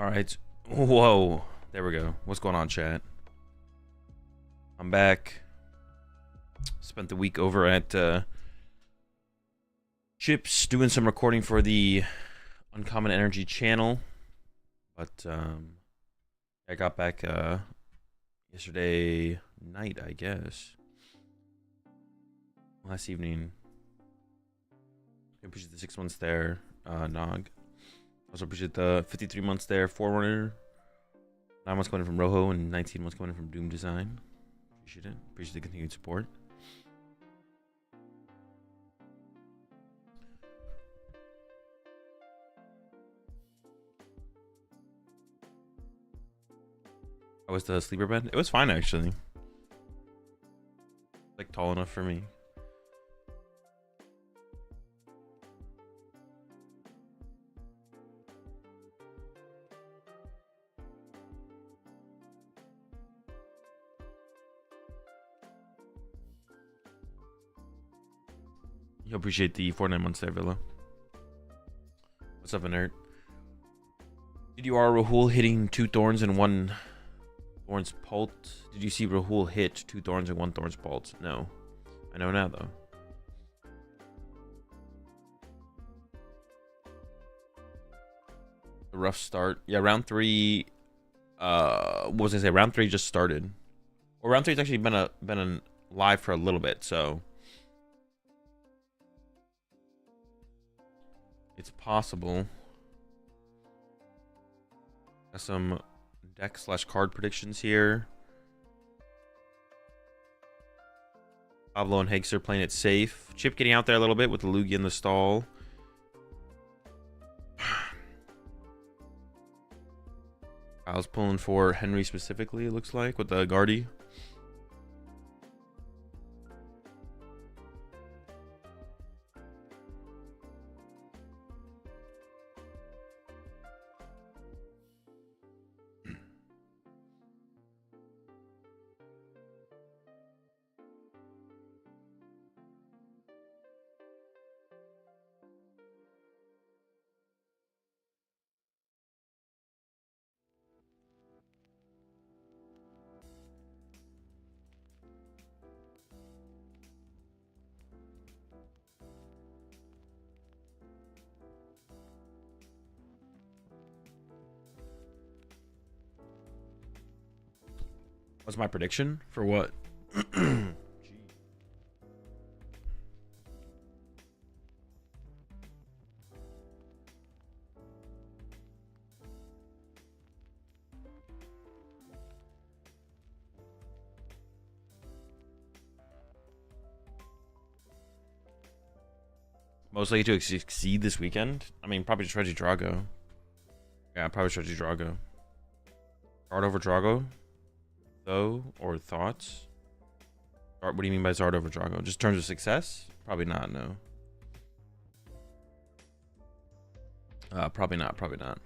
All right. Whoa. There we go. What's going on, chat? I'm back. Spent the week over at Chips doing some recording for the Uncommon Energy channel. But I got back yesterday night, I guess. Last evening. I appreciate the 6 months there, Nog. Also appreciate the 53 months there, Forerunner. 9 months coming in from Rojo and 19 months coming in from Doom Design. Appreciate it. Appreciate the continued support. How was the sleeper bed? It was fine, actually. Like, tall enough for me. You appreciate the 49 months there, Villa. What's up, Inert? Did you are Rahul hitting 2 thorns and 1 thorns pult? Did you see Rahul hit 2 thorns and 1 thorns pult? No. I know now, though. A rough start. Yeah, round 3. What was I say? Round 3 just started. Well, round 3's actually been live for a little bit, so it's possible. Got some deck / card predictions here. Pablo and Higgs are playing it safe. Chip getting out there a little bit with the Lugia in the stall. I was pulling for Henry specifically, it looks like, with the Guardy. What's my prediction for what? Most likely to succeed this weekend? I mean, probably just Regidrago. Yeah, probably just Regidrago. Zard over Drago? Though? Or thoughts? What do you mean by Zard over Drago? Just terms of success? Probably not, no. Probably not, probably not.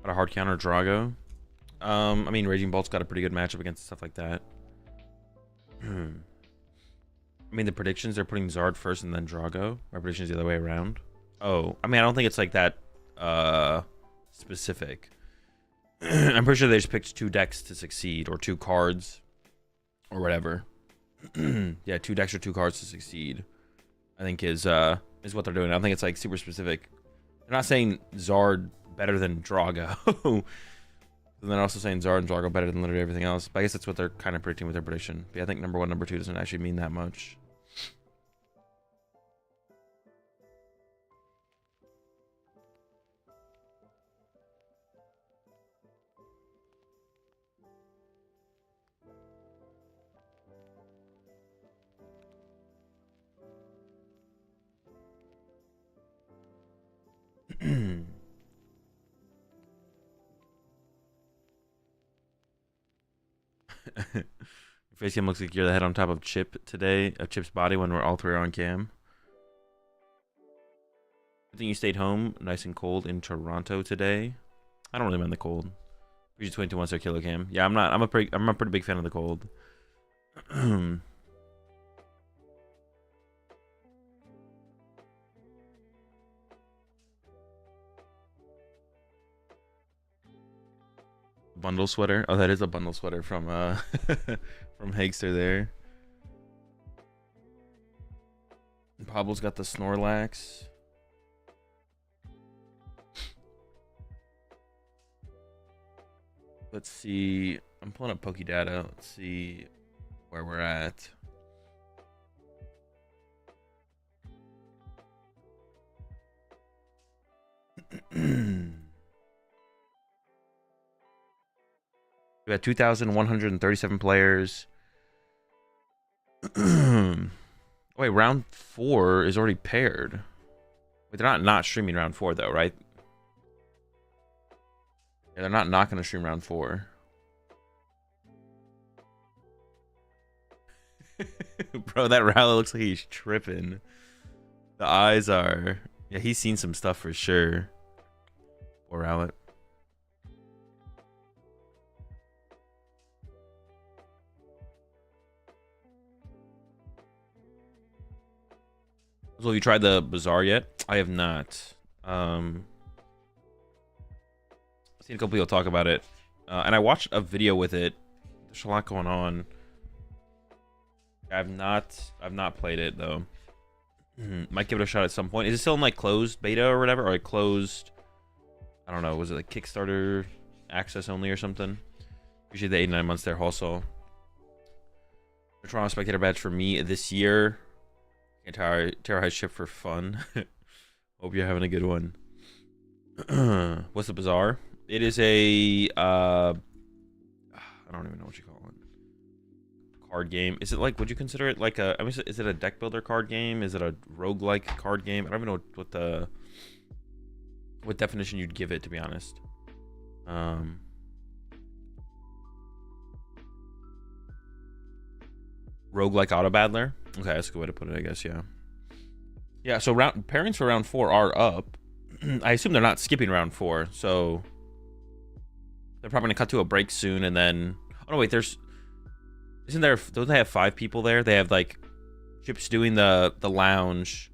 Got a hard counter Drago. I mean, Raging Bolt's got a pretty good matchup against stuff like that. I mean, the predictions, they're putting Zard first and then Drago. My prediction's the other way around. Oh, I mean, I don't think it's like that specific. I'm pretty sure they just picked 2 decks to succeed, or 2 cards, or whatever. Yeah, 2 decks or 2 cards to succeed, I think is what they're doing. I don't think it's like super specific. They're not saying Zard better than Drago. And they're also saying Zard and Drago better than literally everything else. But I guess that's what they're kind of predicting with their prediction. But yeah, I think number 1, number 2 doesn't actually mean that much. Facecam looks like you're the head on top of Chip today, of Chip's body when we're all three on cam. I think you stayed home, nice and cold in Toronto today. I don't really mind the cold. Usually 22 once their kilo cam. Yeah, I'm not. I'm a pretty big fan of the cold. Bundle sweater. Oh, that is a bundle sweater from from Hagster there. Pablo's got the Snorlax. Let's see. I'm pulling up Poke data. Let's see where we're at. We had 2,137 players. Wait, round 4 is already paired. Wait, they're not streaming round 4 though, right? Yeah, they're not going to stream round 4. Bro, that Rowlet looks like he's tripping. The eyes are... Yeah, he's seen some stuff for sure. Poor Rowlet. So have you tried the Bazaar yet? I have not. I've seen a couple people talk about it. And I watched a video with it. There's a lot going on. I've not played it though. Might give it a shot at some point. Is it still in like closed beta or whatever? Or like closed, I don't know, was it like Kickstarter access only or something? Appreciate the 8-9 months there also. The Toronto Spectator badge for me this year. Terra High ship for fun. Hope you're having a good one. What's the Bazaar? It is a I don't even know what you call it. Card game. Is it like, would you consider it like a, I mean, is it a deck builder card game? Is it a roguelike card game? I don't even know what definition you'd give it, to be honest. Roguelike auto battler. Okay, that's a good way to put it, I guess. Yeah, so pairings for round 4 are up. I assume they're not skipping round 4, so they're probably gonna cut to a break soon, and then, oh no, wait, don't they have 5 people there? They have like Chips doing the lounge,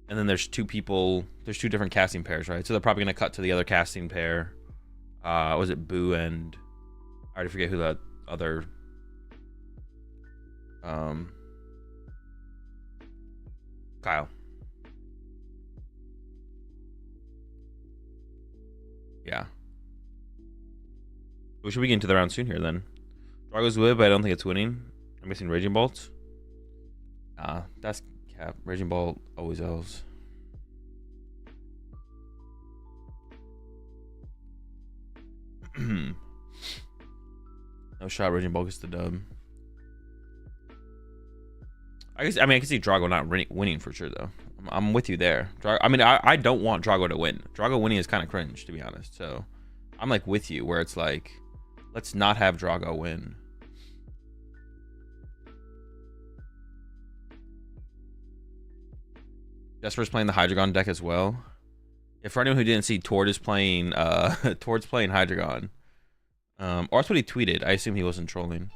and then there's 2 people, there's 2 different casting pairs, right? So they're probably gonna cut to the other casting pair. Was it Boo and I already forget who that other Kyle. Yeah. We should be getting to the round soon here then. Drago's good, but I don't think it's winning. I'm missing Raging Bolt. That's cap. Raging Bolt always L's. No shot. Raging Bolt gets the dub. I can see Drago not winning for sure though. I'm with you there. I don't want Drago to win. Drago winning is kind of cringe, to be honest. So I'm like with you, where it's like, let's not have Drago win. Jesper's playing the Hydreigon deck as well. If for anyone who didn't see, Tord is playing Tord's playing Hydreigon. Or that's what he tweeted. I assume he wasn't trolling.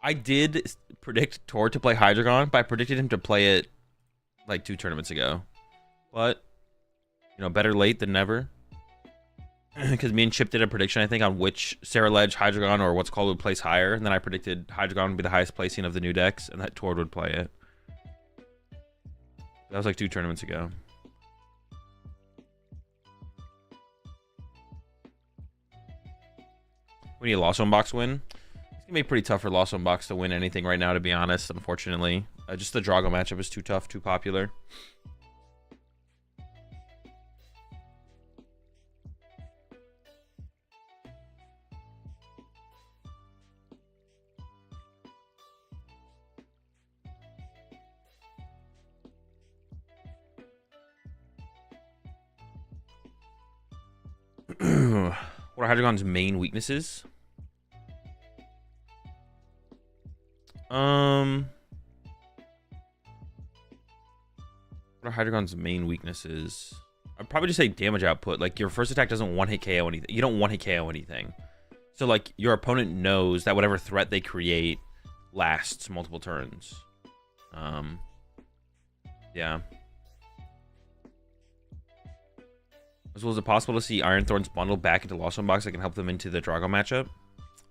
I did predict Tord to play Hydreigon, but I predicted him to play it like 2 tournaments ago. But, you know, better late than never. Because me and Chip did a prediction, I think, on which Sarah Ledge, Hydreigon, or what's called would place higher. And then I predicted Hydreigon would be the highest placing of the new decks, and that Tord would play it. That was like 2 tournaments ago. We need a Lost Zone Box win. It's gonna be pretty tough for Lost Zone Box to win anything right now, to be honest, unfortunately. Just the Drago matchup is too tough, too popular. What are Hydreigon's main weaknesses? What are Hydreigon's main weaknesses? I'd probably just say damage output. Like, your first attack doesn't one-hit KO anything. You don't one-hit KO anything. So, like, your opponent knows that whatever threat they create lasts multiple turns. Yeah. As well, is it possible to see Iron Thorns bundle back into Lost Zone Box that can help them into the Drago matchup?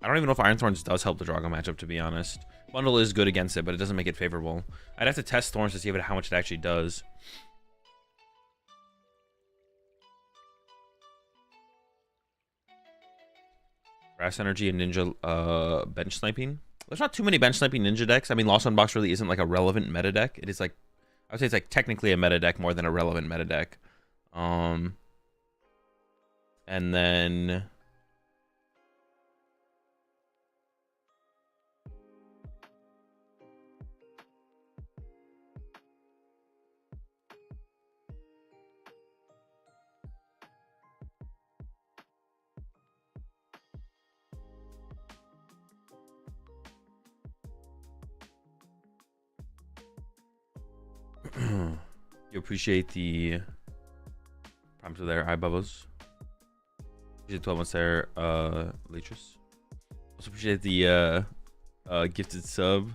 I don't even know if Iron Thorns does help the Drago matchup, to be honest. Bundle is good against it, but it doesn't make it favorable. I'd have to test Thorns to see how much it actually does. Grass Energy and Ninja bench sniping. There's not too many bench sniping ninja decks. I mean, Lost Zone Box really isn't like a relevant meta deck. It is like, I would say it's like technically a meta deck more than a relevant meta deck. And then you appreciate the prompts there, hi Bubbles. Appreciate 12 months there, Latris. Also appreciate the gifted sub.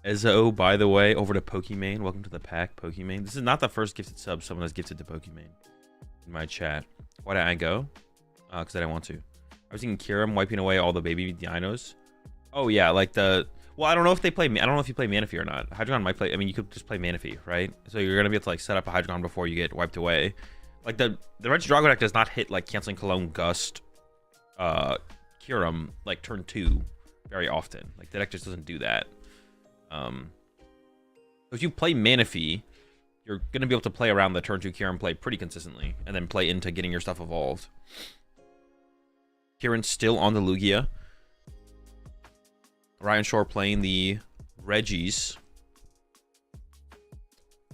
Ezo, by the way, over to Pokimane. Welcome to the pack, Pokimane. This is not the first gifted sub someone has gifted to Pokimane in my chat. Why did I go? Because I didn't want to. I was thinking Kiram wiping away all the baby dinos. Oh yeah, like the. Well, I don't know if they play. I don't know if you play Manaphy or not. Hydreigon might play. I mean, you could just play Manaphy, right? So you're gonna be able to like set up a Hydreigon before you get wiped away. Like the Regidrago deck does not hit like canceling Cologne, Gust, Kiram like turn 2 very often. Like the deck just doesn't do that. If you play Manaphy, you're gonna be able to play around the turn 2 Kiram play pretty consistently, and then play into getting your stuff evolved. Kieran's still on the Lugia. Ryan Shore playing the Regis.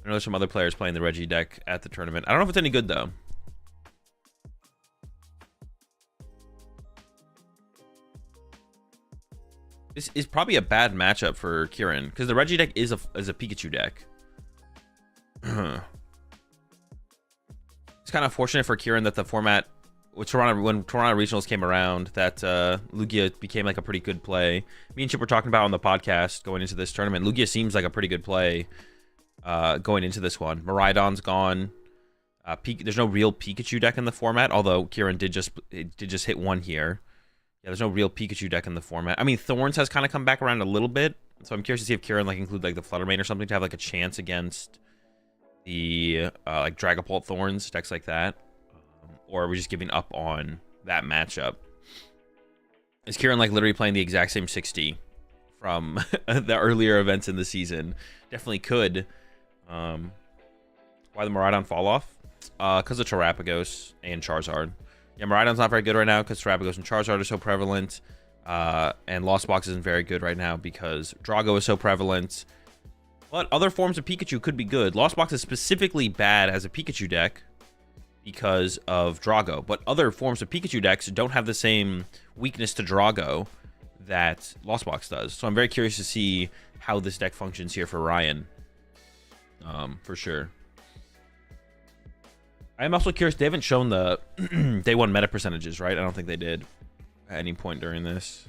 I know there's some other players playing the Reggie deck at the tournament. I don't know if it's any good, though. This is probably a bad matchup for Kieran, because the Reggie deck is a Pikachu deck. It's kind of fortunate for Kieran that the format, when Toronto Regionals came around, that Lugia became like a pretty good play. Me and Chip were talking about on the podcast going into this tournament. Lugia seems like a pretty good play going into this one. Miraidon's gone. There's no real Pikachu deck in the format, although Kieran did just hit one here. Yeah, there's no real Pikachu deck in the format. I mean, Thorns has kind of come back around a little bit, so I'm curious to see if Kieran like include like the Fluttermane or something to have like a chance against the like Dragapult Thorns, decks like that. Or are we just giving up on that matchup? Is Kieran like literally playing the exact same 60 from the earlier events in the season? Definitely could. Why the Miraidon fall off? Because of Terrapagos and Charizard. Yeah, Miraidon's not very good right now because Terrapagos and Charizard are so prevalent. And Lost Box isn't very good right now because Drago is so prevalent. But other forms of Pikachu could be good. Lost Box is specifically bad as a Pikachu deck because of Drago. But other forms of Pikachu decks don't have the same weakness to Drago that Lost Box does. So I'm very curious to see how this deck functions here for Ryan. For sure. I am also curious. They haven't shown the day one meta percentages, right? I don't think they did at any point during this.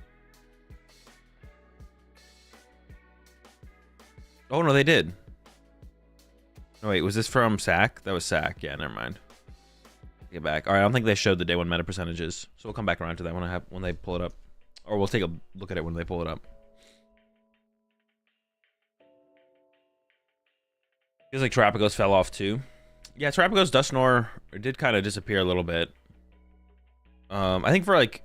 Oh, no, they did. Oh, wait, was this from Sack? That was Sack. Yeah, never mind. Get back. All right, I don't think they showed the day one meta percentages, so we'll come back around to that when they pull it up, or we'll take a look at it when they pull it up. Feels like Terrapagos fell off too. Yeah, Terrapagos Dusknoir did kind of disappear a little bit. I think for like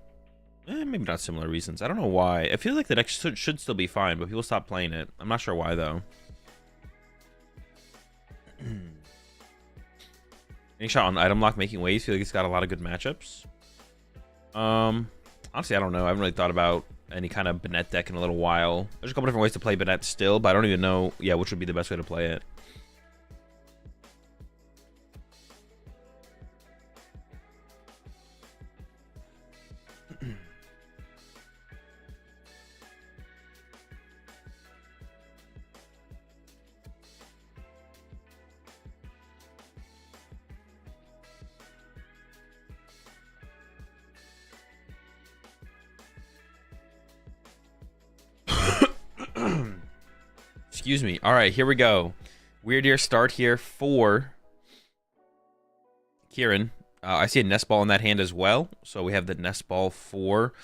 maybe not similar reasons. I don't know why. It feels like the deck should still be fine, but people stopped playing it. I'm not sure why though. Any shot on item lock making waves? Feel like it's got a lot of good matchups. Honestly, I don't know. I haven't really thought about any kind of Bennett deck in a little while. There's a couple different ways to play Bennett still, but I don't even know, yeah, which would be the best way to play it. Excuse me. All right, here we go. Weird Year start here for Kieran. I see a nest ball in that hand as well. So we have the nest ball for...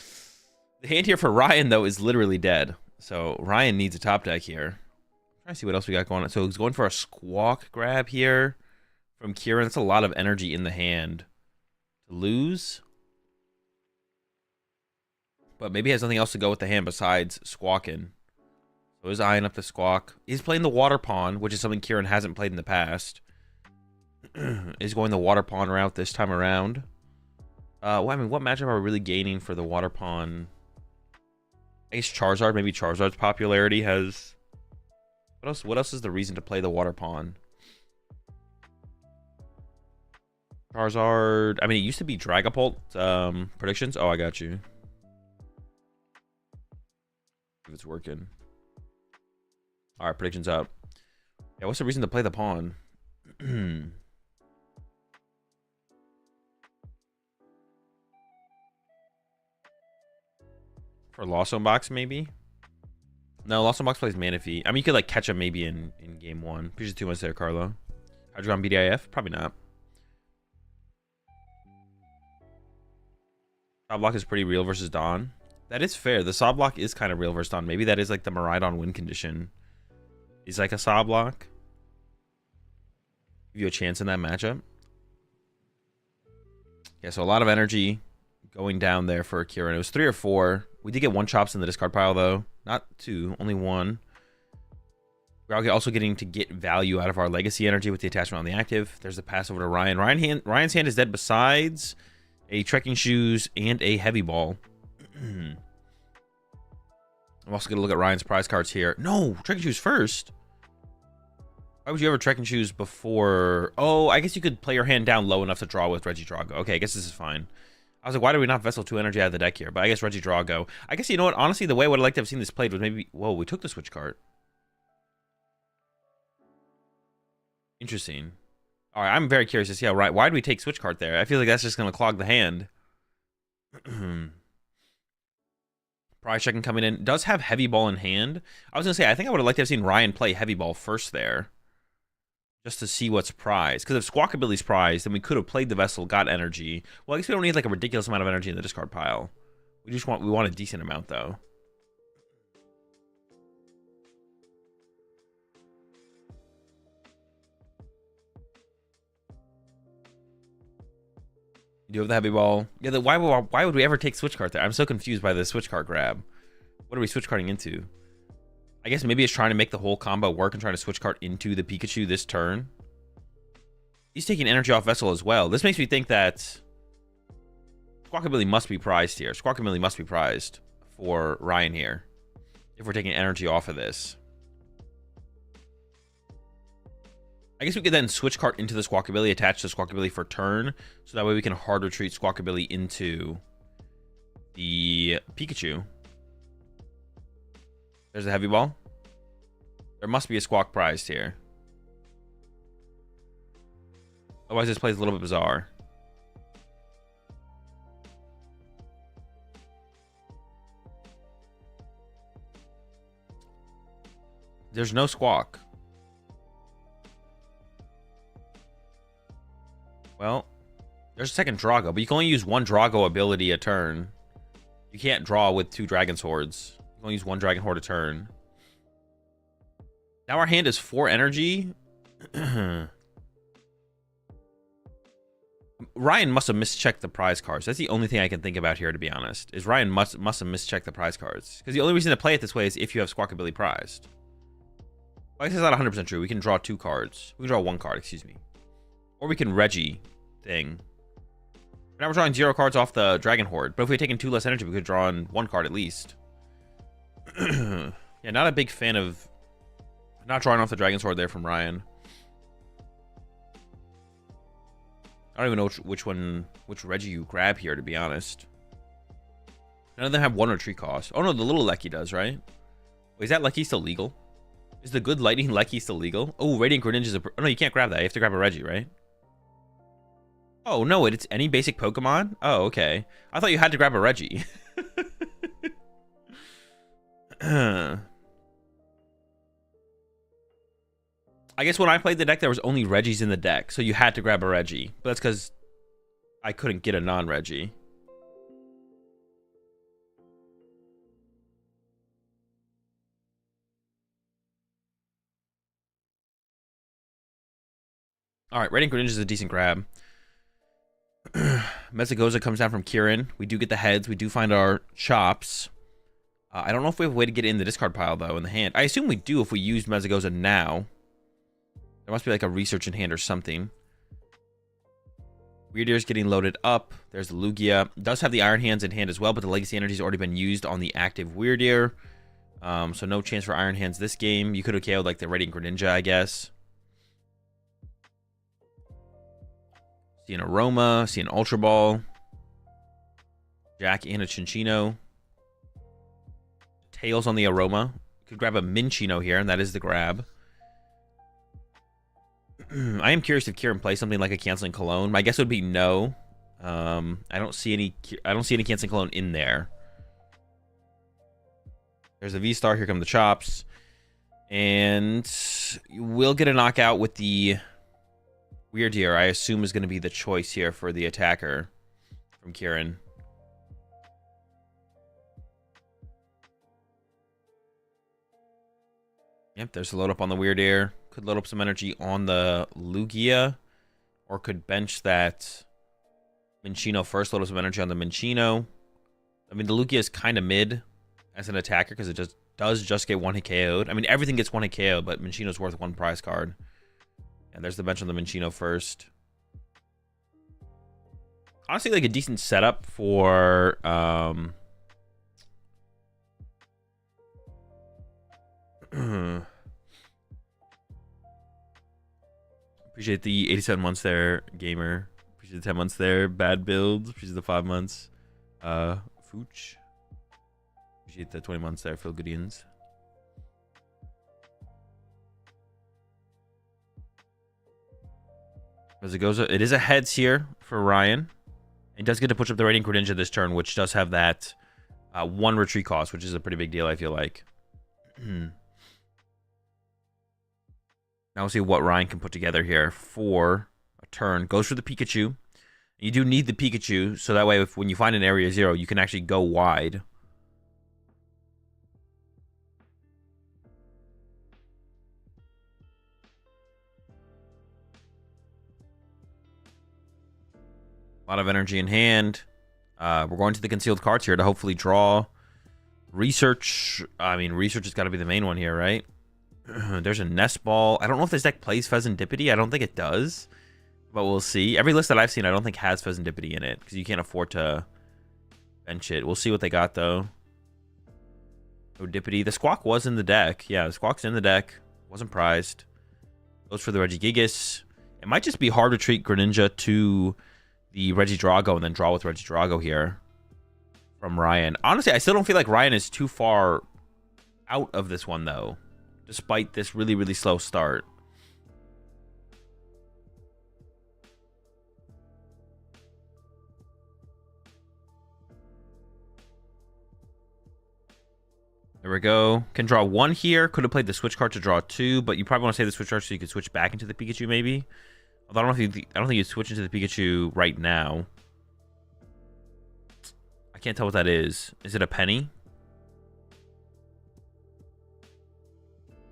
The hand here for Ryan, though, is literally dead. So Ryan needs a top deck here. I'm trying to see what else we got going on. So he's going for a Squawk grab here from Kieran. That's a lot of energy in the hand to lose. But maybe he has nothing else to go with the hand besides squawking. So he's eyeing up the squawk. He's playing the water pawn, which is something Kieran hasn't played in the past. He's going the water pawn route this time around. Well, I mean, what matchup are we really gaining for the water pawn? I guess Charizard. Maybe Charizard's popularity has... What else is the reason to play the water pawn? Charizard... I mean, it used to be Dragapult predictions. Oh, I got you. If it's working. All right, predictions up. Yeah, what's the reason to play the pawn? For Lost Zone Box, maybe? No, Lost Zone Box plays Manaphy. I mean, you could like catch him maybe in game one. Appreciate 2 months there, Carlo. How'd you go on BDIF? Probably not. Top block is pretty real versus Dawn. That is fair. The saw block is kind of real versus Dawn. Maybe that is like the Miraidon win condition. Is like a saw block. Give you a chance in that matchup. Yeah, so a lot of energy going down there for Kieran. It was 3 or 4. We did get 1 chops in the discard pile though. Not 2, only 1. We're also getting to get value out of our legacy energy with the attachment on the active. There's the pass over to Ryan. Ryan's hand is dead besides a trekking shoes and a heavy ball. I'm also going to look at Ryan's prize cards here. No, trekking shoes first. Why would you ever trekking shoes before? Oh, I guess you could play your hand down low enough to draw with Regidrago. Okay, I guess this is fine. I was like, why do we not Vessel 2 energy out of the deck here? But I guess Regidrago. I guess, you know what? Honestly, the way I would have liked to have seen this played was maybe... Whoa, we took the switch card. Interesting. All right, I'm very curious to see how... Why did we take switch card there? I feel like that's just going to clog the hand. Prize checking coming in. Does have heavy ball in hand. I was going to say, I think I would have liked to have seen Ryan play heavy ball first there. Just to see what's prized. Because if Squawkabilly's prized, then we could have played the Vessel, got energy. Well, I guess we don't need like a ridiculous amount of energy in the discard pile. We want a decent amount though. You do have the heavy ball. Yeah, why would we ever take switch card there? I'm so confused by the switch card grab. What are we switch carding into? I guess maybe it's trying to make the whole combo work and trying to switch card into the Pikachu this turn. He's taking energy off Vessel as well. This makes me think that Squawkabilly must be prized here. Squawkabilly must be prized for Ryan here. If we're taking energy off of this. I guess we could then switch card into the Squawkabilly, attach the Squawkabilly for turn. So that way we can hard retreat Squawkabilly into the Pikachu. There's a heavy ball. There must be a Squawk prized here. Otherwise, this plays a little bit bizarre. There's no Squawk. Well, there's a second Drago, but you can only use 1 Drago ability a turn. You can't draw with 2 Dragon Swords. You can only use 1 Dragon Horde a turn. Now our hand is 4 energy. Ryan must have mischecked the prize cards. That's the only thing I can think about here, to be honest. Is Ryan must have mischecked the prize cards. Because the only reason to play it this way is if you have Squawkabilly prized. Well, I guess it's not 100% true. We can draw 2 cards. We can draw 1 card, excuse me. Or we can Reggie thing. Now we're drawing 0 cards off the Dragon Horde. But if we had taken 2 less energy, we could draw on 1 card at least. Yeah, not a big fan of not drawing off the Dragon Sword there from Ryan. I don't even know which Reggie you grab here, to be honest. None of them have 1 retreat cost. Oh no, the little Lecky does, right? Wait, is that Lecky still legal? Is the good lightning Lecky still legal? Oh, Radiant Greninja is a... Oh no, you can't grab that. You have to grab a Reggie, right? Oh no, it's any basic Pokemon? Oh, okay. I thought you had to grab a Reggie. I guess when I played the deck, there was only Regis in the deck, so you had to grab a Regi. But that's because I couldn't get a non-Regi. All right, Raiding Greninja is a decent grab. Mesagoza comes down from Kieran. We do get the heads. We do find our chops. I don't know if we have a way to get it in the discard pile, though, in the hand. I assume we do if we use Mesagoza now. There must be like a research in hand or something. Weird Ear's getting loaded up. There's the Lugia. It does have the Iron Hands in hand as well, but the Legacy Energy has already been used on the active Weird Ear. So no chance for Iron Hands this game. You could have KO'd like the Radiant Greninja, I guess. See an Aroma. See an Ultra Ball. Jack and a Chinchino. Tails on the Aroma. Could grab a Minchino here, and that is the grab. I am curious if Kieran plays something like a Canceling Cologne. My guess would be no. I don't see any Canceling Cologne in there. There's a V-Star. Here come the chops. And we'll get a knockout with the Weird Ear. I assume is going to be the choice here for the attacker from Kieran. Yep, there's a load up on the Weird Ear. Could load up some energy on the Lugia. Or could bench that Minchino first. Load up some energy on the Minchino. I mean, the Lugia is kind of mid as an attacker because it does just get one hit KO'd. I mean, everything gets one hit KO, but Minchino's worth one prize card. And there's the bench on the Minchino first. Honestly, like a decent setup for... Appreciate the 87 months there, gamer. Appreciate the 10 months there. Bad builds. Appreciate the 5 months. Fooch. Appreciate the 20 months there, Phil Goodians. As it goes, it is a heads here for Ryan. It does get to push up the Radiant Greninja this turn, which does have that 1 retreat cost, which is a pretty big deal, I feel like. Now we'll see what Ryan can put together here for a turn. Goes for the Pikachu. You do need the Pikachu, so that way when you find an area 0, you can actually go wide. A lot of energy in hand. We're going to the concealed cards here to hopefully draw. Research. I mean, research has got to be the main one here, right? There's a Nest Ball. I don't know if this deck plays Pheasantipity. I don't think it does. But we'll see. Every list that I've seen, I don't think has Pheasantipity in it. Because you can't afford to bench it. We'll see what they got, though. Odipity. The Squawk was in the deck. Yeah, the Squawk's in the deck. Wasn't prized. Goes for the Regigigas. It might just be hard to treat Greninja to the Regidrago and then draw with Regidrago here from Ryan. Honestly, I still don't feel like Ryan is too far out of this one, though. Despite this really, really slow start. There we go. Can draw 1 here. Could have played the switch card to draw 2, but you probably want to save the switch card so you could switch back into the Pikachu, maybe. Although I don't think you'd switch into the Pikachu right now. I can't tell what that is. Is it a penny?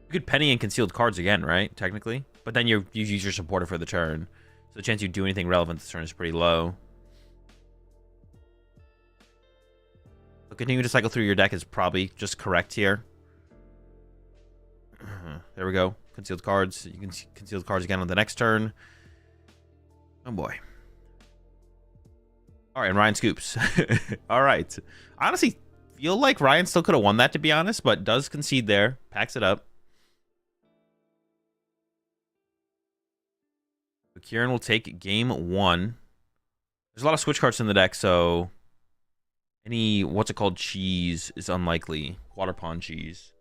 You could penny and concealed cards again, right? Technically. But then you use your supporter for the turn. So the chance you do anything relevant this turn is pretty low. So continuing to cycle through your deck is probably just correct here. There we go. Concealed cards. You can conceal the cards again on the next turn. Oh boy. All right, and Ryan scoops. All right. Honestly, feel like Ryan still could have won that, to be honest, but does concede there. Packs it up. So Kieran will take game 1. There's a lot of switch cards in the deck, so any cheese is unlikely. Water Pond cheese.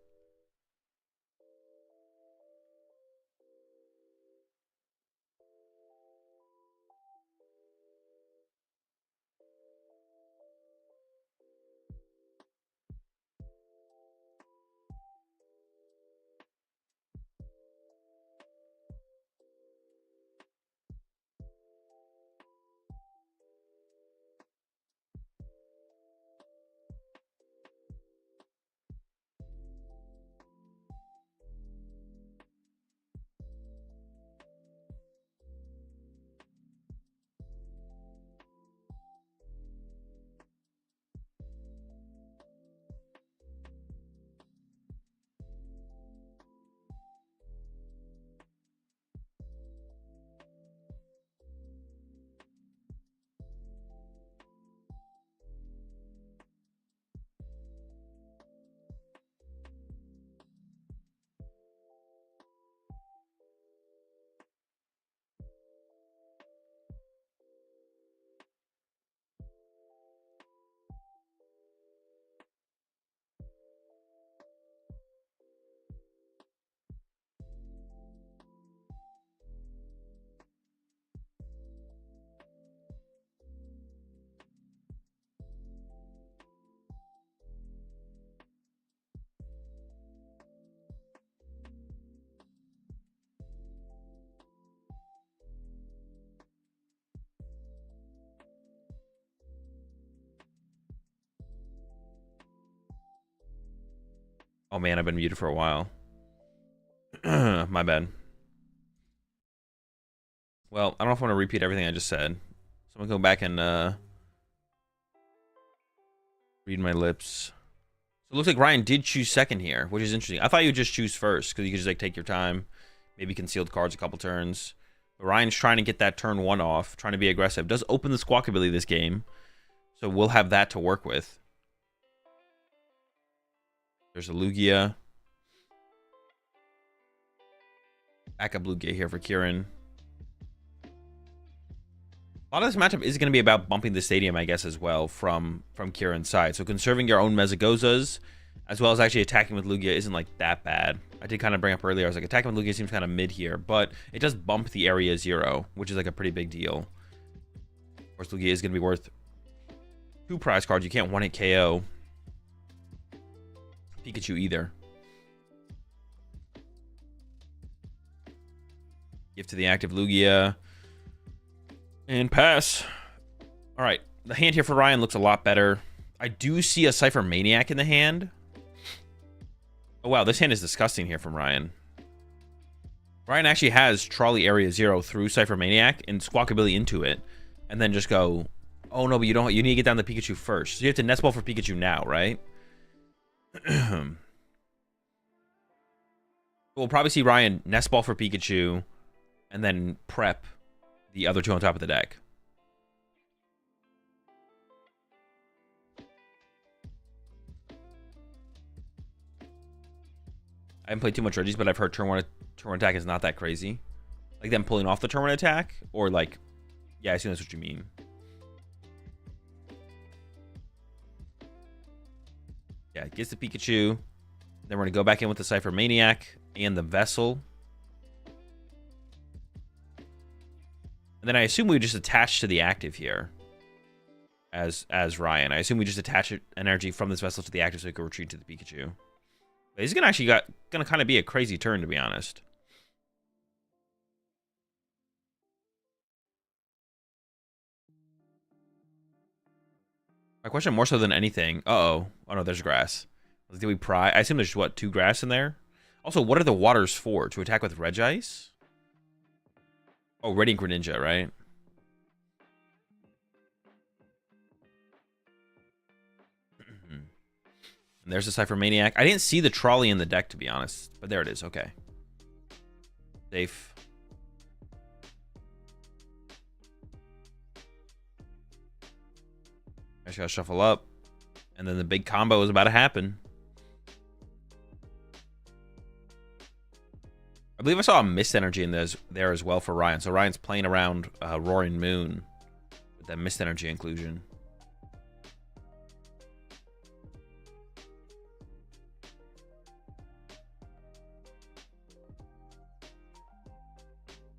Oh man, I've been muted for a while. My bad. Well, I don't know if I want to repeat everything I just said. So I'm gonna go back and read my lips. So it looks like Ryan did choose second here, which is interesting. I thought you would just choose first, because you could just like take your time. Maybe concealed cards a couple turns. But Ryan's trying to get that turn 1 off, trying to be aggressive. Does open the squawk ability this game. So we'll have that to work with. There's a Lugia. Backup Lugia here for Kieran. A lot of this matchup is going to be about bumping the stadium, I guess, as well, from Kieran's side. So conserving your own Mezagozas, as well as actually attacking with Lugia, isn't like that bad. I did kind of bring up earlier, I was like, attacking with Lugia seems kind of mid here, but it does bump the area 0, which is like a pretty big deal. Of course, Lugia is going to be worth 2 prize cards. You can't 1-hit KO Pikachu either. Give to the active Lugia. And pass. All right. The hand here for Ryan looks a lot better. I do see a Cypher Maniac in the hand. Oh, wow. This hand is disgusting here from Ryan. Ryan actually has Trolley Area 0 through Cypher Maniac and Squawk Ability into it. And then just go, oh, no, but you don't. You need to get down to Pikachu first. So you have to Nest Ball for Pikachu now, right? We'll probably see Ryan Nest Ball for Pikachu and then prep the other 2 on top of the deck. I haven't played too much Regis, but I've heard turn 1 attack is not that crazy. Like them pulling off the turn 1 attack, or like, yeah, I assume that's what you mean. Yeah, it gets the Pikachu. Then we're gonna go back in with the Cypher Maniac and the Vessel. And then I assume we just attach to the active here as Ryan. I assume we just attach energy from this Vessel to the active so we can retreat to the Pikachu. But he's gonna kind of be a crazy turn, to be honest. My question more so than anything. Oh no, there's grass. Did we pry? I assume there's what, 2 grass in there. Also, what are the waters for? To attack with Regis? Oh, Radiant Greninja, right? And there's the Cypher Maniac. I didn't see the Trolley in the deck, to be honest. But there it is. Okay. Safe. I just gotta shuffle up. And then the big combo is about to happen. I believe I saw a Mist Energy in there as well for Ryan. So Ryan's playing around Roaring Moon with that Mist Energy inclusion.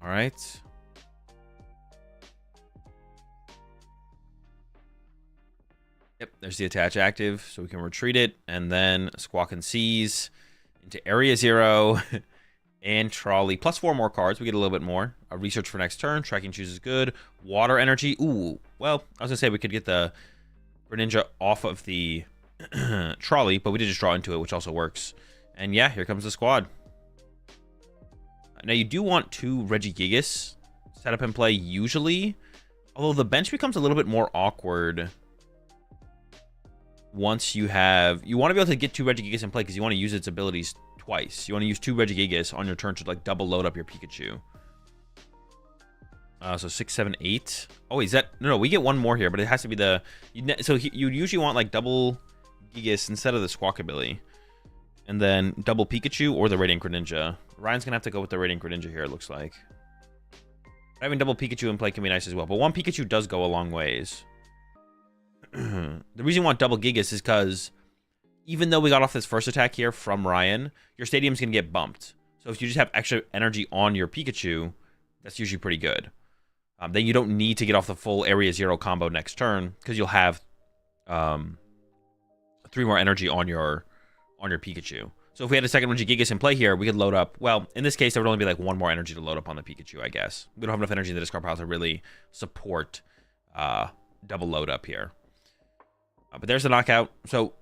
All right. Yep, there's the attach active, so we can retreat it, and then Squawk and Seize into Area 0. And Trolley. Plus 4 more cards. We get a little bit more. A research for next turn. Tracking Choose is good. Water Energy. Ooh. Well, I was going to say we could get the Greninja off of the Trolley, but we did just draw into it, which also works. And yeah, here comes the squad. Now, you do want 2 Regigigas set up and play usually. Although the bench becomes a little bit more awkward once you have... You want to be able to get 2 Regigigas in play because you want to use its abilities twice. You want to use 2 Regigigas on your turn to like double load up your Pikachu. So 6, 7, 8. Oh, is that... No, we get 1 more here, but it has to be the... So you usually want like double Gigas instead of the Squawk ability. And then double Pikachu or the Radiant Greninja. Ryan's going to have to go with the Radiant Greninja here, it looks like. Having double Pikachu in play can be nice as well. But 1 Pikachu does go a long ways. The reason you want double Gigas is because even though we got off this first attack here from Ryan, your stadium's going to get bumped. So if you just have extra energy on your Pikachu, that's usually pretty good. Then you don't need to get off the full Area 0 combo next turn because you'll have 3 more energy on your Pikachu. So if we had a second Regigigas in play here, we could load up. Well, in this case, there would only be like 1 more energy to load up on the Pikachu, I guess. We don't have enough energy in the discard pile to really support double load up here. But there's the knockout. So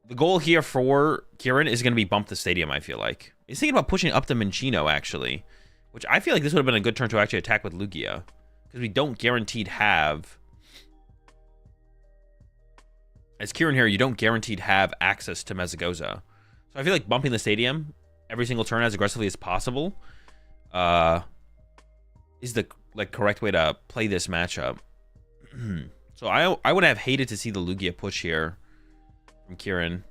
The goal here for Kieran is going to be bump the stadium, I feel like. He's thinking about pushing up the Minccino, actually. Which I feel like this would have been a good turn to actually attack with Lugia. Because we don't guaranteed have... As Kieran here, you don't guaranteed have access to Mezagoza. So I feel like bumping the stadium every single turn as aggressively as possible is the correct way to play this matchup. So I would have hated to see the Lugia push here from Kieran.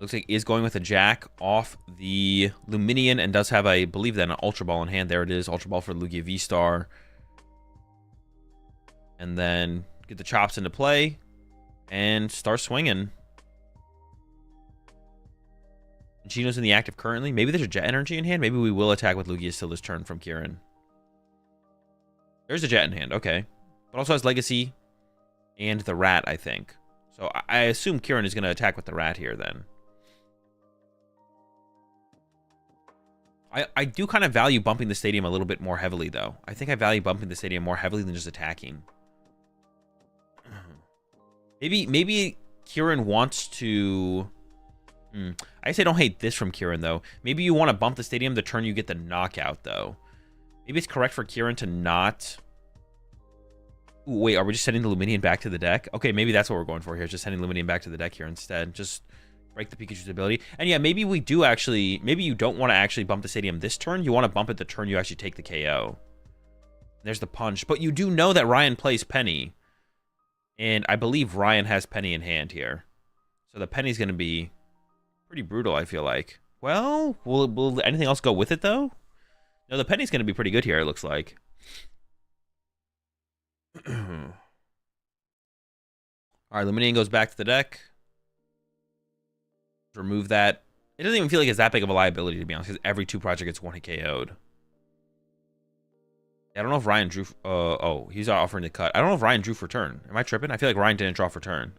Looks like he is going with a Jack off the Luminion and does have, I believe, then an Ultra Ball in hand. There it is, Ultra Ball for Lugia V-Star. And then get the chops into play and start swinging. Chino's in the active currently. Maybe there's a Jet Energy in hand. Maybe we will attack with Lugia still this turn from Kieran. There's a Jet in hand. Okay. But also has Legacy and the Rat, I think. So I assume Kieran is going to attack with the Rat here then. I do kind of value bumping the stadium a little bit more heavily, though. I think I value bumping the stadium more heavily than just attacking. Maybe Kieran wants to... I say don't hate this from Kieran, though. Maybe you want to bump the stadium the turn you get the knockout, though. Maybe it's correct for Kieran to not... Ooh, wait, are we just sending the Luminion back to the deck? Okay, maybe that's what we're going for here. Just sending Luminion back to the deck here instead. Just break the Pikachu's ability. And yeah, maybe we do actually... Maybe you don't want to actually bump the stadium this turn. You want to bump it the turn you actually take the KO. There's the punch. But you do know that Ryan plays Penny. And I believe Ryan has Penny in hand here. So the Penny's going to be pretty brutal, I feel like. Well, will anything else go with it, though? No, the Penny's going to be pretty good here, it looks like. Alright, Luminion goes back to the deck. Remove that. It doesn't even feel like it's that big of a liability, to be honest, because every 2 project gets 1 hit KO'd. I don't know if Ryan drew... oh, he's offering to cut. I don't know if Ryan drew for turn. Am I tripping? I feel like Ryan didn't draw for turn.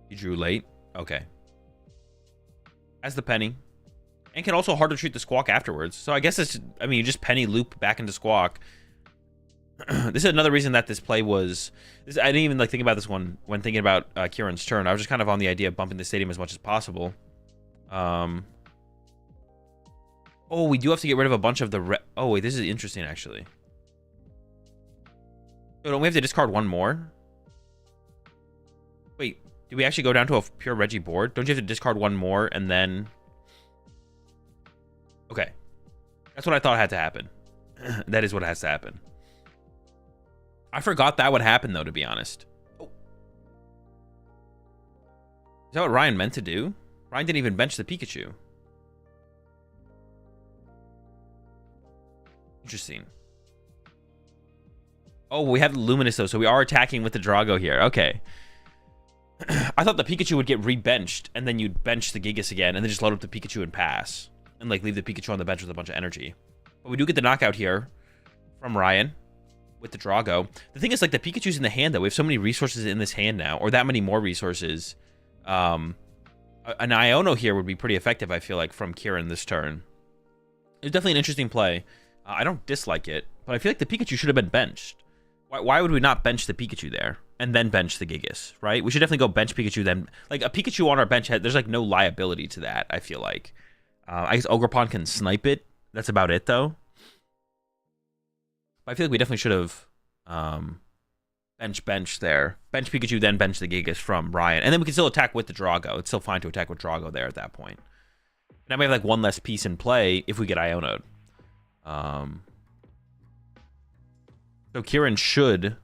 He drew late? Okay. Has the Penny. And can also hard to treat the Squawk afterwards. So I guess it's... I mean, you just Penny loop back into Squawk. This is another reason that this play was... I didn't even think about this one when thinking about Kieran's turn. I was just kind of on the idea of bumping the stadium as much as possible. Oh, we do have to get rid of a bunch of the... Oh, wait, this is interesting, actually. So don't we have to discard 1 more? Wait, do we actually go down to a pure Reggie board? Don't you have to discard 1 more and then... Okay. That's what I thought had to happen. That is what has to happen. I forgot that would happen, though, to be honest. Oh. Is that what Ryan meant to do? Ryan didn't even bench the Pikachu. Interesting. Oh, we have the Luminous, though, so we are attacking with the Drago here. Okay. I thought the Pikachu would get re-benched, and then you'd bench the Gigas again, and then just load up the Pikachu and pass. And, leave the Pikachu on the bench with a bunch of energy. But we do get the knockout here from Ryan with the Drago. The thing is, the Pikachu's in the hand, though. We have so many resources in this hand now, or that many more resources. An Iono here would be pretty effective, I feel like, from Kieran this turn. It's definitely an interesting play. I don't dislike it, but I feel like the Pikachu should have been benched. Why would we not bench the Pikachu there and then bench the Gigas, right? We should definitely go bench Pikachu then. A Pikachu on our bench, there's, no liability to that, I feel like. I guess Ogerpon can snipe it. That's about it, though. But I feel like we definitely should have bench there. Bench Pikachu, then bench the Gigas from Ryan. And then we can still attack with the Drago. It's still fine to attack with Drago there at that point. Now we have, 1 less piece in play if we get Iono'd. So Kieran should...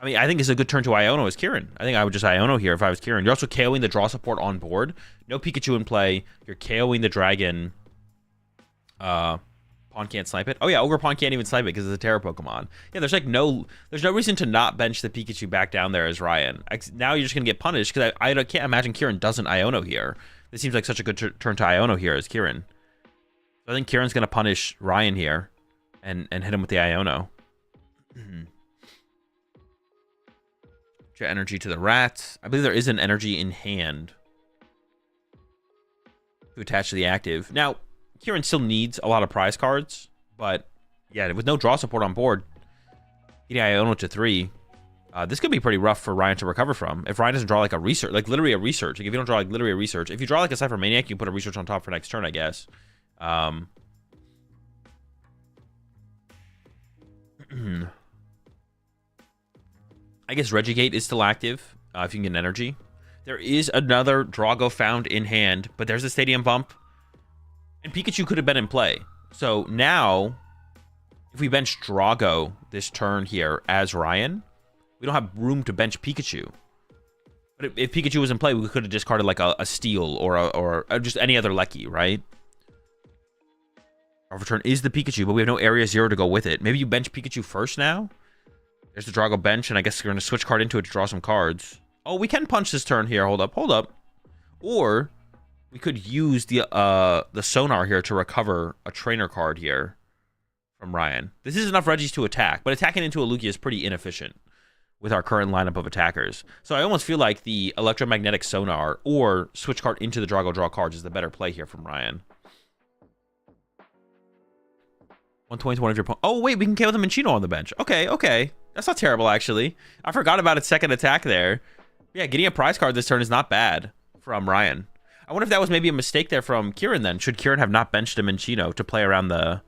I mean, I think it's a good turn to Iono as Kieran. I think I would just Iono here if I was Kieran. You're also KOing the draw support on board. No Pikachu in play. You're KOing the dragon. Pawn can't snipe it. Oh yeah, Ogerpon can't even snipe it because it's a Terra Pokemon. Yeah, there's no reason to not bench the Pikachu back down there as Ryan. Now you're just gonna get punished because I can't imagine Kieran doesn't Iono here. This seems like such a good turn to Iono here as Kieran. So I think Kieran's gonna punish Ryan here and hit him with the Iono. Energy to the Rat. I believe there is an energy in hand to attach to the active. Now, Kieran still needs a lot of prize cards, but yeah, with no draw support on board, getting Iono to 3, this could be pretty rough for Ryan to recover from. If Ryan doesn't draw like a research, like literally a research, like if you don't draw like literally a research, if you draw like a Cypher Maniac, you can put a research on top for next turn, I guess. I guess Regigate is still active if you can get an energy. There is another Drago found in hand, but there's a Stadium Bump. And Pikachu could have been in play. So now, if we bench Drago this turn here as Ryan, we don't have room to bench Pikachu. But if Pikachu was in play, we could have discarded like a Steel or just any other Lecky, right? Our return is the Pikachu, but we have no Area 0 to go with it. Maybe you bench Pikachu first now? There's the Drago bench, and I guess you're going to switch card into it to draw some cards. Oh, we can punch this turn here. Hold up, hold up. Or we could use the Sonar here to recover a trainer card here from Ryan. This is enough Regis to attack, but attacking into a Lugia is pretty inefficient with our current lineup of attackers. So I almost feel like the Electromagnetic Sonar or switch card into the Drago draw cards is the better play here from Ryan. 120 to one of your opponents. Oh, wait, we can KO the Minccino on the bench. Okay, okay. That's not terrible, actually. I forgot about its second attack there. Yeah, getting a prize card this turn is not bad from Ryan. I wonder if that was maybe a mistake there from Kieran then. Should Kieran have not benched a Minccino to play around the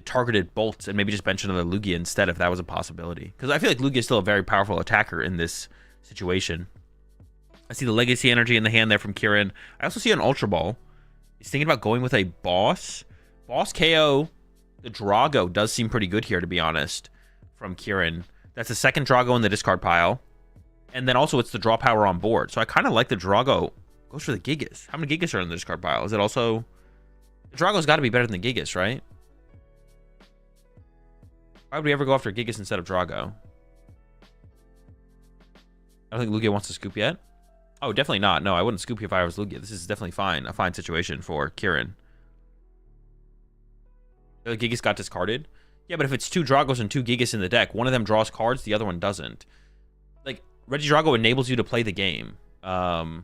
targeted bolts and maybe just bench another Lugia instead if that was a possibility? Because I feel like Lugia is still a very powerful attacker in this situation. I see the Legacy Energy in the hand there from Kieran. I also see an Ultra Ball. He's thinking about going with a Boss. Boss KO. The Drago does seem pretty good here, to be honest, from Kieran. That's the second Drago in the discard pile. And then also it's the draw power on board. So I kind of like the Drago. Goes for the Gigas. How many Gigas are in the discard pile? Is it also... The Drago's got to be better than the Gigas, right? Why would we ever go after Gigas instead of Drago? I don't think Lugia wants to scoop yet. Oh, definitely not. No, I wouldn't scoop if I was Lugia. This is definitely fine. A fine situation for Kieran. The Gigas got discarded. Yeah, but if it's 2 Dragos and 2 Gigas in the deck, one of them draws cards, the other one doesn't. Like, Regidrago enables you to play the game. So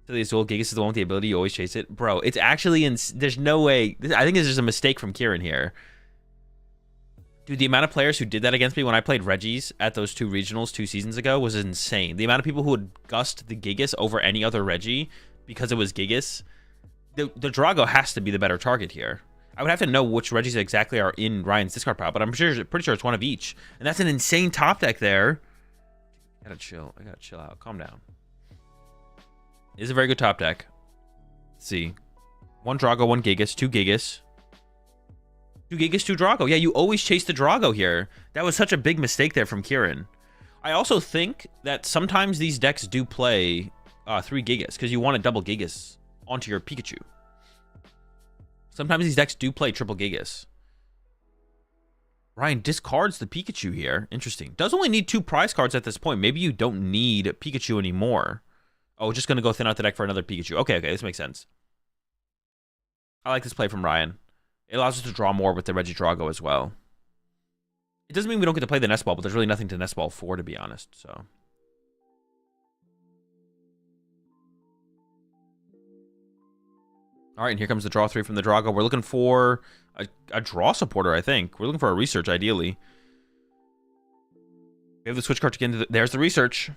the Azul Gigas is the one with the ability, you always chase it. Bro, it's actually there's no way. I think this is a mistake from Kieran here. Dude, the amount of players who did that against me when I played Regis at those 2 regionals 2 seasons ago was insane. The amount of people who would gust the Gigas over any other Regi because it was Gigas. The Drago has to be the better target here. I would have to know which Regis exactly are in Ryan's discard pile, but I'm pretty sure it's one of each. And that's an insane top deck there. I gotta chill out. Calm down. It is a very good top deck. Let's see. 1 Drago, 1 Gigas, 2 Gigas. 2 Gigas, 2 Drago. Yeah, you always chase the Drago here. That was such a big mistake there from Kieran. I also think that sometimes these decks do play 3 Gigas because you want to double Gigas onto your Pikachu. Sometimes these decks do play triple Gigas. Ryan discards the Pikachu here. Interesting. Does only need 2 prize cards at this point. Maybe you don't need Pikachu anymore. Oh, just going to go thin out the deck for another Pikachu. Okay, okay. This makes sense. I like this play from Ryan. It allows us to draw more with the Regidrago as well. It doesn't mean we don't get to play the Nest Ball, but there's really nothing to Nest Ball for, to be honest. So... All right, and here comes the draw 3 from the Drago. We're looking for a draw supporter, I think. We're looking for a research, ideally. We have the switch card to get into there's the research.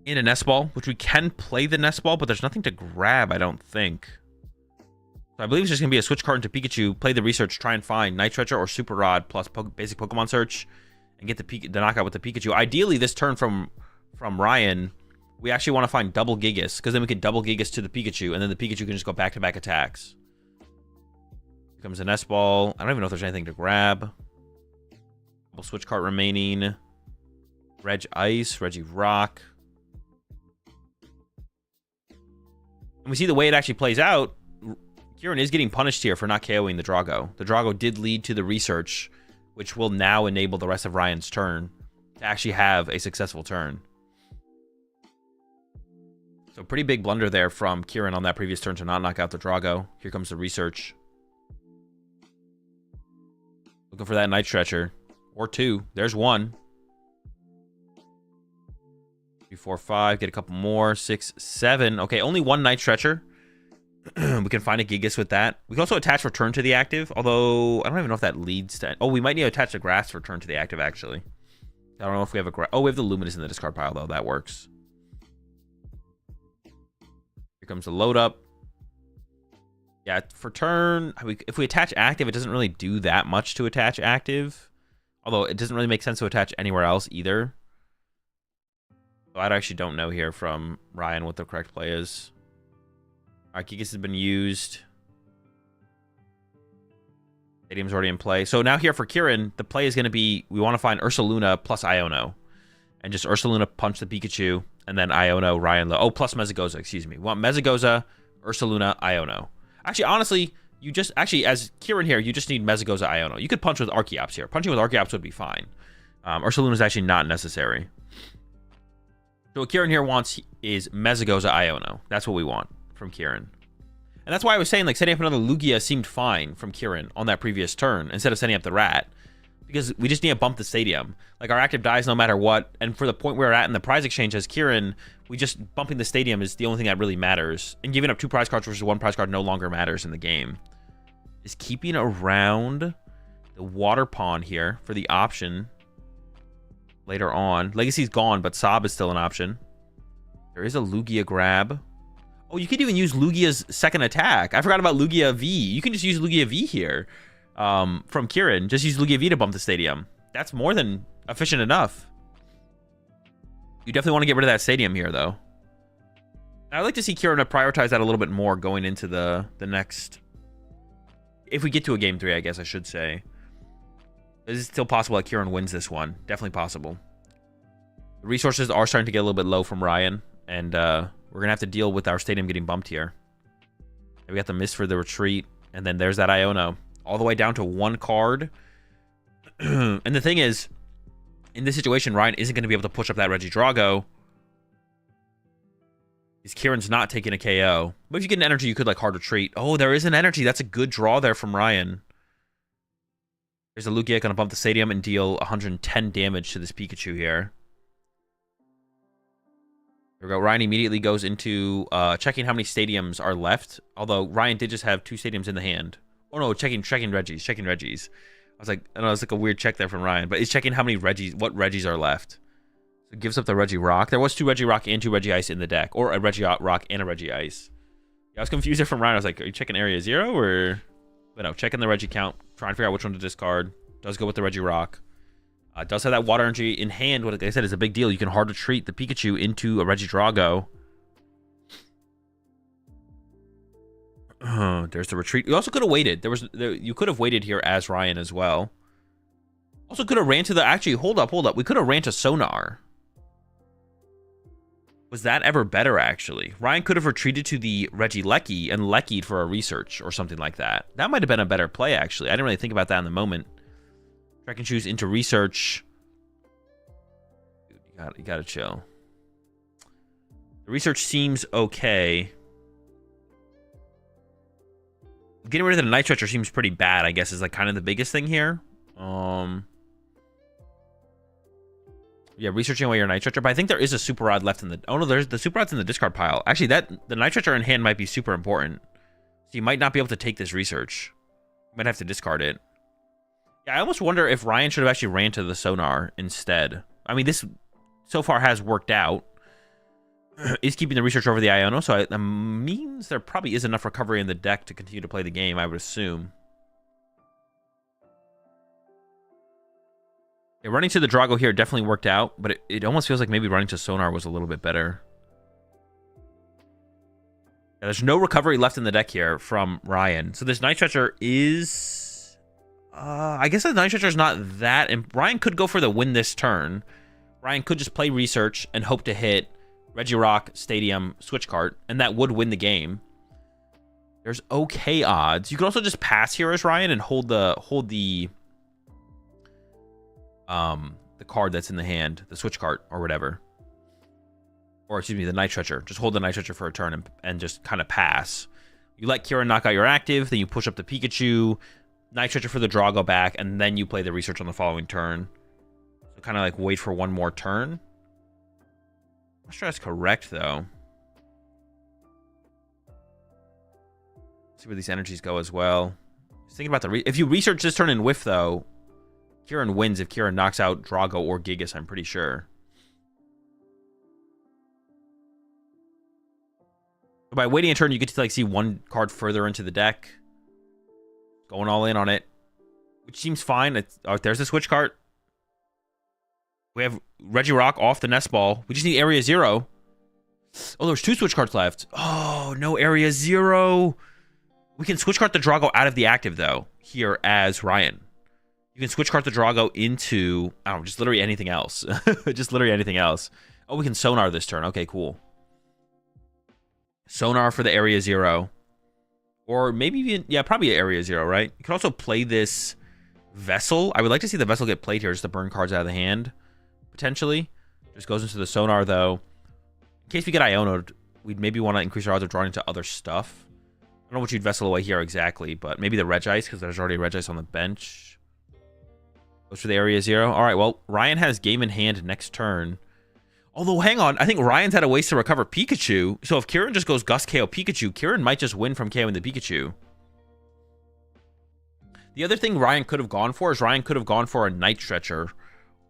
In a Nest Ball, which we can play the Nest Ball, but there's nothing to grab, I don't think. So I believe it's just going to be a switch card into Pikachu, play the research, try and find Night Stretcher or Super Rod plus basic Pokemon search, and get the knockout with the Pikachu. Ideally, this turn from Ryan... We actually want to find double Gigas, because then we can double Gigas to the Pikachu, and then the Pikachu can just go back-to-back attacks. Here comes a Nest Ball. I don't even know if there's anything to grab. Double switch card remaining. Reg Ice, Reggie Rock. And we see the way it actually plays out. Kieran is getting punished here for not KOing the Drago. The Drago did lead to the research, which will now enable the rest of Ryan's turn to actually have a successful turn. So pretty big blunder there from Kieran on that previous turn to not knock out the Drago. Here comes the research. Looking for that Night Stretcher. Or 2. There's 1. 3, 4, 5. Get a couple more. 6, 7. Okay, only one Night Stretcher. We can find a Gigas with that. We can also attach Return to the active, although I don't even know if that leads to... Oh, we might need to attach the Grass Return to the active, actually. I don't know if we have a... Oh, we have the Luminous in the discard pile, though. That works. Here comes the load up. Yeah, for turn... If we attach active, it doesn't really do that much to attach active. Although, it doesn't really make sense to attach anywhere else, either. So I actually don't know here from Ryan what the correct play is. Alright, Gigas has been used. Stadium's already in play. So now here for Kieran, the play is going to be, we want to find Ursaluna plus Iono. And just Ursaluna punch the Pikachu, and then Iono, Ryan low. Oh, plus Mezagoza, excuse me. We want Mezagoza, Ursaluna, Iono. Actually, honestly, you just, actually, as Kieran here, you just need Mezagoza, Iono. You could punch with Archeops here. Punching with Archeops would be fine. Ursaluna is actually not necessary. So what Kieran here wants is Mezagoza, Iono. That's what we want from Kieran. And that's why I was saying, like, setting up another Lugia seemed fine from Kieran on that previous turn, instead of setting up the Rat. Because we just need to bump the Stadium. Like, our active dies no matter what, and for the point we're at in the prize exchange as Kieran, we just bumping the Stadium is the only thing that really matters. And giving up 2 prize cards versus 1 prize card no longer matters in the game. Is keeping around the Water Pond here for the option later on. Legacy's gone, but Sob is still an option. There is a Lugia grab. Oh, you could even use Lugia's second attack. I forgot about Lugia V. You can just use Lugia V here from Kieran. Just use Lugia V to bump the Stadium. That's more than efficient enough. You definitely want to get rid of that Stadium here, though. I'd like to see Kieran prioritize that a little bit more going into the next... If we get to a Game 3, I guess I should say. It is still possible that Kieran wins this one. Definitely possible. The resources are starting to get a little bit low from Ryan. And we're going to have to deal with our Stadium getting bumped here. We got the Mist for the retreat. And then there's that Iono. All the way down to 1 card. And the thing is, in this situation, Ryan isn't going to be able to push up that Regidrago. Because Kieran's not taking a KO. But if you get an energy, you could, like, hard retreat. Oh, there is an energy. That's a good draw there from Ryan. There's a Lugia going to bump the Stadium and deal 110 damage to this Pikachu here. There we go. Ryan immediately goes into checking how many Stadiums are left. Although Ryan did just have 2 Stadiums in the hand. Oh no, checking Regis. I was like, I don't know, it's like a weird check there from Ryan. But he's checking how many what Regis are left. So it gives up the Regirock. There was 2 Regirock and 2 Regice in the deck. Or a Regirock and a Regice. Yeah, I was confused there from Ryan. I was like, are you checking area 0 or... But no, checking the Regi count. Trying to figure out which one to discard. Does go with the Regirock. Does have that water energy in hand. What I said is a big deal. You can hard retreat the Pikachu into a Regidrago. There's the retreat. You also could have waited. You could have waited here as Ryan as well. Also could have ran to the... Actually, hold up. We could have ran to Sonar. Was that ever better, actually? Ryan could have retreated to the Regilecky and Leckied for a research or something like that. That might have been a better play, actually. I didn't really think about that in the moment. Track and choose into research. Dude, you gotta chill. The research seems okay. Getting rid of the Night Stretcher seems pretty bad, I guess, is like kind of the biggest thing here. Yeah, researching away your Night Stretcher, but I think there is a Super Rod left in the... Oh no, there's the Super Rod's in the discard pile. Actually, the Night Stretcher in hand might be super important. So you might not be able to take this research. You might have to discard it. Yeah, I almost wonder if Ryan should have actually ran to the Sonar instead. I mean, this so far has worked out. Is keeping the research over the Iono, so that means there probably is enough recovery in the deck to continue to play the game, I would assume. Yeah, running to the Drago here definitely worked out, but it almost feels like maybe running to Sonar was a little bit better. Yeah, there's no recovery left in the deck here from Ryan. So this Night Stretcher is... I guess the Night Stretcher is not that... Ryan could go for the win this turn. Ryan could just play Research and hope to hit Regirock, Stadium, Switch Cart, and that would win the game. There's okay odds. You can also just pass here as Ryan and hold the card that's in the hand, the Switch Cart or whatever. Or excuse me, the Night Stretcher. Just hold the Night Stretcher for a turn and just kind of pass. You let Kieran knock out your active, then you push up the Pikachu, Night Stretcher for the Drago back, and then you play the Research on the following turn. So kind of like wait for one more turn. not sure that's correct, though. See where these energies go as well. Just thinking about the... if you research this turn and whiff, though, Kieran wins if Kieran knocks out Drago or Gigas, I'm pretty sure. By waiting a turn, you get to like see one card further into the deck. Going all in on it. Which seems fine. Oh, there's the switch card. We have Regidrago off the nest ball. We just need Area 0. Oh, there's 2 switch cards left. Oh, no Area 0. We can switch card the Drago out of the active, though, here as Ryan. You can switch card the Drago into, I don't know, just literally anything else. Just literally anything else. Oh, we can Sonar this turn. Okay, cool. Sonar for the Area 0. Or maybe even, yeah, probably Area 0, right? You can also play this Vessel. I would like to see the Vessel get played here just to burn cards out of the hand, potentially. Just goes into the Sonar, though. In case we get Iono'd, we'd maybe want to increase our odds of drawing into other stuff. I don't know what you'd Vessel away here exactly, but maybe the Regis, because there's already a Regis on the bench. Goes for the Area 0. All right, well, Ryan has game in hand next turn. Although, hang on, I think Ryan's had a ways to recover Pikachu. So if Kieran just goes Gust KO Pikachu, Kieran might just win from KOing the Pikachu. The other thing Ryan could have gone for is Ryan could have gone for a Night Stretcher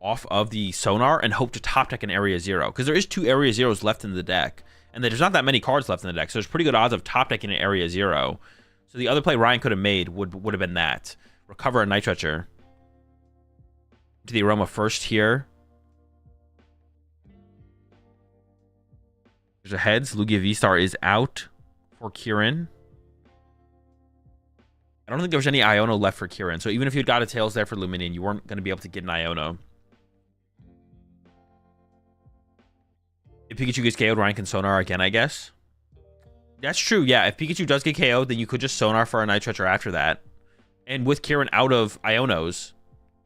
off of the Sonar and hope to top deck an Area 0. Because there is 2 Area 0s left in the deck. And there's not that many cards left in the deck. So there's pretty good odds of top decking an Area 0. So the other play Ryan could have made would have been that. Recover a Night Stretcher. To the Aroma first here. There's a heads. Lugia V-Star is out for Kieran. I don't think there was any Iono left for Kieran. So even if you got a Tails there for Luminion, you weren't going to be able to get an Iono. If Pikachu gets KO'd, Ryan can Sonar again, I guess. That's true, yeah. If Pikachu does get KO'd, then you could just Sonar for a Night Stretcher after that. And with Kieran out of Ionos,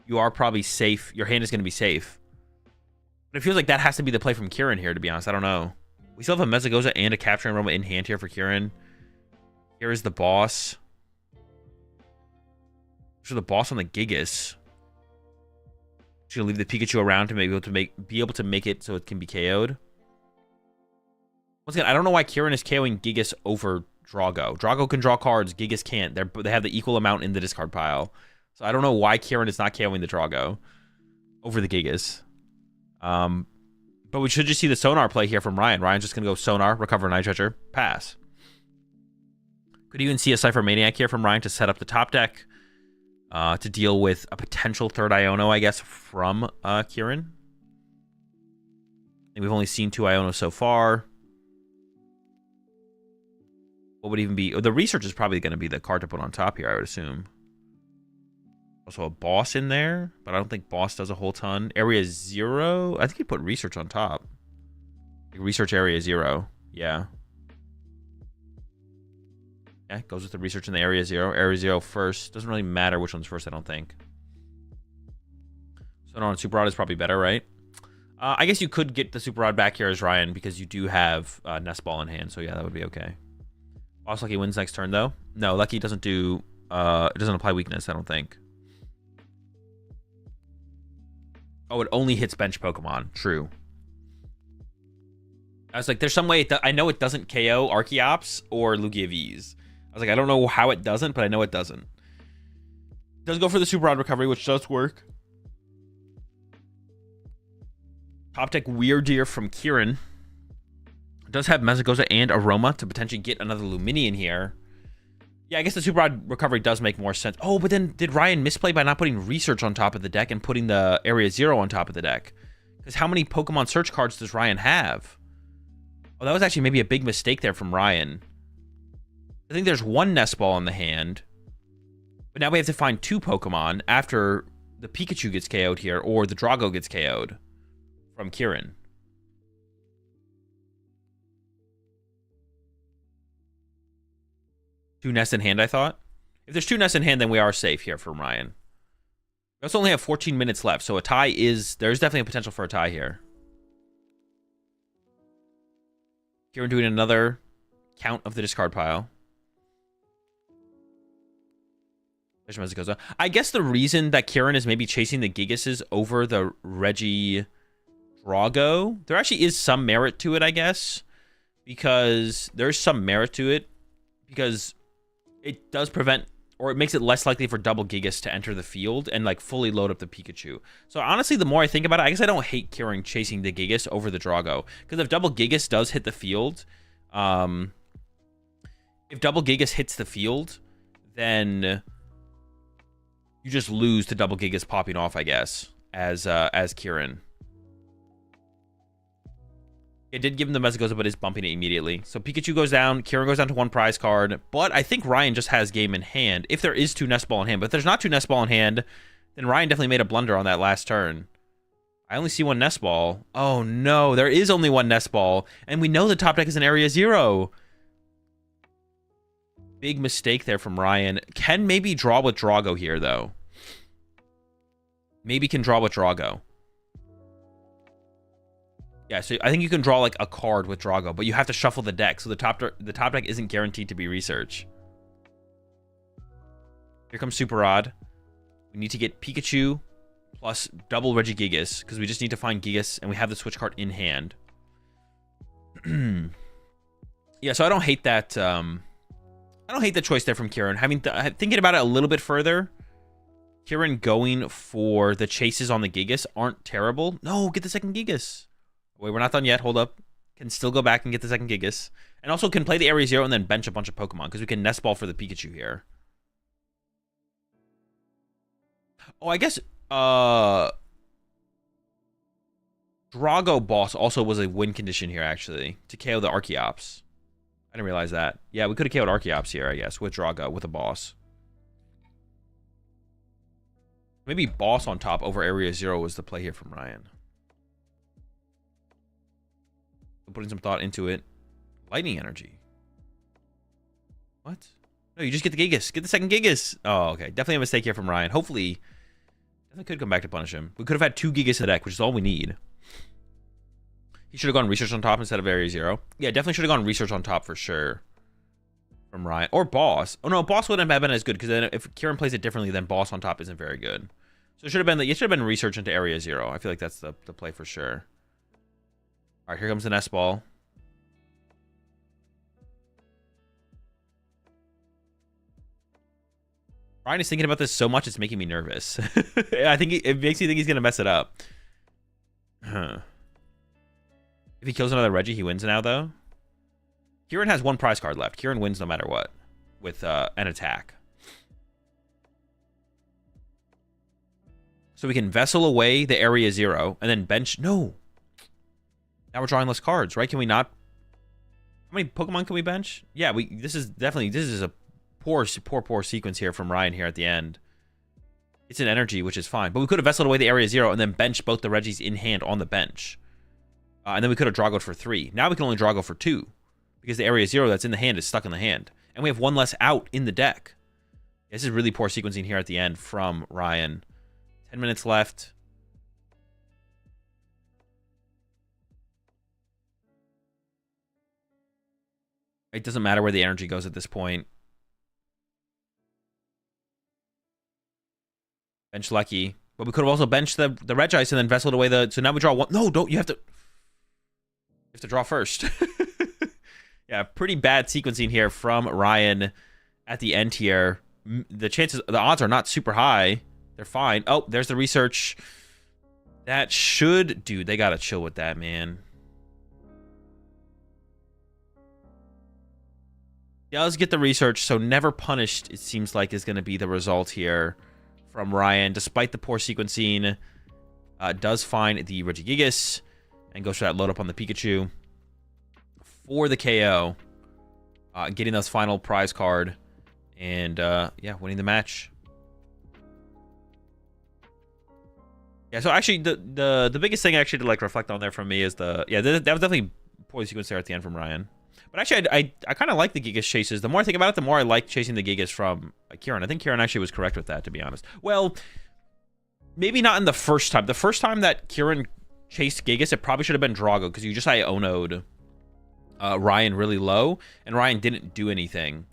you are probably safe. Your hand is going to be safe. But it feels like that has to be the play from Kieran here, to be honest. I don't know. We still have a Mezagoza and a Capturing Aroma in hand here for Kieran. Here is the boss. So the boss on the Gigas. Just gonna leave the Pikachu around to be able to make it so it can be KO'd. Once again, I don't know why Kieran is KOing Gigas over Drago. Drago can draw cards, Gigas can't. They have the equal amount in the discard pile. So I don't know why Kieran is not KOing the Drago over the Gigas. But we should just see the Sonar play here from Ryan. Ryan's just going to go Sonar, recover Night Stretcher, pass. Could even see a Cypher Maniac here from Ryan to set up the top deck to deal with a potential third Iono, I guess, from Kieran. I think we've only seen 2 Ionos so far. What would even be... Oh, the Research is probably going to be the card to put on top here, I would assume. Also a Boss in there, but I don't think Boss does a whole ton. Area 0? I think he put Research on top. Research Area 0. Yeah. Yeah, goes with the Research in the Area 0. Area 0 first. Doesn't really matter which one's first, I don't think. Sonar on Super Rod is probably better, right? I guess you could get the Super Rod back here as Ryan because you do have Nest Ball in hand. So yeah, that would be okay. Boss Lucky wins next turn, though. No, Lucky doesn't do... it doesn't apply weakness, I don't think. Oh, it only hits bench Pokemon. True. I was like, there's some way... I know it doesn't KO Archeops or Lugia Vs. I was like, I don't know how it doesn't, but I know it doesn't. It does go for the Super Rod recovery, which does work. Top deck Weird Deer from Kieran. It does have Mezagoza and Aroma to potentially get another Luminion here. Yeah, I guess the Super Rod recovery does make more sense. Oh, but then did Ryan misplay by not putting Research on top of the deck and putting the Area 0 on top of the deck? Because how many Pokemon Search cards does Ryan have? Oh, that was actually maybe a big mistake there from Ryan. I think there's 1 Nest Ball in the hand. But now we have to find 2 Pokemon after the Pikachu gets KO'd here or the Drago gets KO'd from Kieran. Two nests in hand, I thought. If there's 2 nests in hand, then we are safe here from Ryan. We also only have 14 minutes left, so a tie is... There's definitely a potential for a tie here. Kieran doing another count of the discard pile. There's Mezagoza. I guess the reason that Kieran is maybe chasing the Gigases over the Regidrago Drago. There actually is some merit to it, I guess. Because there's some merit to it. Because it does prevent, or it makes it less likely for double Gigas to enter the field and like fully load up the Pikachu. So honestly, the more I think about it, I guess I don't hate Kieran chasing the Gigas over the Drago. Because if double Gigas does hit the field, if double Gigas hits the field, then you just lose to double Gigas popping off, I guess, as Kieran. It did give him the Mesagoza, but is bumping it immediately. So Pikachu goes down, Kieran goes down to 1 prize card, but I think Ryan just has game in hand, if there is 2 Nest Ball in hand. But if there's not 2 Nest Ball in hand, then Ryan definitely made a blunder on that last turn. I only see 1 Nest Ball. Oh no, there is only 1 Nest Ball, and we know the top deck is an Area 0. Big mistake there from Ryan. Can maybe draw with Drago here, though. Maybe can draw with Drago. Yeah, so I think you can draw like a card with Drago, but you have to shuffle the deck, so the top deck isn't guaranteed to be research. Here comes Super Rod. We need to get Pikachu plus double Regigigas, because we just need to find Gigas, and we have the switch card in hand. Yeah, so I don't hate that. I don't hate the choice there from Kieran. Thinking about it a little bit further, Kieran going for the chases on the Gigas aren't terrible. No, get the second Gigas. Wait, we're not done yet. Hold up. Can still go back and get the second Gigas. And also can play the Area 0 and then bench a bunch of Pokemon, because we can Nest Ball for the Pikachu here. Oh, I guess Drago Boss also was a win condition here, actually, to KO the Archeops. I didn't realize that. Yeah, we could have KO'd Archeops here, I guess, with Drago, with a Boss. Maybe Boss on top over Area 0 was the play here from Ryan. Putting some thought into it. Lightning Energy. What? No, you just get the Gigas. Get the second Gigas. Oh, okay. Definitely a mistake here from Ryan. Hopefully, definitely could come back to punish him. We could have had 2 Gigas in the deck, which is all we need. He should have gone Research on top instead of Area 0. Yeah, definitely should have gone Research on top for sure. From Ryan. Or Boss. Oh, no, Boss wouldn't have been as good, because then if Kieran plays it differently, then Boss on top isn't very good. So it should have been Research into Area 0. I feel like that's the play for sure. All right, here comes the Nest Ball. Ryan is thinking about this so much, it's making me nervous. I think it makes me think he's going to mess it up. Huh. If he kills another Reggie, he wins now, though. Kieran has 1 prize card left. Kieran wins no matter what with an attack. So we can Vessel away the Area 0 and then bench... No! Now we're drawing less cards, right? Can we not... How many Pokemon can we bench? Yeah, this is a poor sequence here from Ryan here at the end. It's an energy, which is fine. But we could have Vesseled away the Area 0 and then bench both the Reggies in hand on the bench. And then we could have Dragoed for 3. Now we can only Drago for 2. Because the Area 0 that's in the hand is stuck in the hand. And we have 1 less out in the deck. This is really poor sequencing here at the end from Ryan. 10 minutes left. It doesn't matter where the energy goes at this point. Bench Lucky. But we could have also benched the Regice and then Vesseled away the... So now we draw 1... No, don't. You have to draw first. Yeah, pretty bad sequencing here from Ryan at the end here. The odds are not super high. They're fine. Oh, there's the Research. That should... Dude, they gotta chill with that, man. Does get the Research, so never punished, it seems like, is going to be the result here from Ryan. Despite the poor sequencing, does find the Regigigas and goes for that load up on the Pikachu for the KO. Getting those final prize card and, yeah, winning the match. Yeah, so actually, the biggest thing actually to, like, reflect on there from me is that was definitely poor sequence there at the end from Ryan. But actually, I kind of like the Gigas chases. The more I think about it, the more I like chasing the Gigas from Kieran. I think Kieran actually was correct with that, to be honest. Well, maybe not in the first time. The first time that Kieran chased Gigas, it probably should have been Drago, because you just Iono'd Ryan really low, and Ryan didn't do anything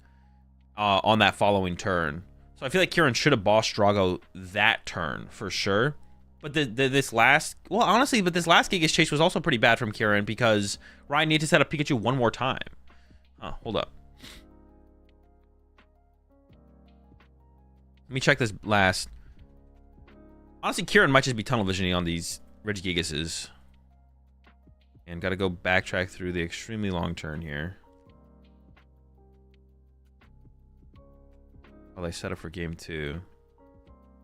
on that following turn. So I feel like Kieran should have bossed Drago that turn, for sure. But this last, well, honestly, but this last Gigas chase was also pretty bad from Kieran because Ryan needed to set up Pikachu one more time. Oh, hold up. Let me check this last. Honestly, Kieran might just be tunnel visioning on these Regigigases. And got to go backtrack through the extremely long turn here. While they set up for game 2.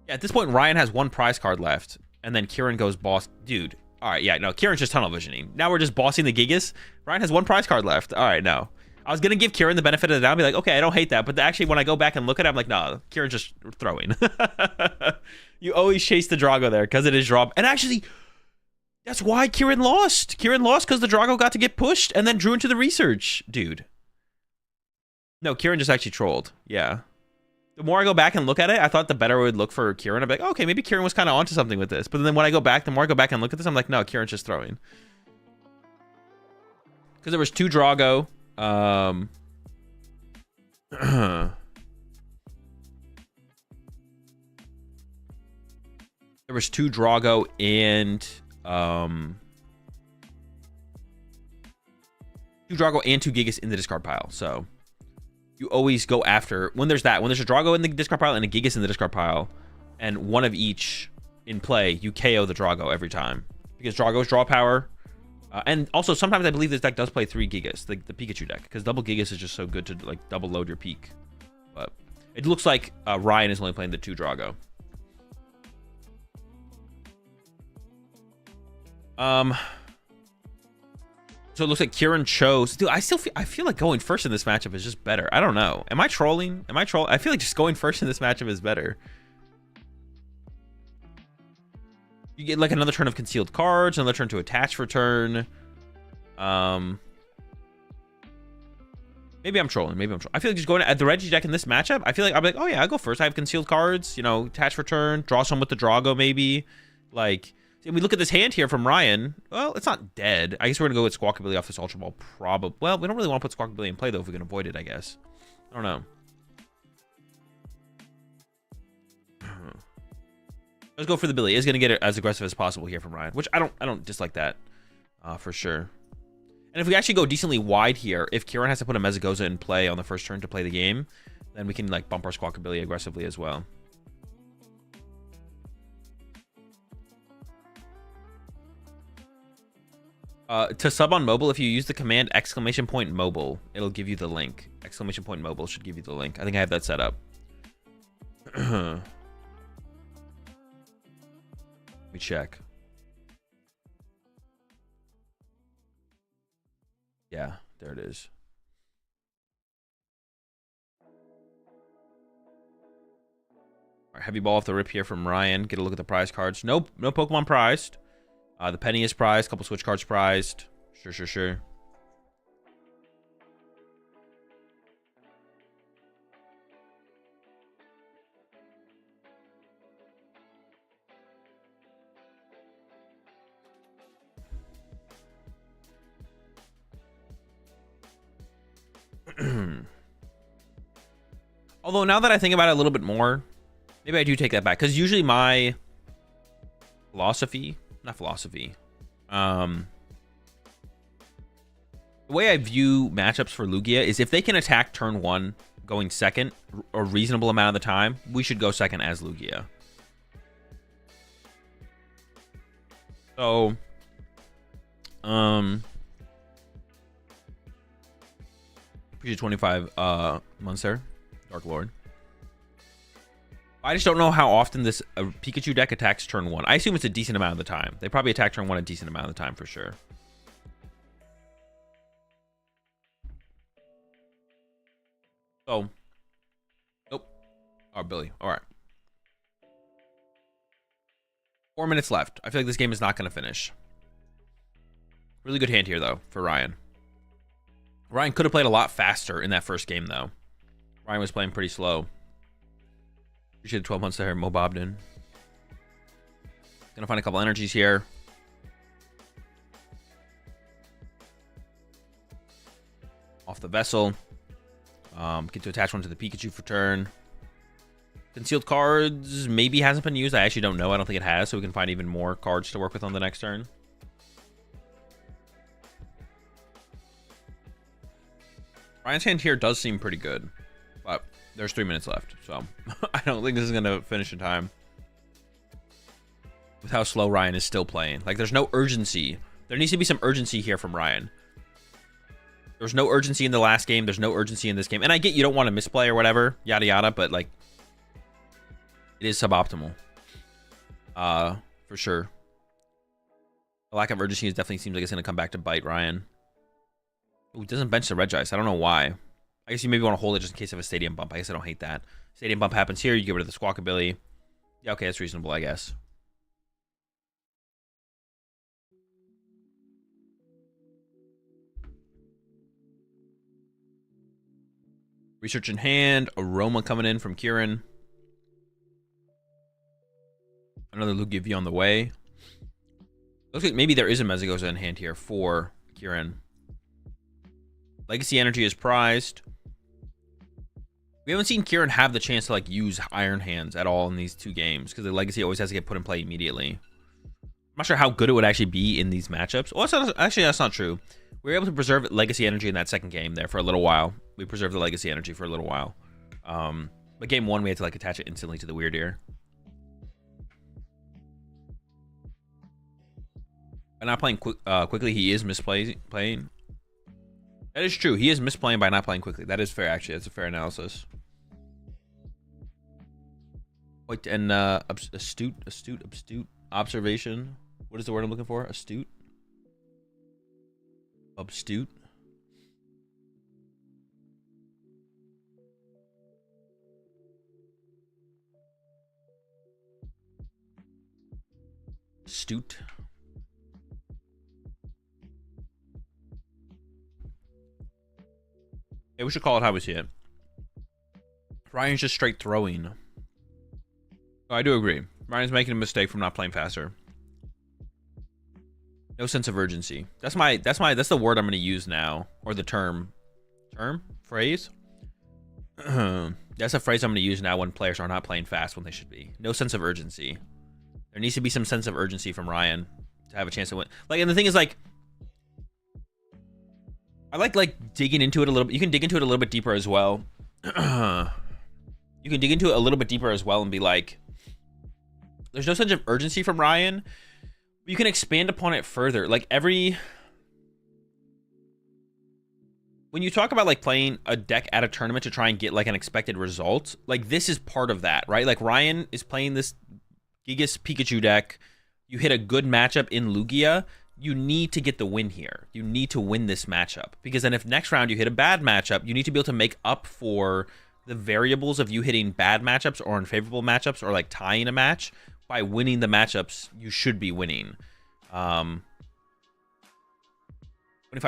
Yeah, at this point, Ryan has one prize card left. And then Kieran goes boss. Dude. All right, yeah, no, Kieran's just tunnel visioning. Now we're just bossing the Gigas. Ryan has one prize card left. All right, no. I was going to give Kieran the benefit of the doubt and be like, okay, I don't hate that. But actually, when I go back and look at it, I'm like, nah, Kieran's just throwing. You always chase the Drago there because it is drop. And actually, that's why Kieran lost. Kieran lost because the Drago got to get pushed and then drew into the research. Dude. No, Kieran just actually trolled. Yeah. The more I go back and look at it, I thought the better it would look for Kieran. I'd be like, oh, okay, maybe Kieran was kind of onto something with this. But then when I go back, the more I go back and look at this, I'm like, no, Kieran's just throwing. Because there was 2 Drago. There was 2 Drago and 2 Drago and 2 Gigas in the discard pile. So you always go after when there's that. When there's a Drago in the discard pile and a Gigas in the discard pile, and one of each in play, you KO the Drago every time because Drago's draw power. And also sometimes I believe this deck does play 3 Gigas, the Pikachu deck, because double Gigas is just so good to like double load your peak. But it looks like Ryan is only playing the 2 Drago. So it looks like Kieran chose. Dude, I feel like going first in this matchup is just better. I don't know. Am I trolling? I feel like just going first in this matchup is better. You get like another turn of concealed cards, another turn to attach for turn. Maybe I'm trolling. I feel like just going at the Reggie deck in this matchup, I feel like I'll be like, oh yeah, I'll go first. I have concealed cards, you know, attach for turn, draw some with the Drago maybe. Like, we look at this hand here from Ryan. Well, it's not dead. I guess we're gonna go with Squawkabilly off this Ultra Ball. Probably. Well, we don't really want to put Squawkabilly in play though if we can avoid it. I guess. I don't know. Let's go for the Billy. Is gonna get it as aggressive as possible here from Ryan, which I don't dislike that, for sure. And if we actually go decently wide here, if Kieran has to put a Mezagoza in play on the first turn to play the game, then we can like bump our Squawkabilly aggressively as well. To sub on mobile, if you use the command !mobile, it'll give you the link. !mobile should give you the link. I think I have that set up. Let me check. Yeah, there it is. All right, heavy ball off the rip here from Ryan. Get a look at the prize cards. Nope, no Pokemon prized. The penny is prized. Couple switch cards prized. Sure. Although now that I think about it a little bit more, maybe I do take that back. Because usually my philosophy... Not philosophy. The way I view matchups for Lugia is if they can attack turn 1 going second a reasonable amount of the time, we should go second as Lugia. So, appreciate 25 months there, Dark Lord. I just don't know how often this Pikachu deck attacks turn 1. I assume it's a decent amount of the time. They probably attack turn 1 a decent amount of the time for sure. So, nope. Oh, Billy. All right. 4 minutes left. I feel like this game is not going to finish. Really good hand here, though, for Ryan. Ryan could have played a lot faster in that first game, though. Ryan was playing pretty slow. Appreciate the 12 months there, Mo Bobden. Gonna find a couple energies here. Off the vessel. Get to attach one to the Pikachu for turn. Concealed cards maybe hasn't been used. I actually don't know. I don't think it has, so we can find even more cards to work with on the next turn. Ryan's hand here does seem pretty good, but there's 3 minutes left, so I don't think this is going to finish in time. With how slow Ryan is still playing. Like, there's no urgency. There needs to be some urgency here from Ryan. There's no urgency in the last game. There's no urgency in this game. And I get you don't want to misplay or whatever, yada yada, but, like, it is suboptimal. For sure. The lack of urgency definitely seems like it's going to come back to bite Ryan. Ooh, it doesn't bench the Regis. I don't know why. I guess you maybe want to hold it just in case of a stadium bump. I guess I don't hate that. Stadium bump happens here. You get rid of the Squawkabilly. Yeah, okay, that's reasonable, I guess. Research in hand. Aroma coming in from Kieran. Another Lugia V on the way. Looks like maybe there is a Mezagoza in hand here for Kieran. Legacy Energy is prized. We haven't seen Kieran have the chance to like use Iron Hands at all in these 2 games because the Legacy always has to get put in play immediately. I'm not sure how good it would actually be in these matchups. Well, that's not true. We were able to preserve Legacy Energy in that second game there for a little while. We preserved the Legacy Energy for a little while. But game 1, we had to like attach it instantly to the Weird Ear. By not playing quickly, he is misplaying. That is true. He is misplaying by not playing quickly. That is fair, actually. That's a fair analysis. Wait, and astute observation. What is the word I'm looking for? Astute? Obtuse? Astute. Yeah, we should call it how we see it. Ryan's just straight throwing. Oh, I do agree. Ryan's making a mistake from not playing faster. No sense of urgency. That's the word I'm going to use now, or the term, phrase. That's a phrase I'm going to use now when players are not playing fast when they should be. No sense of urgency. There needs to be some sense of urgency from Ryan to have a chance to win. Like, and the thing is, like, I like digging into it a little bit. You can dig into it a little bit deeper as well. You can dig into it a little bit deeper as well and be like, there's no sense of urgency from Ryan. You can expand upon it further. Like when you talk about like playing a deck at a tournament to try and get like an expected result, like this is part of that, right? Like Ryan is playing this Gigas Pikachu deck. You hit a good matchup in Lugia. You need to get the win here. You need to win this matchup. Because then if next round you hit a bad matchup, you need to be able to make up for the variables of you hitting bad matchups or unfavorable matchups or like tying a match by winning the matchups you should be winning. 25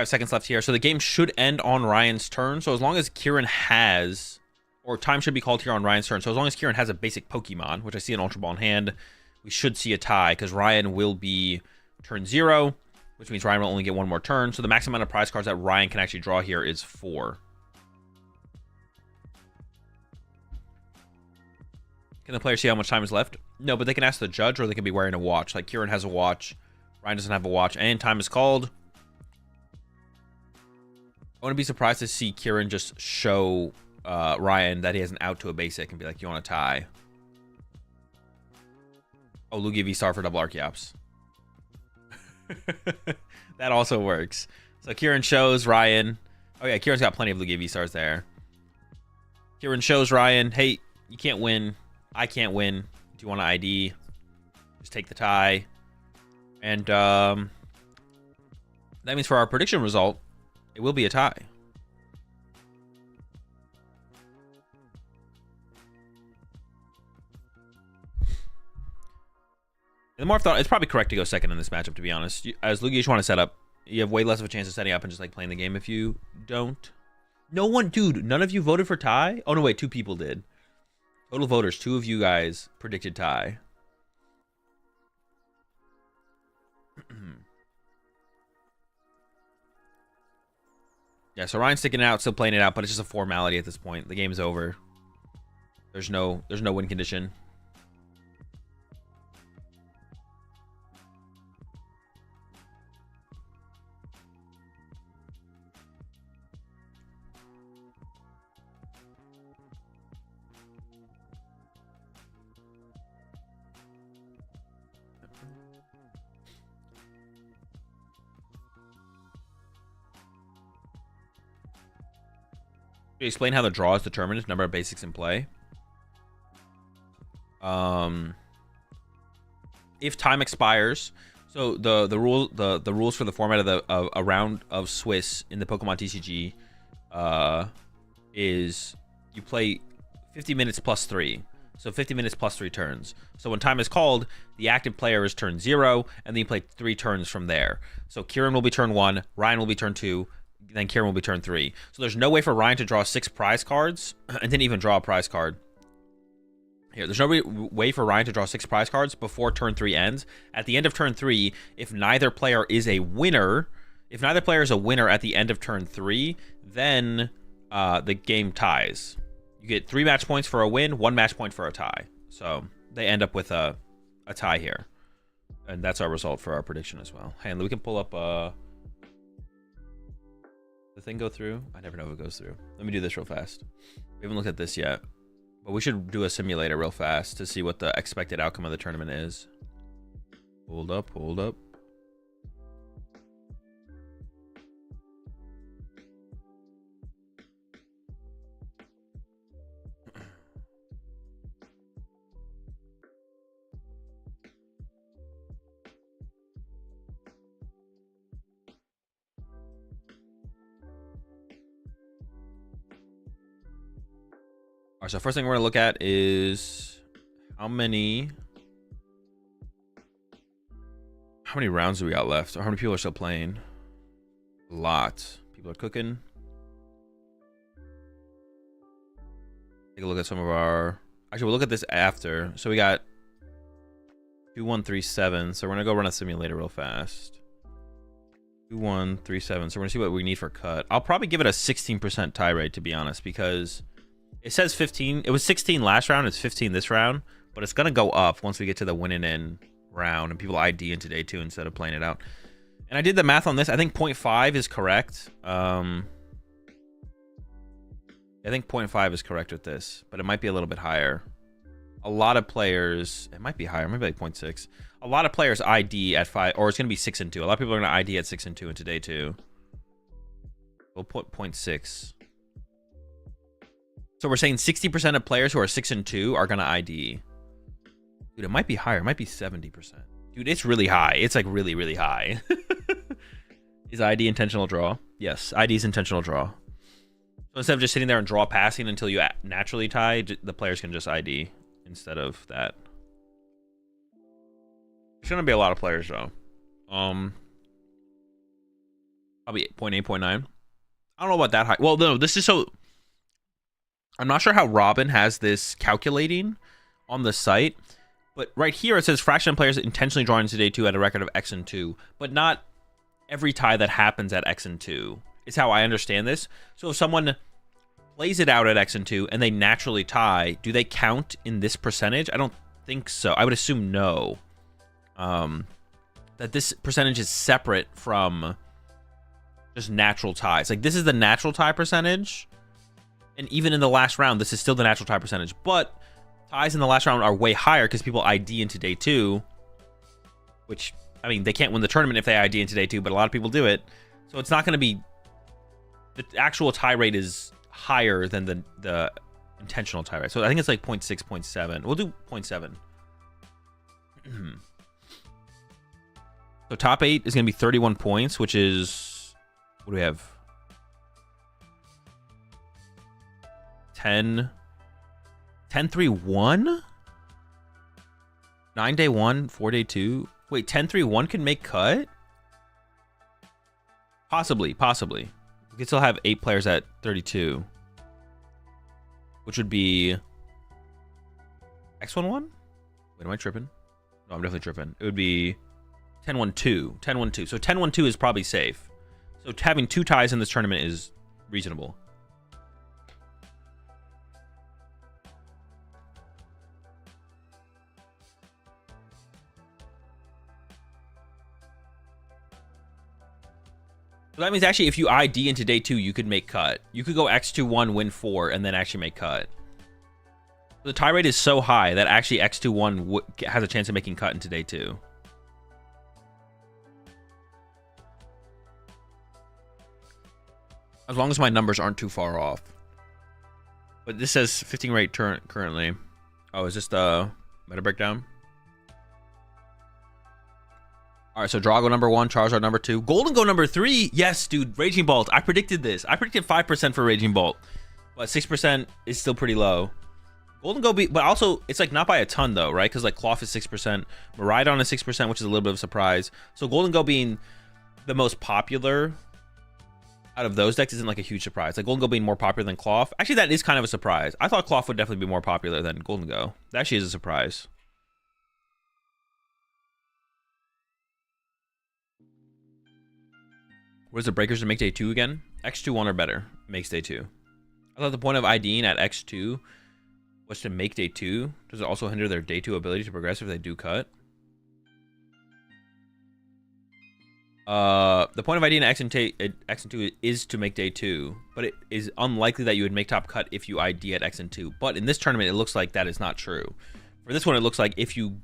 seconds left here. So the game should end on Ryan's turn. So as long as Kieran has, or time should be called here on Ryan's turn. So as long as Kieran has a basic Pokemon, which I see an Ultra Ball in hand, we should see a tie because Ryan will be turn 0, which means Ryan will only get 1 more turn. So the maximum amount of prize cards that Ryan can actually draw here is 4. Can the player see how much time is left? No, but they can ask the judge or they can be wearing a watch. Like Kieran has a watch, Ryan doesn't have a watch, and time is called. I wouldn't be surprised to see Kieran just show Ryan that he has an out to a basic and be like, you want to tie? Oh, Lugia V-Star for double Archeops. That also works. So Kieran shows Ryan. Oh yeah, Kieran's got plenty of Lugia V-Stars there. Kieran shows Ryan, hey, you can't win. I can't win. Do you want an ID? Just take the tie. And that means for our prediction result, it will be a tie. And the more I've thought, it's probably correct to go second in this matchup, to be honest. As Lugia, you want to set up. You have way less of a chance of setting up and just like playing the game if you don't. No one, dude, none of you voted for tie? Oh, no, wait, 2 people did. Total voters, 2 of you guys predicted tie. Yeah, so Ryan's sticking it out, still playing it out, but it's just a formality at this point. The game's over. There's no win condition. Explain how the draw is determined. Number of basics in play. If time expires, so the rules for the format of a round of Swiss in the Pokemon TCG is you play 50 minutes plus 3. So 50 minutes plus 3 turns. So when time is called, the active player is turn 0, and then you play 3 turns from there. So Kieran will be turn 1, Ryan will be turn 2, then Kieran will be turn 3. So there's no way for Ryan to draw 6 prize cards and didn't even draw a prize card. Here, there's no way for Ryan to draw 6 prize cards before turn 3 ends. At the end of turn 3, if neither player is a winner, at the end of turn 3, then the game ties. You get 3 match points for a win, 1 match point for a tie. So they end up with a tie here. And that's our result for our prediction as well. Hey, and we can pull up the thing go through. I never know if it goes through. Let me do this real fast. We haven't looked at this yet, but we should do a simulator real fast to see what the expected outcome of the tournament is. Hold up. All right, so first thing we're gonna look at is how many rounds do we got left, or how many people are still playing? A lot. People are cooking. Take a look at some of our. Actually, we'll look at this after. So we got 2137. So we're gonna go run a simulator real fast. 2137. So we're gonna see what we need for cut. I'll probably give it a 16% tie rate, to be honest, because it says 15. It was 16 last round. It's 15 this round, but it's gonna go up once we get to the winning in round and people ID in today too instead of playing it out. And I did the math on this. I think 0.5 is correct. I think 0.5 is correct with this, but it might be a little bit higher. A lot of players, it might be higher, maybe like 0.6. A lot of players ID at 5, or it's gonna be 6 and 2. A lot of people are gonna ID at 6 and 2 in today too. We'll put 0.6. So we're saying 60% of players who are 6 and 2 are gonna ID. Dude, it might be higher. It might be 70%. Dude, it's really high. It's like really, really high. Is ID intentional draw? Yes, ID is intentional draw. So instead of just sitting there and draw passing until you naturally tie, the players can just ID instead of that. There's gonna be a lot of players though. Probably 0.8, 0.9. I don't know about that high. Well, no, this is so. I'm not sure how Robin has this calculating on the site, but right here it says fraction of players intentionally drawing today 2 at a record of X and 2, but not every tie that happens at X and 2 is how I understand this. So if someone plays it out at X and 2 and they naturally tie, do they count in this percentage? I don't think so. I would assume no. That this percentage is separate from just natural ties. Like this is the natural tie percentage. And even in the last round, this is still the natural tie percentage. But ties in the last round are way higher because people ID into day 2. Which, I mean, they can't win the tournament if they ID into day 2, but a lot of people do it. So it's not going to be... The actual tie rate is higher than the intentional tie rate. So I think it's like 0.6, 0.7. We'll do 0.7. So top 8 is going to be 31 points, which is... What do we have? 10 3 1 9 day 1 4 day 2. Wait, 10 3 1 can make cut? Possibly. We could still have 8 players at 32, which would be X11. Wait, am I tripping? No, I'm definitely tripping. It would be 10-1-2. 10-1-2. So 10-1-2 is probably safe. So having 2 ties in this tournament is reasonable. So that means actually if you ID into day 2, you could make cut. You could go X21, win 4, and then actually make cut. The tie rate is so high that actually X21 has a chance of making cut into day 2. As long as my numbers aren't too far off. But this says 15 rate currently. Oh, is this the meta breakdown? All right, so Drago number 1, Charizard number 2, Golden Go number 3. Yes, dude, Raging Bolt. I predicted this. I predicted 5% for Raging Bolt, but 6% is still pretty low. Golden Go, but also it's like not by a ton though, right? Because like Klawf is 6%, Miraidon is 6%, which is a little bit of a surprise. So Golden Go being the most popular out of those decks isn't like a huge surprise. Like Golden Go being more popular than Klawf, actually that is kind of a surprise. I thought Klawf would definitely be more popular than Golden Go. That actually is a surprise. What is the breakers to make day 2 again? X21 or better makes day 2. I thought the point of IDing at X2 was to make day 2. Does it also hinder their day 2 ability to progress if they do cut? The point of IDing at X2 is to make day 2, but it is unlikely that you would make top cut if you ID at X and 2. But in this tournament, it looks like that is not true. For this one, it looks like if you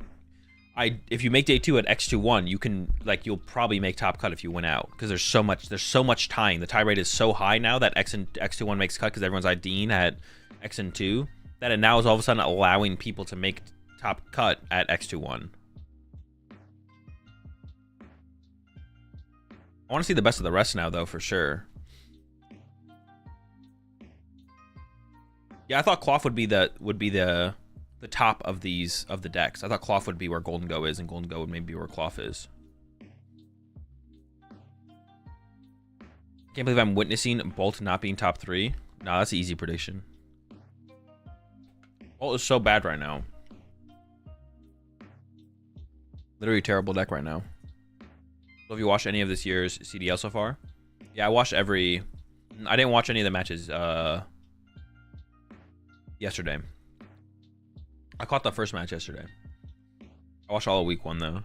make day 2 at X21, you can you'll probably make top cut if you win out because there's so much tying. The tie rate is so high now that X21 makes cut because everyone's IDing at X and 2 that it now is all of a sudden allowing people to make top cut at X21. I want to see the best of the rest now though, for sure. Yeah, I thought Klawf would be the top of the decks. I thought Klawf would be where Golden Go is, and Golden Go would maybe be where Klawf is. Can't believe I'm witnessing Bolt not being top 3. Nah, that's an easy prediction. Bolt is so bad right now. Literally a terrible deck right now. So have you watched any of this year's CDL so far? Yeah, I watched every... I didn't watch any of the matches yesterday. I caught the first match yesterday. I watched all of week 1 though. What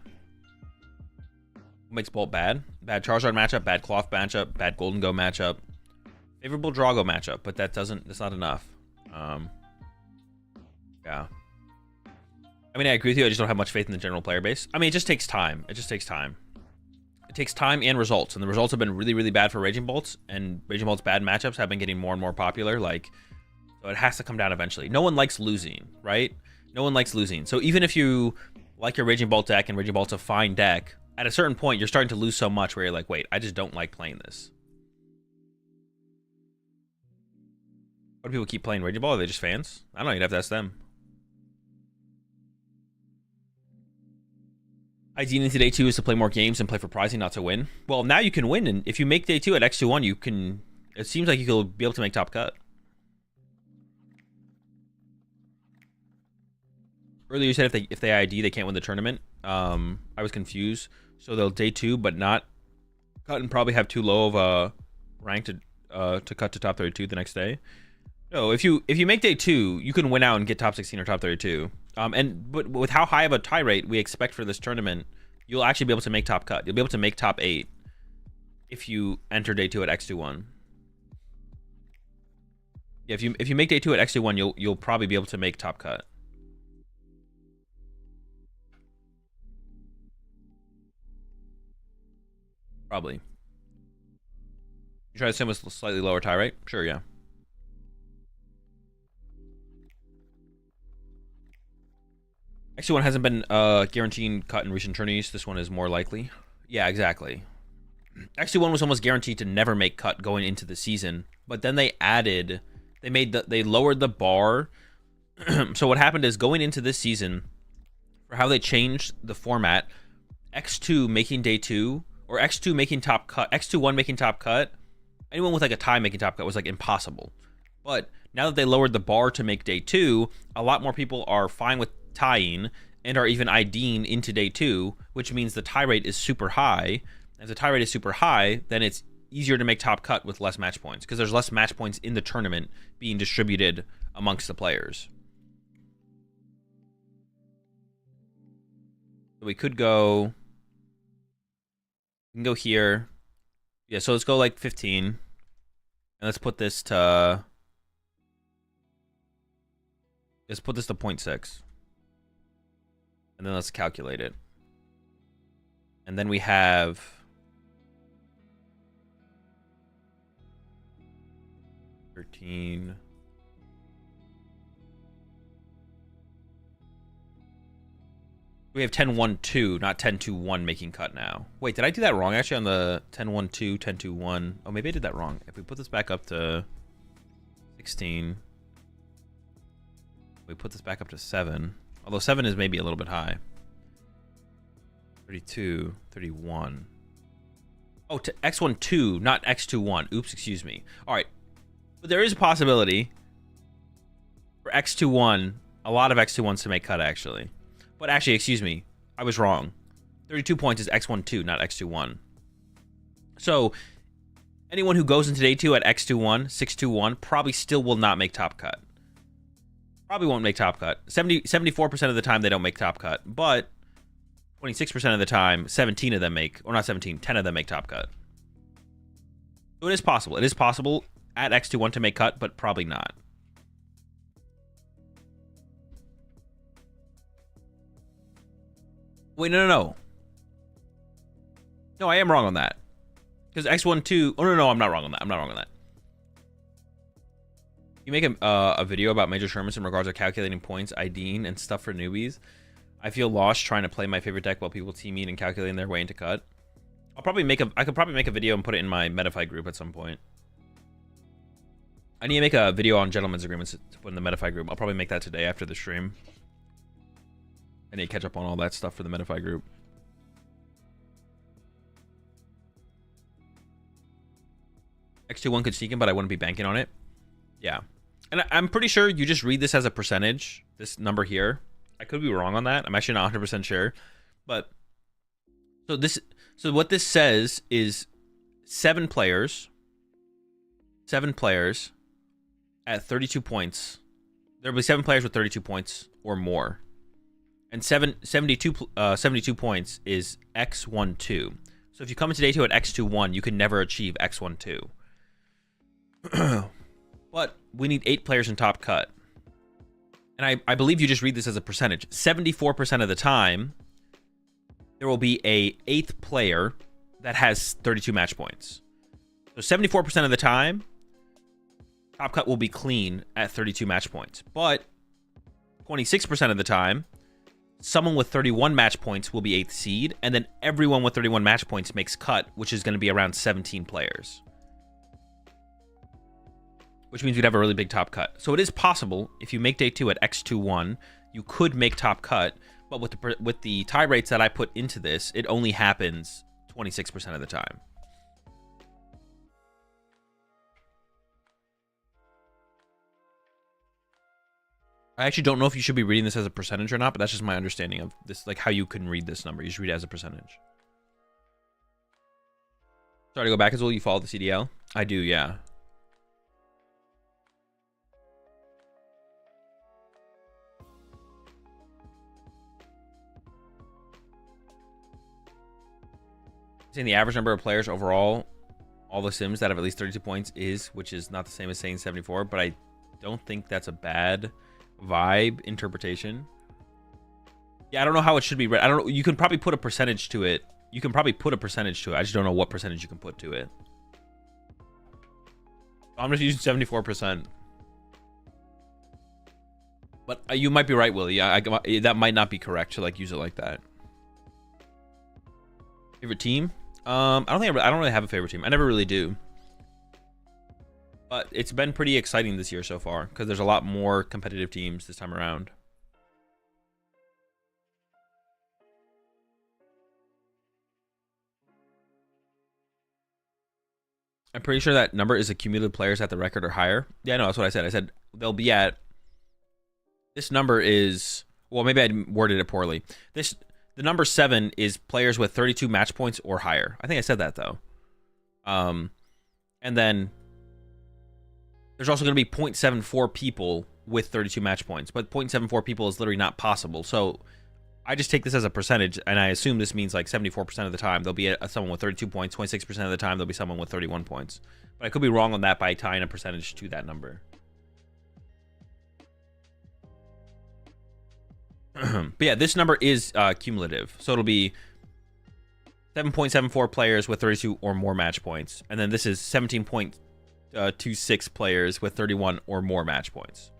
makes Bolt bad? Bad Charizard matchup, bad Klawf matchup, bad Golden Go matchup, favorable Drago matchup, but that's not enough. Yeah. I mean, I agree with you. I just don't have much faith in the general player base. I mean, it just takes time. It just takes time. It takes time and results, and the results have been really, really bad for Raging Bolts, and Raging Bolts' bad matchups have been getting more and more popular. So it has to come down eventually. No one likes losing, right? No one likes losing. So even if you like your Raging Bolt deck and Raging Bolt's a fine deck, at a certain point, you're starting to lose so much where you're like, wait, I just don't like playing this. Why do people keep playing Raging Bolt? Are they just fans? I don't know. You'd have to ask them. Ideally, into day 2 is to play more games and play for prizing, not to win. Well, now you can win, and if you make day 2 at X21, you can... It seems like you'll be able to make top cut. Earlier you said if they ID, they can't win the tournament. I was confused. So they'll day 2, but not cut and probably have too low of a rank to cut to top 32 the next day. No, if you make day 2, you can win out and get top 16 or top 32. But with how high of a tie rate we expect for this tournament, you'll actually be able to make top cut. You'll be able to make top 8 if you enter day 2 at X21. Yeah, if you make day 2 at X21, you'll probably be able to make top cut. Probably. You try to sim with a slightly lower tie rate? Sure, yeah. X1 hasn't been guaranteeing cut in recent tourneys. This one is more likely. Yeah, exactly. X1 was almost guaranteed to never make cut going into the season, but then they lowered the bar. So what happened is going into this season, for how they changed the format, X2 making day 2 or X2 making top cut, X21 making top cut, anyone with like a tie making top cut was like impossible. But now that they lowered the bar to make day 2, a lot more people are fine with tying and are even IDing into day 2, which means the tie rate is super high. If the tie rate is super high, then it's easier to make top cut with less match points because there's less match points in the tournament being distributed amongst the players. So we can go here. Yeah, so let's go like 15. And let's put this to... Let's put this to 0.6. And then let's calculate it. And then we have... 13... We have 10-1-2, not 10-2-1 making cut now. Wait, did I do that wrong actually on the 10-1-2, 10-2-1? Oh, maybe I did that wrong. If we put this back up to 16, we put this back up to 7. Although 7 is maybe a little bit high. 32, 31. Oh, to X1-2, not X2-1. Oops, excuse me. All right. But there is a possibility for X2-1, a lot of X2-1s to make cut actually. But actually, excuse me, I was wrong. 32 points is X1-2, not X2-1. So, anyone who goes into day 2 at X2-1, 6-2-1, probably still will not make top cut. Probably won't make top cut. 74% of the time they don't make top cut, but 26% of the time, 17 of them make, or not 17, 10 of them make top cut. So it is possible. It is possible at X2-1 to make cut, but probably not. Wait, no. No, I am wrong on that. Because X1-2... Oh, no, I'm not wrong on that. You make a video about major tournaments in regards to calculating points, IDing, and stuff for newbies. I feel lost trying to play my favorite deck while people team me and calculating their way into cut. I could probably make a video and put it in my Metafy group at some point. I need to make a video on gentlemen's agreements to put in the Metafy group. I'll probably make that today after the stream. I need to catch up on all that stuff for the Metafy group. X2-1 could sneak in, but I wouldn't be banking on it. Yeah. And I'm pretty sure you just read this as a percentage, this number here. I could be wrong on that. I'm actually not 100% sure. But so what this says is 7 players at 32 points. There'll be 7 players with 32 points or more. And 72 points is X1-2. So if you come into day 2 at X2-1, you can never achieve X1-2. But we need 8 players in top cut. And I believe you just read this as a percentage. 74% of the time, there will be a 8th player that has 32 match points. So 74% of the time, top cut will be clean at 32 match points. But 26% of the time, someone with 31 match points will be 8th seed, and then everyone with 31 match points makes cut, which is going to be around 17 players. Which means we'd have a really big top cut. So it is possible, if you make day 2 at X2-1, you could make top cut, but with the tie rates that I put into this, it only happens 26% of the time. I actually don't know if you should be reading this as a percentage or not, but that's just my understanding of this, like how you can read this number. You just read it as a percentage. Sorry to go back as well. You follow the CDL? I do, yeah. Saying the average number of players overall, all the sims that have at least 32 points is, which is not the same as saying 74, but I don't think that's a bad vibe interpretation. Yeah, I don't know how it should be read. I don't know. You can probably put a percentage to it. I just don't know what percentage you can put to it. I'm just using 74%. But you might be right, Willie. That might not be correct to like use it like that. Favorite team? I don't really have a favorite team. I never really do. But it's been pretty exciting this year so far because there's a lot more competitive teams this time around. I'm pretty sure that number is the cumulative players at the record or higher. Yeah, no, that's what I said. I said they'll be at... This number is... Well, maybe I worded it poorly. The number 7 is players with 32 match points or higher. I think I said that, though. And then... There's also going to be 0.74 people with 32 match points. But 0.74 people is literally not possible. So... I just take this as a percentage, and I assume this means like 74% of the time there'll be someone with 32 points, 26% of the time there'll be someone with 31 points. But I could be wrong on that by tying a percentage to that number. But yeah, this number is cumulative. So it'll be 7.74 players with 32 or more match points. And then this is 17.26 players with 31 or more match points.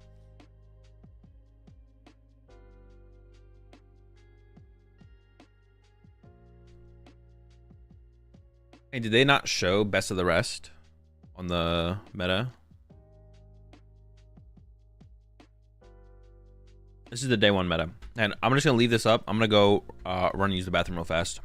Hey, did they not show best of the rest on the meta? This is the day one meta. And I'm just going to leave this up. I'm going to go run and use the bathroom real fast.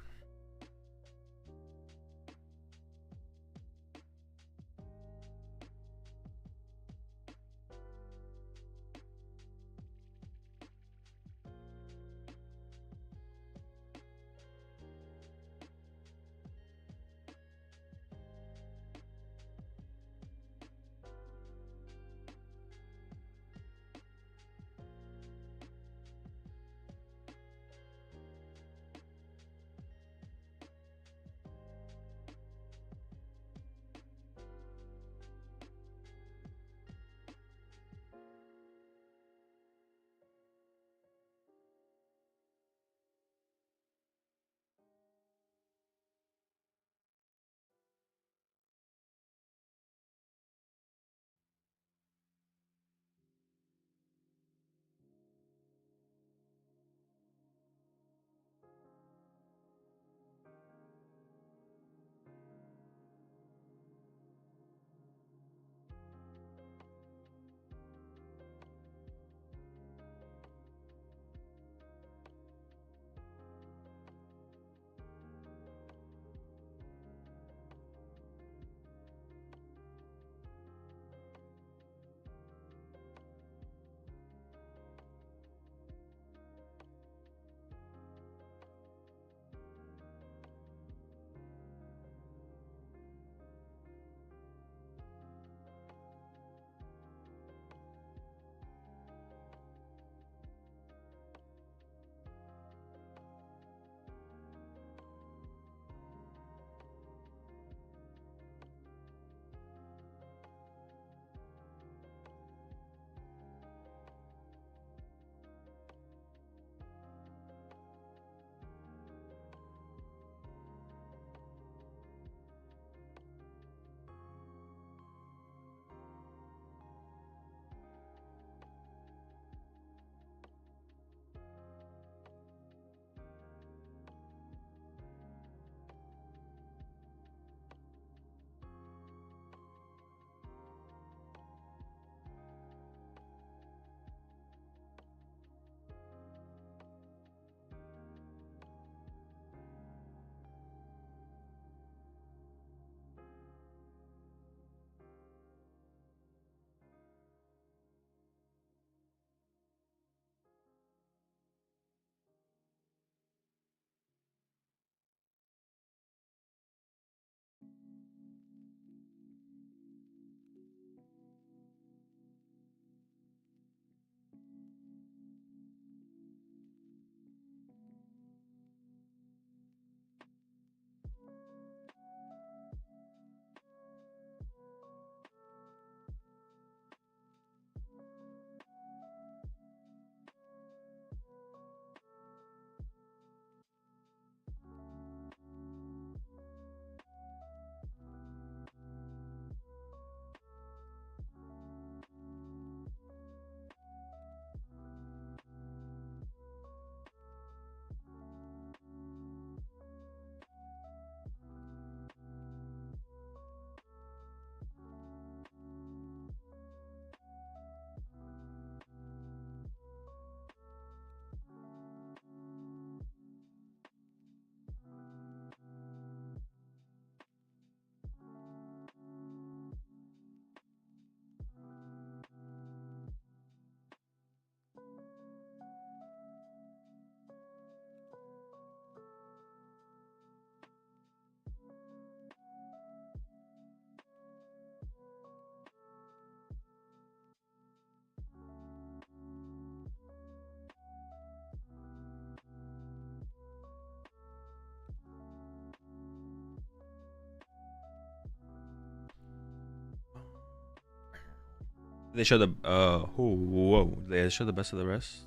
They show the whoa. They show the best of the rest.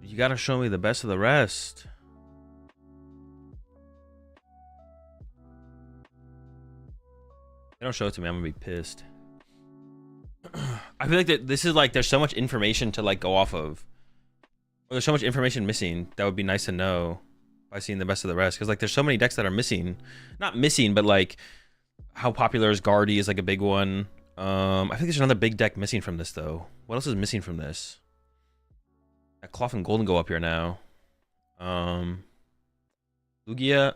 You gotta show me the best of the rest. They don't show it to me, I'm gonna be pissed. I feel like that this is like there's so much information to like go off of. Or there's so much information missing that would be nice to know by seeing the best of the rest. Because like there's so many decks that are missing. Not missing, but like how popular is Guardy is like a big one. I think there's another big deck missing from this though. What else is missing from this? That Klawf and Golden go up here now. Lugia.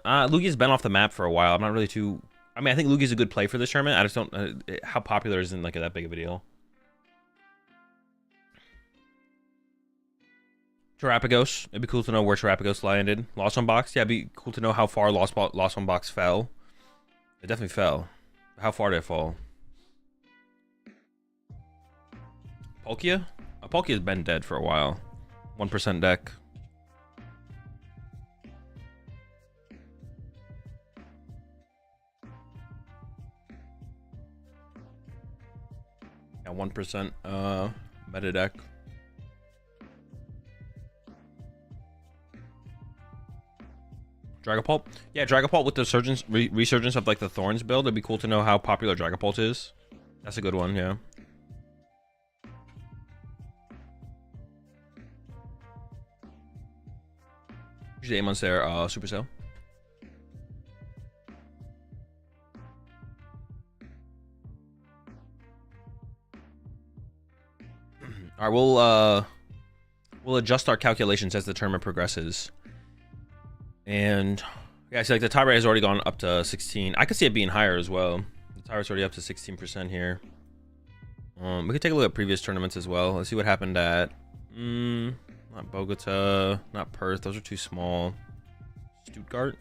Lugia's been off the map for a while. I'm not really too. I mean, I think Lugia's a good play for this tournament. I just don't. How popular isn't like that big of a deal. Terrapagos. It'd be cool to know where Terrapagos landed. Lost on Box. Yeah, it'd be cool to know how far Lost on Box fell. It definitely fell. How far did it fall? Palkia? Palkia's been dead for a while. 1% deck. Yeah, 1% meta deck. Dragapult? Yeah, Dragapult with the resurgence of like the Thorns build. It'd be cool to know how popular Dragapult is. That's a good one, yeah. Usually 8 months there, Supercell. Alright, we'll adjust our calculations as the tournament progresses. And yeah, I see like the tie rate has already gone up to 16. I could see it being higher as well. The tie rate's already up to 16% here. We could take a look at previous tournaments as well. Let's see what happened at not Bogota, not Perth. Those are too small. Stuttgart.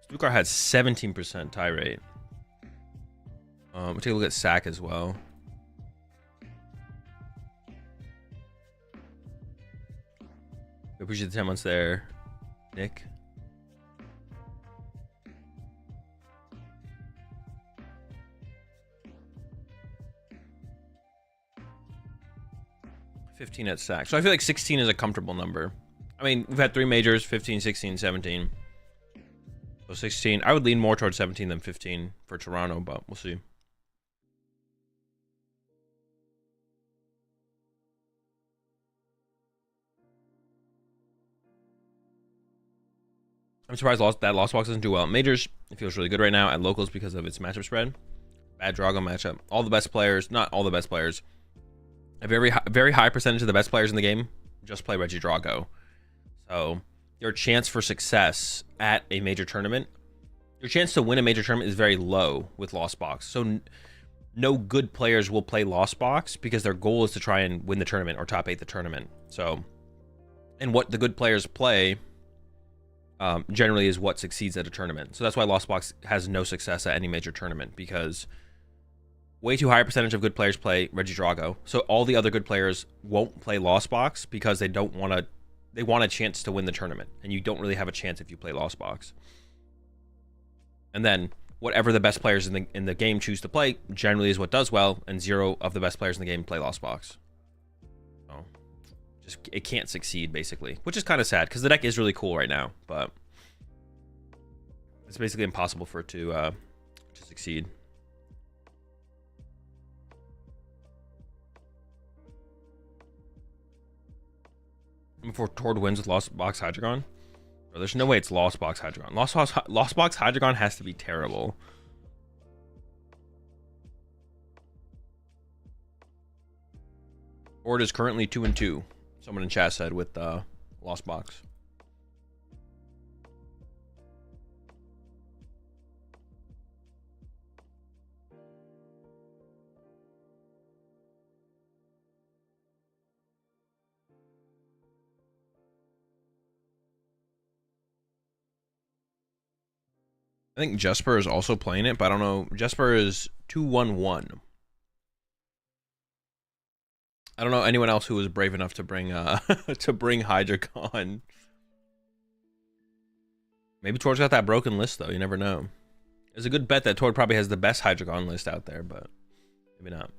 Stuttgart had 17% tie rate. We'll take a look at SAC as well. We appreciate the 10 months there, Nick. $15 at SAC. So I feel like 16 is a comfortable number. I mean, we've had 3 majors, 15, 16, 17. So 16. I would lean more towards 17 than 15 for Toronto, but we'll see. I'm surprised that Lost Box doesn't do well at majors. It feels really good right now at locals because of its matchup spread. Bad Drago matchup. All the best players, not all the best players, a very high percentage of the best players in the game just play Regidrago. So your chance for success at a major tournament, your chance to win a major tournament is very low with Lost Box. So no good players will play Lost Box because their goal is to try and win the tournament or top 8 the tournament. So, and what the good players play generally is what succeeds at a tournament. So that's why Lost Box has no success at any major tournament, because way too high a percentage of good players play Regidrago. So all the other good players won't play Lost Box because they don't want to. They want a chance to win the tournament, and you don't really have a chance if you play Lost Box. And then whatever the best players in the game choose to play generally is what does well, and 0 of the best players in the game play Lost Box. So just it can't succeed basically, which is kind of sad because the deck is really cool right now, but it's basically impossible for it to succeed. Before Tord wins with Lost Box Hydreigon? Bro, there's no way it's Lost Box Hydreigon. Lost Box Hydreigon has to be terrible. Tord is currently 2-2. Someone in chat said with Lost Box. I think Jesper is also playing it, but I don't know. Jesper is 2-1-1. I don't know anyone else who was brave enough to bring to bring Hydreigon. Maybe Tord's got that broken list though. You never know. It's a good bet that Tord probably has the best Hydreigon list out there, but Maybe not.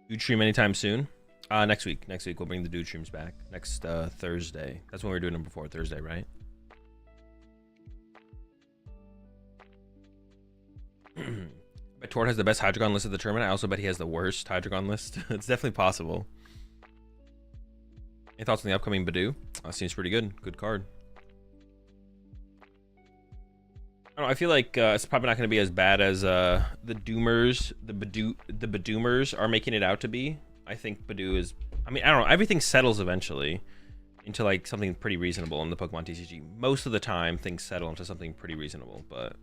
Dude stream anytime soon? Next week. Next week we'll bring the dude streams back. Next Thursday. That's when we were doing them before. Thursday, right? Bet Tord has the best Hydreigon list of the tournament. I also bet he has the worst Hydreigon list. It's definitely possible. Any thoughts on the upcoming Badoo? Seems pretty good. Good card. I don't know, I feel like it's probably not going to be as bad as the Doomers, the Badoomers are making it out to be. I think Badoo is, I mean, I don't know, everything settles eventually into like something pretty reasonable in the Pokemon TCG. Most of the time things settle into something pretty reasonable, but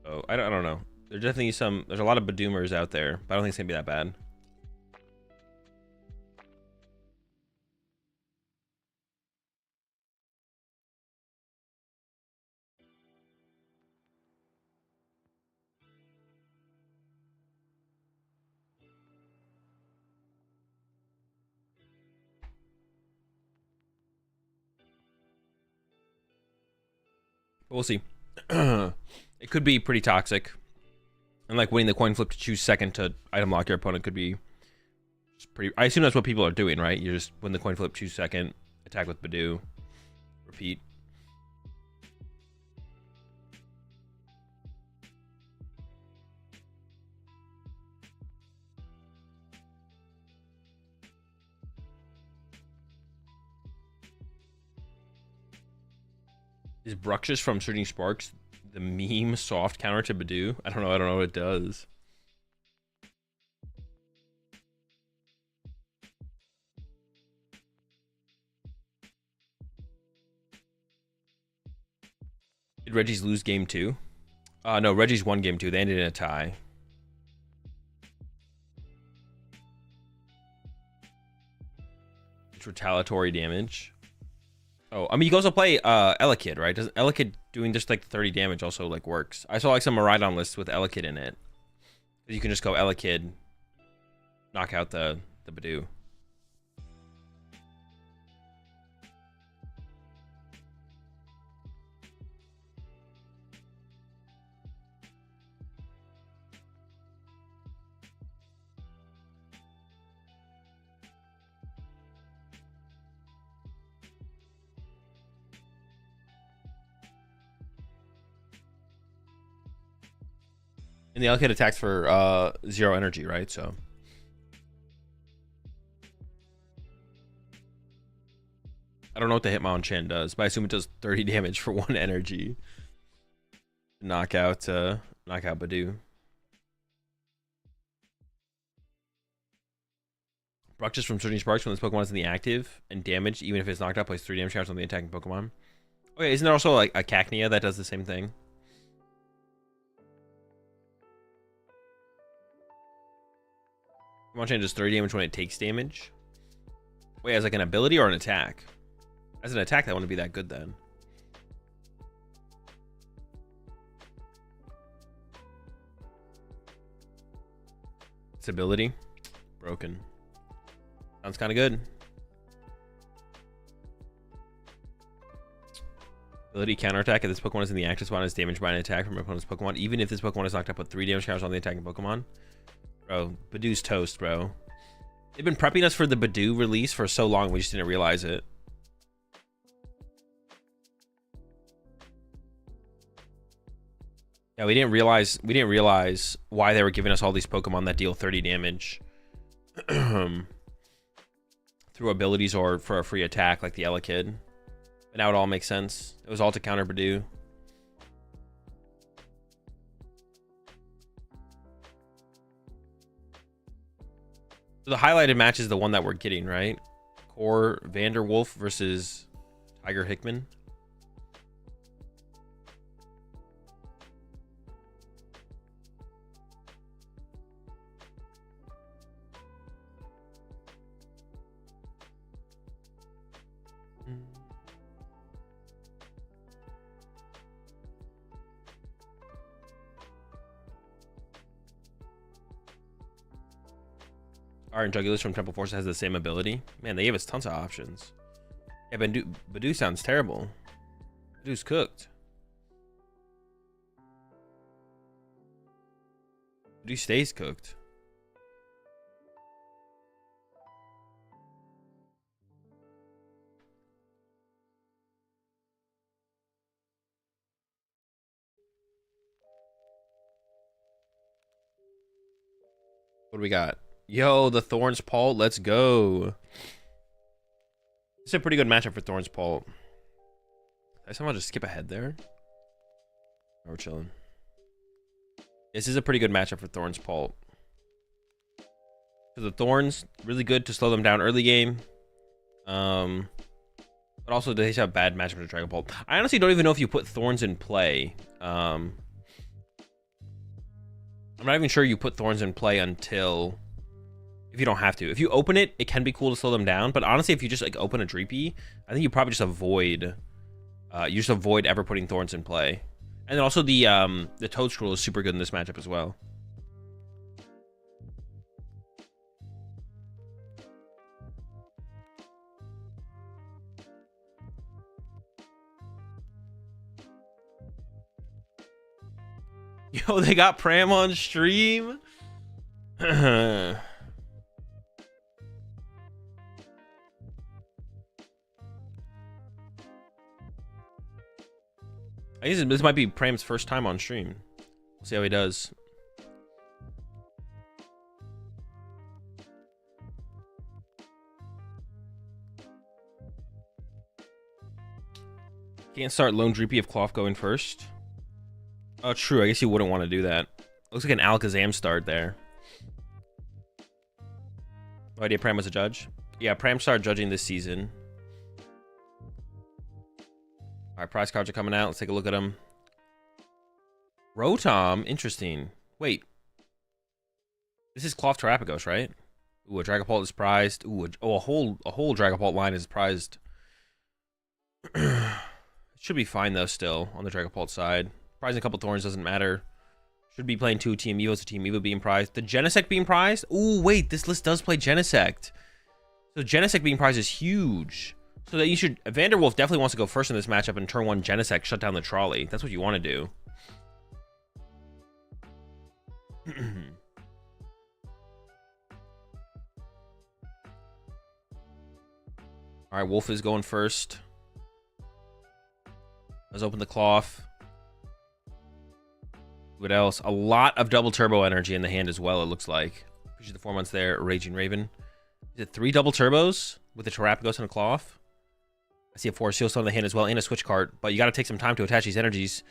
so I don't know. There's definitely there's a lot of Badoomers out there, but I don't think it's going to be that bad. But we'll see. It could be pretty toxic. And like winning the coin flip to choose second to item lock your opponent could be pretty... I assume that's what people are doing, right? You just win the coin flip, choose second, attack with Badoo, repeat. Is Bruxish from Surging Sparks the meme soft counter to Badoo? I don't know what it does. Did Regis lose game 2? No, Regis won game 2. They ended in a tie. It's retaliatory damage. Oh, I mean, you can also play Elekid, right? Does Elekid doing just like 30 damage also like works? I saw like some Miraidon lists with Elekid in it. You can just go Elekid, knock out the Badoo. And the Elekid attacks for 0 energy, right? So I don't know what the Hitmonchan does, but I assume it does 30 damage for 1 energy. Knock out Badoo. Bruxish from Surging Sparks when this Pokemon is in the active and damaged, even if it's knocked out, plays 3 damage counters on the attacking Pokemon. Okay, isn't there also like a Cacnea that does the same thing? Hitmonchan does 30 damage when it takes damage. Wait, as like an ability or an attack? As an attack, that wouldn't be that good then. Its ability? Broken. Sounds kind of good. Ability counterattack. If this Pokemon is in the active spot and is damaged by an attack from an opponent's Pokemon, even if this Pokemon is knocked out, put 3 damage counters on the attacking Pokemon. Bro, Badoo's toast, bro. They've been prepping us for the Badoo release for so long, we just didn't realize it. Yeah, we didn't realize why they were giving us all these Pokemon that deal 30 damage through abilities or for a free attack like the Elekid. But now it all makes sense. It was all to counter Badoo. So the highlighted match is the one that we're getting, right? Core Vanderwolf versus Tiger Hickman. Art and Jugulus from Temple Force has the same ability. Man, they gave us tons of options. Yeah, but Badoo sounds terrible. Badoo's cooked. Badoo stays cooked. What do we got? Yo, the Thorns Pult, let's go. It's a pretty good matchup for Thorns Pult. Did I somehow just skip ahead there? Oh, we're chilling. This is a pretty good matchup for Thorns Pult. So the Thorns, really good to slow them down early game. But also they have bad matchup for Dragapult. I honestly don't even know if you put Thorns in play. I'm not even sure you put Thorns in play until... if you don't have to. If you open it, it can be cool to slow them down. But honestly, if you just like open a Dreepy, I think you probably just avoid ever putting Thorns in play. And then also the Toadstool is super good in this matchup as well. Yo, they got Pram on stream. I guess this might be Pram's first time on stream. We'll see how he does. Can't start Lone Dreepy if Klawf going first. Oh, true. I guess you wouldn't want to do that. Looks like an Alakazam start there. No idea Pram was a judge. Yeah, Pram started judging this season. All right, prize cards are coming out. Let's take a look at them. Rotom, interesting. Wait, this is Klawf Terapagos, right? Ooh, a Dragapult is prized. Ooh, a whole Dragapult line is prized. Should be fine though. Still on the Dragapult side, prizing a couple Thorns doesn't matter. Should be playing 2 Team Evos. Team Evo being prized. The Genesect being prized. Ooh, wait, this list does play Genesect. So Genesect being prized is huge. So that you should... Vanderwolf definitely wants to go first in this matchup and turn 1 Genesect, shut down the trolley. That's what you want to do. All right, Wolf is going first. Let's open the Klawf. What else? A lot of double turbo energy in the hand as well, it looks like. Appreciate the 4 months there. Raging Raven. Is it 3 double turbos with a Terapagos and a Klawf? I see a Forest Seal Stone in the hand as well and a Switch card, but you got to take some time to attach these energies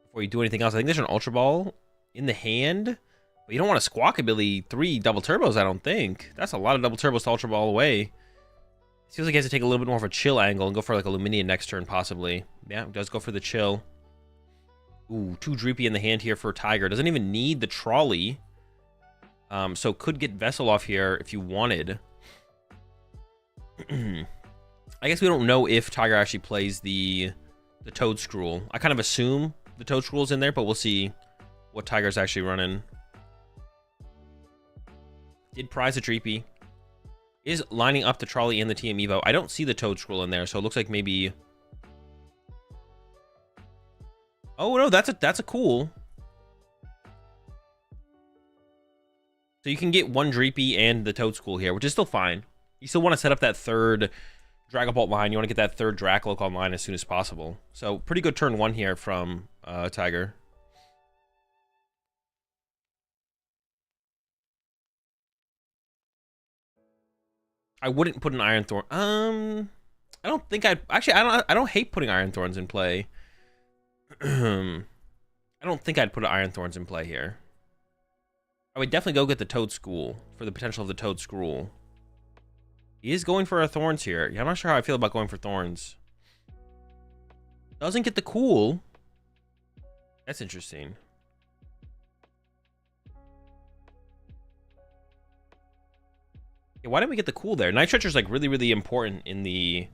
before you do anything else. I think there's an Ultra Ball in the hand, but you don't want a Squawkabilly 3 double turbos, I don't think. That's a lot of double turbos to Ultra Ball away. It feels like he has to take a little bit more of a chill angle and go for like a Lumineon next turn, possibly. Yeah, it does go for the chill. Ooh, 2 Dreepy in the hand here for Tiger. Doesn't even need the trolley. So could get Vessel off here if you wanted. I guess we don't know if Tiger actually plays the Toadstool. I kind of assume the Toadstool's in there, but we'll see what Tiger's actually running. Did prize a Dreepy. Is lining up the trolley and the TM Evo. I don't see the Toadstool in there, so it looks like maybe Oh no, that's a cool. So you can get one Dreepy and the Toad School here, which is still fine. You still want to set up that third Dragapult line. You want to get that third Dracloak online as soon as possible. So pretty good turn 1 here from Tiger. I wouldn't put an Iron Thorn. I don't think I'd actually. I don't hate putting Iron Thorns in play. I don't think I'd put Iron Thorns in play here. I would definitely go get the Toad School for the potential of the Toad Scroll. He is going for a Thorns here. Yeah, I'm not sure how I feel about going for Thorns. Doesn't get the cool. That's interesting. Yeah, why didn't we get the cool there? Night Treacher's like really, really important in the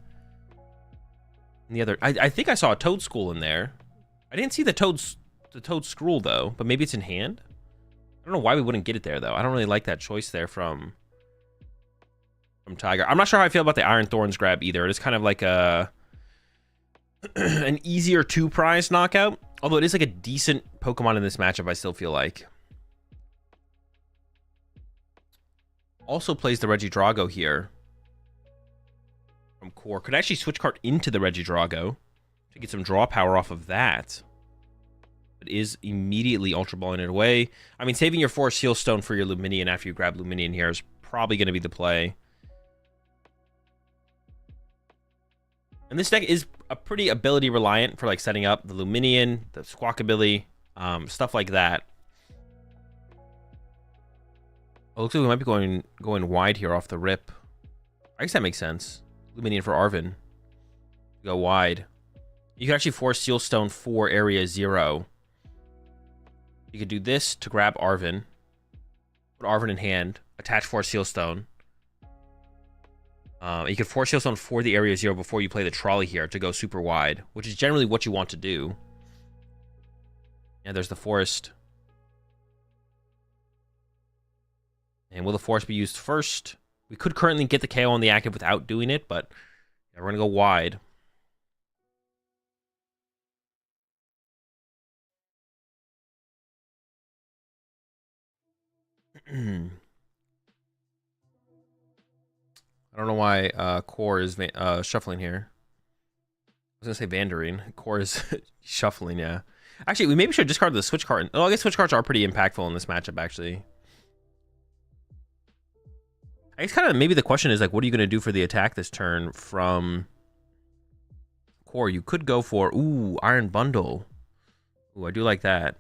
other. I think I saw a Toad School in there. I didn't see the Toad Scroll though, but maybe it's in hand. I don't know why we wouldn't get it there though. I don't really like that choice there from Tiger. I'm not sure how I feel about the Iron Thorns grab either. It is kind of like a an easier 2-prize knockout. Although it is like a decent Pokemon in this matchup, I still feel like. Also plays the Regidrago here from core. Could actually switch card into the Regidrago to get some draw power off of that. But is immediately Ultra Balling it away. I mean, saving your Forest Seal Stone for your Luminion after you grab Luminion here is probably going to be the play. And this deck is a pretty ability reliant for like setting up the Luminion, the Squawkabilly, stuff like that. Oh, looks like we might be going wide here off the rip. I guess that makes sense. Luminion for Arven. Go wide. You can actually force Seal Stone for Area 0. You could do this to grab Arven. Put Arven in hand. Attach Force Seal Stone. You could force Seal Stone for the Area 0 before you play the Trolley here to go super wide, which is generally what you want to do. And there's the Forest. And will the Forest be used first? We could currently get the KO on the active without doing it, but yeah, we're going to go wide. I don't know why Core is shuffling here. I was going to say Vandering. Core is shuffling, yeah. Actually, we maybe should discard the switch card. Oh, I guess switch cards are pretty impactful in this matchup, actually. I guess kind of maybe the question is, like, what are you going to do for the attack this turn from Core? You could go for, ooh, Iron Bundle. Ooh, I do like that.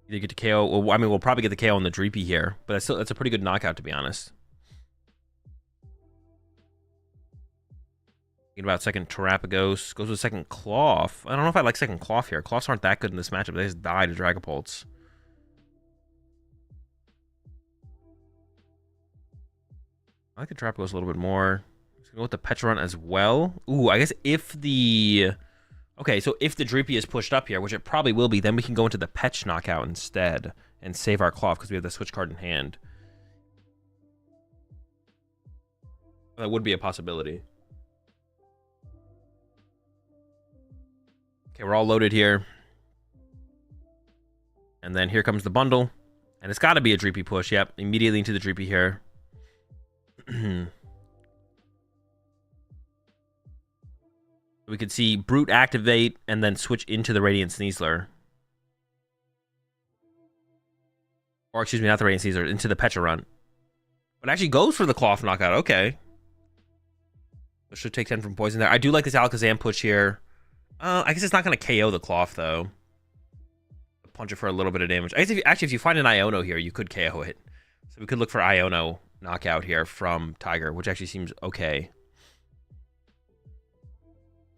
Either get to KO, well, I mean, we'll probably get the KO on the Dreepy here, but that's a pretty good knockout, to be honest. Thinking about second Terrapagos. Goes with second Klawf. I don't know if I like second Klawf here. Klawfs aren't that good in this matchup. They just die to Dragapults. I like the Terrapagos a little bit more. Let's go with the Pecharunt as well. Ooh, I guess if the... Okay, so if the Dreepy is pushed up here, which it probably will be, then we can go into the Petch knockout instead and save our Klawf because we have the switch card in hand. That would be a possibility. Okay, we're all loaded here. And then here comes the bundle. And it's got to be a Dreepy push. Yep, immediately into the Dreepy here. We could see Brute activate and then switch into the Radiant Sneasler. Or excuse me, not the Radiant Sneasler, into the Pecharunt. But actually goes for the Klawf knockout. Okay. It should take 10 from poison there. I do like this Alakazam push here. I guess it's not going to KO the Klawf, though. Punch it for a little bit of damage. I guess if you find an Iono here, you could KO it. So we could look for Iono knockout here from Tiger, which actually seems okay.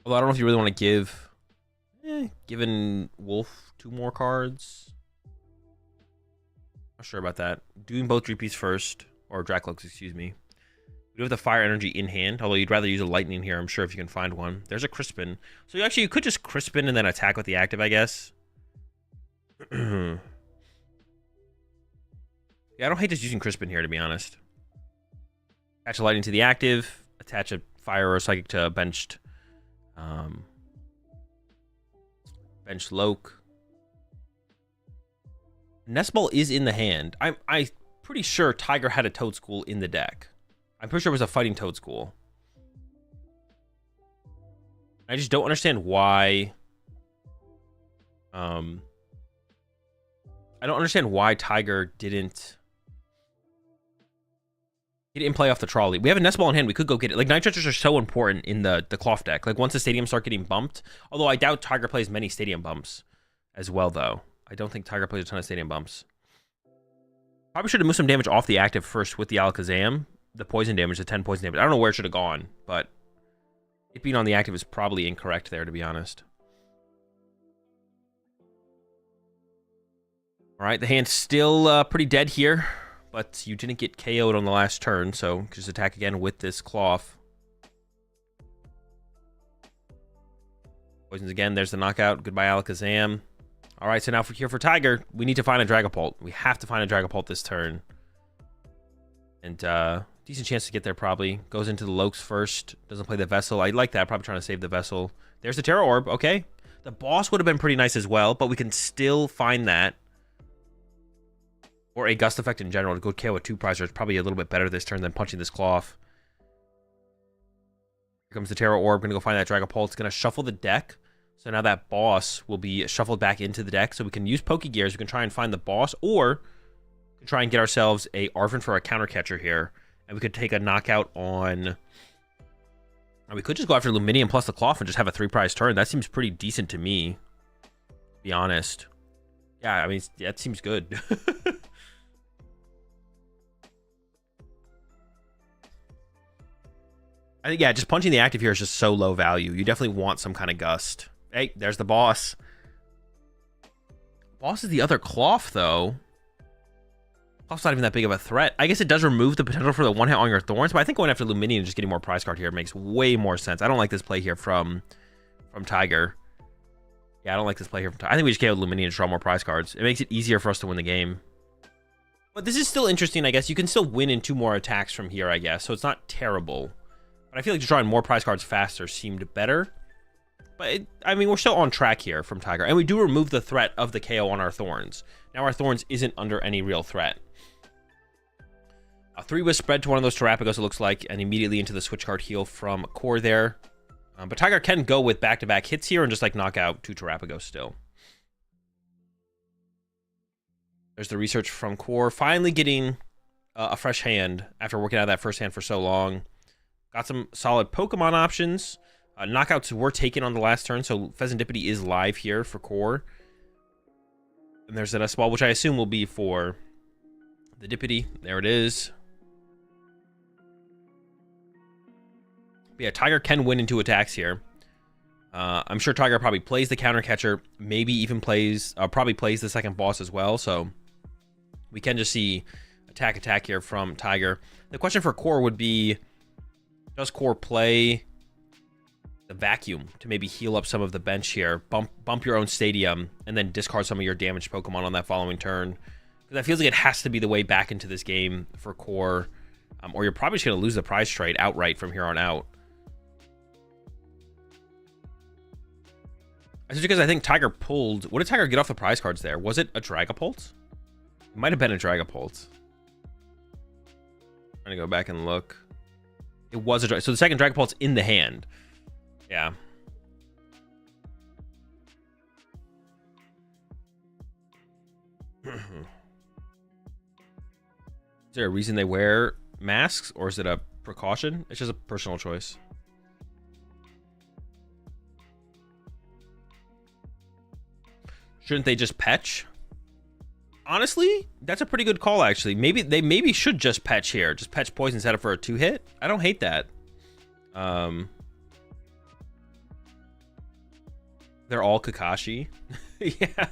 Although I don't know if you really want to give... giving Wolf 2 more cards. Not sure about that. Doing both Dreepies first. Or Dracloaks, excuse me. We do have the Fire Energy in hand. Although you'd rather use a Lightning here, I'm sure, if you can find one. There's a Crispin. So you could just Crispin and then attack with the active, I guess. Yeah, I don't hate just using Crispin here, to be honest. Attach a Lightning to the active. Attach a Fire or Psychic to a benched Bench Loke. Nest Ball is in the hand. I'm pretty sure Tiger had a Toadschool in the deck. I'm pretty sure it was a Fighting Toadschool. I just don't understand why. I don't understand why Tiger didn't. He didn't play off the trolley. We have a Nest Ball in hand. We could go get it. Like, Night Trenchers are so important in the Klawf deck. Like, once the stadiums start getting bumped. Although I doubt Tiger plays many stadium bumps as well, though. I don't think Tiger plays a ton of stadium bumps. Probably should have moved some damage off the active first with the Alakazam. The poison damage, the 10 poison damage. I don't know where it should have gone, but it being on the active is probably incorrect there, to be honest. All right, the hand's still pretty dead here, but you didn't get KO'd on the last turn, so just attack again with this Klawf. Poisons again. There's the knockout. Goodbye, Alakazam. All right, so now for Tiger, we need to find a Dragapult. We have to find a Dragapult this turn. And decent chance to get there probably. Goes into the Lokes first. Doesn't play the Vessel. I like that. Probably trying to save the Vessel. There's the Terra Orb. Okay. The boss would have been pretty nice as well, but we can still find that. Or a Gust Effect in general to go KO a 2-prizer is probably a little bit better this turn than punching this Klawf. Here comes the Terra Orb. Going to go find that Dragapult. It's going to shuffle the deck. So now that boss will be shuffled back into the deck. So we can use Pokegears. We can try and find the boss, or we can try and get ourselves a Arven for a counter catcher here. And we could take a knockout on... And we could just go after Luminium plus the Klawf and just have a 3-prize turn. That seems pretty decent to me, to be honest. Yeah, I mean, that seems good. I think, yeah, just punching the active here is just so low value. You definitely want some kind of gust. Hey, there's the boss. Boss is the other Klawf, though. Klawf's not even that big of a threat. I guess it does remove the potential for the one-hit on your Thorns, but I think going after Luminium and just getting more prize card here makes way more sense. I don't like this play here from Tiger. Yeah, I don't like this play here from Tiger. I think we just KO'd Luminium and draw more prize cards. It makes it easier for us to win the game. But this is still interesting, I guess. You can still win in 2 more attacks from here, I guess, so it's not terrible. But I feel like just drawing more prize cards faster seemed better. But, I mean, we're still on track here from Tiger. And we do remove the threat of the KO on our Thorns. Now our Thorns isn't under any real threat. A 3-Wisp spread to one of those Terrapagos, it looks like. And immediately into the switch card heal from Core there. But Tiger can go with back-to-back hits here and just, like, knock out 2 Terrapagos still. There's the research from Core. Finally getting a fresh hand after working out of that first hand for so long. Got some solid Pokemon options. Knockouts were taken on the last turn, so Pheasantipity is live here for Core. And there's an S-Ball, which I assume will be for the Dippity. There it is. But yeah, Tiger can win in 2 attacks here. I'm sure Tiger probably plays the counter catcher, maybe even probably plays the second boss as well, so we can just see attack here from Tiger. The question for Core would be, does Core play the Vacuum to maybe heal up some of the bench here, bump your own stadium, and then discard some of your damaged Pokemon on that following turn? Because that feels like it has to be the way back into this game for Core, or you're probably just going to lose the prize trade outright from here on out. That's because I think Tiger pulled... What did Tiger get off the prize cards there? Was it a Dragapult? It might have been a Dragapult. Trying to go back and look. It was a Dragapult. So the second Dragapult's in the hand. Yeah. Is there a reason they wear masks, or is it a precaution? It's just a personal choice. Shouldn't they just petch? Honestly, that's a pretty good call, actually. Maybe should just petch here. Just petch poison, set up for a 2-hit. I don't hate that. They're all Kakashi. Yeah,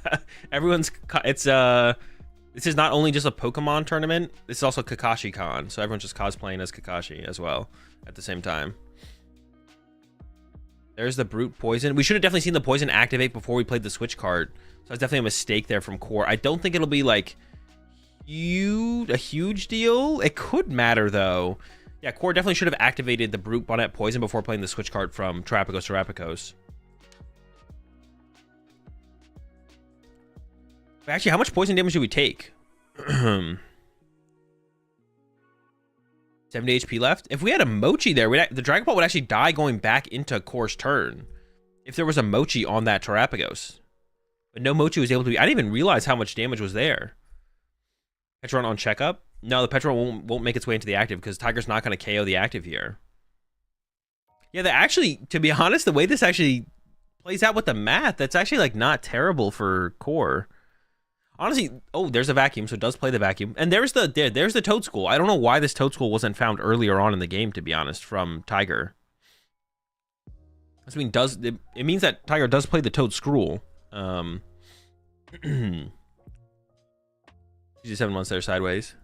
everyone's... It's this is not only just a Pokemon tournament, this is also Kakashi Con, so everyone's just cosplaying as Kakashi as well at the same time. There's the Brute Poison. We should have definitely seen the Poison activate before we played the Switch card. So that's definitely a mistake there from Core. I don't think it'll be like a huge deal. It could matter though. Yeah, Core definitely should have activated the Brute Bonnet Poison before playing the Switch card from Terrapagos. Actually, how much poison damage do we take? 70 HP left. If we had a Mochi there, the Dragapult would actually die going back into Core's turn. If there was a Mochi on that Terapagos. But no Mochi was able to be... I didn't even realize how much damage was there. Petron on checkup? No, the Petron won't make its way into the active because Tiger's not going to KO the active here. Yeah, to be honest, the way this actually plays out with the math, that's actually like not terrible for Core. Honestly, oh, there's a vacuum, so it does play the vacuum. And there's the Toad School. I don't know why this Toad School wasn't found earlier on in the game, to be honest, from Tiger. This mean it means that Tiger does play the Toad Scroll. 7 months there sideways.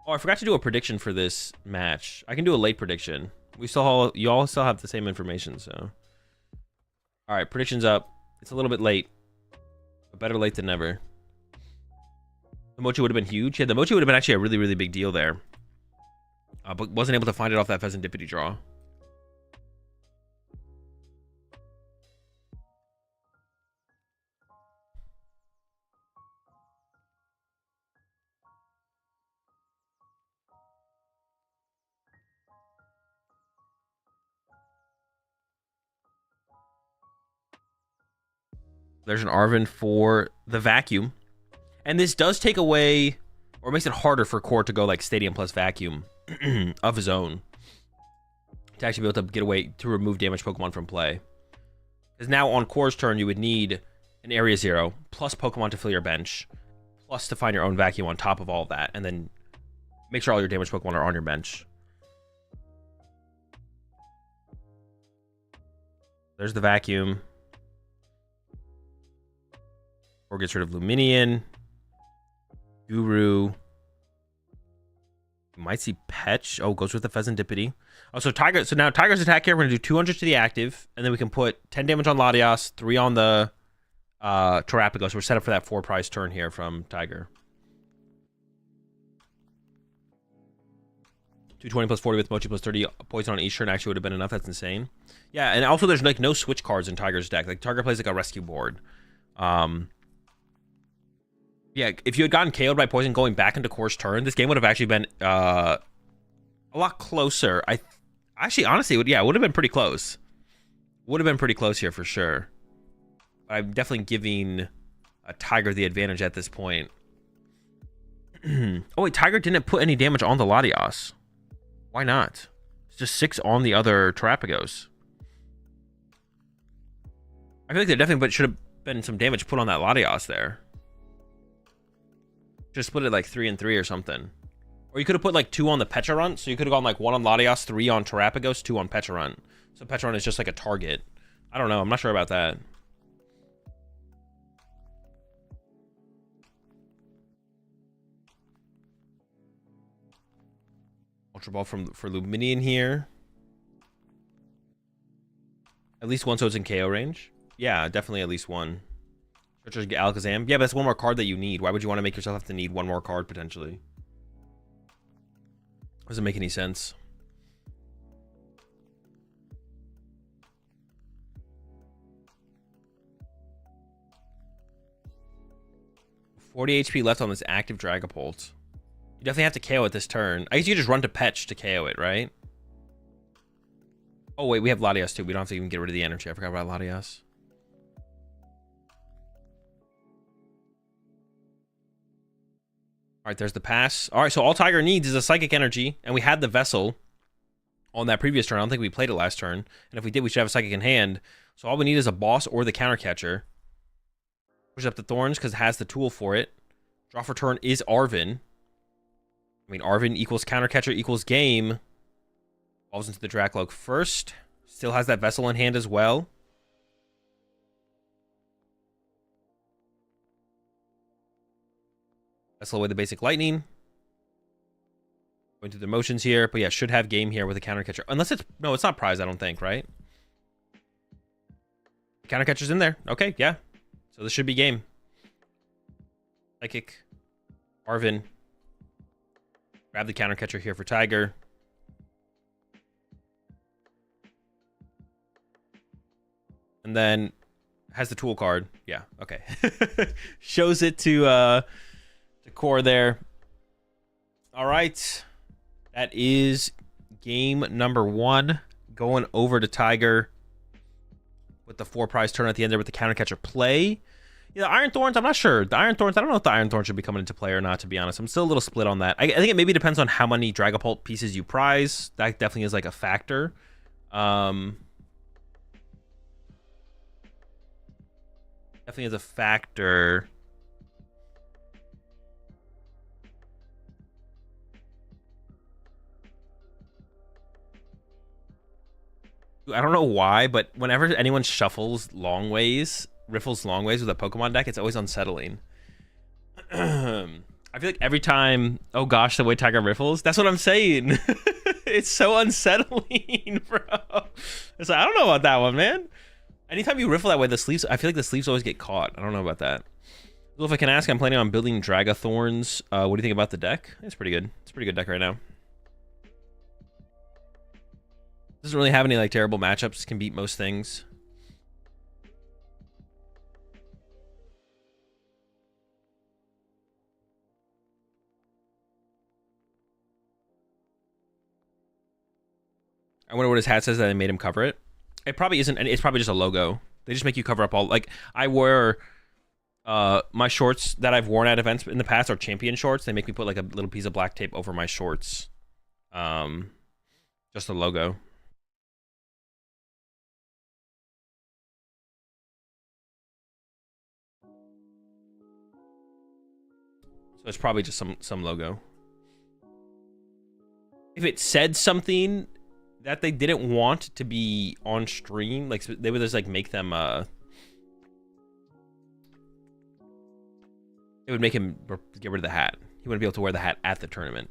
Oh, I forgot to do a prediction for this match. I can do a late prediction. You all still have the same information, so. All right, prediction's up. It's a little bit late, but better late than never. The Mochi would have been huge. Yeah, the Mochi would have been actually a really, really big deal there. But wasn't able to find it off that Pheasantipity draw. There's an Arven for the vacuum. And this does take away, or makes it harder for Core to go like Stadium plus vacuum of his own. To actually be able to get away, to remove damaged Pokemon from play. Because now on Core's turn, you would need an Area 0, plus Pokemon to fill your bench, plus to find your own vacuum on top of all of that, and then make sure all your damaged Pokemon are on your bench. There's the vacuum. Or gets rid of Luminion. Guru. You might see Petch. Oh, goes with the Pheasantipity. Oh, so now Tiger's attack here, we're going to do 200 to the active, and then we can put 10 damage on Latias, 3 on the Terapagos. So we're set up for that 4-prize turn here from Tiger. 220 plus 40 with Mochi plus 30 poison on each turn actually would have been enough. That's insane. Yeah, and also there's like no switch cards in Tiger's deck. Like Tiger plays like a rescue board. Yeah, if you had gotten KO'd by poison going back into Core's turn, this game would have actually been a lot closer. Honestly, it would have been pretty close. Would have been pretty close here for sure. I'm definitely giving Tiger the advantage at this point. Oh wait, Tiger didn't put any damage on the Latias. Why not? It's just 6 on the other Terapagos. I feel like there definitely should have been some damage put on that Latias there. Just split it like 3 and 3 or something. Or you could have put like 2 on the Pecharunt. So you could have gone like 1 on Latias, 3 on Terapagos, 2 on Pecharunt. So Pecharunt is just like a target. I don't know. I'm not sure about that. Ultra Ball for Luminion here. At least one so it's in KO range. Yeah, definitely at least one. Alakazam. Yeah, but that's one more card that you need. Why would you want to make yourself have to need one more card, potentially? Doesn't make any sense. $40 HP left on this active Dragapult. You definitely have to KO it this turn. I guess you just run to Petch to KO it, right? Oh, wait, we have Latias, too. We don't have to even get rid of the energy. I forgot about Latias. All right, there's the pass. All right, so all Tiger needs is a Psychic Energy, and we had the Vessel on that previous turn. I don't think we played it last turn. And if we did, we should have a Psychic in hand. So all we need is a Boss or the Counter Catcher. Push up the Thorns because it has the tool for it. Draw for turn is Arven. I mean, Arven equals Counter Catcher equals game. Falls into the Dracloak first. Still has that Vessel in hand as well. Vessel away the basic lightning. Going through the motions here. But yeah, should have game here with a counter catcher. Unless it's... No, it's not prize, I don't think, right? Counter catcher's in there. Okay, yeah. So this should be game. Psychic. Arven. Grab the counter catcher here for Tiger. And then Has the tool card. Yeah, okay. Shows it to core there. All right. That is game number 1. Going over to Tiger with the 4 prize turn at the end there with the counter catcher play. Yeah, the Iron Thorns, I'm not sure. The Iron Thorns, I don't know if the Iron Thorns should be coming into play or not, to be honest. I'm still a little split on that. I think it maybe depends on how many Dragapult pieces you prize. That definitely is like a factor. Definitely is a factor. I don't know why, but whenever anyone shuffles long ways, riffles long ways with a Pokemon deck, it's always unsettling. I feel like every time, oh gosh, the way Tiger riffles, that's what I'm saying. It's so unsettling, bro. It's like, I don't know about that one, man. Anytime you riffle that way, the sleeves, I feel like the sleeves always get caught. I don't know about that. Well, if I can ask, I'm planning on building Dragathorns. What do you think about the deck? It's pretty good. It's a pretty good deck right now. Doesn't really have any like terrible matchups. Can beat most things. I wonder what his hat says that they made him cover it. It probably isn't. It's probably just a logo. They just make you cover up all. Like I wear my shorts that I've worn at events in the past are champion shorts. They make me put like a little piece of black tape over my shorts. Just a logo. So it's probably just some logo. If it said something that they didn't want to be on stream, like they would just like make them it would make him get rid of the hat. He wouldn't be able to wear the hat at the tournament.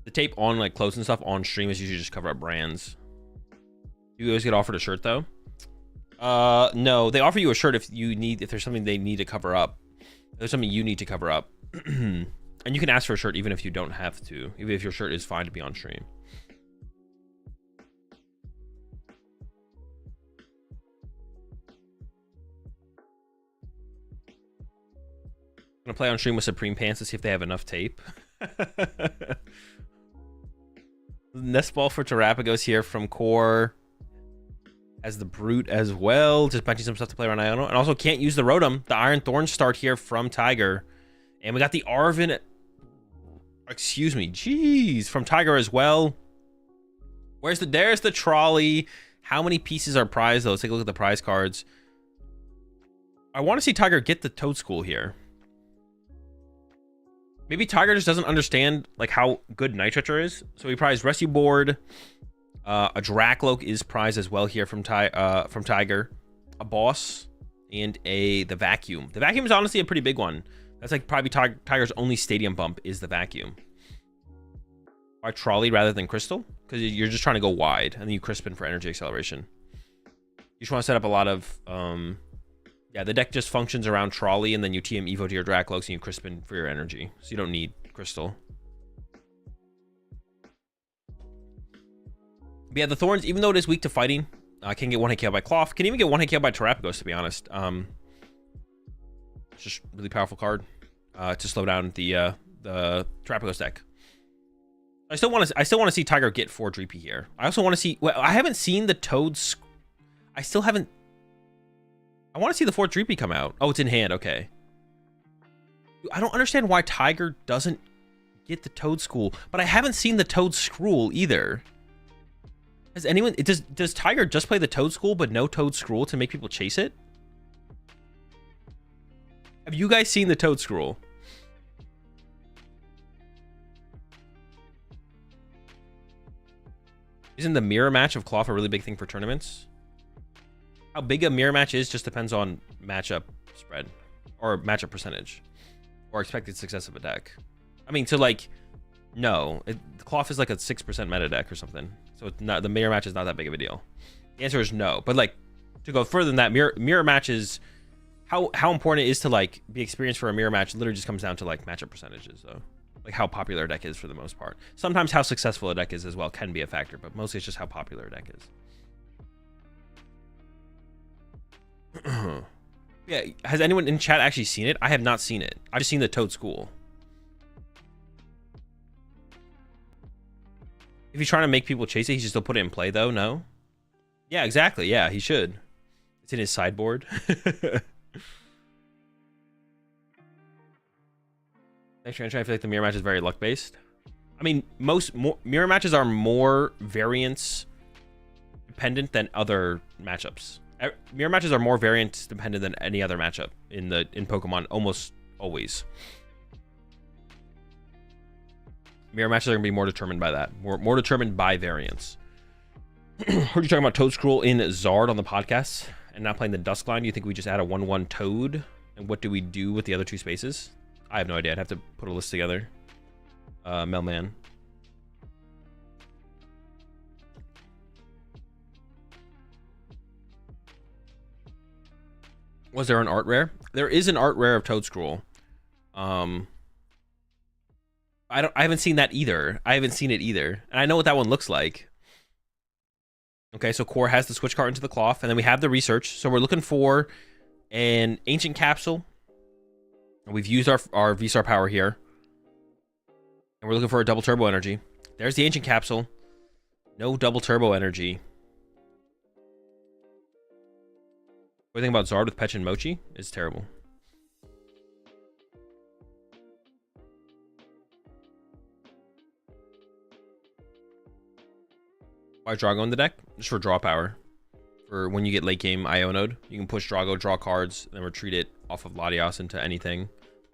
The tape on like clothes and stuff on stream is usually just cover up brands. You always get offered a shirt though? No, they offer you a shirt if there's something they need to cover up. If there's something you need to cover up. And you can ask for a shirt even if you don't have to, even if your shirt is fine to be on stream. I'm gonna play on stream with Supreme Pants to see if they have enough tape. Nest Ball for Terrapagos here from Core. As the Brute as well. Just punching some stuff to play around Iono. And also can't use the Rotom. The Iron Thorn start here from Tiger. And we got the Arvin. Excuse me. Jeez. From Tiger as well. There's the trolley. How many pieces are prized though? Let's take a look at the prize cards. I want to see Tiger get the Toadschool here. Maybe Tiger just doesn't understand like how good Nitratre is. So he prized Rescue Board. A Dracloak is prized as well here from Tiger. A Boss and the Vacuum. The Vacuum is honestly a pretty big one. That's like probably Tiger's only stadium bump is the Vacuum. Why Trolley rather than Crystal? Because you're just trying to go wide and then you Crispin for energy acceleration. You just want to set up a lot of yeah, the deck just functions around Trolley and then you TM Evo to your Dracloaks and you Crispin for your energy. So you don't need Crystal. But yeah, the Thorns, even though it is weak to fighting, can get 1-hit KO by Klawf. Can even get 1-hit KO by Terrapagos, to be honest. It's just a really powerful card to slow down the Terrapagos deck. I still want to see Tiger get 4 Dreepy here. I also want to see. Well, I haven't seen the Toads. I still haven't. I want to see the 4th Dreepy come out. Oh, it's in hand. Okay. I don't understand why Tiger doesn't get the Toadschool, but I haven't seen the Toadscrool either. Has anyone? Does Tiger just play the Toadschool but no Toadscrool to make people chase it? Have you guys seen the Toadscrool? Isn't the mirror match of Klawf a really big thing for tournaments? How big a mirror match is just depends on matchup spread or matchup percentage or expected success of a deck. I mean, so like, no, Klawf is like a 6% meta deck or something. So it's not, the mirror match is not that big of a deal. The answer is no. But like, to go further than that, mirror matches, how important it is to like be experienced for a mirror match literally just comes down to like matchup percentages though. Like how popular a deck is for the most part. Sometimes how successful a deck is as well can be a factor, but mostly it's just how popular a deck is. Yeah, has anyone in chat actually seen it? I have not seen it. I've just seen the Toad School. If he's trying to make people chase it, he should still put it in play, though, no? Yeah, exactly. Yeah, he should. It's in his sideboard. Next turn, I feel like the mirror match is very luck-based. I mean, mirror matches are more variance-dependent than other matchups. Mirror matches are more variance-dependent than any other matchup in Pokemon, almost always. Mirror matches are going to be more determined by that. More determined by variance. Heard you talking about Toad Scroll in Zard on the podcast and not playing the Duskline. Do you think we just add a 1/1 Toad? And what do we do with the other 2 spaces? I have no idea. I'd have to put a list together. Melman. Was there an art rare? There is an art rare of Toad Scroll. I haven't seen that either. I haven't seen it either. And I know what that one looks like. Okay, so Core has the switch card into the Klawf, and then we have the research. So we're looking for an Ancient Capsule. We've used our VSAR power here. And we're looking for a double turbo energy. There's the Ancient Capsule. No double turbo energy. What do you think about Zard with Petch and Mochi? It's terrible. Why Drago in the deck? Just for draw power. For when you get late game IO node, you can push Drago, draw cards, and then retreat it off of Latios into anything.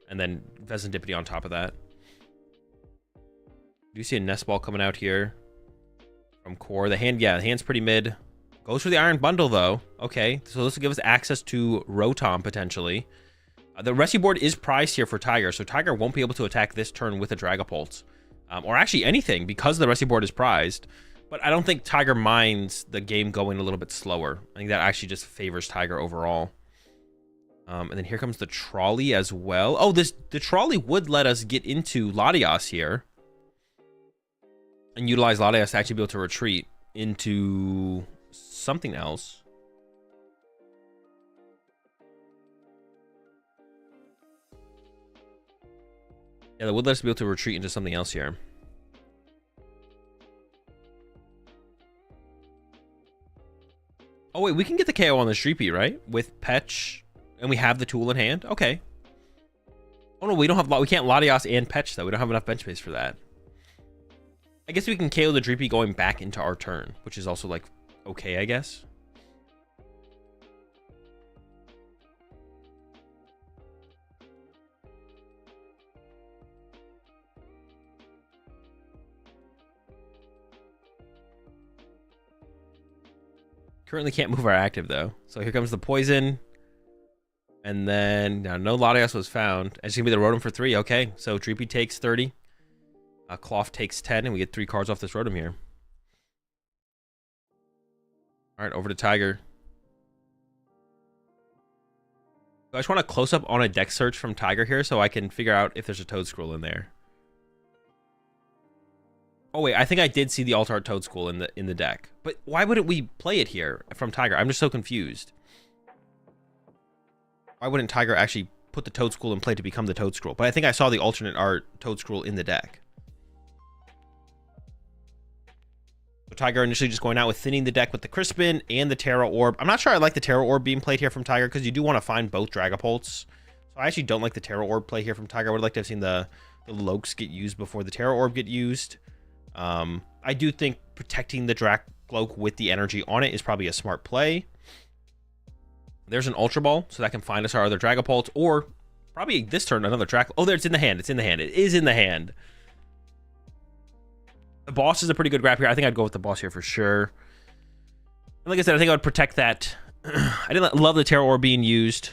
And then Vesendipity on top of that. Do you see a Nest Ball coming out here from Core? The hand, yeah, the hand's pretty mid. Goes for the Iron Bundle, though. Okay, so this will give us access to Rotom, potentially. The rescue board is prized here for Tiger, so Tiger won't be able to attack this turn with a Dragapult. Or actually anything, because the rescue board is prized. But I don't think Tiger minds the game going a little bit slower. I think that actually just favors Tiger overall. And then here comes the Trolley as well. Oh, the Trolley would let us get into Latios here. And utilize Latios to actually be able to retreat into something else. Yeah, that would let us be able to retreat into something else here. Oh, wait, we can get the KO on the Streepy, right? With Petch. And we have the tool in hand? Okay. Oh, no, we don't have... We can't Latios and Petch, though. We don't have enough bench space for that. I guess we can KO the Dreepy going back into our turn, which is also, like, okay, I guess. Currently can't move our active, though. So here comes the Poison. And then no Latios was found. It's going to be the Rotom for 3. Okay, so Dreepy takes 30. Klawf takes 10, and we get 3 cards off this Rotom here. All right, over to Tiger. I just want a close-up on a deck search from Tiger here so I can figure out if there's a Toad Scroll in there. Oh, wait, I think I did see the Altar Toad Scroll in the deck. But why wouldn't we play it here from Tiger? I'm just so confused. Why wouldn't Tiger actually put the Toad Scroll in play to become the Toad Scroll? But I think I saw the alternate art Toad Scroll in the deck. So Tiger initially just going out with thinning the deck with the Crispin and the Terra Orb. I'm not sure I like the Terra Orb being played here from Tiger because you do want to find both Dragapults. So I actually don't like the Terra Orb play here from Tiger. I would like to have seen the Lokes get used before the Terra Orb get used. I do think protecting the Dracloak with the energy on it is probably a smart play. There's an Ultra Ball, so that can find us our other Dragapult, or probably this turn another Drac. Oh, there, it's in the hand. It's in the hand. It is in the hand. The boss is a pretty good grab here. I think I'd go with the boss here for sure. And like I said, I think I would protect that. I didn't love the Terra Orb being used.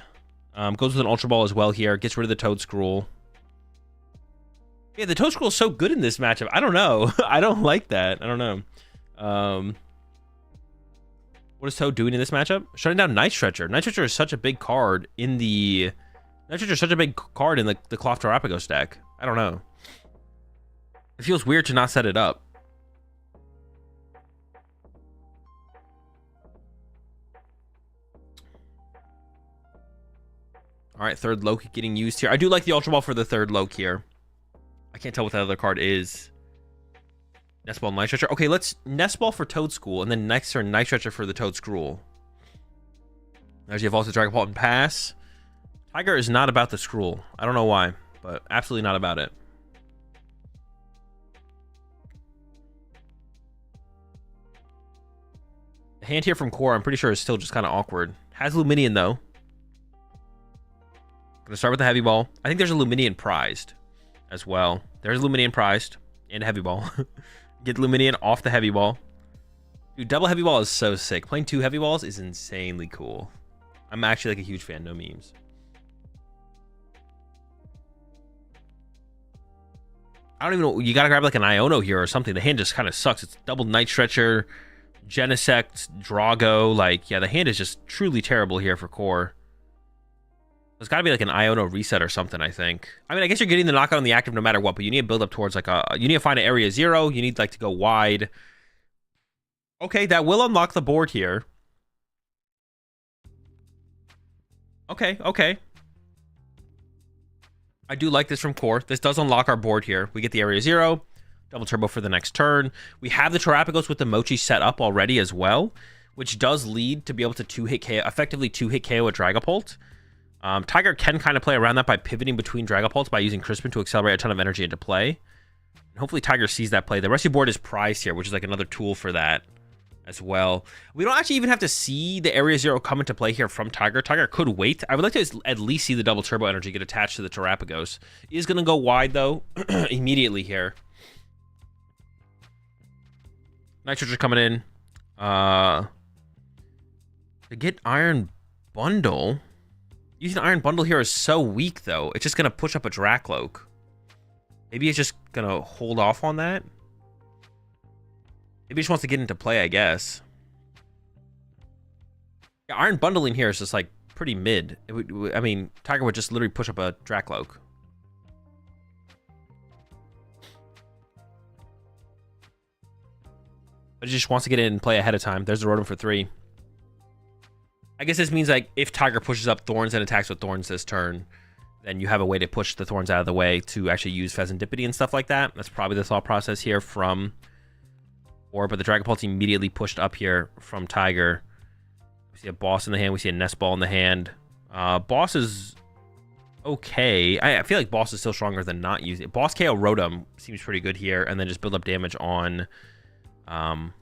Goes with an Ultra Ball as well here. Gets rid of the Toad Scroll. Yeah, the Toad Scroll is so good in this matchup. I don't know. I don't like that. I don't know. What is Toad doing in this matchup? Shutting down Night Stretcher. Night Stretcher is such a big card in the... Night Stretcher is such a big card in the Klawf Terapagos deck. I don't know. It feels weird to not set it up. All right, third Loki getting used here. I do like the Ultra Ball for the third Loki here. I can't tell what that other card is. Nest Ball, Night Stretcher. Okay, let's Nest Ball for Toad School, and then next turn Night Stretcher for the Toad Scroll. As you evolve to Dragapult and pass. Tiger is not about the Scroll. I don't know why, but absolutely not about it. The hand here from Core, I'm pretty sure is still just kind of awkward. Has Luminion though. Gonna start with the Heavy Ball. I think there's a Luminion prized as well. There's a Luminion prized and a Heavy Ball. Get Luminion off the Heavy Ball. Dude, double Heavy Ball is so sick. Playing 2 Heavy Balls is insanely cool. I'm actually like a huge fan. No memes. I don't even know. You gotta grab like an Iono here or something. The hand just kind of sucks. It's double Night Stretcher, Genesect, Drago. Like, yeah, the hand is just truly terrible here for Core. There's got to be like an Iono reset or something, I think. I mean, I guess you're getting the knockout on the active no matter what, but you need to build up towards like a... You need to find an area 0. You need like to go wide. Okay, that will unlock the board here. Okay, okay. I do like this from Core. This does unlock our board here. We get the area 0. Double Turbo for the next turn. We have the Terapagos with the Mochi set up already as well, which does lead to be able to 2-hit KO, effectively 2-hit KO a Dragapult. Tiger can kind of play around that by pivoting between Dragapults by using Crispin to accelerate a ton of energy into play. And hopefully Tiger sees that play. The rest of your board is prized here, which is like another tool for that as well. We don't actually even have to see the Area 0 come into play here from Tiger. Tiger could wait. I would like to at least see the double turbo energy get attached to the Terapagos. He is going to go wide, though, immediately here. Nitrogen coming in. To get Iron Bundle... Using Iron Bundle here is so weak, though. It's just going to push up a Dracloak. Maybe it's just going to hold off on that. Maybe he just wants to get into play, I guess. Yeah, Iron Bundling here is just, like, pretty mid. I mean, Tiger would just literally push up a Dracloak. But he just wants to get in and play ahead of time. There's the Rotom for 3. I guess this means, like, if Tiger pushes up Thorns and attacks with Thorns this turn, then you have a way to push the Thorns out of the way to actually use Pheasantipity and stuff like that. That's probably the thought process here from... but the Dragapult immediately pushed up here from Tiger. We see a Boss in the hand. We see a Nest Ball in the hand. Boss is okay. I feel like Boss is still stronger than not using it. Boss KO Rotom seems pretty good here. And then just build up damage on... the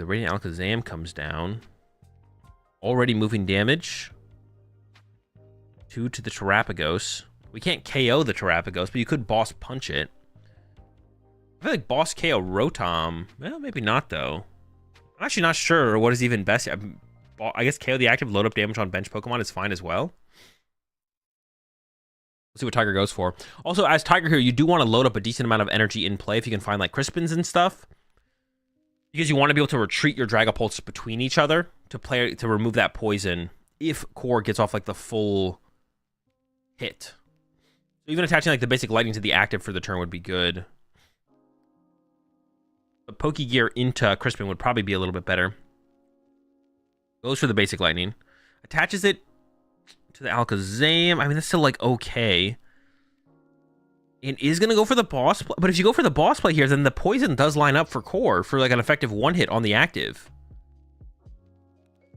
Radiant Alakazam comes down. Already moving damage. 2 to the Terapagos. We can't KO the Terapagos, but you could Boss Punch it. I feel like Boss KO Rotom. Well, maybe not, though. I'm actually not sure what is even best. I guess KO the active, load up damage on bench Pokemon is fine as well. Let's see what Tiger goes for. Also, as Tiger here, you do want to load up a decent amount of energy in play if you can find, like, Crispins and stuff. Because you want to be able to retreat your Dragapults between each other to remove that poison if Core gets off, like, the full hit. So even attaching, like, the basic lightning to the active for the turn would be good. But Pokegear into Crispin would probably be a little bit better. Goes for the basic lightning. Attaches it to the Alakazam. I mean, that's still, like, okay. And is going to go for the boss play. But if you go for the boss play here, then the poison does line up for Core for, like, an effective one-hit on the active.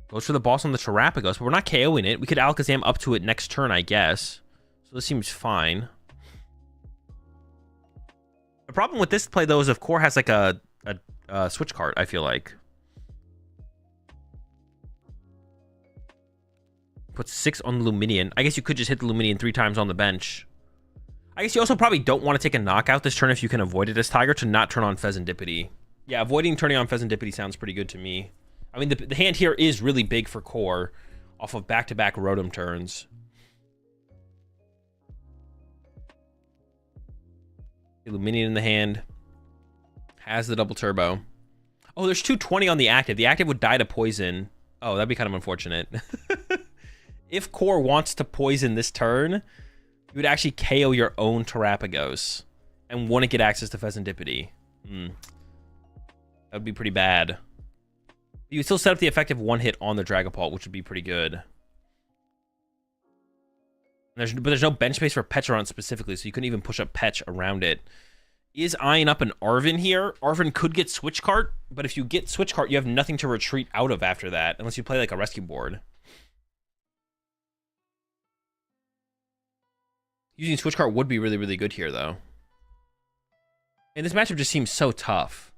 Goes for the boss on the Terapagos, but we're not KOing it. We could Alakazam up to it next turn, I guess. So this seems fine. The problem with this play, though, is if Core has, like, a switch card, I feel like. Puts 6 on the Luminion. I guess you could just hit the Luminion 3 times on the bench. I guess you also probably don't want to take a knockout this turn if you can avoid it as Tiger to not turn on Pheasantipity. Yeah, avoiding turning on Pheasantipity sounds pretty good to me. I mean, the hand here is really big for Core off of back-to-back Rotom turns. Luminion in the hand. Has the double turbo. Oh, there's 220 on the active. The active would die to poison. Oh, that'd be kind of unfortunate. If Core wants to poison this turn, you would actually KO your own Terapagos and want to get access to Pheasantipity. That would be pretty bad. You would still set up the effective one hit on the Dragapult, which would be pretty good. But there's no bench space for Petron specifically, so you couldn't even push up Petch around it. Is eyeing up an Arven here. Arven could get Switch Cart, but if you get Switch Cart, you have nothing to retreat out of after that, unless you play like a rescue board. Using Switch Cart would be really, really good here, though. And this matchup just seems so tough.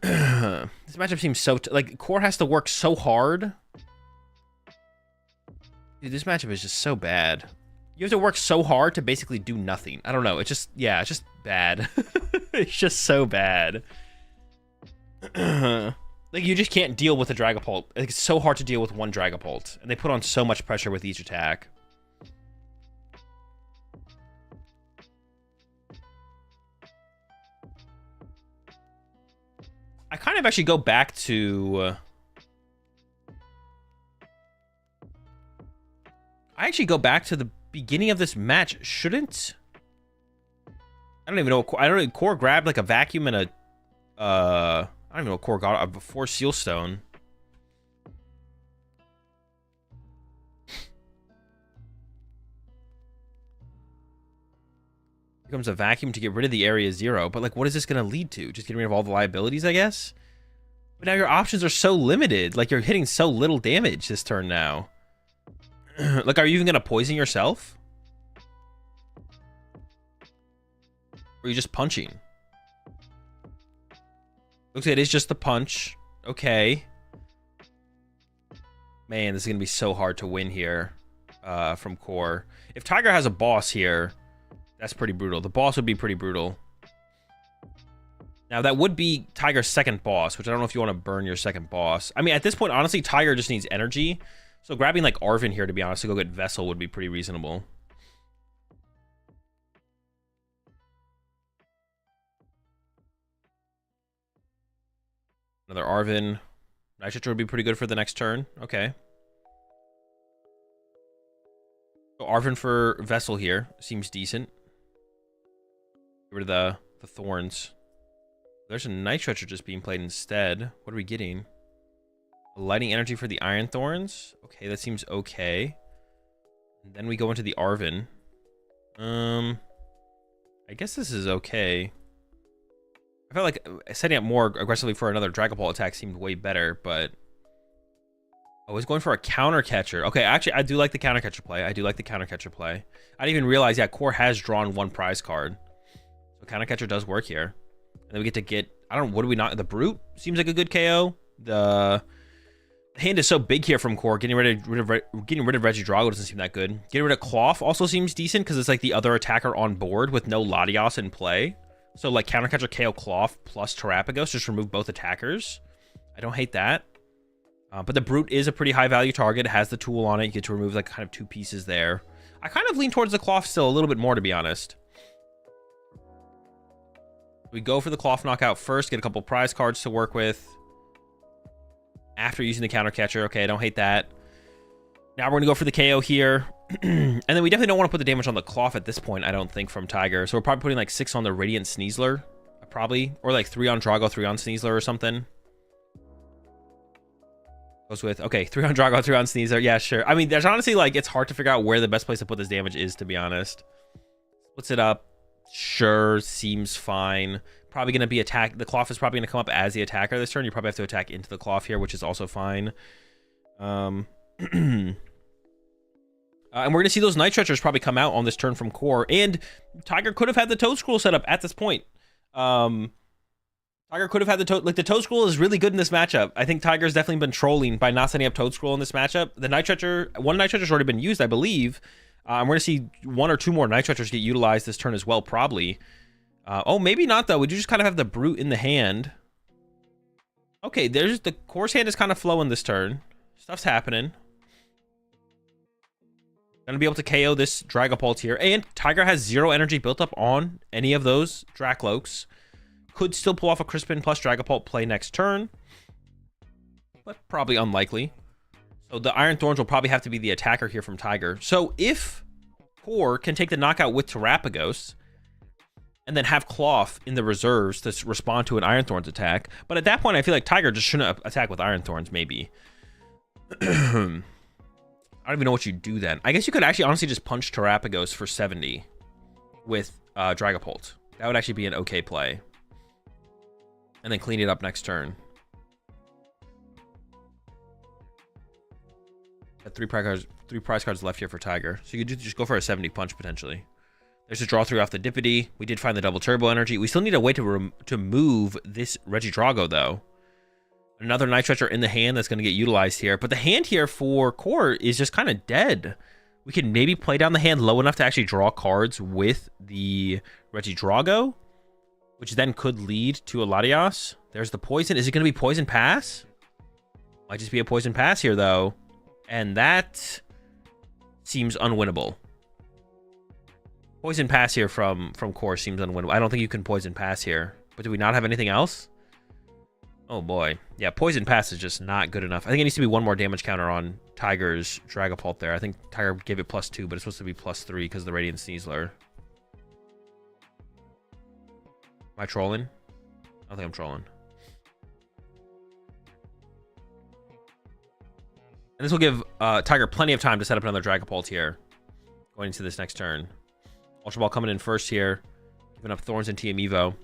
This matchup seems so... like, Core has to work so hard. Dude, this matchup is just so bad. You have to work so hard to basically do nothing. I don't know. It's just... yeah, it's just bad. It's just so bad. Like, you just can't deal with a Dragapult. Like, it's so hard to deal with one Dragapult. And they put on so much pressure with each attack. I kind of actually go back to... I actually go back to the beginning of this match. Shouldn't... I don't even know. I don't know. Core grabbed like a vacuum and a... I don't even know what Core got before Sealstone. Becomes a vacuum to get rid of the area 0, but like, what is this going to lead to? Just getting rid of all the liabilities, I guess? But now your options are so limited. Like, you're hitting so little damage this turn now. Like, are you even going to poison yourself? Or are you just punching? Looks like it is just the punch. Okay. Man, this is going to be so hard to win here from Core. If Tiger has a boss here... that's pretty brutal. The boss would be pretty brutal. Now, that would be Tiger's second boss, which I don't know if you want to burn your second boss. I mean, at this point, honestly, Tiger just needs energy. So grabbing, like, Arven here, to be honest, to go get Vessel would be pretty reasonable. Another Arven. Nitro would be pretty good for the next turn. Okay. So Arven for Vessel here. Seems decent. Get rid of the thorns. There's a Night Stretcher just being played instead. What are we getting? Lighting energy for the Iron Thorns. Okay, that seems okay. And then we go into the Arven. I guess this is okay. I felt like setting up more aggressively for another Dragapult attack seemed way better, but... I was going for a counter catcher. Okay, actually, I do like the counter catcher play. I do like the counter catcher play. I didn't even realize, yeah, Core has drawn one prize card. So counter catcher does work here. And then we get to get, I don't know, what do we not? The Brute seems like a good KO. The hand is so big here from Core. Getting rid of Regidrago doesn't seem that good. Getting rid of Klawf also seems decent because it's like the other attacker on board with no Latios in play. So like counter catcher KO Klawf plus Terapagos, just remove both attackers. I don't hate that. But the Brute is a pretty high value target. It has the tool on it. You get to remove like kind of two pieces there. I kind of lean towards the Klawf still a little bit more, to be honest. We go for the Klawf knockout first, get a couple prize cards to work with. After using the counter catcher. Okay, I don't hate that. Now we're going to go for the KO here. And then we definitely don't want to put the damage on the Klawf at this point, I don't think, from Tiger. So we're probably putting like 6 on the Radiant Sneasler. Probably. Or like 3 on Drago, 3 on Sneasler or something. Goes with, okay, 3 on Drago, 3 on Sneasler. Yeah, sure. I mean, there's honestly, like, it's hard to figure out where the best place to put this damage is, to be honest. Splits it up. Sure, seems fine. Probably going to be attack. The Klawf is probably going to come up as the attacker this turn. You probably have to attack into the Klawf here, which is also fine. And we're going to see those Night Stretchers probably come out on this turn from Core. And Tiger could have had the Toad Scroll set up at this point. Tiger could have had the Toad... like, the Toad Scroll is really good in this matchup. I think Tiger's definitely been trolling by not setting up Toad Scroll in this matchup. The Night Stretcher... one Night Stretcher's already been used, I believe. We're going to see 1 or 2 more Night Stretchers get utilized this turn as well, probably. Oh, maybe not, though. We do just kind of have the Brute in the hand. Okay, there's... the Core's hand is kind of flowing this turn. Stuff's happening. Gonna be able to KO this Dragapult here. And Tiger has 0 energy built up on any of those Dracloaks. Could still pull off a Crispin plus Dragapult play next turn, but probably unlikely. So the Iron Thorns will probably have to be the attacker here from Tiger. So if Core can take the knockout with Terapagos and then have Klawf in the reserves to respond to an Iron Thorns attack, but at that point I feel like Tiger just shouldn't attack with Iron Thorns, maybe. I I don't even know what you do then. I guess you could actually honestly just punch Terrapagos for 70 with Dragapult. That would actually be an okay play. And then clean it up next turn. Got three prize cards left here for Tiger. So you could just go for a 70 punch potentially. There's a draw 3 off the Dippity. We did find the double turbo energy. We still need a way to move this Regidrago though. Another Night Stretcher in the hand that's going to get utilized here. But the hand here for Core is just kind of dead. We can maybe play down the hand low enough to actually draw cards with the Regidrago, which then could lead to a Latias. There's the poison. Is it going to be Poison Pass? Might just be a Poison Pass here though. And that seems unwinnable. Poison Pass here from Core seems unwinnable. I don't think you can Poison Pass here. But do we not have anything else? Oh boy. Yeah, Poison Pass is just not good enough. I think it needs to be one more damage counter on Tiger's Dragapult there. I think Tiger gave it +2, but it's supposed to be +3 because of the Radiant Sneasler. Am I trolling? I don't think I'm trolling. And this will give Tiger plenty of time to set up another Dragapult here going into this next turn. Ultra Ball coming in first here, giving up Thorns and TM Evo.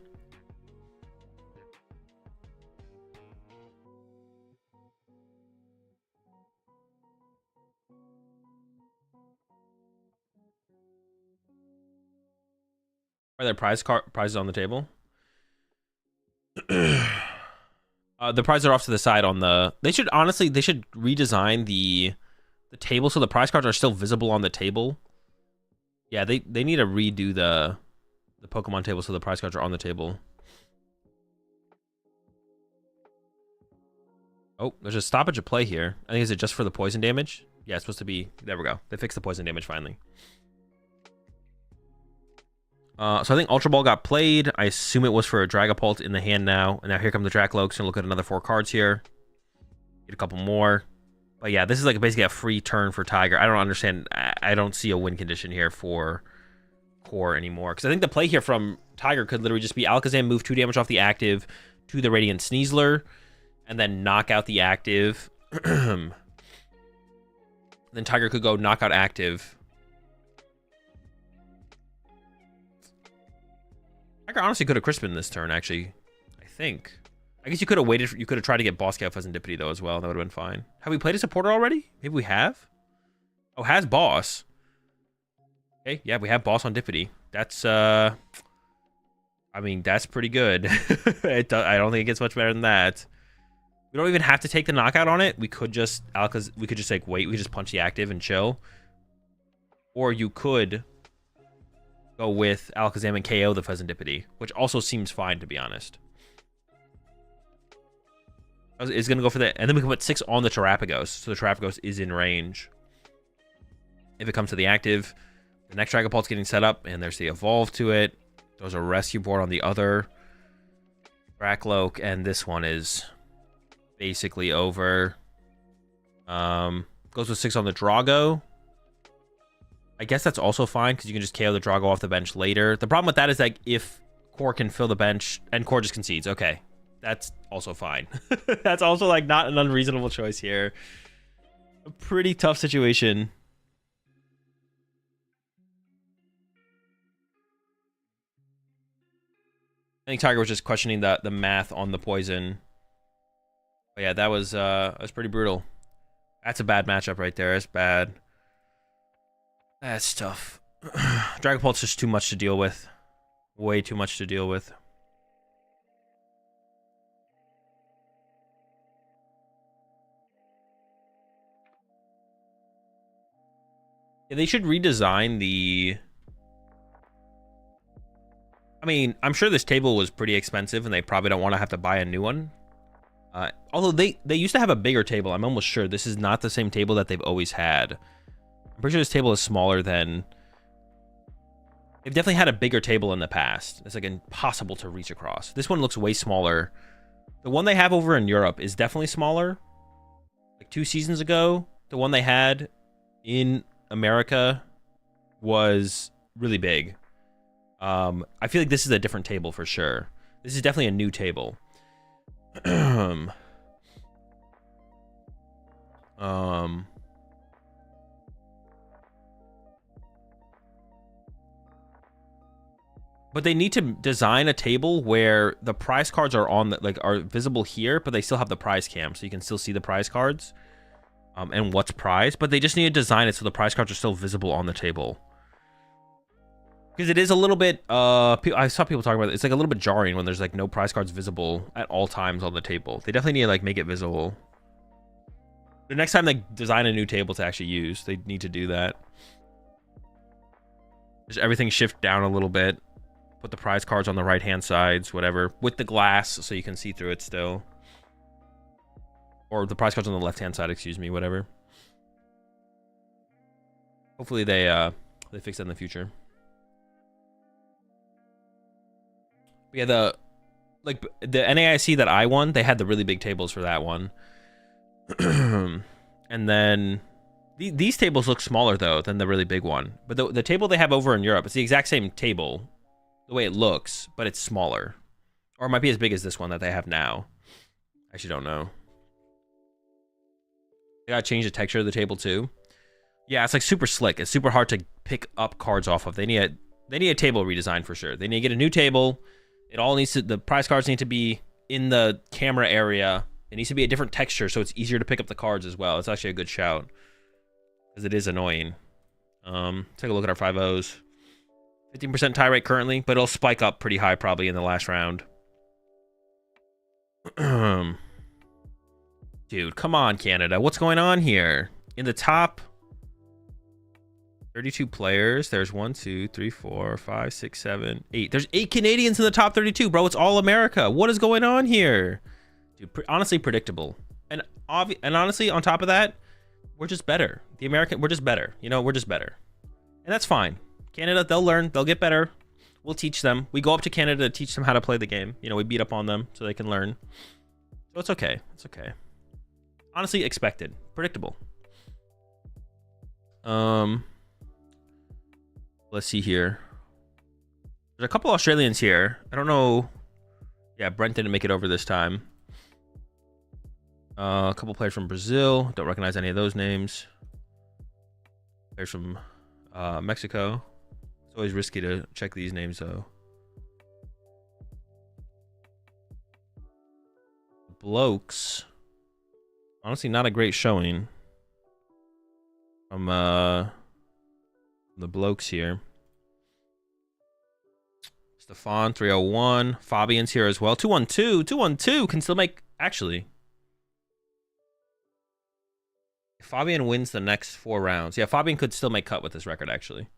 Are there prizes on the table? The prizes are off to the side on the... They should redesign the table so the prize cards are still visible on the table. Yeah, they need to redo the Pokemon table so the prize cards are on the table. Oh, there's a stoppage of play here. I think is it just for the poison damage? Yeah, it's supposed to be... There we go. They fixed the poison damage finally. So I think Ultra Ball got played. I assume it was for a Dragapult in the hand now. And now here come the Dracloaks. Gonna look at another 4 cards here. Get a couple more. But yeah, this is like basically a free turn for Tiger. I don't understand. I don't see a win condition here for Core anymore. Because I think the play here from Tiger could literally just be Alakazam, move 2 damage off the active to the Radiant Sneasler. And then knock out the active. Then Tiger could go knock out active. Tiger honestly could have Crispin this turn, actually. I think. I guess you could have waited. You could have tried to get Boss Cat Pheasantipity, though, as well. That would have been fine. Have we played a supporter already? Maybe we have? Oh, has Boss. Okay, yeah, we have Boss on Dippity. That's, I mean, that's pretty good. I don't think it gets much better than that. We don't even have to take the knockout on it. We could just, we could just, like, wait. We could just punch the active and chill. Or you could... go with Alakazam and KO the Pheasantipity, which also seems fine, to be honest. It's going to go for that. And then we can put 6 on the Terrapagos, so the Terrapagos is in range. If it comes to the active, the next Dragapult's getting set up, and there's the Evolve to it. There's a Rescue board on the other Dracloak, and this one is basically over. Goes with 6 on the Drago. I guess that's also fine because you can just KO the Drago off the bench later. The problem with that is that if Core can fill the bench and Core just concedes, okay, that's also fine. That's also like not an unreasonable choice here. A pretty tough situation. I think Tiger was just questioning the math on the poison. But yeah, that was pretty brutal. That's a bad matchup right there. It's bad. That's tough. Dragapult's just too much to deal with. Way too much to deal with. Yeah, they should redesign the... I mean, I'm sure this table was pretty expensive and they probably don't want to have to buy a new one. Although they used to have a bigger table. I'm almost sure this is not the same table that they've always had. I'm pretty sure this table is smaller than... They've definitely had a bigger table in the past. It's like impossible to reach across. This one looks way smaller. The one they have over in Europe is definitely smaller. Like 2 seasons ago, the one they had in America was really big. I feel like this is a different table for sure. This is definitely a new table. But they need to design a table where the prize cards are on the, like are visible here, but they still have the prize cam, so you can still see the prize cards and what's prized. But they just need to design it so the prize cards are still visible on the table. Because it is a little bit, I saw people talking about it. It's like a little bit jarring when there's like no prize cards visible at all times on the table. They definitely need to like make it visible. The next time they design a new table to actually use, they need to do that. Just everything shift down a little bit. Put the prize cards on the right hand sides, whatever, with the glass so you can see through it still. Or the prize cards on the left hand side, excuse me, whatever. Hopefully they fix that in the future. Yeah, the NAIC that I won, they had the really big tables for that one. And then these tables look smaller though than the really big one. But the table they have over in Europe, it's the exact same table, the way it looks, but it's smaller. Or it might be as big as this one that they have now. I actually don't know. They gotta change the texture of the table too. Yeah, it's like super slick. It's super hard to pick up cards off of. They need a table redesign for sure. They need to get a new table. It all needs to, the prize cards need to be in the camera area. It needs to be a different texture so it's easier to pick up the cards as well. It's actually a good shout. Because it is annoying. Take a look at our 5-0s. 15% tie rate currently, but it'll spike up pretty high probably in the last round. Dude, come on, Canada. What's going on here? In the top 32 players, there's 1, 2, 3, 4, 5, 6, 7, 8. There's 8 Canadians in the top 32, bro. It's all America. What is going on here? Dude, honestly predictable. And honestly, on top of that, we're just better. We're just better. You know, we're just better. And that's fine. Canada, they'll learn. They'll get better. We'll teach them. We go up to Canada to teach them how to play the game. You know, we beat up on them so they can learn. So it's okay. It's okay. Honestly, expected. Predictable. Let's see here. There's a couple Australians here. I don't know. Yeah, Brent didn't make it over this time. A couple players from Brazil. Don't recognize any of those names. Players from Mexico. It's always risky to check these names, though. Blokes. Honestly, not a great showing from the blokes here. Stefan, 301. Fabian's here as well. 212. 212 can still make... Actually... If Fabian wins the next 4 rounds... Yeah, Fabian could still make cut with this record, actually.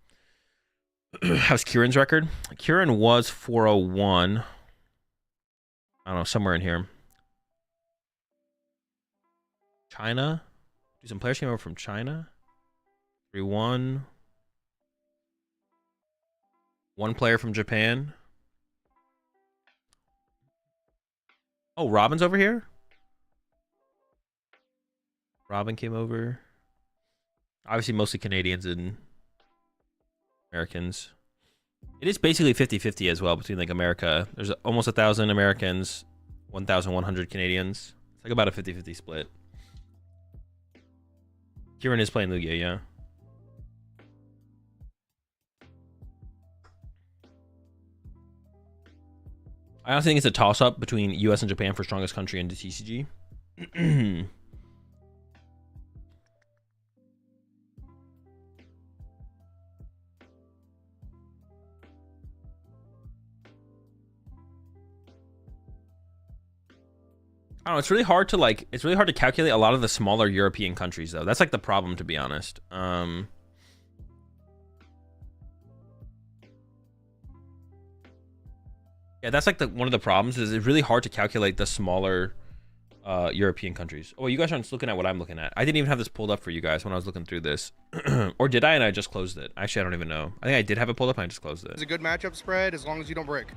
How's Kieran's record? Kieran was 401. I don't know, somewhere in here. China? Do some players came over from China? 3-1. 1 player from Japan. Oh, Robin's over here? Robin came over. Obviously, mostly Canadians and Americans. It is basically 50-50 as well between like America. There's almost 1,000 Americans, 1,100 Canadians. It's like about a 50-50 split. Kieran is playing Lugia, yeah. I honestly think it's a toss-up between US and Japan for strongest country in the TCG. I don't know, it's really hard to calculate a lot of the smaller European countries though. That's like the problem, to be honest. Yeah, that's like one of the problems is it's really hard to calculate the smaller European countries. Oh, you guys aren't looking at what I'm looking at. I didn't even have this pulled up for you guys when I was looking through this. Or did I? And I just closed it. Actually, I don't even know. I think I did have it pulled up and I just closed it. It's a good matchup spread as long as you don't break.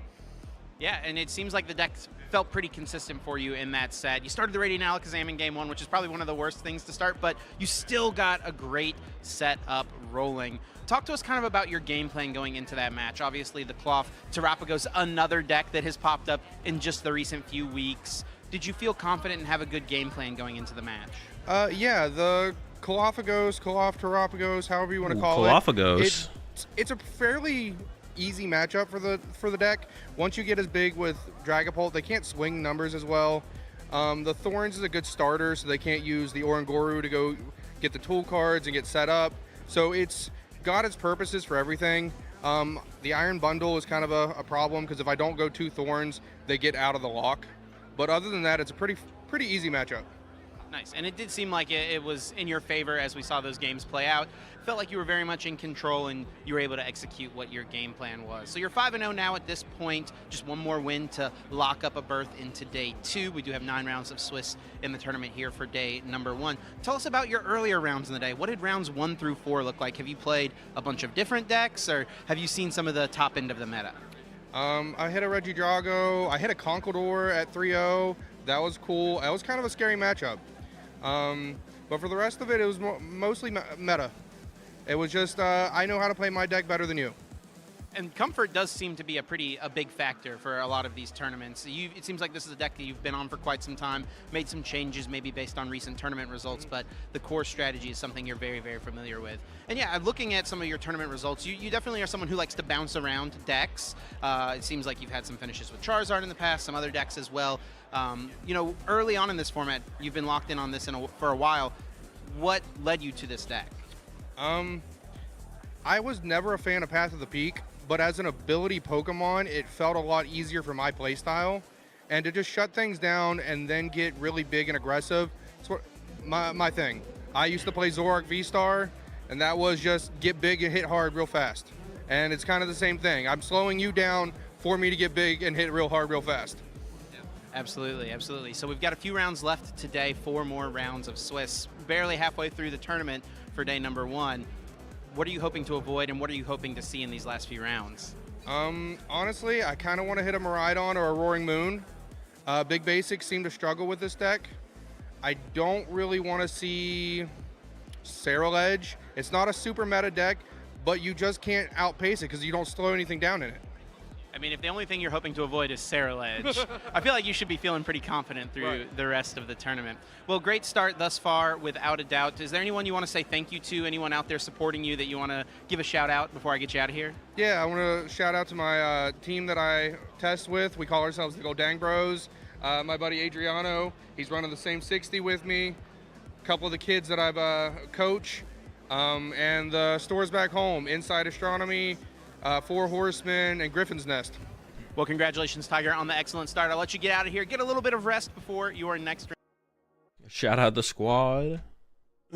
Yeah, and it seems like the deck felt pretty consistent for you in that set. You started the Radiant Alakazam in game 1, which is probably one of the worst things to start, but you still got a great setup rolling. Talk to us kind of about your game plan going into that match. Obviously, the Klawf Terrapago's another deck that has popped up in just the recent few weeks. Did you feel confident and have a good game plan going into the match? Yeah, the Klawf Terrapagos, however you want to call Klawfagos. it. It's a fairly easy matchup for the deck. Once you get as big with Dragapult, they can't swing numbers as well. The Thorns is a good starter, so they can't use the Oranguru to go get the tool cards and get set up. So it's got its purposes for everything. The Iron Bundle is kind of a problem because if I don't go 2 Thorns, they get out of the lock. But other than that, it's a pretty easy matchup. Nice. And it did seem like it was in your favor as we saw those games play out. Felt like you were very much in control and you were able to execute what your game plan was. So you're 5-0 now at this point. Just one more win to lock up a berth into day 2. We do have 9 rounds of Swiss in the tournament here for day number 1. Tell us about your earlier rounds in the day. What did rounds 1 through 4 look like? Have you played a bunch of different decks, or have you seen some of the top end of the meta? I hit a Regidrago. I hit a Conkeldurr at 3-0. That was cool. That was kind of a scary matchup. But for the rest of it, it was mostly meta. It was just, I know how to play my deck better than you. And comfort does seem to be a big factor for a lot of these tournaments. It seems like this is a deck that you've been on for quite some time, made some changes maybe based on recent tournament results, but the core strategy is something you're very, very familiar with. And yeah, looking at some of your tournament results, you definitely are someone who likes to bounce around decks. It seems like you've had some finishes with Charizard in the past, some other decks as well. You know, early on in this format, you've been locked in on this for a while. What led you to this deck? I was never a fan of Path of the Peak, but as an ability Pokemon, it felt a lot easier for my playstyle. And to just shut things down and then get really big and aggressive, it's my thing. I used to play Zoroark V-Star, and that was just get big and hit hard real fast. And it's kind of the same thing. I'm slowing you down for me to get big and hit real hard real fast. Absolutely, absolutely. So we've got a few rounds left today, 4 more rounds of Swiss. Barely halfway through the tournament for day number 1. What are you hoping to avoid, and what are you hoping to see in these last few rounds? Honestly, I kind of want to hit a Miraidon or a Roaring Moon. Big Basics seem to struggle with this deck. I don't really want to see Ceruledge. It's not a super meta deck, but you just can't outpace it because you don't slow anything down in it. I mean, if the only thing you're hoping to avoid is Ceruledge, I feel like you should be feeling pretty confident through the rest of the tournament. Well, great start thus far, without a doubt. Is there anyone you want to say thank you to, anyone out there supporting you that you want to give a shout out before I get you out of here? Yeah, I want to shout out to my team that I test with. We call ourselves the Goldang Bros. My buddy Adriano, he's running the same 60 with me. A couple of the kids that I've coach, and the stores back home, Inside Astronomy, 4 Horsemen, and Griffin's Nest. Well, congratulations, Tiger, on the excellent start. I'll let you get out of here, get a little bit of rest before your next round. Shout out the squad.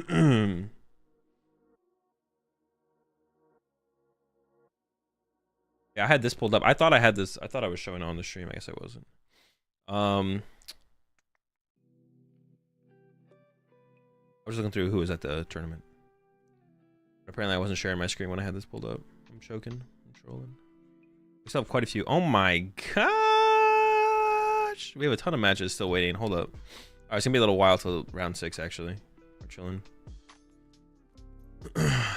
Yeah, I had this pulled up. I thought I had this. I thought I was showing it on the stream. I guess I wasn't. I was looking through who was at the tournament. Apparently, I wasn't sharing my screen when I had this pulled up. I'm choking. I'm trolling. We still have quite a few. Oh my gosh! We have a ton of matches still waiting. Hold up. Alright, it's gonna be a little while till round 6. Actually, we're chilling.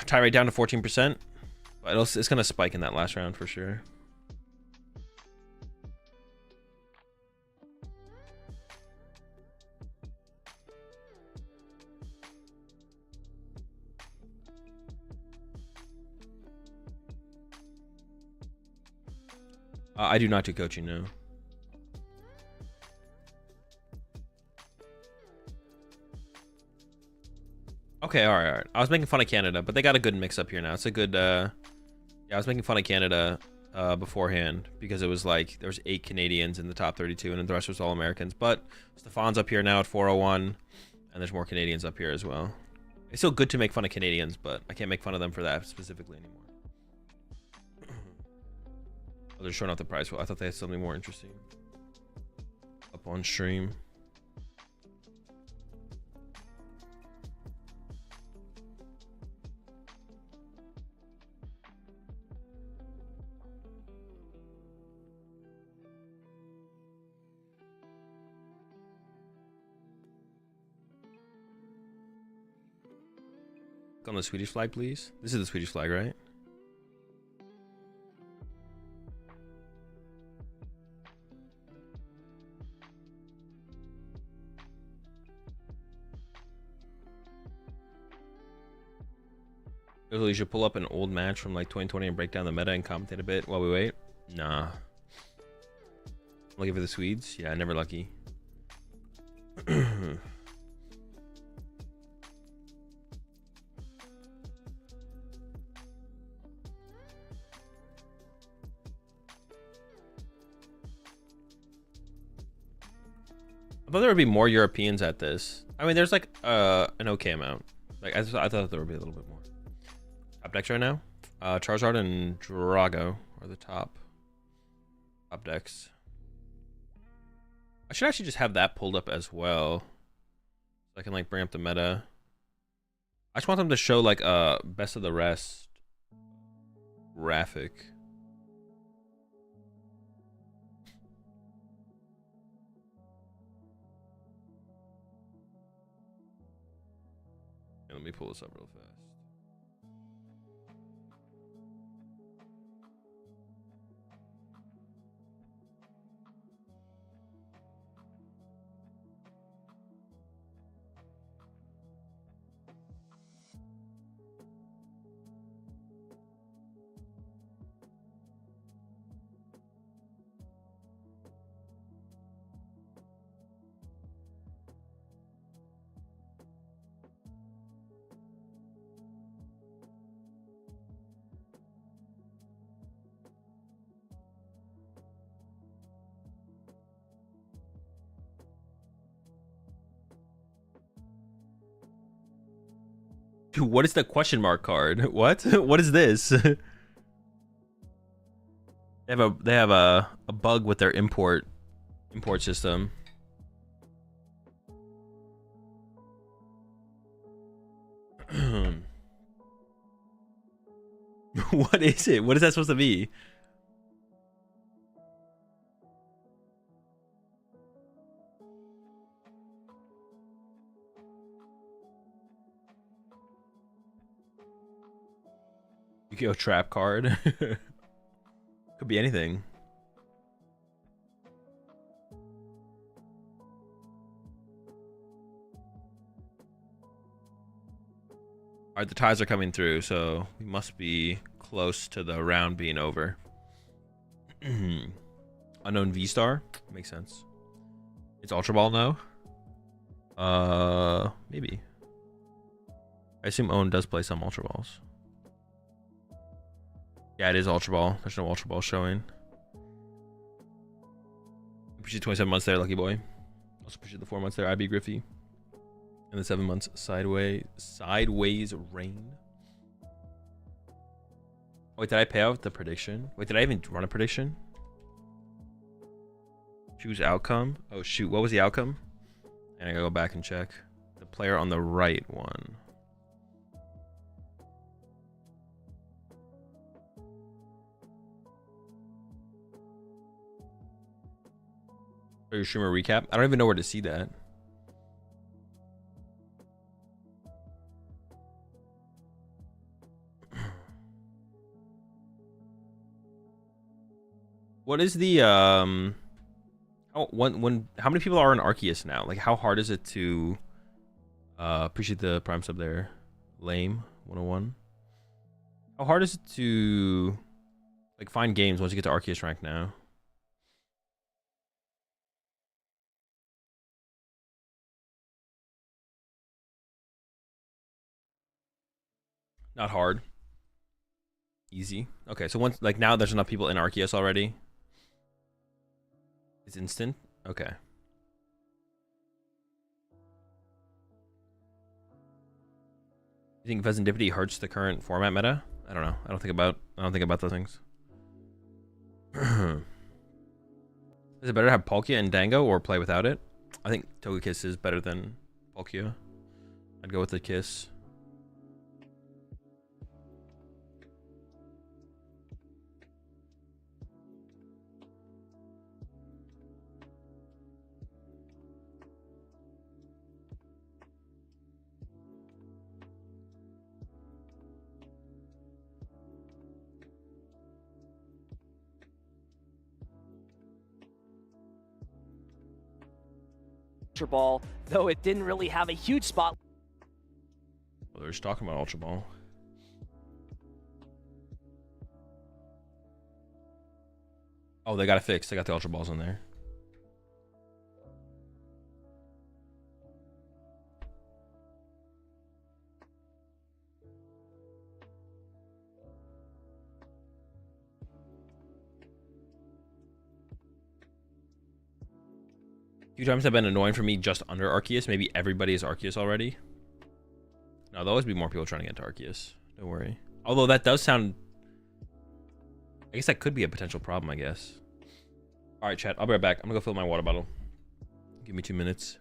Tie rate down to 14%, but it's gonna spike in that last round for sure. I do not do coaching, no. Okay, all right. I was making fun of Canada, but they got a good mix up here now. It's a good, yeah, I was making fun of Canada beforehand because it was like there was 8 Canadians in the top 32 and the rest was all Americans. But Stefan's up here now at 401, and there's more Canadians up here as well. It's still good to make fun of Canadians, but I can't make fun of them for that specifically anymore. Oh, they're showing off the prize pool. I thought they had something more interesting up on stream. Click on the Swedish flag, please. This is the Swedish flag, right? You should pull up an old match from like 2020 and break down the meta and commentate a bit while we wait. Nah. Looking for the Swedes? Yeah, never lucky. I thought there would be more Europeans at this. I mean, there's like an okay amount. Like I thought there would be a little bit more. Top decks right now. Charizard and Drago are the top decks. I should actually just have that pulled up as well, so I can like bring up the meta. I just want them to show like best of the rest graphic. Let me pull this up real fast. Dude, what is the question mark card? What? What is this? They have a bug with their import system. What is it? What is that supposed to be? Yu-Gi-Oh! Trap card. Could be anything. Alright, the ties are coming through, so we must be close to the round being over. Unknown V-Star? Makes sense. It's Ultra Ball now? Maybe. I assume Owen does play some Ultra Balls. Yeah, it is Ultra Ball. There's no Ultra Ball showing. Appreciate 27 months there, lucky boy. Also appreciate the 4 months there, IB Griffey. And the 7 months sideways rain. Wait, did I pay out the prediction? Wait, did I even run a prediction? Choose outcome. Oh shoot, what was the outcome? And I gotta go back and check. The player on the right one. Your streamer recap? I don't even know where to see that. What is the how many people are in Arceus now? Like how hard is it to appreciate the prime sub there. Lame 101. How hard is it to like find games once you get to Arceus rank now? Not hard. Easy. Okay, so once like now there's enough people in Arceus already. It's instant? Okay. You think Vezendipity hurts the current format meta? I don't know. I don't think about those things. Is it better to have Palkia and Dango or play without it? I think Togekiss is better than Palkia. I'd go with the Kiss. Ultra Ball, though it didn't really have a huge spot. Well, they're just talking about Ultra Ball. Oh, they got it fixed. They got the Ultra Balls in there. Few times have been annoying for me just under Arceus. Maybe everybody is Arceus already. No, there'll always be more people trying to get to Arceus. Don't worry. Although that does sound... I guess that could be a potential problem, I guess. Alright, chat. I'll be right back. I'm gonna go fill my water bottle. Give me 2 minutes.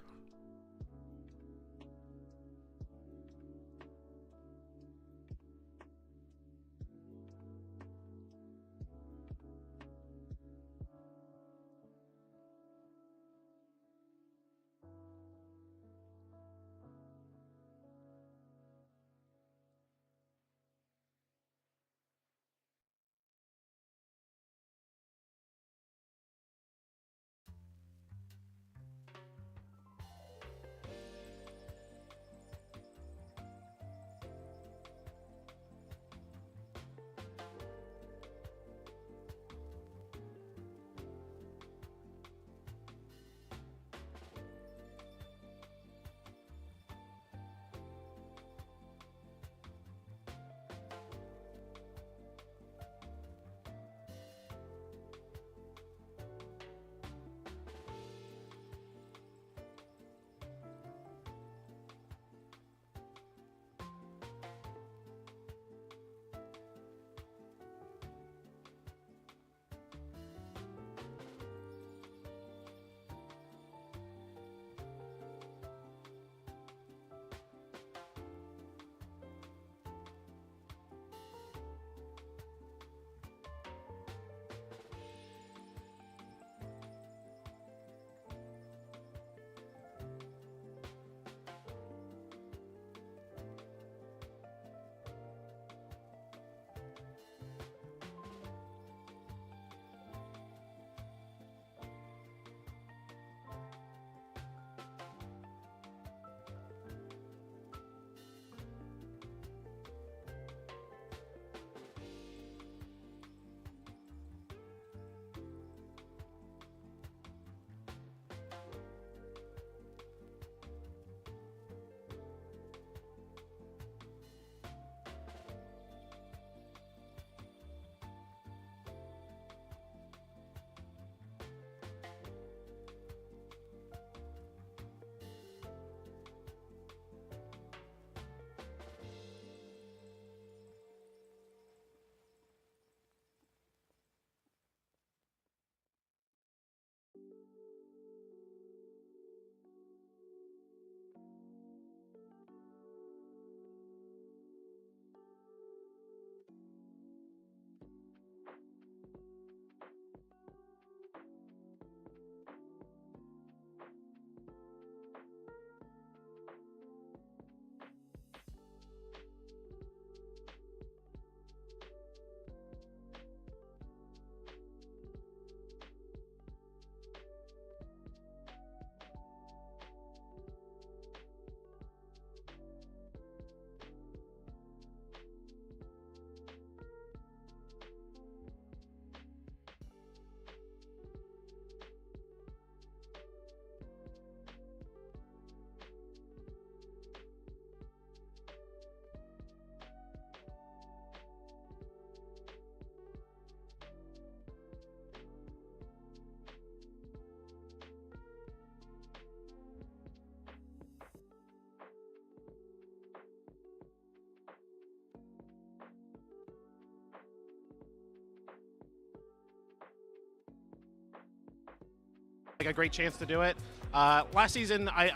Like a great chance to do it. Last season, I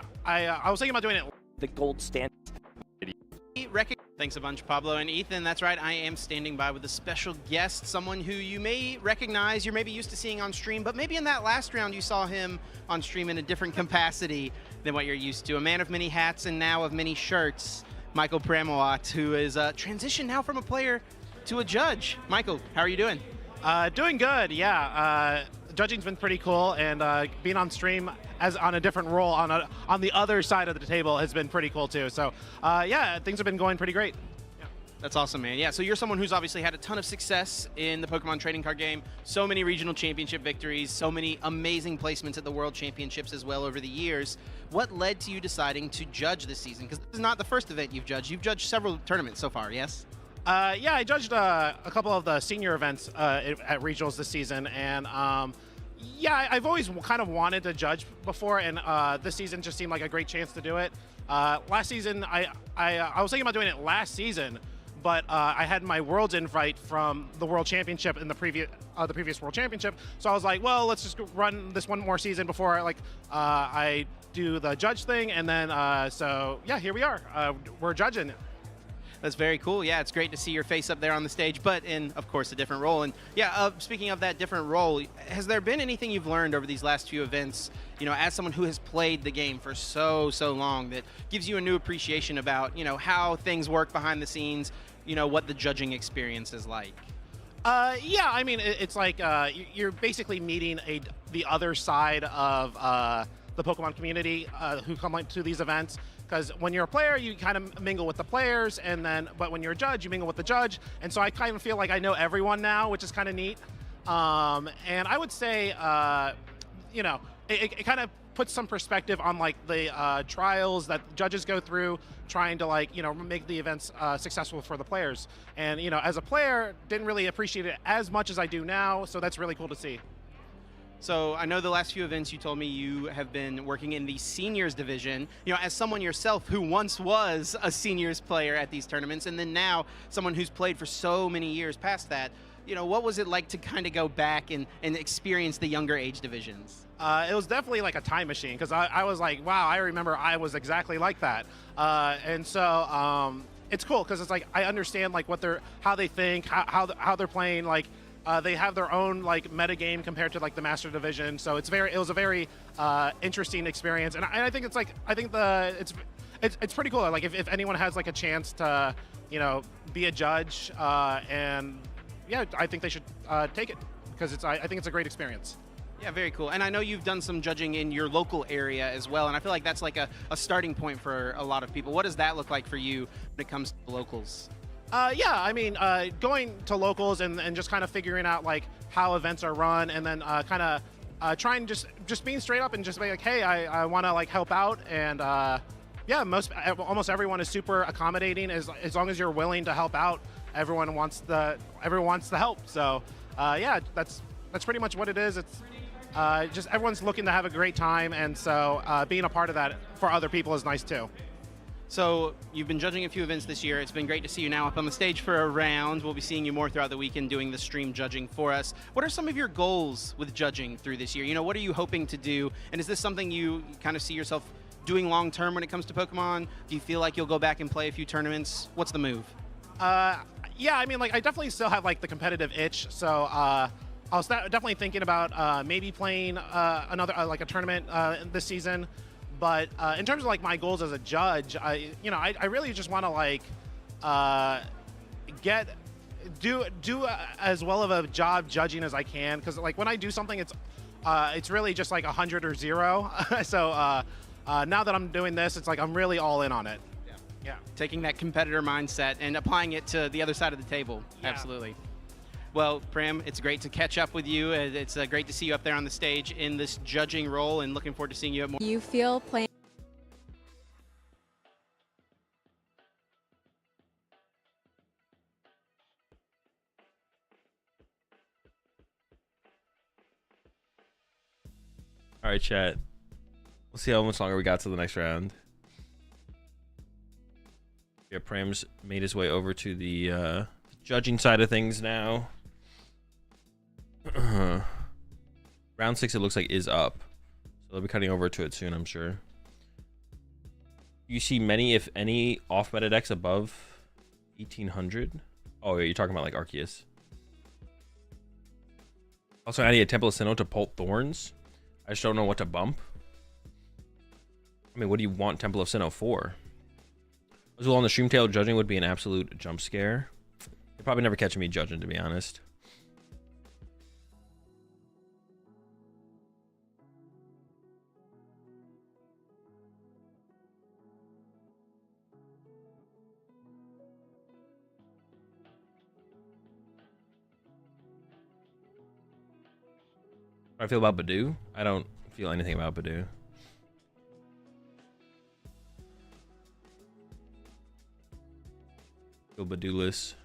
was thinking about doing it. The gold standard. Thanks a bunch, Pablo and Ethan. That's right, I am standing by with a special guest, someone who you may recognize, you're maybe used to seeing on stream, but maybe in that last round you saw him on stream in a different capacity than what you're used to. A man of many hats and now of many shirts, Michael Pramawat, who is transitioned now from a player to a judge. Michael, how are you doing? Doing good, yeah. Judging's been pretty cool, and being on stream as on a different role on the other side of the table has been pretty cool too. So yeah, things have been going pretty great. Yeah. That's awesome, man. Yeah, so you're someone who's obviously had a ton of success in the Pokemon trading card game, so many regional championship victories, so many amazing placements at the World Championships as well over the years. What led to you deciding to judge this season? Because this is not the first event you've judged. You've judged several tournaments so far, yes? Yeah, I judged a couple of the senior events at regionals this season, and yeah, I've always kind of wanted to judge before, and this season just seemed like a great chance to do it. Last season, I was thinking about doing it last season, but I had my Worlds invite from the World Championship in the previous World Championship, so I was like, well, let's just run this one more season before I do the judge thing, and then so yeah, here we are. We're judging. That's very cool. Yeah, it's great to see your face up there on the stage, but in, of course, a different role. And yeah, speaking of that different role, has there been anything you've learned over these last few events, you know, as someone who has played the game for so long, that gives you a new appreciation about, you know, how things work behind the scenes, you know, what the judging experience is like? Yeah, I mean, it's like you're basically meeting the other side of the Pokemon community who come to these events. Because when you're a player, you kind of mingle with the players, but when you're a judge, you mingle with the judge. And so I kind of feel like I know everyone now, which is kind of neat. And I would say, you know, it kind of puts some perspective on like the trials that judges go through, trying to like, you know, make the events successful for the players. And, you know, as a player, didn't really appreciate it as much as I do now. So that's really cool to see. So I know the last few events you told me you have been working in the seniors division. You know, as someone yourself who once was a seniors player at these tournaments, and then now someone who's played for so many years past that, you know, what was it like to kind of go back and experience the younger age divisions? It was definitely like a time machine, because I was like, wow, I remember I was exactly like that. And so it's cool, because it's like I understand like how they think, how they're playing, like. They have their own like meta game compared to like the Master Division, so it was a very interesting experience, and I think it's pretty cool. Like if anyone has like a chance to, you know, be a judge, and yeah, I think they should take it, because I think it's a great experience. Yeah, very cool. And I know you've done some judging in your local area as well, and I feel like that's like a starting point for a lot of people. What does that look like for you when it comes to locals? Yeah, I mean, going to locals and just kind of figuring out like how events are run, and then kind of trying just being straight up and just be like, hey, I want to like help out, and yeah, almost everyone is super accommodating as long as you're willing to help out. Everyone wants the help. So yeah, that's pretty much what it is. It's just everyone's looking to have a great time, and so being a part of that for other people is nice too. So you've been judging a few events this year. It's been great to see you now up on the stage for a round. We'll be seeing you more throughout the weekend doing the stream judging for us. What are some of your goals with judging through this year? You know, what are you hoping to do? And is this something you kind of see yourself doing long term when it comes to Pokemon? Do you feel like you'll go back and play a few tournaments? What's the move? Yeah, I mean, like I definitely still have like the competitive itch. So I was definitely thinking about maybe playing another like a tournament this season. But in terms of like my goals as a judge, I really just want to like do as well of a job judging as I can, because like when I do something, it's really just like 100 or 0. So now that I'm doing this, it's like I'm really all in on it. Yeah. Taking that competitor mindset and applying it to the other side of the table. Yeah. Absolutely. Well, Prim, it's great to catch up with you. It's great to see you up there on the stage in this judging role, and looking forward to seeing you at more. You feel playing. All right, chat. We'll see how much longer we got to the next round. Yeah, Pram's made his way over to the judging side of things now. Round 6, it looks like, is up, so they'll be cutting over to it soon, I'm sure. You see many, if any, off meta decks above 1800. Oh yeah, you're talking about like Arceus. Also, adding a Temple of Sinnoh to Pult Thorns. I just don't know what to bump. I mean, what do you want Temple of Sinnoh for? As well, on the stream tail, judging would be an absolute jump scare. You're probably never catching me judging, to be honest. I feel about Badoo? I don't feel anything about Badoo. Feel Badooless.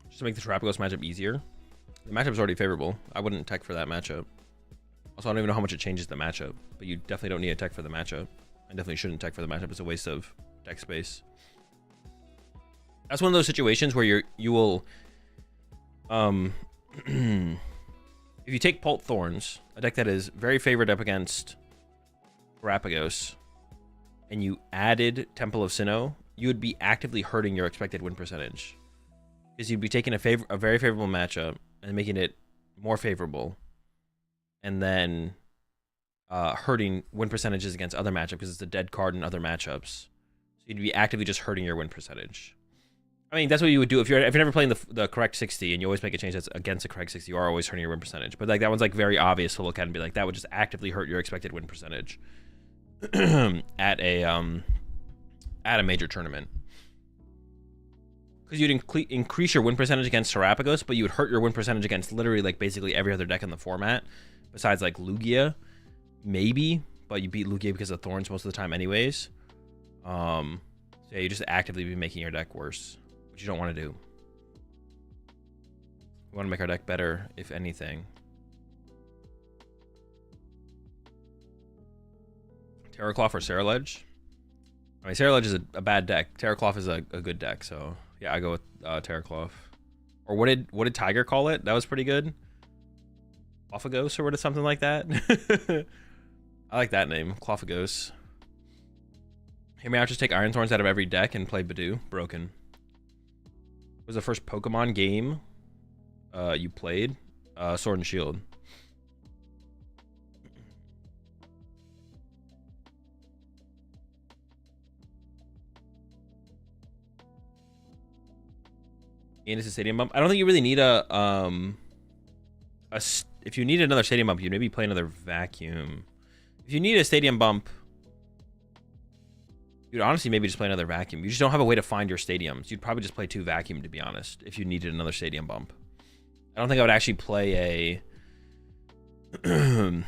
Just to make the Terrapagos matchup easier. The matchup's already favorable. I wouldn't tech for that matchup. Also, I don't even know how much it changes the matchup, but you definitely don't need a tech for the matchup. I definitely shouldn't tech for the matchup. It's a waste of deck space. That's one of those situations where you will if you take Pult Thorns, a deck that is very favored up against Terrapagos, and you added Temple of Sinnoh, you would be actively hurting your expected win percentage. Because you'd be taking a very favorable matchup and making it more favorable, and then hurting win percentages against other matchups because it's a dead card in other matchups. So you'd be actively just hurting your win percentage. I mean, that's what you would do if you're never playing the correct 60 and you always make a change that's against the correct 60. You are always hurting your win percentage. But like that one's like very obvious to look at and be like, that would just actively hurt your expected win percentage at a major tournament. Because you'd increase your win percentage against Terrapagos, but you would hurt your win percentage against literally like basically every other deck in the format, besides like Lugia, maybe. But you beat Lugia because of Thorns most of the time, anyways. So yeah, you just actively be making your deck worse, which you don't want to do. We want to make our deck better, if anything. Klawf or Klawf? I mean, Klawf is a bad deck. Klawf is a good deck, so yeah, I go with Klawf. Or what did Tiger call it? That was pretty good. Klawfagos or something like that. I like that name, Klawfagos. Hear me out, just take Iron Thorns out of every deck and play Badoo. Broken. What was the first Pokemon game you played? Sword and Shield. And it's a stadium bump. I don't think you really need if you need another stadium bump, you'd maybe play another vacuum. If you need a stadium bump, you'd honestly maybe just play another vacuum. You just don't have a way to find your stadiums. You'd probably just play 2 vacuum, to be honest, if you needed another stadium bump. I don't think I would actually play I don't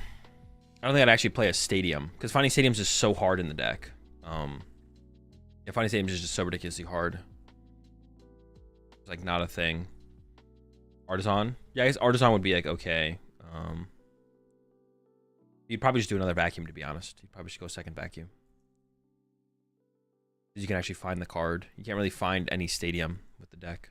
think I'd actually play a stadium, because finding stadiums is so hard in the deck. Yeah, finding stadiums is just so ridiculously hard. It's like not a thing. Artisan? Yeah, I guess Artisan would be like okay. You'd probably just do another vacuum, to be honest. You'd probably just go second vacuum. Because you can actually find the card. You can't really find any stadium with the deck.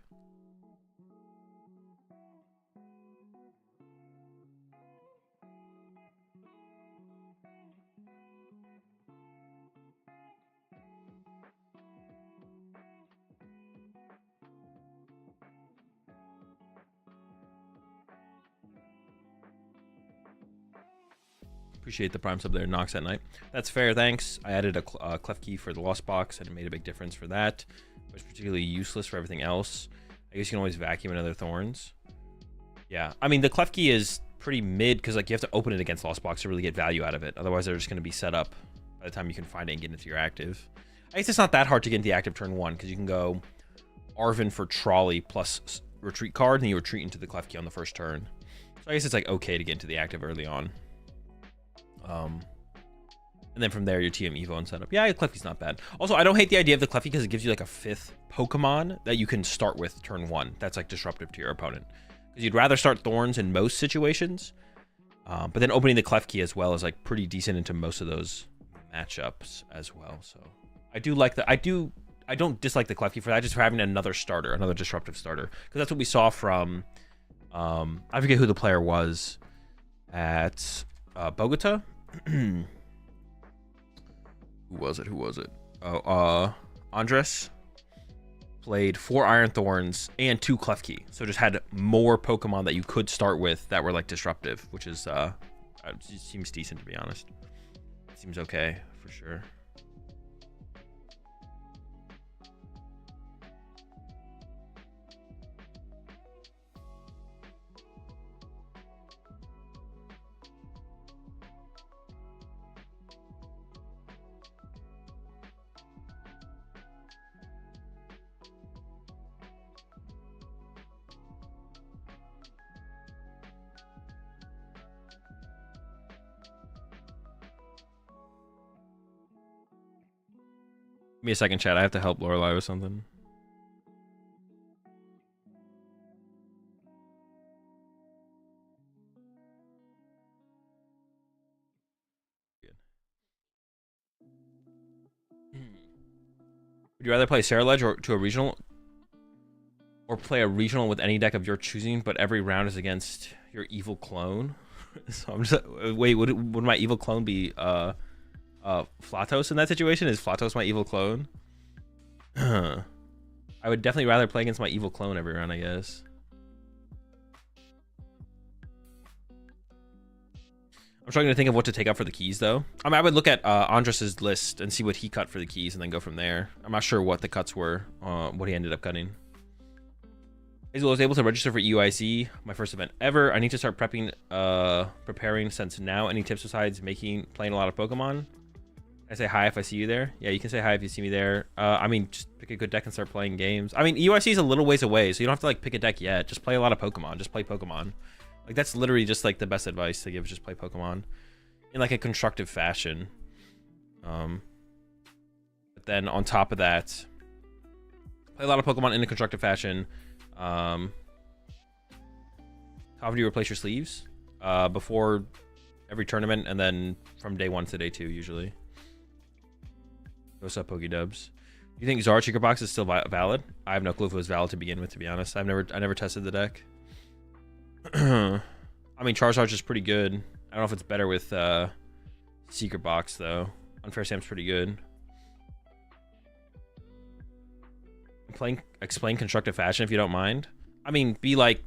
Appreciate the prime sub there, Nox at night. That's fair, thanks. I added a Klawf key for the Lost Box, and it made a big difference for that. It was particularly useless for everything else. I guess you can always vacuum another Thorns. Yeah, I mean, the Klawf key is pretty mid, because like you have to open it against Lost Box to really get value out of it. Otherwise, they're just going to be set up by the time you can find it and get into your active. I guess it's not that hard to get into the active turn 1, because you can go Arven for Trolley plus retreat card, and you retreat into the Klawf key on the first turn. So I guess it's like okay to get into the active early on. And then from there, your TM Evo and setup. Yeah, Klawf key's not bad. Also, I don't hate the idea of the Klawf key because it gives you like a 5th Pokemon that you can start with turn 1. That's like disruptive to your opponent. Because you'd rather start Thorns in most situations. But then opening the Klawf key as well is like pretty decent into most of those matchups as well. So I do like the, I don't dislike the Klawf key for that, just for having another starter, another disruptive starter. Because that's what we saw from, I forget who the player was at Bogota. Who was it? Oh, Andres played 4 Iron Thorns and 2 Klawf key, so just had more Pokemon that you could start with that were like disruptive, which is it seems decent, to be honest. It seems okay for sure. Give me a second, chat. I have to help Lorelai with something. Would you rather play Sarah Ledge or to a regional, or play a regional with any deck of your choosing, but every round is against your evil clone? So I'm just wait. Would my evil clone be Flatos in that situation? Is Flatos my evil clone? I would definitely rather play against my evil clone every round, I guess. I'm trying to think of what to take up for the keys, though. I mean, I would look at Andres's list and see what he cut for the keys and then go from there. I'm not sure what the cuts were, what he ended up cutting. Azul was able to register for EUIC, my first event ever. I need to start prepping, preparing since now. Any tips besides playing a lot of Pokemon? I say hi if I see you there. Yeah, you can say hi if you see me there. I mean, just pick a good deck and start playing games. I mean, EUIC is a little ways away, so you don't have to like pick a deck yet. Just play a lot of Pokemon. Just play Pokemon. Like, that's literally just like the best advice to give, just play Pokemon in like a constructive fashion. But then on top of that, play a lot of Pokemon in a constructive fashion. How often do you replace your sleeves? Before every tournament, and then from day 1 to day 2 usually. What's up, Pokédubs? Do you think Zard Secret Box is still valid? I have no clue if it was valid to begin with, to be honest. I never tested the deck. I mean, Charizard's just pretty good. I don't know if it's better with Secret Box though. Unfair Sam's pretty good. Explain constructive fashion if you don't mind. I mean, be like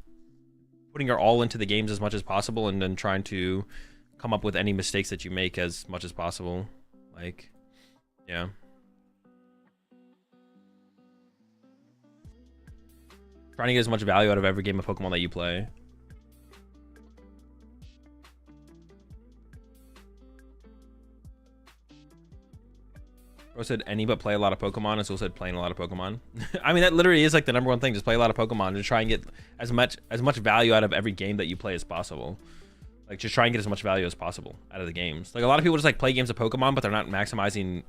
putting your all into the games as much as possible, and then trying to come up with any mistakes that you make as much as possible. Like, yeah. Trying to get as much value out of every game of Pokemon that you play. Bro said any but play a lot of Pokemon. Azul said playing a lot of Pokemon. I mean, that literally is like the #1 thing. Just play a lot of Pokemon and try and get as much value out of every game that you play as possible. Like, just try and get as much value as possible out of the games. Like, a lot of people just like play games of Pokemon, but they're not maximizing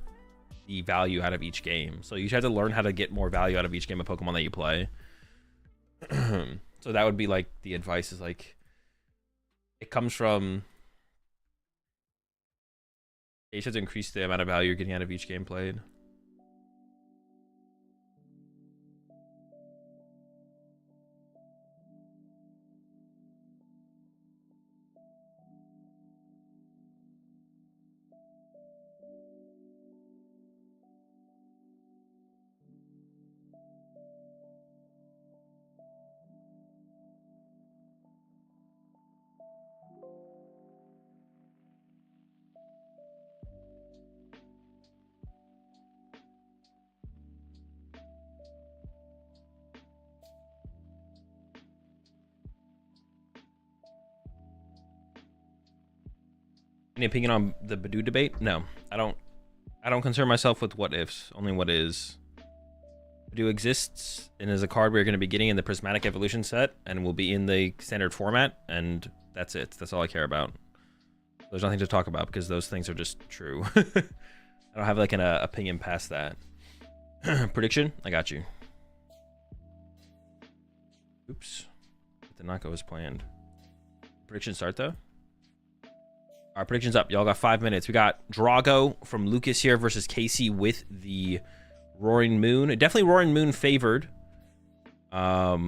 the value out of each game. So you have to learn how to get more value out of each game of Pokemon that you play. So that would be like the advice, is like, it comes from, you should increase the amount of value you're getting out of each game played. Any opinion on the Badoo debate? No, I don't concern myself with what ifs, only what is. Badoo exists and is a card we're going to be getting in the Prismatic Evolution set, and will be in the standard format, and that's it. That's all I care about. There's nothing to talk about because those things are just true. I don't have like an opinion past that. Prediction? I got you. Oops. Did not go as planned. Prediction start though? Our prediction's up. Y'all got 5 minutes. We got Drago from Lucas here versus Casey with the Roaring Moon. Definitely Roaring Moon favored. But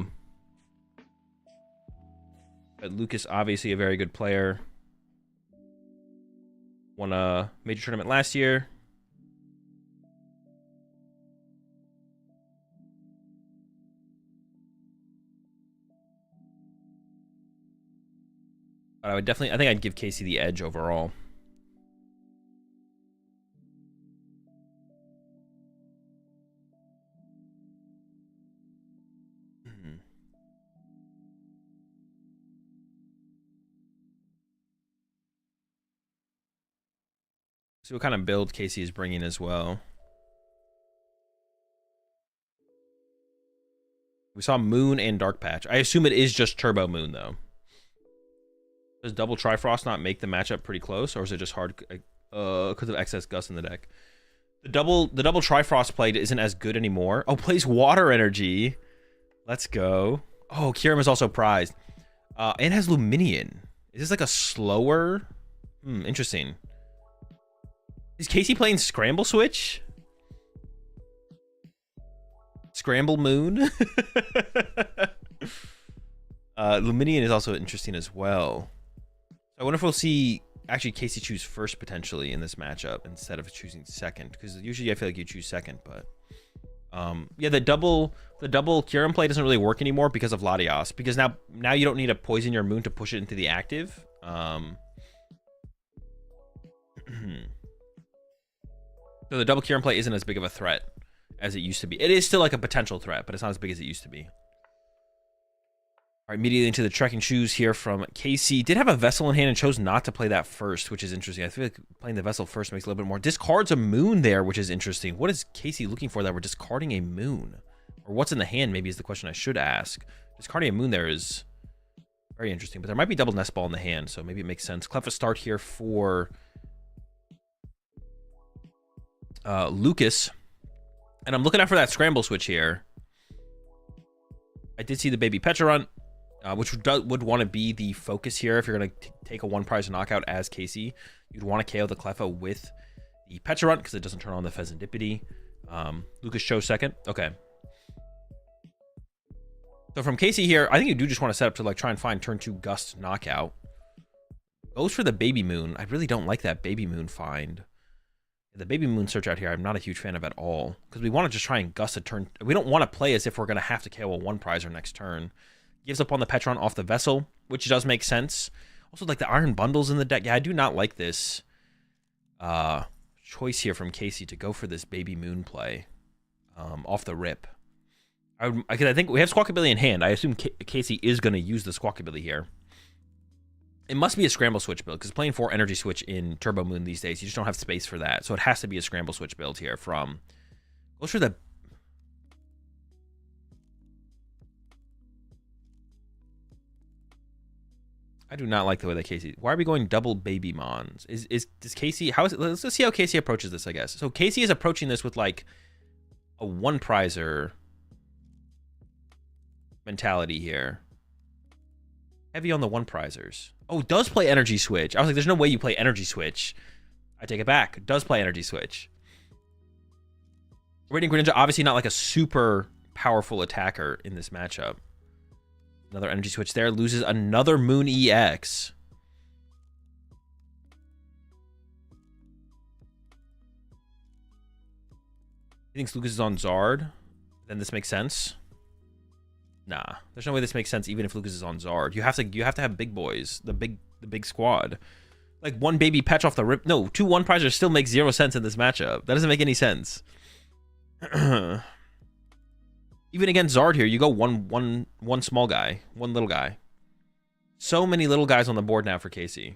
Lucas, obviously a very good player. Won a major tournament last year. But I think I'd give Casey the edge overall. See what kind of build Casey is bringing as well. We saw Moon and Dark Patch. I assume it is just Turbo Moon though. Does double Trifrost not make the matchup pretty close, or is it just hard because of excess Gus in the deck? The double Trifrost play isn't as good anymore. Oh, plays Water Energy. Let's go. Oh, Kyurem is also prized. And has Luminion. Is this like a slower? Interesting. Is Casey playing Scramble Switch? Scramble Moon? Luminion is also interesting as well. I wonder if we'll see actually Casey choose first potentially in this matchup instead of choosing second, because usually I feel like you choose second, but yeah, the double Kyurem play doesn't really work anymore because of Latias, because now you don't need to poison your moon to push it into the active. So the double Kyurem play isn't as big of a threat as it used to be. It is still like a potential threat, but it's not as big as it used to be. All right, immediately into the trekking shoes here from Casey. Did have a Vessel in hand and chose not to play that first, which is interesting. I feel like playing the Vessel first makes a little bit more. Discards a moon there, which is interesting. What is Casey looking for that we're discarding a moon? Or what's in the hand maybe is the question I should ask. Discarding a moon there is very interesting, but there might be double Nest Ball in the hand, so maybe it makes sense. Klawf a start here for Lucas. And I'm looking out for that Scramble Switch here. I did see the baby Pecharunt, which would want to be the focus here. If you're going to take a one prize knockout as Casey, you'd want to KO the Cleffa with the Pecharunt because it doesn't turn on the Pheasantipity. Lucas chose second. Okay. So from Casey here, I think you do just want to set up to like try and find turn 2 Gust knockout. Goes for the Baby Moon. I really don't like that Baby Moon find. The Baby Moon search out here, I'm not a huge fan of at all. Because we want to just try and Gust a turn. We don't want to play as if we're going to have to KO a one prizer next turn. Gives up on the Pecharunt off the Vessel, which does make sense. Also, like the Iron Bundles in the deck. Yeah, I do not like this choice here from Casey to go for this Baby Moon play off the rip. I think we have Squawkabilly in hand. I assume Casey is going to use the Squawkabilly here. It must be a Scramble Switch build, because playing 4 Energy Switch in Turbo Moon these days, you just don't have space for that. So it has to be a Scramble Switch build here from... Goes for the... I do not like the way that Casey... Why are we going double Baby Mons? Does Casey... How is it? Let's see how Casey approaches this, I guess. So Casey is approaching this with like a one prizer mentality here. Heavy on the one prizers. Oh, does play Energy Switch. I was like, there's no way you play Energy Switch. I take it back. Does play Energy Switch. Radiant Greninja, obviously not like a super powerful attacker in this matchup. Another Energy Switch there. Loses another Moon EX. He thinks Lucas is on Zard. Then this makes sense. Nah, there's no way this makes sense even if Lucas is on Zard. You have to have big boys, the big squad. Like one baby patch off the rip. No, 2 one prizers still makes 0 sense in this matchup. That doesn't make any sense. Even against Zard here, you go one small guy, one little guy. So many little guys on the board now for Casey.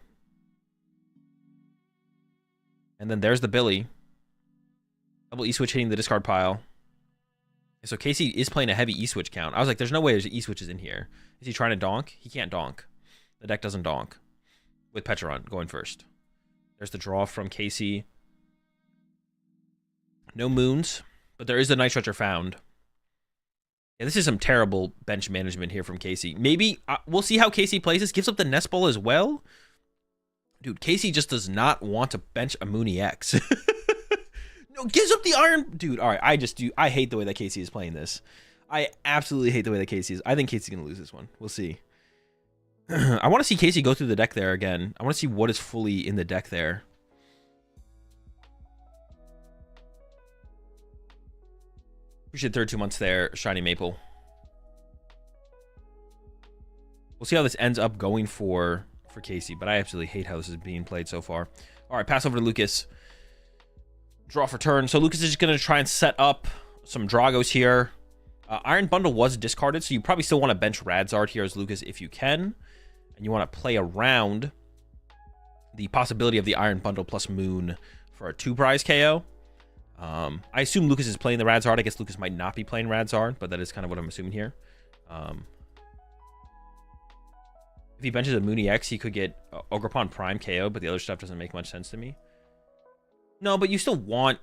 And then there's the Billy. Double E-Switch hitting the discard pile. So Casey is playing a heavy E-Switch count. I was like, there's no way there's E-Switches in here. Is he trying to donk? He can't donk. The deck doesn't donk. With Pecharunt going first. There's the draw from Casey. No moons, but there is the Night Stretcher found. Yeah, this is some terrible bench management here from Casey. Maybe, we'll see how Casey plays this. Gives up the Nest Ball as well. Dude, Casey just does not want to bench a Moon EX. No, gives up the Iron... Dude, all right, I hate the way that Casey is playing this. I absolutely hate the way that Casey is. I think Casey's going to lose this one. We'll see. I want to see Casey go through the deck there again. I want to see what is fully in the deck there. Appreciate the third 2 months there, Shiny Maple. We'll see how this ends up going for Casey, but I absolutely hate how this is being played so far. All right, pass over to Lucas. Draw for turn. So Lucas is just going to try and set up some Dragos here. Iron Bundle was discarded, so you probably still want to bench Radzard here as Lucas if you can. And you want to play around the possibility of the Iron Bundle plus Moon for a 2 prize KO. I assume Lucas is playing the Radzard. I guess Lucas might not be playing Radzard, but that is kind of what I'm assuming here. If he benches a Moon EX, he could get Ogerpon Prime KO, but the other stuff doesn't make much sense to me. No, but you still want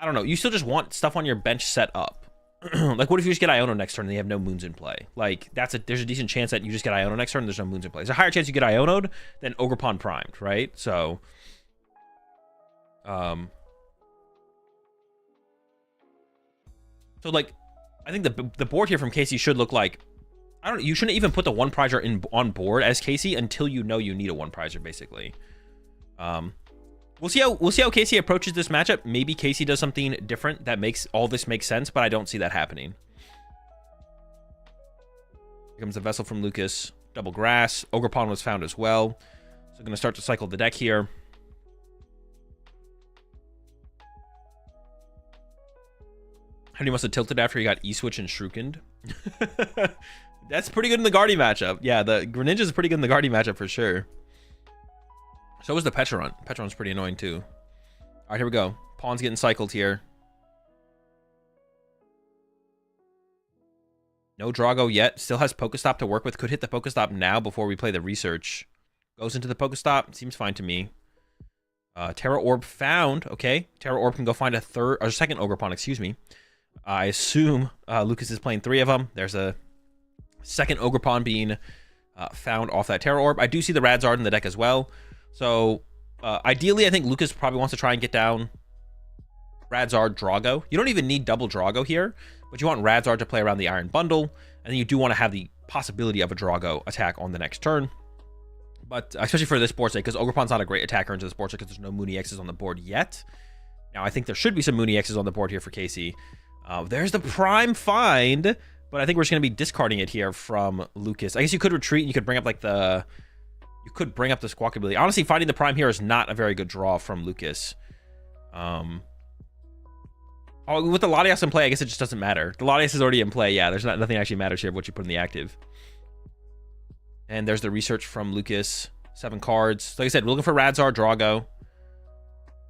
I don't know. You still just want stuff on your bench set up. Like, what if you just get Iono next turn and they have no moons in play? Like, there's a decent chance that you just get Iono next turn and there's no moons in play. There's a higher chance you get Iono'd than Ogerpon primed, right? So, like, I think the board here from Casey should look like, I don't know, you shouldn't even put the one prizer on board as Casey until you know you need a one prizer, basically. We'll see how Casey approaches this matchup. Maybe Casey does something different that makes all this make sense, but I don't see that happening. Here comes the Vessel from Lucas. Double Grass. Ogerpon was found as well. So I'm going to start to cycle the deck here. Henry must have tilted after he got E-Switch and Shrookened. That's pretty good in the Guardy matchup. Yeah, the Greninja is pretty good in the Guardy matchup for sure. So was the Pecharunt. Pecharunt's pretty annoying too. All right, here we go. Pawn's getting cycled here. No Drago yet. Still has Pokestop to work with. Could hit the Pokestop now before we play the research. Goes into the Pokestop. Seems fine to me. Terra Orb found. Okay. Terra Orb can go find a second Ogerpon, excuse me. I assume Lucas is playing 3 of them. There's a second Ogerpon being found off that Terra Orb. I do see the Radzard in the deck as well. So, ideally, I think Lucas probably wants to try and get down Radzard, Drago. You don't even need double Drago here, but you want Radzard to play around the Iron Bundle, and then you do want to have the possibility of a Drago attack on the next turn. But, especially for this board state, because Ogerpon's not a great attacker into this board state because there's no Mooney X's on the board yet. Now, I think there should be some Mooney X's on the board here for Casey. There's the Prime Find, but I think we're just going to be discarding it here from Lucas. I guess you could retreat and you could bring up like the... You could bring up the Squawkabilly. Honestly, finding the Prime here is not a very good draw from Lucas. Oh, with the Latias in play, I guess it just doesn't matter. The Latias is already in play. Yeah, there's nothing actually matters here of what you put in the active. And there's the research from Lucas. 7 cards. Like I said, we're looking for Radzard, Drago.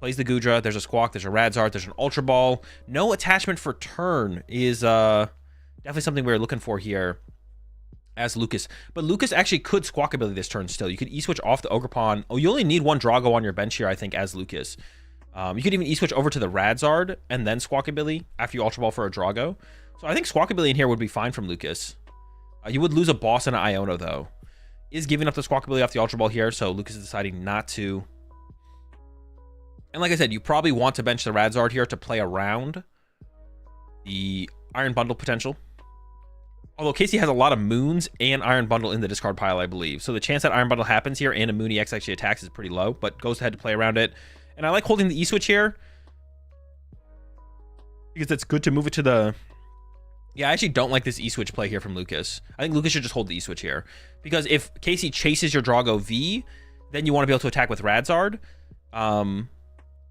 Plays the Gudra. There's a Squawk. There's a Radzard. There's an Ultra Ball. No attachment for turn is definitely something we're looking for here as Lucas. But Lucas actually could Squawkabilly this turn still. You could E-Switch off the Ogerpon. Oh, you only need 1 Drago on your bench here, I think, as Lucas. You could even E-Switch over to the Radzard and then Squawkabilly after you Ultra Ball for a Drago. So I think Squawkabilly in here would be fine from Lucas. You would lose a boss and an Iono, though. Is giving up the Squawkabilly off the Ultra Ball here, so Lucas is deciding not to. And like I said, you probably want to bench the Radzard here to play around the Iron Bundle potential. Although Casey has a lot of Moons and Iron Bundle in the discard pile, I believe. So the chance that Iron Bundle happens here and a Mooney X actually attacks is pretty low, but goes ahead to play around it. And I like holding the E-Switch here because it's good to move it to the... Yeah, I actually don't like this E-Switch play here from Lucas. I think Lucas should just hold the E-Switch here. Because if Casey chases your Drago V, then you want to be able to attack with Radzard.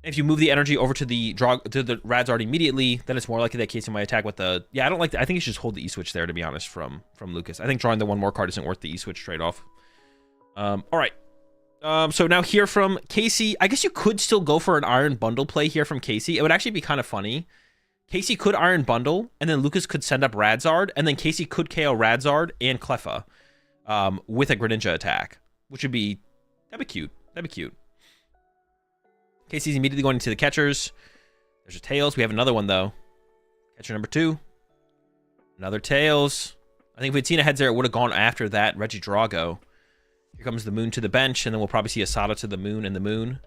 If you move the energy over to the Radzard immediately, then it's more likely that Casey might attack with the... Yeah, I don't like that. I think you should just hold the E-Switch there, to be honest, from Lucas. I think drawing the 1 more card isn't worth the E-Switch trade-off. All right. So now here from Casey, I guess you could still go for an Iron Bundle play here from Casey. It would actually be kind of funny. Casey could Iron Bundle, and then Lucas could send up Radzard, and then Casey could KO Radzard and Klawf with a Greninja attack, which would be... That'd be cute. That'd be cute. Casey's immediately going into the catchers. There's a Tails. We have another one, though. Catcher number 2. Another Tails. I think if we'd seen a heads there, it would have gone after that Regidrago. Here comes the Moon to the bench, and then we'll probably see Asada to the Moon and the Moon.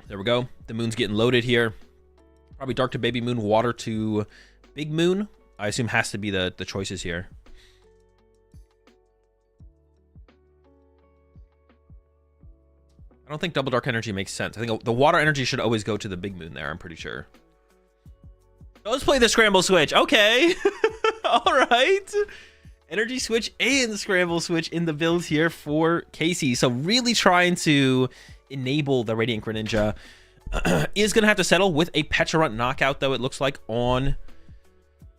There we go. The Moon's getting loaded here. Probably Dark to Baby Moon, Water to Big Moon. I assume has to be the choices here. I don't think Double Dark Energy makes sense. I think the Water Energy should always go to the Big Moon there, I'm pretty sure. Let's play the Scramble Switch. Okay. All right. Energy Switch and Scramble Switch in the build here for Casey. So really trying to enable the Radiant Greninja. Is going to have to settle with a Pecharunt knockout, though, it looks like, on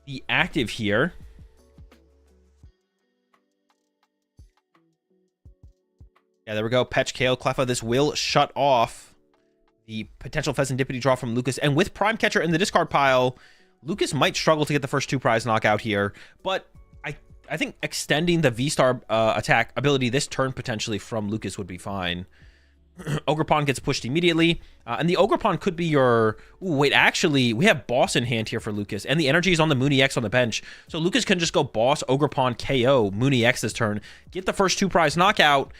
the active here. Yeah, there we go. Petch, KO, Klawf. This will shut off the potential Pheasantipity draw from Lucas. And with Prime Catcher in the discard pile, Lucas might struggle to get the first 2 prize knockout here. But I think extending the V-Star attack ability this turn potentially from Lucas would be fine. Ogerpon gets pushed immediately. And the Ogerpon could be your... Ooh, wait, actually, we have Boss in hand here for Lucas. And the energy is on the Mooney X on the bench. So Lucas can just go Boss, Ogerpon, KO, Mooney X this turn. Get the first 2-prize knockout.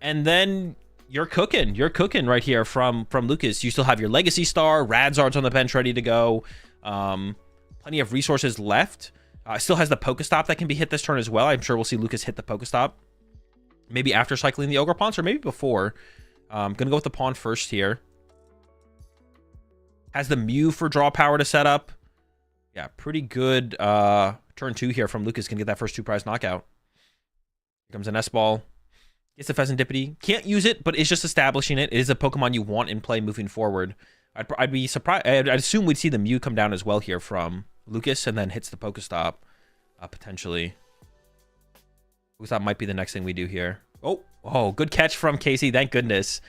And then you're cooking. You're cooking right here from Lucas. You still have your Legacy Star. Radzard's on the bench ready to go. Plenty of resources left. Still has the Pokestop that can be hit this turn as well. I'm sure we'll see Lucas hit the Pokestop. Maybe after cycling the Ogerpons or maybe before. I'm going to go with the pawn first here. Has the Mew for draw power to set up. Yeah, pretty good turn 2 here from Lucas. Can get that first 2-prize knockout. Here comes an S-Ball. Gets the Pheasantipity. Can't use it, but it's just establishing it. It is a Pokemon you want in play moving forward. I'd be surprised. I'd assume we'd see the Mew come down as well here from Lucas and then hits the Pokestop potentially. We thought might be the next thing we do here. Oh, good catch from Casey. Thank goodness.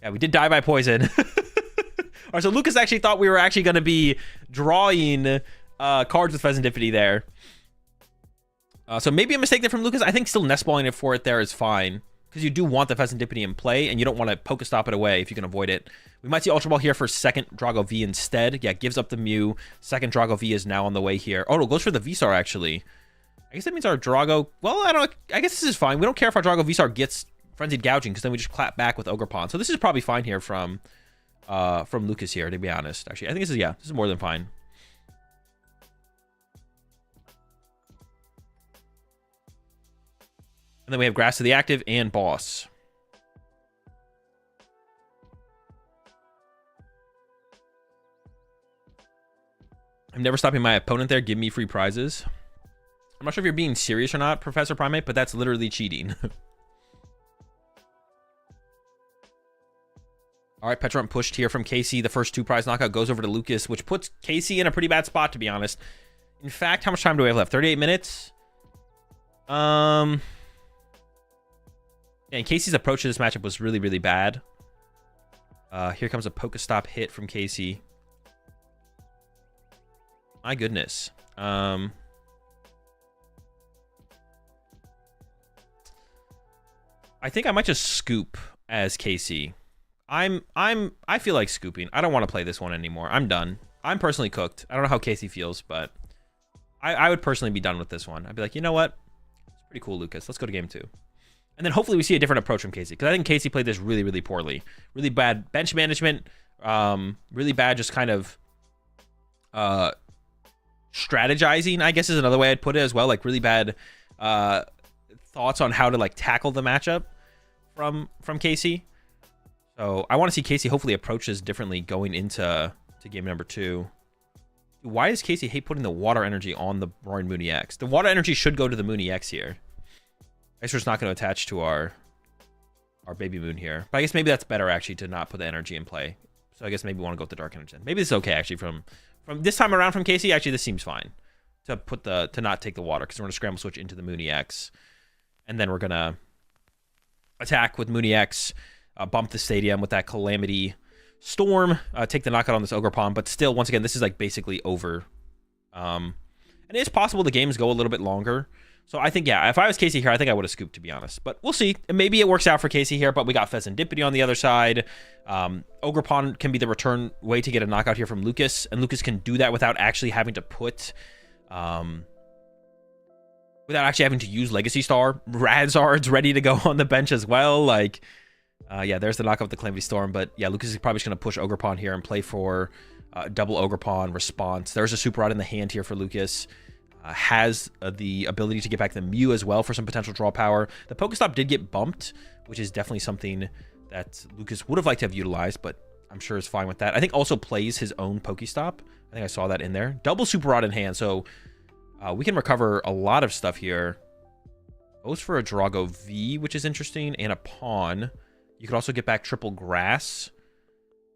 Yeah, we did die by poison. All right, so Lucas actually thought we were actually going to be drawing cards with Pheasantipity there. So maybe a mistake there from Lucas. I think still nest-balling it for it there is fine. Because you do want the Pheasantipity in play, and you don't want to Pokestop it away if you can avoid it. We might see Ultra Ball here for second Drago V instead. Yeah, gives up the Mew. Second Drago V is now on the way here. Oh, no, goes for the V-Star, actually. I guess that means our Drago... Well, I don't know. I guess this is fine. We don't care if our Drago V-Star gets Frenzied Gouging, because then we just clap back with Ogerpon. So this is probably fine here from Lucas here, to be honest. Actually, I think this is, yeah, this is more than fine. And then we have Grass to the active and Boss. I'm never stopping my opponent there. Give me free prizes. I'm not sure if you're being serious or not, Professor Primate, but that's literally cheating. All right, Petrump pushed here from Casey. The first 2-prize knockout goes over to Lucas, which puts Casey in a pretty bad spot, to be honest. In fact, how much time do we have left? 38 minutes? Yeah, and Casey's approach to this matchup was really, really bad. Here comes a Pokestop hit from Casey. My goodness. I think I might just scoop as Casey. I feel like scooping. I don't want to play this one anymore. I'm done. I'm personally cooked. I don't know how Casey feels, but I would personally be done with this one. I'd be like, you know what? It's pretty cool, Lucas. Let's go to game 2. And then hopefully we see a different approach from Casey, because I think Casey played this really, really poorly. Really bad bench management. Really bad just kind of strategizing, I guess is another way I'd put it as well. Like really bad thoughts on how to like tackle the matchup from Casey. So I want to see Casey hopefully approach this differently going into game number 2. Why does Casey hate putting the water energy on the Roaring Mooney X? The water energy should go to the Mooney X here. I guess we're just not going to attach to our Baby Moon here. But I guess maybe that's better actually to not put the energy in play. So I guess maybe we want to go with the Dark Energy. Maybe this is okay actually from this time around from Casey. Actually, this seems fine to not take the water, because we're going to Scramble Switch into the Mooney X. And then we're going to attack with Mooney X, bump the stadium with that Calamity Storm, take the knockout on this Ogerpon. But still, once again, this is like basically over. And it's possible the games go a little bit longer. So I think, yeah, if I was Casey here, I think I would have scooped, to be honest. But we'll see. Maybe it works out for Casey here, but we got Pheasantipity on the other side. Ogerpon can be the return way to get a knockout here from Lucas, and Lucas can do that without actually having to put... without actually having to use Legacy Star. Radzard's ready to go on the bench as well. Like, yeah, there's the knockout with the Calamity Storm. But yeah, Lucas is probably just going to push Ogerpon here and play for double Ogerpon response. There's a Super Rod in the hand here for Lucas. Has the ability to get back the Mew as well for some potential draw power. The Pokestop did get bumped, which is definitely something that Lucas would have liked to have utilized, but I'm sure is fine with that. I think also plays his own Pokestop. I think I saw that in there. Double Super Rod in hand, so we can recover a lot of stuff here. Goes for a Drago V, which is interesting, and a Pawn. You could also get back triple Grass.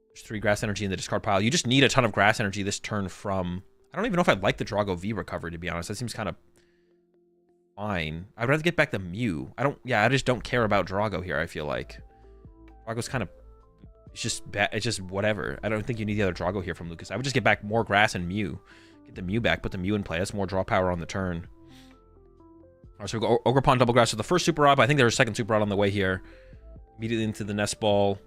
There's 3 Grass Energy in the discard pile. You just need a ton of Grass Energy this turn from... I don't even know if I'd like the Drago V recovery, to be honest. That seems kind of fine. I'd rather get back the Mew. I just don't care about Drago here, I feel like. Drago's kind of... It's just bad. It's just whatever. I don't think you need the other Drago here from Lucas. I would just get back more Grass and Mew. Get the Mew back, put the Mew in play. That's more draw power on the turn. All right, so we go Ogerpon double Grass with the first Super Rod, but I think there's a second Super Rod on the way here. Immediately into the Nest Ball.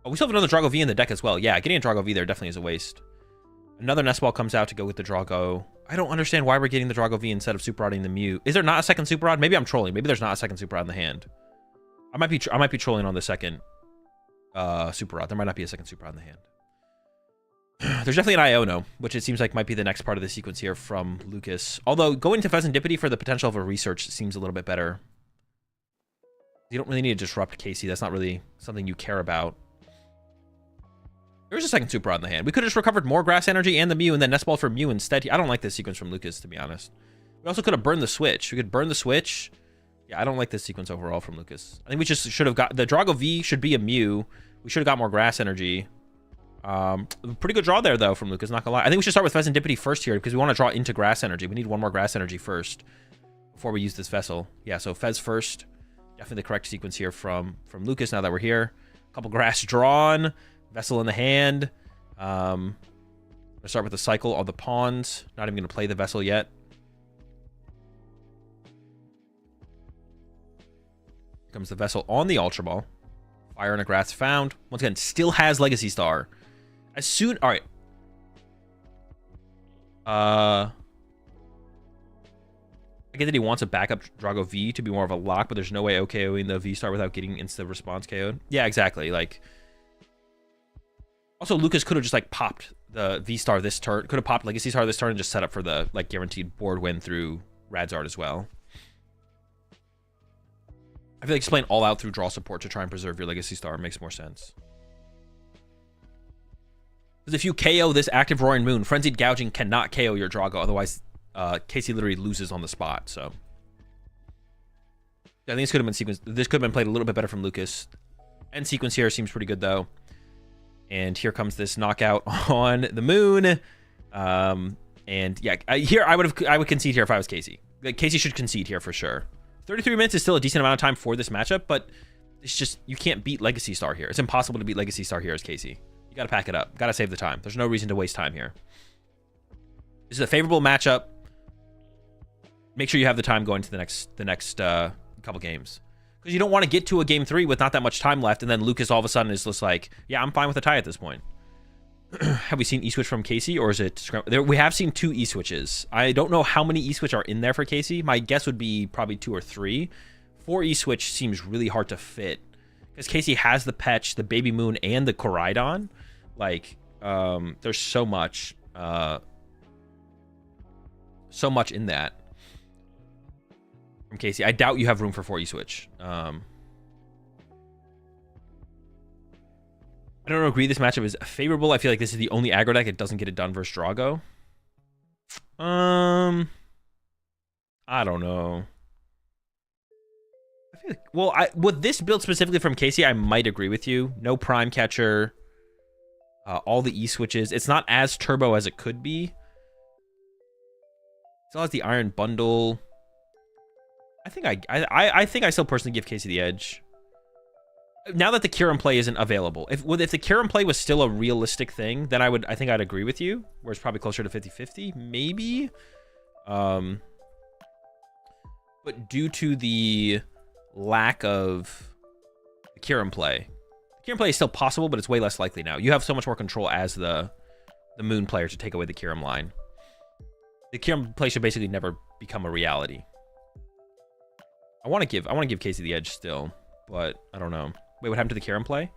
Oh, we still have another Drago V in the deck as well. Yeah, getting a Drago V there definitely is a waste. Another Nest Ball comes out to go with the Drago. I don't understand why we're getting the Drago V instead of Super Rodding the Mew. Is there not a second Super Rod? Maybe I'm trolling. Maybe there's not a second Super Rod in the hand. I might be trolling on the second Super Rod. There might not be a second Super Rod in the hand. There's definitely an Iono, which it seems like might be the next part of the sequence here from Lucas. Although going to Pheasantipity for the potential of a research seems a little bit better. You don't really need to disrupt Casey. That's not really something you care about. There's a second Super Rod in the hand. We could have just recovered more Grass Energy and the Mew and then Nest Ball for Mew instead. I don't like this sequence from Lucas, to be honest. We also could have burned the switch. We could burn the switch. Yeah, I don't like this sequence overall from Lucas. I think we just should have got... The Drago V should be a Mew. We should have got more Grass Energy. Pretty good draw there, though, from Lucas, not gonna lie. I think we should start with Pheasantipity first here because we want to draw into Grass Energy. We need one more Grass Energy first before we use this Vessel. Yeah, so Fez first. Definitely the correct sequence here from Lucas now that we're here. A couple Grass drawn. Vessel in the hand. Let's start with the cycle of the pawns. Not even going to play the Vessel yet. Here comes the Vessel on the Ultra Ball. Fire and a Grass found. Once again, still has Legacy Star. As soon... Alright. I get that he wants a backup Drago V to be more of a lock, but there's no way OKOing the V-Star without getting instant response KO'd. Yeah, exactly. Like... Also, Lucas could have just, like, popped the V-Star this turn. Could have popped Legacy Star this turn and just set up for the, like, guaranteed board win through Radzard as well. I feel like just playing all out through draw support to try and preserve your Legacy Star makes more sense. Because if you KO this active Roaring Moon, Frenzied Gouging cannot KO your Drago. Otherwise, Casey literally loses on the spot. So I think this could have been sequenced. This could have been played a little bit better from Lucas. End sequence here seems pretty good, though. And here comes this knockout on the Moon. And yeah, here I would concede here if I was Casey. Like, Casey should concede here for sure. 33 minutes is still a decent amount of time for this matchup, but it's just, you can't beat Legacy Star here. It's impossible to beat Legacy Star here as Casey. You gotta pack it up. Gotta save the time. There's no reason to waste time here. This is a favorable matchup. Make sure you have the time going to the next couple games. Because you don't want to get to a game 3 with not that much time left, and then Lucas all of a sudden is just like, yeah, I'm fine with a tie at this point. Have we seen E-Switch from Casey, or is it... We have seen 2 E-Switches. I don't know how many E-Switch are in there for Casey. My guess would be probably 2 or 3. 4 E-Switch seems really hard to fit. Because Casey has the Petch, the Baby Moon, and the Koraidon. Like, there's so much in that from Casey. I doubt you have room for 4 E-Switch. I don't agree this matchup is favorable. I feel like this is the only aggro deck that doesn't get it done versus Drago. I don't know. I feel like, well, with this build specifically from Casey, I might agree with you. No Prime Catcher. All the E-Switches. It's not as turbo as it could be. Still has the Iron Bundle. I think I still personally give Casey the edge. Now that the Kyurem play isn't available, if the Kyurem play was still a realistic thing, then I think I'd agree with you. Where it's probably closer to 50-50, maybe. But due to the lack of the Kyurem play is still possible, but it's way less likely now. You have so much more control as the Moon player to take away the Kyurem line. The Kyurem play should basically never become a reality. I want to give Casey the edge still, but I don't know. Wait, what happened to the Kyurem play?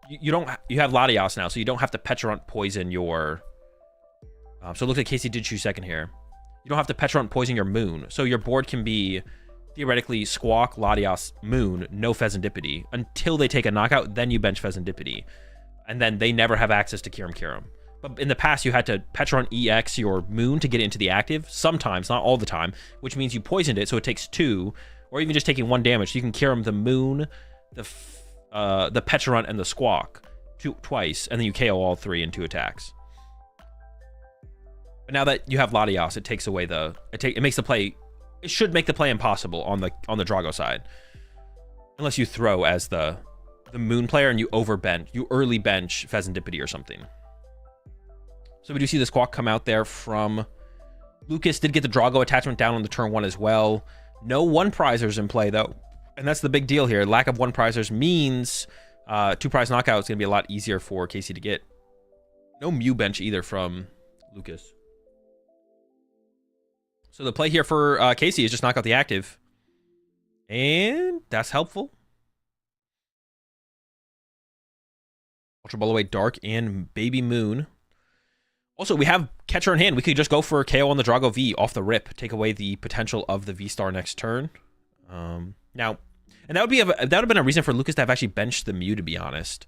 You have Latios now, so you don't have to Pecharunt poison your... so it looks like Casey did choose second here. You don't have to Pecharunt poison your Moon, so your board can be theoretically Squawk, Latios, Moon, no Pheasantipity, until they take a knockout, then you bench Pheasantipity. And then they never have access to Kyurem. But in the past, you had to Pecharunt EX your Moon to get into the active, sometimes, not all the time, which means you poisoned it, so it takes 2, or even just taking 1 damage. So you can Kyurem the Moon, the Pecharunt, and the Squawk twice, and then you KO all 3 in 2 attacks. But now that you have Latios, it takes away it makes the play... It should make the play impossible on the Drago side. Unless you throw as the Moon player and you early bench Pheasantipity or something. So we do see the Squawk come out there from Lucas. Did get the Drago attachment down on the turn 1 as well. No 1-prizers in play, though. And that's the big deal here. Lack of 1-prizers means 2 prize knockout is going to be a lot easier for Casey to get. No Mew bench either from Lucas. So the play here for Casey is just knock out the active. And that's helpful. Ultra Ball away Dark and Baby Moon. Also, we have Catcher in hand. We could just go for KO on the Drago V off the rip. Take away the potential of the V-Star next turn. Now, and that would have been a reason for Lucas to have actually benched the Mew, to be honest.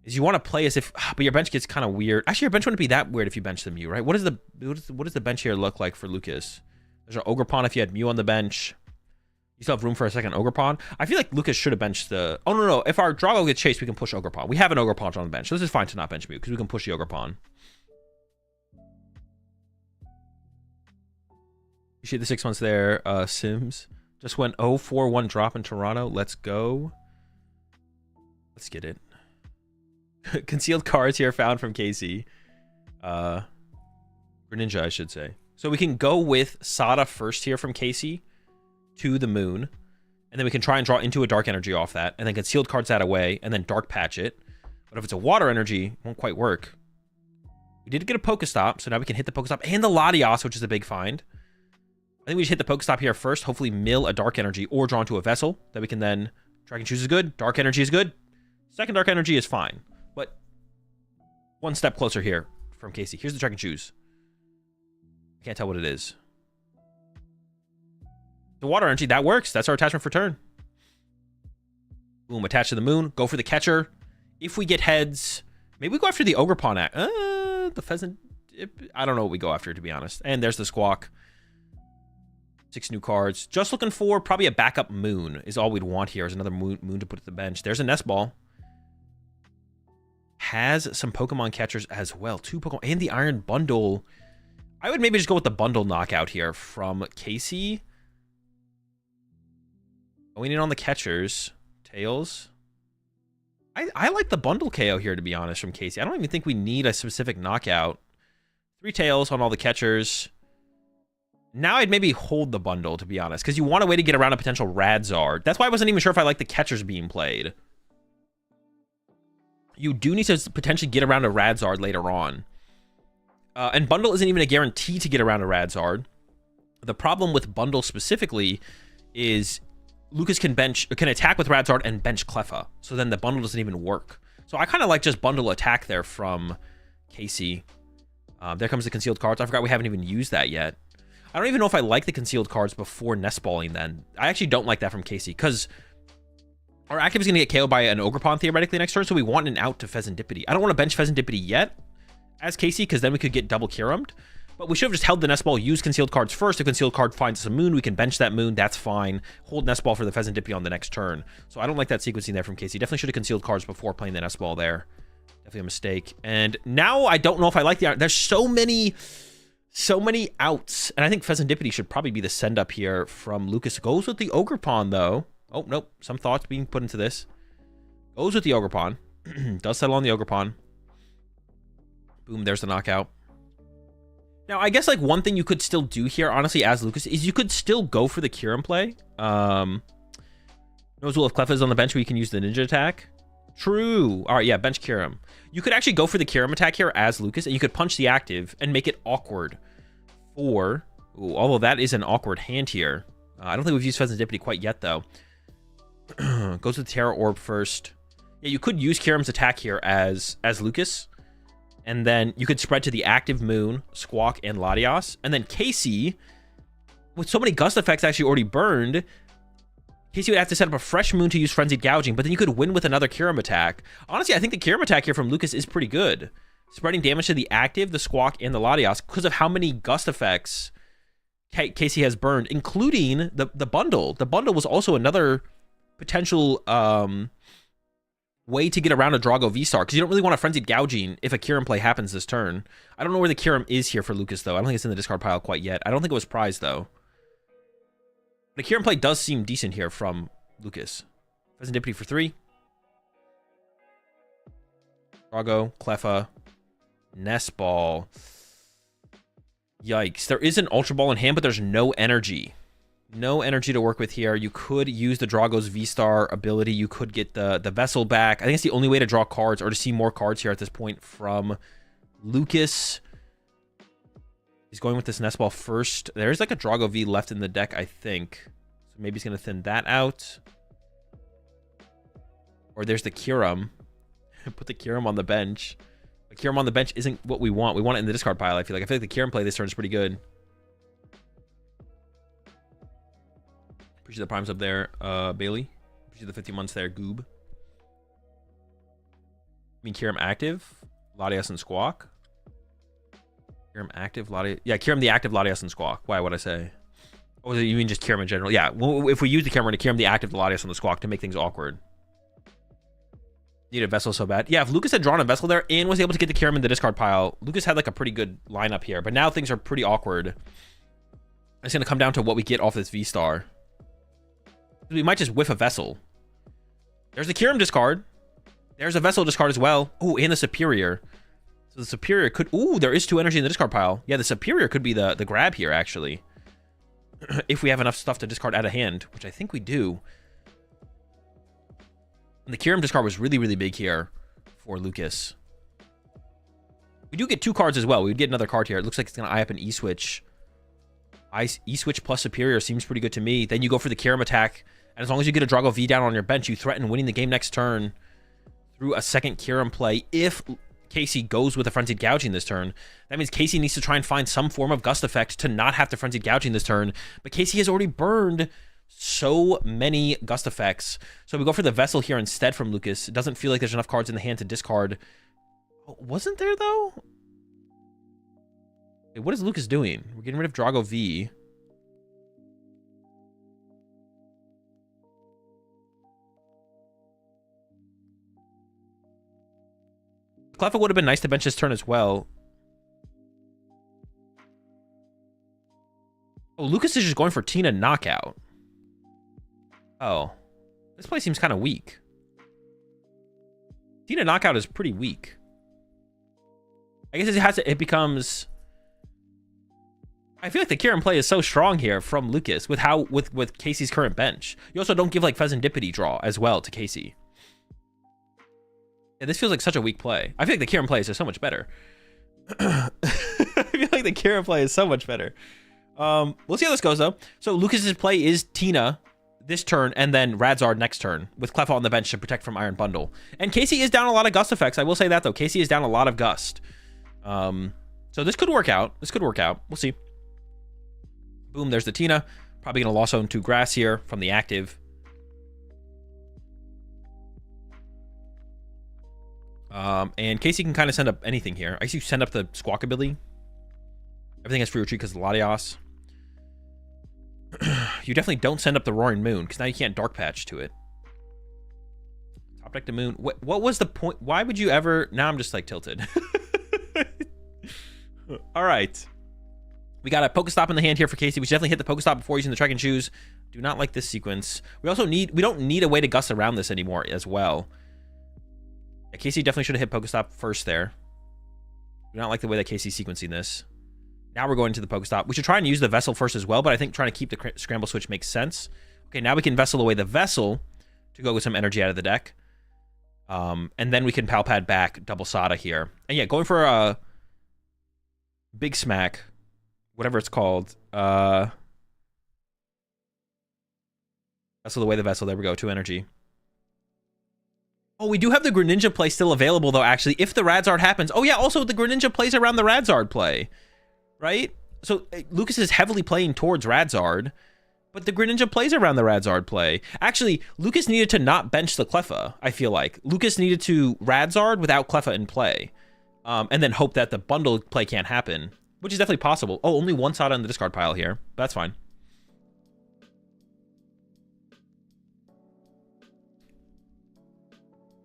Is you want to play as if, but your bench gets kind of weird. Actually, your bench wouldn't be that weird if you bench the Mew, right? What does the bench here look like for Lucas? There's an Ogerpon if you had Mew on the bench. You still have room for a second Ogerpon. I feel like Lucas should have benched the... Oh, no. If our Drago gets chased, we can push Ogerpon. We have an Ogerpon on the bench. So this is fine to not bench Mew because we can push the Ogerpon. Appreciate the 6 months there, Sims. Just went 0-4-1 drop in Toronto. Let's go. Let's get it. Concealed cards here found from Casey. Greninja, I should say. So we can go with Sada first here from Casey to the Moon. And then we can try and draw into a Dark Energy off that. And then concealed cards that away. And then Dark Patch it. But if it's a Water Energy, it won't quite work. We did get a Pokestop. So now we can hit the Pokestop and the Latios, which is a big find. I think we should hit the Pokestop here first. Hopefully mill a Dark Energy or draw into a Vessel. That we can then... Dragon Choose is good. Dark Energy is good. Second Dark Energy is fine. But one step closer here from Casey. Here's the Dragon Choose. I can't tell what it is. The Water Energy, that works. That's our attachment for turn. Boom, attach to the Moon. Go for the Catcher. If we get heads, maybe we go after the Ogerpon act. The Pheasant. I don't know what we go after, to be honest. And there's the Squawk. 6 new cards. Just looking for probably a backup Moon is all we'd want here. Is another moon to put at the bench. There's a Nest Ball. Has some Pokemon catchers as well. 2 Pokemon. And the Iron Bundle. I would maybe just go with the bundle knockout here from Casey. Going in on the catchers. Tails. I like the bundle KO here, to be honest, from Casey. I don't even think we need a specific knockout. 3 Tails on all the catchers. Now I'd maybe hold the bundle, to be honest, because you want a way to get around a potential Radzard. That's why I wasn't even sure if I like the catchers being played. You do need to potentially get around a Radzard later on. And Bundle isn't even a guarantee to get around a Radzard. The problem with Bundle specifically is Lucas can attack with Radzard and bench Klawf. So then the Bundle doesn't even work. So I kind of like just Bundle attack there from Casey. There comes the concealed cards. I forgot we haven't even used that yet. I don't even know if I like the concealed cards before Nest Balling then. I actually don't like that from Casey because our active is going to get KO'd by an Ogerpon theoretically next turn, so we want an out to Pheasantipity. I don't want to bench Pheasantipity yet as Casey because then we could get double Kyuremed. But we should have just held the Nest Ball, use concealed cards first. If concealed card finds us a Moon, we can bench that Moon. That's fine. Hold Nest Ball for the Pheasantipity on the next turn. So I don't like that sequencing there from Casey. Definitely should have concealed cards before playing the Nest Ball there. Definitely a mistake. And now I don't know if I like the... There's so many outs. And I think Pheasantipity should probably be the send up here from Lucas. Goes with the Ogerpon though. Oh, nope. Some thoughts being put into this. Goes with the Ogerpon. Does settle on the Ogerpon. Boom, there's the knockout. Now, I guess like one thing you could still do here, honestly, as Lucas, is you could still go for the Kyurem play. Nozul if Klawf is on the bench, we can use the Ninja attack. True. All right, yeah, bench Kyurem. You could actually go for the Kyurem attack here as Lucas, and you could punch the active and make it awkward for... Ooh, although that is an awkward hand here. I don't think we've used Pheasantipity quite yet, though. Goes with the Terra Orb first. Yeah, you could use Kyurem's attack here as Lucas. And then you could spread to the active Moon, Squawk, and Latios. And then Casey, with so many Gust effects actually already burned, Casey would have to set up a fresh Moon to use Frenzied Gouging, but then you could win with another Kyurem attack. Honestly, I think the Kyurem attack here from Lucas is pretty good. Spreading damage to the active, the Squawk, and the Latios because of how many Gust effects Casey has burned, including the bundle. The bundle was also another potential way to get around a Drago V-Star, because you don't really want a Frenzied Gouging if a Kyurem play happens this turn. I don't know where the Kyurem is here for Lucas, though. I don't think it's in the discard pile quite yet. I don't think it was prized, though. The Kyurem play does seem decent here from Lucas. Pheasantipity for 3. Drago, Klawf, Nest Ball. Yikes. There is an Ultra Ball in hand, but there's no energy. No energy to work with here. You could use the Drago's V-Star ability. You could get the Vessel back. I think it's the only way to draw cards or to see more cards here at this point from Lucas. He's going with this Nest Ball first. There's like a Drago V left in the deck, I think. So maybe he's going to thin that out. Or there's the Kyurem. Put the Kyurem on the bench. The Kyurem on the bench isn't what we want. We want it in the discard pile, I feel like. The Kyurem play this turn is pretty good. Appreciate the primes up there, Bailey. Appreciate the 50 months there, Goob. I mean, Kyurem active, Latias and Squawk. Kyurem active, Latias. Yeah, Kyurem the active, Latias and Squawk. Why would I say? Oh, you mean just Kyurem in general? Yeah, well, if we use the Kyurem, we're going to Kyurem the active, the Latias and the Squawk to make things awkward. Need a Vessel so bad. Yeah, if Lucas had drawn a Vessel there and was able to get the Kyurem in the discard pile, Lucas had like a pretty good lineup here. But now things are pretty awkward. It's going to come down to what we get off this V-Star. We might just whiff a Vessel. There's the Kyurem discard. There's a Vessel discard as well. Oh, and the Superior. So the Superior could... Ooh, there is 2 energy in the discard pile. Yeah, the Superior could be the grab here, actually. If we have enough stuff to discard out of hand, which I think we do. And the Kyurem discard was really, really big here for Lucas. We do get 2 cards as well. We would get another card here. It looks like it's going to eye up an E-Switch. E-Switch plus Superior seems pretty good to me. Then you go for the Kyurem attack. And as long as you get a Drago V down on your bench, you threaten winning the game next turn through a second Kyurem play. If Casey goes with a Frenzied Gouging this turn, that means Casey needs to try and find some form of Gust effect to not have to Frenzied Gouging this turn. But Casey has already burned so many Gust effects. So we go for the Vessel here instead from Lucas. It doesn't feel like there's enough cards in the hand to discard. Oh, wasn't there, though? Hey, what is Lucas doing? We're getting rid of Drago V. Klawf would have been nice to bench his turn as well. Oh, Lucas is just going for Tina knockout. Oh. This play seems kind of weak. Tina knockout is pretty weak. I guess it becomes... I feel like the Kyurem play is so strong here from Lucas with Casey's current bench. You also don't give like Pheasantipity draw as well to Casey. Yeah, this feels like such a weak play. I feel like the Kyurem play is so much better. I feel like the Kyurem play is so much better. We'll see how this goes, though. So Lucas's play is Tina this turn and then Radzard next turn with Klawf on the bench to protect from Iron Bundle. And Casey is down a lot of Gust effects. I will say that, though. Casey is down a lot of Gust. So this could work out. This could work out. We'll see. Boom, there's the Tina. Probably going to Lost Zone 2 Grass here from the active. And Casey can kind of send up anything here. I guess you send up the Squawk ability. Everything has free retreat because of Latias. You definitely don't send up the Roaring Moon because now you can't Dark Patch to it. Top deck to Moon. What was the point? Why would you ever... Now I'm just like tilted. All right. We got a Pokestop in the hand here for Casey. We should definitely hit the Pokestop before using the Trek and Choose. Do not like this sequence. We don't need a way to Gust around this anymore as well. Yeah, Casey definitely should have hit Pokestop first there. Do not like the way that Casey's sequencing this. Now we're going to the Pokestop. We should try and use the Vessel first as well, but I think trying to keep the Scramble Switch makes sense. Okay, now we can Vessel away the Vessel to go with some energy out of the deck. And then we can Pal Pad back Double Sada here. And yeah, going for a Big Smack, whatever it's called. Vessel away the Vessel. There we go, 2 energy. Oh, we do have the Greninja play still available, though, actually, if the Radzard happens. Oh, yeah, also, the Greninja plays around the Radzard play, right? So, Lucas is heavily playing towards Radzard, but the Greninja plays around the Radzard play. Actually, Lucas needed to not bench the Cleffa, I feel like. Lucas needed to Radzard without Cleffa in play, and then hope that the bundle play can't happen, which is definitely possible. Oh, only 1 Sada in the discard pile here. That's fine.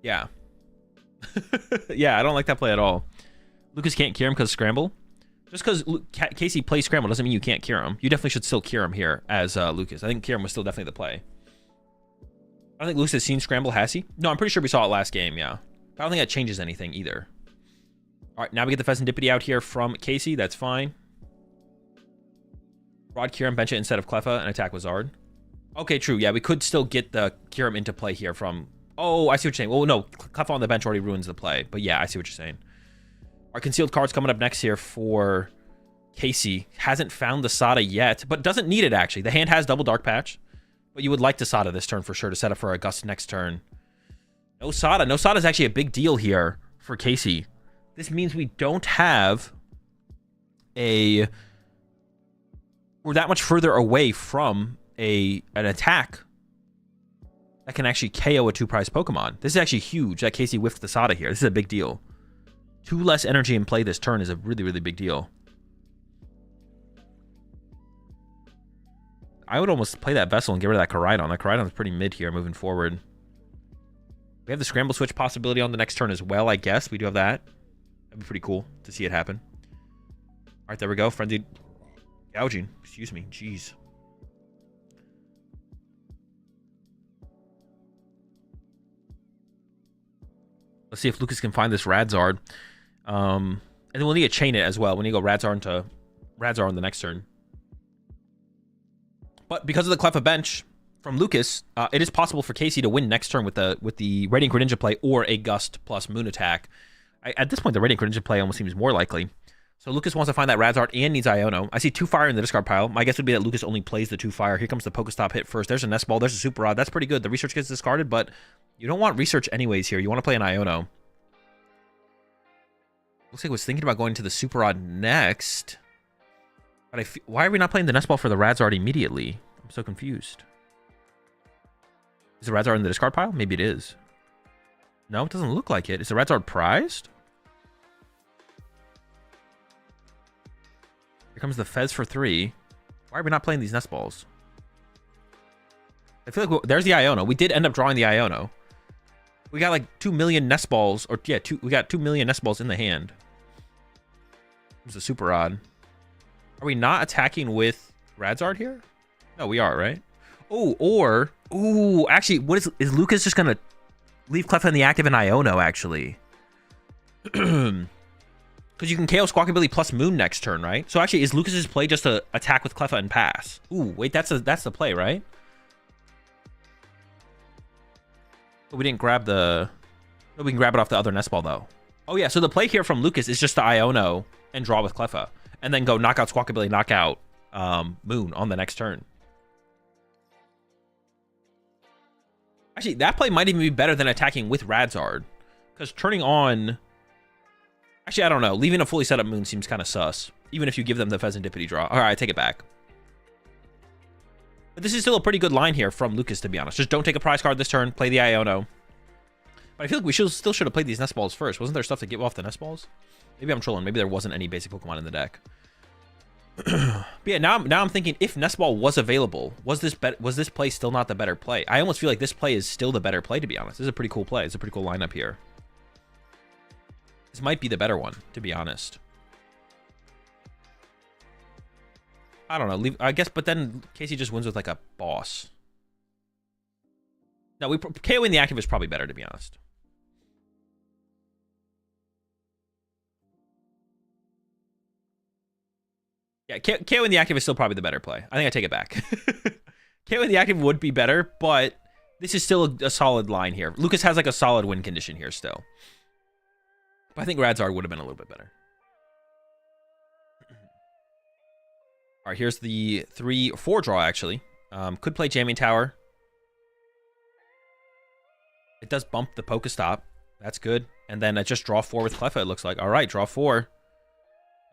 Yeah. Yeah, I don't like that play at all. Lucas can't cure him because Scramble. Just because Casey plays Scramble doesn't mean you can't cure him. You definitely should still cure him here as Lucas. I think cure him was still definitely the play. I don't think Lucas has seen Scramble, has he? No, I'm pretty sure we saw it last game, yeah. But I don't think that changes anything either. All right, now we get the Pheasantipity out here from Casey. That's fine. Rod Kyurem, bench it instead of Cleffa, and attack with Zard. Okay, true. Yeah, we could still get the Kyurem into play here from... Oh, I see what you're saying. Well, no, Cleffa on the bench already ruins the play. But yeah, I see what you're saying. Our concealed card's coming up next here for Casey. Hasn't found the Sada yet, but doesn't need it, actually. The hand has double Dark Patch, but you would like to Sada this turn for sure to set up for a Gust next turn. No Sada. No Sada is actually a big deal here for Casey. This means we don't have a... We're that much further away from an attack that can actually KO a 2-prize Pokemon. This is actually huge that Casey whiffed the Sada here. This is a big deal. 2 less energy in play this turn is a really, really big deal. I would almost play that Vessel and get rid of that Koraidon. That Koraidon is pretty mid here moving forward. We have the Scramble Switch possibility on the next turn as well, I guess. We do have that. That'd be pretty cool to see it happen. All right, there we go. Frenzied Gouging. Excuse me. Jeez. Let's see if Lucas can find this Radzard. And then we'll need to chain it as well. We need to go Radzard into Radzard on the next turn. But because of the Cleffa bench from Lucas, it is possible for Casey to win next turn with the Radiant Greninja play or a Gust plus Moon attack. At this point, the Radiant Greninja play almost seems more likely. So Lucas wants to find that Radzard and needs Iono. I see 2 fire in the discard pile. My guess would be that Lucas only plays the 2 fire. Here comes the Pokestop hit first. There's a Nest Ball. There's a Super Rod. That's pretty good. The research gets discarded, but you don't want research anyways here. You want to play an Iono. Looks like I was thinking about going to the Super Rod next. But why are we not playing the Nest Ball for the Radzard immediately? I'm so confused. Is the Radzard in the discard pile? Maybe it is. No, it doesn't look like it. Is the Radzard prized? Here comes the Fez for 3. Why are we not playing these Nest Balls? I feel like there's the Iono. We did end up drawing the Iono. We got like 2 million Nest Balls, or yeah, we got 2 million Nest Balls in the hand. It's a Super Rod. Are we not attacking with Radzard here? No, we are, right? Oh, actually, what is Lucas just gonna leave Cleffa in the active and Iono, actually? Because you can KO Squawkabilly plus Moon next turn, right? So actually, is Lucas's play just to attack with Cleffa and pass? Ooh, wait, that's the play, right? But we didn't grab the... No, we can grab it off the other Nest Ball, though. Oh, yeah, so the play here from Lucas is just to Iono and draw with Cleffa. And then go knockout Squawkabilly, knockout Moon on the next turn. Actually, that play might even be better than attacking with Radzard. Because turning on... Actually, I don't know. Leaving a fully set up Moon seems kind of sus. Even if you give them the Pheasantipity draw. All right, I take it back. But this is still a pretty good line here from Lucas, to be honest. Just don't take a prize card this turn. Play the Iono. But I feel like we still should have played these Nest Balls first. Wasn't there stuff to give off the Nest Balls? Maybe I'm trolling. Maybe there wasn't any basic Pokemon in the deck. But yeah, now I'm thinking, if Nest Ball was available, was this play still not the better play? I almost feel like this play is still the better play, to be honest. This is a pretty cool play. It's a pretty cool lineup here. This might be the better one, to be honest. I don't know. I guess, but then Casey just wins with like a boss. No, KOing the active is probably better, to be honest. Yeah, KOing the active is still probably the better play. I think I take it back. KOing the active would be better, but this is still a solid line here. Lucas has like a solid win condition here still. But I think Radzard would have been a little bit better. All right, here's the 3-4 draw, actually. Could play Jamming Tower. It does bump the Pokestop. That's good. And then just draw 4 with Cleffa, it looks like. All right, draw 4.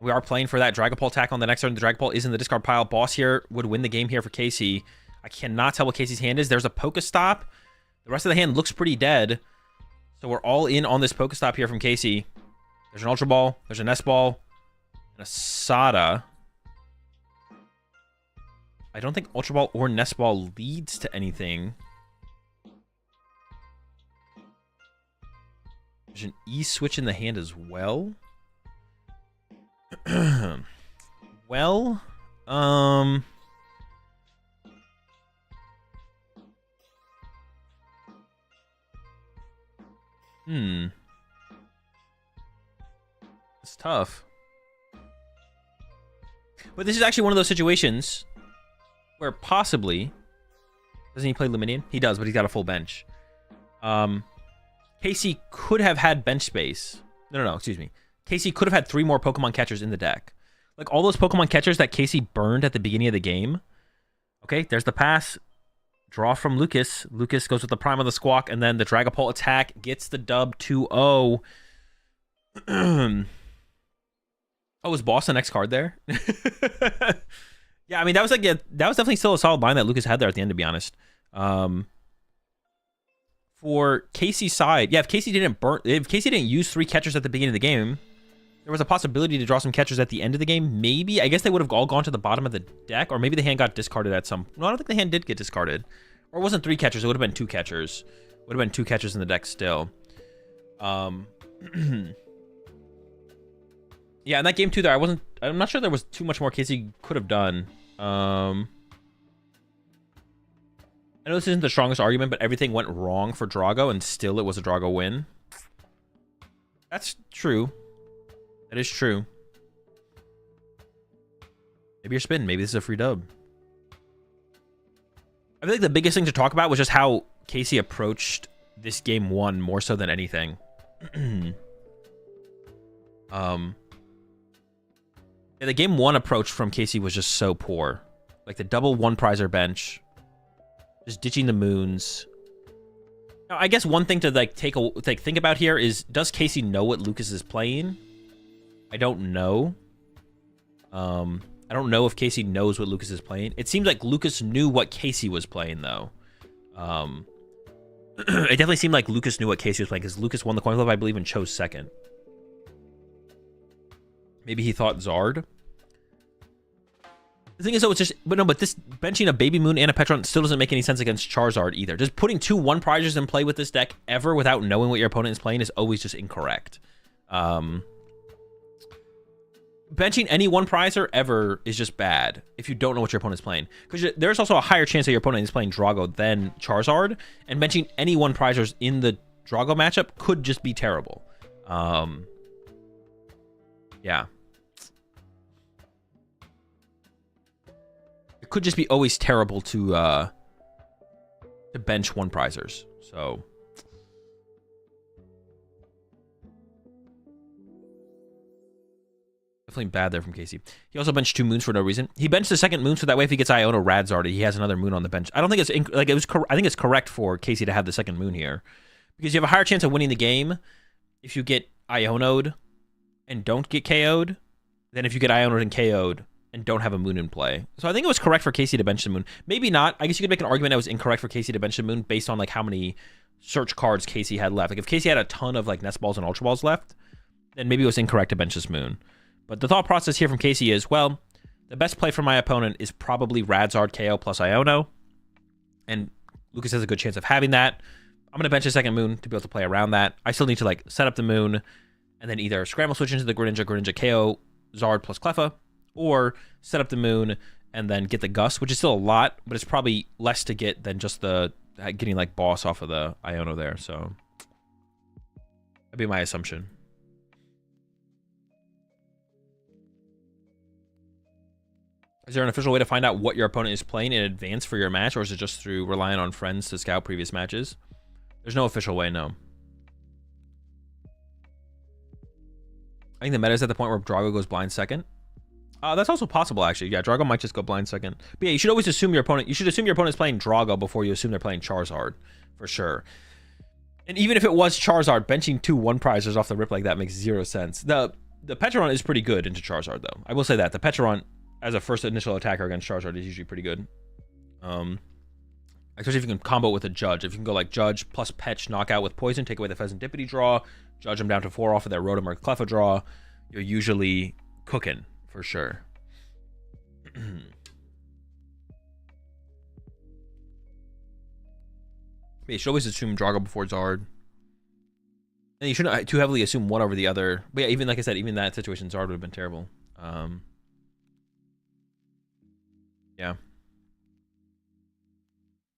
We are playing for that Dragapult attack on the next turn. The Dragapult is in the discard pile. Boss here would win the game here for Casey. I cannot tell what Casey's hand is. There's a Pokestop. The rest of the hand looks pretty dead. So we're all in on this Pokestop here from Casey. There's an Ultra Ball. There's a Nest Ball. And a Sada. I don't think Ultra Ball or Nest Ball leads to anything. There's an E-switch in the hand as well. Well, it's tough. But this is actually one of those situations where possibly, doesn't he play Luminion? He does, but he's got a full bench. Casey could have had bench space. No, excuse me. Casey could have had 3 more Pokemon catchers in the deck. Like all those Pokemon catchers that Casey burned at the beginning of the game. Okay, there's the pass. Draw from Lucas. Lucas goes with the Prime of the Squawk, and then the Dragapult attack gets the dub 2-0. Oh, was Boss the next card there? Yeah, I mean that was definitely still a solid line that Lucas had there at the end, to be honest. For Casey's side, yeah, if Casey didn't use 3 catchers at the beginning of the game, there was a possibility to draw some catchers at the end of the game. Maybe, I guess they would have all gone to the bottom of the deck, or maybe the hand got discarded at some. No, I don't think the hand did get discarded, or it wasn't 3 catchers. It would have been 2 catchers. Would have been 2 catchers in the deck still. Yeah, in that game too, there I'm not sure there was too much more Casey could have done. I know this isn't the strongest argument, but everything went wrong for Drago, and still it was a Drago win. That's true. That is true. Maybe you're spinning. Maybe this is a free dub. I feel like the biggest thing to talk about was just how Casey approached this game 1 more so than anything. Yeah, the game 1 approach from Casey was just so poor. Like the double 1-prizer bench, just ditching the moons. Now, I guess one thing to think about here is, does Casey know what Lucas is playing? I don't know. I don't know if Casey knows what Lucas is playing. It seems like Lucas knew what Casey was playing, though. It definitely seemed like Lucas knew what Casey was playing, because Lucas won the coin flip, I believe, and chose second. Maybe he thought Zard. The thing is, though, it's just... But this benching a Baby Moon and a Petron still doesn't make any sense against Charizard either. Just putting 2 1-prizers in play with this deck ever without knowing what your opponent is playing is always just incorrect. Benching any 1-prizer ever is just bad if you don't know what your opponent's playing. Because there's also a higher chance that your opponent is playing Drago than Charizard. And benching any 1-prizers in the Drago matchup could just be terrible. Yeah. It could just be always terrible to bench 1-prizers. So... definitely bad there from Casey. He also benched 2 moons for no reason. He benched the second moon so that way if he gets Iona Radzard, he has another moon on the bench. I don't think it's I think it's correct for Casey to have the second moon here, because you have a higher chance of winning the game if you get Iono'd and don't get KO'd than if you get Iono'd and KO'd and don't have a moon in play. So I think it was correct for Casey to bench the moon. Maybe not. I guess you could make an argument that was incorrect for Casey to bench the moon based on like how many search cards Casey had left. Like if Casey had a ton of like Nest Balls and Ultra Balls left, then maybe it was incorrect to bench this moon. But the thought process here from Casey is, well, the best play for my opponent is probably Radzard KO plus Iono. And Lucas has a good chance of having that. I'm going to bench a second moon to be able to play around that. I still need to like set up the moon and then either scramble switch into the Greninja KO Zard plus Cleffa, or set up the moon and then get the Gust, which is still a lot, but it's probably less to get than just the getting like boss off of the Iono there. So that'd be my assumption. Is there an official way to find out what your opponent is playing in advance for your match, or is it just through relying on friends to scout previous matches? There's no official way, no. I think the meta is at the point where Drago goes blind second. That's also possible, actually. Yeah, Drago might just go blind second. But yeah, you should always assume your opponent... You should assume your opponent's playing Drago before you assume they're playing Charizard, for sure. And even if it was Charizard, benching 2 1-prizers off the rip like that makes 0 sense. The Petron is pretty good into Charizard, though. I will say that. The Petron, as a first initial attacker against Charizard, is usually pretty good. Especially if you can combo with a Judge. If you can go like Judge plus Petch, knockout with Poison, take away the Pheasantipity draw, Judge them down to 4 off of their Rotom or Cleffa draw, you're usually cooking, for sure. Yeah, you should always assume Drago before Zard. And you shouldn't too heavily assume one over the other. But yeah, even like I said, even in that situation, Zard would have been terrible. Yeah.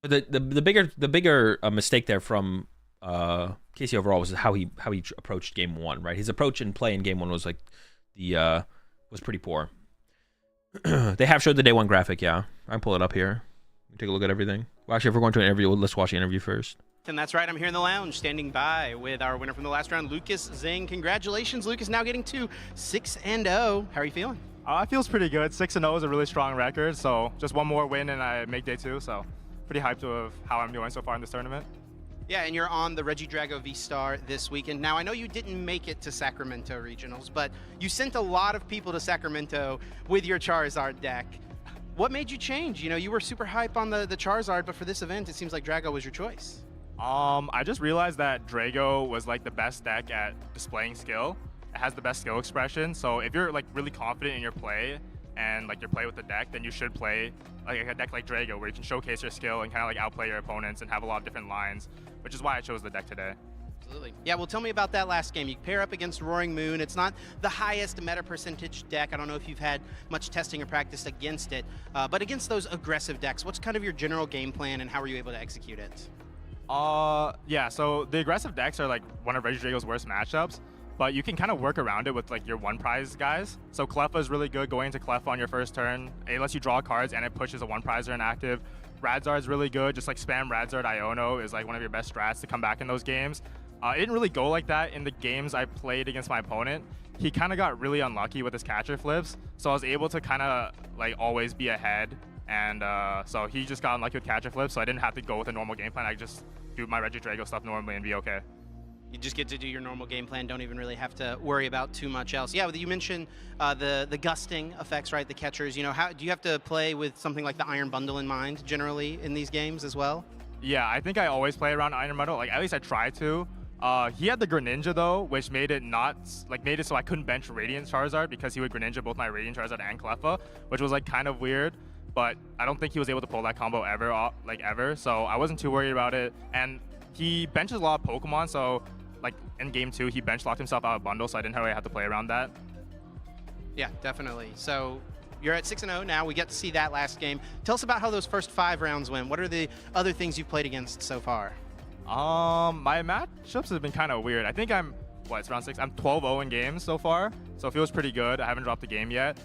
But the bigger mistake there from Casey overall was how he approached game 1, right? His approach and play in game 1 was like was pretty poor. They have showed the day one graphic, yeah. I can pull it up here. Take a look at everything. Well, actually, if we're going to an interview, let's watch the interview first. And that's right, I'm here in the lounge, standing by with our winner from the last round, Lucas Zing. Congratulations, Lucas, now getting to 6-0. How are you feeling? It feels pretty good. 6-0 is a really strong record, so just one more win and I make day 2, so pretty hyped of how I'm doing so far in this tournament. Yeah, and you're on the Regidrago V-Star this weekend. Now, I know you didn't make it to Sacramento Regionals, but you sent a lot of people to Sacramento with your Charizard deck. What made you change? You know, you were super hype on the Charizard, but for this event, it seems like Drago was your choice. I just realized that Drago was like the best deck at displaying skill. It has the best skill expression, so if you're like really confident in your play and like your play with the deck, then you should play like a deck like Drago where you can showcase your skill and kind of like outplay your opponents and have a lot of different lines, which is why I chose the deck today. Absolutely. Yeah, well, tell me about that last game. You pair up against Roaring Moon. It's not the highest meta percentage deck. I don't know if you've had much testing or practice against it, but against those aggressive decks, what's kind of your general game plan and how were you able to execute it? Yeah, so the aggressive decks are like one of Regidrago's worst matchups, but you can kind of work around it with like your one prize guys. So Klawf is really good going into Klawf on your first turn. It lets you draw cards and it pushes a one prizer inactive. Radzard is really good, just like spam Radzard Iono is like one of your best strats to come back in those games. It didn't really go like that in the games I played against my opponent. He kind of got really unlucky with his catcher flips, so I was able to kind of like always be ahead. And so he just got unlucky with catcher flips, so I didn't have to go with a normal game plan. I just do my Regidrago stuff normally and be okay. You just get to do your normal game plan, don't even really have to worry about too much else. Yeah, you mentioned the gusting effects, right? The catchers, you know, how do you have to play with something like the Iron Bundle in mind generally in these games as well? Yeah, I think I always play around Iron Bundle, like at least I try to. He had the Greninja though, which made it so I couldn't bench Radiant Charizard because he would Greninja both my Radiant Charizard and Cleffa, which was like kind of weird. But I don't think he was able to pull that combo ever, so I wasn't too worried about it. And he benches a lot of Pokemon, so like in game 2, he bench locked himself out of bundle, so I didn't really have to play around that. Yeah, definitely. So you're at 6-0 now. We get to see that last game. Tell us about how those first 5 rounds went. What are the other things you've played against so far? My matchups have been kind of weird. I think it's round 6. I'm 12-0 in games so far, so it feels pretty good. I haven't dropped the game yet.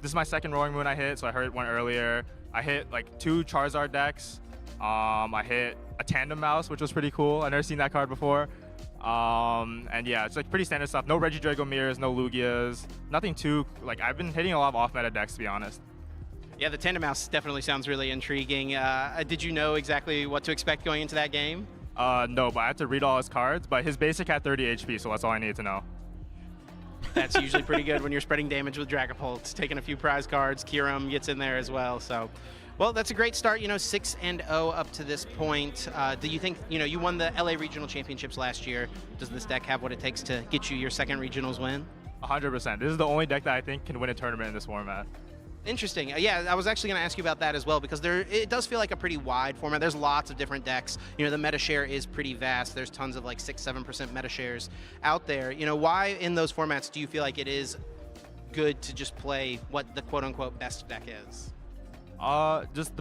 This is my second Roaring Moon I hit, so I heard one earlier. I hit like 2 Charizard decks. I hit a Tandem Mouse, which was pretty cool. I've never seen that card before. And yeah, it's like pretty standard stuff. No Regidrago mirrors, no Lugias, nothing too, like I've been hitting a lot of off-meta decks to be honest. Yeah, the Tandem Mouse definitely sounds really intriguing. Did you know exactly what to expect going into that game? No, but I had to read all his cards, but his basic had 30 HP, so that's all I needed to know. That's usually pretty good when you're spreading damage with Dragapult. Taking a few prize cards, Kyurem gets in there as well. So, well, that's a great start. You know, 6-0 up to this point. Do you think, you know, you won the LA Regional Championships last year? Does this deck have what it takes to get you your second regionals win? 100%. This is the only deck that I think can win a tournament in this format. Interesting. Yeah, I was actually going to ask you about that as well because it does feel like a pretty wide format. There's lots of different decks. You know, the meta share is pretty vast. There's tons of like 6-7% meta shares out there. You know, why in those formats do you feel like it is good to just play what the quote-unquote best deck is?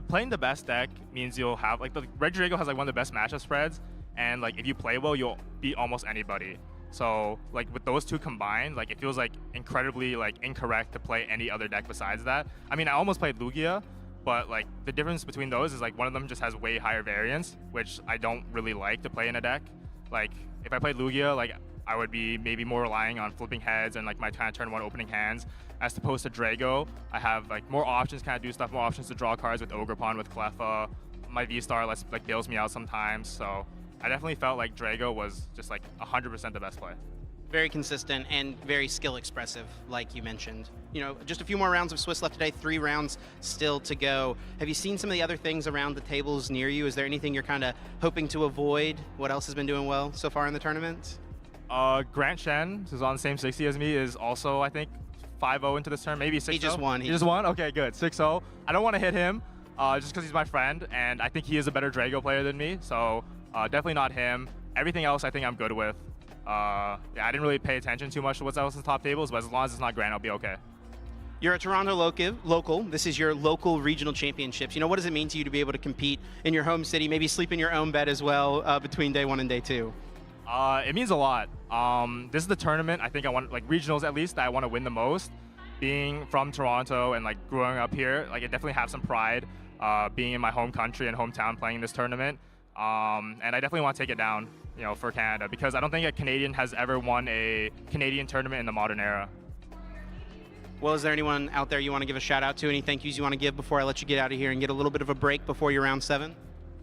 Playing the best deck means you'll have like the Regidrago has like one of the best matchup spreads, and like if you play well, you'll beat almost anybody. So like with those two combined, like it feels like incredibly like incorrect to play any other deck besides that. I mean, I almost played Lugia, but like the difference between those is like one of them just has way higher variance, which I don't really like to play in a deck. Like if I played Lugia, like I would be maybe more relying on flipping heads and like my kind of turn 1 opening hands, as opposed to Drago. I have like more options, kind of do stuff, more options to draw cards with Ogerpon, with Cleffa. My V-Star like bails me out sometimes, so I definitely felt like Drago was just like 100% the best play. Very consistent and very skill expressive, like you mentioned. You know, just a few more rounds of Swiss left today, 3 rounds still to go. Have you seen some of the other things around the tables near you? Is there anything you're kind of hoping to avoid? What else has been doing well so far in the tournament? Grant Shen, who's on the same 60 as me, is also, I think, 5-0 into this turn, maybe 6-0. He just won. He just won? Okay, good. 6-0. I don't want to hit him just because he's my friend, and I think he is a better Drago player than me, so definitely not him. Everything else I think I'm good with. Yeah, I didn't really pay attention too much to what's else in the top tables, but as long as it's not Grant, I'll be okay. You're a Toronto local. This is your local regional championships. You know, what does it mean to you to be able to compete in your home city, maybe sleep in your own bed as well between day 1 and day 2? It means a lot. This is the tournament I think I want, like regionals at least, that I want to win the most, being from Toronto and like growing up here, like I definitely have some pride being in my home country and hometown playing this tournament. And I definitely want to take it down, you know, for Canada, because I don't think a Canadian has ever won a Canadian tournament in the modern era. Well, is there anyone out there you want to give a shout out to? Any thank yous you want to give before I let you get out of here and get a little bit of a break before your round 7?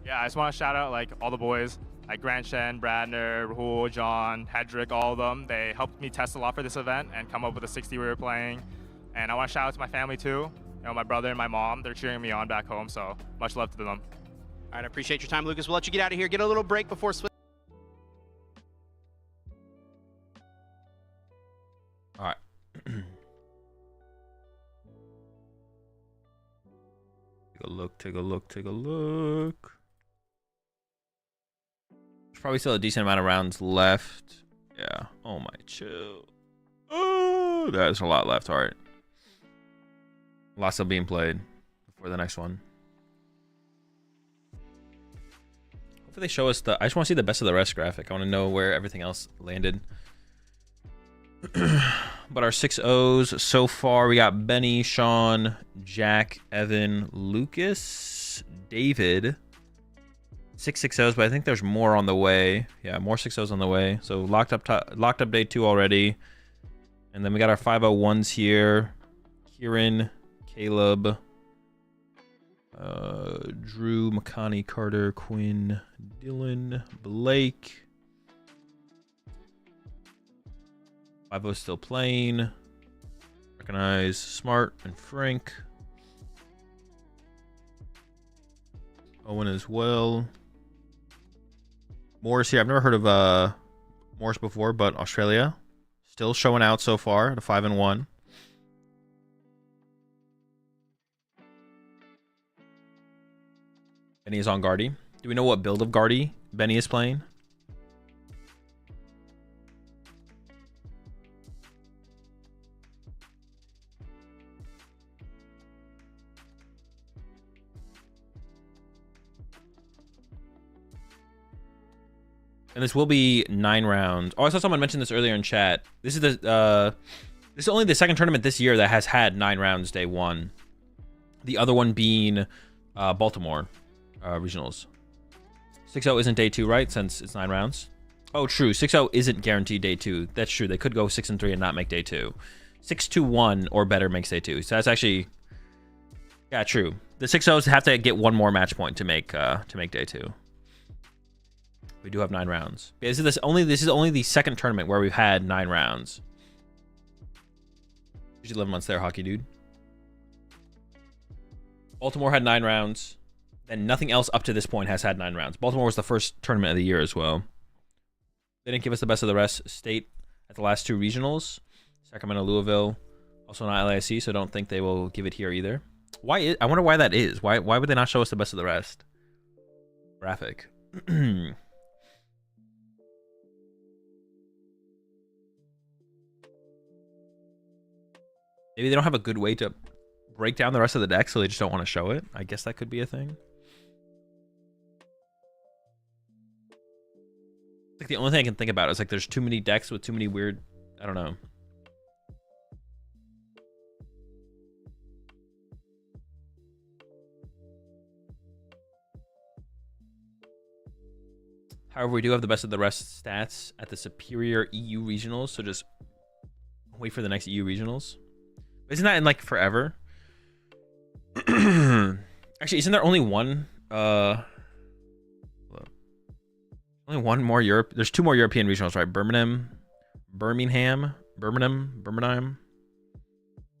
Yeah, I just want to shout out like all the boys, like Grant Shen, Bradner, Rahul, John, Hedrick, all of them. They helped me test a lot for this event and come up with the 60 we were playing. And I want to shout out to my family too. You know, my brother and my mom, they're cheering me on back home, so much love to them. All right, I appreciate your time, Lucas. We'll let you get out of here, get a little break before switching. All right. Take a look, take a look, take a look. There's probably still a decent amount of rounds left. Yeah. Oh my chill. Oh, there's a lot left. All right. Lots still being played before the next one. Hopefully they show us the... I just want to see the best of the rest graphic. I want to know where everything else landed. But our 6-0s so far, we got Benny, Sean, Jack, Evan, Lucas, David. 6 6-0s, but I think there's more on the way. Yeah, more 6-0s on the way. So locked up day 2 already. And then we got our 501s here. Kieran, Caleb, Drew, McConney, Carter, Quinn, Dylan, Blake. 5-0 still playing. Recognize Smart and Frank. Owen as well. Morris here. I've never heard of Morris before, but Australia. Still showing out so far at a 5-1. Benny is on Guardy. Do we know what build of Guardy Benny is playing? And this will be 9 rounds. Oh, I saw someone mention this earlier in chat. This is only the second tournament this year that has had 9 rounds day 1. The other one being Baltimore regionals. 6-0 isn't day 2, right? Since it's 9 rounds. Oh, true. 6-0 isn't guaranteed day 2. That's true. They could go 6-3 and not make day 2. 6-2-1 or better makes day 2. So that's actually, yeah, true. The 6-0s have to get 1 more match point to make day 2. We do have 9 rounds. This is only the second tournament where we've had 9 rounds. Usually 11 months there, hockey dude. Baltimore had 9 rounds. And nothing else up to this point has had 9 rounds. Baltimore was the first tournament of the year as well. They didn't give us the best of the rest. State at the last 2 regionals. Sacramento, Louisville. Also not LASC, so don't think they will give it here either. I wonder why that is. Why would they not show us the best of the rest? Graphic. Maybe they don't have a good way to break down the rest of the deck, so they just don't want to show it. I guess that could be a thing. Like the only thing I can think about is like there's too many decks with too many weird... I don't know. However, we do have the best of the rest stats at the superior EU regionals, so just wait for the next EU regionals. Isn't that in like forever? Actually, isn't there only one? Only one more Europe. There's 2 more European regionals, right? Birmingham,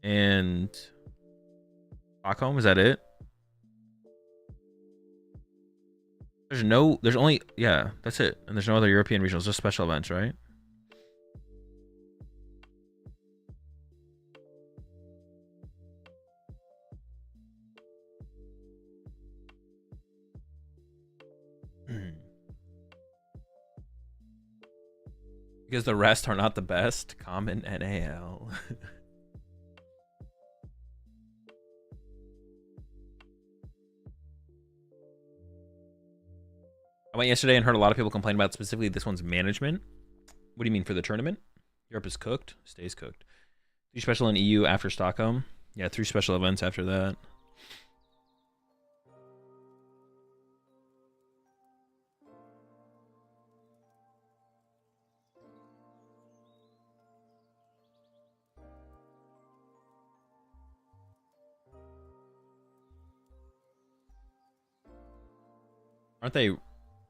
and Stockholm. Is that it? There's only, yeah, that's it. And there's no other European regionals, just special events, right? Because the rest are not the best. Common NAL. I went yesterday and heard a lot of people complain about specifically this one's management. What do you mean for the tournament? Europe is cooked, stays cooked. 3 special in EU after Stockholm. Yeah, 3 special events after that. Aren't they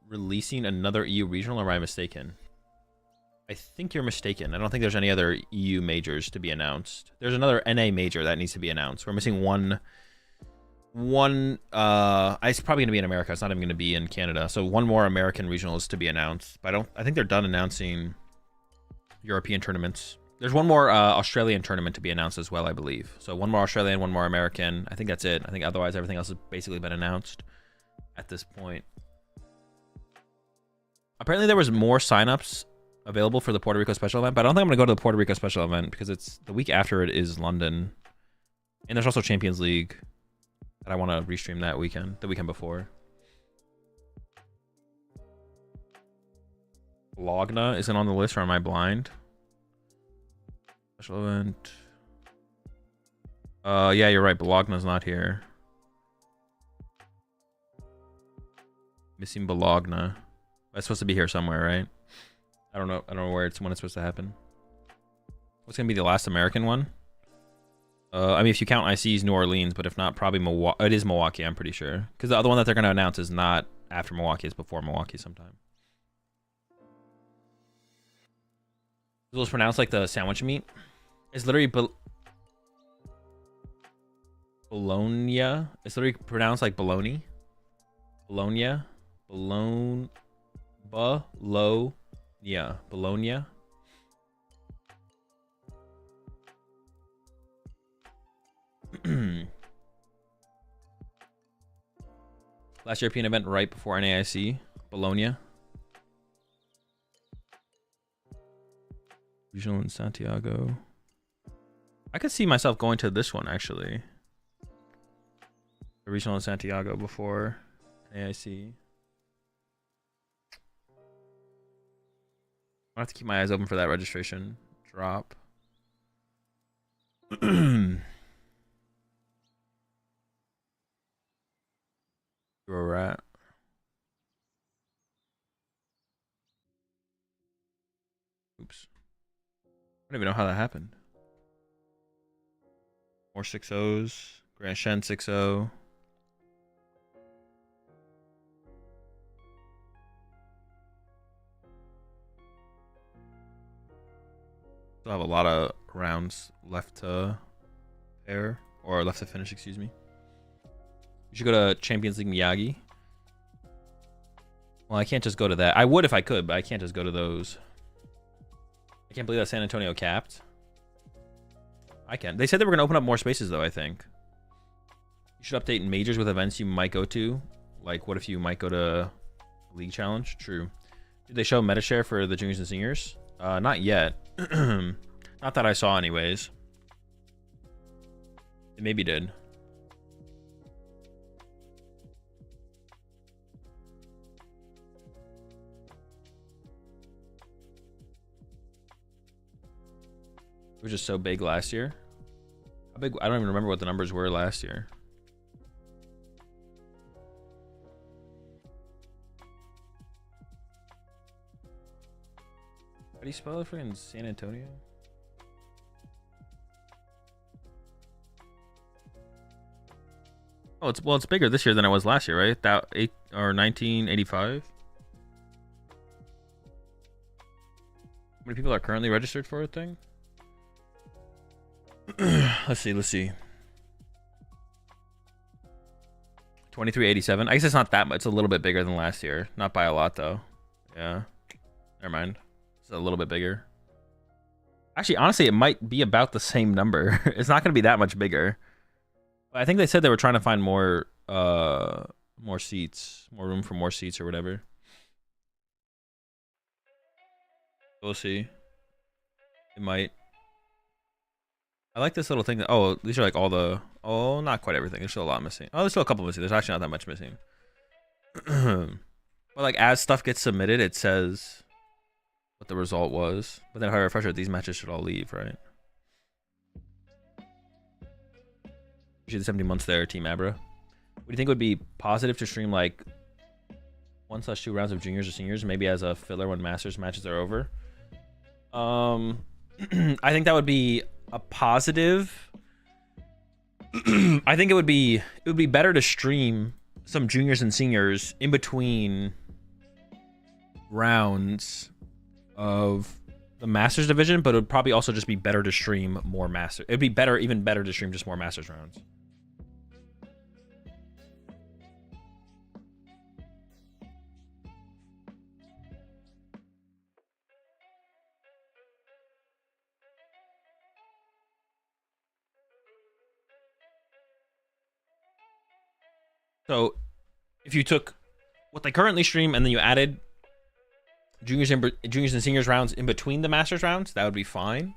releasing another EU regional, or am I mistaken? I think you're mistaken. I don't think there's any other EU majors to be announced. There's another NA major that needs to be announced. We're missing one. It's probably gonna be in America. It's not even gonna be in Canada. So one more American regional is to be announced. But I think they're done announcing European tournaments. There's one more Australian tournament to be announced as well, I believe. So one more Australian, one more American. I think that's it. I think otherwise everything else has basically been announced at this point. Apparently there was more signups available for the Puerto Rico special event, but I don't think I'm going to go to the Puerto Rico special event because it's the week after it is London. And there's also Champions League that I want to restream that weekend, the weekend before. Bologna isn't on the list, or am I blind? Special event. Yeah, you're right. Bologna's not here. Missing Bologna. That's supposed to be here somewhere, right? I don't know where when it's supposed to happen. What's gonna be the last American one? I mean, if you count IC's New Orleans, but if not, probably Milwaukee. It is Milwaukee, I'm pretty sure. Because the other one that they're gonna announce is not after Milwaukee; it's before Milwaukee sometime. It was pronounced like the sandwich meat. It's literally Bologna. It's literally pronounced like bologna. Bologna. Bologna. Yeah, Bologna. Last European event right before NAIC. Bologna. Regional in Santiago. I could see myself going to this one, actually. The regional in Santiago before NAIC. I have to keep my eyes open for that registration drop. You're a rat. Oops. I don't even know how that happened. More 6-0s. Grand Shen 6-0. Still have a lot of rounds left to pair, or left to finish, excuse me. You should go to Champions League Miyagi. Well, I can't just go to that. I would if I could, but I can't just go to those. I can't believe that San Antonio capped. I can. They said they were going to open up more spaces, though, I think. You should update majors with events you might go to. Like, what if you might go to League Challenge? True. Did they show MetaShare for the juniors and seniors? Not yet. Not that I saw, anyways. It maybe did. It was just so big last year. How big? I don't even remember what the numbers were last year. How do you spell it? Freaking San Antonio? Oh, it's bigger this year than it was last year, right? That 1985. How many people are currently registered for a thing? Let's see. 2387. I guess it's not that much. It's a little bit bigger than last year. Not by a lot, though. Yeah. Never mind. It's a little bit bigger. Actually, honestly, it might be about the same number. It's not going to be that much bigger. But I think they said they were trying to find more seats. More room for more seats or whatever. We'll see. It might. I like this little thing that, oh, these are like all the, oh, not quite everything. There's still a lot missing. Oh, there's still a couple missing. There's actually not that much missing. But like as stuff gets submitted, it says what the result was. But then if I refresh it, these matches should all leave, right? Appreciate the 70 months there, Team Abra. What do you think would be positive to stream like 1/2 rounds of juniors or seniors, maybe as a filler when Masters matches are over? I think that would be a positive. I think it would be better to stream some juniors and seniors in between rounds of the Masters division, but it would probably also just be better to stream more Masters. It'd be better, even better to stream just more Masters rounds. So if you took what they currently stream and then you added juniors and seniors rounds in between the Masters rounds, that would be fine.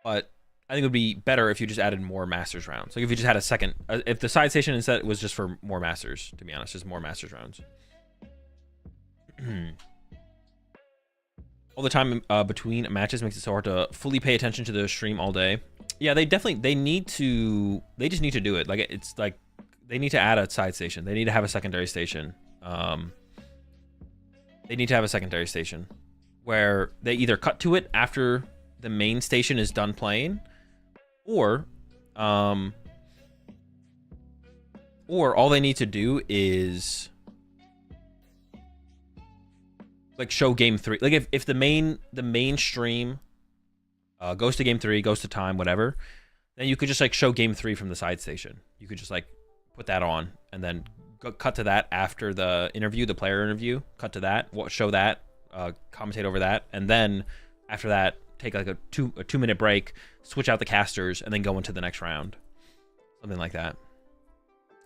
But I think it would be better if you just added more Masters rounds. Like if you just had a second, if the side station instead was just for more Masters, to be honest, just more Masters rounds. All the time between matches makes it so hard to fully pay attention to the stream all day. Yeah, they just need to do it. Like it's like, they need to add a side station. They need to have a secondary station. They need to have a secondary station where they either cut to it after the main station is done playing, or all they need to do is like show game 3. Like if the main stream goes to game 3, goes to time, whatever, then you could just like show game 3 from the side station. You could just like put that on and then cut to that after the interview, the player interview, cut to that, show that, commentate over that, and then after that take like a 2-minute break, switch out the casters, and then go into the next round. Something like that.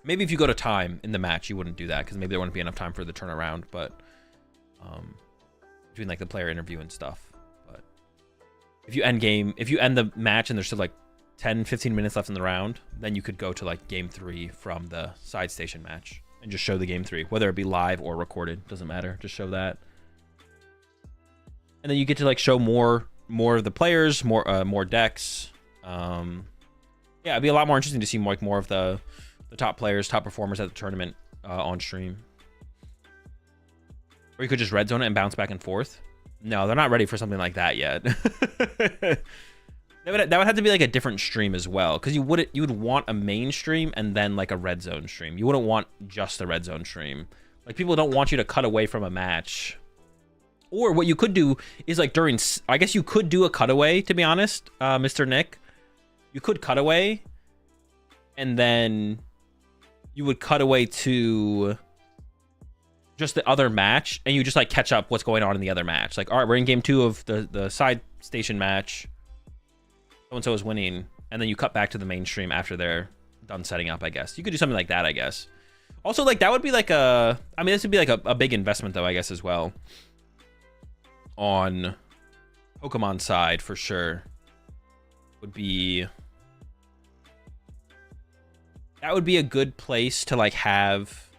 Maybe if you go to time in the match, you wouldn't do that because maybe there wouldn't be enough time for the turnaround, but between like the player interview and stuff. But if you end the match and there's still like 10-15 minutes left in the round, then you could go to like game 3 from the side station match and just show the game 3, whether it be live or recorded, doesn't matter, just show that. And then you get to like show more of the players, more decks. Yeah, it'd be a lot more interesting to see more of the top players, top performers at the tournament on stream. Or you could just red zone it and bounce back and forth. No, they're not ready for something like that yet. That would have to be like a different stream as well, because you would want a main stream and then like a red zone stream. You wouldn't want just the red zone stream. Like people don't want you to cut away from a match. Or what you could do is like during, I guess you could do a cutaway, to be honest, Mr. Nick. You could cut away, and then you would cut away to just the other match, and you just like catch up what's going on in the other match. Like, all right, we're in game 2 of the side station match. So-and-so is winning, and then you cut back to the mainstream after they're done setting up, I guess. You could do something like that, I guess. Also, like, that would be like a... I mean, this would be like a big investment, though, I guess, as well. On Pokemon side, for sure. Would be... That would be a good place to, like, have...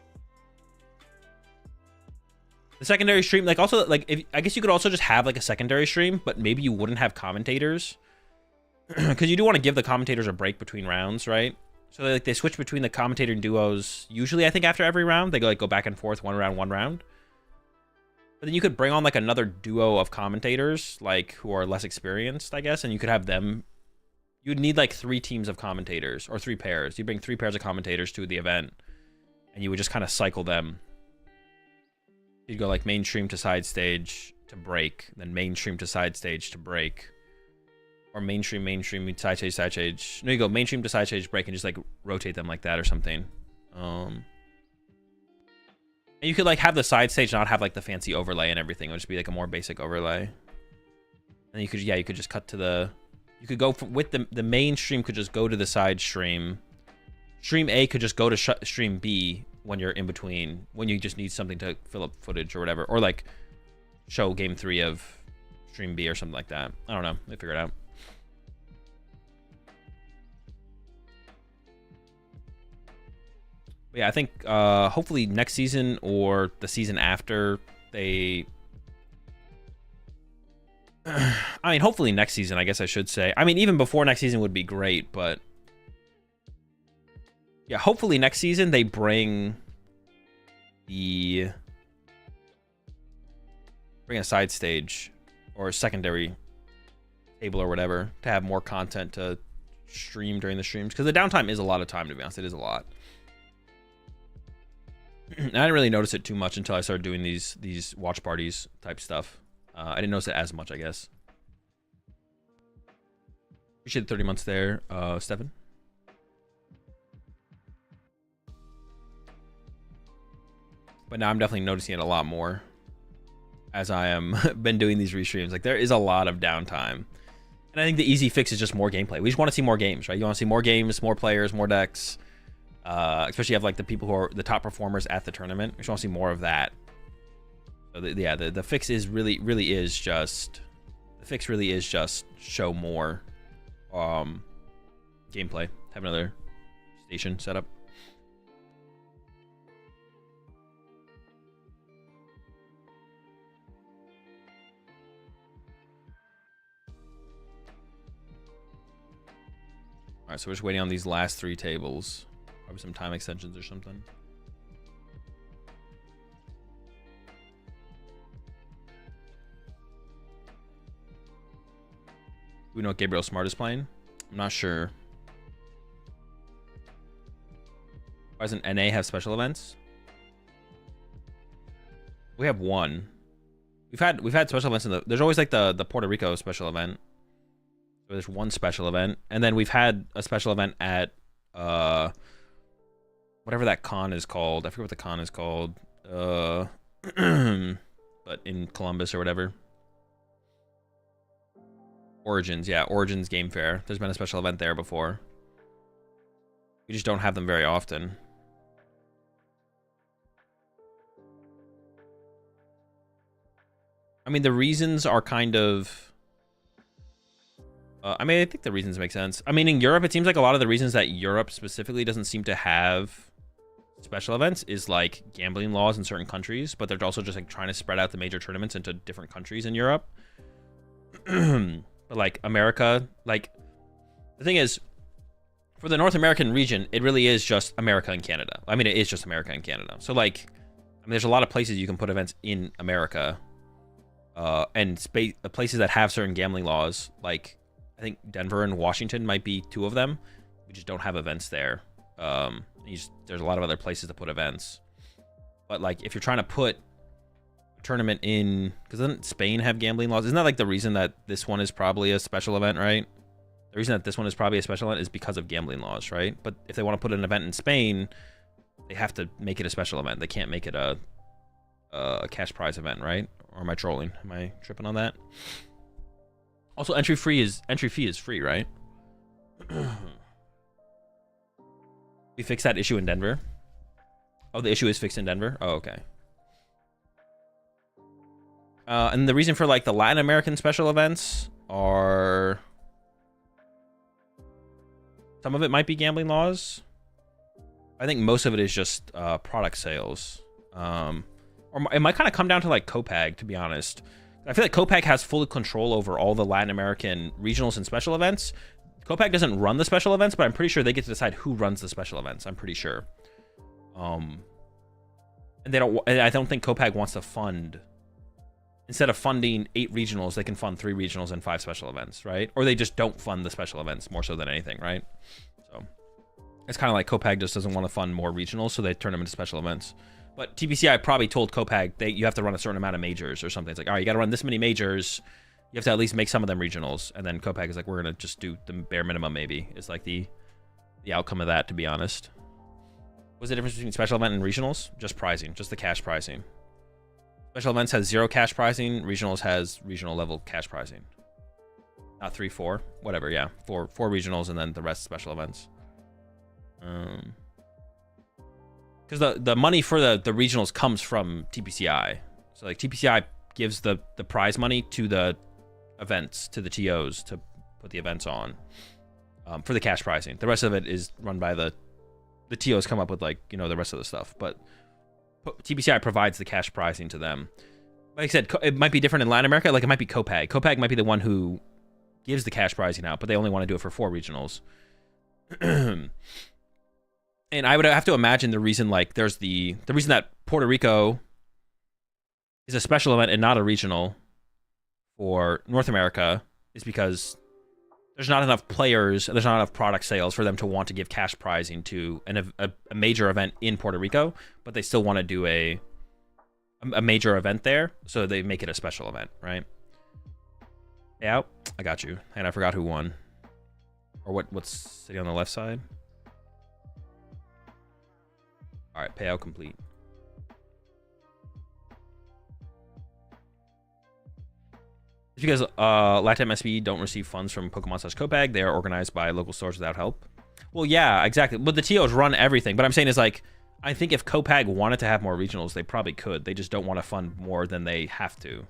The secondary stream, like, also, like, I guess you could also just have, like, a secondary stream, but maybe you wouldn't have commentators. Because you do want to give the commentators a break between rounds, right? So they switch between the commentator duos. Usually, I think after every round, they go back and forth, one round. But then you could bring on like another duo of commentators, like who are less experienced, I guess, and you could have them. You'd need like 3 teams of commentators or 3 pairs. You bring 3 pairs of commentators to the event, and you would just kind of cycle them. You'd go like mainstream to side stage to break, then mainstream to side stage to break. Or mainstream, side stage. No, you go mainstream to side stage, break, and just like rotate them like that or something. And you could like have the side stage not have like the fancy overlay and everything. It would just be like a more basic overlay. And you could just cut to the... You could go with the mainstream could just go to the side stream. Stream A could just go to stream B when you're in between, when you just need something to fill up footage or whatever. Or like show game 3 of stream B or something like that. I don't know. They figure it out. But yeah, I think hopefully next season or the season after they... I mean, hopefully next season, I guess I should say. I mean, even before next season would be great, but Yeah, hopefully next season they bring a side stage or a secondary table or whatever to have more content to stream during the streams, because the downtime is a lot of time, to be honest. It is a lot. I didn't really notice it too much until I started doing these watch parties type stuff. I didn't notice it as much, I guess. Appreciate the 30 months there, Stefan. But now I'm definitely noticing it a lot more as I am been doing these restreams. Like, there is a lot of downtime. And I think the easy fix is just more gameplay. We just want to see more games, right? You want to see more games, more players, more decks. Especially have like the people who are the top performers at the tournament. We just want to see more of that. So the fix is really is just show more gameplay. Have another station set up. All right, so we're just waiting on these last 3 tables. Probably some time extensions or something. Do we know what Gabriel Smart is playing? I'm not sure. Why doesn't NA have special events? We have one. We've had special events there's always like the Puerto Rico special event. So there's one special event, and then we've had a special event at whatever that con is called. I forget what the con is called. But in Columbus or whatever. Origins, yeah, Origins Game Fair. There's been a special event there before. We just don't have them very often. I mean, the reasons are kind of... I mean, I think the reasons make sense. I mean, in Europe, it seems like a lot of the reasons that Europe specifically doesn't seem to have special events is like gambling laws in certain countries, but they're also just like trying to spread out the major tournaments into different countries in Europe. But like America, like the thing is, for the North American region, it really is just America and Canada. I mean, it is just America and Canada. So like, I mean, there's a lot of places you can put events in America, and places that have certain gambling laws, like I think Denver and Washington might be 2 of them. We just don't have events there. There's a lot of other places to put events. But like, if you're trying to put a tournament in, because doesn't Spain have gambling laws? Isn't that like the reason that this one is probably a special event, right? The reason that this one is probably a special event is because of gambling laws, right? But if they want to put an event in Spain, they have to make it a special event. They can't make it a cash prize event, right? Or am I trolling? Am I tripping on that? Also, entry fee is free, right? We fixed that issue in Denver. Oh, the issue is fixed in Denver? Oh, okay. And the reason for like the Latin American special events are... Some of it might be gambling laws. I think most of it is just product sales. Or it might kind of come down to like Copag, to be honest. I feel like Copag has full control over all the Latin American regionals and special events. Copag doesn't run the special events, but I'm pretty sure they get to decide who runs the special events. I'm pretty sure. And I don't think Copag wants to fund. Instead of funding 8 regionals, they can fund 3 regionals and 5 special events, right? Or they just don't fund the special events more so than anything, right? So it's kind of like Copag just doesn't want to fund more regionals, so they turn them into special events. But TPCI probably told Copag you have to run a certain amount of majors or something. It's like, all right, you got to run this many majors. You have to at least make some of them regionals. And then Copag is like, we're going to just do the bare minimum, maybe. It's like the outcome of that, to be honest. What's the difference between special event and regionals? Just pricing, just the cash pricing. Special events has 0 cash pricing. Regionals has regional level cash pricing. Not 3, 4, whatever. Yeah, 4 regionals and then the rest special events. Because the money for the regionals comes from TPCI. So like TPCI gives the prize money to the events, to the TOs to put the events on for the cash pricing. The rest of it is run by the TOs come up with like, you know, the rest of the stuff. But TPCI provides the cash pricing to them. Like I said, it might be different in Latin America. Like it might be Copag. Copag might be the one who gives the cash pricing out, but they only want to do it for 4 regionals. And I would have to imagine the reason, like, there's the reason that Puerto Rico is a special event and not a regional for North America is because there's not enough players, there's not enough product sales for them to want to give cash prizing to a major event in Puerto Rico, but they still want to do a major event there, so they make it a special event, right? Yeah, I got you. And I forgot who won. Or what's sitting on the left side. All right, payout complete. It's because LATAM SB don't receive funds from Pokemon/Copag. They are organized by local stores without help. Well, yeah, exactly. But the TOs run everything. But I'm saying is, like, I think if Copag wanted to have more regionals, they probably could. They just don't want to fund more than they have to,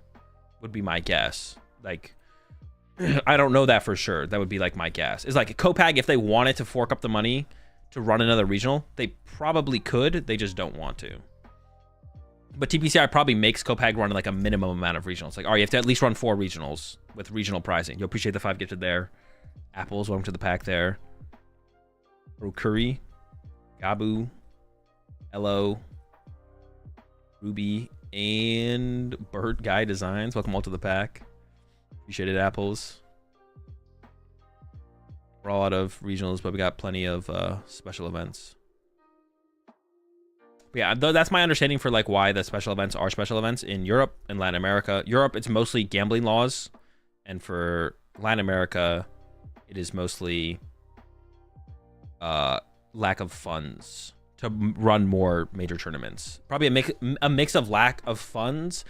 would be my guess. Like, I don't know that for sure. That would be, like, my guess. It's like Copag, if they wanted to fork up the money to run another regional, they probably could. They just don't want to. But TPCI probably makes Copag run like a minimum amount of regionals. Like, all right, you have to at least run 4 regionals with regional pricing. You'll appreciate the 5 gifted there. Apples, welcome to the pack there. Rokuri, Gabu, Elo, Ruby, and Bird Guy Designs. Welcome all to the pack. Appreciate it, Apples. We're all out of regionals, but we got plenty of special events. Yeah, that's my understanding for like why the special events are special events in Europe and Latin America. Europe, it's mostly gambling laws, and for Latin America, it is mostly lack of funds to run more major tournaments. Probably a mix of lack of funds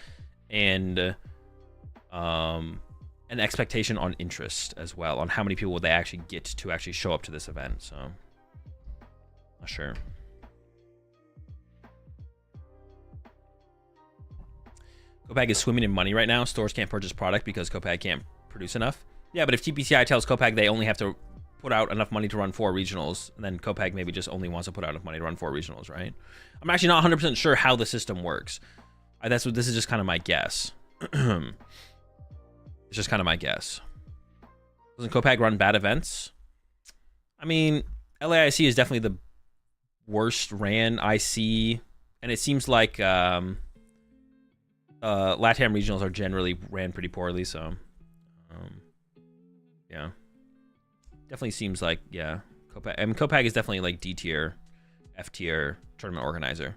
and an expectation on interest as well, on how many people would they actually get to actually show up to this event. So, not sure. Copag is swimming in money right now. Stores can't purchase product because Copag can't produce enough. Yeah, but if TPCI tells Copag they only have to put out enough money to run 4 regionals, then Copag maybe just only wants to put out enough money to run 4 regionals, right? I'm actually not 100% sure how the system works. This is just kind of my guess. It's just kind of my guess. Doesn't Copag run bad events? I mean, LAIC is definitely the worst ran IC, and it seems like LATAM regionals are generally ran pretty poorly, so yeah. Definitely seems like, yeah, Copag. I mean, Copag is definitely like D tier, F tier tournament organizer.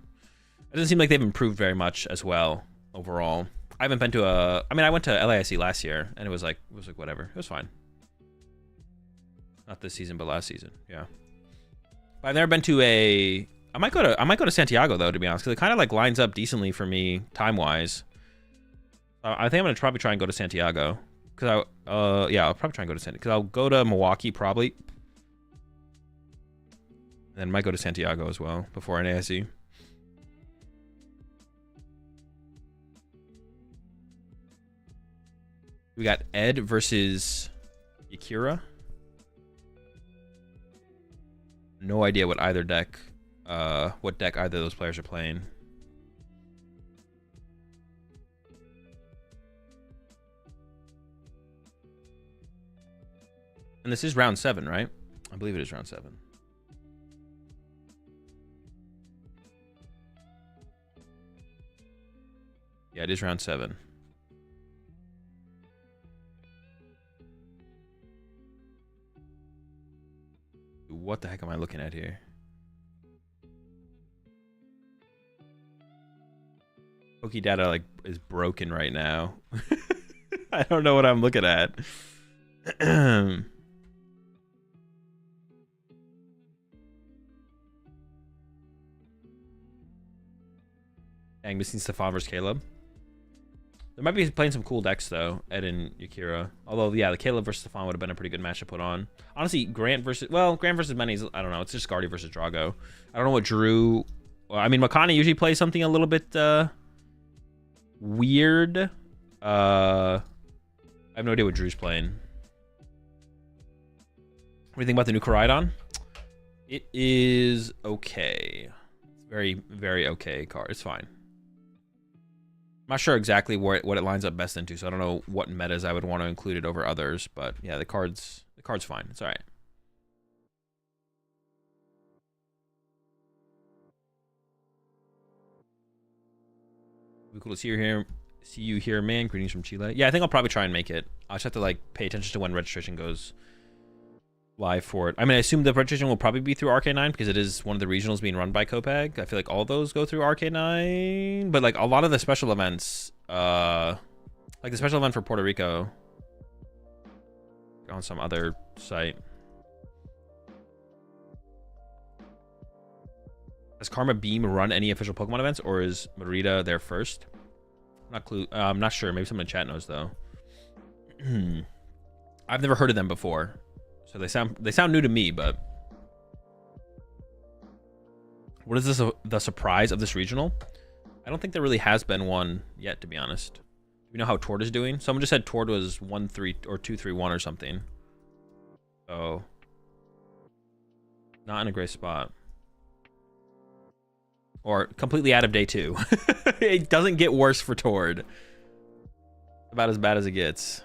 It doesn't seem like they've improved very much as well overall. I haven't been to I went to LAIC last year, and it was like whatever. It was fine. Not this season, but last season. Yeah. But I've never been to I might go to Santiago though, to be honest, because it kind of like lines up decently for me time wise. I think I'm gonna probably try and go to Santiago, because yeah, I'll probably try and go to Santiago, because I'll go to Milwaukee probably, and then might go to Santiago as well before NAIC. We got Ed versus Yakira. No idea what either deck, what deck either of those players are playing. And this is round 7, right? I believe it is round 7. Yeah, it is round 7. What the heck am I looking at here? Pokedata like is broken right now. I don't know what I'm looking at. Dang, missing Stefan versus Caleb. There might be playing some cool decks though, Ed and Yakira. Although, yeah, the Caleb versus Stefan would have been a pretty good match to put on. Honestly, Grant versus Benny's, I don't know. It's just Guardy versus Drago. I don't know what Drew. Well, I mean, Makani usually plays something a little bit weird. I have no idea what Drew's playing. What do you think about the new Koraidon? It is okay. It's very, very okay card. It's fine. I'm not sure exactly what it lines up best into, so I don't know what metas I would want to include it over others. But yeah, the card's fine. It's all right. It'd be cool to see you here. See you here, man. Greetings from Chile. Yeah, I think I'll probably try and make it. I'll just have to like pay attention to when registration goes live for it. I mean, I assume the registration will probably be through RK9 because it is one of the regionals being run by Copag. I feel like all those go through RK9, but like a lot of the special events, like the special event for Puerto Rico, on some other site. Has Karma Beam run any official Pokemon events, or is Merida there first? I'm not sure. Maybe someone in chat knows though. I've never heard of them before, so they sound new to me. But what is this? The surprise of this regional? I don't think there really has been one yet, to be honest. Do you know how Tord is doing? Someone just said Tord was 1-3 or 2-3-1 or something. So not in a great spot. Or completely out of day 2. It doesn't get worse for Tord. About as bad as it gets.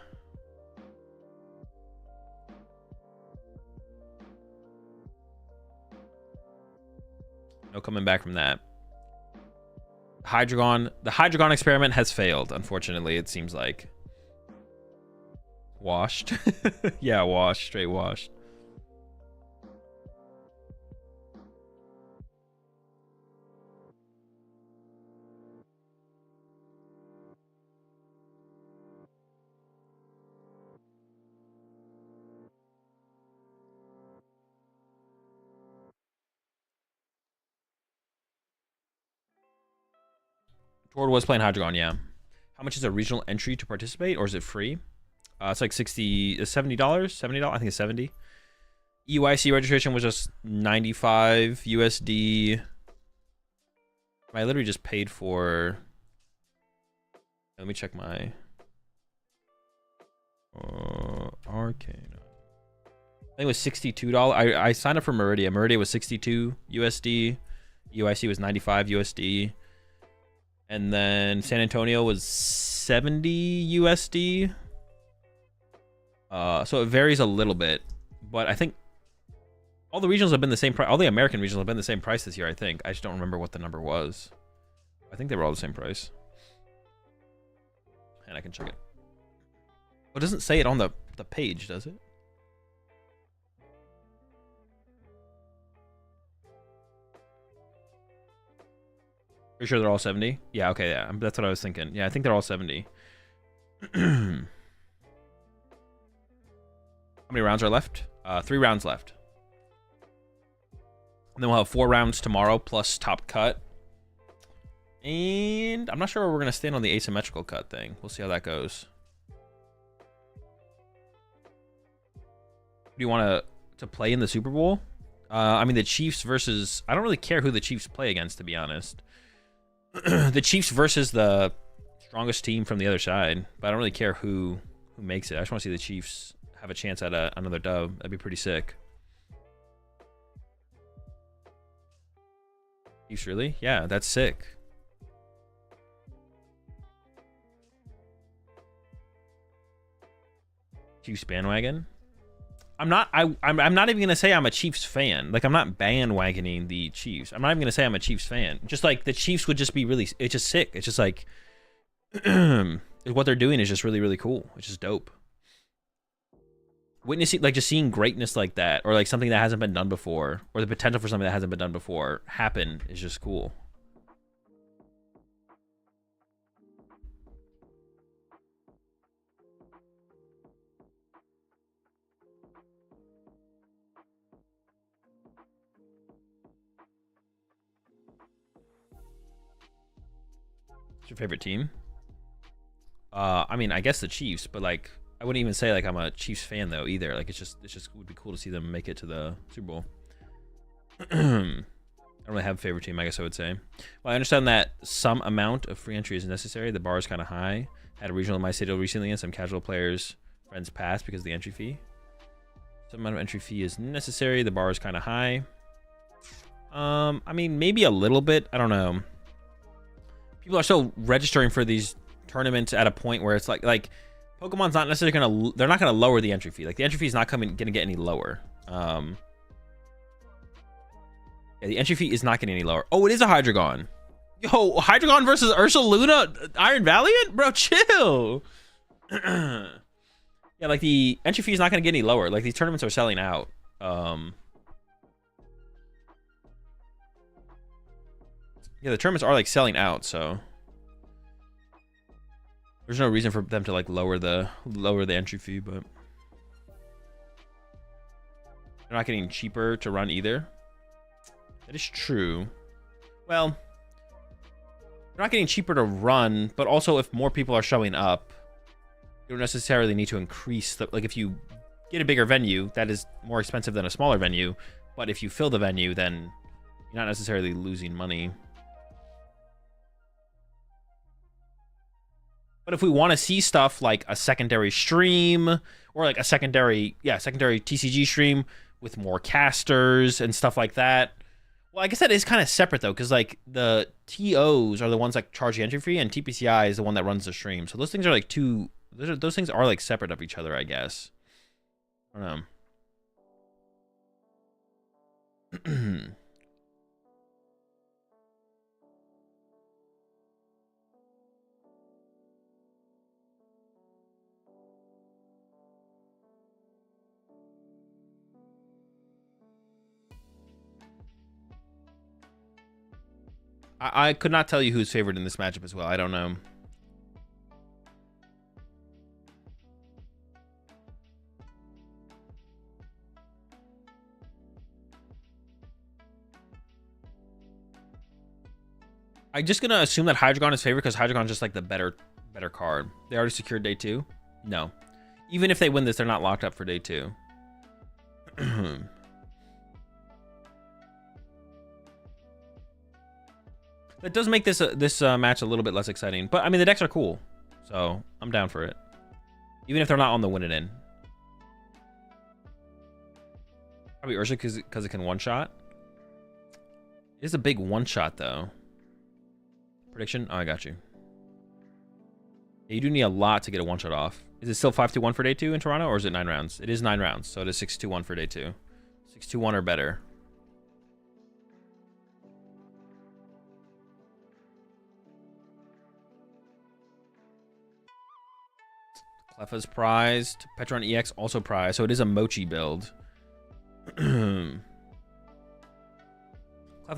No coming back from that. The Hydreigon experiment has failed, unfortunately, it seems like. Washed. Yeah, washed. Straight washed. Tord was playing Hydreigon, yeah. How much is a regional entry to participate, or is it free? It's like $70. $70? I think it's 70. EYC registration was just 95 USD. I literally just paid for. Let me check my Arcane. I think it was $62. I signed up for Meridia. Meridia was 62 USD. EYC was 95 USD. And then San Antonio was 70 USD. So it varies a little bit, but I think all the regionals have been the same price. All the American regionals have been the same price this year, I think. I just don't remember what the number was. I think they were all the same price. And I can check it. But it doesn't say it on the page, does it? Pretty sure they're all 70. Yeah, okay, yeah. That's what I was thinking. Yeah, I think they're all 70. How many rounds are left? 3 rounds left. And then we'll have 4 rounds tomorrow plus top cut. And I'm not sure where we're going to stand on the asymmetrical cut thing. We'll see how that goes. Do you want to play in the Super Bowl? I mean, the Chiefs versus... I don't really care who the Chiefs play against, to be honest. The Chiefs versus the strongest team from the other side. But I don't really care who makes it. I just want to see the Chiefs have a chance at another dub. That'd be pretty sick. Chiefs, really? Yeah, that's sick. Chiefs bandwagon? I'm not even gonna say I'm a Chiefs fan. Like, I'm not bandwagoning the Chiefs. I'm not even gonna say I'm a Chiefs fan. Just like the Chiefs would just be really, it's just sick. It's just like what they're doing is just really, really cool. It's just dope. Witnessing, like, just seeing greatness like that, or like something that hasn't been done before, or the potential for something that hasn't been done before happen is just cool. What's your favorite team? I mean, I guess the Chiefs, but like, I wouldn't even say like I'm a Chiefs fan though either. Like, it's just would be cool to see them make it to the Super Bowl. I don't really have a favorite team, I guess I would say. Well, I understand that some amount of free entry is necessary. The bar is kind of high. Had a regional in my city recently, and some casual players friends passed because of the entry fee. Some amount of entry fee is necessary. The bar is kind of high. I mean, maybe a little bit. I don't know. People are still registering for these tournaments at a point where it's like Pokemon's not necessarily they're not gonna lower the entry fee. Like, the entry fee is not gonna get any lower. Yeah, the entry fee is not getting any lower. Oh, it is a Hydreigon. Yo, Hydreigon versus Ursaluna, Iron Valiant? Bro, chill. Yeah, like the entry fee is not going to get any lower. Like these tournaments are selling out. Yeah, the tournaments are like selling out, so there's no reason for them to like lower the entry fee, but they're not getting cheaper to run either. That is true. Well, they're not getting cheaper to run, but also if more people are showing up, you don't necessarily need to increase the, like if you get a bigger venue, that is more expensive than a smaller venue, but if you fill the venue, then you're not necessarily losing money. But if we want to see stuff like a secondary stream or like a secondary TCG stream with more casters and stuff like that, well, I guess that is kind of separate though, because like the TOs are the ones that charge the entry fee, and TPCI is the one that runs the stream. So those things are like those things are like separate of each other, I guess. I don't know. I could not tell you who's favored in this matchup as well. I don't know. I'm just gonna assume that Hydreigon is favored because Hydreigon is just like the better card. They already secured day 2. No, even if they win this, they're not locked up for day 2. That does make this match a little bit less exciting, but I mean the decks are cool, so I'm down for it, even if they're not on the win it in. Probably Ursa because it can one shot. It is a big one shot though. Prediction? Oh, I got you. Yeah, you do need a lot to get a one shot off. Is it still 5-1 for day 2 in Toronto, or is it 9 rounds? It is 9 rounds, so it is 6-1 for day 2. 6-1 or better. Cleffa's prized. Petron EX also prized, so it is a Mochi build. Cleffa's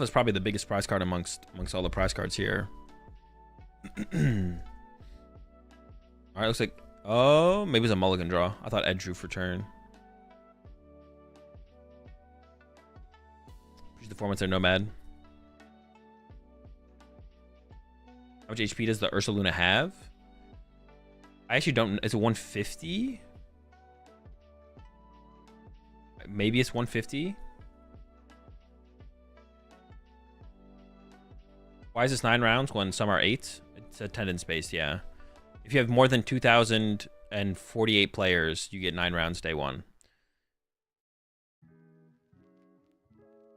probably the biggest prize card amongst all the prize cards here. Alright, looks like... Oh, maybe it's a mulligan draw. I thought Ed drew for turn. Use the formats there, Nomad. How much HP does the Ursaluna have? I actually don't... Is it 150? Maybe it's 150? Why is this 9 rounds when some are 8? It's attendance based, yeah. If you have more than 2,048 players, you get 9 rounds day 1.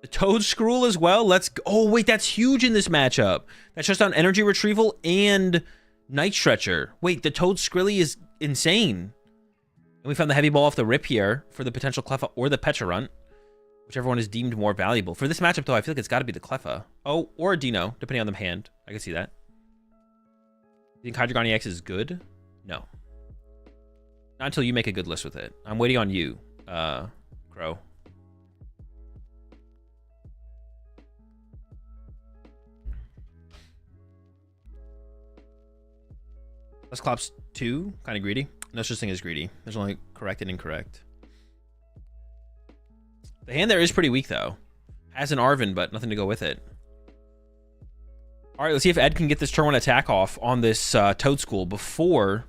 The Toad Scroll as well? Let's go. Oh, wait, that's huge in this matchup. That shuts down Energy Retrieval and Night Stretcher. Wait, the Toad Skrilly is insane. And we found the heavy ball off the rip here for the potential Cleffa or the Pecharunt, whichever one is deemed more valuable. For this matchup, though, I feel like it's got to be the Cleffa. Oh, or a Dino, depending on the hand. I can see that. You think Hydreigon EX is good? No. Not until you make a good list with it. I'm waiting on you, Crow. Let's Clops 2. Kind of greedy. No such thing as greedy. There's only correct and incorrect. The hand there is pretty weak, though. Has an Arven, but nothing to go with it. All right, let's see if Ed can get this turn 1 attack off on this Toad School before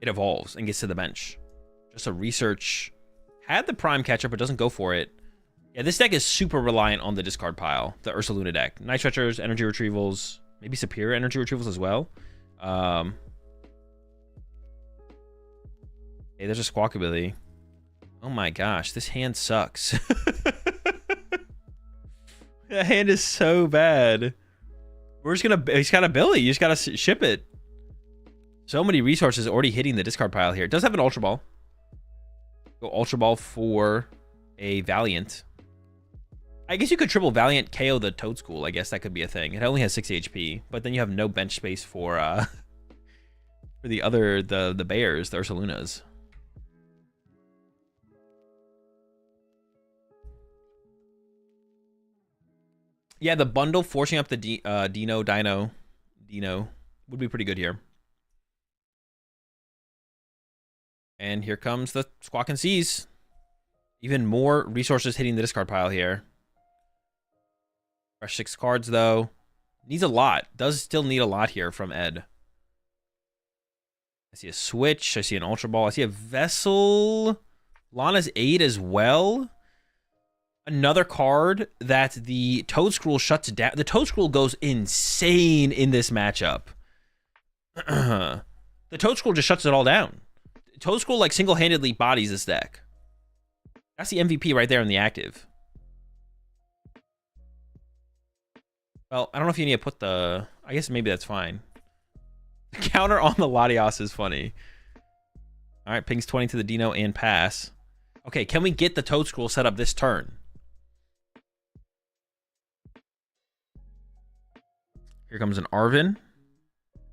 it evolves and gets to the bench. Just a research. Had the Prime catcher, but doesn't go for it. Yeah, this deck is super reliant on the discard pile. The Ursaluna deck. Night Stretchers, Energy Retrievals, maybe Superior Energy Retrievals as well. Hey, there's a Squawkabilly. Oh my gosh, this hand sucks. That hand is so bad. We're just gonna... He's got a Billy. You just gotta ship it. So many resources already hitting the discard pile here. It does have an Ultra Ball. Go Ultra Ball for a Valiant. I guess you could triple Valiant KO the Toadschool. I guess that could be a thing. It only has 60 HP, but then you have no bench space for for the bears, the Ursalunas. Yeah, the bundle forcing up the Dino would be pretty good here. And here comes the Squawk and Seas. Even more resources hitting the discard pile here. Fresh 6 cards, though. Needs a lot. Does still need a lot here from Ed. I see a Switch. I see an Ultra Ball. I see a Vessel. Lana's Aid as well. Another card that the Toadscroll shuts down. The Toadscroll goes insane in this matchup. The Toadscroll just shuts it all down. Toadscroll, like, single-handedly bodies this deck. That's the MVP right there in the active. Well, I don't know if you need to put the... I guess maybe that's fine. The counter on the Latios is funny. All right, pings 20 to the Dino and pass. Okay, can we get the Toadscroll set up this turn? Here comes an Arvin.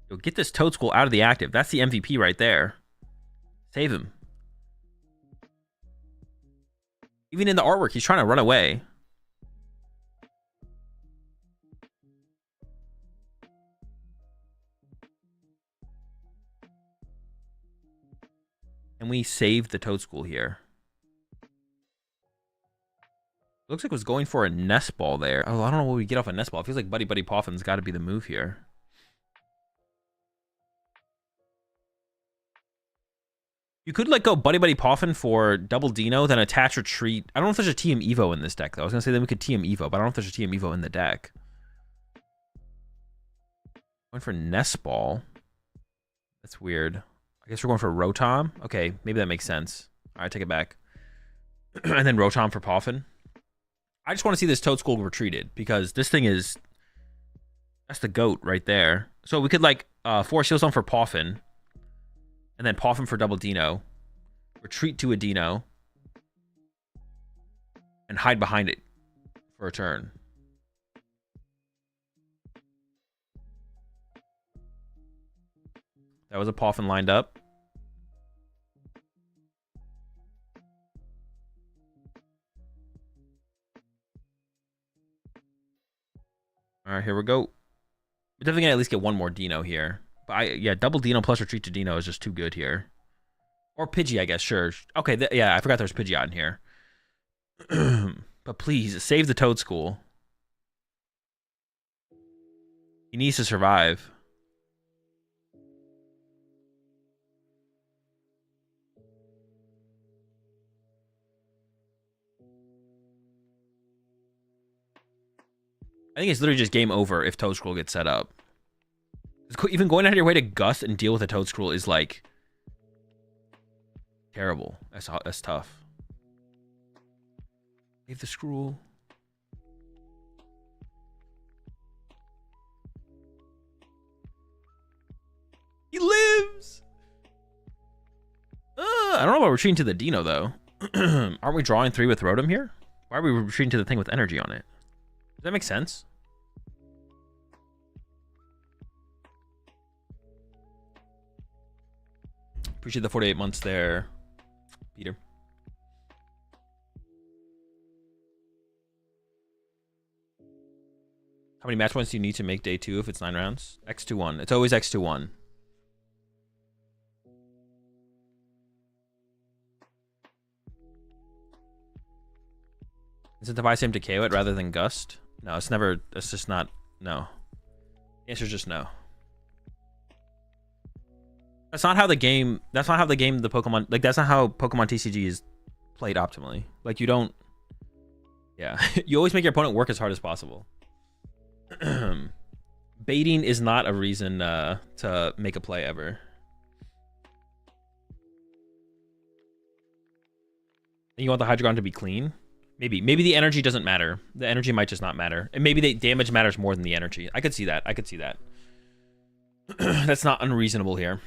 You'll get this Toadscroll out of the active. That's the MVP right there. Save him. Even in the artwork, he's trying to run away. And we saved the Toadscroll here. Looks like it was going for a Nest Ball there. Oh, I don't know what we get off a Nest Ball. It feels like Buddy Buddy Poffin's got to be the move here. You could like go Buddy Buddy Poffin for double Dino, then attach Retreat. I don't know if there's a TM Evo in this deck, though. I was going to say then we could TM Evo, but I don't know if there's a TM Evo in the deck. Going for Nest Ball. That's weird. I guess we're going for Rotom. Okay, maybe that makes sense. All right, take it back. And then Rotom for Poffin. I just want to see this Toadscroll retreated because this thing is... That's the GOAT right there. So we could like force Shield Zone for Poffin. And then Poffin for double Dino. Retreat to a Dino. And hide behind it for a turn. That was a Poffin lined up. All right, here we go. We're definitely gonna at least get one more Dino here. But yeah, double Dino plus retreat to Dino is just too good here. Or Pidgey, I guess, sure. Okay, yeah, I forgot there's Pidgey out in here. But please, save the Toadscroll. He needs to survive. I think it's literally just game over if Toadscroll gets set up. Even going out of your way to Gust and deal with a Toadscroll is like terrible. That's tough. Save the scroll. He lives. I don't know about retreating to the Dino though. Aren't we drawing 3 with Rotom here? Why are we retreating to the thing with energy on it? Does that make sense? Appreciate the 48 months there, Peter. How many match points do you need to make day 2 if it's 9 rounds? X2-1. It's always X2-1. Incentivize him to KO it rather than Gust? No, it's never, it's just not, no. The answer is just no. That's not how the game, the Pokemon, like that's not how Pokemon TCG is played optimally. Like you don't, yeah. You always make your opponent work as hard as possible. Baiting is not a reason to make a play ever. You want the Hydreigon to be clean? Maybe the energy doesn't matter. The energy might just not matter. And maybe the damage matters more than the energy. I could see that. I could see that. That's not unreasonable here.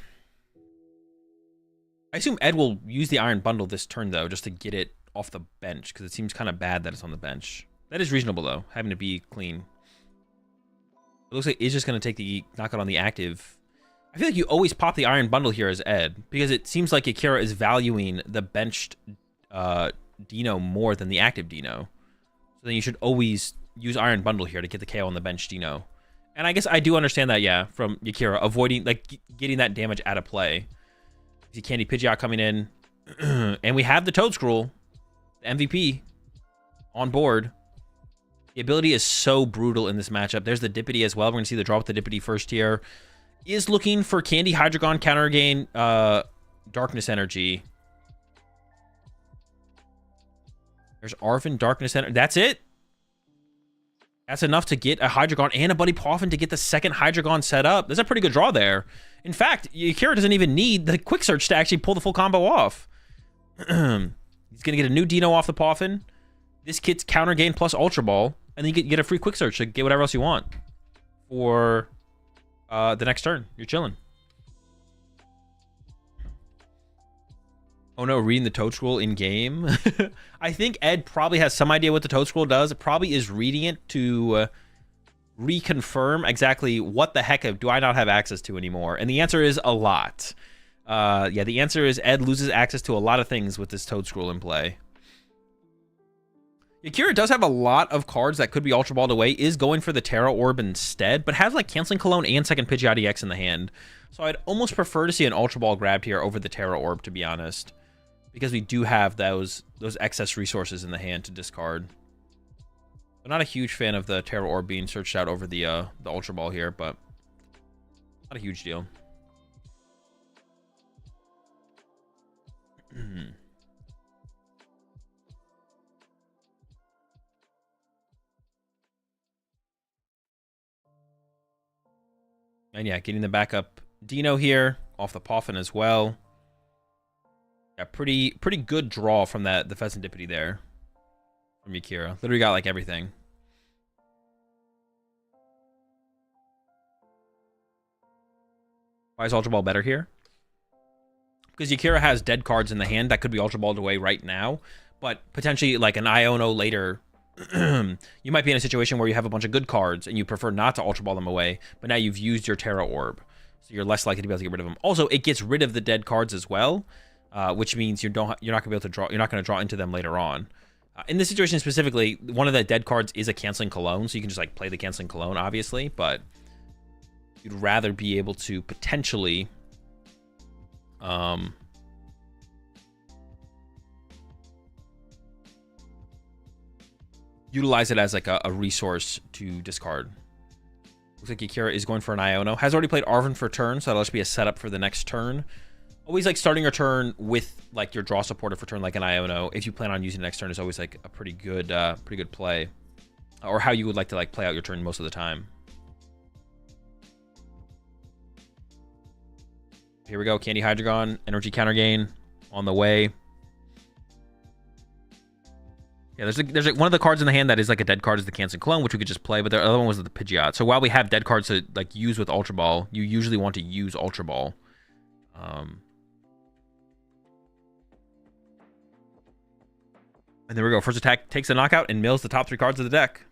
I assume Ed will use the Iron Bundle this turn, though, just to get it off the bench, because it seems kind of bad that it's on the bench. That is reasonable, though, having to be clean. It looks like it's just going to take the knockout on the active. I feel like you always pop the Iron Bundle here as Ed, because it seems like Akira is valuing the benched Dino more than the active Dino. So then you should always use Iron Bundle here to get the KO on the bench Dino. And I guess I do understand that, yeah, from Akira, avoiding, like, getting that damage out of play. See Candy Pidgeot coming in. And we have the Toedscruel, the MVP, on board. The ability is so brutal in this matchup. There's the Dippity as well. We're going to see the draw with the Dippity first here. Is looking for Candy Hydreigon counter gain Darkness Energy. There's Arven Darkness Energy. That's it. That's enough to get a Hydreigon and a Buddy Poffin to get the second Hydreigon set up. That's a pretty good draw there. In fact, Akira doesn't even need the Quick Search to actually pull the full combo off. He's going to get a new Dino off the Poffin. This kit's counter gain plus Ultra Ball. And then you get a free Quick Search to get whatever else you want for the next turn. You're chilling. Oh no, reading the Toedscruel in game. I think Ed probably has some idea what the Toedscruel does. It probably is reading it to reconfirm exactly what the heck do I not have access to anymore. And the answer is a lot. Yeah, the answer is Ed loses access to a lot of things with this Toedscruel in play. Akira does have a lot of cards that could be Ultra Balled away, is going for the Terra Orb instead, but has like Canceling Cologne and second Pidgeot EX in the hand. So I'd almost prefer to see an Ultra Ball grabbed here over the Terra Orb, to be honest. Because we do have those excess resources in the hand to discard. I'm not a huge fan of the Terra Orb being searched out over the Ultra Ball here, but not a huge deal. And yeah, getting the backup Dino here off the Poffin as well. Yeah, pretty good draw from the Pheasant Dippity there from Akira. Literally got like everything. Why is Ultra Ball better here? Because Akira has dead cards in the hand that could be Ultra Balled away right now, but potentially like an Iono later. You might be in a situation where you have a bunch of good cards and you prefer not to Ultra Ball them away, but now you've used your Terra Orb, so you're less likely to be able to get rid of them. Also, it gets rid of the dead cards as well, which means you're not going to be able to draw. You're not going to draw into them later on. In this situation specifically, one of the dead cards is a Canceling Cologne, so you can just like play the Canceling Cologne, obviously, but you'd rather be able to potentially utilize it as like a resource to discard. Looks like Akira is going for an Iono. Has already played Arven for turn, so that'll just be a setup for the next turn. Always like starting your turn with like your draw supporter for turn, like an Iono. If you plan on using the next turn, is always like a pretty good play, or how you would like to like play out your turn most of the time. Here we go, Candy Hydreigon, energy counter gain on the way. Yeah, there's like one of the cards in the hand that is like a dead card is the Canceling Cologne, which we could just play, but the other one was the Pidgeot. So while we have dead cards to like use with Ultra Ball, you usually want to use Ultra Ball. And there we go. First attack takes a knockout and mills the top 3 cards of the deck.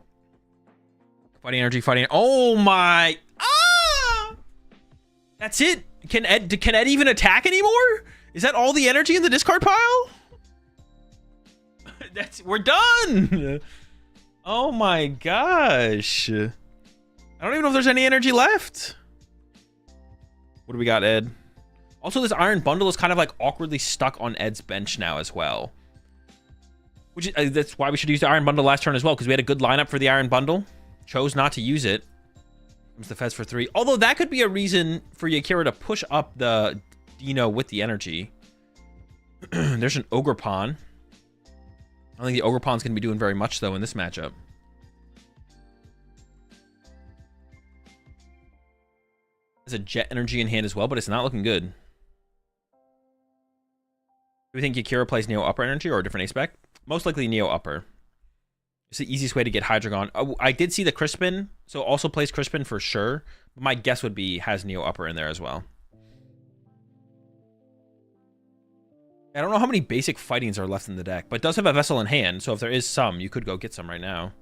Fighting energy, fighting. Oh my! Ah! That's it. Can Ed even attack anymore? Is that all the energy in the discard pile? We're done. Oh my gosh. I don't even know if there's any energy left. What do we got, Ed? Also, this Iron Bundle is kind of like awkwardly stuck on Ed's bench now as well. Which is, that's why we should use the Iron Bundle last turn as well, because we had a good lineup for the Iron Bundle. Chose not to use it. Comes the Fez for 3. Although that could be a reason for Akira to push up the Dino with the energy. There's an Ogerpon. I don't think the Ogerpon's going to be doing very much, though, in this matchup. There's a Jet Energy in hand as well, but it's not looking good. Do we think Akira plays Neo Upper Energy or a different aspect? Most likely Neo Upper. It's the easiest way to get Hydreigon. Oh, I did see the Crispin, so also plays Crispin for sure. But my guess would be has Neo Upper in there as well. I don't know how many basic fightings are left in the deck, but it does have a Vessel in hand, so if there is some, you could go get some right now.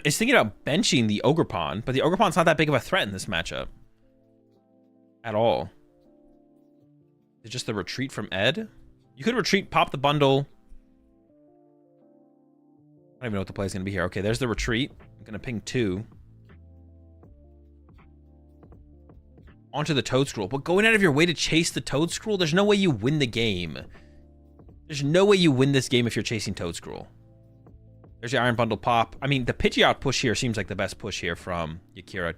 is thinking about benching the Ogerpon, but the Ogerpon's not that big of a threat in this matchup. At all. It's just the retreat from Ed. You could retreat, pop the bundle. I don't even know what the play is going to be here. Okay, there's the retreat. I'm going to ping 2. Onto the Toedscruel. But going out of your way to chase the Toedscruel, there's no way you win the game. There's no way you win this game if you're chasing Toedscruel. There's your Iron Bundle pop. I mean, the Pidgeot push here seems like the best push here from Yakira.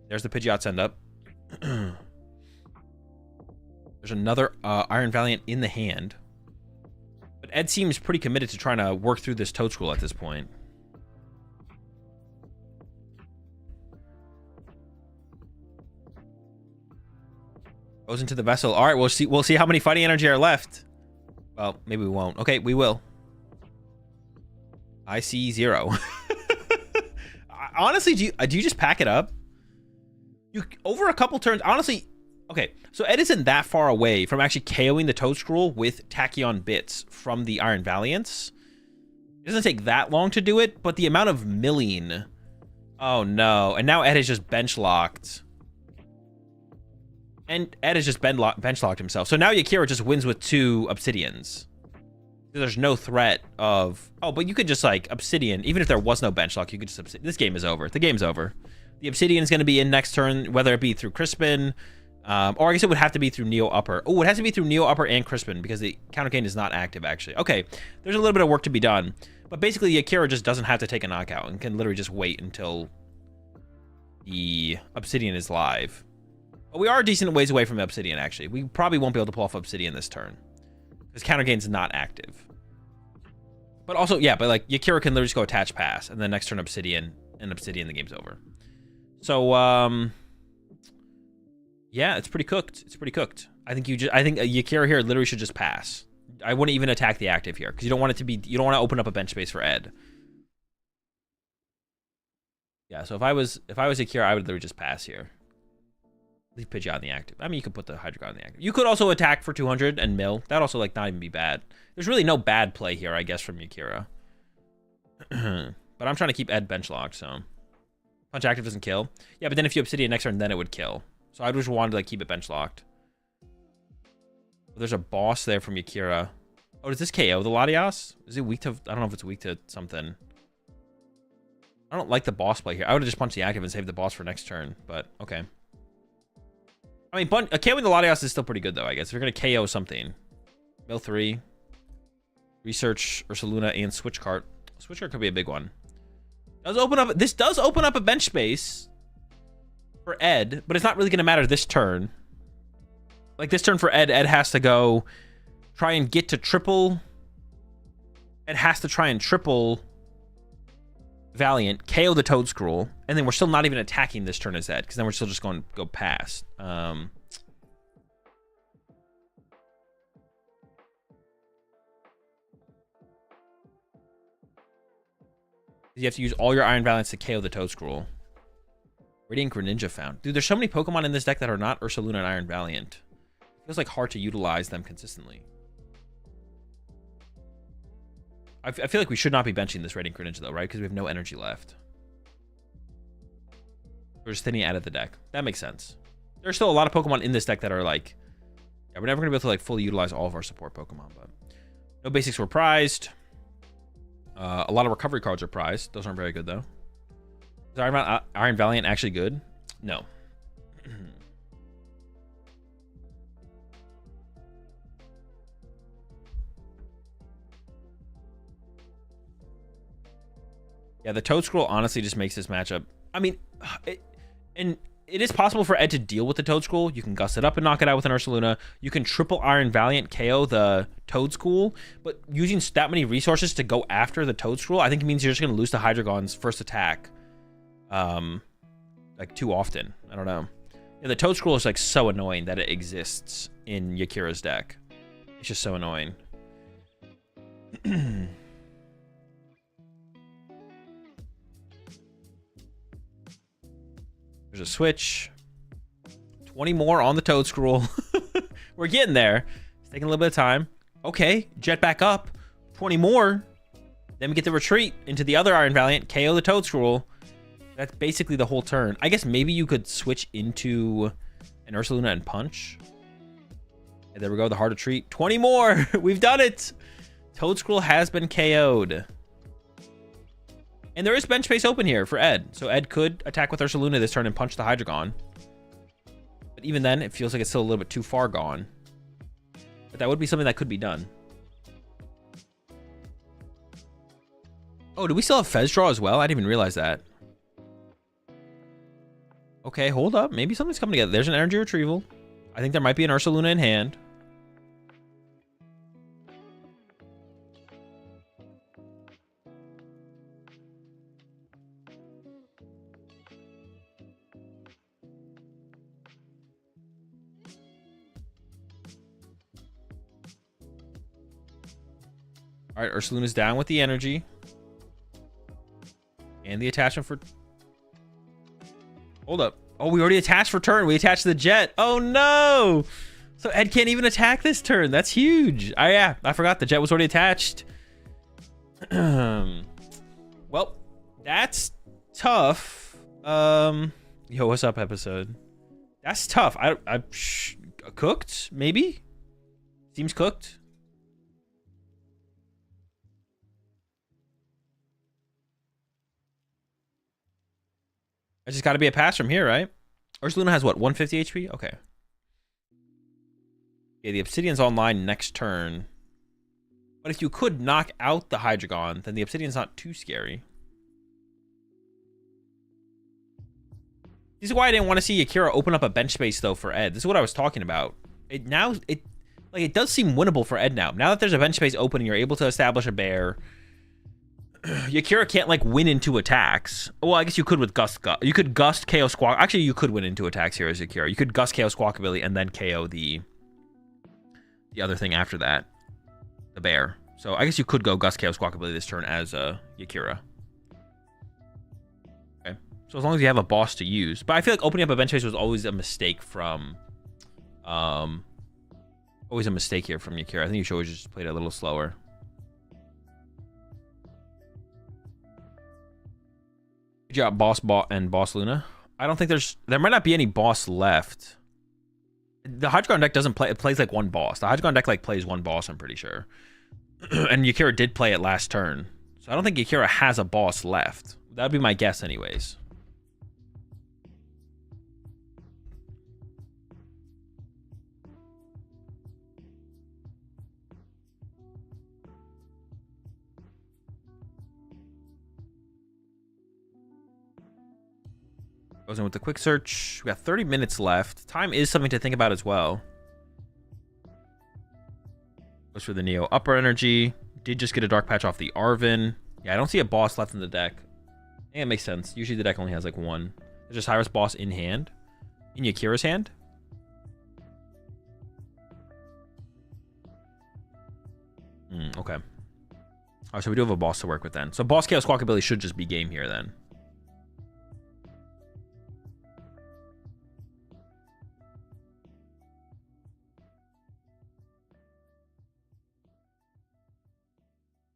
There's the Pidgeot send up. There's another Iron Valiant in the hand. But Ed seems pretty committed to trying to work through this Toedscruel at this point. Goes into the vessel. All right, we'll see how many fighting energy are left. Well, maybe we won't. Okay, we will. I see 0. Honestly, do you just pack it up? You over a couple turns, honestly. Okay, so Ed isn't that far away from actually KOing the Toedscruel with Tachyon bits from the Iron Valiants. It doesn't take that long to do it, but the amount of milling. Oh no! And now Ed has just bench locked. And Ed has just bench locked himself. So now Yakira just wins with 2 Obsidians. There's no threat of... Oh, but you could just, like, Obsidian. Even if there was no bench lock, you could just... This game is over. The game's over. The Obsidian is going to be in next turn, whether it be through Crispin, or I guess it would have to be through Neo Upper. Oh, it has to be through Neo Upper and Crispin, because the counter gain is not active, actually. Okay, there's a little bit of work to be done. But basically, Yakira just doesn't have to take a knockout and can literally just wait until the Obsidian is live. But we are a decent ways away from the Obsidian, actually. We probably won't be able to pull off Obsidian this turn. Because counter gain's not active. But also, yeah, but like Yakira can literally just go attach pass, and then next turn Obsidian, and Obsidian, the game's over. So, yeah, it's pretty cooked. It's pretty cooked. I think Yakira here literally should just pass. I wouldn't even attack the active here, because you don't want it to be, you don't want to open up a bench space for Ed. Yeah, so if I was Yakira, I would literally just pass here. Leave Pidgeot on the active. I mean, you could put the Hydreigon on the active. You could also attack for 200 and mill. That'd also, like, not even be bad. There's really no bad play here, I guess, from Yakira. But I'm trying to keep Ed bench locked, so... Punch active doesn't kill. Yeah, but then if you Obsidian next turn, then it would kill. So I just wanted to, like, keep it bench locked. There's a boss there from Yakira. Oh, does this KO the Latias? Is it weak to... I don't know if it's weak to something. I don't like the boss play here. I would have just punched the active and saved the boss for next turn, but okay. I mean, KOing the Latias is still pretty good, though, I guess. If you're going to KO something. Mill 3. Research Ursaluna and Switch Cart. Switch Cart could be a big one. This does open up a bench space for Ed, but it's not really going to matter this turn. Like, this turn for Ed has to go try and get to triple. Ed has to try and triple Valiant, KO the Toedscruel, and then we're still not even attacking this turn as Ed, because then we're still just going to go past. You have to use all your Iron Valiants to KO the Toedscruel. Radiant Greninja found. Dude, there's so many Pokemon in this deck that are not Ursaluna and Iron Valiant. It feels like hard to utilize them consistently. I feel like we should not be benching this Radiant Greninja, though, right? Because we have no energy left. We're just thinning it out of the deck. That makes sense. There's still a lot of Pokemon in this deck that are like... Yeah, we're never going to be able to like fully utilize all of our support Pokemon, but... No basics were prized. A lot of recovery cards are prized. Those aren't very good, though. Is Iron Valiant actually good? No. Yeah, the Toedscruel honestly just makes this matchup... I mean, it is possible for Ed to deal with the Toedscruel. You can gust it up and knock it out with an Ursaluna. You can triple Iron Valiant KO the Toedscruel, but using that many resources to go after the Toedscruel, I think it means you're just going to lose to Hydreigon's first attack. Like, too often. I don't know. Yeah, the Toedscruel is, like, so annoying that it exists in Yakira's deck. It's just so annoying. There's a switch. 20 more on the Toedscruel. We're getting there. It's taking a little bit of time. Okay, jet back up. 20 more. Then we get the retreat into the other Iron Valiant, KO the Toadscruel. That's basically the whole turn. I guess maybe you could switch into an Ursaluna and punch. And there we go, the hard retreat. 20 more! We've done it! Toadscruel has been KO'd. And there is bench space open here for Ed. So Ed could attack with Ursaluna this turn and punch the Hydreigon. But even then, it feels like it's still a little bit too far gone. But that would be something that could be done. Oh, do we still have Fez draw as well? I didn't even realize that. Okay, hold up. Maybe something's coming together. There's an energy retrieval. I think there might be an Ursaluna in hand. All right, Ursaluna's down with the energy. And the attachment for... Hold up. Oh, we already attached for turn. We attached the jet. Oh, no. So Ed can't even attack this turn. That's huge. Oh, yeah. I forgot the jet was already attached. Well, that's tough. Yo, what's up, episode? That's tough. Cooked, maybe? Seems cooked. I just got to be a pass from here, right? Ursaluna has what, 150 HP? Okay. Yeah, the Obsidian's online next turn. But if you could knock out the Hydreigon, then the Obsidian's not too scary. This is why I didn't want to see Akira open up a bench space, though, for Ed. This is what I was talking about. It does seem winnable for Ed now. Now that there's a bench space open and you're able to establish a bear... Yakira can't like win into attacks. Well, I guess you could with Gust. You could Gust KO Squawk. Actually, you could win into attacks here as Yakira. You could Gust KO Squawkabilly and then KO the other thing after that, the bear. So I guess you could go Gust KO Squawkabilly this turn as Yakira. Okay. So as long as you have a boss to use, but I feel like opening up a bench space was always a mistake from, always a mistake here from Yakira. I think you should always just play it a little slower. Good job, Boss and Boss Luna. I don't think there might not be any boss left. The Hydreigon deck doesn't play, it plays like one boss. The Hydreigon deck like plays one boss, I'm pretty sure. And Yakira did play it last turn. So I don't think Yakira has a boss left. That would be my guess anyways. Goes in with the quick search. We got 30 minutes left. Time is something to think about as well. Goes for the Neo upper energy. Did just get a dark patch off the Arven. Yeah, I don't see a boss left in the deck. I think it makes sense. Usually the deck only has like one. There's just Hyros boss in hand. In Yakira's hand. Okay. Alright, so we do have a boss to work with then. So boss KO Squawkabilly should just be game here then.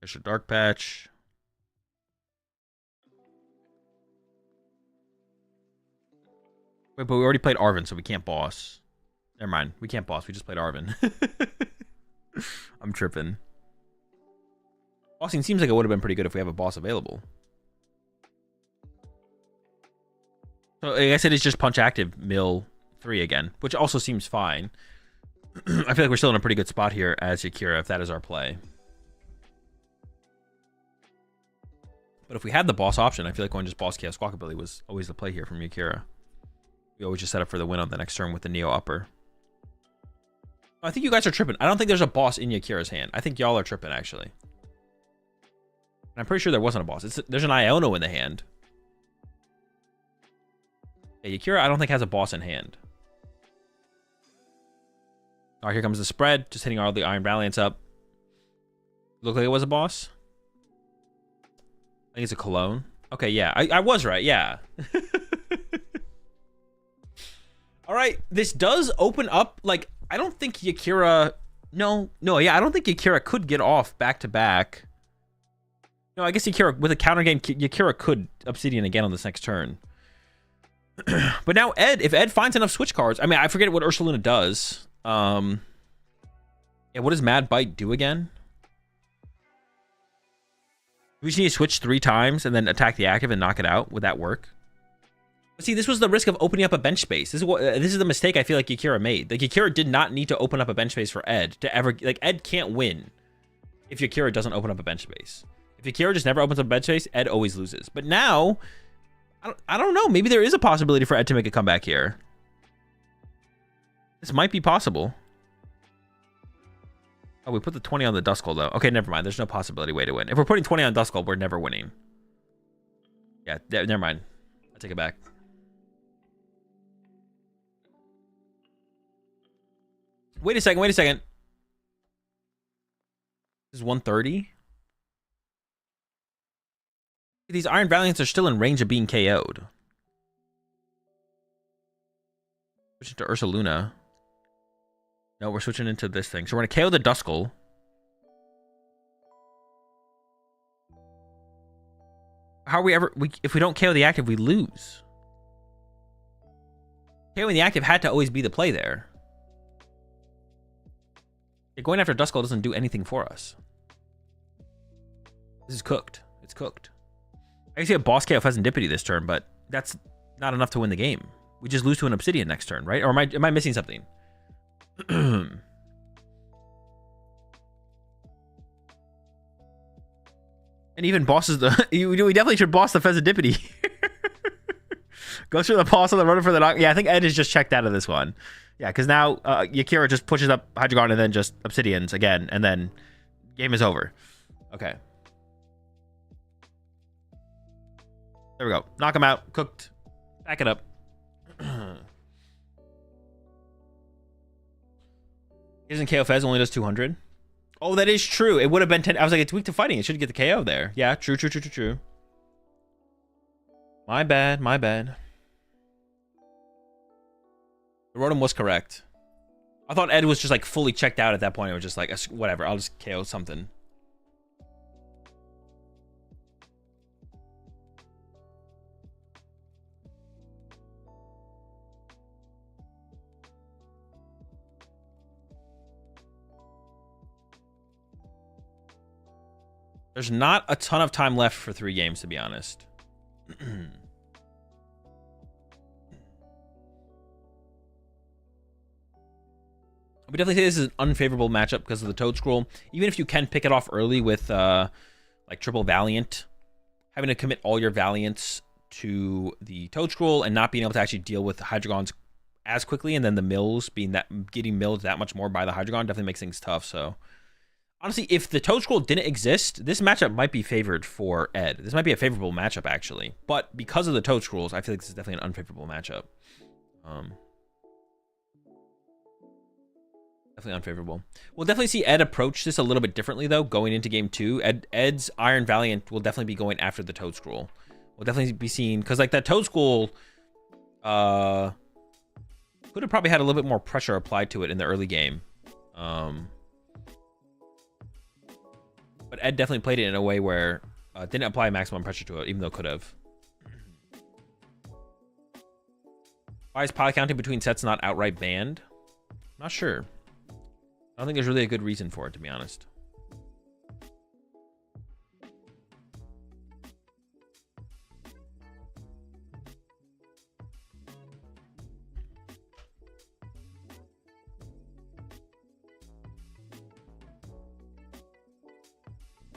There's a dark patch. Wait, but we already played Arven, so we can't boss. Never mind. We can't boss. We just played Arven. I'm tripping. Bossing seems like it would have been pretty good if we have a boss available. So like I said, it's just punch active mill 3 again, which also seems fine. I feel like we're still in a pretty good spot here as Yakira if that is our play. But if we had the boss option, I feel like going just boss KO Squawkabilly was always the play here from Yakira. We always just set up for the win on the next turn with the Neo upper. I think you guys are tripping. I don't think there's a boss in Yakira's hand. I think y'all are tripping, actually. And I'm pretty sure there wasn't a boss. There's an Iono in the hand. Yeah, Yakira, I don't think has a boss in hand. All right, here comes the spread. Just hitting all the Iron Valiants up. Looked like it was a boss. I think it's a cologne. Okay, yeah. I was right, yeah. All right, this does open up, like, I don't think Yakira... No, yeah, I don't think Yakira could get off back-to-back No, I guess Yakira, with a counter game, Yakira could Obsidian again on this next turn. But now Ed, if Ed finds enough switch cards, I mean, I forget what Ursaluna does. Yeah, what does Mad Bite do again? We just need to switch 3 times and then attack the active and knock it out. Would that work? But see, this was the risk of opening up a bench space. This is the mistake I feel like Yakira made. Like, Yakira did not need to open up a bench space for Ed to ever... Like, Ed can't win if Yakira doesn't open up a bench space. If Yakira just never opens up a bench space, Ed always loses. But now... I don't know. Maybe there is a possibility for Ed to make a comeback here. This might be possible. Oh, we put the 20 on the Duskull, though. Okay, never mind. There's no possibility way to win. If we're putting 20 on Duskull, we're never winning. Yeah, never mind. I take it back. Wait a second. Wait a second. This is 130? These Iron Valiants are still in range of being KO'd. Switching to Ursaluna. No, we're switching into this thing. So we're going to KO the Duskull. How are we ever... if we don't KO the active, we lose. KOing the active had to always be the play there. Going after Duskull doesn't do anything for us. This is cooked. It's cooked. I can see a boss KO Pheasantipity this turn, but that's not enough to win the game. We just lose to an Obsidian next turn, right? Or am I missing something? And even bosses the... we definitely should boss the Pheasantipity. Goes through the boss on the runner for the knock. Yeah, I think Ed is just checked out of this one. Yeah, because now Yakira just pushes up Hydreigon and then just Obsidians again, and then game is over. Okay. There we go. Knock him out. Cooked. Back it up. Isn't KO Fez only does 200? Oh, that is true. It would have been 10. I was like, it's weak to fighting. It should get the KO there. Yeah, true. My bad. The Rotom was correct. I thought Ed was just like fully checked out at that point. It was just like, whatever. I'll just KO something. There's not a ton of time left for 3 games, to be honest. We definitely say this is an unfavorable matchup because of the Toad Scroll. Even if you can pick it off early with like triple Valiant, having to commit all your Valiants to the Toad Scroll and not being able to actually deal with Hydreigons as quickly, and then the mills getting milled that much more by the Hydreigon definitely makes things tough. So honestly, if the Toad Scroll didn't exist, this matchup might be favored for Ed. This might be a favorable matchup, actually. But because of the Toad Scrolls, I feel like this is definitely an unfavorable matchup. Definitely unfavorable. We'll definitely see Ed approach this a little bit differently, though, going into Game 2. Ed's Iron Valiant will definitely be going after the Toad Scroll. We'll definitely be seeing... Because, like, that Toad Scroll... could have probably had a little bit more pressure applied to it in the early game. But Ed definitely played it in a way where didn't apply maximum pressure to it, even though it could have. Why is pile counting between sets not outright banned? Not sure. I don't think there's really a good reason for it, to be honest.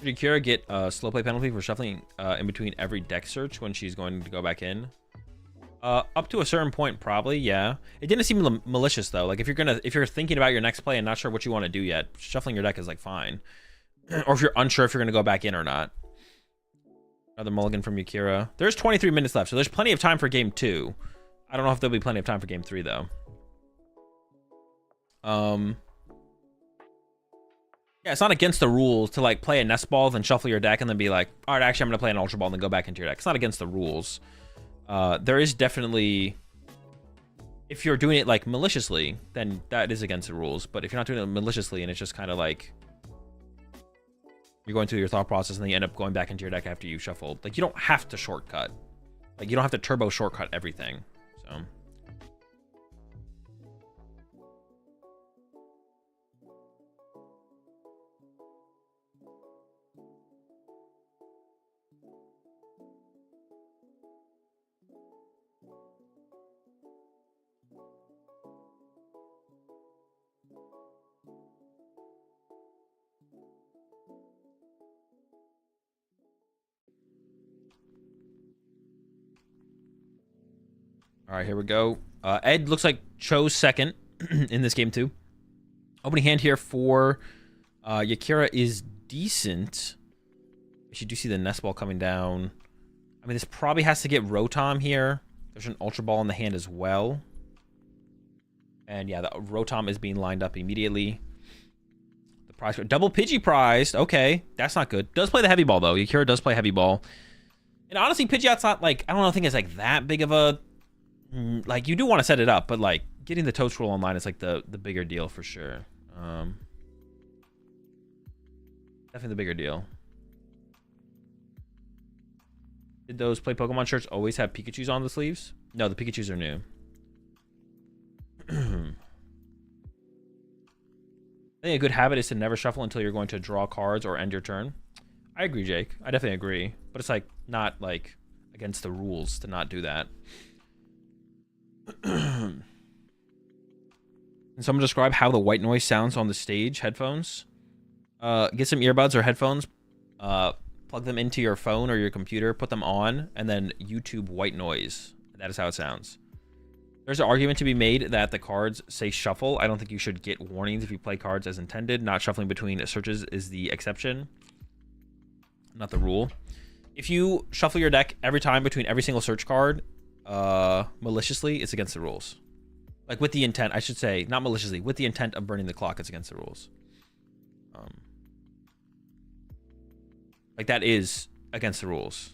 Did Kira get a slow play penalty for shuffling in between every deck search when she's going to go back in? Up to a certain point, probably, yeah. It didn't seem malicious though. Like if you're thinking about your next play and not sure what you want to do yet, shuffling your deck is like fine. Or if you're unsure if you're gonna go back in or not. Another mulligan from Yakira. There's 23 minutes left, so there's plenty of time for game 2. I don't know if there'll be plenty of time for game 3 though. Yeah, it's not against the rules to like play a nest ball, then shuffle your deck, and then be like, all right, actually I'm gonna play an ultra ball and then go back into your deck. It's not against the rules. There is definitely, if you're doing it like maliciously, then that is against the rules. But if you're not doing it maliciously and it's just kind of like You're going through your thought process and then you end up going back into your deck after you shuffled. Like, you don't have to shortcut. Like, you don't have to turbo shortcut everything. So... All right, here we go. Ed looks like chose second in this game too. Opening hand here for Yakira is decent. You do see the nest ball coming down. I mean, this probably has to get Rotom here. There's an Ultra Ball in the hand as well. And yeah, the Rotom is being lined up immediately. The prize, double Pidgey prized. Okay, that's not good. Does play the heavy ball though. Yakira does play heavy ball. And honestly, Pidgeot's not like, I don't think it's like that big of a, like, you do want to set it up, but like getting the Toadstool online is like the bigger deal for sure. Definitely the bigger deal. Did those Play Pokemon shirts always have Pikachus on the sleeves? No, the Pikachus are new. I think a good habit is to never shuffle until you're going to draw cards or end your turn. I agree, Jake. I definitely agree. But it's like not like against the rules to not do that. Can someone describe how the white noise sounds on the stage headphones? Get some earbuds or headphones. Plug them into your phone or your computer, put them on, and then YouTube white noise. That is how it sounds. There's an argument to be made that the cards say shuffle. I don't think you should get warnings if you play cards as intended. Not shuffling between searches is the exception, not the rule. If you shuffle your deck every time between every single search card maliciously, it's against the rules. Like with the intent, I should say, not maliciously, with the intent of burning the clock, it's against the rules. Like that is against the rules.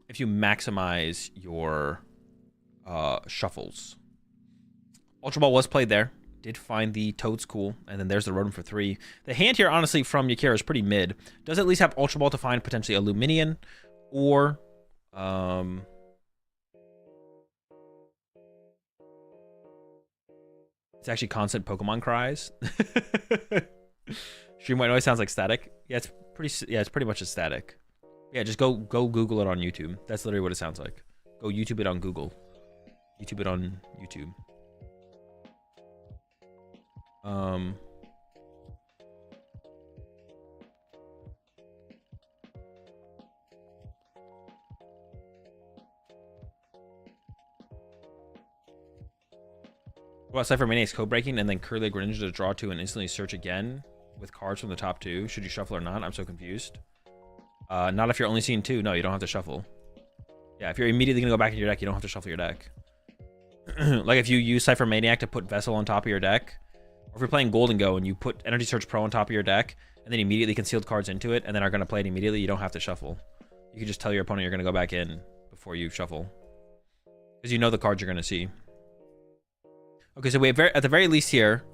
If you maximize your shuffles. Ultra Ball was played there. Did find the Toads cool. And then there's the Rotom for 3. The hand here, honestly, from Yakira is pretty mid. Does at least have Ultra Ball to find potentially a Luminion or... it's actually constant Pokemon cries. Stream white noise sounds like static. Yeah, it's pretty much a static. Yeah, just go Google it on YouTube. That's literally what it sounds like. Go YouTube it on Google. YouTube it on YouTube. What about Cypher Maniac's code breaking and then Curly Greninja to draw 2 and instantly search again with cards from the top 2? Should you shuffle or not? I'm so confused. Not if you're only seeing 2. No, you don't have to shuffle. Yeah, if you're immediately going to go back into your deck, you don't have to shuffle your deck. Like if you use Cypher Maniac to put Vessel on top of your deck, or if you're playing Golden Go and you put Energy Search Pro on top of your deck, and then immediately concealed cards into it, and then are going to play it immediately, you don't have to shuffle. You can just tell your opponent you're going to go back in before you shuffle. Because you know the cards you're going to see. Okay, so we have at the very least here,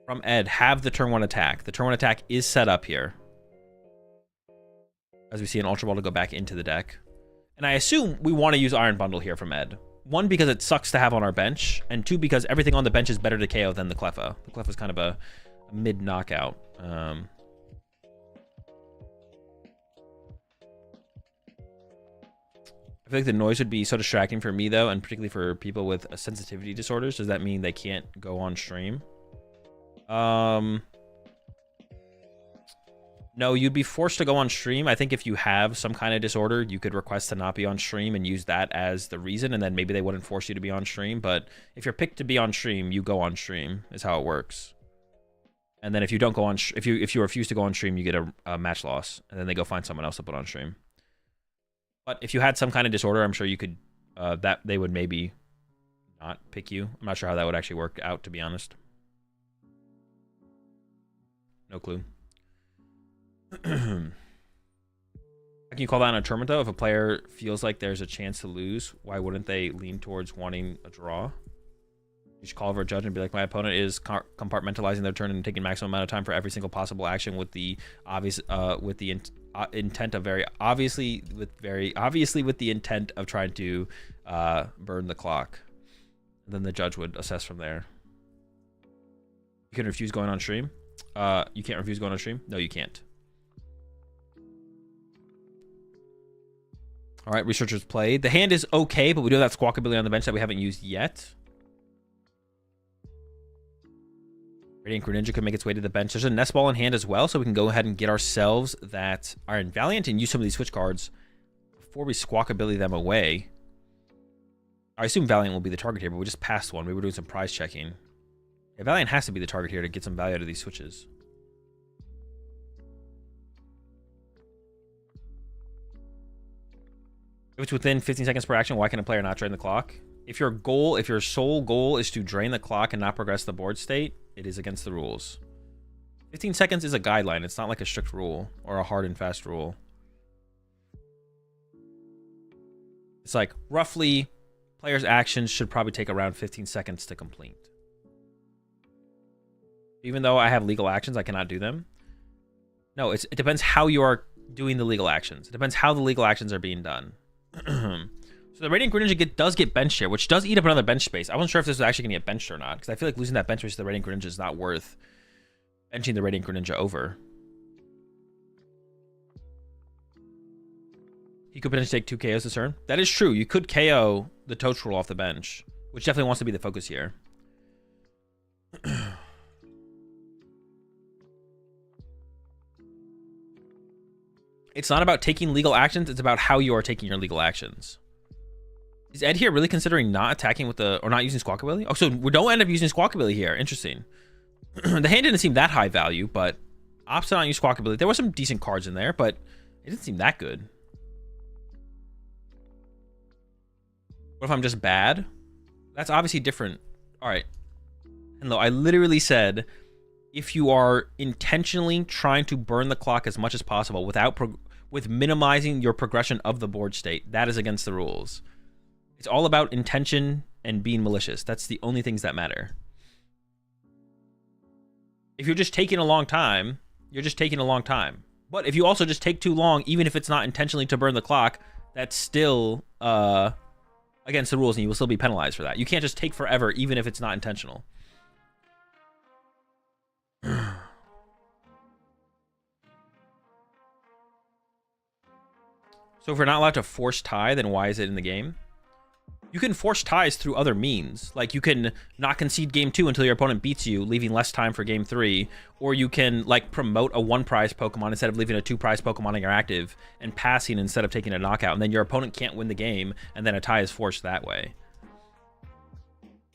from Ed, have the turn 1 attack. The turn 1 attack is set up here. As we see an Ultra Ball to go back into the deck. And I assume we want to use Iron Bundle here from Ed. 1, because it sucks to have on our bench, and 2, because everything on the bench is better to KO than the Cleffa. The Cleffa is kind of a mid-knockout. I feel like the noise would be so distracting for me, though, and particularly for people with sensitivity disorders. Does that mean they can't go on stream? No, you'd be forced to go on stream. I think if you have some kind of disorder, you could request to not be on stream and use that as the reason, and then maybe they wouldn't force you to be on stream. But if you're picked to be on stream, you go on stream, is how it works. And then if you don't go on, if you refuse to go on stream, you get a match loss, and then they go find someone else to put on stream. But if you had some kind of disorder, I'm sure you could, that they would maybe not pick you. I'm not sure how that would actually work out, to be honest. No clue. Can you call that in a tournament, though? If a player feels like there's a chance to lose, why wouldn't they lean towards wanting a draw? You should call over a judge and be like, my opponent is compartmentalizing their turn and taking maximum amount of time for every single possible action with the obvious intent of very obviously with the intent of trying to burn the clock. And then the judge would assess from there. You can refuse going on stream. You can't refuse going on stream. No, you can't. All right, researchers played. The hand is okay, but we do have that squawk ability on the bench that we haven't used yet. Radiant Greninja can make its way to the bench. There's a Nest Ball in hand as well, so we can go ahead and get ourselves that Iron Valiant and use some of these switch cards before we squawk ability them away. I assume Valiant will be the target here, but we just passed one. We were doing some prize checking. Yeah, Valiant has to be the target here to get some value out of these switches. If it's within 15 seconds per action, why can a player not drain the clock? If your sole goal is to drain the clock and not progress the board state, it is against the rules. 15 seconds is a guideline. It's not like a strict rule or a hard and fast rule. It's like roughly players' actions should probably take around 15 seconds to complete. Even though I have legal actions, I cannot do them. No, it depends how you are doing the legal actions. It depends how the legal actions are being done. So the Radiant Greninja does get benched here, which does eat up another bench space. I wasn't sure if this was actually going to get benched or not, because I feel like losing that bench space to the Radiant Greninja is not worth benching the Radiant Greninja over. He could potentially take 2 KOs this turn. That is true. You could KO the Toadstool off the bench, which definitely wants to be the focus here. It's not about taking legal actions. It's about how you are taking your legal actions. Is Ed here really considering not attacking with the, or not using Squawk Ability? Oh, so we don't end up using Squawk Ability here. Interesting. The hand didn't seem that high value, but opposite on use Squawk Ability. There were some decent cards in there, but it didn't seem that good. What if I'm just bad? That's obviously different. All right. Hello, I literally said, if you are intentionally trying to burn the clock as much as possible with minimizing your progression of the board state, that is against the rules. It's all about intention and being malicious. That's the only things that matter. If you're just taking a long time, you're just taking a long time. But if you also just take too long, even if it's not intentionally to burn the clock, that's still against the rules and you will still be penalized for that. You can't just take forever, even if it's not intentional. So if we're not allowed to force tie, then why is it in the game? You can force ties through other means. Like you can not concede game 2 until your opponent beats you, leaving less time for game 3. Or you can like promote a 1-prize Pokemon instead of leaving a 2-prize Pokemon in your active and passing instead of taking a knockout. And then your opponent can't win the game and then a tie is forced that way.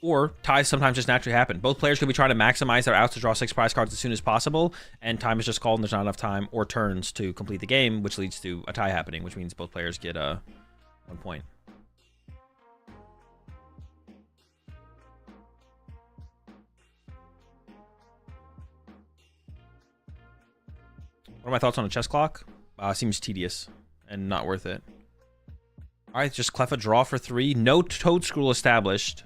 Or ties sometimes just naturally happen. Both players could be trying to maximize their outs to draw 6 prize cards as soon as possible, and time is just called and there's not enough time or turns to complete the game, which leads to a tie happening, which means both players get 1 point. What are my thoughts on a chess clock? Seems tedious and not worth it. All right, just Klawf a draw for 3. No Toadstool established.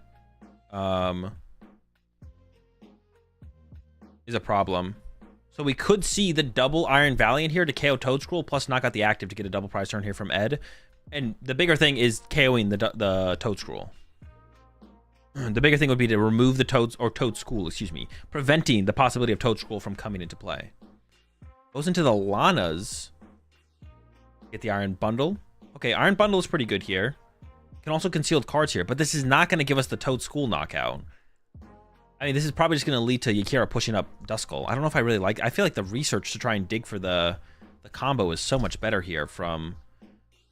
Is a problem. So we could see the double Iron Valiant here to KO Toadstool plus knock out the active to get a double prize turn here from Ed. And the bigger thing is KOing the Toadstool. The bigger thing would be to remove the Toadstool, excuse me, preventing the possibility of Toadstool from coming into play. Goes into the Lanas. Get the Iron Bundle. Okay, Iron Bundle is pretty good here. Can also concealed cards here, but this is not going to give us the Toadstool knockout. I mean, this is probably just going to lead to Yakira pushing up Duskull. I don't know if I really like. I feel like the research to try and dig for the combo is so much better here from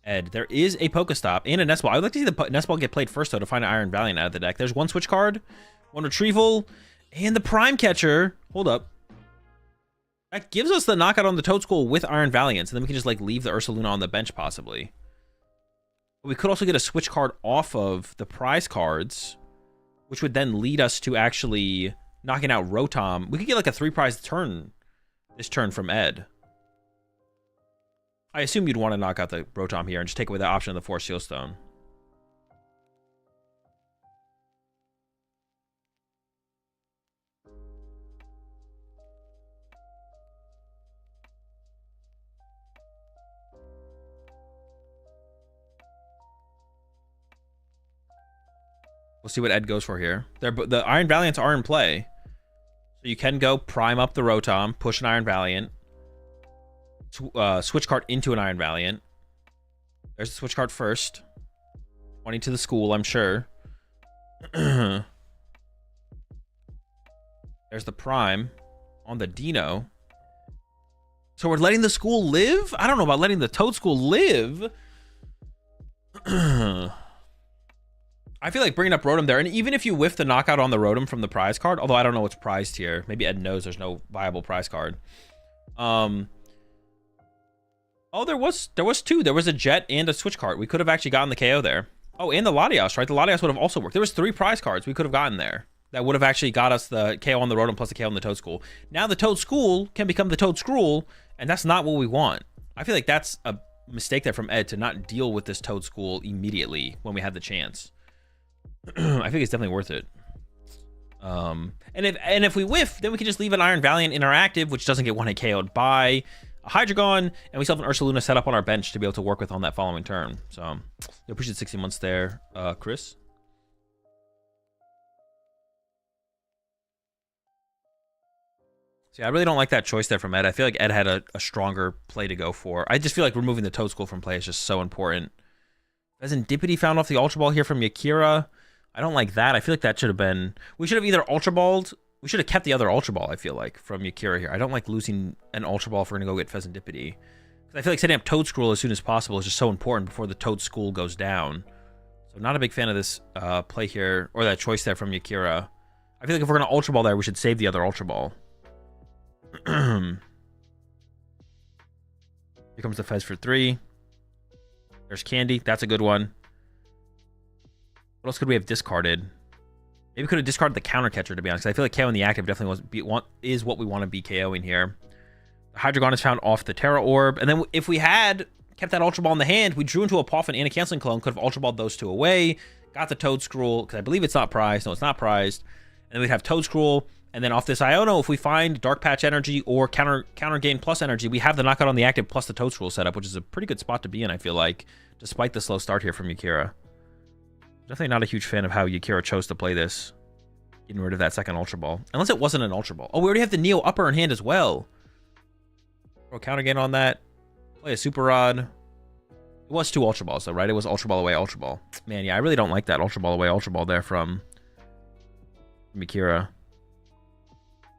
Ed. There is a Pokestop and a Nest Ball. I would like to see the Nest Ball get played first, though, to find an Iron Valiant out of the deck. There's 1 switch card, 1 retrieval, and the Prime Catcher. Hold up. That gives us the knockout on the Toadstool with Iron Valiants, and then we can just like leave the Ursaluna on the bench possibly. But we could also get a switch card off of the prize cards, which would then lead us to actually knocking out Rotom. We could get like a 3-prize turn this turn from Ed. I assume you'd want to knock out the Rotom here and just take away the option of the Force Seal Stone. We'll see what Ed goes for here. The Iron Valiants are in play. So you can go prime up the Rotom, push an Iron Valiant, switch card into an Iron Valiant. There's the switch card first. 20 to the school, I'm sure. There's the prime on the Dino. So we're letting the school live? I don't know about letting the Toad School live. I feel like bringing up Rotom there, and even if you whiff the knockout on the Rotom from the prize card, although I don't know what's prized here. Maybe Ed knows there's no viable prize card. Oh, there was two. There was a Jet and a Switch card. We could have actually gotten the KO there. Oh, and the Latias, right? The Latias would have also worked. There was 3 prize cards we could have gotten there. That would have actually got us the KO on the Rotom plus the KO on the Toad School. Now the Toad School can become the Toad Scroll, and that's not what we want. I feel like that's a mistake there from Ed to not deal with this Toad School immediately when we had the chance. I think it's definitely worth it. And if we whiff, then we can just leave an Iron Valiant in our active, which doesn't get 1-hit KO'd by a Hydreigon, and we still have an Ursaluna set up on our bench to be able to work with on that following turn. So, I appreciate 60 months there, Chris. See, I really don't like that choice there from Ed. I feel like Ed had a stronger play to go for. I just feel like removing the Toad School from play is just so important. Pheasantipity found off the Ultra Ball here from Yakira. I don't like that. I feel like that should have been... We should have either Ultra Balled... We should have kept the other Ultra Ball, I feel like, from Yakira here. I don't like losing an Ultra Ball if we're going to go get Pheasantipity. I feel like setting up Toad School as soon as possible is just so important before the Toad School goes down. So not a big fan of this play here, or that choice there from Yakira. I feel like if we're going to Ultra Ball there, we should save the other Ultra Ball. Here comes the Fez for 3. There's Candy. That's a good one. What else could we have discarded? Maybe we could have discarded the Counter Catcher, to be honest. I feel like KO in the active definitely is what we want to be KOing here. The Hydreigon is found off the Terra Orb. And then if we had kept that Ultra Ball in the hand, we drew into a Poffin and a Canceling Clone. Could have Ultra Balled those 2 away. Got the Toad Scroll, because I believe it's not prized. No, it's not prized. And then we'd have Toad Scroll. And then off this Iono, if we find Dark Patch Energy or Counter Gain Plus Energy, we have the Knockout on the active plus the Toad Scroll setup, which is a pretty good spot to be in, I feel like, despite the slow start here from Yakira. Definitely not a huge fan of how Yakira chose to play this, getting rid of that second Ultra Ball. Unless it wasn't an Ultra Ball. Oh, we already have the Neo Upper in hand as well. Throw a Counter Gain on that. Play a Super Rod. It was 2 Ultra Balls, though, right? It was Ultra Ball away, Ultra Ball. Man, yeah, I really don't like that Ultra Ball away, Ultra Ball there from Yakira.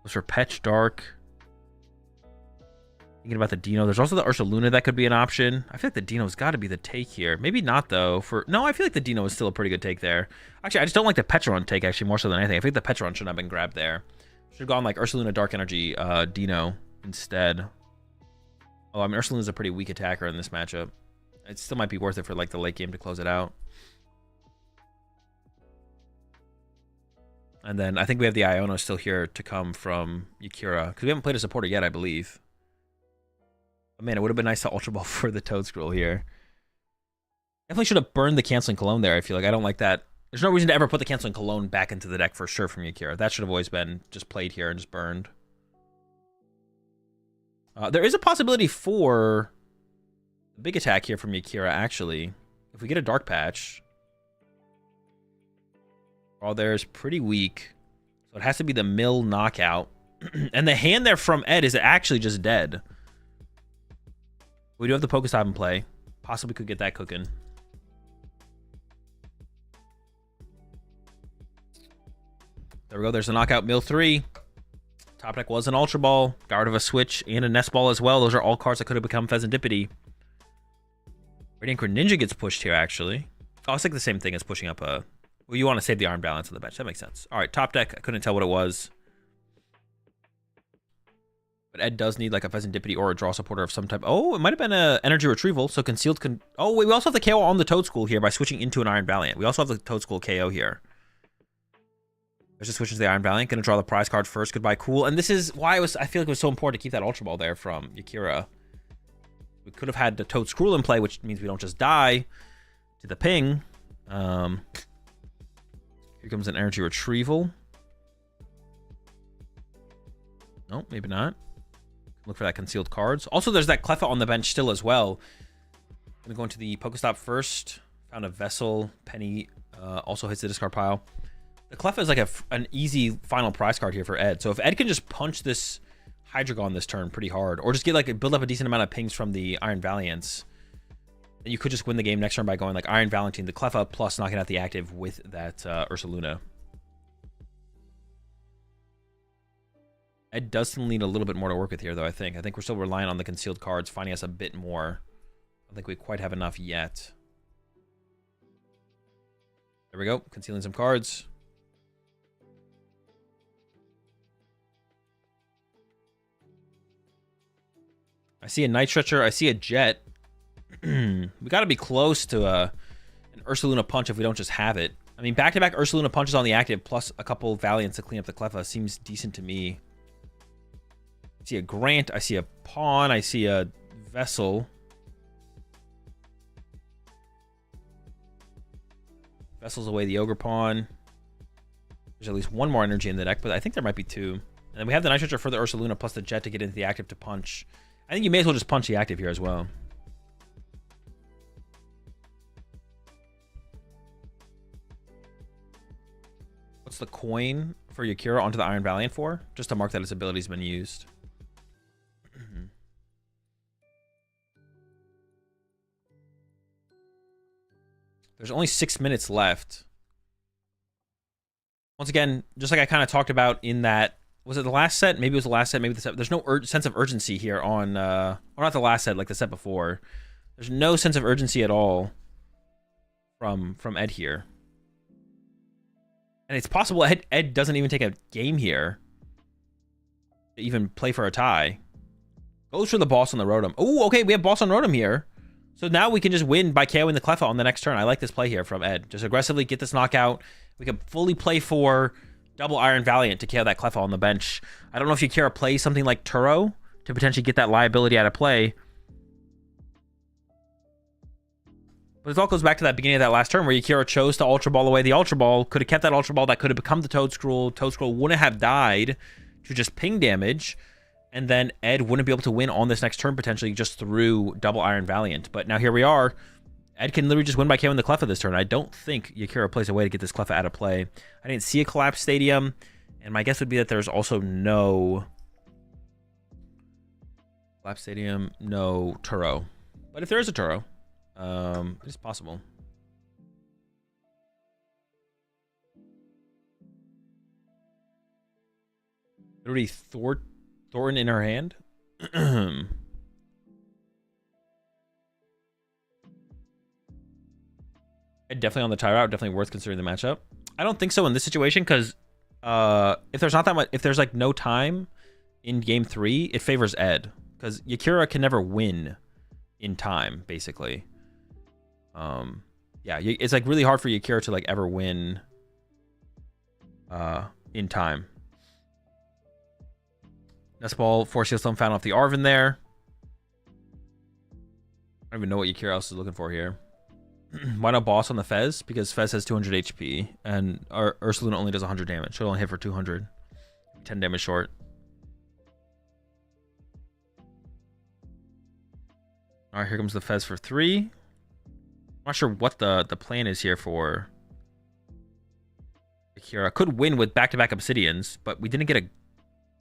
Those are Petch Dark. Thinking about the Dino. There's also the Ursaluna that could be an option. I feel like the Dino's got to be the take here. Maybe not, though. No, I feel like the Dino is still a pretty good take there. Actually, I just don't like the Petron take, actually, more so than anything. I think the Petron shouldn't have been grabbed there. Should have gone, like, Ursaluna Dark Energy Dino instead. Oh, I mean, Ursaluna's a pretty weak attacker in this matchup. It still might be worth it for, like, the late game to close it out. And then I think we have the Iono still here to come from Yakira. Because we haven't played a supporter yet, I believe. But man, it would have been nice to Ultra Ball for the Toad Scroll here. Definitely should have burned the Canceling Cologne there, I feel like. I don't like that. There's no reason to ever put the Canceling Cologne back into the deck for sure from Yakira. That should have always been just played here and just burned. There is a possibility for a big attack here from Yakira, actually. If we get a Dark Patch... All there is pretty weak. So it has to be the Mill Knockout. And the hand there from Ed is actually just dead. We do have the Pokestop in play. Possibly could get that cooking. There we go. There's a Knockout Mill 3. Top deck was an Ultra Ball. Got rid of a Switch and a Nest Ball as well. Those are all cards that could have become Pheasantipity. Radiant Greninja gets pushed here, actually. Oh, it's like the same thing as pushing up a... Well, you want to save the Iron Balance on the bench. That makes sense. All right, top deck. I couldn't tell what it was. But Ed does need like a Pheasantipity or a draw supporter of some type. Oh, it might have been a Energy Retrieval. So concealed can... Oh, wait, we also have the KO on the Toad School here by switching into an Iron Valiant. We also have the Toad School KO here. Let's just switch into the Iron Valiant. Gonna draw the prize card first. Goodbye, cool. And this is why I feel like it was so important to keep that Ultra Ball there from Yakira. We could have had the Toad Scroll in play, which means we don't just die to the ping. Here comes an Energy Retrieval. No, maybe not. Look for that concealed cards. Also, there's that Klawf on the bench still as well. Gonna go into the Pokestop first. Found a Vessel. Penny also hits the discard pile. The Klawf is like an easy final prize card here for Ed. So if Ed can just punch this Regidrago this turn pretty hard, or just get like build up a decent amount of pings from the Iron Valiants, then you could just win the game next turn by going like Iron Valentine, the Klawf plus knocking out the active with that Ursaluna. Ed does still need a little bit more to work with here, though, I think. I think we're still relying on the concealed cards, finding us a bit more. I don't think we quite have enough yet. There we go, concealing some cards. I see a Night Stretcher. I see a Jet. We got to be close to an Ursaluna Punch if we don't just have it. I mean, back-to-back Ursaluna Punches on the active, plus a couple Valiants to clean up the Klawf seems decent to me. I see a Grant. I see a Pawn. I see a Vessel. Vessel's away the Ogre Pawn. There's at least one more energy in the deck, but I think there might be two. And then we have the Night Stretcher for the Ursaluna plus the Jet to get into the active to punch. I think you may as well just punch the active here as well. What's the coin for Yakira onto the Iron Valiant for? Just to mark that its ability's been used. There's only 6 minutes left. Once again, just like I kind of talked about in that, was it the last set? Maybe it was the last set, maybe the set. There's no sense of urgency here on, or not the last set, like the set before. There's no sense of urgency at all from Ed here. And it's possible Ed doesn't even take a game here to even play for a tie. Goes for the boss on the Rotom. Oh, okay, we have boss on Rotom here. So now we can just win by KOing the Klawf on the next turn. I like this play here from Ed. Just aggressively get this knockout. We can fully play for double Iron Valiant to KO that Klawf on the bench. I don't know if Yakira plays something like Turo to potentially get that liability out of play. But it all goes back to that beginning of that last turn where Yakira chose to Ultra Ball away the Ultra Ball. Could have kept that Ultra Ball. That could have become the Toedscruel. Toedscruel wouldn't have died to just ping damage. And then Ed wouldn't be able to win on this next turn potentially just through double Iron Valiant. But now here we are. Ed can literally just win by KOing the Klawf this turn. I don't think Yakira plays a way to get this Klawf out of play. I didn't see a Collapse Stadium. And my guess would be that there's also no Collapse Stadium, no Turo. But if there is a Turo, it's possible. Literally Thornton in her hand. Definitely on the tie route. Definitely worth considering the matchup. I don't think so in this situation because if there's not that much, if there's like no time in game 3, it favors Ed because Yakira can never win in time, basically. Yeah, it's like really hard for Yakira to like ever win in time. Nest Ball, Force Heal Stone found off the Arven there. I don't even know what Yakira else is looking for here. Why not boss on the Fez? Because Fez has 200 HP and our Ursaluna only does 100 damage. She'll only hit for 200. 10 damage short. Alright, here comes the Fez for 3. I'm not sure what the plan is here for Akira. Could win with back-to-back Obsidians, but we didn't get a...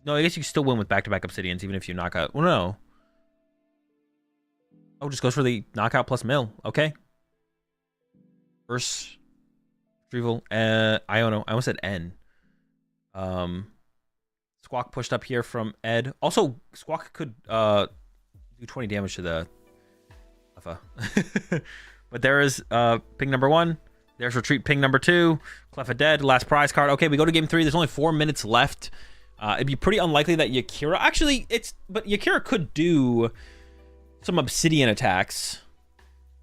No, I guess you can still win with back-to-back Obsidians even if you knock out... Well, no. Oh, just goes for the knockout plus mill. Okay. First retrieval. Iono. I almost said N. Squawk pushed up here from Ed. Also, Squawk could do 20 damage to the Alpha. But there is ping number 1. There's retreat ping number 2. Klawf dead. Last prize card. Okay, we go to game 3. There's only 4 minutes left. It'd be pretty unlikely that Yakira... Actually, but Yakira could do some Obsidian attacks.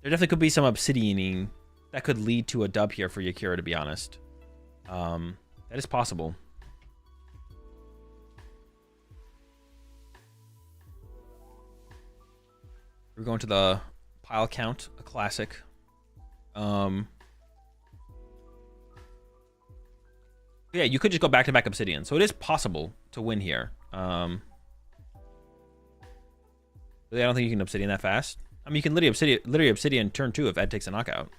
There definitely could be some Obsidianing that could lead to a dub here for Yakira, to be honest. That is possible. We're going to the pile count, a classic. Yeah, you could just go back-to-back Obsidian. So it is possible to win here. I don't think you can Obsidian that fast. I mean, you can literally Obsidian turn 2 if Ed takes a knockout.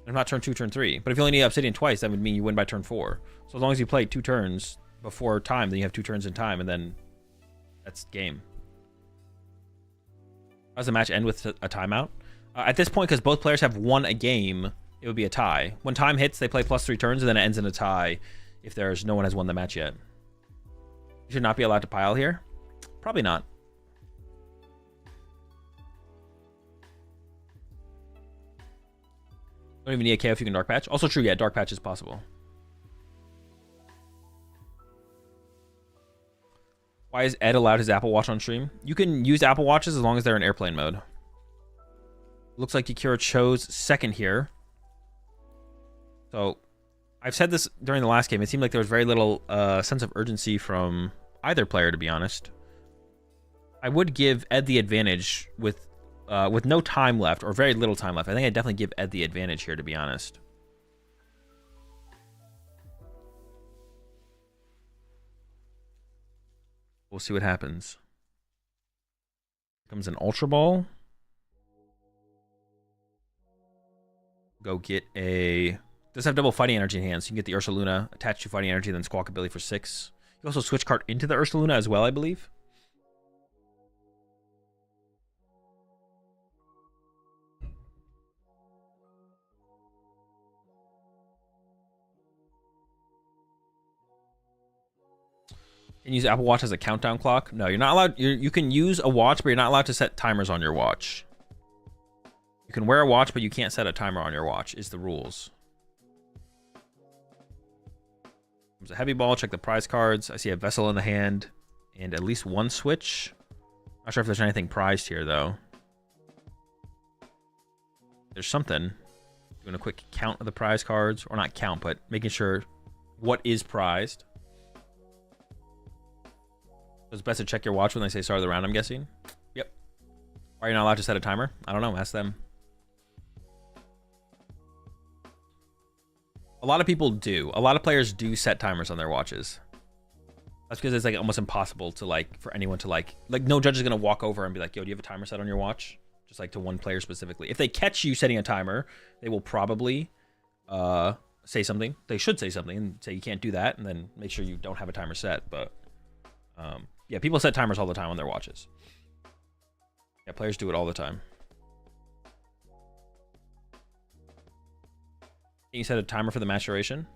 If not turn 2, turn 3. But if you only need Obsidian twice, that would mean you win by turn 4. So as long as you play 2 turns before time, then you have 2 turns in time, and then that's game. How does the match end with a timeout? At this point, because both players have won a game, it would be a tie. When time hits, they play +3 turns, and then it ends in a tie if there's no one has won the match yet. You should not be allowed to pile here? Probably not. Don't even need a KO if you can Dark Patch. Also true, yeah, Dark Patch is possible. Why is Ed allowed his Apple Watch on stream? You can use Apple Watches as long as they're in airplane mode. Looks like Yakira chose second here. So, I've said this during the last game. It seemed like there was very little sense of urgency from either player, to be honest. I would give Ed the advantage with no time left, or very little time left. I think I'd definitely give Ed the advantage here, to be honest. We'll see what happens. Here comes an Ultra Ball. Go get a... Does have double fighting energy in hand, so you can get the Ursaluna, attach to fighting energy, then Squawkabilly for 6. You can also switch card into the Ursaluna as well, I believe. You can use Apple Watch as a countdown clock. No, you're not allowed. You can use a watch, but you're not allowed to set timers on your watch. You can wear a watch, but you can't set a timer on your watch, is the rules. There's a heavy ball. Check the prize cards. I see a vessel in the hand and at least one switch. Not sure if there's anything prized here, though. There's something. Doing a quick count of the prize cards. Or not count, but making sure what is prized. So it's best to check your watch when they say start of the round, I'm guessing. Yep. Why are you not allowed to set a timer? I don't know. Ask them. A lot of people do. A lot of players do set timers on their watches. That's because it's like almost impossible to like for anyone to like no judge is gonna walk over and be like, yo, do you have a timer set on your watch? Just like to one player specifically. If they catch you setting a timer, they will probably say something. They should say something and say you can't do that, and then make sure you don't have a timer set. But yeah, people set timers all the time on their watches. Yeah, players do it all the time. Can you set a timer for the match duration?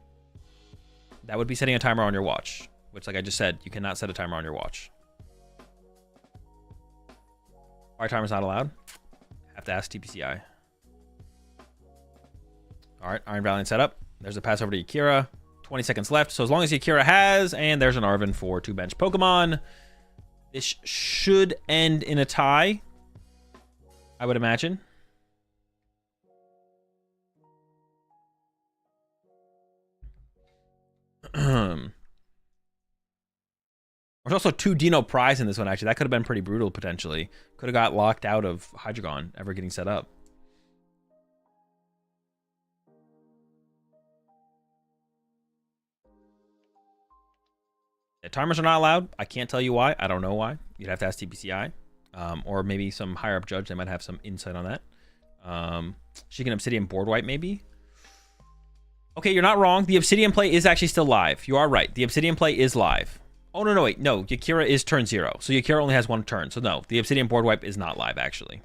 That would be setting a timer on your watch, which, like I just said, you cannot set a timer on your watch. Why timer's not allowed? Have to ask TPCI. All right, Iron Valiant setup. There's a pass over to Yakira. 20 seconds left. So as long as Yakira has, and there's an Arven for 2 bench Pokemon. This should end in a tie, I would imagine. There's also 2 Dino Prize in this one, actually. That could have been pretty brutal, potentially. Could have got locked out of Hydreigon ever getting set up. Yeah, timers are not allowed. I can't tell you why. I don't know why. You'd have to ask TPCI. Or maybe some higher up judge. They might have some insight on that. She can Obsidian board wipe, maybe. Okay, you're not wrong. The Obsidian play is actually still live. You are right. The Obsidian play is live. Oh, no, wait. No, Yakira is turn 0. So Yakira only has 1 turn. So no, the Obsidian board wipe is not live, actually.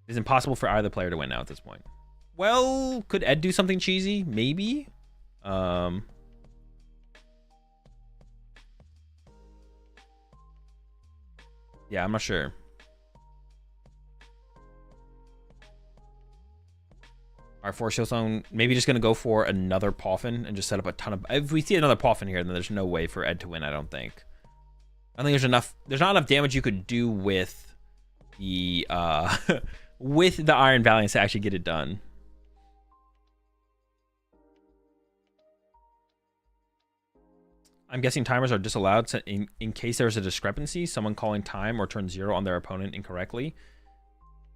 It's impossible for either player to win now at this point. Well, could Ed do something cheesy? Maybe. Yeah, I'm not sure. All right, Force Shield Zone, maybe just going to go for another Poffin and just set up a ton of... If we see another Poffin here, then there's no way for Ed to win, I don't think. I think there's enough... There's not enough damage you could do with the... with the Iron Valiance to actually get it done. I'm guessing timers are disallowed so in case there's a discrepancy, someone calling time or turn 0 on their opponent incorrectly.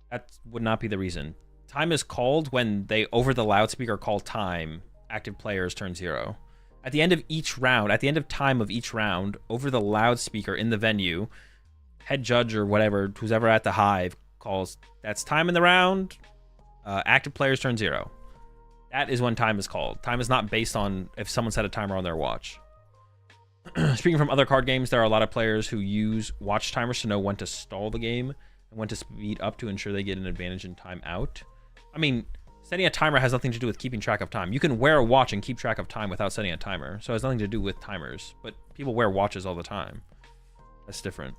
That would not be the reason. Time is called when they, over the loudspeaker, call time. Active players turn 0. At the end of each round, at the end of time of each round, over the loudspeaker in the venue, head judge or whatever, who's ever at the hive, calls, that's time in the round. Active players turn 0. That is when time is called. Time is not based on if someone set a timer on their watch. Speaking from other card games, there are a lot of players who use watch timers to know when to stall the game and when to speed up to ensure they get an advantage in time out. I mean, setting a timer has nothing to do with keeping track of time. You can wear a watch and keep track of time without setting a timer, so it has nothing to do with timers. But people wear watches all the time. That's different.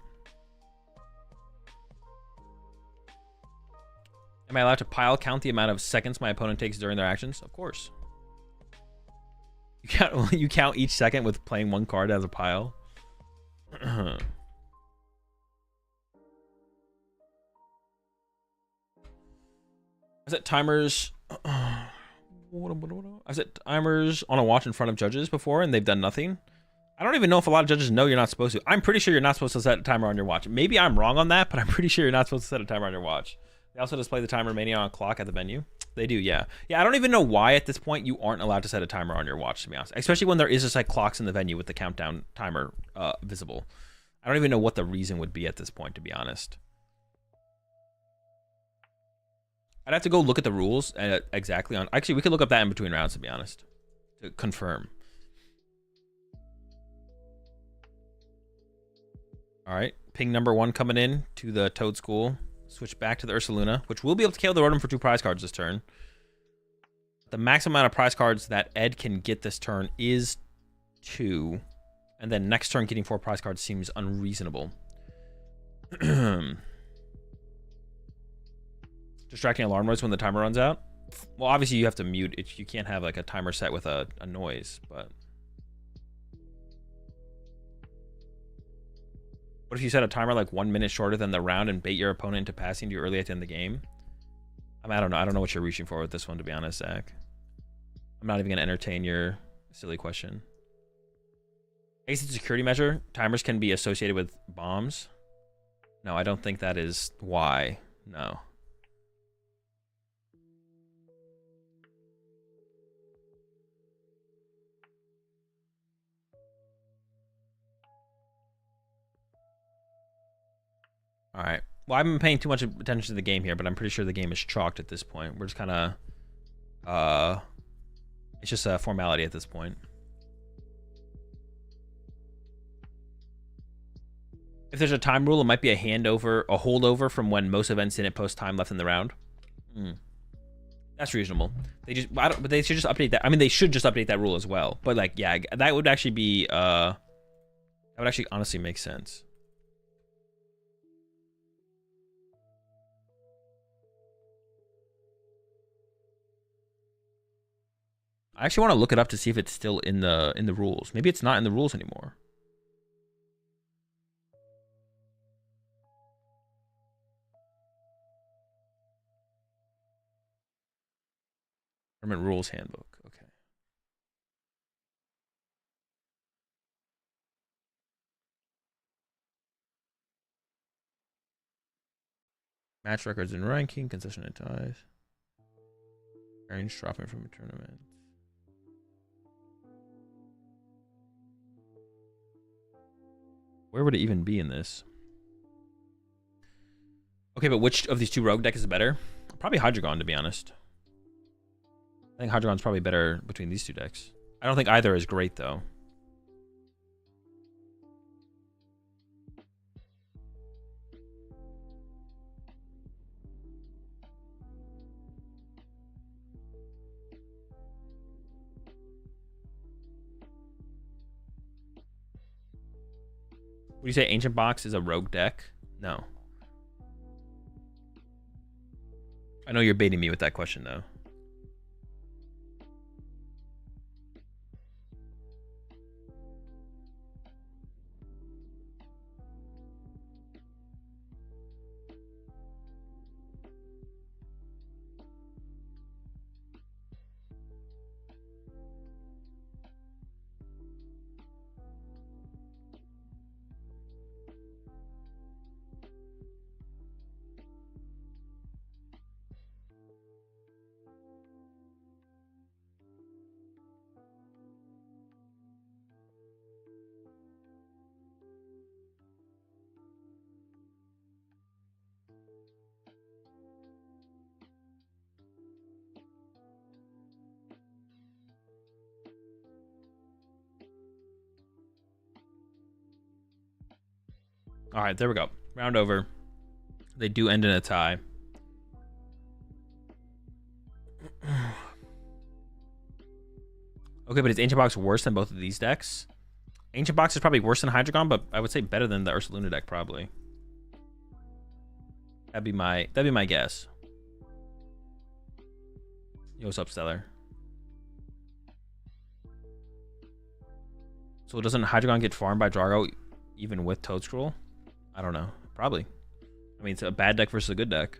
Am I allowed to pile count the amount of seconds my opponent takes during their actions? Of course. You count each second with playing one card as a pile. I set timers. I set timers on a watch in front of judges before, and they've done nothing. I don't even know if a lot of judges know you're not supposed to. I'm pretty sure you're not supposed to set a timer on your watch. Maybe I'm wrong on that, but I'm pretty sure you're not supposed to set a timer on your watch. They also display the timer remaining on a clock at the venue. They do, yeah. Yeah, I don't even know why at this point you aren't allowed to set a timer on your watch, to be honest. Especially when there is just like clocks in the venue with the countdown timer visible. I don't even know what the reason would be at this point, to be honest. I'd have to go look at the rules exactly on... Actually, we could look up that in between rounds, to be honest. To confirm. All right. Ping number 1 coming in to the Toad School. Switch back to the Ursaluna, which will be able to KO the Rotom for 2 prize cards this turn. The maximum amount of prize cards that Ed can get this turn is 2. And then next turn getting 4 prize cards seems unreasonable. Distracting alarm noise when the timer runs out. Well, obviously you have to mute it. You can't have like a timer set with a noise, but... What if you set a timer like 1 minute shorter than the round and bait your opponent into passing to you early at the end of the game? I mean, I don't know. I don't know what you're reaching for with this one, to be honest, Zach. I'm not even going to entertain your silly question. Exit security measure. Timers can be associated with bombs. No, I don't think that is why. No. All right. Well, I haven't been paying too much attention to the game here, but I'm pretty sure the game is chalked at this point. We're just kind of... it's just a formality at this point. If there's a time rule, it might be a holdover from when most events didn't post time left in the round. That's reasonable. But they should just update that. I mean, they should just update that rule as well. But like, yeah, that would actually be... that would actually honestly make sense. I actually want to look it up to see if it's still in the rules. Maybe it's not in the rules anymore. Tournament rules handbook. Okay. Match records and ranking, concession and ties. Range dropping from a tournament. Where would it even be in this? Okay, but which of these 2 rogue decks is better? Probably Hydreigon, to be honest. I think Hydreigon's probably better between these 2 decks. I don't think either is great, though. Would you say Ancient Box is a rogue deck? No. I know you're baiting me with that question, though. All right, there we go. Round over. They do end in a tie. Okay, but is Ancient Box worse than both of these decks? Ancient Box is probably worse than Hydreigon, but I would say better than the Ursaluna deck, probably. That'd be my guess. Yo, what's up, Stellar? So doesn't Hydreigon get farmed by Drago even with Toadscroll? I don't know. Probably. I mean, it's a bad deck versus a good deck.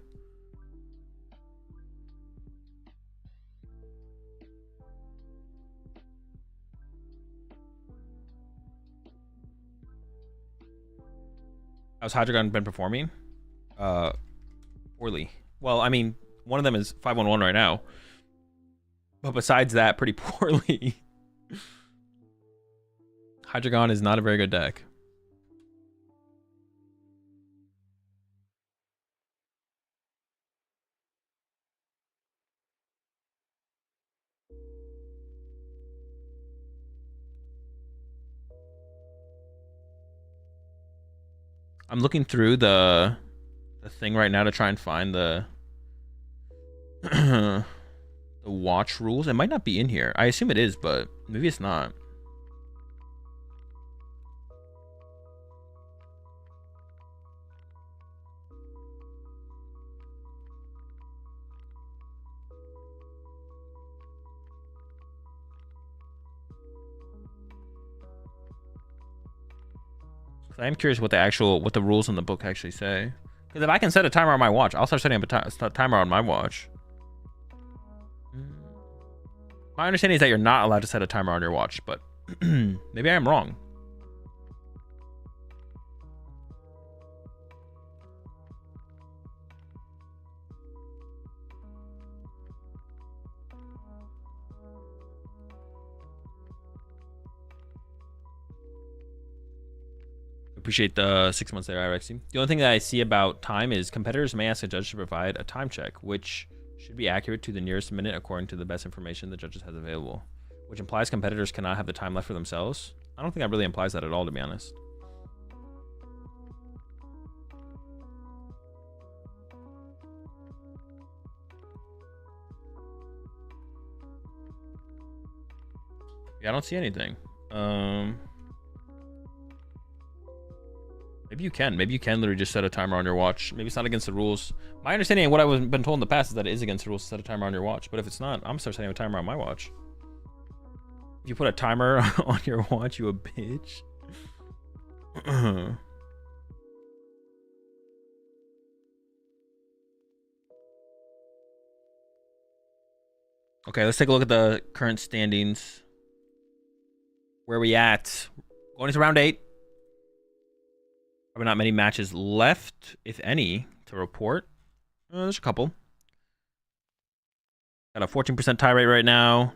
How's Hydreigon been performing? Poorly. Well, I mean, one of them is 5-1-1 right now. But besides that, pretty poorly. Hydreigon is not a very good deck. I'm looking through the thing right now to try and find the the watch rules. It might not be in here. I assume it is, but maybe it's not. I am curious what the rules in the book actually say. Because if I can set a timer on my watch, I'll start setting a timer on my watch. My understanding is that you're not allowed to set a timer on your watch, but maybe I am wrong. Appreciate the 6 months there, Irexy. The only thing that I see about time is competitors may ask a judge to provide a time check, which should be accurate to the nearest minute according to the best information the judges has available, which implies competitors cannot have the time left for themselves. I don't think that really implies that at all, to be honest. Yeah, I don't see anything. Maybe you can. Maybe you can literally just set a timer on your watch. Maybe it's not against the rules. My understanding and what I've been told in the past is that it is against the rules to set a timer on your watch. But if it's not, I'm gonna start setting a timer on my watch. If you put a timer on your watch, you a bitch. Okay, let's take a look at the current standings. Where are we at? Going into round 8. Probably not many matches left, if any, to report. There's a couple. Got a 14% tie rate right now.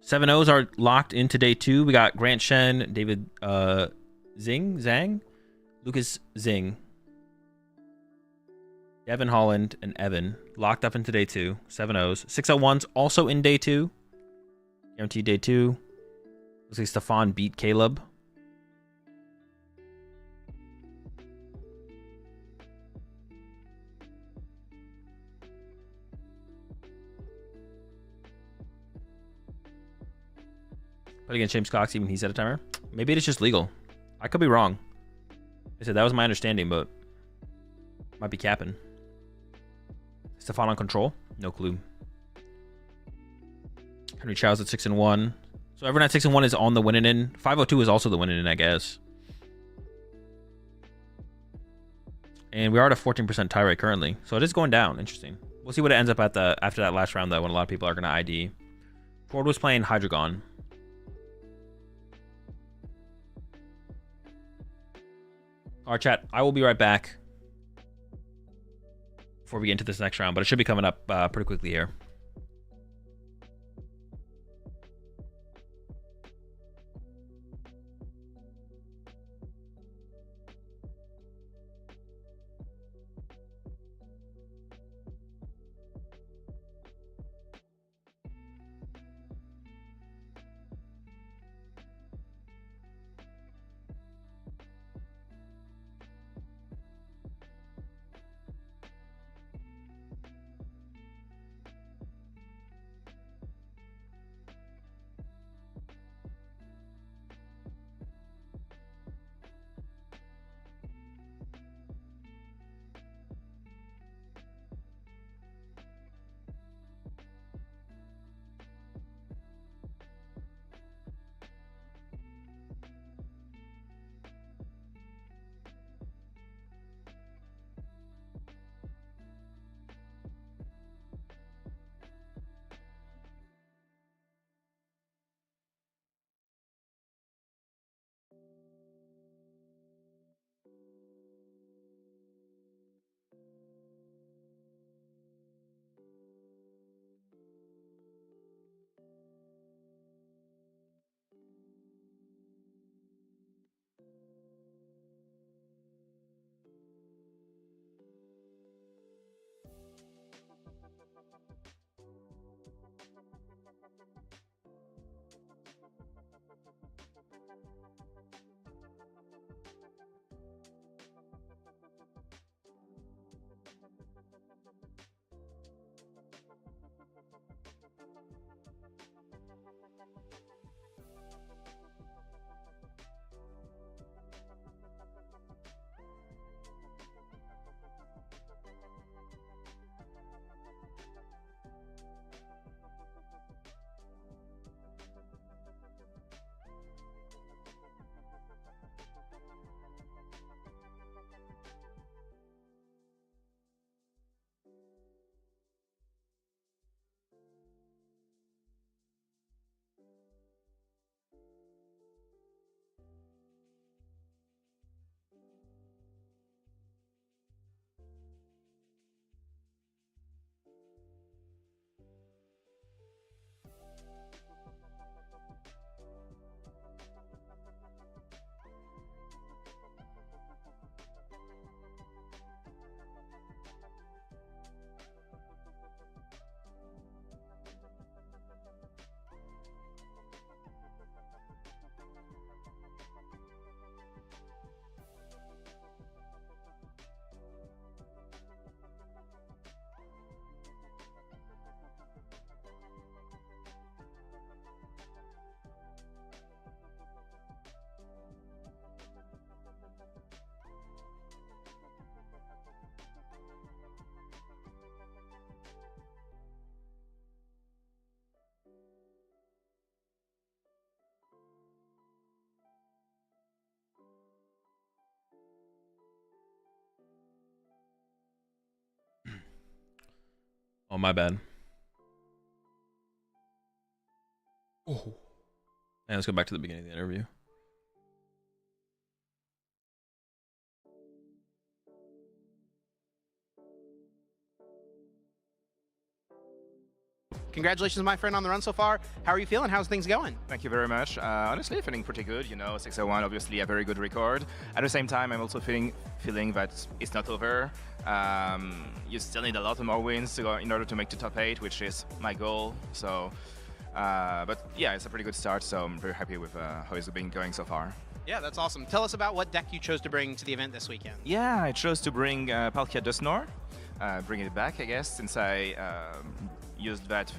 7-0s are locked into day 2. We got Grant Shen, David Zhang, Lucas Zing, Devin Holland, and Evan locked up into day 2. 7-0s. 601s also in day 2. Guaranteed day 2. Looks like Stefan beat Caleb. But against James Cox, even he set a timer. Maybe it's just legal. I could be wrong. I said that was my understanding, but might be capping. Stefan on control? No clue. Henry Chow's at 6-1. So everyone at 6-1 is on the winning in. 502 is also the winning in, I guess. And we are at a 14% tie rate currently. So it is going down. Interesting. We'll see what it ends up at after that last round, though, when a lot of people are going to ID. Ford was playing Hydreigon. All right, chat. I will be right back before we get into this next round, but it should be coming up pretty quickly here. Oh, my bad. Oh. And let's go back to the beginning of the interview. Congratulations, my friend, on the run so far. How are you feeling? How's things going? Thank you very much. Honestly, feeling pretty good. You know, 601, obviously a very good record. At the same time, I'm also feeling that it's not over. You still need a lot more wins to go in order to make the top 8, which is my goal. So, but yeah, it's a pretty good start. So I'm very happy with how it's been going so far. Yeah, that's awesome. Tell us about what deck you chose to bring to the event this weekend. Yeah, I chose to bring Palkia Dustnor, bring it back, I guess, since I used that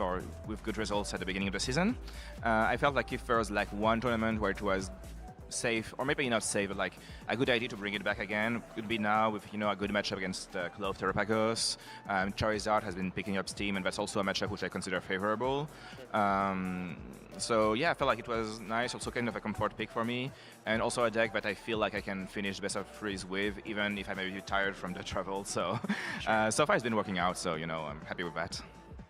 with good results at the beginning of the season. I felt like if there was like one tournament where it was safe, or maybe not safe, but like a good idea to bring it back again, could be now with a good matchup against Klawf Terrapagos. Charizard has been picking up steam, and that's also a matchup which I consider favorable. So yeah, I felt like it was nice, also kind of a comfort pick for me, and also a deck that I feel like I can finish best of threes with, even if I may be tired from the travel. So so far it's been working out, so I'm happy with that.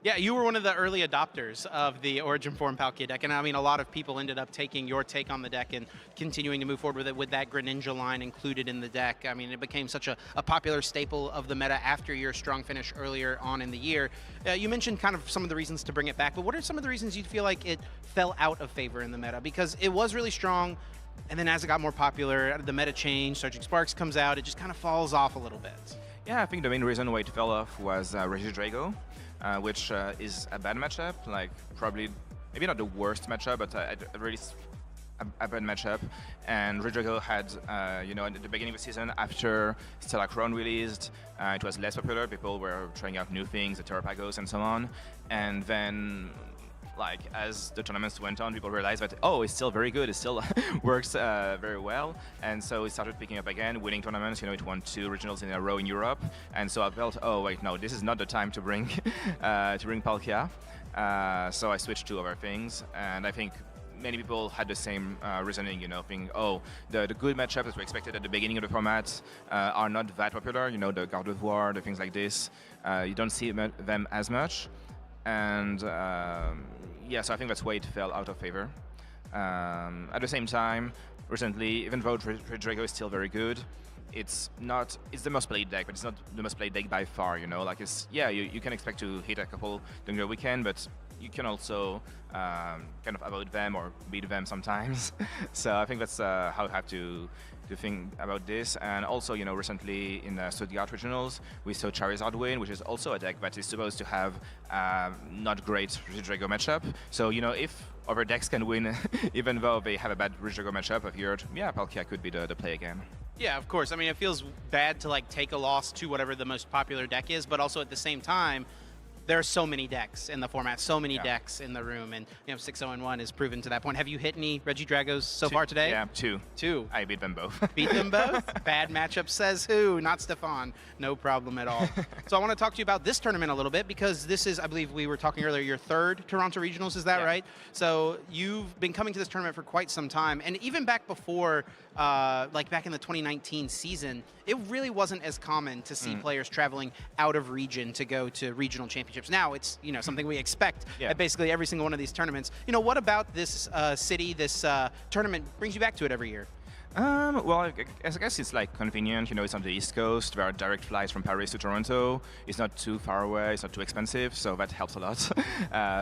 Yeah, you were one of the early adopters of the Origin Form Palkia deck, and I mean, a lot of people ended up taking your take on the deck and continuing to move forward with it with that Greninja line included in the deck. I mean, it became such a popular staple of the meta after your strong finish earlier on in the year. You mentioned kind of some of the reasons to bring it back, but what are some of the reasons you feel like it fell out of favor in the meta? Because it was really strong, and then as it got more popular, the meta changed, Surging Sparks comes out, it just kind of falls off a little bit. Yeah, I think the main reason why it fell off was Regidrago. Which is a bad matchup, like probably, maybe not the worst matchup, but really a bad matchup. And Regidrago had, at the beginning of the season, after Stellar Crown released, it was less popular. People were trying out new things, the Terrapagos and so on. And then, like, as the tournaments went on, people realized that, oh, it's still very good, it still works very well. And so it started picking up again, winning tournaments. It won 2 regionals in a row in Europe. And so I felt, oh, wait, no, this is not the time to bring Palkia. So I switched to other things. And I think many people had the same reasoning, thinking, oh, the good matchups that we expected at the beginning of the format are not that popular. The God of War, the things like this. You don't see them as much. And yeah, so I think that's why it fell out of favor. At the same time, recently, even though Regidrago is still very good, it's the most played deck, but it's not the most played deck by far, Like, you can expect to hit a couple during the weekend, but you can also kind of avoid them or beat them sometimes. So I think that's how I have to think about this. And also, recently in the Stuttgart regionals, we saw Charizard win, which is also a deck that is supposed to have not great Regidrago matchup. So, if other decks can win, even though they have a bad Regidrago matchup, I've heard, yeah, Palkia could be the play again. Yeah, of course. I mean, it feels bad to like take a loss to whatever the most popular deck is, but also at the same time, there are so many decks in the format, so many decks in the room, and 6-0-1 is proven to that point. Have you hit any Regidragos so far today? Yeah, 2. 2. I beat them both. Beat them both? Bad matchup says who? Not Stefan. No problem at all. So I want to talk to you about this tournament a little bit, because this is, I believe we were talking earlier, your 3rd Toronto Regionals, is that right? So you've been coming to this tournament for quite some time, and even back before, like back in the 2019 season, it really wasn't as common to see players traveling out of region to go to regional championships. Now it's something we expect at basically every single one of these tournaments. What about this city, this tournament brings you back to it every year? Well, I guess it's like convenient. It's on the East Coast. There are direct flights from Paris to Toronto. It's not too far away. It's not too expensive, so that helps a lot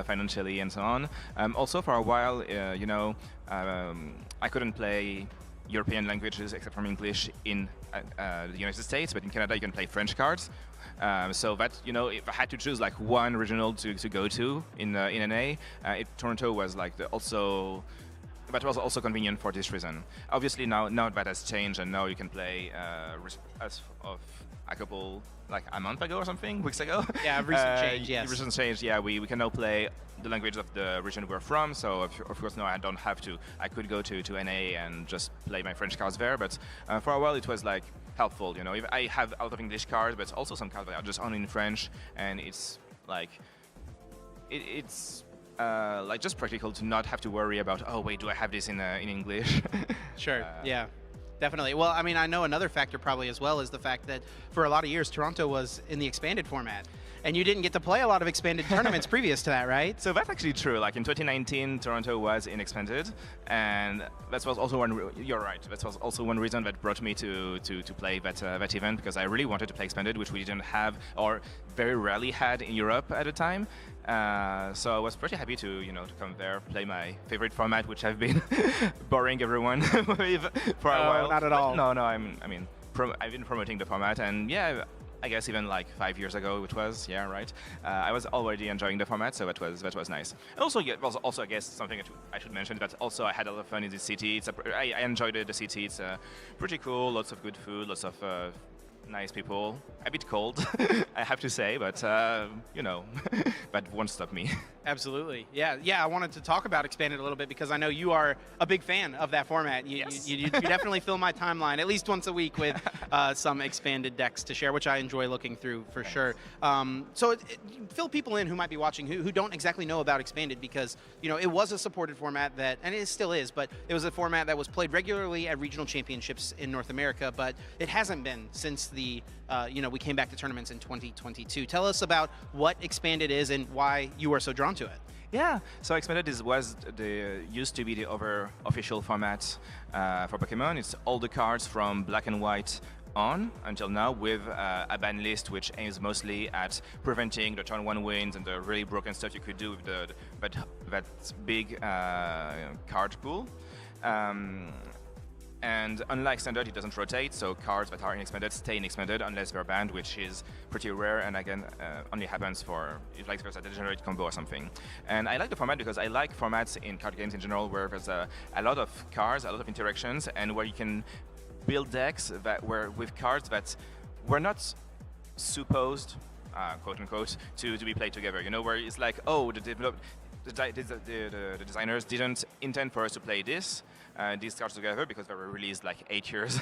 financially and so on. Also, for a while, I couldn't play European languages except from English in the United States, but in Canada you can play French cards. So that, if I had to choose like one regional to go to in NA, Toronto was like that was also convenient for this reason. Obviously now that has changed, and now you can play as of a couple, like a month ago or something, weeks ago. Yeah, recent change, yes. Recent change, yeah, we can now play the language of the region we're from, so of course now I don't have to. I could go to NA and just play my French cards there, but for a while it was like helpful, If I have a lot of English cards, but also some cards that are just only in French, and it's like, it's like just practical to not have to worry about, oh wait, do I have this in English? Sure, yeah. Definitely. Well, I mean, I know another factor probably as well is the fact that for a lot of years, Toronto was in the expanded format. And you didn't get to play a lot of expanded tournaments previous to that, right? So that's actually true. Like in 2019, Toronto was in expanded, and that was also you're right. That was also one reason that brought me to play that event, because I really wanted to play expanded, which we didn't have or very rarely had in Europe at the time. So I was pretty happy to to come there, play my favorite format, which I've been boring everyone with for a while. Not at all. No, I've been promoting the format, and yeah, I guess even like 5 years ago it was, yeah, right. I was already enjoying the format, so that was nice. Also, yeah, also I guess something that I should mention, that also I had a lot of fun in the city. I enjoyed the city. It's pretty cool. Lots of good food. Lots of nice people. A bit cold, I have to say, but that won't stop me. Absolutely. Yeah. I wanted to talk about Expanded a little bit because I know you are a big fan of that format. Yes. You definitely fill my timeline at least once a week with some expanded decks to share, which I enjoy looking through for sure. So fill people in who might be watching who don't exactly know about Expanded, because it was a supported format that, and it still is, but it was a format that was played regularly at regional championships in North America, but it hasn't been since the we came back to tournaments in 2022. Tell us about what Expanded is and why you are so drawn to it. Yeah, so Expanded used to be the other official format for Pokemon. It's all the cards from Black and White on until now, with a ban list which aims mostly at preventing the turn 1 wins and the really broken stuff you could do with that big card pool. And unlike Standard, it doesn't rotate, so cards that are in Expanded stay in Expanded unless they're banned, which is pretty rare, and again, only happens if there's a degenerate combo or something. And I like the format because I like formats in card games in general where there's a lot of cards, a lot of interactions, and where you can build decks with cards that were not supposed, quote unquote, to be played together. Where it's like, oh, the designers didn't intend for us to play these cards together because they were released like 8 years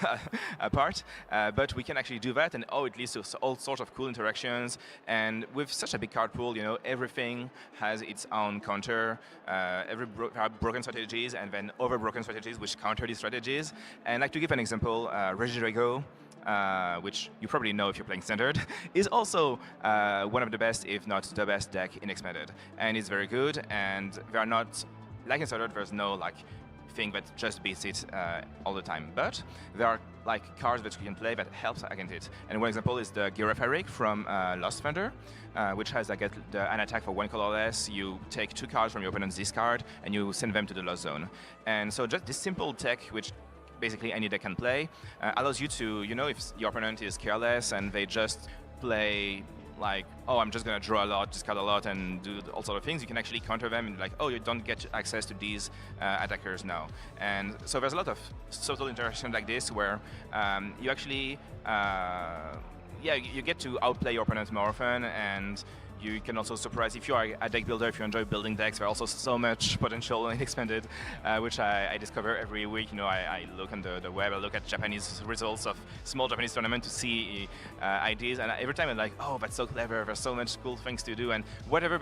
apart, but we can actually do that, and it leads to all sorts of cool interactions. And with such a big card pool, everything has its own counter. Broken strategies and then over broken strategies which counter these strategies. And like, to give an example, Regidrago, which you probably know if you're playing Standard, is also one of the best, if not the best deck in Expanded, and it's very good. And they are not like in Standard. There's no thing that just beats it all the time, but there are cards that you can play that helps against it. And one example is the Girafaric from Lost Thunder, which has an attack for 1 color less. You take 2 cards from your opponent's discard and you send them to the Lost Zone. And so just this simple tech, which basically any deck can play, allows you to, if your opponent is careless and they just play oh, I'm just going to draw a lot, discard a lot, and do all sort of things, you can actually counter them and oh, you don't get access to these attackers now. And so there's a lot of subtle interaction like this where you actually, you get to outplay your opponents more often, and you can also surprise, if you are a deck builder, if you enjoy building decks, there's also so much potential in Expanded, which I discover every week. I look on the web, I look at Japanese results of small Japanese tournaments to see ideas, and every time I'm like, oh, that's so clever, there's so much cool things to do, and whatever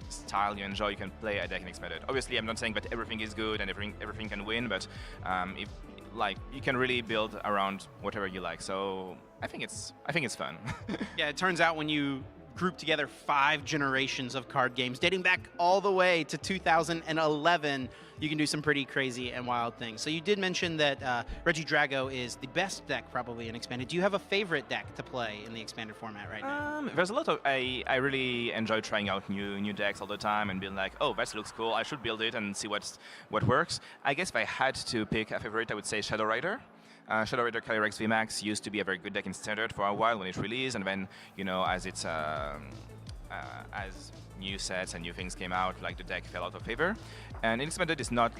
style you enjoy, you can play a deck in Expanded. Obviously, I'm not saying that everything is good and everything can win, but you can really build around whatever you like. So I think it's fun. Yeah, it turns out when you group together 5 generations of card games dating back all the way to 2011, you can do some pretty crazy and wild things. So you did mention that Regidrago is the best deck probably in Expanded. Do you have a favorite deck to play in the Expanded format right now? There's a lot of, I really enjoy trying out new decks all the time and being like, oh, that looks cool, I should build it and see what works. I guess if I had to pick a favorite, I would say Shadow Rider. Shadow Rider Calyrex VMAX used to be a very good deck in Standard for a while when it released, and then, as it's as new sets and new things came out, the deck fell out of favor. And in Expanded, it's not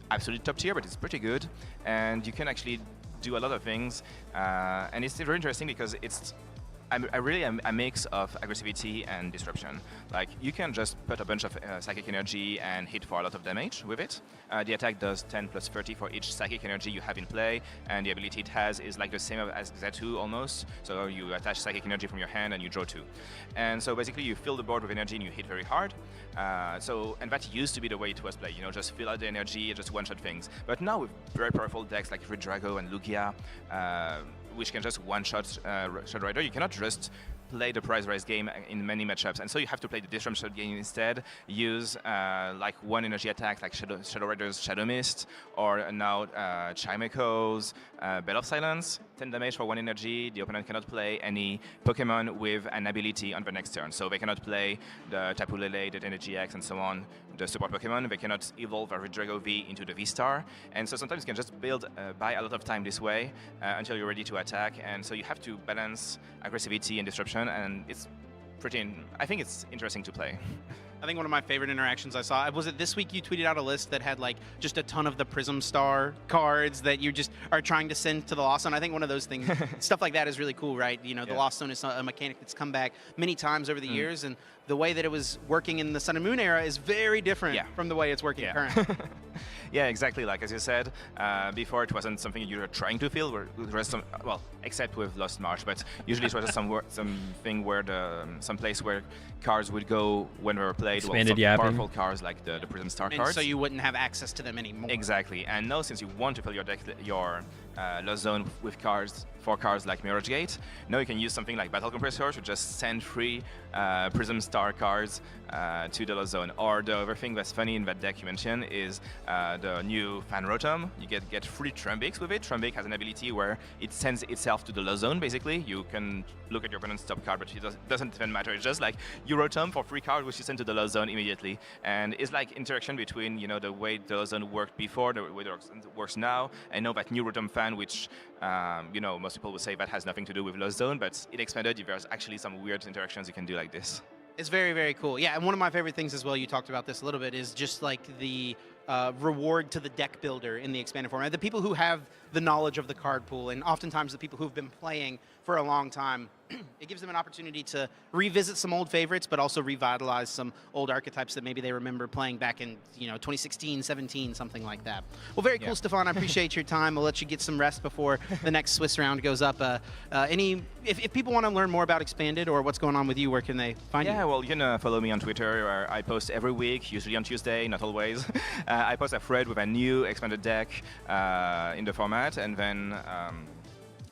absolute top tier, but it's pretty good, and you can actually do a lot of things. And it's very interesting because it's I really am a mix of aggressivity and disruption. You can just put a bunch of psychic energy and hit for a lot of damage with it. The attack does 10 plus 30 for each psychic energy you have in play, and the ability it has is the same as Xatu almost. So you attach psychic energy from your hand and you draw 2. And so basically you fill the board with energy and you hit very hard. And that used to be the way it was played, just fill out the energy, just one-shot things. But now with very powerful decks like Regidrago and Lugia, which can just one-shot Shadow Rider, you cannot just play the prize race game in many matchups, and so you have to play the disruption game instead. Use like one energy attack like Shadow Raiders, Shadow Mist, or now Chime Echoes, Bell of Silence, 10 damage for 1 energy. The opponent cannot play any Pokemon with an ability on the next turn, so they cannot play the Tapu Lele, the Energy X, and so on. The support Pokemon, they cannot evolve a Regidrago V into the V-Star, and so sometimes you can just buy a lot of time this way until you're ready to attack, and so you have to balance aggressivity and disruption, and it's I think it's interesting to play. I think one of my favorite interactions I saw, was it this week you tweeted out a list that had like just a ton of the Prism Star cards that you just are trying to send to the Lost Zone. I think one of those things, stuff like that is really cool, right? You know, the Lost Zone is a mechanic that's come back many times over the years, and the way that it was working in the Sun and Moon era is very different from the way it's working currently. Yeah, exactly. Like as you said, before it wasn't something you were trying to feel. Well, except with Lost March, but usually it was something where some place where cards would go when they were played. Expanded powerful cards like the Prism Star cards. So you wouldn't have access to them anymore. Exactly. And now, since you want to fill your deck, your Lost Zone with cards, 4 cards like Mirage Gate, now you can use something like Battle Compressor to just send free Prism Star cards to the Lost Zone. Or the other thing that's funny in that deck you mentioned is the new Fan Rotom. You get free Trumbix with it. Trumbix has an ability where it sends itself to the Lost Zone, basically. You can look at your opponent's top card, but it doesn't even matter. It's just like you Rotom for free card, which you send to the Lost Zone immediately. And it's like interaction between, you know, the way the Lost Zone worked before, the way it works now. I know that new Rotom Fan, which, you know, most people would say that has nothing to do with Lost Zone, but it expanded if there's actually some weird interactions you can do like this. It's very, very cool. Yeah, and one of my favorite things as well, you talked about this a little bit, is just like the reward to the deck builder in the expanded format. The people who have the knowledge of the card pool, and oftentimes the people who've been playing for a long time, it gives them an opportunity to revisit some old favorites, but also revitalize some old archetypes that maybe they remember playing back in, you know, 2016, 17, something like that. Well, very cool, Stefan. I appreciate your time. I'll let you get some rest before the next Swiss round goes up. If people want to learn more about Expanded or what's going on with you, where can they find you? Yeah, well, you can follow me on Twitter, where I post every week, usually on Tuesday, not always. I post a thread with a new Expanded deck in the format, and then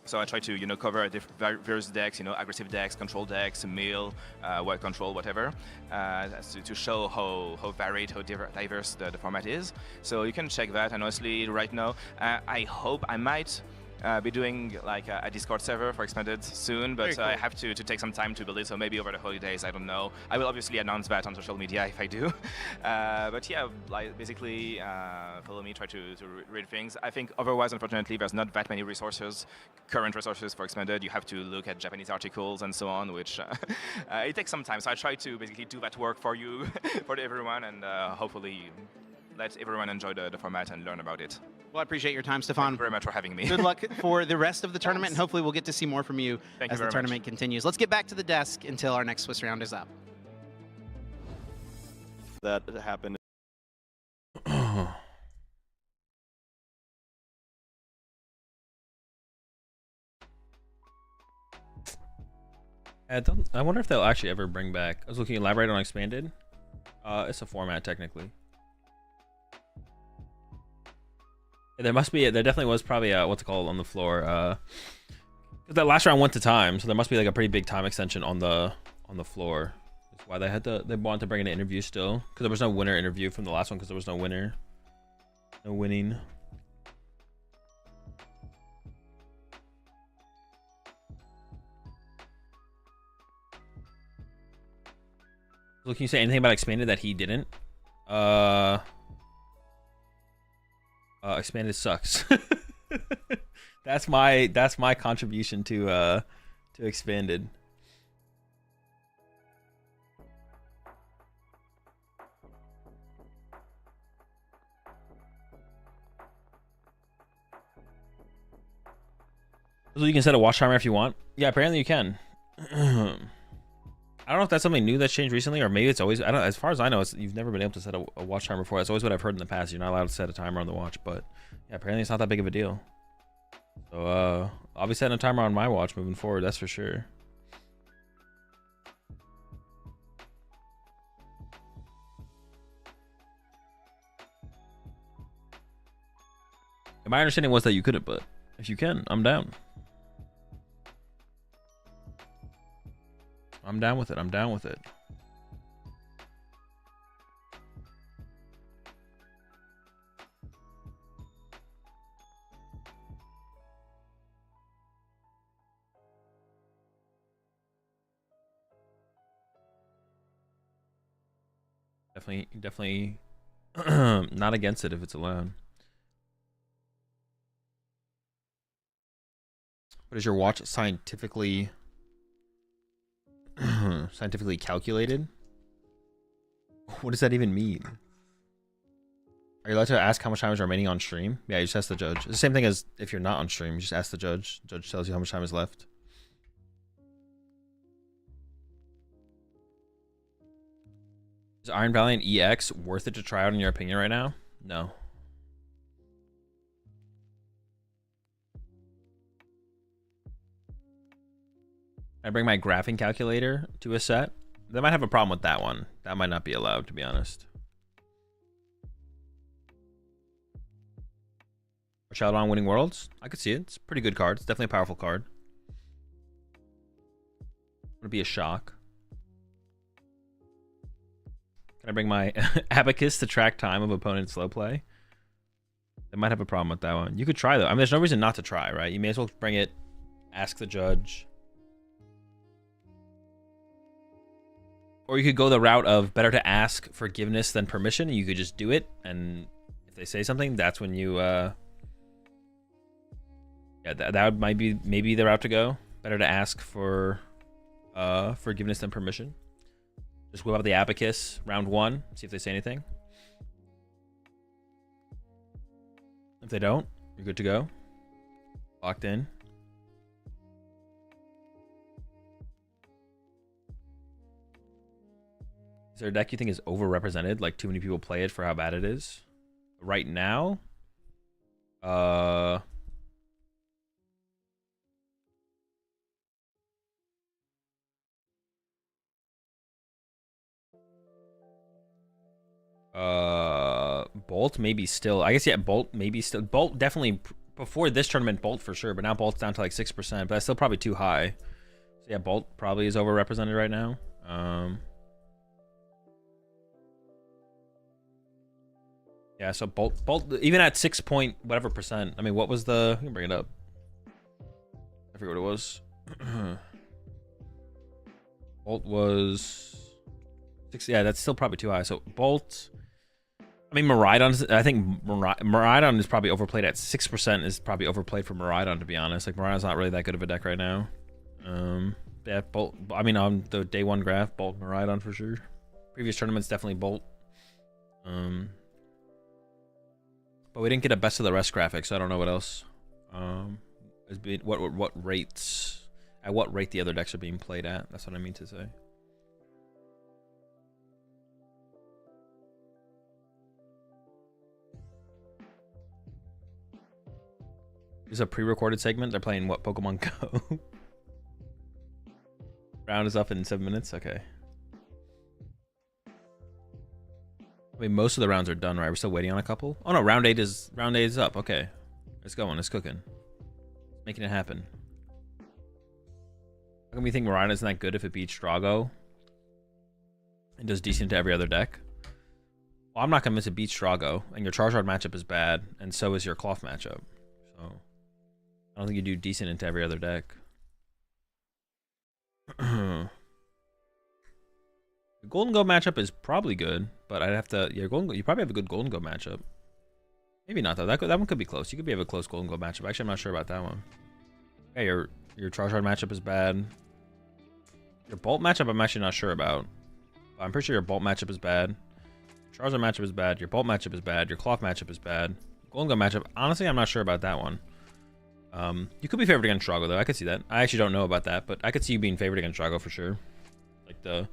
so I try to, you know, cover various decks, you know, aggressive decks, control decks, mill, wild control, whatever, to show how varied, how diverse the format is. So you can check that. And honestly, right now, I hope I might be doing like a Discord server for Expanded soon, but cool. I have to take some time to build it, so maybe over the holidays, I don't know. I will obviously announce that on social media if I do. But yeah, like basically follow me, try to read things. I think otherwise, unfortunately, there's not that many current resources for Expanded. You have to look at Japanese articles and so on, which it takes some time. So I try to basically do that work for you, for everyone, and hopefully let everyone enjoy the format and learn about it. Well, I appreciate your time, Stefan. Thank you very much for having me. Good luck for the rest of the tournament, and hopefully we'll get to see more from you as the tournament continues. Let's get back to the desk until our next Swiss round is up. That happened. I wonder if they'll actually ever bring back. I was looking at elaborate on Expanded. It's a format technically. There must be. There definitely was probably what's it called on the floor. Cause that last round went to time, so there must be like a pretty big time extension on the floor. That's why they wanted to bring in an interview still, because there was no winner interview from the last one, because there was no winner, no winning. Look, can you say anything about Expanded that he didn't? Expanded sucks. that's my contribution to Expanded. So you can set a watch timer if you want. Yeah, apparently you can. I don't know if that's something new that's changed recently, or maybe it's always. I don't. As far as I know, you've never been able to set a watch timer before. That's always what I've heard in the past. You're not allowed to set a timer on the watch, but yeah, apparently it's not that big of a deal. So I'll be setting a timer on my watch moving forward. That's for sure. And my understanding was that you couldn't, but if you can, I'm down. I'm down with it. I'm down with it. Definitely not against it if it's allowed. But is your watch scientifically scientifically calculated? What does that even mean? Are you allowed to ask how much time is remaining on stream? Yeah, you just ask the judge. It's the same thing as if you're not on stream. You just ask the judge. The judge tells you how much time is left. Is Iron Valiant EX worth it to try out in your opinion right now? No. I bring my graphing calculator to a set. They might have a problem with that one. That might not be allowed, to be honest. Shadow on Winning Worlds? I could see it. It's a pretty good card. It's definitely a powerful card. Would be a shock. Can I bring my abacus to track time of opponent's slow play? They might have a problem with that one. You could try though. I mean, there's no reason not to try, right? You may as well bring it, ask the judge. Or you could go the route of better to ask forgiveness than permission. You could just do it, and if they say something, that's when you yeah, that might be maybe the route to go. Better to ask for forgiveness than permission. Just whip out the abacus, round 1, see if they say anything. If they don't, you're good to go. Locked in. Is there a deck you think is overrepresented? Like too many people play it for how bad it is? Right now? Bolt maybe still. I guess yeah, Bolt maybe still. Bolt definitely before this tournament, Bolt for sure, but now Bolt's down to like 6%, but that's still probably too high. So yeah, Bolt probably is overrepresented right now. Yeah, so Bolt even at 6 point whatever percent. I mean, what was the? I can bring it up. I forget what it was. Bolt was 6. Yeah, that's still probably too high. So Bolt. I mean, Miraidon. I think Miraidon is probably overplayed at 6%. Is probably overplayed for Miraidon, to be honest. Like Miraidon's not really that good of a deck right now. Yeah, Bolt. I mean, on the day 1 graph, Bolt Miraidon for sure. Previous tournaments definitely Bolt. But we didn't get a best of the rest graphic, so I don't know what else. What rates? At what rate the other decks are being played at? That's what I mean to say. This is a pre-recorded segment. They're playing what? Pokemon Go. Round is up in 7 minutes. Okay. I mean, most of the rounds are done, right? We're still waiting on a couple. Oh no, round 8 is up. Okay, it's going. It's cooking. Making it happen. How come you think Miraidon isn't that good if it beats Drago and does decent to every other deck? Well, I'm not convinced it beats Drago, and your Charizard matchup is bad, and so is your Klawf matchup. So I don't think you do decent into every other deck. The Golden Go matchup is probably good, but I'd have to. Yeah, Golden Go. You probably have a good Golden Go matchup. Maybe not though. That one could be close. You could have a close Golden Go matchup. Actually, I'm not sure about that one. Yeah, your Charizard matchup is bad. Your Bolt matchup, I'm actually not sure about. I'm pretty sure your Bolt matchup is bad. Your Charizard matchup is bad. Your Bolt matchup is bad. Your Klawf matchup is bad. Golden Go matchup, honestly, I'm not sure about that one. You could be favored against Drago though. I could see that. I actually don't know about that, but I could see you being favored against Drago for sure. Like the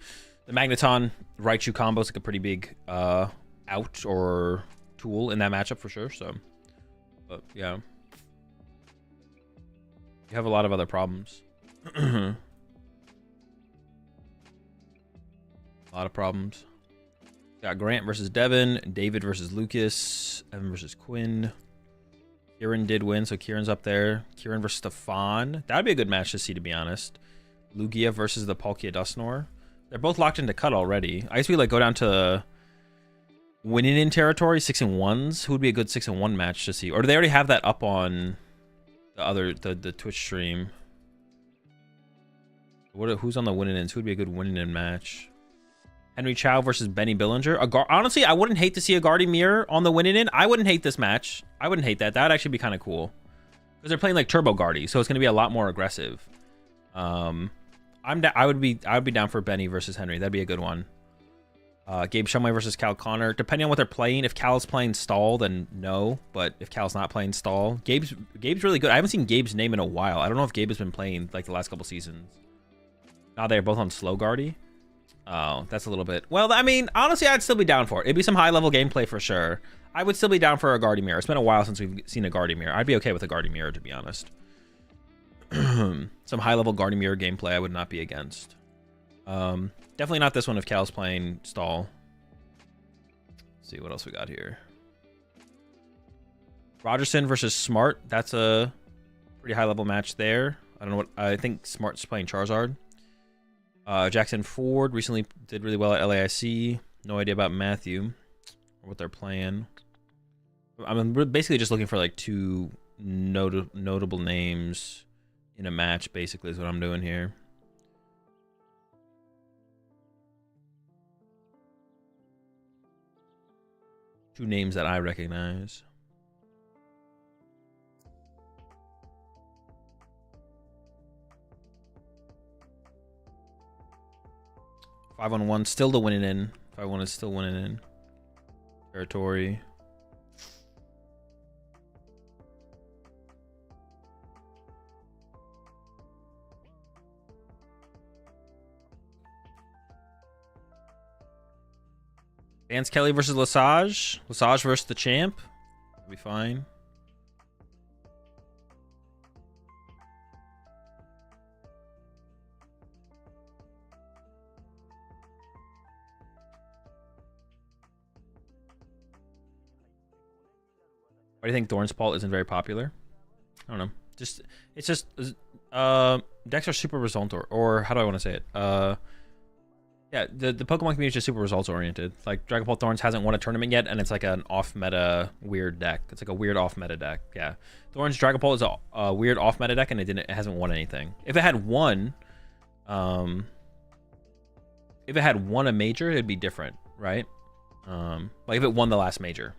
Magneton Raichu combo is like a pretty big out or tool in that matchup for sure. So, but yeah, you have a lot of other problems. A lot of problems. Got Grant versus Devin, David versus Lucas, Evan versus Quinn. Kieran did win, so Kieran's up there. Kieran versus Stefan. That would be a good match to see, to be honest. Lugia versus the Palkia Dusknoir. They're both locked into cut already. I guess we like go down to winning in territory, 6-1s. Who would be a good 6-1 match to see? Or do they already have that up on the Twitch stream? Who's on the winning ins? Who would be a good winning in match? Henry Chow versus Benny Billinger. Honestly, I wouldn't hate to see a Guardy Mirror on the winning in. I wouldn't hate this match. I wouldn't hate that. That would actually be kind of cool. Because they're playing like Turbo Guardy, so it's going to be a lot more aggressive. I would be down for Benny versus Henry. That'd be a good one. Gabe Shumway versus Cal Connor. Depending on what they're playing, if Cal's playing stall, then no. But if Cal's not playing stall, Gabe's really good. I haven't seen Gabe's name in a while. I don't know if Gabe has been playing like the last couple seasons. Now they're both on slow Guardy. Oh, that's a little bit. Well, I mean, honestly, I'd still be down for it. It'd be some high-level gameplay for sure. I would still be down for a Guardy Mirror. It's been a while since we've seen a Guardy Mirror. I'd be okay with a Guardy Mirror, to be honest. Some high-level Guardy Mirror gameplay I would not be against. Definitely not this one if Cal's playing stall. Let's see what else we got here. Rogerson versus Smart. That's a pretty high-level match there. I don't know what... I think Smart's playing Charizard. Jackson Ford recently did really well at LAIC. No idea about Matthew or what they're playing. I'm basically just looking for like two notable names in a match, basically, is what I'm doing here. Two names that I recognize. Five on one, still the winning in. 5-1 is still winning in. Territory. Vance Kelly versus Lesage. Lesage versus the champ. That'll be fine. Why do you think Thornspalt isn't very popular? I don't know. It's just decks are super result or how do I want to say it? Yeah, the Pokemon community is just super results oriented. Like Dragapult Thorns hasn't won a tournament yet, and it's like an off meta weird deck. It's like a weird off meta deck. Yeah, Thorns Dragapult is a weird off meta deck, and it hasn't won anything. If it had won, a major, it'd be different, right? Like if it won the last major,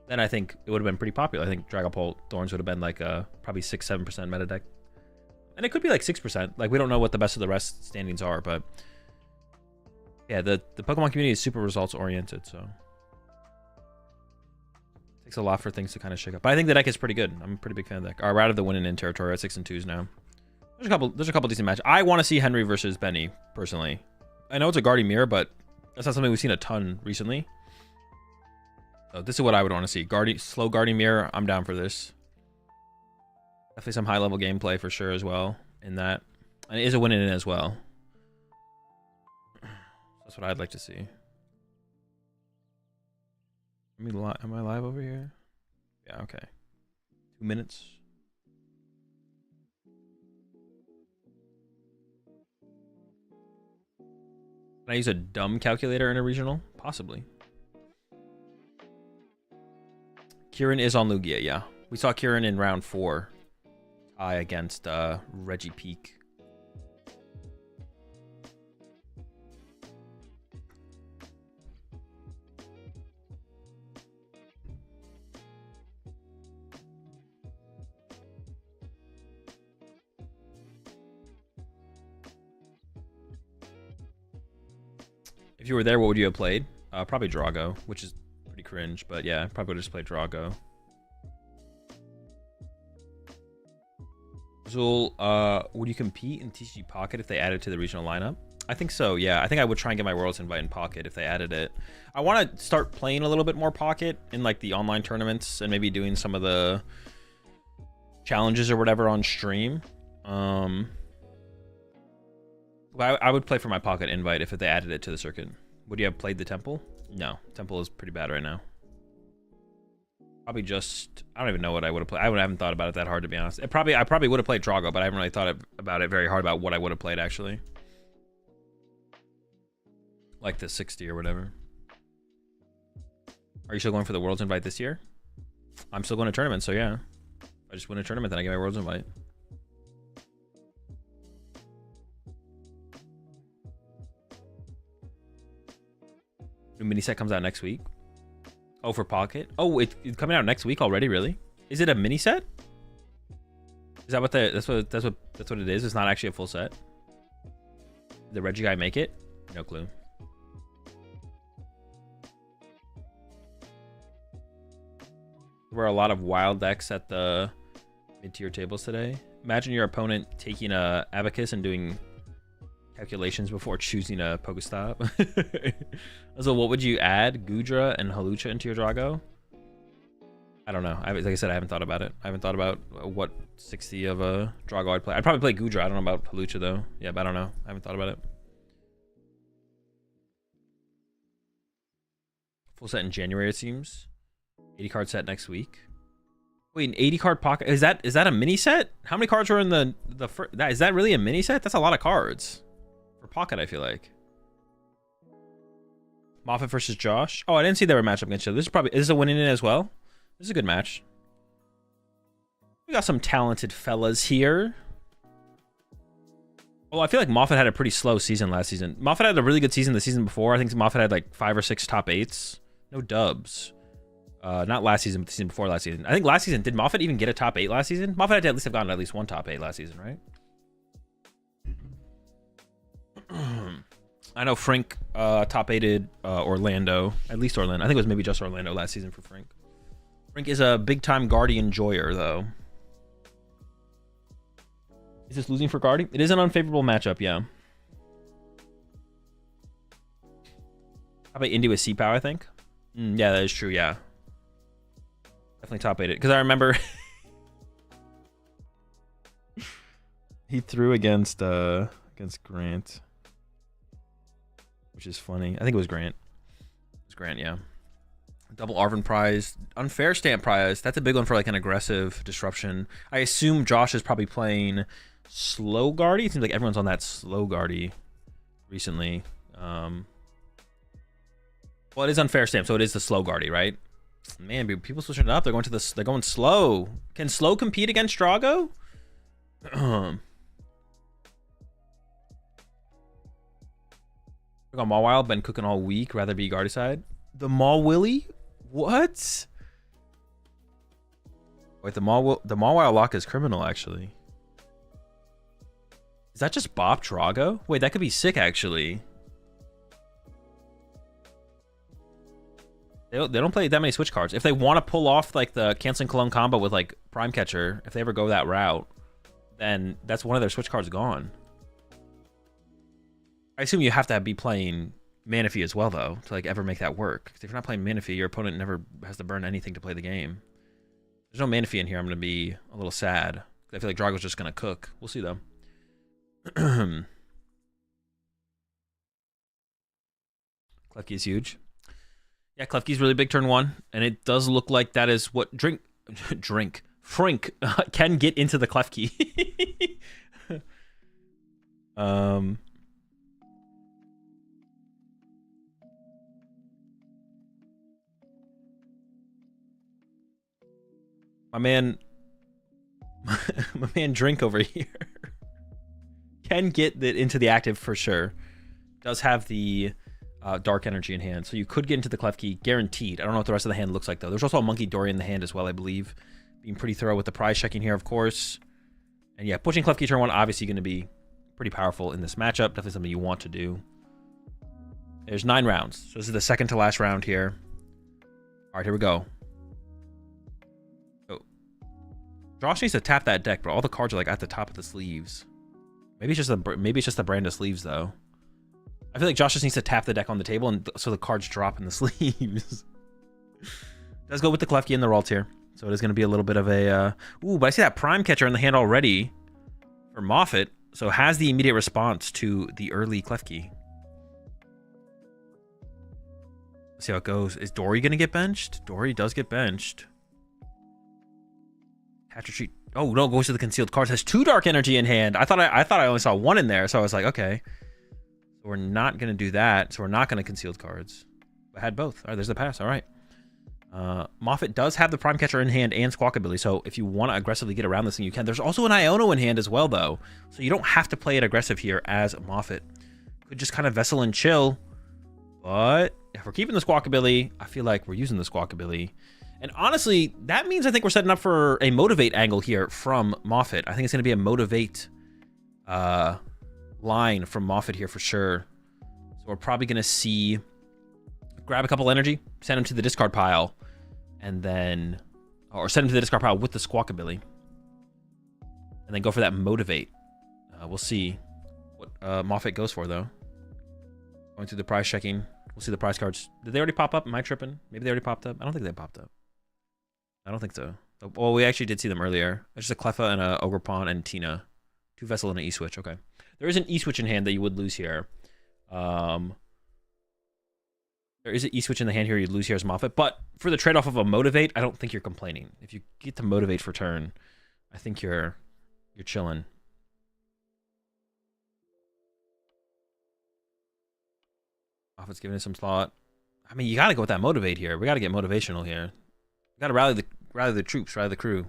then I think it would have been pretty popular. I think Dragapult Thorns would have been like a probably 6-7% meta deck, and it could be like 6%. Like we don't know what the best of the rest standings are, but. Yeah, the Pokemon community is super results oriented, so it takes a lot for things to kind of shake up. But I think the deck is pretty good. I'm a pretty big fan of the deck. All right, we're out of the winning in territory. We're at 6-2s now. There's a couple decent matches. I want to see Henry versus Benny personally. I know it's a Guardy Mirror, but that's not something we've seen a ton recently. So this is what I would want to see. Slow Guardy Mirror. I'm down for this. Definitely some high level gameplay for sure as well in that, and it is a winning in as well. That's what I'd like to see. Am I live over here? Yeah, okay. 2 minutes. Can I use a dumb calculator in a regional? Possibly. Kieran is on Lugia, yeah. We saw Kieran in round 4. Tie against Reggie Peak. If you were there, what would you have played? Probably Drago, which is pretty cringe, but yeah, probably would have just played Drago. Azul, would you compete in TCG Pocket if they added to the regional lineup? I think so, yeah. I think I would try and get my Worlds invite in Pocket if they added it. I want to start playing a little bit more Pocket in like the online tournaments and maybe doing some of the challenges or whatever on stream. I would play for my Pocket invite if they added it to the circuit. Would you have played the Temple? No, Temple is pretty bad right now. Probably just, I don't even know what I would have played. I haven't thought about it that hard, to be honest. I probably would have played Drago, but I haven't really thought about it very hard about what I would have played, actually. Like the 60 or whatever. Are you still going for the Worlds invite this year? I'm still going to tournaments, so yeah. I just win a tournament, then I get my Worlds invite. New mini set comes out next week. Oh, for Pocket? Oh, it's coming out next week already, really? Is it a mini set? Is that what that's what it is? It's not actually a full set. Did the Reggie guy make it? No clue. There were a lot of wild decks at the mid-tier tables today. Imagine your opponent taking a abacus and doing calculations before choosing a Pokestop. So what would you add? Gudra and Halucha into your Drago? I don't know. Like I said, I haven't thought about it. I haven't thought about what 60 of a Drago I'd play. I'd probably play Gudra. I don't know about Halucha though. Yeah, but I don't know. I haven't thought about it. Full set in January, it seems. 80 card set next week. Wait, an 80 card pocket? Is that a mini set? How many cards were in the first? Is that really a mini set? That's a lot of cards for pocket, I feel like. Moffat versus Josh. Oh, I didn't see they were matched up against each other. This is a winning it as well. This is a good match. We got some talented fellas here. Well, I feel like Moffat had a pretty slow season last season. Moffat had a really good season the season before. I think Moffat had like 5 or 6 top 8s. No dubs. Not last season, but the season before last season. I think last season, did Moffat even get a top 8 last season? Moffat had to at least have gotten at least 1 top 8 last season, right? I know Frink top 8'd Orlando. At least Orlando. I think it was maybe just Orlando last season for Frink. Frink is a big-time Guardian enjoyer, though. Is this losing for Guardian? It is an unfavorable matchup, yeah. How about Indy with C-Pow, I think? Yeah, that is true, yeah. Definitely top 8'd. Because I remember... he threw against Grant. Which is funny. I think it was Grant. It was Grant, yeah. Double Arvin prize. Unfair stamp prize. That's a big one for like an aggressive disruption. I assume Josh is probably playing slow guardy. It seems like everyone's on that slow guardy recently. Well, it is unfair stamp, so it is the slow guardy, right? Man, people switching it up. They're going slow. Can slow compete against Drago? Got Maul Wild, been cooking all week. Rather be guardy side. The Maul Willy? What? Wait, the Maul Wild lock is criminal, actually. Is that just Bop Drago? Wait, that could be sick, actually. They don't play that many switch cards. If they want to pull off like the canceling clone combo with like Prime Catcher, if they ever go that route, then that's one of their switch cards gone. I assume you have to be playing Manaphy as well, though, to like ever make that work. Because if you're not playing Manaphy, your opponent never has to burn anything to play the game. There's no Manaphy in here. I'm going to be a little sad. I feel like Drago's just going to cook. We'll see, though. Klefki is huge. Yeah, Klefki's really big turn 1. And it does look like that is what Frink can get into the Klefki. My man Drink over here can get it into the active for sure. Does have the dark energy in hand, so you could get into the Klefki guaranteed. I don't know what the rest of the hand looks like though. There's also a Monkey Dory in the hand as well, I believe. Being pretty thorough with the prize checking here, of course. And yeah, pushing Klefki turn 1 obviously going to be pretty powerful in this matchup. Definitely something you want to do. There's 9 rounds, so this is the second to last round here. All right, here we go. Josh needs to tap that deck, bro. All the cards are like at the top of the sleeves. Maybe it's just the brand of sleeves though. I feel like Josh just needs to tap the deck on the table and so the cards drop in the sleeves. Does go with the Klefki and the Ralt here, so it is going to be a little bit of a. Ooh, but I see that Prime Catcher in the hand already for Moffat, so has the immediate response to the early Klefki. Let's see how it goes. Is Dory going to get benched? Dory does get benched. Capture Treat. Oh no, goes to the concealed cards. Has 2 Dark Energy in hand. I thought I only saw 1 in there, so I was like, okay. So we're not gonna do that. So we're not gonna concealed cards. I had both. All right, there's the pass. All right. Moffat does have the Prime Catcher in hand and Squawkabilly, so if you want to aggressively get around this thing, you can. There's also an Iono in hand as well, though, so you don't have to play it aggressive here as Moffat. Could just kind of Vessel and chill, but if we're keeping the Squawkabilly, I feel like we're using the Squawkabilly. And honestly, that means I think we're setting up for a Motivate angle here from Moffat. I think it's going to be a Motivate line from Moffat here for sure. So we're probably going to see... grab a couple energy, send him to the discard pile, and then... or send him to the discard pile with the Squawkabilly. And then go for that Motivate. We'll see what Moffat goes for, though. Going through the prize checking. We'll see the prize cards. Did they already pop up? Am I tripping? Maybe they already popped up? I don't think they popped up. I don't think so. Well, we actually did see them earlier. It's just a Cleffa and a Ogerpon and Tina. 2 Vessel and an E-Switch. Okay. There is an E-Switch in hand that you would lose here. There is an E-Switch in the hand here you'd lose here as Moffat. But for the trade-off of a Motivate, I don't think you're complaining. If you get to Motivate for turn, I think you're chilling. Moffat's giving us some slot. I mean, you got to go with that Motivate here. We got to get motivational here. We got to rally the troops, rally the crew.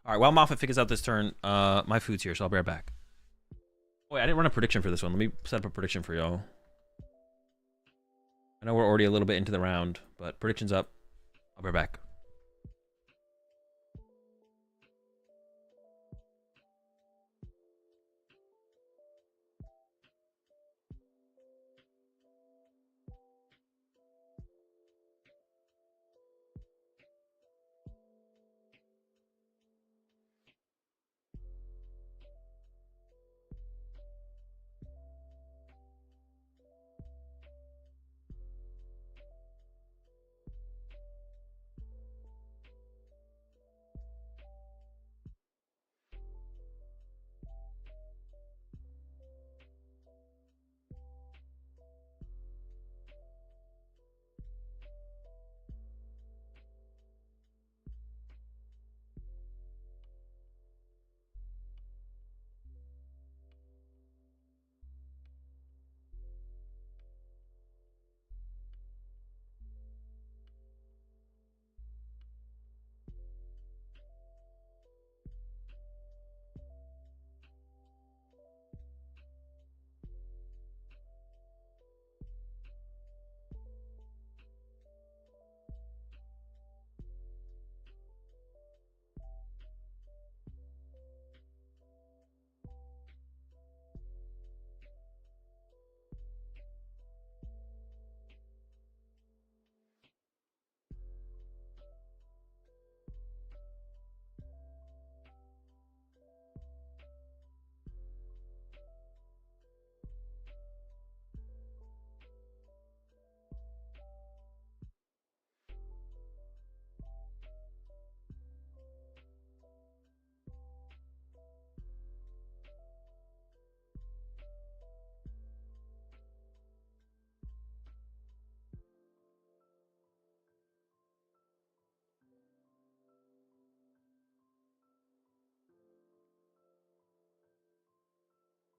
All right, while Moffat figures out this turn, my food's here, so I'll be right back. Wait, I didn't run a prediction for this one. Let me set up a prediction for y'all. I know we're already a little bit into the round, but prediction's up. I'll be right back.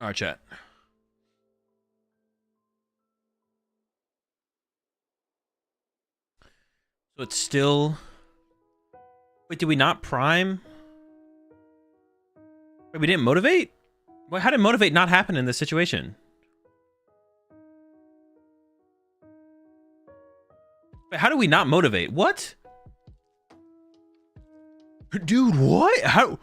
All right, chat. So it's still... Wait, did we not prime? Wait, we didn't motivate? Wait, how did motivate not happen in this situation? Wait, how do we not motivate? What? Dude, what? How...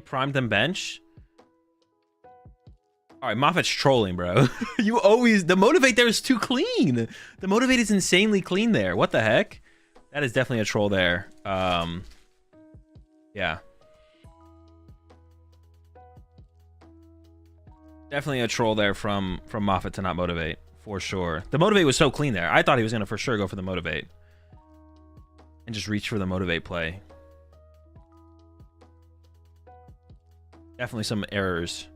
Primed them bench. All right, Moffat's trolling, bro. You always... The Motivate there is too clean. The Motivate is insanely clean there. What the heck? That is definitely a troll there. Yeah. Definitely a troll there from Moffat to not Motivate. For sure. The Motivate was so clean there. I thought he was going to for sure go for the Motivate. And just reach for the Motivate play. Definitely some errors.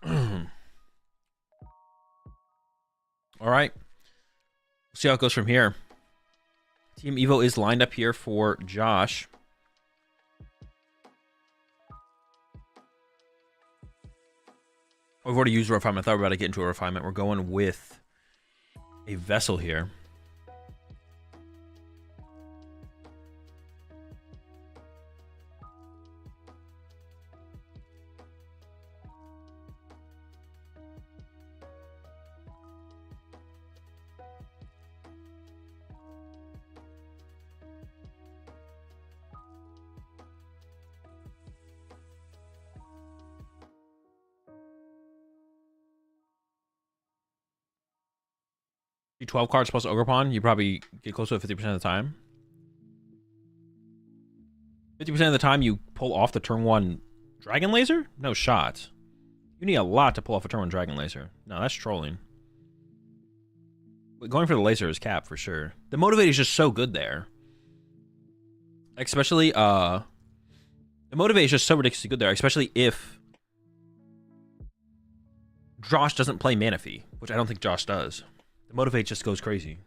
All right. We'll see how it goes from here. Team Evo is lined up here for Josh. We've already used a refinement. I thought we were about to get into a refinement. We're going with a vessel here. You 12 cards plus Ogerpon, you probably get close to it 50% of the time. 50% of the time you pull off the turn 1 Dragon Laser? No shot. You need a lot to pull off a turn 1 Dragon Laser. No, that's trolling. But going for the laser is cap for sure. The Motivate is just so good there. Especially, the Motivate is just so ridiculously good there, especially if Josh doesn't play Manaphy, which I don't think Josh does. The Motivate just goes crazy.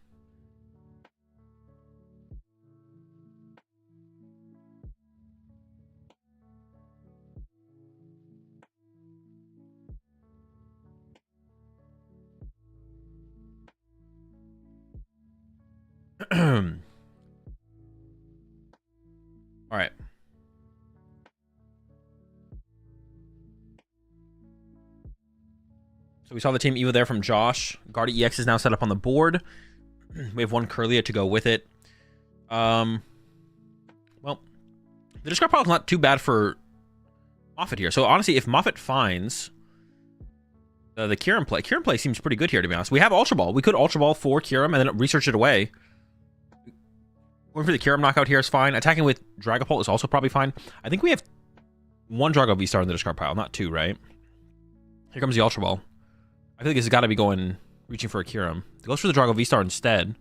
All right. So we saw the Team Evo there from Josh. Guard EX is now set up on the board. We have one Curlia to go with it. Well, the discard pile is not too bad for Moffat here. So honestly, if Moffat finds the Kyurem play seems pretty good here, to be honest. We have Ultra Ball. We could Ultra Ball for Kyurem and then research it away. Going for the Kyurem knockout here is fine. Attacking with Dragapult is also probably fine. I think we have one Drago V-Star in the discard pile, not two, right? Here comes the Ultra Ball. I feel like it's got to be reaching for a Kyurem. It goes for the Drago V-Star instead.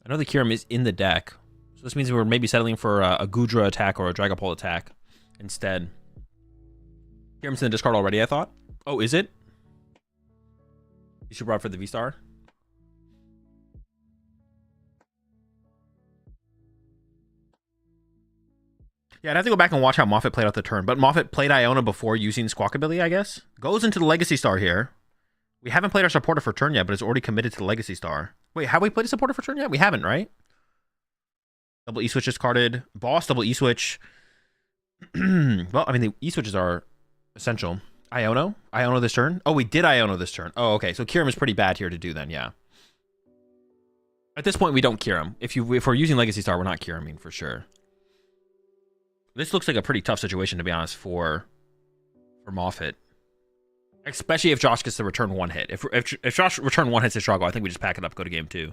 I know the Kyurem is in the deck. So this means we're maybe settling for a Gudra attack or a Dragapult attack instead. Kyurem's in the discard already, I thought. Oh, is it? You should brought for the V-Star. Yeah, I'd have to go back and watch how Moffat played out the turn. But Moffat played Iona before using Squawkabilly, I guess. Goes into the Legacy Star here. We haven't played our supporter for turn yet, but it's already committed to the Legacy Star. Wait, have we played a supporter for turn yet? We haven't, right? Double E-Switch is carded. Boss, double E-Switch. Well, I mean, the E-Switches are essential. Iono this turn? Oh, we did Iono this turn. Oh, okay. So Kyurem is pretty bad here to do then, yeah. At this point, we don't Kyurem. If we're using Legacy Star, we're not Kyureming for sure. This looks like a pretty tough situation, to be honest, for Moffat. Especially if Josh gets to return one hit. If Josh return one hits his Drago, I think we just pack it up, go to game 2.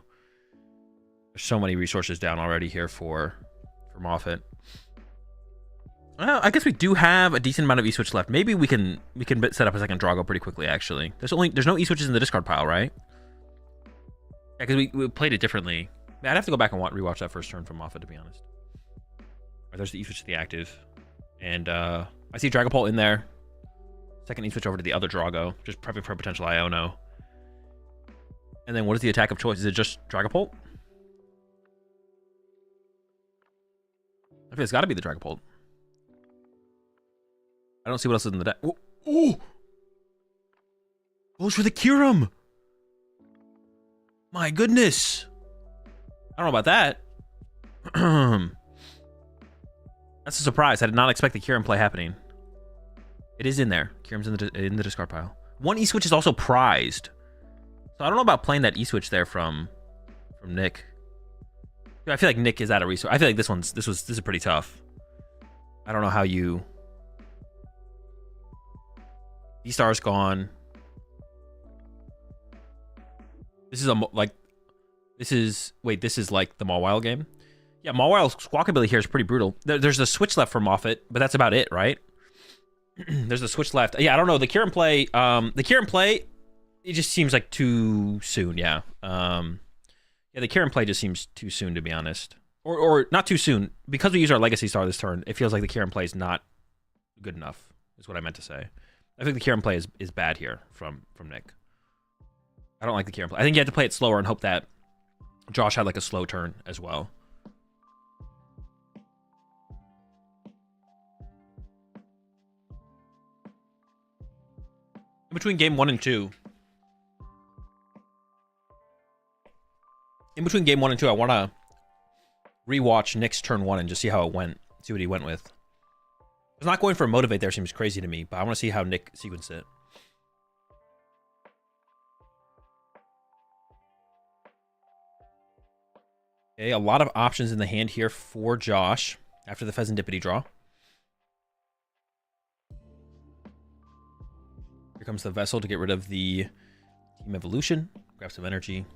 There's so many resources down already here for Moffat. Well, I guess we do have a decent amount of E-Switch left. Maybe we can set up a second Drago pretty quickly, actually. There's no E-Switches in the discard pile, right? Yeah, because we played it differently. I'd have to go back and rewatch that first turn from Moffat, to be honest. Right, there's the E-Switch to the active. And I see Dragapult in there. Second E-Switch over to the other Drago. Just prepping for a potential Iono. And then what is the attack of choice? Is it just Dragapult? I think it's got to be the Dragapult. I don't see what else is in the deck. Oh! Oh! Goes for the Kyurem! My goodness! I don't know about that. That's a surprise. I did not expect the Kyurem play happening. It is in there. Kyurem's in the discard pile. One E-Switch is also prized. So I don't know about playing that E-Switch there from Nick. I feel like Nick is out of resource. I feel like this is pretty tough. I don't know how you... V-Star's gone. This is like the Mawile game. Yeah, Mawile's Squawkabilly here is pretty brutal. There's a switch left for Moffat, but that's about it, right? There's a switch left. Yeah, I don't know. The Kyurem play, it just seems like too soon, yeah. Yeah, the Kyurem play just seems too soon, to be honest. Or not too soon. Because we use our Legacy Star this turn, it feels like the Kyurem play is not good enough, is what I meant to say. I think the Kieran play is bad here from Nick. I don't like the Kieran play. I think you have to play it slower and hope that Josh had like a slow turn as well. In between game 1 and 2. In between game 1 and 2, I want to rewatch Nick's turn 1 and just see how it went. See what he went with. It's not going for a motivate there seems crazy to me, but I want to see how Nick sequenced it. Okay, a lot of options in the hand here for Josh after the Pheasantipity draw. Here comes the Vessel to get rid of the Team Evolution. Grab some energy.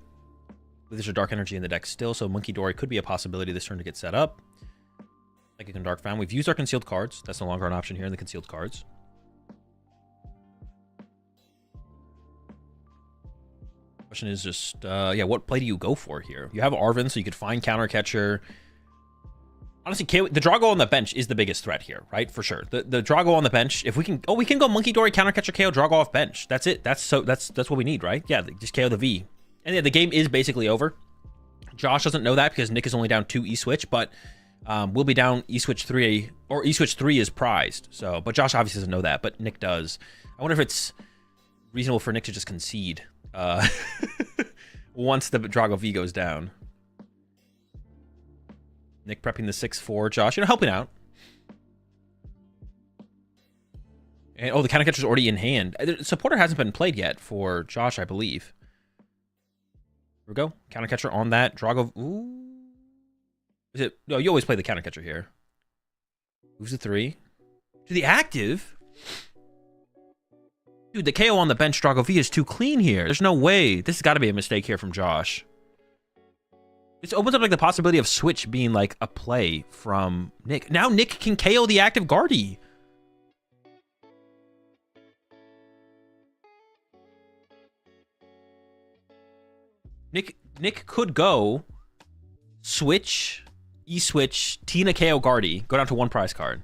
There's a Dark Energy in the deck still, so Monkey Dory could be a possibility this turn to get set up. Psychic and Dark Found. We've used our concealed cards. That's no longer an option here in the concealed cards. Question is just, yeah, what play do you go for here? You have Arven, so you could find Counter Catcher. Honestly, the Drago on the bench is the biggest threat here, right? For sure. The Drago on the bench, if we can, we can go Monkey Dory, Counter Catcher, KO, Drago off bench. That's it. That's what we need, right? Yeah, just KO the V. And yeah, the game is basically over. Josh doesn't know that because Nick is only down 2 E-Switch, but we'll be down E-Switch 3, or E-Switch 3 is prized. So, but Josh obviously doesn't know that, but Nick does. I wonder if it's reasonable for Nick to just concede once the Drago V goes down. Nick prepping the 6-4. Josh, helping out. And oh, the Counter Catcher's already in hand. The Supporter hasn't been played yet for Josh, I believe. Here we go. Counter Catcher on that. Drago. Ooh. Is it? No, you always play the Counter Catcher here. Moves to 3. To the active. Dude, the KO on the bench Drago V is too clean here. There's no way. This has got to be a mistake here from Josh. This opens up like the possibility of Switch being like a play from Nick. Now Nick can KO the active Guardy. Nick could go Switch, E-Switch, Tina KO Guardy, go down to 1 prize card.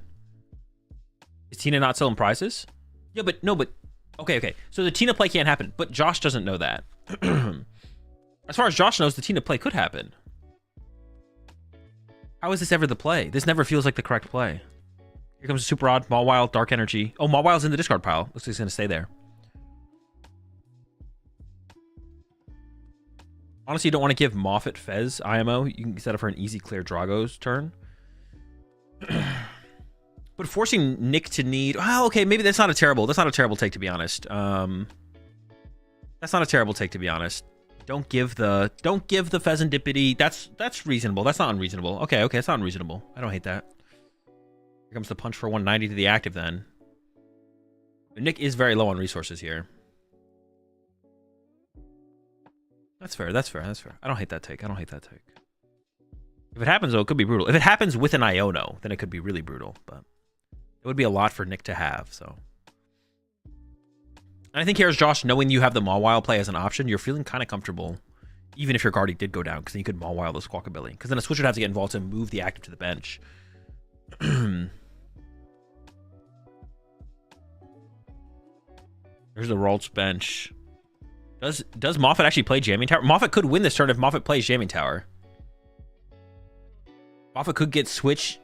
Is Tina not selling prizes? Yeah, but no, but okay. So the Tina play can't happen, but Josh doesn't know that. As far as Josh knows, the Tina play could happen. How is this ever the play? This never feels like the correct play. Here comes a Super Odd, Mawile, Dark Energy. Oh, Mawile's in the discard pile. Looks like he's going to stay there. Honestly, you don't want to give Moffat Fez IMO. You can set up for an easy clear Drago's turn. But forcing Nick to need... Oh, okay, maybe that's not a terrible take, to be honest. That's not a terrible take, to be honest. Don't give the Pheasantipity. That's reasonable. That's not unreasonable. Okay, it's not unreasonable. I don't hate that. Here comes the punch for 190 to the active then. Nick is very low on resources here. That's fair. I don't hate that take. If it happens, though, it could be brutal. If it happens with an Iono, then it could be really brutal. But it would be a lot for Nick to have, so... And I think here's Josh, knowing you have the Mawile play as an option, you're feeling kind of comfortable, even if your Guardy did go down, because then you could Mawile the Squawkabilly. Because then a Switch would have to get involved to move the active to the bench. There's the Ralts bench. Does Moffat actually play Jamming Tower? Moffat could win this turn if Moffat plays Jamming Tower. Moffat could get Switch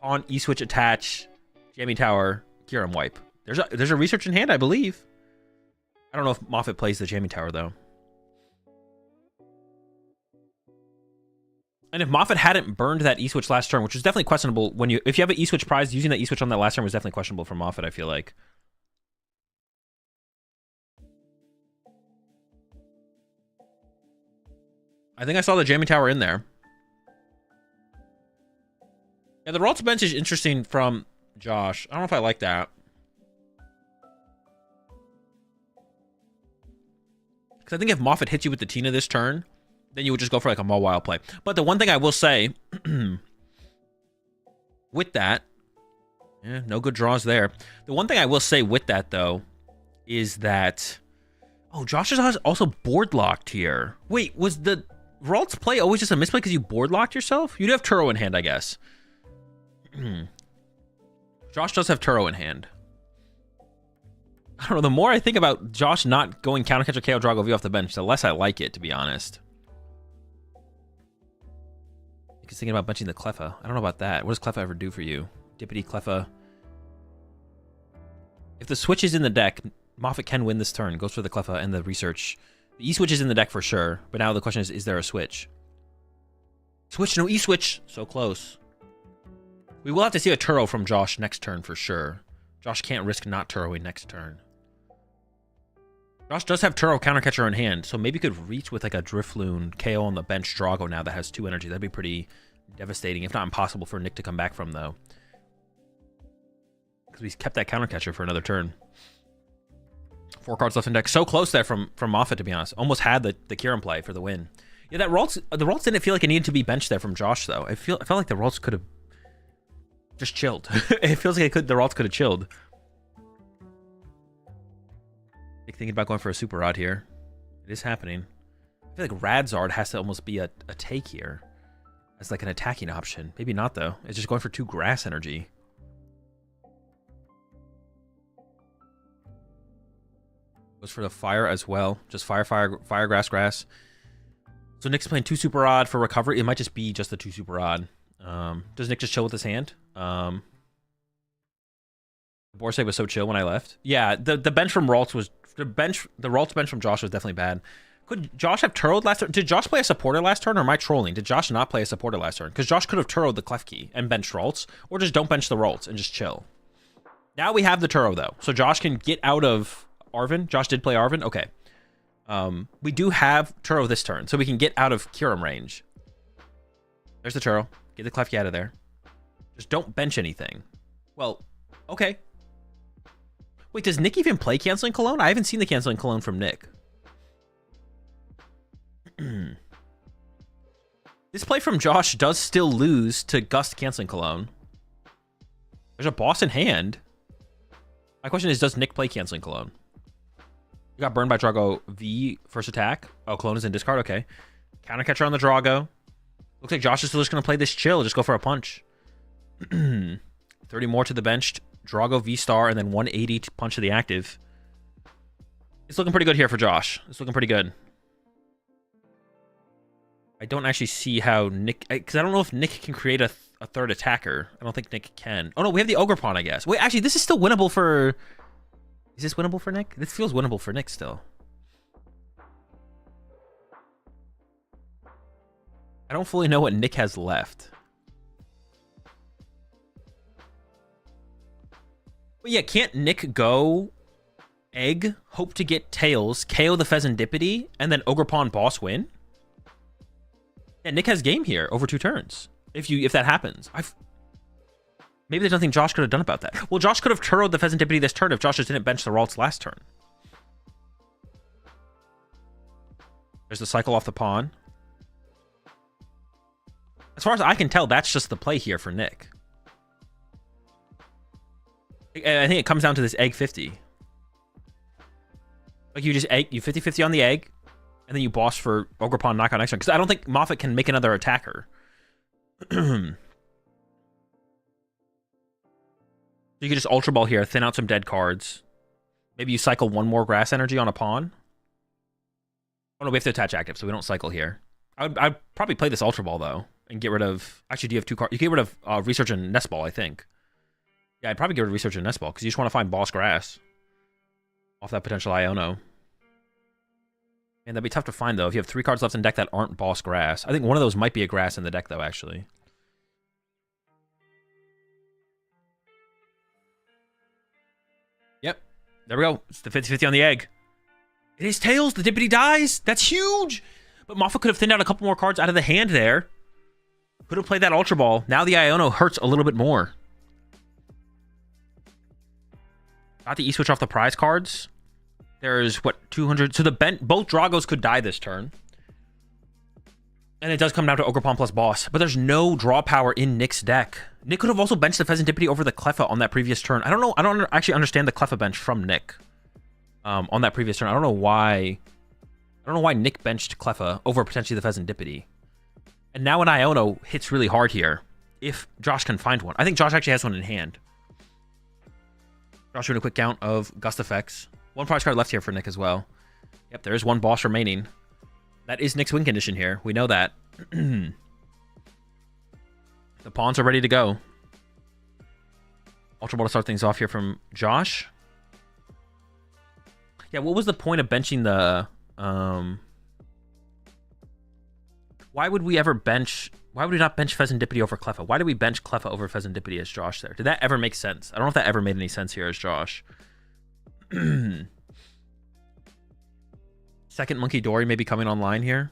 on E-Switch attach, Jamming Tower, Kieran wipe. There's a research in hand, I believe. I don't know if Moffat plays the Jamming Tower, though. And if Moffat hadn't burned that E-Switch last turn, which was definitely questionable if you have an E-Switch prize, using that E-Switch on that last turn was definitely questionable for Moffat, I feel like. I think I saw the Jamming Tower in there. Yeah, the Ralts bench is interesting from Josh. I don't know if I like that. Because I think if Moffat hits you with the Tina this turn, then you would just go for like a Mawile play. But the one thing I will say, with that, no good draws there. The one thing I will say with that, though, is that... Oh, Josh is also board locked here. Wait, was the Ralts play always just a misplay because you board locked yourself? You'd have Turo in hand, I guess. Josh does have Turo in hand. I don't know. The more I think about Josh not going counter catcher KO Drago V off the bench, the less I like it, to be honest. He's thinking about benching the Klawf. I don't know about that. What does Klawf ever do for you? Dippity Klawf. If the switch is in the deck, Moffat can win this turn. Goes for the Klawf and the research. The E-switch is in the deck for sure. But now the question is there a switch? Switch, no E-switch. So close. We will have to see a Turo from Josh next turn for sure. Josh can't risk not Turoing next turn. Josh does have Turo countercatcher in hand, so maybe could reach with like a Drifloon KO on the bench Drago now that has 2 energy. That'd be pretty devastating, if not impossible for Nick to come back from, though. Because he's kept that countercatcher for another turn. 4 cards left in deck. So close there from Moffat, to be honest. Almost had the Kieran play for the win. Yeah, the Ralts didn't feel like it needed to be benched there from Josh, though. I felt like the Ralts could have just chilled. It feels like the Ralts could have chilled. Thinking about going for a Super Rod here. It is happening. I feel like Radzard has to almost be a take here. As like an attacking option. Maybe not, though. It's just going for 2 grass energy. Goes for the fire as well. Just fire, grass, grass. So Nick's playing 2 Super Rod for recovery. It might just be just the 2 Super Rod. Does Nick just chill with his hand? Borsay was so chill when I left. Yeah, the bench from Ralts was... The Ralts bench from Josh was definitely bad. Could Josh have Turoed last turn? Did Josh play a supporter last turn, or am I trolling? Did Josh not play a supporter last turn? Because Josh could have Turoed the Klawf key and benched Ralts, or just don't bench the Ralts and just chill. Now we have the Turo, though. So Josh can get out of Arvin. Josh did play Arvin? Okay. We do have Turo this turn, so we can get out of Kyurem range. There's the Turo. Get the Klawf key out of there. Just don't bench anything. Well, okay. Wait, does Nick even play Canceling Cologne? I haven't seen the Canceling Cologne from Nick. This play from Josh does still lose to Gust Canceling Cologne. There's a boss in hand. My question is, does Nick play Canceling Cologne? You got burned by Drago V first attack. Oh, Cologne is in discard. Okay. Countercatcher on the Drago. Looks like Josh is still just going to play this chill. Just go for a punch. 30 more to the bench. Drago V-Star, and then 180 to punch to the active. It's looking pretty good here for Josh. It's looking pretty good. I don't actually see how Nick... Because I don't know if Nick can create a third attacker. I don't think Nick can. Oh, no, we have the Ogre Pawn, I guess. Wait, actually, this is still winnable for... Is this winnable for Nick? This feels winnable for Nick still. I don't fully know what Nick has left. But yeah, can't Nick go Egg, hope to get Tails, KO the Pheasantipity, and then Ogre Pawn boss win? Yeah, Nick has game here over 2 turns. If that happens. Maybe there's nothing Josh could have done about that. Well, Josh could have Turoed the Pheasantipity this turn if Josh just didn't bench the Ralts last turn. There's the cycle off the pawn. As far as I can tell, that's just the play here for Nick. I think it comes down to this egg 50. Like you just egg, you 50-50 on the egg, and then you boss for Ogre Pawn knockout next turn. Because I don't think Moffat can make another attacker. You could just Ultra Ball here, thin out some dead cards. Maybe you cycle 1 more grass energy on a pawn. Oh no, we have to attach active, so we don't cycle here. I'd probably play this Ultra Ball though, and get rid of... Actually, do you have 2 cards? You can get rid of Research and Nest Ball, I think. Yeah, I'd probably get rid of Research and Nest Ball, because you just want to find boss grass off that potential Iono. And that'd be tough to find, though, if you have 3 cards left in deck that aren't boss grass. I think one of those might be a grass in the deck, though, actually. Yep. There we go. It's the 50-50 on the egg. It is Tails. The Dippity dies. That's huge. But Moffat could have thinned out a couple more cards out of the hand there. Could have played that Ultra Ball. Now the Iono hurts a little bit more. Got the E-Switch off the prize cards. There's, what, 200... So both Dragos could die this turn. And it does come down to Ogre Pawn plus boss. But there's no draw power in Nick's deck. Nick could have also benched the Pheasantipity over the Klawf on that previous turn. I don't know. I don't actually understand the Klawf bench from Nick. On that previous turn. I don't know why Nick benched Klawf over potentially the Pheasantipity. And now an Iono hits really hard here. If Josh can find one. I think Josh actually has one in hand. Josh doing a quick count of Gust effects. One prize card left here for Nick as well. Yep, there is one boss remaining. That is Nick's win condition here. We know that. The pawns are ready to go. Ultra Ball to start things off here from Josh. Yeah, what was the point of benching the... Why would we ever bench... Why would we not bench Pheasantipity over Klawf? Why did we bench Klawf over Pheasantipity as Josh there? Did that ever make sense? I don't know if that ever made any sense here as Josh. Second Monkey Dory maybe coming online here.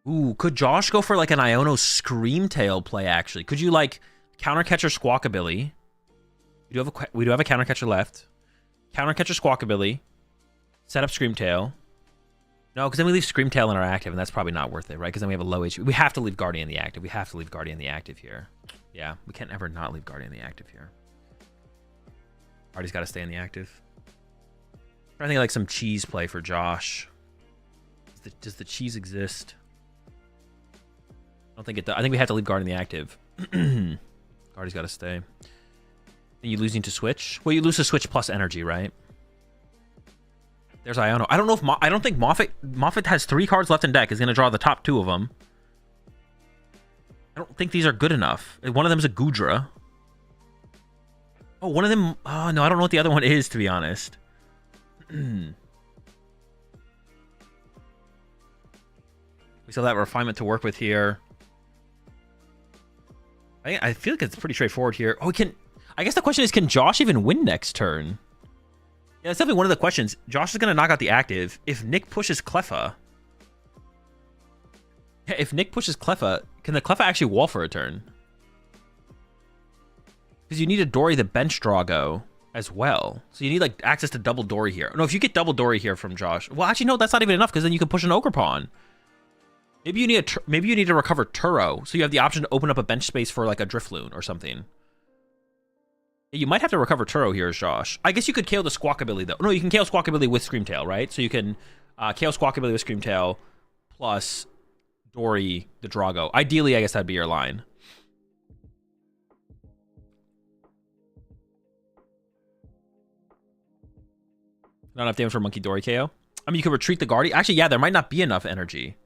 Ooh, could Josh go for like an Iono Screamtail play actually? Could you like Countercatcher Squawkabilly? We do have a Countercatcher left. Countercatcher Squawkabilly. Set up Screamtail. No, because then we leave Screamtail in our active, and that's probably not worth it, right? Because then we have a low HP. We have to leave Guardian in the active. We have to leave Guardian in the active here. Yeah, we can't ever not leave Guardian in the active here. Artie's got to stay in the active. I think like some cheese play for Josh. Does the cheese exist? I don't think it does. I think we have to leave Guardian in the active. Guardian's got to stay. And you losing to Switch? Well, you lose to Switch plus energy, right? There's Iono. I don't know if I don't think Moffat has 3 cards left in deck. Is going to draw the top 2 of them. I don't think these are good enough. One of them is a Goodra. Oh, one of them... Oh, no, I don't know what the other one is, to be honest. We still have that refinement to work with here. I feel like it's pretty straightforward here. Oh, we can... I guess the question is, can Josh even win next turn? Yeah, that's definitely one of the questions. Josh is going to knock out the active. If Nick pushes Klawf... Yeah, if Nick pushes Klawf, can the Klawf actually wall for a turn? Because you need a Dory the bench Drago as well. So you need like access to double Dory here. No, if you get double Dory here from Josh... Well, actually, no, that's not even enough because then you can push an Ogre Pawn. Maybe you need to recover Turo, so you have the option to open up a bench space for like a Drifloon or something. You might have to recover Turo here as Josh. I guess you could KO the Squawkabilly though. No, you can KO Squawkabilly with Screamtail, right? So you can KO Squawkabilly with Screamtail plus Dory the Drago. Ideally, I guess that'd be your line. Not enough damage for Monkey Dory KO. I mean, you could retreat the Guardian. Actually, yeah, there might not be enough energy.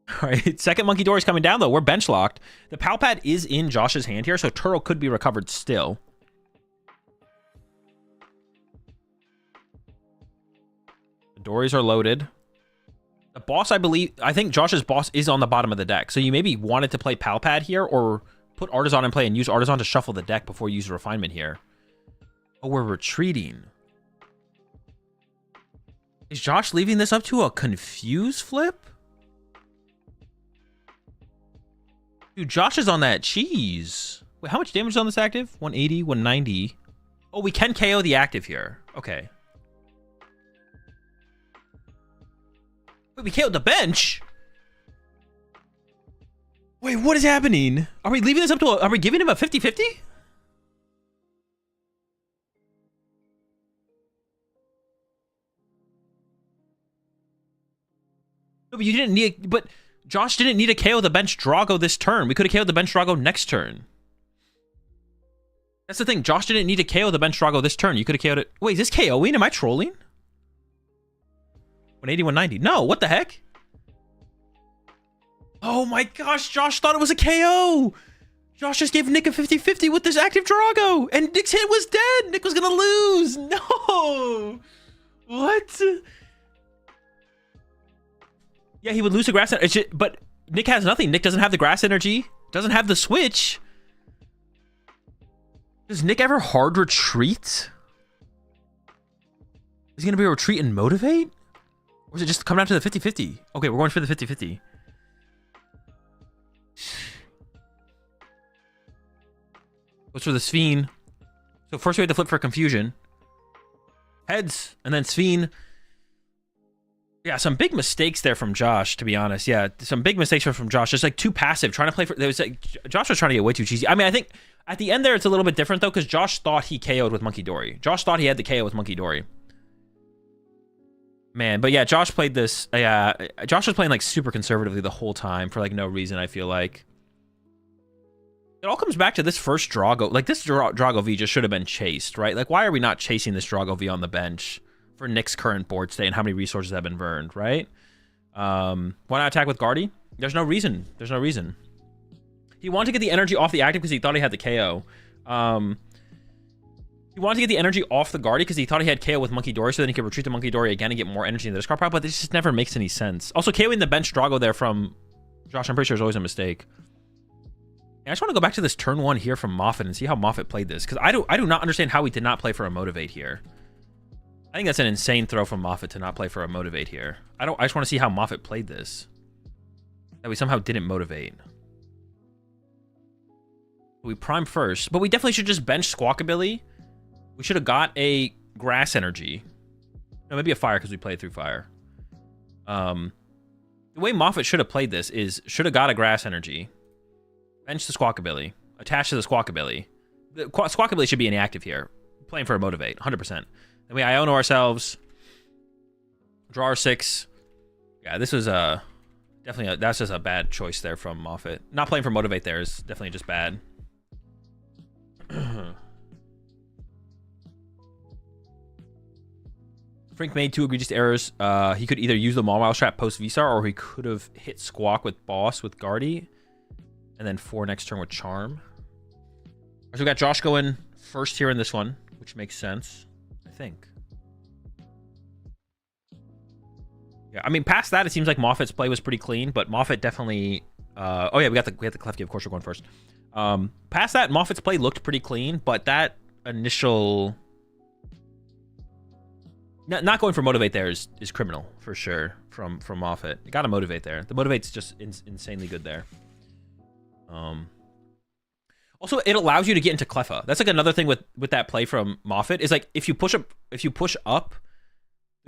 All right, second Monkey Dory's coming down, though. We're bench locked. The Palpad is in Josh's hand here, so Turo could be recovered still. The Dories are loaded. The boss, I think Josh's boss is on the bottom of the deck. So you maybe wanted to play Palpad here or put Artisan in play and use Artisan to shuffle the deck before you use Refinement here. Oh, we're retreating. Is Josh leaving this up to a Confuse flip? Dude, Josh is on that cheese. Wait, how much damage is on this active? 180, 190. Oh, we can KO the active here. Okay. Wait, we KO'd the bench? Wait, what is happening? Are we leaving this up to are we giving him a 50-50? No, but you didn't need... But... Josh didn't need to KO the bench Drago this turn. We could have KO'd the bench Drago next turn. That's the thing. Josh didn't need to KO the bench Drago this turn. You could have KO'd it. Wait, is this KOing? Am I trolling? 180, 190. No, what the heck? Oh my gosh, Josh thought it was a KO. Josh just gave Nick a 50-50 with this active Drago. And Nick's hit was dead. Nick was going to lose. No. What? Yeah, he would lose the grass energy, but Nick has nothing. Nick doesn't have the grass energy, doesn't have the switch. Does Nick ever hard retreat? Is he going to be a retreat and motivate? Or is it just come down to the 50-50? Okay, we're going for the 50-50. Goes for the Sphene. So first we had to flip for confusion. Heads, and then Sphene. Yeah, some big mistakes there from Josh, to be honest. Yeah, some big mistakes from Josh. Just like too passive, trying to play for... There was like, Josh was trying to get way too cheesy. I mean, I think at the end there, it's a little bit different, though, because Josh thought he KO'd with Monkey Dory. Josh thought he had the KO with Monkey Dory. Man, but yeah, Josh played this. Josh was playing like super conservatively the whole time for like no reason. I feel like it all comes back to this first Drago. Like this Drago V just should have been chased, right? Like why are we not chasing this Drago V on the bench for Nick's current board state and how many resources have been burned, right? Why not attack with Guardy? There's no reason. There's no reason. He wanted to get the energy off the active because he thought he had the KO. He wanted to get the energy off the Guardy because he thought he had KO with Monkey Dory, so then he could retreat the Monkey Dory again and get more energy in the discard pile, but this just never makes any sense. Also, KOing the bench Drago there from Josh, I'm pretty sure is always a mistake. And I just want to go back to this turn 1 here from Moffat and see how Moffat played this, because I do not understand how he did not play for a Motivate here. I think that's an insane throw from Moffat to not play for a Motivate here. I just want to see how Moffat played this. That we somehow didn't Motivate. We prime first, but we definitely should just bench Squawkabilly. We should have got a grass energy. No, maybe a fire because we played through fire. The way Moffat should have played this is should have got a grass energy. Bench the Squawkabilly. Attach to the Squawkabilly. The Squawkabilly should be inactive here. Playing for a Motivate, 100%. Then we Iono ourselves. Draw our 6. Yeah, this was definitely that's just a bad choice there from Moffat. Not playing for Motivate there is definitely just bad. Frank made 2 egregious errors. He could either use the Mawile Trap post VSAR, or he could have hit Squawk with Boss with Guardy, and then 4 next turn with Charm. So we got Josh going first here in this one, which makes sense, I think. Yeah, I mean, past that, it seems like Moffat's play was pretty clean, but Moffat definitely... oh yeah, we have the Klefki, of course we're going first. Past that, Moffat's play looked pretty clean, but that initial... Not going for Motivate there is criminal, for sure, from Moffat. You gotta Motivate there. The Motivate's just insanely good there. Also, it allows you to get into Cleffa. That's like another thing with that play from Moffat, is like if you push up the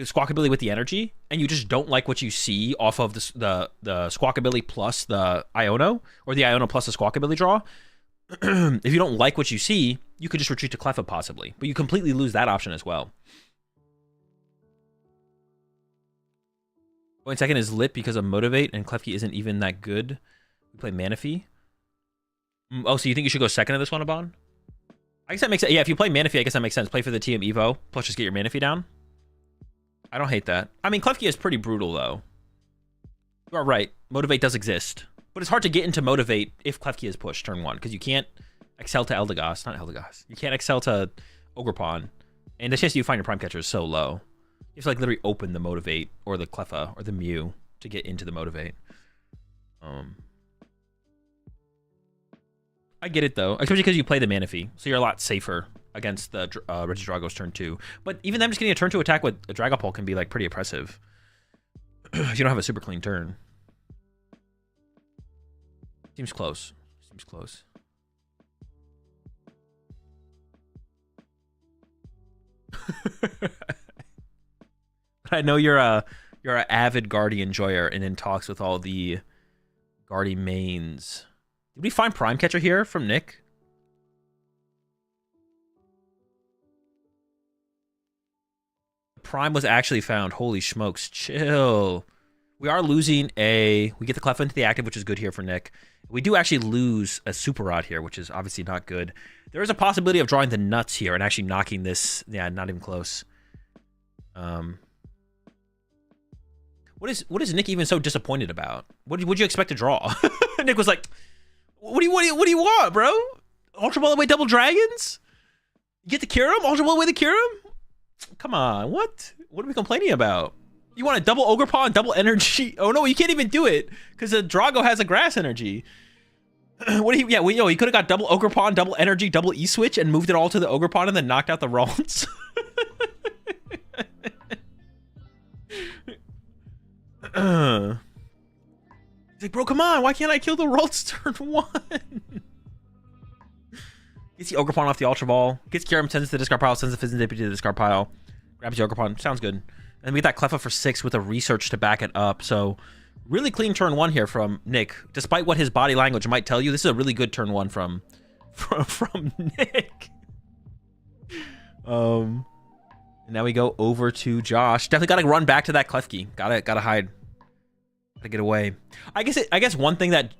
Squawkabilly with the energy, and you just don't like what you see off of the Squawkabilly plus the Iono, or the Iono plus the Squawkabilly draw, if you don't like what you see, you could just retreat to Cleffa possibly. But you completely lose that option as well. Going second is Lip because of Motivate, and Klefki isn't even that good. We play Manaphy. Oh, so you think you should go second in this one, Abon? I guess that makes sense. Yeah, if you play Manaphy, I guess that makes sense. Play for the TM Evo, plus just get your Manaphy down. I don't hate that. I mean, Klefki is pretty brutal, though. You are right. Motivate does exist. But it's hard to get into Motivate if Klefki is pushed turn 1, because you can't excel to Eldegoss. Not Eldegoss. You can't excel to Ogerpon. And the chance you find your Prime Catcher is so low. You have to like literally open the Motivate or the Cleffa or the Mew to get into the Motivate. I get it though, especially because you play the Manaphy, so you're a lot safer against the Regidrago's turn 2. But even them just getting a turn 2 attack with a Dragapult can be like pretty oppressive. If you don't have a super clean turn. Seems close. Seems close. I know you're an avid Guardy enjoyer and in talks with all the Guardy mains. Did we find Prime Catcher here from Nick? Prime was actually found. Holy smokes, chill. We are losing we get the Clef into the active, which is good here for Nick. We do actually lose a Super Rod here, which is obviously not good. There is a possibility of drawing the nuts here and actually knocking this. Yeah, not even close. What is Nick even so disappointed about? What would you expect to draw? Nick was like, what do you want, bro? Ultra Ball away double dragons? You get the Kyurem? Ultra Ball away the Kyurem? Come on, what? What are we complaining about? You want a double Ogerpon, double energy? Oh no, you can't even do it because the Drago has a grass energy. He could have got double Ogerpon, double energy, double E-switch and moved it all to the Ogerpon and then knocked out the Ralts. He's like, bro, come on, why can't I kill the Ralts turn 1? Gets the Ogerpon off the Ultra Ball, gets Kyurem, sends it to the discard pile, sends the Fizzendipity to the discard pile, grabs the Ogerpon, sounds good. And we get that Cleffa for 6 with a research to back it up. So really clean turn 1 here from Nick. Despite what his body language might tell you, this is a really good turn 1 from Nick. And now we go over to Josh. Definitely got to run back to that Klefki. Gotta hide. Gotta get away. I guess one thing that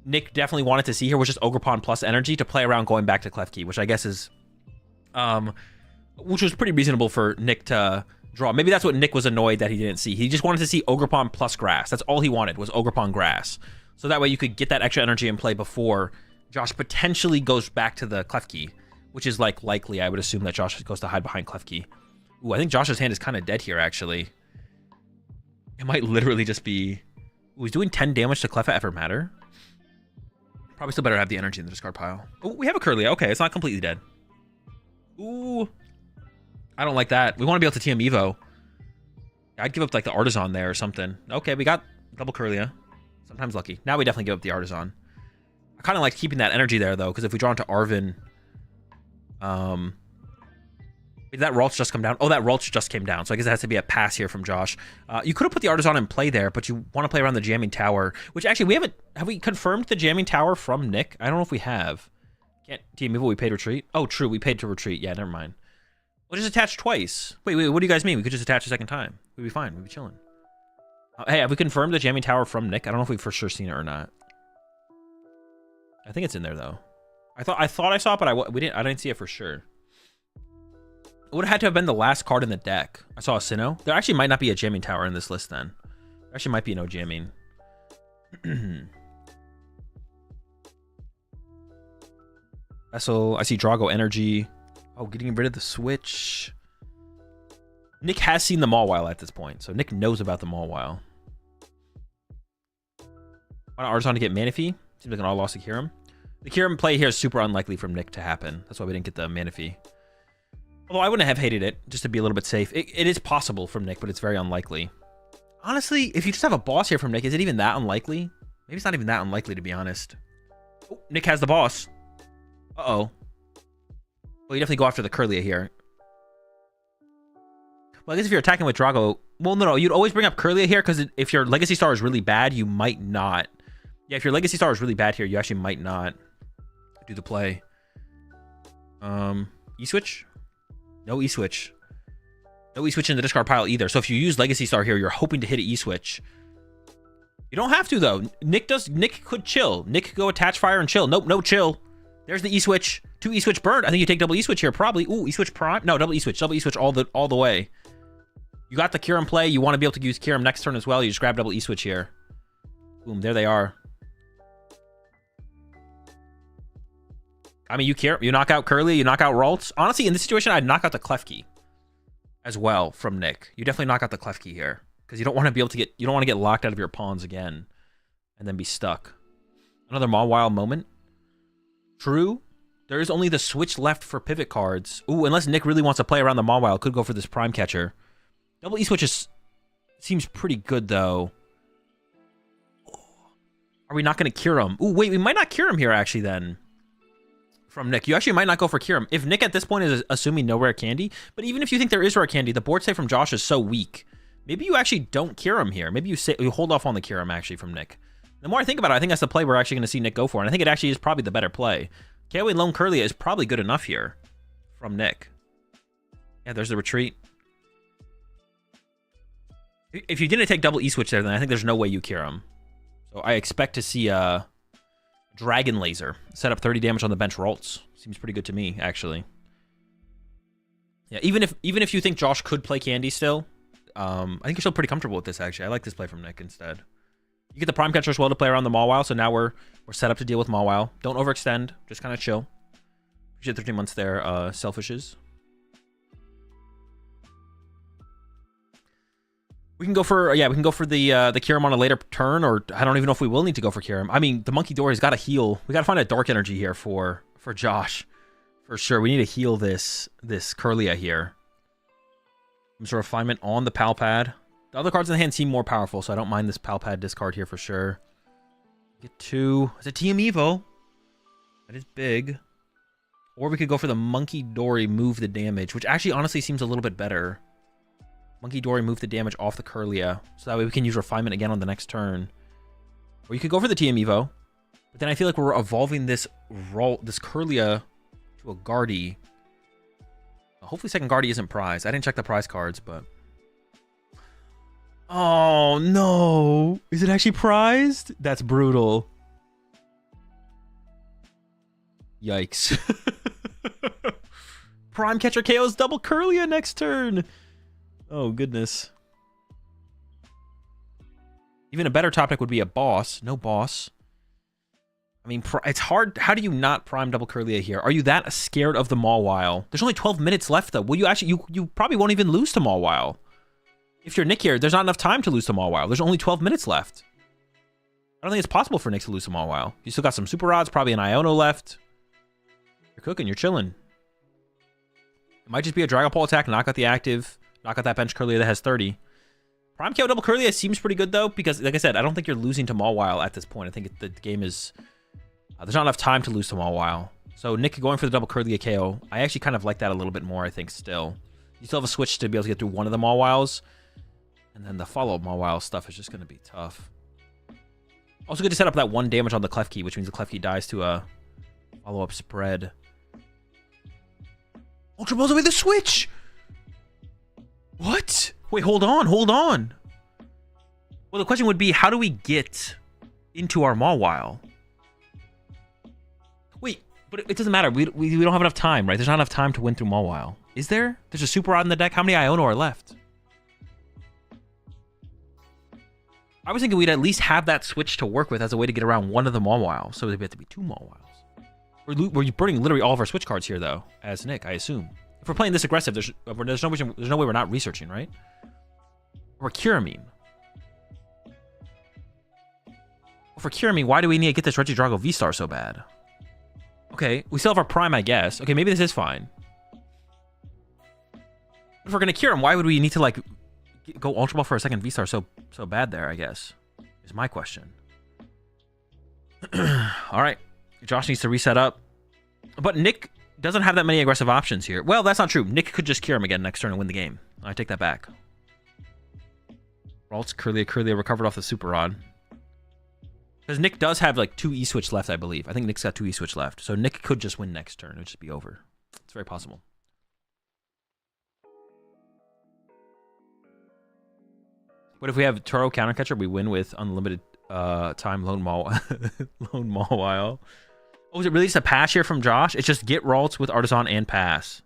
Nick definitely wanted to see here was just Ogerpon plus energy to play around going back to Klefki, which I guess is, which was pretty reasonable for Nick to draw. Maybe that's what Nick was annoyed that he didn't see. He just wanted to see Ogerpon plus grass. That's all he wanted was Ogerpon grass. So that way you could get that extra energy in play before Josh potentially goes back to the Klefki, which is like likely. I would assume that Josh goes to hide behind Klefki. Ooh, I think Josh's hand is kind of dead here, actually. It might literally just be... Ooh, he's doing 10 damage to Klef at Ever Matter. Probably still better have the energy in the discard pile. Oh, we have a Curlia. Okay, it's not completely dead. Ooh. I don't like that. We want to be able to TM Evo. I'd give up like the Artisan there or something. Okay, we got double Curlia. Sometimes lucky. Now we definitely give up the Artisan. I kind of like keeping that energy there, though, because if we draw into Arvin... Did that Ralts just come down? Oh, that Ralts just came down, so I guess it has to be a pass here from Josh. You could have put the Artisan in play there, but you want to play around the Jamming Tower, which actually we haven't... Have we confirmed the Jamming Tower from Nick? I don't know if we have. Can't TM Evil, we paid retreat? Oh, true, we paid to retreat. Yeah, never mind. We'll just attach twice. Wait, what do you guys mean? We could just attach a second time. We'd be fine. We'd be chilling. Hey, have we confirmed the Jamming Tower from Nick? I don't know if we've for sure seen it or not. I think it's in there, though. I thought I saw it, but I didn't see it for sure. It would have had to have been the last card in the deck. I saw a Sinnoh. There actually might not be a Jamming Tower in this list then. There actually might be no jamming. Vessel. I see Drago Energy. Oh, getting rid of the switch. Nick has seen the Mawile at this point, so Nick knows about the Mawile. On Artisan to get Manaphy. Seems like an all loss to Kyurem. The Kyurem play here is super unlikely from Nick to happen. That's why we didn't get the Manaphy. Although I wouldn't have hated it, just to be a little bit safe. It is possible from Nick, but it's very unlikely. Honestly, if you just have a boss here from Nick, is it even that unlikely? Maybe it's not even that unlikely, to be honest. Oh, Nick has the boss. Uh-oh. Well, you definitely go after the Curlia here. Well, I guess if you're attacking with Drago... Well, no, you'd always bring up Curlia here, because if your Legacy Star is really bad, you might not. Yeah, if your Legacy Star is really bad here, you actually might not do the play. E-Switch? No E-Switch. No E-Switch in the discard pile either. So if you use Legacy Star here, you're hoping to hit an E-Switch. You don't have to, though. Nick could chill. Nick could go attach fire and chill. Nope, no chill. There's the E-Switch. 2 E-Switch burned. I think you take double E-Switch here, probably. Ooh, E-Switch prime. No, double E-Switch. Double E-Switch all the way. You got the Kyurem play. You want to be able to use Kyurem next turn as well. You just grab double E-Switch here. Boom, there they are. I mean, you knock out Curly, you knock out Ralts. Honestly, in this situation, I'd knock out the Klefki as well from Nick. You definitely knock out the Klefki here because you don't want to be able to get, you don't want to get locked out of your pawns again and then be stuck. Another Mawile moment. True. There is only the switch left for pivot cards. Ooh, unless Nick really wants to play around the Mawile, could go for this Prime Catcher. Double E-Switch seems pretty good, though. Are we not going to cure him? Ooh, wait, we might not cure him here, actually, then. From Nick. You actually might not go for Kyurem. If Nick at this point is assuming no rare candy, but even if you think there is rare candy, the board save from Josh is so weak. Maybe you actually don't Kyurem here. Maybe you hold off on the Kyurem actually from Nick. The more I think about it, I think that's the play we're actually going to see Nick go for, and I think it actually is probably the better play. KOA Lone Curlia is probably good enough here from Nick. Yeah, there's the retreat. If you didn't take double E-Switch there, then I think there's no way you Kyurem. So I expect to see Dragon Laser. Set up 30 damage on the bench Ralts. Seems pretty good to me, actually. Yeah, even if you think Josh could play Candy still, I think you're still pretty comfortable with this, actually. I like this play from Nick instead. You get the Prime Catcher as well to play around the Mawile, so now we're set up to deal with Mawile. Don't overextend. Just kind of chill. Appreciate 13 months there, Selfishes. We can go for the Kyurem on a later turn, or I don't even know if we will need to go for Kyurem. I mean, the Monkey Dory's got to heal. We got to find a Dark Energy here for Josh, for sure. We need to heal this Curlia here. Some sort of refinement on the Pal Pad. The other cards in the hand seem more powerful, so I don't mind this Pal Pad discard here for sure. Get 2. It's a TM Evo. That is big. Or we could go for the Monkey Dory, move the damage, which actually honestly seems a little bit better. Monkey Dory, move the damage off the Curlia, so that way we can use Refinement again on the next turn. Or you could go for the TM Evo, but then I feel like we're evolving this Curlia to a Guardy. Hopefully second Guardy isn't prized. I didn't check the prize cards, but... Oh, no. Is it actually prized? That's brutal. Yikes. Prime Catcher KO's double Curlia next turn. Oh, goodness. Even a better top deck would be a boss. No boss. I mean, it's hard. How do you not prime double Curlia here? Are you that scared of the Mawile? There's only 12 minutes left, though. Will you actually... You probably won't even lose to Mawile. If you're Nick here, there's not enough time to lose to Mawile. There's only 12 minutes left. I don't think it's possible for Nick to lose to Mawile. You still got some Super Rods, probably an Iono left. You're cooking. You're chilling. It might just be a Dragapult attack, knock out the active, knock out that bench Curlia that has 30. Prime KO double Curlia seems pretty good, though, because, like I said, I don't think you're losing to Mawile at this point. I think the game is... there's not enough time to lose to Mawile. So Nick going for the double Curlia KO. I actually kind of like that a little bit more, I think, still. You still have a switch to be able to get through one of the Mawiles. And then the follow-up Mawile stuff is just going to be tough. Also good to set up that 1 damage on the Klawf key, which means the Klawf key dies to a follow-up spread. Ultra Ball's away the switch! What? Wait, hold on, hold on. Well, the question would be, how do we get into our Mawile? Wait, but it doesn't matter. We don't have enough time, right? There's not enough time to win through Mawile. Is there? There's a Super Rod in the deck. How many Iono are left? I was thinking we'd at least have that switch to work with as a way to get around one of the Mawiles. So there'd have to be 2 Mawiles. We're burning literally all of our switch cards here, though, as Nick, I assume. If we're playing this aggressive, there's no way we're not researching, right? Or Kyuremine. Well, for Kyuremine, why do we need to get this Regidrago V-Star so bad? Okay, we still have our Prime, I guess. Okay, maybe this is fine. If we're going to cure him, why would we need to, like, go Ultra Ball for a second V-Star so bad there, I guess? Is my question. All right. Josh needs to reset up. But Nick doesn't have that many aggressive options here. Well, that's not true. Nick could just cure him again next turn and win the game. I take that back. Ralts, Curlia recovered off the Super Rod. Because Nick does have like 2 E-Switch left, I believe. I think Nick's got 2 E-Switch left. So Nick could just win next turn. It would just be over. It's very possible. What if we have Turo Countercatcher? We win with unlimited time Lone Mawile. Oh, is it really just a pass here from Josh? It's just get Ralts with Artisan and pass.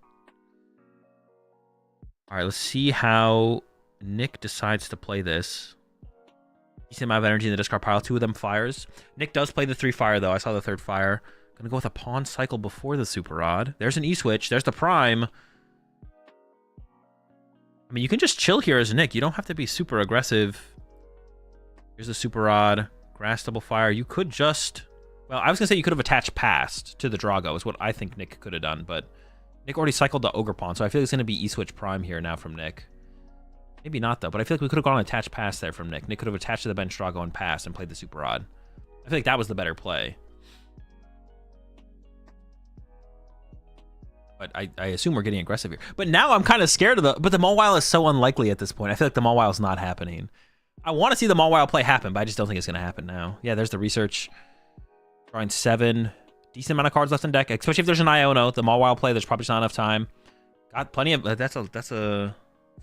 All right, let's see how Nick decides to play this. Decent amount of energy in the discard pile. 2 of them fires. Nick does play the 3 fire, though. I saw the 3rd fire. Gonna go with a Pawn Cycle before the Super Rod. There's an E-Switch. There's the Prime. I mean, you can just chill here as Nick. You don't have to be super aggressive. Here's the Super Rod. Grass Double Fire. You could just... Well, I was going to say you could have attached Past to the Drago is what I think Nick could have done, but Nick already cycled the Ogre Pawn, so I feel like it's going to be E-Switch Prime here now from Nick. Maybe not, though, but I feel like we could have gone and attached Past there from Nick. Nick could have attached to the bench Drago and Past and played the Super Rod. I feel like that was the better play. But I assume we're getting aggressive here. But now I'm kind of scared of the... But the Mawile is so unlikely at this point. I feel like the Mawile is not happening. I want to see the Mawile play happen, but I just don't think it's going to happen now. Yeah, there's the research. Drawing 7. Decent amount of cards left in deck, especially if there's an Iono. The Mawile play, there's probably just not enough time. Got plenty of... That's a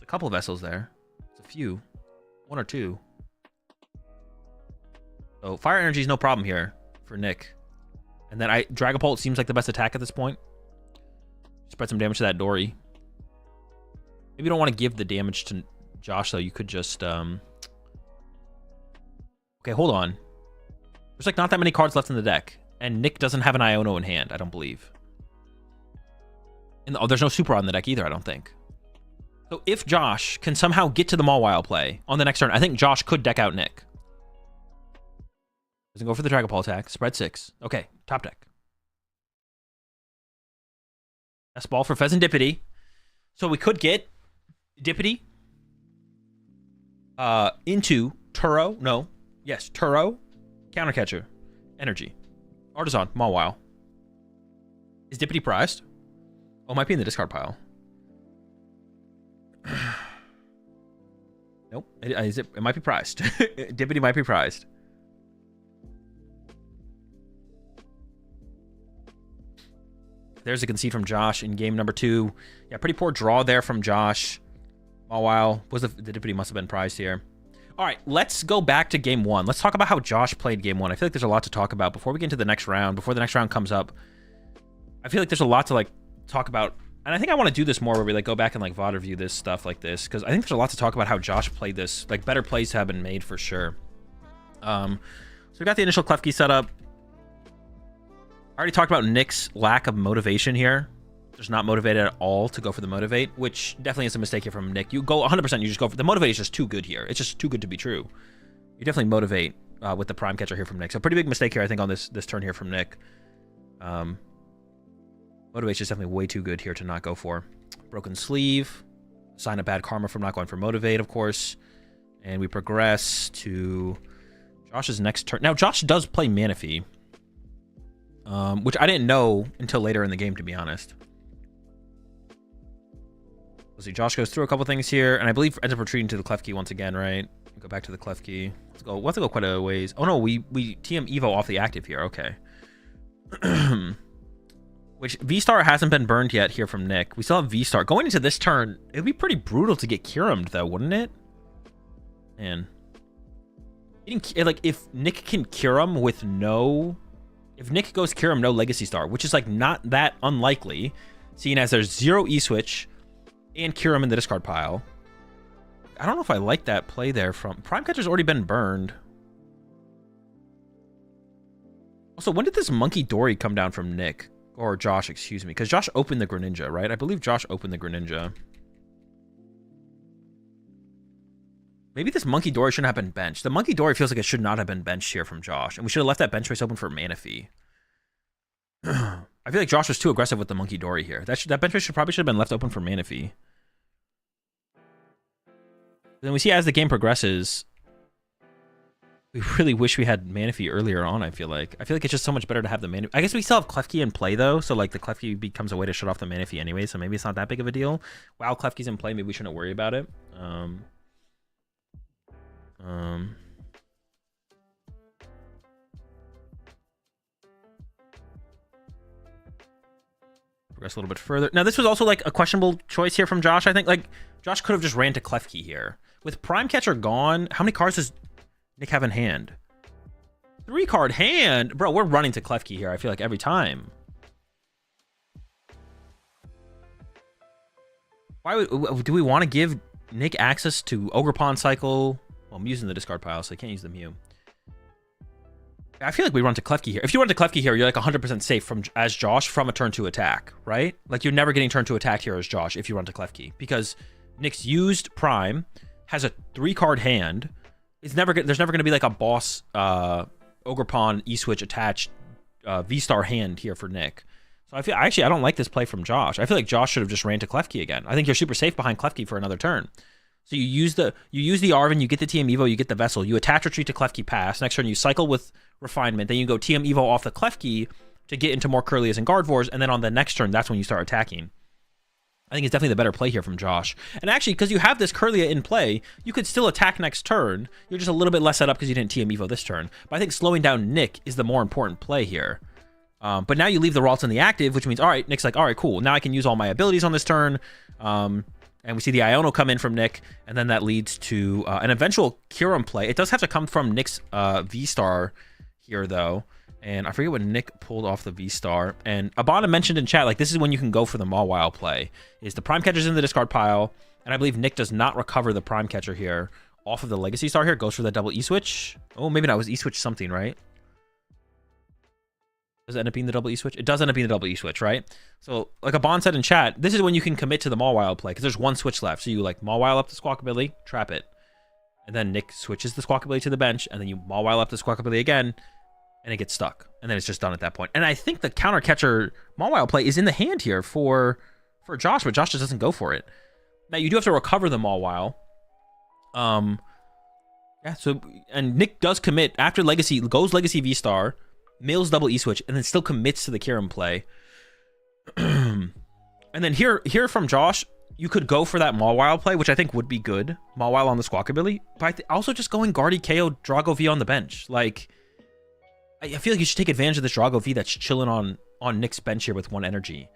couple of vessels there. It's a few. 1 or 2. So Fire Energy is no problem here for Nick. And then Dragapult seems like the best attack at this point. Spread some damage to that Dory. Maybe you don't want to give the damage to Josh, though. You could just... Okay, hold on. There's like not that many cards left in the deck. And Nick doesn't have an Iono in hand, I don't believe. And there's no Super on the deck either, I don't think. So if Josh can somehow get to the Mawile play on the next turn, I think Josh could deck out Nick. Doesn't go for the Dragapult attack. Spread 6. Okay, top deck. Best ball for Pheasant Dippity. So we could get Dippity into Turo. No. Yes, Turo. Countercatcher. Energy. Artisan. Mawile. Is Dippity prized? Oh, it might be in the discard pile. Nope. It might be prized. Dippity might be prized. There's a concede from Josh in game number 2. Yeah, pretty poor draw there from Josh. While the Deputy must have been prized here. All right, let's go back to game 1. Let's talk about how Josh played game 1. I feel like there's a lot to talk about before we get into the next round. Before the next round comes up, I feel like there's a lot to like talk about, and I think I want to do this more where we like go back and like VOD review this stuff like this, because I think there's a lot to talk about how Josh played this. Like better plays have been made for sure. So we got the initial Klefki setup. I already talked about Nick's lack of motivation here. Just not motivated at all to go for the motivate, which definitely is a mistake here from Nick. You go 100%, you just go for the motivate. Is just too good here. It's just too good to be true. You definitely motivate with the prime catcher here from Nick. So pretty big mistake here, I think, on this turn here from Nick. Motivate is definitely way too good here to not go for. Broken sleeve, sign of bad karma from not going for motivate, of course. And we progress to Josh's next turn. Now Josh does play Manaphy, which I didn't know until later in the game, to be honest. Let's see, Josh goes through a couple things here, and I believe ends up retreating to the Klefki once again, right? Go back to the Klefki. Let's go. We'll have to go quite a ways. Oh no, we TM Evo off the active here. Okay. Which V-Star hasn't been burned yet here from Nick. We still have V-Star. Going into this turn, it would be pretty brutal to get Kyurem'd though, wouldn't it? Man. Like, if Nick can Kyurem with no... If Nick goes Kyurem, no Legacy Star, which is like not that unlikely, seeing as there's 0 E-Switch and Kyurem in the discard pile. I don't know if I like that play there from... Prime Catcher's already been burned. Also, when did this Monkey Dory come down from Nick? Or Josh, excuse me. Because Josh opened the Greninja, right? I believe Josh opened the Greninja. Maybe this Monkey Dory shouldn't have been benched. The Monkey Dory feels like it should not have been benched here from Josh. And we should have left that bench space open for Manaphy. I feel like Josh was too aggressive with the Monkey Dory here. That bench space probably should have been left open for Manaphy. Then we see as the game progresses, we really wish we had Manaphy earlier on, I feel like. I feel like it's just so much better to have the Manaphy. I guess we still have Klefki in play, though, so like the Klefki becomes a way to shut off the Manaphy anyway, so maybe it's not that big of a deal. While Klefki's in play, maybe we shouldn't worry about it. Progress a little bit further. Now, this was also like a questionable choice here from Josh, I think. Like, Josh could have just ran to Klefki here. With Prime Catcher gone, how many cards does Nick have in hand? 3-card hand? Bro, we're running to Klefki here, I feel like, every time. Why do we want to give Nick access to Ogre Pawn Cycle? Well, I'm using the discard pile, so I can't use the Mew. I feel like we run to Klefki here. If you run to Klefki here, you're like 100% safe as Josh from a turn 2 attack, right? Like, you're never getting turn 2 attack here as Josh if you run to Klefki. Because Nick's used Prime, has a 3-card hand. There's never going to be like a boss Ogre Pawn E-Switch attached V-Star hand here for Nick. So I don't like this play from Josh. I feel like Josh should have just ran to Klefki again. I think you're super safe behind Klefki for another turn. So you use the Arven, you get the TM Evo, you get the Vessel, you attach retreat to Klefki pass. Next turn you cycle with Refinement, then you go TM Evo off the Klefki to get into more Curlias and Gardevoirs, and then on the next turn, that's when you start attacking. I think it's definitely the better play here from Josh. And actually, because you have this Curlia in play, you could still attack next turn. You're just a little bit less set up because you didn't TM Evo this turn. But I think slowing down Nick is the more important play here. But now you leave the Ralts in the active, which means, all right, Nick's like, all right, cool. Now I can use all my abilities on this turn. And we see the Iono come in from Nick, and then that leads to an eventual Kyurem play. It does have to come from Nick's V-Star here, though. And I forget what Nick pulled off the V-Star. And Abana mentioned in chat, like, this is when you can go for the Mawile play. Is the Prime Catcher's in the discard pile, and I believe Nick does not recover the Prime Catcher here off of the Legacy Star here. Goes for the double E-Switch. Oh, maybe not. It was E-Switch something, right? Does it end up being the double E-Switch? It does end up being the double E-Switch, right? So, like Abana said in chat, this is when you can commit to the Mawile play, because there's one switch left. So you, like, Mawile up the Squawkabilly, trap it. And then Nick switches the Squawkabilly to the bench, and then you Mawile up the Squawkabilly again, and it gets stuck. And then it's just done at that point. And I think the counter catcher Mawile play is in the hand here for Josh, but Josh just doesn't go for it. Now, you do have to recover the Mawile. Yeah, so, and Nick does commit after Legacy, goes Legacy V-Star, mills double E-Switch, and then still commits to the Kyurem play. And then here from Josh, you could go for that Mawile play, which I think would be good. Mawile on the Squawkabilly. But also just going Guardy KO Drago V on the bench. Like, I feel like you should take advantage of this Drago V that's chilling on on Nick's bench here with 1 energy.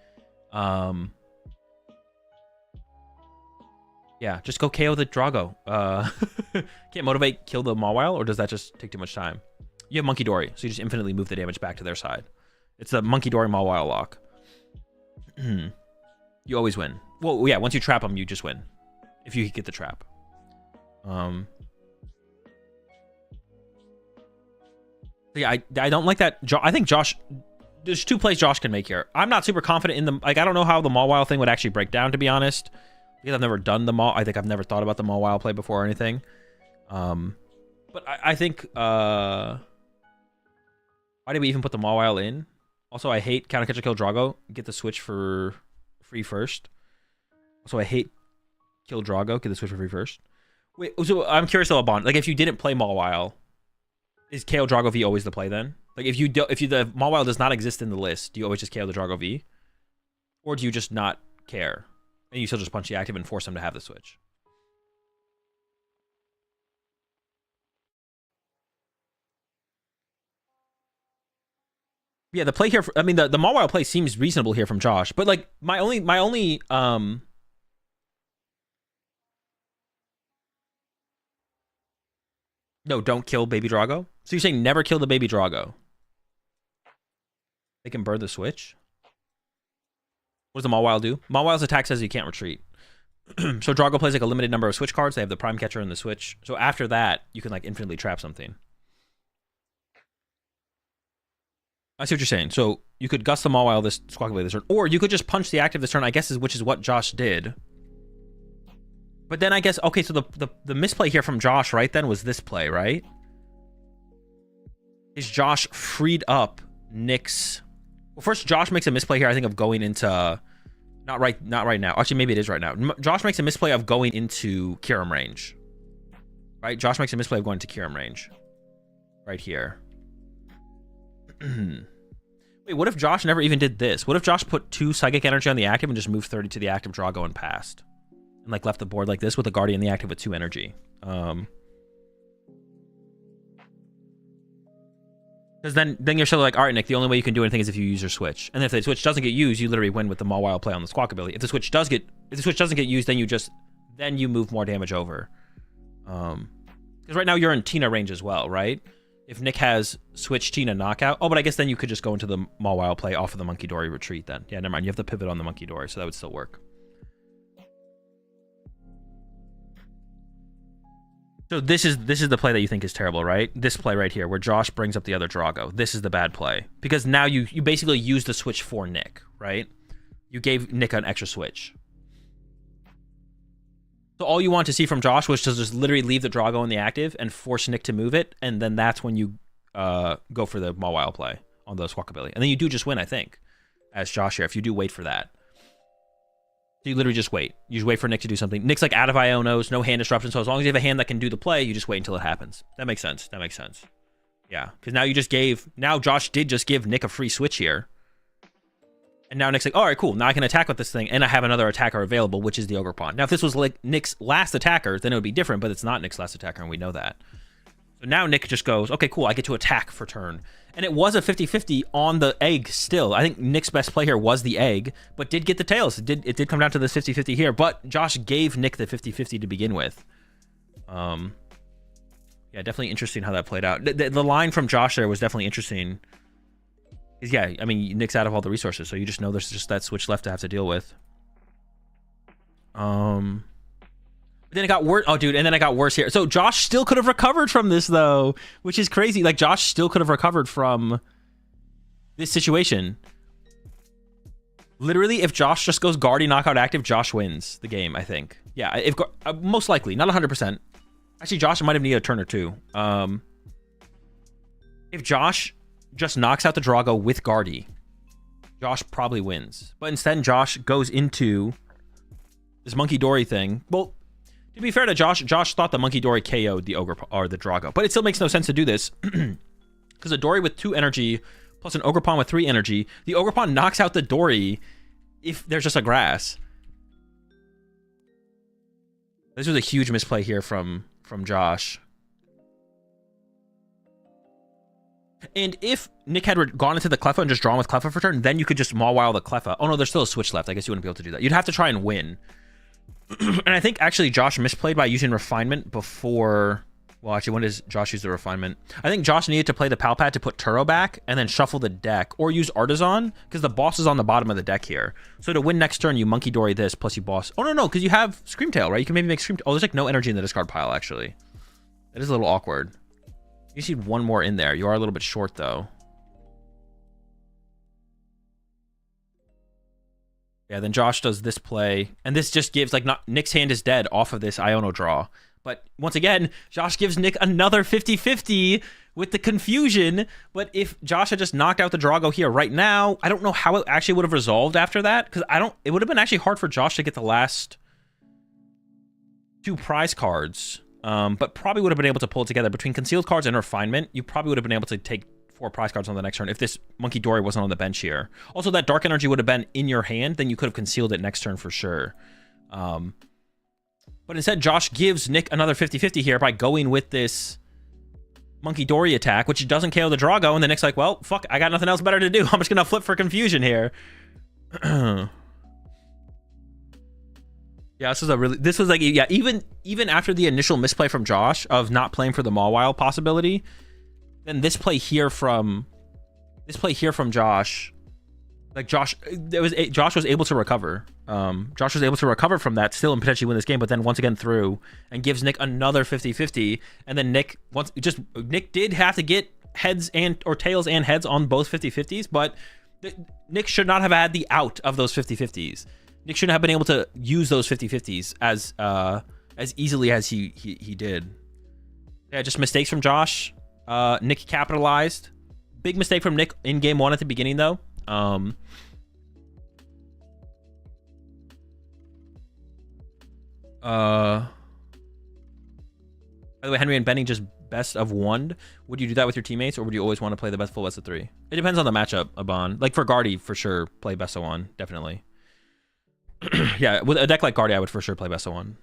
Yeah, just go KO the Drago. Can't motivate, kill the Mawile, or does that just take too much time? You have Monkey Dory, so you just infinitely move the damage back to their side. It's the Monkey Dory Mawile lock. You always win. Well, yeah, once you trap them, you just win. If you get the trap. Yeah, I don't like that. I think Josh... There's 2 plays Josh can make here. I'm not super confident in the... Like, I don't know how the Mawile thing would actually break down, to be honest. Because I've never done the Maw... I think I've never thought about the Mawile play before or anything. But I think... Why did we even put the Mawile in? Also, I hate counter catch a kill Drago. Get the switch for free first. Also, I hate kill Drago. Get the switch for free first. Wait, so I'm curious though, Bond. Like, if you didn't play Mawile, is KO Drago V always the play then? Like, if the Mawile does not exist in the list, do you always just KO the Drago V? Or do you just not care? And you still just punch the active and force them to have the switch? Yeah, the play here, I mean, the Mawile play seems reasonable here from Josh, but like my only no, don't kill Baby Drago. So you're saying never kill the Baby Drago? They can burn the switch. What does the Mawile do? Mawile's attack says you can't retreat. So Drago plays like a limited number of switch cards. They have the Prime Catcher and the switch. So after that, you can like infinitely trap something. I see what you're saying. So you could gust the Mawile this Squawkabilly this turn, or you could just punch the active this turn, I guess, which is what Josh did. But then I guess, okay, so the misplay here from Josh, right, then was this play, right? Is Josh freed up Nick's... Well, first, Josh makes a misplay here, I think, of going into... Not right now. Actually, maybe it is right now. Josh makes a misplay of going into Kyurem range. Right? Josh makes a misplay of going to Kyurem range. Right here. Wait, what if Josh never even did this? What if Josh put 2 Psychic Energy on the active and just moved 30 to the active Drago and passed? And like left the board like this with a Guardian the active with 2 energy. Because then you're still like, all right, Nick, the only way you can do anything is if you use your switch. And if the switch doesn't get used, you literally win with the Mawile play on the Squawkabilly. If the switch doesn't get used, then you move more damage over. Because right now you're in Tina range as well, right? If Nick has switch Tina knockout, but I guess then you could just go into the Mawile play off of the Monkey Dory retreat then. Yeah, never mind. You have to pivot on the Monkey Dory, so that would still work. So this is the play that you think is terrible, right? This play right here, where Josh brings up the other Drago. This is the bad play. Because now you basically used the switch for Nick, right? You gave Nick an extra switch. So all you want to see from Josh was to just literally leave the Drago in the active and force Nick to move it, and then that's when you go for the Mawile play on the Squawkabilly. And then you do just win, I think, as Josh here, if you do wait for that. So you literally just wait. You just wait for Nick to do something. Nick's like out of Ionos, no hand disruption, so as long as you have a hand that can do the play, you just wait until it happens. That makes sense. That makes sense. Yeah, because now Josh did just give Nick a free switch here. And now Nick's like, all right, cool. Now I can attack with this thing, and I have another attacker available, which is the Ogre Pawn. Now, if this was like Nick's last attacker, then it would be different, but it's not Nick's last attacker, and we know that. So now Nick just goes, okay, cool, I get to attack for turn. And it was a 50-50 on the egg still. I think Nick's best play here was the egg, but did get the tails. It did come down to this 50-50 here, but Josh gave Nick the 50-50 to begin with. Yeah, definitely interesting how that played out. The line from Josh there was definitely interesting. Yeah, I mean, Nick's out of all the resources, so you just know there's just that switch left to have to deal with. Then it got worse. Oh, dude, and then it got worse here. So Josh still could have recovered from this, though, which is crazy. Like, Josh still could have recovered from this situation. Literally, if Josh just goes Guardian knockout active, Josh wins the game, I think. Yeah, if most likely, not 100%. Actually, Josh might have needed a turn or two. If Josh just knocks out the Drago with Guardy, Josh probably wins. But instead, Josh goes into this Monkey Dory thing. Well, to be fair to Josh, Josh thought the Monkey Dory KO'd the Ogre or the Drago. But it still makes no sense to do this. Because a Dory with 2 energy plus an Ogre Pawn with 3 energy, the Ogre Pawn knocks out the Dory if there's just a grass. This was a huge misplay here from Josh. And if Nick had gone into the Klawf and just drawn with Klawf for turn, then you could just Mawile the Klawf. Oh no, there's still a switch left. I guess you wouldn't be able to do that. You'd have to try and win. And I think actually Josh misplayed by using Refinement before... Well, actually, when does Josh use the Refinement? I think Josh needed to play the Pal Pad to put Turo back and then shuffle the deck, or use Artisan, because the boss is on the bottom of the deck here. So to win next turn, you Monkey Dory this, plus you boss... Oh, no, because you have Screamtail, right? You can maybe make Screamtail... Oh, there's like no energy in the discard pile, actually. That is a little awkward. You just need one more in there. You are a little bit short, though. Yeah, then Josh does this play, and this just gives, like, not Nick's hand is dead off of this Iono draw. But once again, Josh gives Nick another 50-50 with the confusion. But if Josh had just knocked out the Drago here right now, I don't know how it actually would have resolved after that, because it would have been actually hard for Josh to get the last 2 prize cards. But probably would have been able to pull it together between concealed cards and refinement. You probably would have been able to take 4 prize cards on the next turn if this Monkey Dory wasn't on the bench here. Also, that dark energy would have been in your hand, then you could have concealed it next turn for sure. But instead, Josh gives Nick another 50-50 here by going with this Monkey Dory attack, which doesn't KO the Drago, and then Nick's like, well, fuck, I got nothing else better to do. I'm just gonna flip for confusion here. Yeah, this was like, yeah, even after the initial misplay from Josh of not playing for the Mawile possibility, then this play here from Josh, like Josh was able to recover. Josh was able to recover from that still and potentially win this game, but then once again through and gives Nick another 50-50, and then Nick did have to get heads or tails and heads on both 50-50s, but Nick should not have had the out of those 50-50s. Nick shouldn't have been able to use those 50-50s as easily as he did. Yeah, just mistakes from Josh. Nick capitalized. Big mistake from Nick in game 1 at the beginning, though. By the way, Henry and Benny just best of 1. Would you do that with your teammates, or would you always want to play the full best of 3? It depends on the matchup, Abon. Like for Guardy, for sure, play best of 1, definitely. Yeah, with a deck like Guardy, I would for sure play best of 1.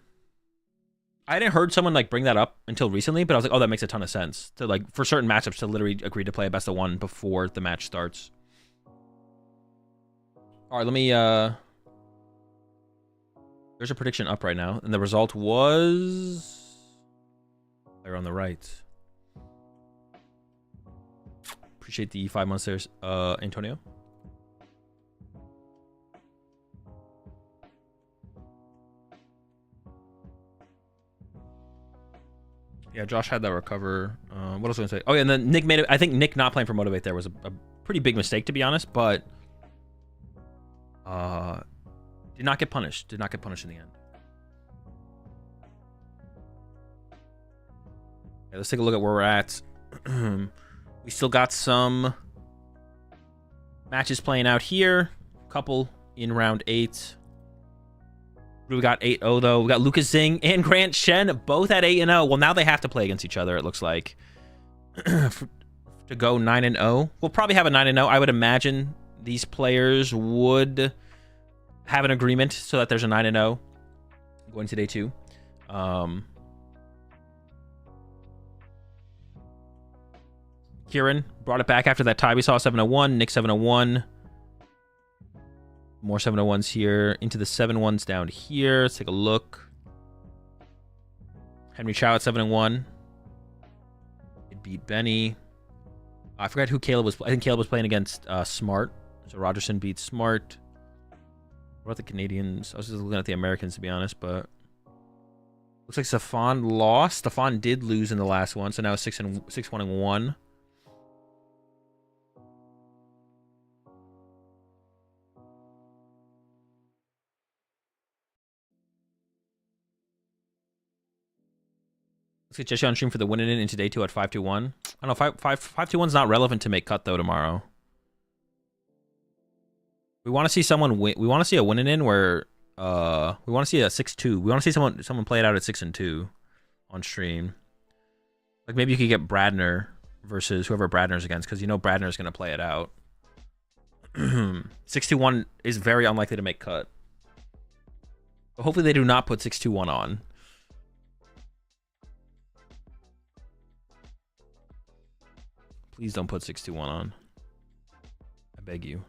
I hadn't heard someone like bring that up until recently, but I was like, oh, that makes a ton of sense to like for certain matchups to literally agree to play a best of 1 before the match starts. All right, let me there's a prediction up right now, and the result was they're on the right. Appreciate the 5 months there, Antonio. Yeah, Josh had that recover. What else was I gonna say? Oh yeah, and then Nick made it. I think Nick not playing for Motivate there was a pretty big mistake, to be honest, but did not get punished. Did not get punished in the end. Okay, let's take a look at where we're at. We still got some matches playing out here. A couple in round 8. We got 8-0 though. We got Lucas Zing and Grant Shen both at 8-0. Well, now they have to play against each other, it looks like. To go 9-0. We'll probably have a 9-0. I would imagine these players would have an agreement so that there's a 9-0 going to day 2. Kieran brought it back after that tie we saw. 7-1. Nick 7-1. More 7-1s here. Into the 7-1s down here. Let's take a look. Henry Chow at 7-1. It beat Benny. I forgot who Caleb was. I think Caleb was playing against Smart. So Rogerson beat Smart. What about the Canadians? I was just looking at the Americans, to be honest, but looks like Stefan lost. Stefan did lose in the last one, so now 6-1-1. Let's get Jesse on stream for the winning into day 2 at 5-2-1. I don't know, 5-2-1's not relevant to make cut though tomorrow. We want to see someone win. We want to see a winning in where we want to see a 6-2. We want to see someone play it out at 6-2 on stream. Like maybe you could get Bradner versus whoever Bradner's against, because you know Bradner's gonna play it out. 6-2-1 is very unlikely to make cut. But hopefully they do not put 6-2-1 on. Please don't put 621 on. I beg you.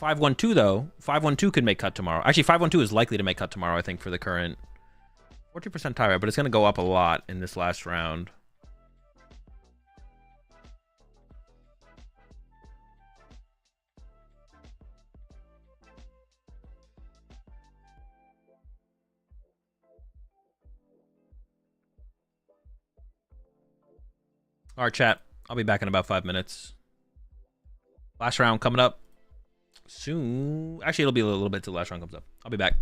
$512 though. $512 could make cut tomorrow. Actually, $512 is likely to make cut tomorrow, I think, for the current 40% tie rate, but it's going to go up a lot in this last round. All right, chat. I'll be back in about 5 minutes. Last round coming up soon. Actually, it'll be a little bit till the last round comes up. I'll be back.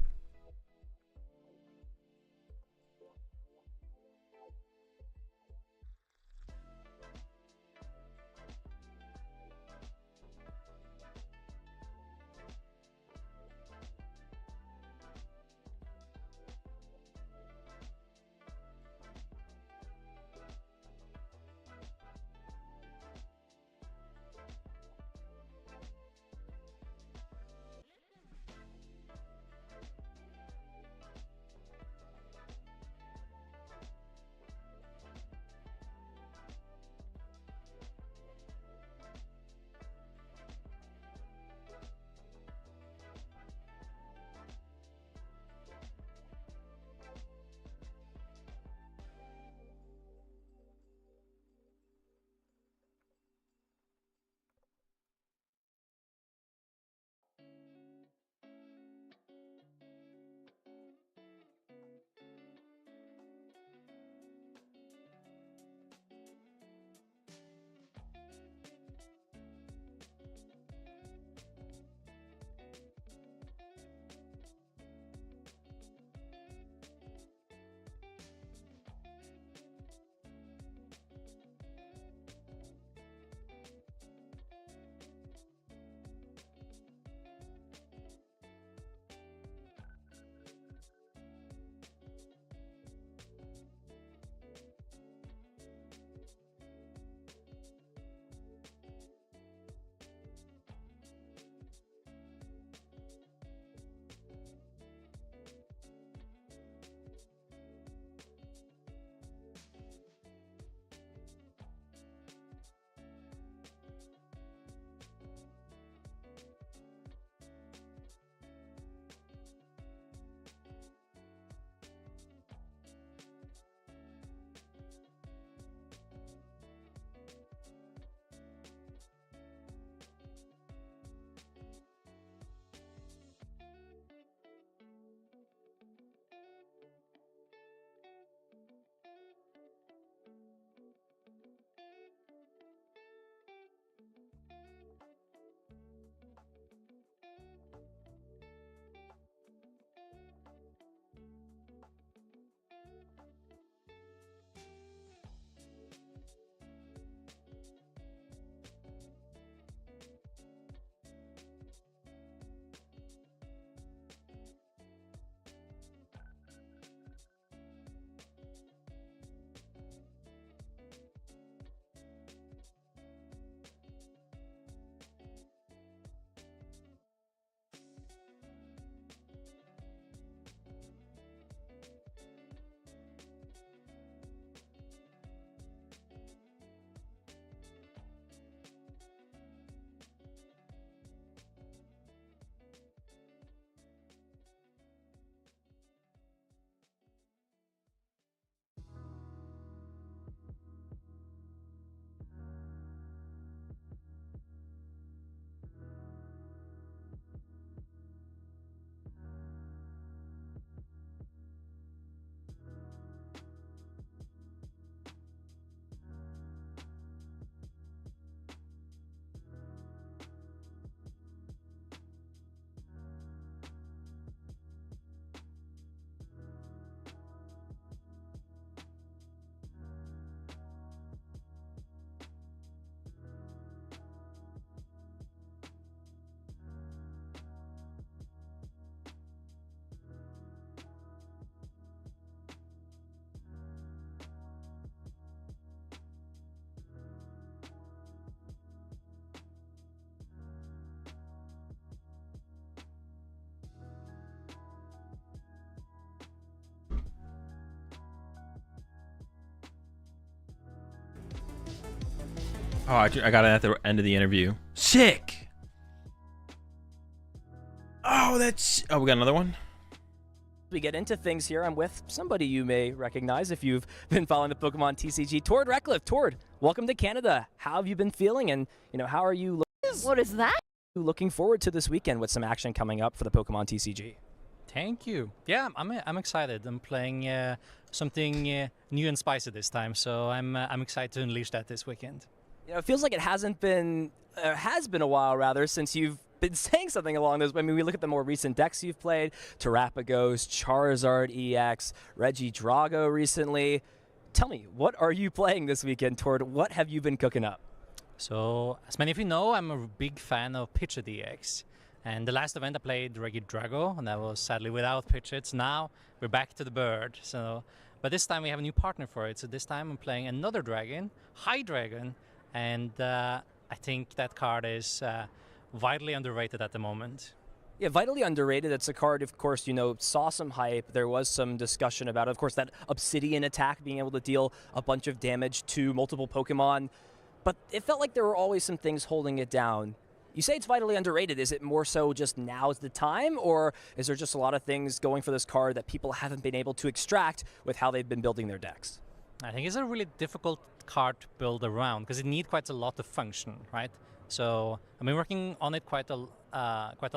Oh, I got it at the end of the interview. Sick. Oh, that's... Oh, we got another one? We get into things here. I'm with somebody you may recognize if you've been following the PokemonTCG. Tord Reckliffe. Tord, welcome to Canada. How have you been feeling, and how are you What is that? looking forward to this weekend with some action coming up for the PokemonTCG? Thank you. Yeah, I'm excited. I'm playing something new and spicy this time, so I'm excited to unleash that this weekend. It feels like it has been a while rather since you've been saying something along those. I mean, we look at the more recent decks you've played: Terrapagos, Charizard EX, Regidrago recently. Tell me, what are you playing this weekend, Tord? What have you been cooking up? So, as many of you know, I'm a big fan of Pidgeot EX. And the last event I played Regidrago, and that was sadly without Pidgeots. Now we're back to the bird. But this time we have a new partner for it. So this time I'm playing another dragon, Hydreigon, and I think that card is vitally underrated at the moment. Yeah, vitally underrated. It's a card, of course, saw some hype. There was some discussion about, of course, that Obsidian attack, being able to deal a bunch of damage to multiple Pokemon. But it felt like there were always some things holding it down. You say it's vitally underrated. Is it more so just now's the time, or is there just a lot of things going for this card that people haven't been able to extract with how they've been building their decks? I think it's a really difficult card to build around because it needs quite a lot of function, right? So I've been working on it quite a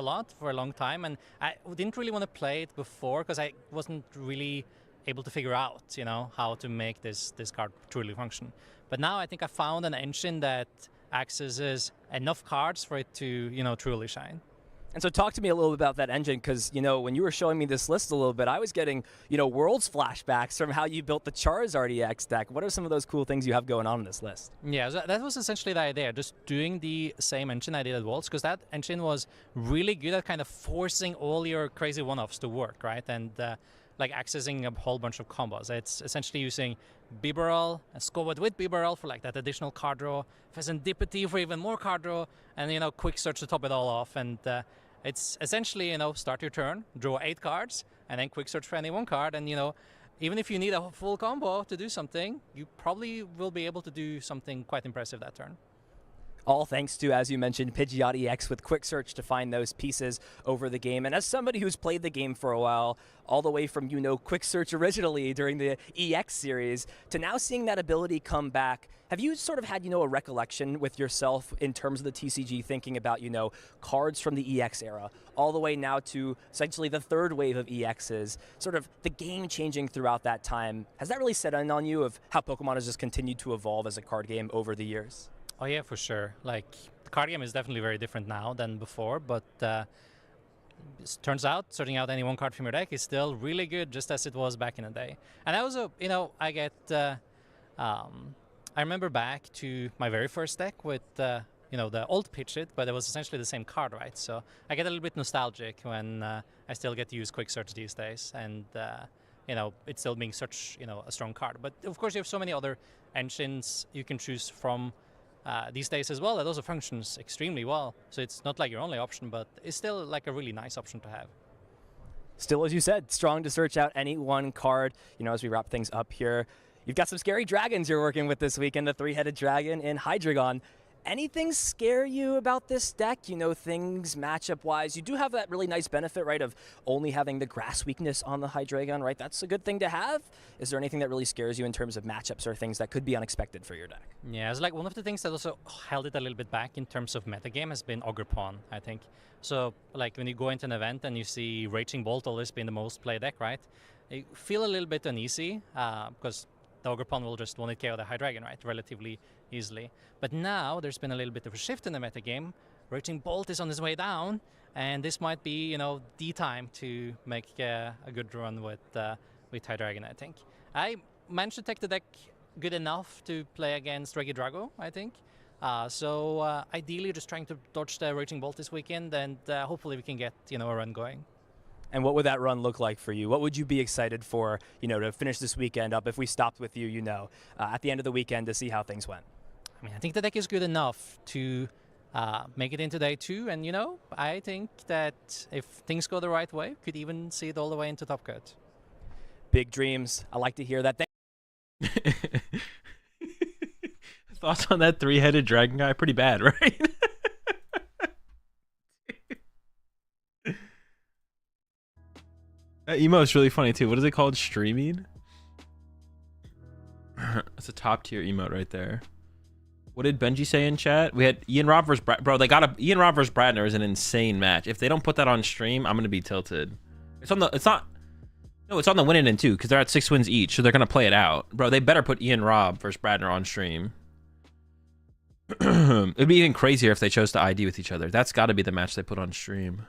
lot for a long time, and I didn't really want to play it before because I wasn't really able to figure out, how to make this card truly function. But now I think I found an engine that accesses enough cards for it to, truly shine. And so talk to me a little bit about that engine, because, when you were showing me this list a little bit, I was getting, Worlds flashbacks from how you built the Charizard EX deck. What are some of those cool things you have going on in this list? Yeah, so that was essentially the idea, just doing the same engine I did at Worlds, because that engine was really good at kind of forcing all your crazy one-offs to work, right? And like accessing a whole bunch of combos. It's essentially using Bibarel and Scorbut with Bibarel for like that additional card draw, Serendipity for even more card draw, and Quick Search to top it all off. And it's essentially start your turn, draw 8 cards, and then Quick Search for any one card. And even if you need a full combo to do something, you probably will be able to do something quite impressive that turn. All thanks to, as you mentioned, Pidgeot EX with Quick Search to find those pieces over the game. And as somebody who's played the game for a while, all the way from, Quick Search originally during the EX series, to now seeing that ability come back, have you sort of had, a recollection with yourself in terms of the TCG, thinking about, cards from the EX era, all the way now to essentially the third wave of EXs, sort of the game changing throughout that time? Has that really set in on you of how Pokemon has just continued to evolve as a card game over the years? Oh yeah, for sure. Like, the card game is definitely very different now than before, but it turns out sorting out any one card from your deck is still really good, just as it was back in the day. And that was I get, I remember back to my very first deck with, the old Pidgeot, but it was essentially the same card, right? So I get a little bit nostalgic when I still get to use Quick Search these days, and it's still being such, a strong card. But of course, you have so many other engines you can choose from these days as well that also functions extremely well. So it's not like your only option, but it's still like a really nice option to have. Still, as you said, strong to search out any one card, as we wrap things up here. You've got some scary dragons you're working with this weekend, the 3-headed dragon in Hydreigon. Anything scare you about this deck? Things matchup-wise. You do have that really nice benefit, right, of only having the grass weakness on the Hydreigon, right? That's a good thing to have. Is there anything that really scares you in terms of matchups or things that could be unexpected for your deck? Yeah, it's like one of the things that also held it a little bit back in terms of metagame has been Ogre-Pawn, I think. So, like, when you go into an event and you see Raging Bolt always being the most played deck, right? You feel a little bit uneasy because the Ogre-Pawn will just one-hit KO the Hydreigon, right, relatively easily. But now there's been a little bit of a shift in the metagame. Raging Bolt is on his way down, and this might be, the time to make a good run with Hydreigon, I think. I managed to take the deck good enough to play against Regidrago, I think. So ideally just trying to dodge the Raging Bolt this weekend, and hopefully we can get, a run going. And what would that run look like for you? What would you be excited for, to finish this weekend up if we stopped with you, at the end of the weekend to see how things went? I mean, I think the deck is good enough to make it into day 2. And, I think that if things go the right way, could even see it all the way into Top Cut. Big dreams. I like to hear that. Thoughts on that 3-headed dragon guy? Pretty bad, right? That emote's really funny too. What is it called? Streaming? That's a top tier emote right there. What did Benji say in chat? We had Ian Robb versus bro. They got Ian Robb versus Bradner is an insane match. If they don't put that on stream, I'm gonna be tilted. It's on the. It's not. No, it's on the winning end too, because they're at 6 wins each, so they're gonna play it out, bro. They better put Ian Robb versus Bradner on stream. It'd be even crazier if they chose to ID with each other. That's got to be the match they put on stream.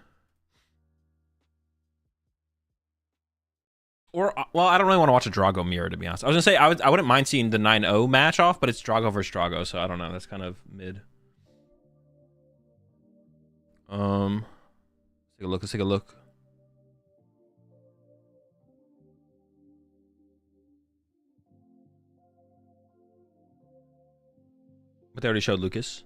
Or, well, I don't really want to watch a Drago mirror, to be honest. I was gonna say I wouldn't mind seeing the 9-0 match off, but it's Drago versus Drago, so I don't know. That's kind of mid. Let's take a look. Let's take a look. But they already showed Lucas.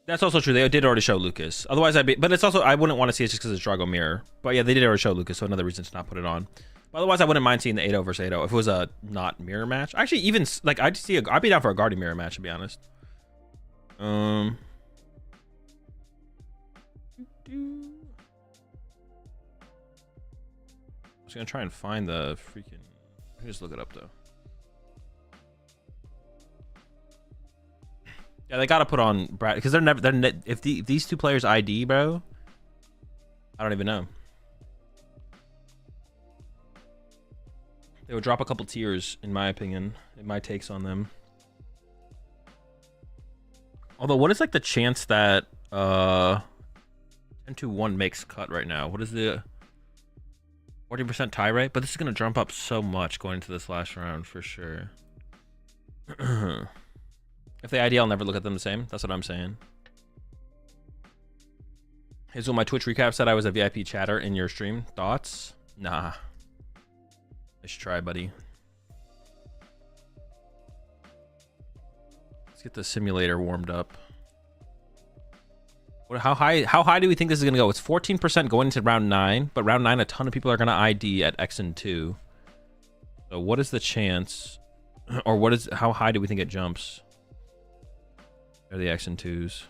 That's also true. They did already show Lucas. Otherwise, but it's also, I wouldn't want to see it just because it's Drago mirror. But yeah, they did already show Lucas, so another reason to not put it on. But otherwise, I wouldn't mind seeing the 8-0 versus 8-0 if it was a not mirror match. Actually, even like I'd be down for a Guardian mirror match, to be honest. I'm just gonna try and find the freaking. Let me just look it up though. Yeah, they gotta put on Brad because they're never. If these two players ID, bro, I don't even know. They would drop a couple tiers, in my opinion, in my takes on them. Although, what is like the chance that 10-1 makes cut right now? What is the 40% tie rate? But this is gonna jump up so much going into this last round for sure. If they ID, I'll never look at them the same. That's what I'm saying. Here's what my Twitch recap said. I was a VIP chatter in your stream. Thoughts? Nah. Nice try, buddy. Let's get the simulator warmed up. How high do we think this is gonna go? It's 14% going into round 9, but round 9 a ton of people are gonna ID at X and 2. So what is the chance, or how high do we think it jumps? They're the X and 2s.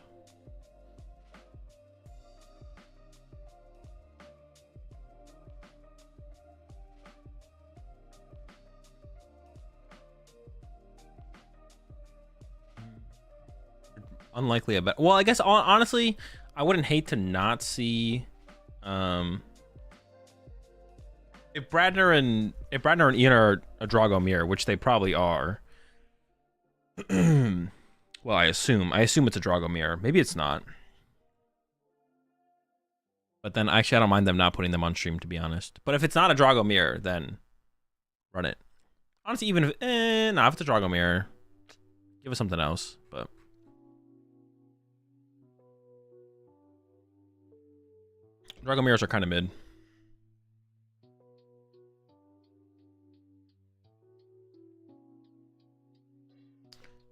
Unlikely, I bet. Well, I guess honestly, I wouldn't hate to not see. If Bradner and Ian are a Drago mirror, which they probably are. Well, I assume it's a Drago mirror. Maybe it's not. But then actually, I don't mind them not putting them on stream, to be honest. But if it's not a Drago mirror, then run it. Honestly, even if if it's a Drago mirror, give us something else. But Drago mirrors are kind of mid.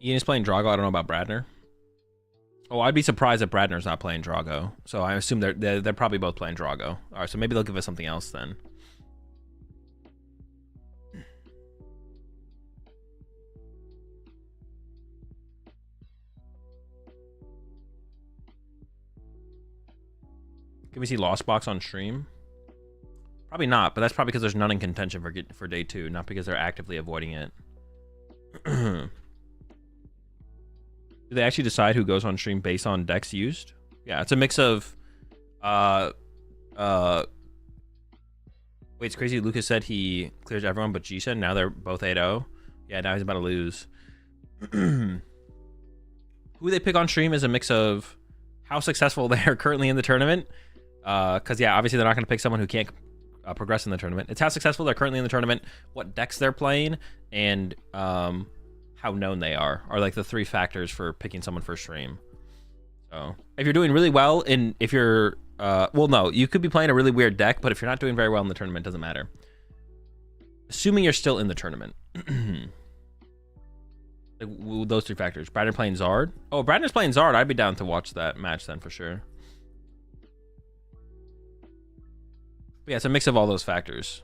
Ian is playing Drago. I don't know about Bradner. Oh, I'd be surprised if Bradner's not playing Drago. So I assume they're probably both playing Drago. All right, so maybe they'll give us something else then. Can we see Lost Box on stream? Probably not, but that's probably because there's none in contention for day 2, not because they're actively avoiding it. Do they actually decide who goes on stream based on decks used? Yeah, it's a mix of wait, it's crazy. Lucas said he clears everyone but G-Sen. Now they're both 8-0. Yeah, now he's about to lose. Who they pick on stream is a mix of how successful they are currently in the tournament. Because, yeah, obviously they're not going to pick someone who can't progress in the tournament. It's how successful they're currently in the tournament, what decks they're playing, and how known they are like the 3 factors for picking someone for stream. So if you're doing really well, and if you're well, no, you could be playing a really weird deck, but if you're not doing very well in the tournament, it doesn't matter. Assuming you're still in the tournament. Like, those 3 factors. Bradner playing Zard. Oh, Bradner's playing Zard. I'd be down to watch that match then for sure. But yeah, it's a mix of all those factors.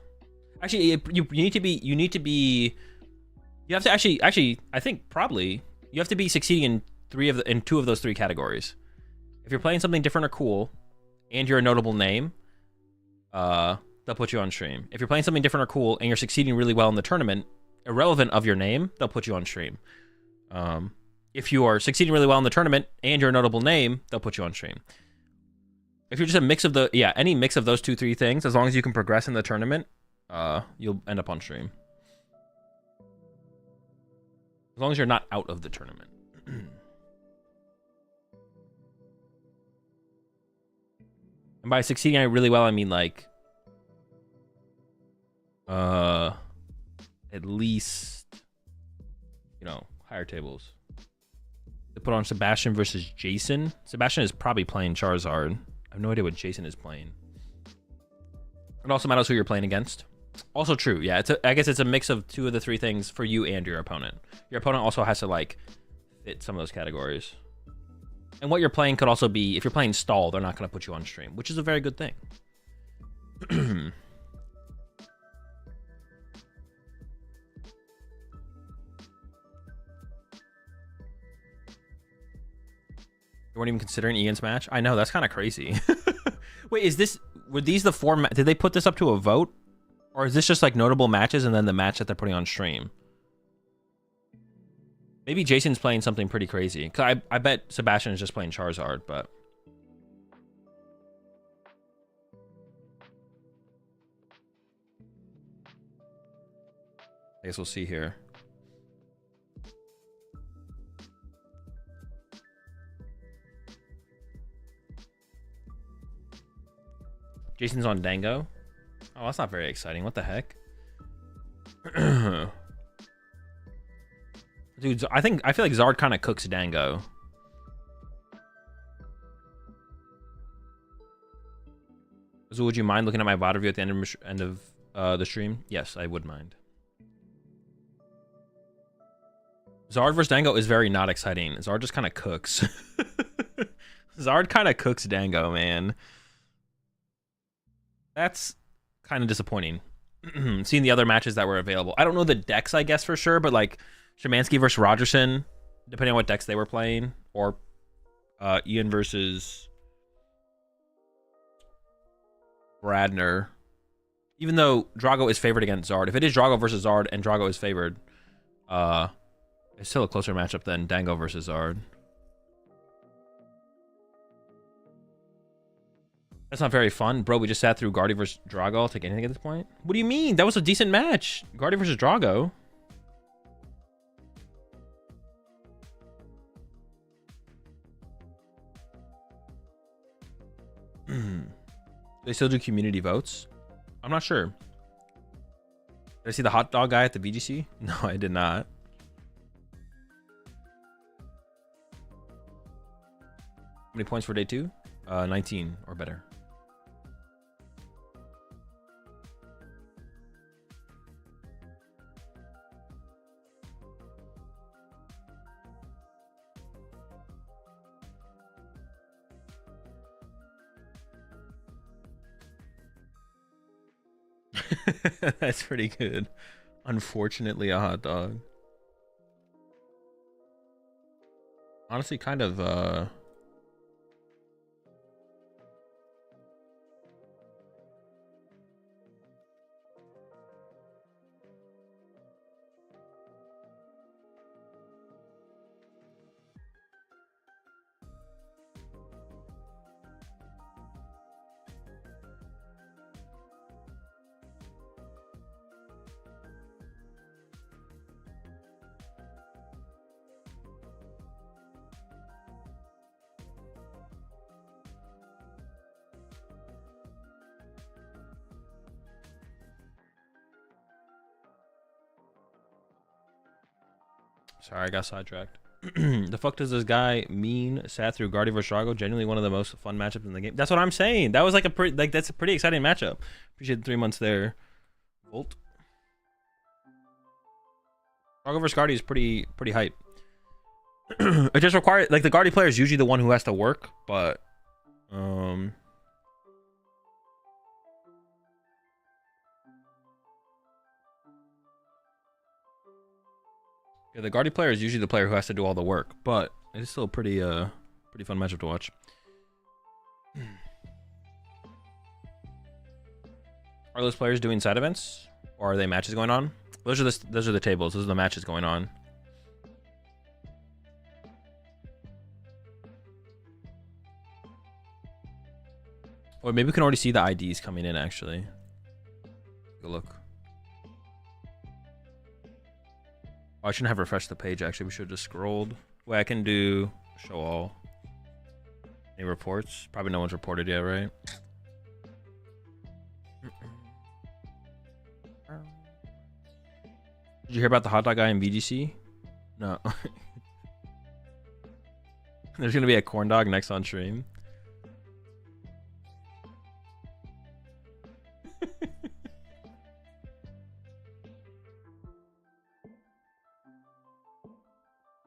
Actually, you have to actually, I think probably You have to be succeeding in two of those three categories. If you're playing something different or cool, and you're a notable name, they'll put you on stream. If you're playing something different or cool, and you're succeeding really well in the tournament, irrelevant of your name, they'll put you on stream. If you are succeeding really well in the tournament, and you're a notable name, they'll put you on stream. If you're just a mix of any mix of those 2-3 things, as long as you can progress in the tournament, you'll end up on stream. As long as you're not out of the tournament. And by succeeding really well, I mean like at least, you know, higher tables. They put on Sebastian versus Jason. Sebastian is probably playing Charizard. I have no idea what Jason is playing. It also matters who you're playing against. Also true, yeah. I guess it's a mix of two of the three things for you and your opponent. Your opponent also has to like fit some of those categories. And what you're playing could also be, if you're playing stall, they're not going to put you on stream, which is a very good thing. You weren't even considering Ian's match? I know, that's kind of crazy. Wait, were these the four, did they put this up to a vote? Or is this just like notable matches and then the match that they're putting on stream? Maybe Jason's playing something pretty crazy. Cause I bet Sebastian is just playing Charizard, but... I guess we'll see here. Jason's on Dango. Oh, that's not very exciting. What the heck? Dude, I feel like Zard kind of cooks Dango. So would you mind looking at my VOD review at the end of the stream? Yes, I would mind. Zard versus Dango is very not exciting. Zard just kind of cooks. Zard kind of cooks Dango, man. That's kind of disappointing. Seeing the other matches that were available. I don't know the decks, I guess, for sure, but like Szymanski versus Rogerson, depending on what decks they were playing, or Ian versus Bradner. Even though Drago is favored against Zard, if it is Drago versus Zard and Drago is favored, it's still a closer matchup than Dango versus Zard. That's not very fun. Bro, we just sat through Guardy versus Drago. I'll take anything at this point. What do you mean? That was a decent match. Guardy versus Drago. They still do community votes? I'm not sure. Did I see the hot dog guy at the VGC? No, I did not. How many points for day 2? 19 or better. That's pretty good. Unfortunately, a hot dog. Honestly, kind of, sorry, I got sidetracked. The fuck does this guy mean? Sat through Guardy vs Drago. Genuinely one of the most fun matchups in the game. That's what I'm saying. That was like that's a pretty exciting matchup. Appreciate the 3 months there. Volt. Drago vs Guardy is pretty hype. It just requires, like, the Guardy player is usually the one who has to work, but Yeah, the Guardy player is usually the player who has to do all the work, but it is still a pretty fun matchup to watch. Are those players doing side events, or are they matches going on? Those are the tables. Those are the matches going on. Or maybe we can already see the IDs coming in. Actually, take a look. Oh, I shouldn't have refreshed the page. Actually, we should have just scrolled. Wait, I can do show all. Any reports? Probably no one's reported yet, right? Did you hear about the hot dog guy in VGC? No. There's gonna be a corn dog next on stream.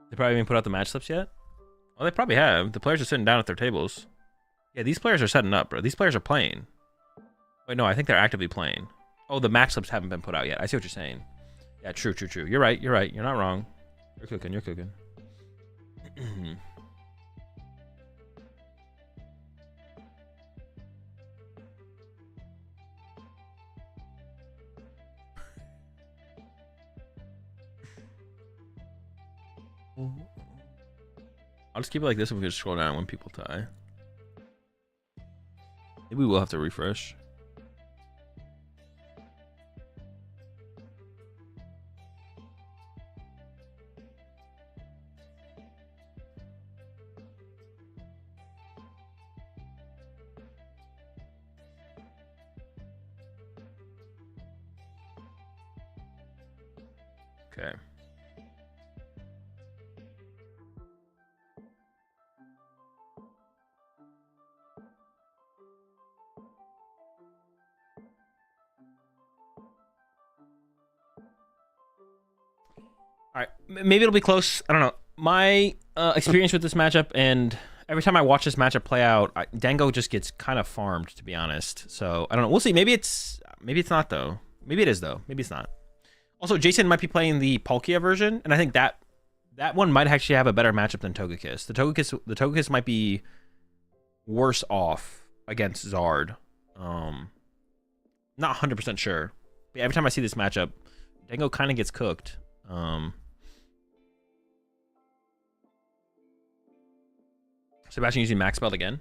They probably haven't put out the match slips yet? Oh, they probably have. The players are sitting down at their tables. Yeah, these players are setting up, bro. These players are playing. Wait, no, I think they're actively playing. Oh, the match slips haven't been put out yet. I see what you're saying. Yeah, true. You're right. You're not wrong. You're cooking. I'll just keep it like this and we can scroll down when people tie. Maybe we will have to refresh. Okay. All right, maybe it'll be close. I don't know. My experience with this matchup, and every time I watch this matchup play out, Dango just gets kind of farmed, to be honest. So I don't know. We'll see. Maybe it's not though. Maybe it is though. Maybe it's not. Also, Jason might be playing the Palkia version, and I think that one might actually have a better matchup than Togekiss. The Togekiss might be worse off against Zard. Not 100% sure. But every time I see this matchup, Dango kind of gets cooked. Sebastian using Max Belt again.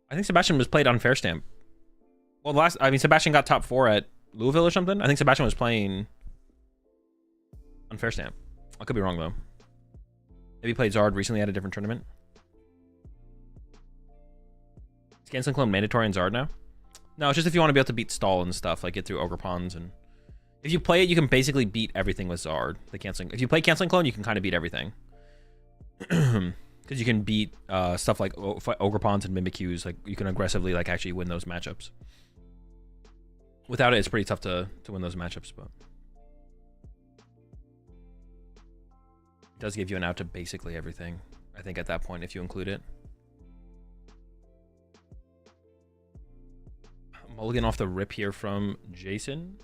I think Sebastian was played on Fair Stamp. Well, Sebastian got top 4 at Louisville or something. I think Sebastian was playing on Fair Stamp. I could be wrong though. Maybe he played Zard recently at a different tournament. Is Cancel Clone mandatory in Zard now? No, it's just if you want to be able to beat Stall and stuff, like get through Ogre Pawns, and if you play it, you can basically beat everything with Zard. If you play Canceling Clone, you can kind of beat everything. Because you can beat stuff like Ogre Pawns and Mimikyus. Like you can aggressively like actually win those matchups. Without it, it's pretty tough to win those matchups, but it does give you an out to basically everything, I think, at that point, if you include it. Mulligan off the rip here from Jason.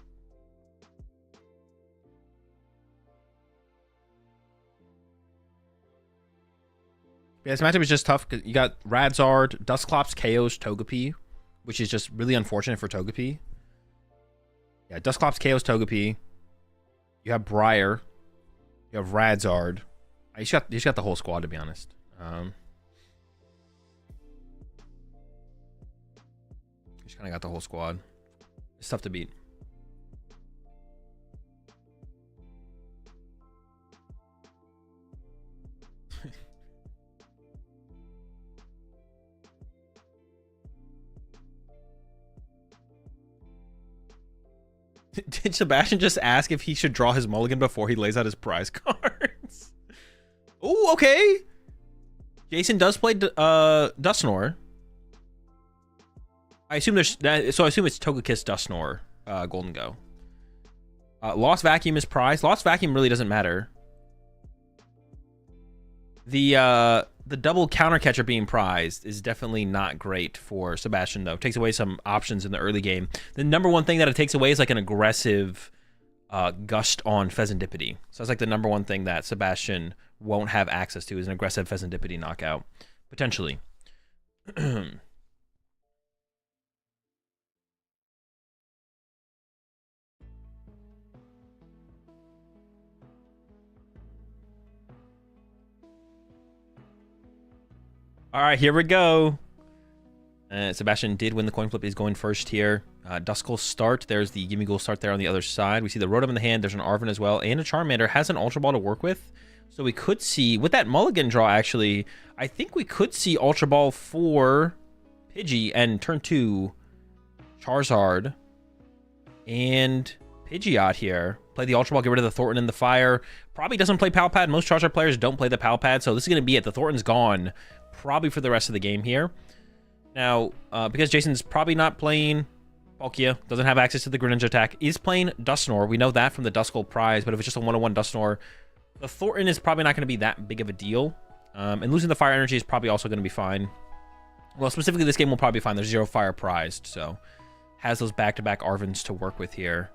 Yeah, this matchup is just tough because you got Radzard, Dusclops, KOs, Togepi, which is just really unfortunate for Togepi. Yeah, Dusclops, KOs, Togepi. You have Briar. You have Radzard. He's got the whole squad, to be honest. He's kind of got the whole squad. It's tough to beat. Did Sebastian just ask if he should draw his mulligan before he lays out his prize cards? Oh, okay. Jason does play Dusknoir. I assume there's so I assume it's Togekiss, Dusknoir, Golden Go. Lost Vacuum is prize. Lost Vacuum really doesn't matter. The double counter catcher being prized is definitely not great for Sebastian, though. It takes away some options in the early game. The number one thing that it takes away is like an aggressive Gust on Pheasantipity. So that's like the number one thing that Sebastian won't have access to is an aggressive Pheasantipity knockout. Potentially. All right, here we go. Sebastian did win the coin flip. He's going first here. Duskull start. There's the Gimmighoul start there on the other side. We see the Rotom in the hand. There's an Arven as well. And a Charmander has an Ultra Ball to work with. So we could see, with that Mulligan draw, actually, I think we could see Ultra Ball for Pidgey and turn 2 Charizard and Pidgeot here. Play the Ultra Ball, get rid of the Thornton in the fire. Probably doesn't play Pal Pad. Most Charizard players don't play the Pal Pad. So this is going to be it. The Thornton's gone probably for the rest of the game here. Now, because Jason's probably not playing Palkia, doesn't have access to the Greninja attack, is playing Dusknoir. We know that from the Duskull prize, but if it's just a 1-on-1 Dusknoir, the Thornton is probably not going to be that big of a deal. And losing the Fire Energy is probably also going to be fine. Well, specifically, this game will probably be fine. There's 0 Fire prized, so has those back-to-back Arvens to work with here.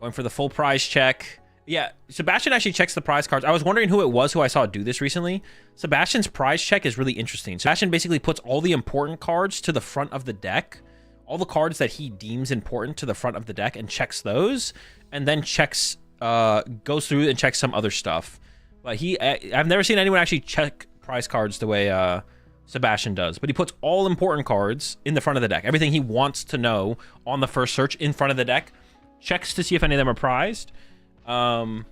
Going for the full prize check. Yeah, Sebastian actually checks the prize cards. I was wondering who it was who I saw do this recently. Sebastian's prize check is really interesting. Sebastian basically puts all the important cards to the front of the deck, all the cards that he deems important to the front of the deck, and checks those, and then checks, goes through and checks some other stuff. But I've never seen anyone actually check prize cards the way Sebastian does. But he puts all important cards in the front of the deck. Everything he wants to know on the first search in front of the deck, checks to see if any of them are prized. And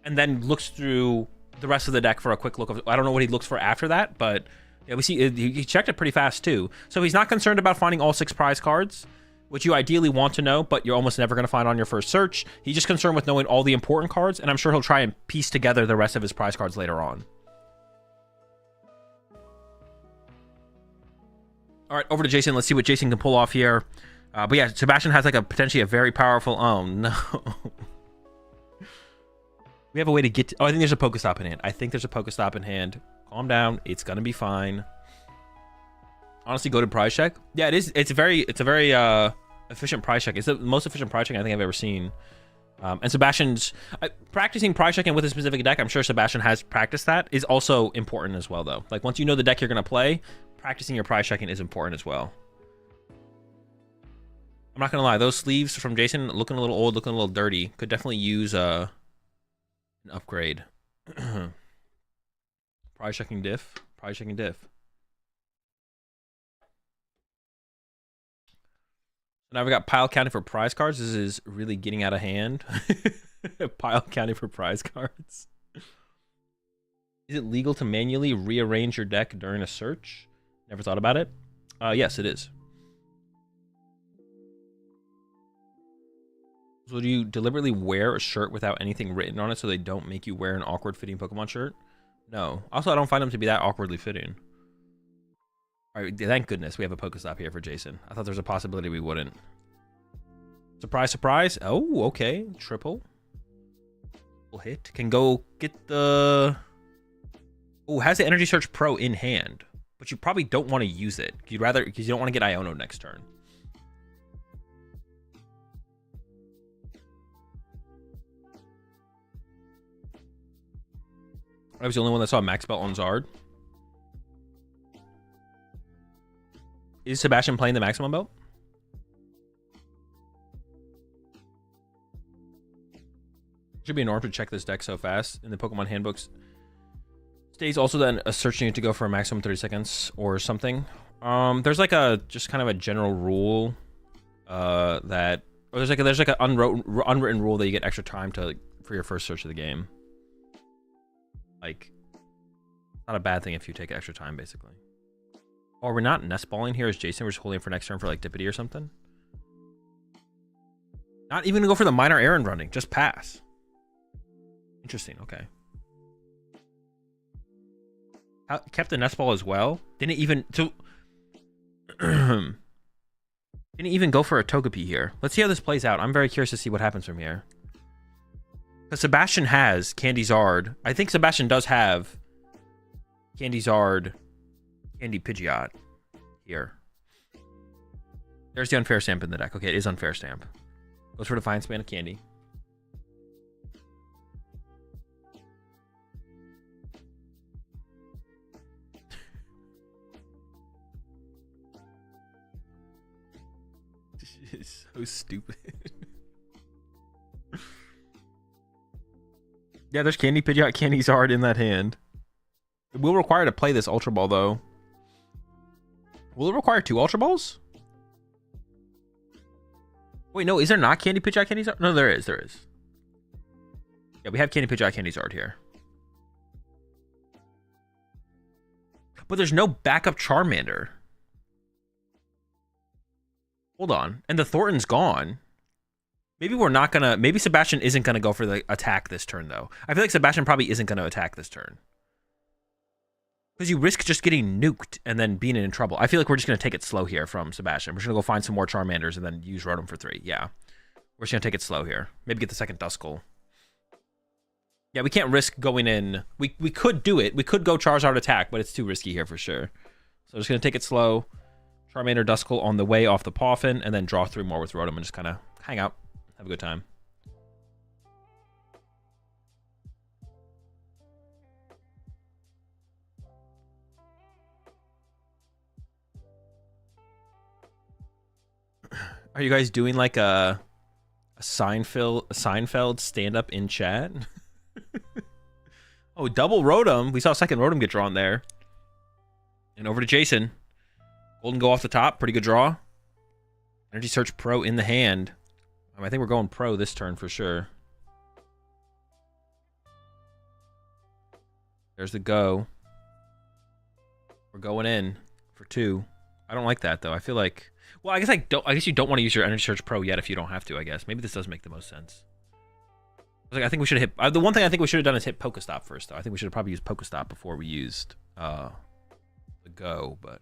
then looks through the rest of the deck for a quick look of, I don't know what he looks for after that, but yeah, we see he checked it pretty fast too. So he's not concerned about finding all 6 prize cards, which you ideally want to know, but you're almost never going to find on your first search. He's just concerned with knowing all the important cards, and I'm sure he'll try and piece together the rest of his prize cards later on. All right, over to Jason. Let's see what Jason can pull off here. But yeah, Sebastian has like potentially a very powerful, oh no. We have a way to get to, oh, I think there's a Pokestop in hand. I think there's a Pokestop in hand. Calm down. It's going to be fine. Honestly, go to prize check. Yeah, it is. It's a very efficient prize check. It's the most efficient prize check I think I've ever seen. And Sebastian's practicing prize checking with a specific deck. I'm sure Sebastian has practiced that. Is also important as well, though. Like once you know the deck you're going to play, practicing your prize checking is important as well. I'm not going to lie. Those sleeves from Jason looking a little old, looking a little dirty. Could definitely use an upgrade. Prize checking diff. Prize checking diff. Now we got pile counting for prize cards. This is really getting out of hand. Pile counting for prize cards. Is it legal to manually rearrange your deck during a search? Never thought about it. Yes, it is. So do you deliberately wear a shirt without anything written on it so they don't make you wear an awkward fitting Pokemon shirt? No. Also, I don't find them to be that awkwardly fitting. All right, thank goodness we have a Pokestop here for Jason. I thought there was a possibility we wouldn't. Surprise, surprise. Oh, okay. Triple. Full hit. Can go get the... Oh, has the Energy Search Pro in hand. But you probably don't want to use it. You'd rather... Because you don't want to get Iono next turn. I was the only one that saw Max Belt on Zard. Is Sebastian playing the Maximum Belt? Should be an orb to check this deck so fast. In the Pokemon handbooks states also then a search need to go for a maximum 30 seconds or something. There's like a just kind of a general rule that or there's like an unwritten rule that you get extra time to for your first search of the game. Like, not a bad thing if you take extra time, basically. Or we're not nest balling here as Jason. We're just holding for next turn for like Dippity or something. Not even gonna go for the minor errand running. Just pass. Interesting. Okay. Kept the nest ball as well. Didn't even didn't even go for a Togepi here. Let's see how this plays out. I'm very curious to see what happens from here. Because Sebastian has Candy Zard. I think Sebastian does have Candy Zard, Candy Pidgeot here. There's the Unfair Stamp in the deck. Okay, it is Unfair Stamp. Goes for Defiant Span of Candy. It's so stupid. Yeah, there's Candy Pidgeot, Candy Zard in that hand. It will require to play this Ultra Ball, though. Will it require 2 Ultra Balls? Wait, no, is there not Candy Pidgeot, Candy Zard? No, there is, there is. Yeah, we have Candy Pidgeot, Candy Zard here. But there's no backup Charmander. Hold on. And the Thornton's gone. Maybe we're not gonna... Maybe Sebastian isn't gonna go for the attack this turn, though. I feel like Sebastian probably isn't gonna attack this turn. Because you risk just getting nuked and then being in trouble. I feel like we're just gonna take it slow here from Sebastian. We're just gonna go find some more Charmanders and then use Rotom for 3. Yeah. We're just gonna take it slow here. Maybe get the second Duskull. Yeah, we can't risk going in... We could do it. We could go Charizard attack, but it's too risky here for sure. So we're just gonna take it slow. Charmander, Duskull on the way off the Poffin, and then draw 3 more with Rotom and just kind of hang out. Have a good time. Are you guys doing like a Seinfeld stand-up in chat? Oh, double Rotom. We saw a second Rotom get drawn there. And over to Jason. Golden go off the top. Pretty good draw. Energy Search Pro in the hand. I think we're going Pro this turn for sure. There's the go. We're going in for 2. I don't like that though. I feel like... Well, I guess you don't want to use your Energy Search Pro yet if you don't have to, I guess. Maybe this does make the most sense. I think we should have hit... the one thing I think we should have done is hit Pokestop first, though. I think we should have probably used Pokestop before we used the go, but...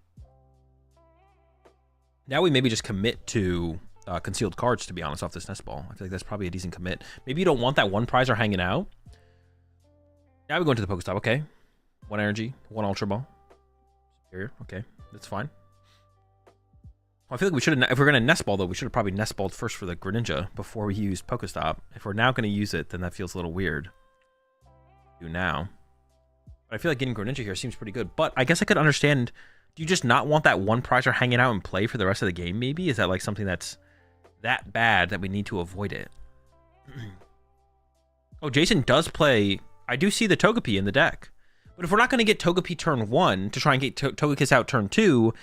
Now we maybe just commit to concealed cards, to be honest, off this nest ball. I feel like that's probably a decent commit. Maybe you don't want that 1 prizer hanging out. Now we go into the Pokestop. Okay. 1 energy, 1 Ultra Ball. Superior. Okay. That's fine. I feel like we should have... If we're going to nest ball, though, we should have probably nest balled first for the Greninja before we used Pokestop. If we're now going to use it, then that feels a little weird. Do now. But I feel like getting Greninja here seems pretty good. But I guess I could understand... Do you just not want that 1 prizer hanging out and play for the rest of the game, maybe? Is that like something that's that bad that we need to avoid it? Oh, Jason does play... I do see the Togepi in the deck. But if we're not going to get Togepi turn 1 to try and get Togekiss out turn 2,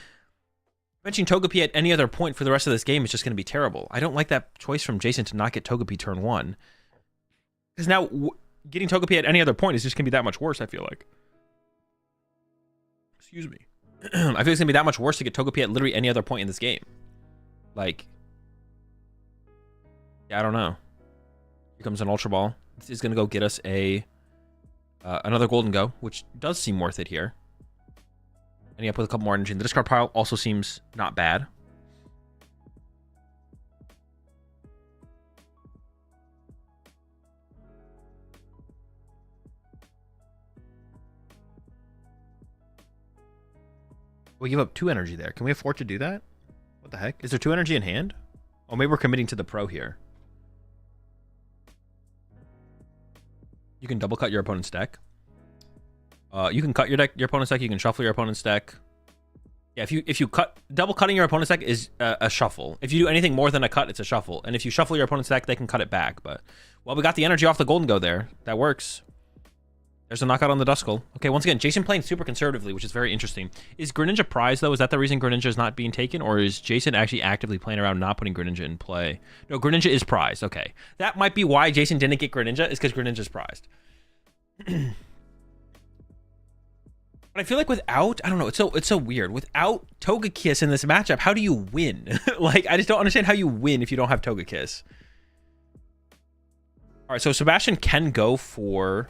benching Togepi at any other point for the rest of this game is just going to be terrible. I don't like that choice from Jason to not get Togepi turn 1. Because now getting Togepi at any other point is just going to be that much worse, I feel like. Excuse me. I feel like it's going to be that much worse to get Togepi at literally any other point in this game. Like, yeah, I don't know. Here comes an Ultra Ball. This is going to go get us a another Golden Go, which does seem worth it here. Ending up with a couple more energy. And the discard pile also seems not bad. We give up 2 energy there. Can we afford to do that? What the heck? Is there 2 energy in hand? Oh, maybe we're committing to the Pro here. You can double cut your opponent's deck. You can cut your opponent's deck. You can shuffle your opponent's deck. Yeah, if you cut... Double cutting your opponent's deck is a shuffle. If you do anything more than a cut, it's a shuffle. And if you shuffle your opponent's deck, they can cut it back. But, well, we got the energy off the Golden Go there. That works. There's a knockout on the Duskull. Okay, once again, Jason playing super conservatively, which is very interesting. Is Greninja prize, though? Is that the reason Greninja is not being taken? Or is Jason actually actively playing around not putting Greninja in play? No, Greninja is prized. Okay. That might be why Jason didn't get Greninja, is because Greninja is prized. But I feel like without... I don't know. It's so weird. Without Togekiss in this matchup, how do you win? Like, I just don't understand how you win if you don't have Togekiss. All right, so Sebastian can go for...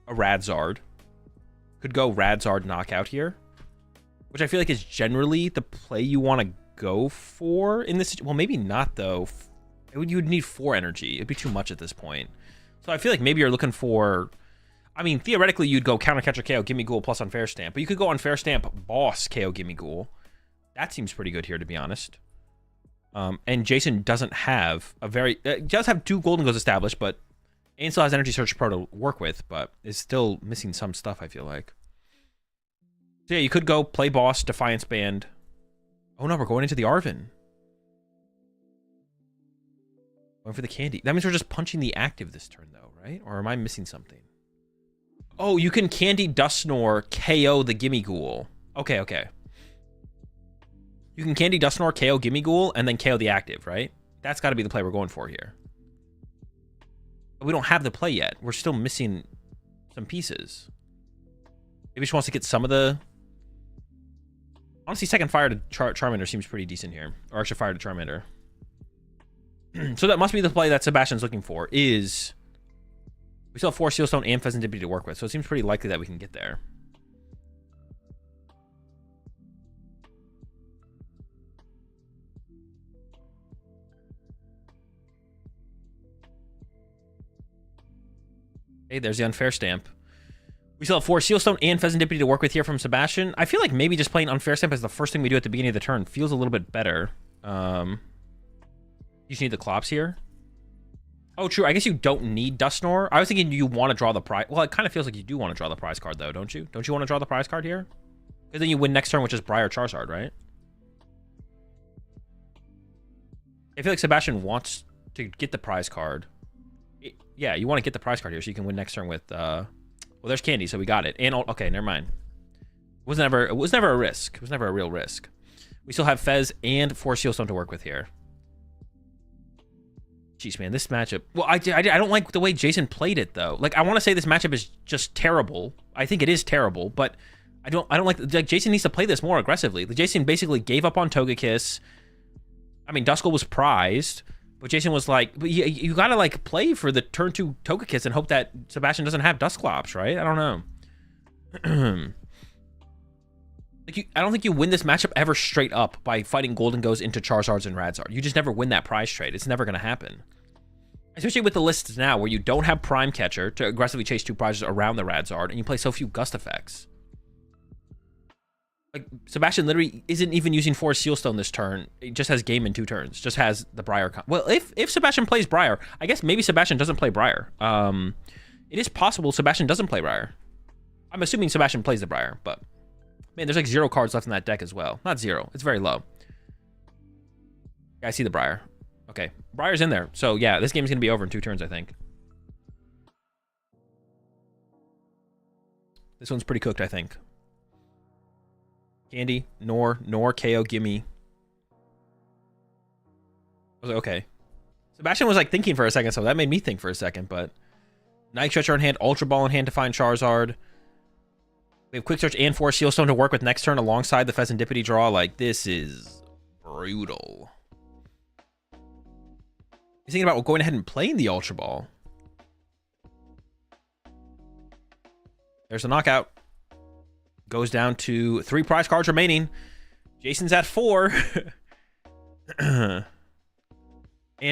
a Radzard. Could go Radzard knockout here, which I feel like is generally the play you want to go for in this. Well, maybe not though. You would need 4 energy. It'd be too much at this point. So I feel like maybe you're looking for... I mean, theoretically, you'd go Counter Catcher KO, Gimme Ghoul plus Unfair Stamp, but you could go Unfair Stamp Boss KO Gimme Ghoul. That seems pretty good here, to be honest. And Jason doesn't have a very... does have 2 Golden Goes established, but and still has Energy Search Pro to work with, but is still missing some stuff, I feel like. So yeah, you could go play Boss, Defiance Band. Oh no, we're going into the Arven. Going for the candy. That means we're just punching the active this turn, though, right? Or am I missing something? Oh, you can candy Dusknoir, KO the Gimme Ghoul. Okay, okay. You can candy Dusknoir, KO Gimme Ghoul, and then KO the active, right? That's got to be the play we're going for here. But we don't have the play yet. We're still missing some pieces. Maybe she wants to get some of the... Honestly, second fire to Charmander seems pretty decent here. Or extra fire to Charmander. So that must be the play that Sebastian's looking for, is... We still have 4 Seal Stone and Pheasant Dippy to work with, so it seems pretty likely that we can get there. Hey, there's the unfair stamp. We still have 4 Seal Stone and Pheasant Dippy to work with here from Sebastian. I feel like maybe just playing unfair stamp as the first thing we do at the beginning of the turn feels a little bit better. You just need the Klops here. Oh, true. I guess you don't need Dusknoir. I was thinking you want to draw the prize. Well, it kind of feels like you do want to draw the prize card, though, don't you? Don't you want to draw the prize card here? Because then you win next turn, which is Briar Charizard, right? I feel like Sebastian wants to get the prize card. Yeah, you want to get the prize card here so you can win next turn with... Well, there's Candy, so we got it. And okay, never mind. It was never a risk. It was never a real risk. We still have Fez and 4 Seal Stone to work with here. Jeez, man, this matchup... Well, I don't like the way Jason played it, though. Like, I want to say this matchup is just terrible. I think it is terrible, but I don't like... Jason needs to play this more aggressively. Jason basically gave up on Togekiss. I mean, Duskull was prized, but Jason was like... But you gotta, like, play for the turn 2 Togekiss and hope that Sebastian doesn't have Dusclops, right? I don't know. I don't think you win this matchup ever straight up by fighting Golden Goes into Charizards and Radzard. You just never win that prize trade. It's never going to happen. Especially with the lists now where you don't have Prime Catcher to aggressively chase 2 prizes around the Radzard and you play so few Gust effects. Like, Sebastian literally isn't even using 4 Seal Stone this turn. It just has game in 2 turns. Just has the Briar. Well, if Sebastian plays Briar, I guess maybe Sebastian doesn't play Briar. It is possible Sebastian doesn't play Briar. I'm assuming Sebastian plays the Briar, but... Man, there's like 0 cards left in that deck as well. Not 0. It's very low. Yeah, I see the Briar. Okay. Briar's in there. So, yeah, this game's going to be over in 2 turns, I think. This one's pretty cooked, I think. Candy, Nor, KO, gimme. I was like, okay. Sebastian was like thinking for a second, so that made me think for a second, but... Night Stretcher in hand, Ultra Ball in hand to find Charizard. We have Quick Search and 4 Seal Stone to work with next turn alongside the Pheasant Dippity draw. Like, this is brutal. He's thinking about going ahead and playing the Ultra Ball. There's a knockout. Goes down to 3 prize cards remaining. Jason's at 4. And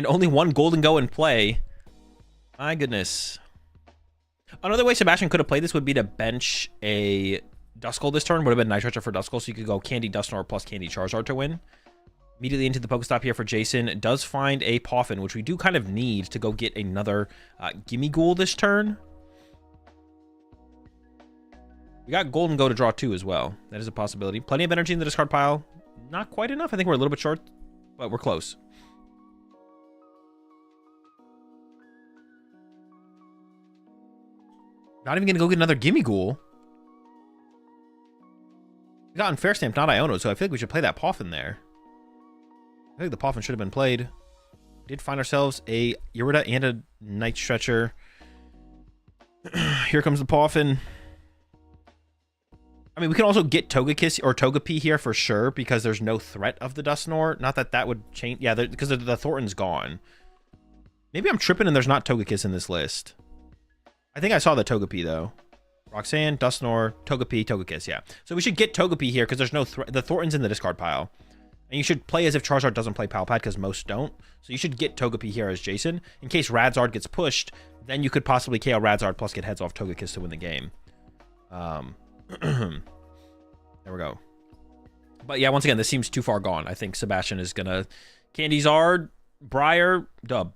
only 1 Golden Go in play. My goodness. Another way Sebastian could have played this would be to bench a Duskull this turn. Would have been Night Stretcher for Duskull, so you could go Candy Dusknoir plus Candy Charizard to win. Immediately into the Pokestop here for Jason. It does find a Poffin, which we do kind of need to go get another Gimme Ghoul this turn. We got Golden Go to draw 2 as well. That is a possibility. Plenty of energy in the discard pile. Not quite enough. I think we're a little bit short, but we're close. Not even going to go get another Gimme Ghoul. We got Unfair Stamp, not Iono, so I feel like we should play that Poffin there. I think the Poffin should have been played. We did find ourselves a Irida and a Night Stretcher. Here comes the Poffin. I mean, we can also get Togekiss or Togepi here for sure because there's no threat of the Dusknoir. Not that that would change. Yeah, because the Thornton's gone. Maybe I'm tripping and there's not Togekiss in this list. I think I saw the Togepi, though. Roxanne, Dusknoir, Togepi, Togekiss, yeah. So we should get Togepi here because there's no threat. The Thornton's in the discard pile. And you should play as if Charizard doesn't play Palpad because most don't. So you should get Togepi here as Jason. In case Radzard gets pushed, then you could possibly KO Radzard plus get heads off Togekiss to win the game. There we go. But yeah, once again, this seems too far gone. I think Sebastian is going to Candy Zard, Briar, dub.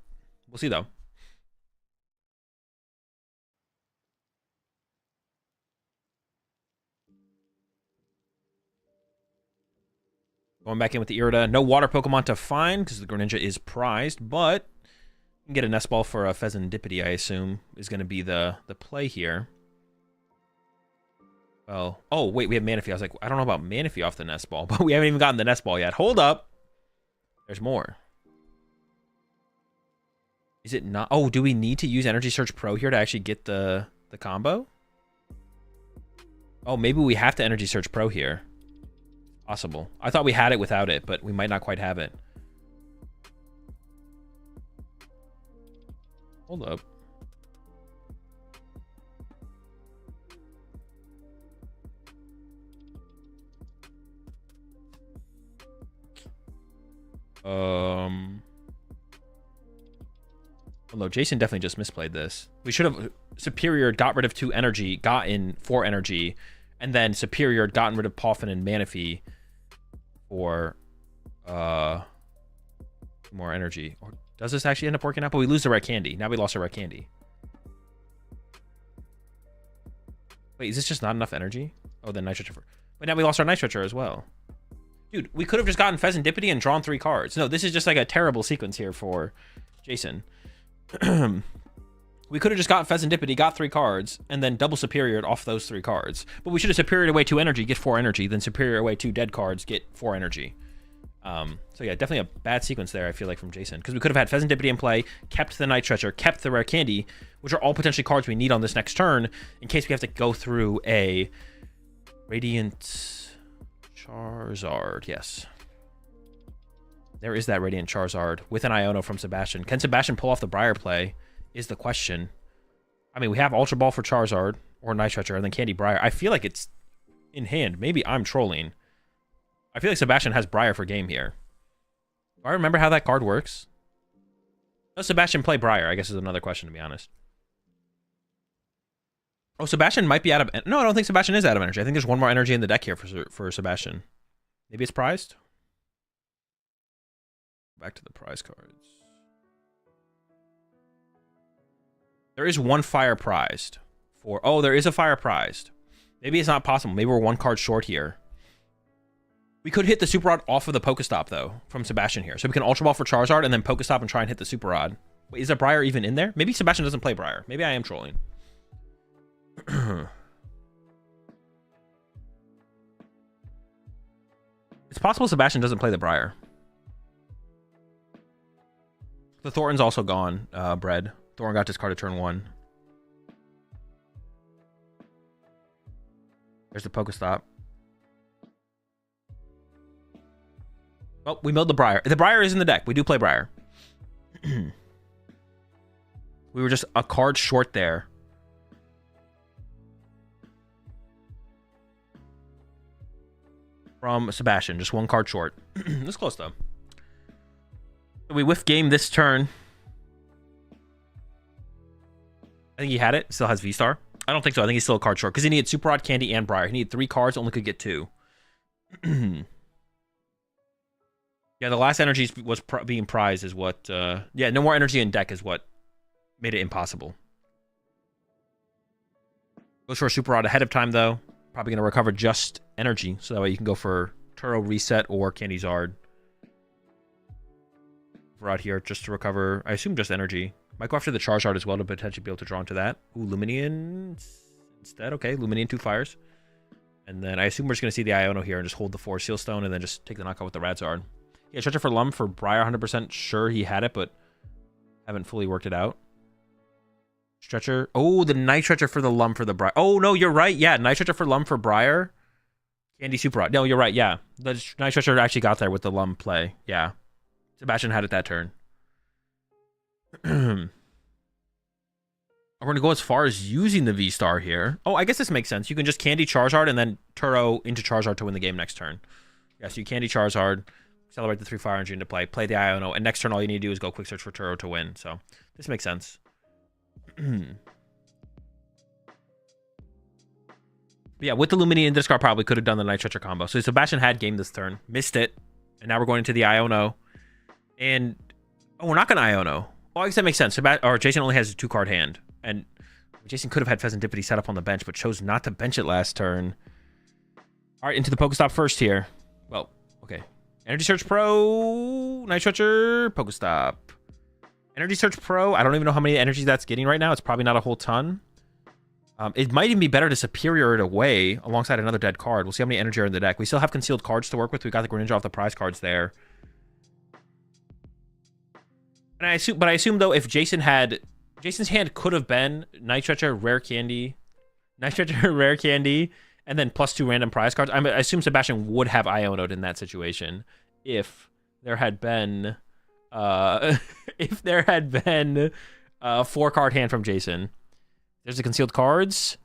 We'll see, though. Going back in with the Irida. No water Pokemon to find because the Greninja is prized, but can get a nest ball for a Pheasantipity, I assume, is going to be the play here. Well, oh, wait, we have Manaphy. I was like, I don't know about Manaphy off the nest ball, but we haven't even gotten the nest ball yet. Hold up. There's more. Is it not? Oh, do we need to use Energy Search Pro here to actually get the combo? Oh, maybe we have to Energy Search Pro here. Possible. I thought we had it without it, but we might not quite have it. Hold up. Oh no, Jason definitely just misplayed this. We should have Superior got rid of 2 energy, got in 4 energy, and then Superior gotten rid of Poffin and Manaphy for more energy. Or does this actually end up working out? But we lose the red candy. Now we lost our red candy. Wait, is this just not enough energy? Oh, then Night Stretcher. But now we lost our Night Stretcher as well. Dude, we could have just gotten Pheasantipity and drawn 3 cards. No, this is just like a terrible sequence here for Jason. We could have just gotten Pheasantipity, got 3 cards, and then double Superiored off those 3 cards. But we should have Superiored away 2 energy, get 4 energy, then Superior away 2 dead cards, get 4 energy. So yeah, definitely a bad sequence there, I feel like, from Jason. Because we could have had Pheasantipity in play, kept the Night Stretcher, kept the Rare Candy, which are all potentially cards we need on this next turn, in case we have to go through a Radiant Charizard. Yes. There is that Radiant Charizard with an Iono from Sebastian. Can Sebastian pull off the Briar play is the question. I mean, we have Ultra Ball for Charizard or Night Stretcher and then Candy Briar. I feel like it's in hand. Maybe I'm trolling. I feel like Sebastian has Briar for game here. Do I remember how that card works? Does Sebastian play Briar? I guess is another question, to be honest. Oh, Sebastian might be out of... No, I don't think Sebastian is out of energy. I think there's one more energy in the deck here for Sebastian. Maybe it's prized? Back to the prize cards. There is 1 fire prized. Oh, there is a fire prized. Maybe it's not possible. Maybe we're 1 card short here. We could hit the Super Rod off of the Pokestop, though, from Sebastian here. So we can Ultra Ball for Charizard and then Pokestop and try and hit the Super Rod. Wait, is there Briar even in there? Maybe Sebastian doesn't play Briar. Maybe I am trolling. It's possible Sebastian doesn't play the Briar. The Thornton's also gone, Bread. Thornton got discarded turn 1. There's the Pokestop. Oh, we milled the Briar. The Briar is in the deck. We do play Briar. We were just a card short there. From Sebastian. Just 1 card short. That's close, though. We whiff game this turn. I think he had it. Still has V-Star. I don't think so. I think he's still a card short. Because he needed Super Rod, Candy, and Briar. He needed 3 cards. Only could get 2. Yeah, the last energy was being prized is what... yeah, no more energy in deck is what made it impossible. Goes for a Super Rod ahead of time, though. Probably going to recover just energy. So that way you can go for Turo Reset or Candy Zard. Out here just to recover, I assume, just energy. Might go after the Charizard as well to potentially be able to draw into that. Ooh, Luminion instead. Okay, Luminion 2 fires. And then I assume we're just going to see the Iono here and just hold the 4 Seal Stone and then just take the knockout with the Radzard. Yeah, Stretcher for Lum for Briar, 100% sure he had it, but haven't fully worked it out. Stretcher. Oh, the Night Stretcher for the Lum for the Briar. Oh, no, you're right. Yeah, Night Stretcher for Lum for Briar. Candy Super Rod. No, you're right. Yeah, the Night Stretcher actually got there with the Lum play. Yeah. Sebastian had it that turn. We're going to go as far as using the V-Star here. Oh, I guess this makes sense. You can just Candy Charizard and then Turo into Charizard to win the game next turn. Yeah, so you Candy Charizard, accelerate the 3 Fire Energy into play the Iono, and next turn all you need to do is go Quick Search for Turo to win. So this makes sense. Yeah, with the Luminion discard, probably could have done the Night Stretcher combo. So Sebastian had game this turn, missed it, and now we're going into the Iono. And oh, we're not going to Iono. Well, I guess that makes sense. Or Jason only has a 2-card hand, and Jason could have had Pheasantipity set up on the bench, but chose not to bench it last turn. All right, into the Pokestop first here. Well, okay. Energy Search Pro, Night Stretcher, Pokestop. Energy Search Pro, I don't even know how many energies that's getting right now. It's probably not a whole ton. It might even be better to Superior it away alongside another dead card. We'll see how many energy are in the deck. We still have concealed cards to work with. We got the Greninja off the prize cards there. And I assume though, if Jason's hand could have been Night Stretcher, Rare Candy, Rare Candy, and then +2 random prize cards. I assume Sebastian would have Ionoed in that situation if there had been a 4-card hand from Jason. There's the concealed cards.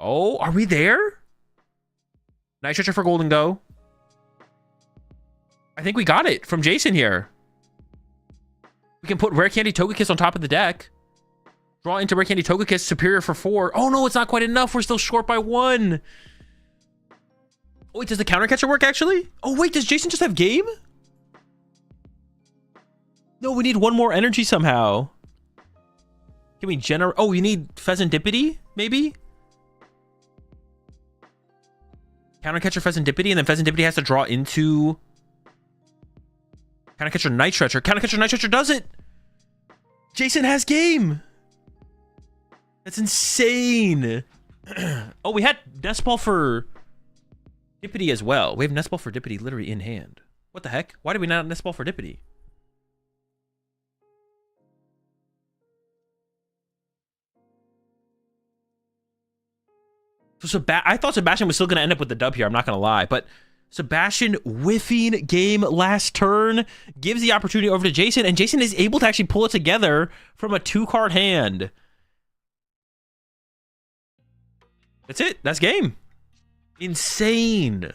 Oh, are we there? Night Stretcher for Golden Go. I think we got it from Jason here. We can put Rare Candy Togekiss on top of the deck. Draw into Rare Candy Togekiss, Superior for 4. Oh no, it's not quite enough. We're still short by 1. Oh wait, does the counter catcher work actually? Oh wait, does Jason just have game? No, we need 1 more energy somehow. Can we generate? Oh, you need Pheasantipity, maybe? Counter catcher Pheasantipity, and then Pheasantipity has to draw into Counter catcher Night Stretcher. Counter catcher Night Stretcher does it! Jason has game! That's insane! Oh, we had Nest Ball for Dippity as well. We have Nest Ball for Dippity literally in hand. What the heck? Why did we not have Nest Ball for Dippity? So I thought Sebastian was still going to end up with the dub here. I'm not going to lie. But Sebastian whiffing game last turn gives the opportunity over to Jason. And Jason is able to actually pull it together from a 2-card hand. That's it. That's game. Insane.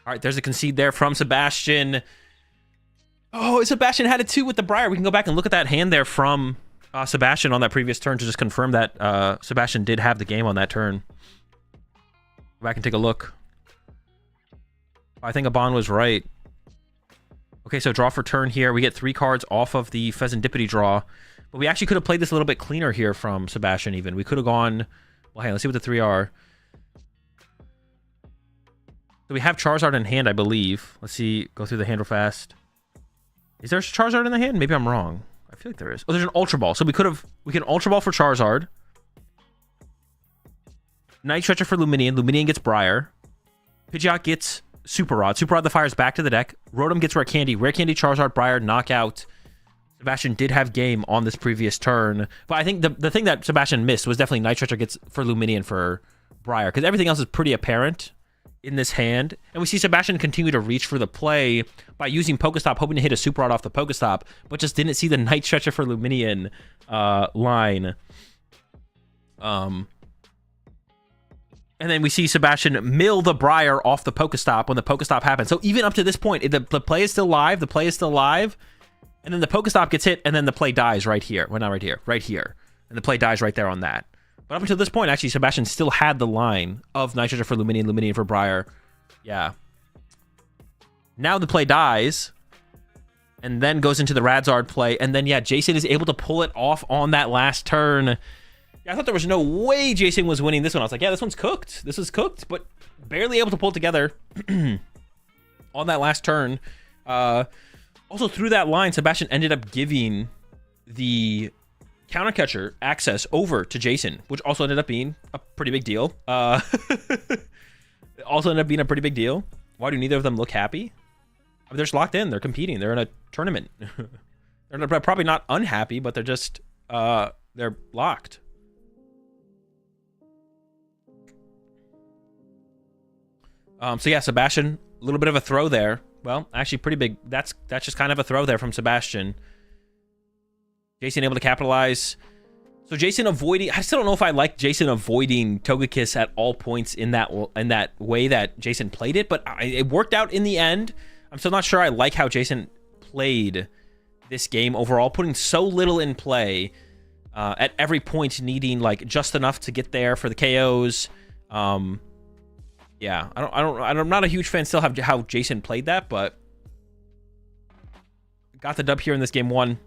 All right, there's a concede there from Sebastian. Oh, Sebastian had it too with the Briar. We can go back and look at that hand there from Sebastian on that previous turn to just confirm that Sebastian did have the game on that turn. Go back and take a look. I think Abon was right. Okay, so draw for turn here. We get 3 cards off of the Pheasantipity draw. But we actually could have played this a little bit cleaner here from Sebastian even. We could have gone... Well, hey, let's see what the 3 are. So we have Charizard in hand, I believe. Let's see. Go through the hand real fast. Is there Charizard in the hand? Maybe I'm wrong. I feel like there is. Oh, there's an Ultra Ball. So we can Ultra Ball for Charizard. Night Stretcher for Luminion. Luminion gets Briar. Pidgeot gets Super Rod. Super Rod the fires back to the deck. Rotom gets Rare Candy. Rare Candy, Charizard, Briar, knockout. Sebastian did have game on this previous turn. But I think the thing that Sebastian missed was definitely Night Stretcher gets for Luminion for Briar. Because everything else is pretty apparent in this hand. And we see Sebastian continue to reach for the play by using Pokestop, hoping to hit a Super Rod off the Pokestop, but just didn't see the Night Stretcher for Luminion line. And then we see Sebastian mill the Briar off the Pokestop when the Pokestop happens. So even up to this point, the play is still live. The play is still live. And then the Pokestop gets hit, and then the play dies right here. Well, not right here. Right here. And the play dies right there on that. But up until this point, actually, Sebastian still had the line of Night Stretcher for Luminion, Luminion for Briar. Yeah. Now the play dies, and then goes into the Radzard play, and then, yeah, Jason is able to pull it off on that last turn. Yeah, I thought there was no way Jason was winning this one. I was like, yeah, this one's cooked. This is cooked, but barely able to pull it together on that last turn. Also, through that line, Sebastian ended up giving the counter catcher access over to Jason, which also ended up being a pretty big deal. Why do neither of them look happy? I mean, they're just locked in. They're competing. They're in a tournament. They're probably not unhappy, but they're just they're locked. So yeah, Sebastian, a little bit of a throw there. Well, actually pretty big. That's just kind of a throw there from Sebastian. Jason able to capitalize. So Jason avoiding... I still don't know if I like Jason avoiding Togekiss at all points in that way that Jason played it, but it worked out in the end. I'm still not sure I like how Jason played this game overall, putting so little in play at every point, needing like just enough to get there for the KOs. Yeah, I'm not a huge fan still of how Jason played that, but got the dub here in this game 1.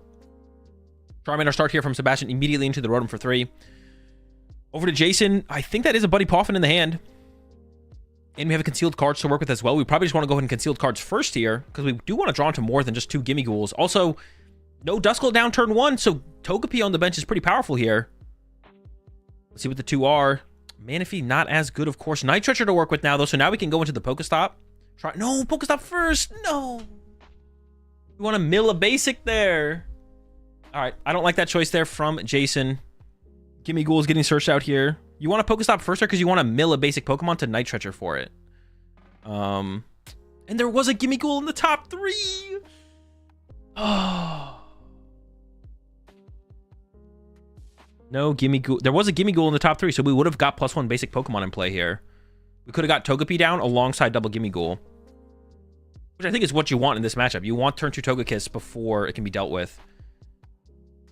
Charmander start here from Sebastian immediately into the Rotom for 3. Over to Jason. I think that is a Buddy Poffin in the hand. And we have a concealed cards to work with as well. We probably just want to go ahead and concealed cards first here, because we do want to draw into more than just 2 Gimme Ghouls. Also, no Duskull down turn 1, so Togepi on the bench is pretty powerful here. Let's see what the 2 are. Manaphy, not as good, of course. Night Treacher to work with now, though, so now we can go into the Pokestop. No, Pokestop first! No! We want to mill a basic there. All right, I don't like that choice there from Jason. Gimme Ghoul is getting searched out here. You want to Pokestop first there because you want to mill a basic Pokemon to Night Treacher for it. And there was a Gimme Ghoul in the top 3. Oh. No Gimme Ghoul. There was a Gimme Ghoul in the top 3, so we would have got +1 basic Pokemon in play here. We could have got Togepi down alongside double Gimme Ghoul, which I think is what you want in this matchup. You want turn 2 Togekiss before it can be dealt with.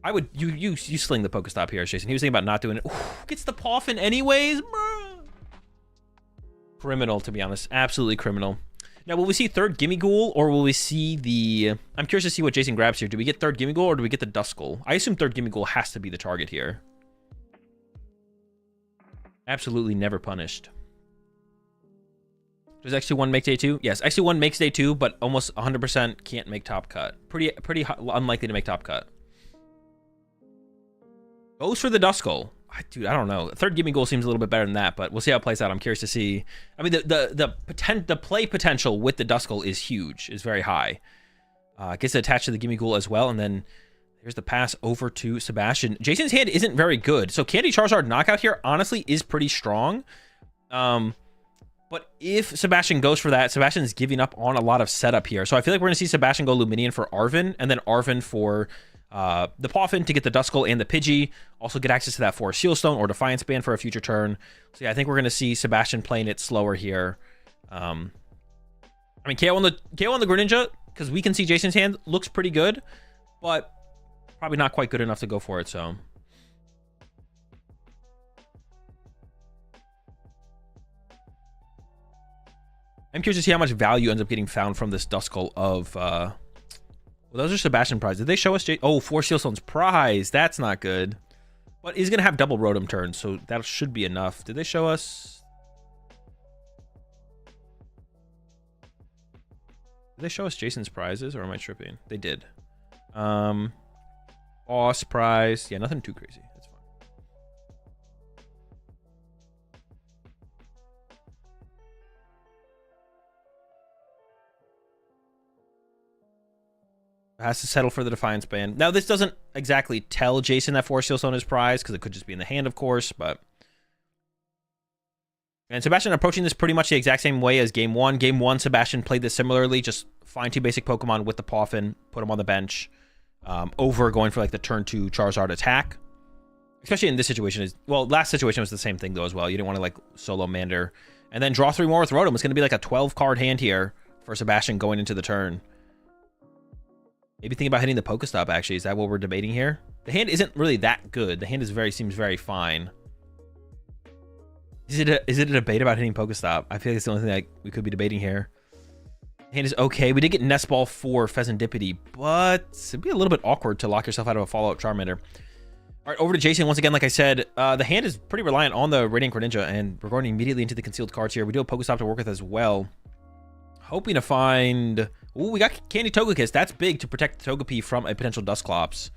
I would you sling the Pokestop here, Jason. He was thinking about not doing it. Ooh, gets the Poffin anyways. Bruh. Criminal, to be honest. Absolutely criminal. Now, will we see third Gimme Ghoul, or will we see the... I'm curious to see what Jason grabs here. Do we get third Gimme Ghoul, or do we get the Duskull? I assume third Gimme Ghoul has to be the target here. Absolutely never punished. Does X21 make day 2? Yes, X21 makes day 2, but almost 100% can't make top cut. Pretty unlikely to make top cut. Goes for the Duskull. Dude, I don't know. Third Gimme Ghoul seems a little bit better than that, but we'll see how it plays out. I'm curious to see. I mean, the play potential with the Duskull is huge, is very high. Gets attached to the Gimme Ghoul as well, and then there's the pass over to Sebastian. Jason's hand isn't very good, so Candy Charizard knockout here honestly is pretty strong. But if Sebastian goes for that, Sebastian's giving up on a lot of setup here. So I feel like we're going to see Sebastian go Luminion for Arven, and then Arven for the Poffin to get the Duskull and the Pidgey. Also get access to that for Sealstone or Defiance Band for a future turn. So yeah, I think we're going to see Sebastian playing it slower here. I mean, KO on the Greninja, because we can see Jason's hand looks pretty good, but probably not quite good enough to go for it, so... I'm curious to see how much value ends up getting found from this Duskull of... well, those are Sebastian prize. Did they show us... Oh, 4 Sealstone's prize. That's not good. But he's going to have double Rotom turns, so that should be enough. Did they show us... Did they show us Jason's prizes, or am I tripping? They did. Boss prize. Yeah, nothing too crazy. That's fine. Has to settle for the Defiance Band. Now, this doesn't exactly tell Jason that 4 Sealstone is prize, because it could just be in the hand, of course, but... And Sebastian approaching this pretty much the exact same way as Game 1. Game 1, Sebastian played this similarly, just find 2 basic Pokemon with the Poffin, put them on the bench, over going for like the turn 2 Charizard attack. Especially in this situation. Well, last situation was the same thing, though, as well. You didn't want to like solo Mander. And then draw 3 more with Rotom. It's going to be like a 12-card hand here for Sebastian going into the turn. Maybe think about hitting the Pokestop, actually. Is that what we're debating here? The hand isn't really that good. The hand is seems very fine. Is it a debate about hitting Pokestop? I feel like it's the only thing that we could be debating here. The hand is okay. We did get Nest Ball for Pheasantipity, but it'd be a little bit awkward to lock yourself out of a Fallout Charmander. All right, over to Jason once again. Like I said, the hand is pretty reliant on the Radiant Greninja, and we're going immediately into the concealed cards here. We do have Pokestop to work with as well. Hoping to find... Ooh, we got Candy Togekiss. That's big to protect the Togepi from a potential Dusclops.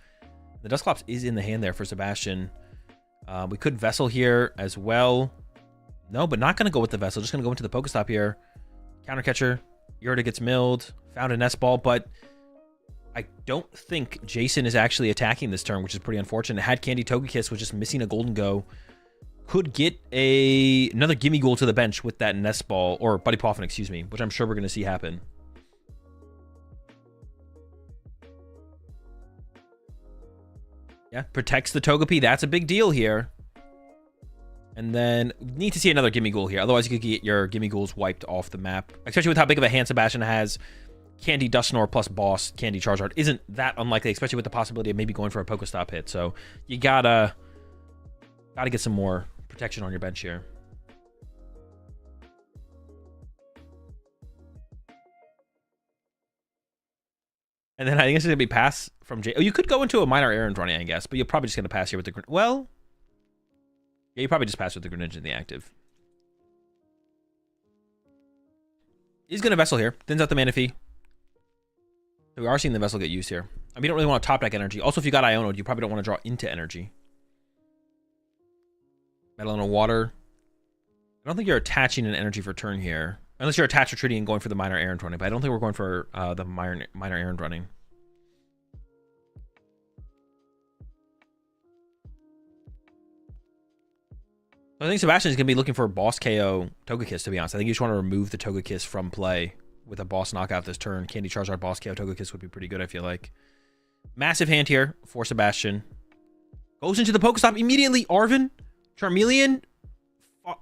The Dusclops is in the hand there for Sebastian. We could Vessel here as well. No, but not going to go with the Vessel. Just going to go into the Pokestop here. Counter Catcher. Yorta gets milled. Found a Nest Ball, but I don't think Jason is actually attacking this turn, which is pretty unfortunate. Had Candy Togekiss, was just missing a Golden Go. Could get another Gimme Ghoul to the bench with that Nest Ball, or Buddy Poffin, excuse me, which I'm sure we're going to see happen. Yeah, protects the Togepi. That's a big deal here. And then need to see another Gimme Ghoul here. Otherwise, you could get your Gimme Ghouls wiped off the map. Especially with how big of a hand Sebastian has. Candy Dusknoir plus Boss Candy Charizard isn't that unlikely, especially with the possibility of maybe going for a Pokestop hit. So you gotta get some more protection on your bench here. And then I think it's going to be pass from Jay. Oh, you could go into a minor errand running, I guess, but you're probably just going to pass here with the... Well, yeah, you probably just pass with the Greninja in the active. He's going to Vessel here. Thins out the mana fee. So we are seeing the Vessel get used here. I mean, you don't really want to top deck energy. Also, if you got Ionoed, you probably don't want to draw into energy. Metal and a water. I don't think you're attaching an energy for turn here. Unless you're attached retreating and going for the minor errand running. But I don't think we're going for the minor errand running. I think Sebastian's going to be looking for a boss KO Togekiss, to be honest. I think you just want to remove the Togekiss from play with a boss knockout this turn. Candy Charizard boss KO Togekiss would be pretty good, I feel like. Massive hand here for Sebastian. Goes into the Pokestop immediately. Arven, Charmeleon.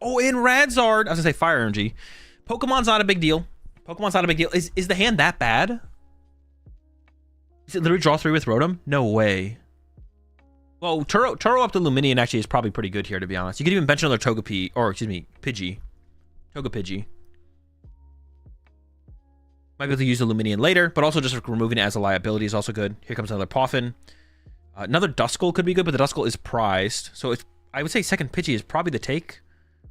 Oh, and Radzard. I was going to say Fire Energy. Pokemon's not a big deal. Pokemon's not a big deal. Is the hand that bad? Is it literally draw 3 with Rotom? No way. Well, Turo up to Luminion actually is probably pretty good here, to be honest. You could even bench another Togepi, or excuse me, Pidgey. Togepi. Might be able to use the Luminion later, but also just removing it as a liability is also good. Here comes another Poffin. Another Duskull could be good, but the Duskull is prized. So if I would say second Pidgey is probably the take,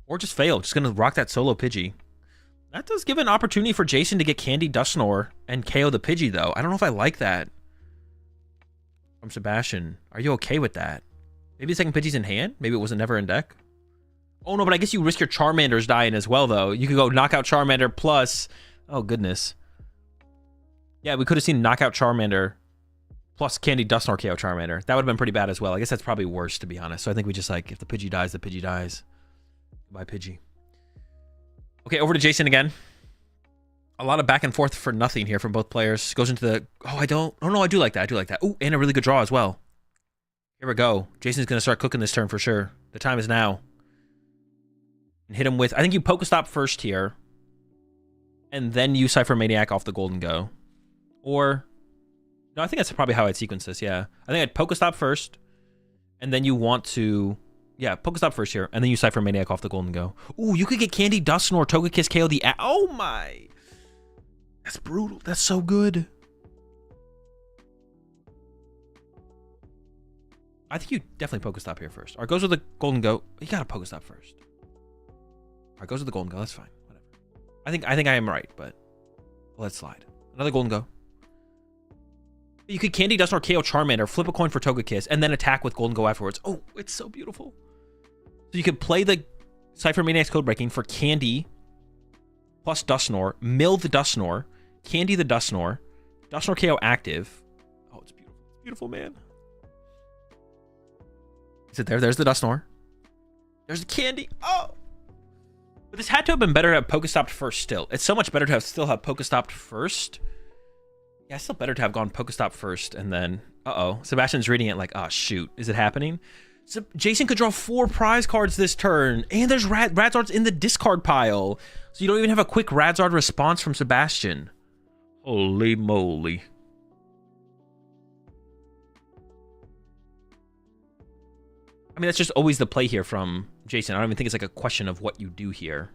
or just fail. Just gonna rock that solo Pidgey. That does give an opportunity for Jason to get Candy Dusknoir and KO the Pidgey, though. I don't know if I like that. From Sebastian. Are you okay with that? Maybe the second Pidgey's in hand? Maybe it wasn't never in deck? Oh, no, but I guess you risk your Charmanders dying as well, though. You could go Knockout Charmander plus... Oh, goodness. Yeah, we could have seen Knockout Charmander plus Candy Dusknoir KO Charmander. That would have been pretty bad as well. I guess that's probably worse, to be honest. So I think we just, like, if the Pidgey dies, the Pidgey dies. Goodbye, Pidgey. Okay, over to Jason again. A lot of back and forth for nothing here from both players. Goes into the... Oh, no, I do like that. I do like that. Ooh, and a really good draw as well. Here we go. Jason's going to start cooking this turn for sure. The time is now. And hit him with... I think you Pokestop first here. And then you Cypher Maniac off the Golden Go. Or... No, I think that's probably how I'd sequence this, yeah. I think I'd Pokestop first. And then you want to... Yeah, Pokestop first here. And then you Cypher Maniac off the Golden Go. Ooh, you could get Candy Dusknoir, Togekiss, KO the... Oh my... That's brutal. That's so good. I think you definitely Pokestop here first. All right, goes with the Golden Go. You gotta Pokestop first. All right, goes with the Golden Go. That's fine. Whatever. I think I am right, but let's slide. Another Golden Go. You could Candy Dusknoir, KO Charmander, flip a coin for Togekiss, and then attack with Golden Go afterwards. Oh, it's so beautiful. So you could play the Cypher Maniac's Code Breaking for Candy plus Dusknoir, mill the Dusknoir, Candy the Dusknoir, Dusknoir KO active. Oh, it's beautiful. It's beautiful, man. Is it there? There's the Dusknoir. There's the Candy. Oh! But this had to have been better to have Pokestopped first still. It's so much better to have still have Pokestopped first. Yeah, it's still better to have gone Pokestop first and then... Uh-oh. Sebastian's reading it like, oh, shoot. Is it happening? So Jason could draw 4 prize cards this turn. And there's Radzards in the discard pile. So you don't even have a quick Radzard response from Sebastian. Holy moly. I mean, that's just always the play here from Jason. I don't even think it's like a question of what you do here.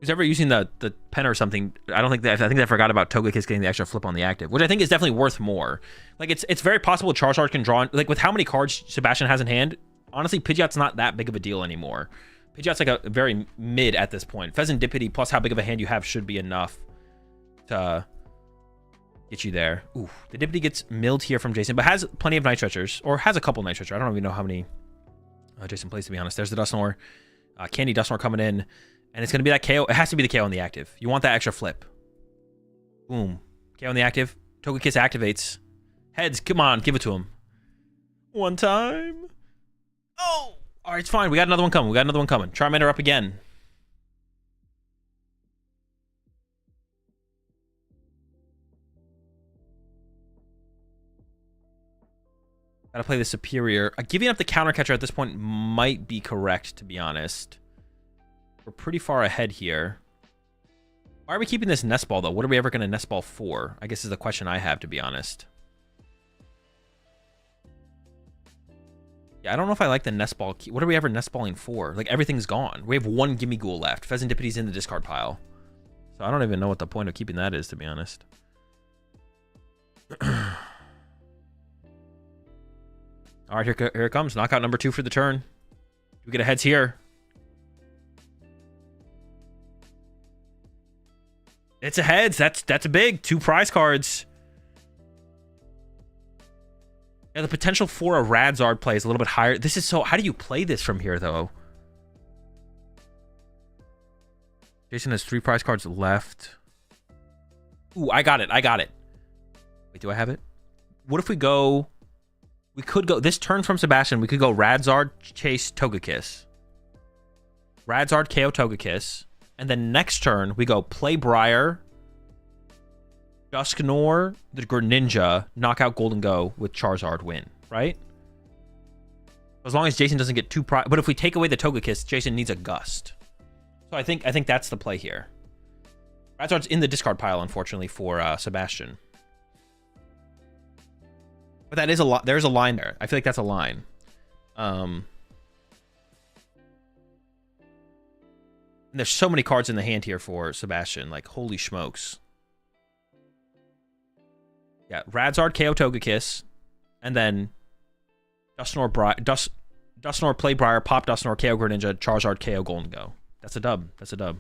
Who's ever using the pen or something? I don't think that. I think they forgot about Togekiss getting the extra flip on the active, which I think is definitely worth more. Like it's very possible Charizard can draw. Like with how many cards Sebastian has in hand, honestly, Pidgeot's not that big of a deal anymore. Pidgeot's like a very mid at this point. Pheasantipity plus how big of a hand you have should be enough to get you there. Ooh, the Dippity gets milled here from Jason, but has plenty of Night Stretchers, or has a couple Night Stretchers. I don't even know how many Jason plays, to be honest. There's the Dusknoir, Candy Dusknoir coming in. And it's going to be that KO. It has to be the KO on the active. You want that extra flip. Boom. KO on the active. Togekiss activates. Heads, come on. Give it to him. One time. Oh! All right, it's fine. We got another one coming. Charmander up again. Gotta play the Superior. Giving up the counter catcher at this point might be correct, to be honest. We're pretty far ahead here. Why are we keeping this Nest Ball, though? What are we ever going to Nest Ball for? I guess is the question I have, to be honest. Yeah, I don't know if I like the Nest Ball. What are we ever Nest Balling for? Like, everything's gone. We have one Gimme Ghoul left. Pheasantipity's in the discard pile. So I don't even know what the point of keeping that is, to be honest. All right, here it comes. Knockout number 2 for the turn. We get a heads here. It's a heads. That's a big 2 prize cards. Yeah, the potential for a Radzard play is a little bit higher. This is so... How do you play this from here, though? Jason has 3 prize cards left. Ooh, I got it. Wait, do I have it? What if we go... We could go... This turn from Sebastian, we could go Radzard, Chase, Togekiss. Radzard, KO, Togekiss. And then next turn, we go play Briar, Dusknoir, the Greninja, knock out Golden Go with Charizard, win, right? As long as Jason doesn't get 2 prize... But if we take away the Togekiss, Jason needs a Gust. So I think that's the play here. Radzard's in the discard pile, unfortunately, for Sebastian. But that is a lot. There's a line there. I feel like that's a line. And there's so many cards in the hand here for Sebastian. Like, holy smokes. Yeah, Radzard, KO, Togekiss. And then Dusknoir, play Briar, pop Dusknoir, KO, Greninja, Charizard, KO, Golden Go. That's a dub. That's a dub.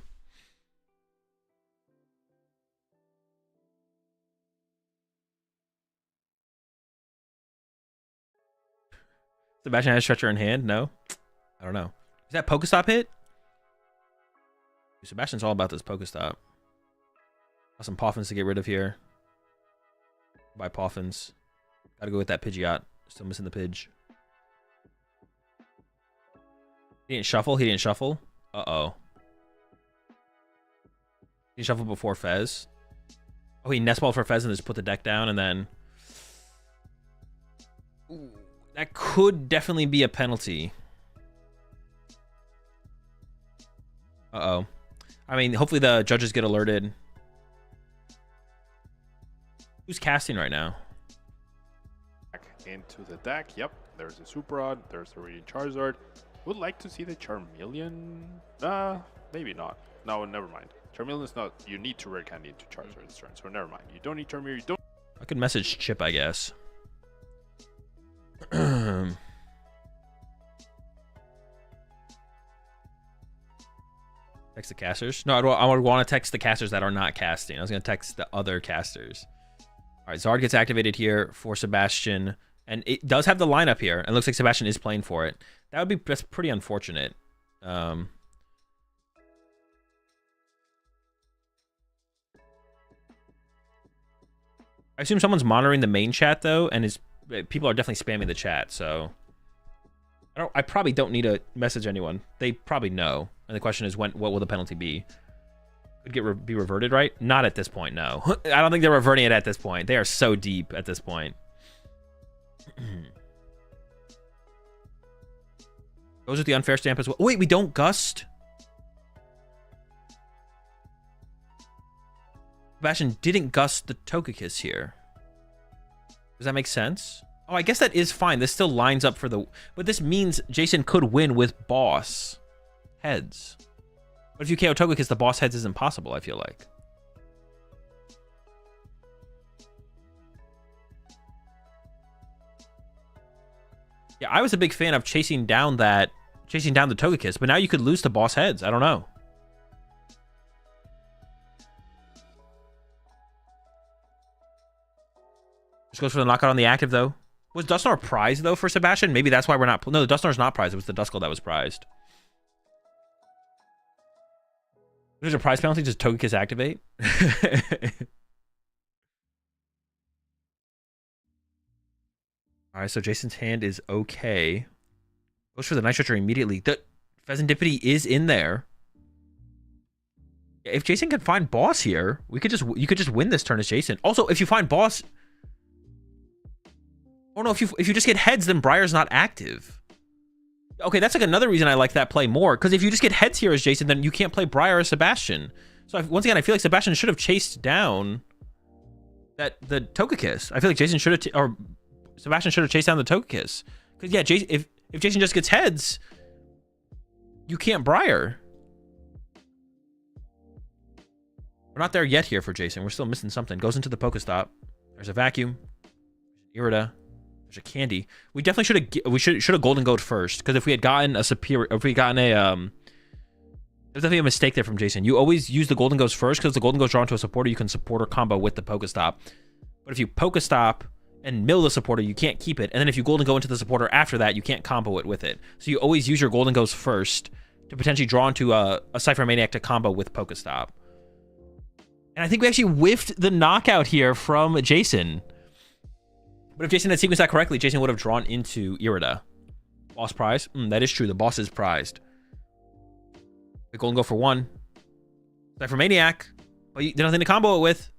Sebastian has Stretcher in hand? No? I don't know. Is that Pokestop hit? Sebastian's all about this Pokestop. Got some Poffins to get rid of here. Buy Poffins. Gotta go with that Pidgeot. Still missing the Pidge. He didn't shuffle? He didn't shuffle? Uh-oh. He shuffled before Fez. Oh, he nest balled for Fez and just put the deck down and then... Ooh, that could definitely be a penalty. Uh-oh. I mean, hopefully the judges get alerted. Who's casting right now? Into the deck. Yep. There's a Super Rod. There's already Charizard. Would like to see the Charmeleon. Maybe not. No, never mind. Charmeleon's not. You need to rare candy into Charizard this turn, so never mind. You don't need Charmeleon. You don't. I could message Chip, I guess. Text the casters? No, I would want to text the casters that are not casting. I was going to text the other casters. All right, Zard gets activated here for Sebastian. And it does have the lineup here. And it looks like Sebastian is playing for it. That's pretty unfortunate. I assume someone's monitoring the main chat, though, and people are definitely spamming the chat, so... I probably don't need to message anyone. They probably know. And the question is, what will the penalty be? Could be reverted, right? Not at this point, no. I don't think they're reverting it at this point. They are so deep at this point. Goes with the unfair stamp as well. Wait, we don't Gust? Sebastian didn't Gust the Togekiss here. Does that make sense? Oh, I guess that is fine. This still lines up for the... But this means Jason could win with boss heads. But if you KO Togekiss, the boss heads is impossible, I feel like. Yeah, I was a big fan of chasing down the Togekiss, but now you could lose to boss heads. I don't know. Just goes for the knockout on the active, though. Was Dusknoir prized, though, for Sebastian? Maybe that's why we're not... No, the Dusknoir's not prized. It was the Duskull that was prized. There's a prize penalty. Does Togekiss activate? All right, so Jason's hand is okay. Goes for the Night Stretcher immediately. The Pheasantipity is in there. If Jason can find boss here, you could just win this turn as Jason. Also, if you find boss... Oh no, if you just get heads, then Briar's not active. Okay, that's like another reason I like that play more. Because if you just get heads here as Jason, then you can't play Briar as Sebastian. So once again, I feel like Sebastian should have chased down the Togekiss. I feel like Jason should have, or Sebastian should have chased down the Togekiss. Because yeah, if Jason just gets heads, you can't Briar. We're not there yet here for Jason. We're still missing something. Goes into the Pokestop. There's a Vacuum. Irida. There's a candy. We definitely should have golden goat first, because if we had gotten a superior, if we had gotten a there's definitely a mistake there from Jason. You always use the golden goats first, because the golden goats drawn to a supporter, you can support or combo with the Pokestop. But if you Pokestop and mill the supporter, you can't keep it. And then if you golden go into the supporter after that, you can't combo it with it. So you always use your golden goats first to potentially draw into a Cypher Maniac to combo with Pokestop. And I think we actually whiffed the knockout here from Jason. But if Jason had sequenced that correctly, Jason would have drawn into Irida. Boss prize? That is true. The boss is prized. The golden go for 1. Cypher Maniac. But there's nothing to combo it with.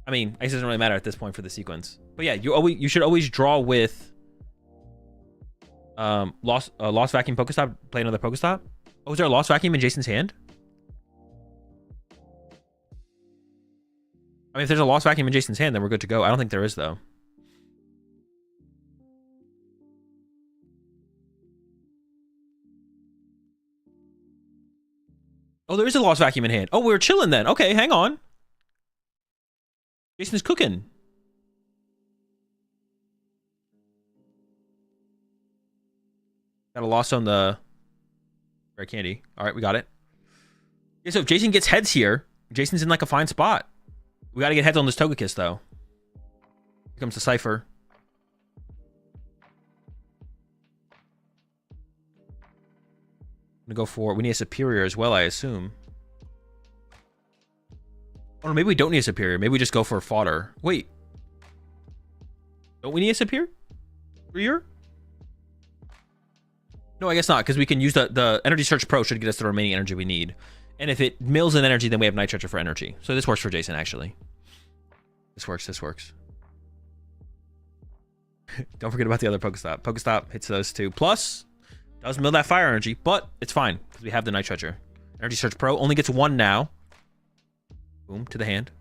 I mean, I guess it doesn't really matter at this point for the sequence. But yeah, you should always draw with Lost Vacuum Pokestop, play another Pokestop. Oh, is there a Lost Vacuum in Jason's hand? I mean, if there's a Lost Vacuum in Jason's hand, then we're good to go. I don't think there is, though. Oh, there is a Lost Vacuum in hand. Oh, we're chilling then. Okay, hang on. Jason's cooking. Got a loss on the rare candy. All right, we got it. Yeah, so if Jason gets heads here, Jason's in like a fine spot. We got to get heads on this Togekiss, though. Here comes the Cypher. I'm going to go for... We need a Superior as well, I assume. Oh, no, maybe we don't need a Superior. Maybe we just go for a Fodder. Wait. Don't we need a Superior? No, I guess not, because we can use the Energy Search Pro should get us the remaining energy we need. And if it mills in energy, then we have Night Stretcher for energy. So this works for Jason, actually. This works. Don't forget about the other Pokestop. Pokestop hits those two. Plus, does mill that fire energy, but it's fine, because we have the Night Stretcher. Energy Search Pro only gets 1 now. Boom, to the hand.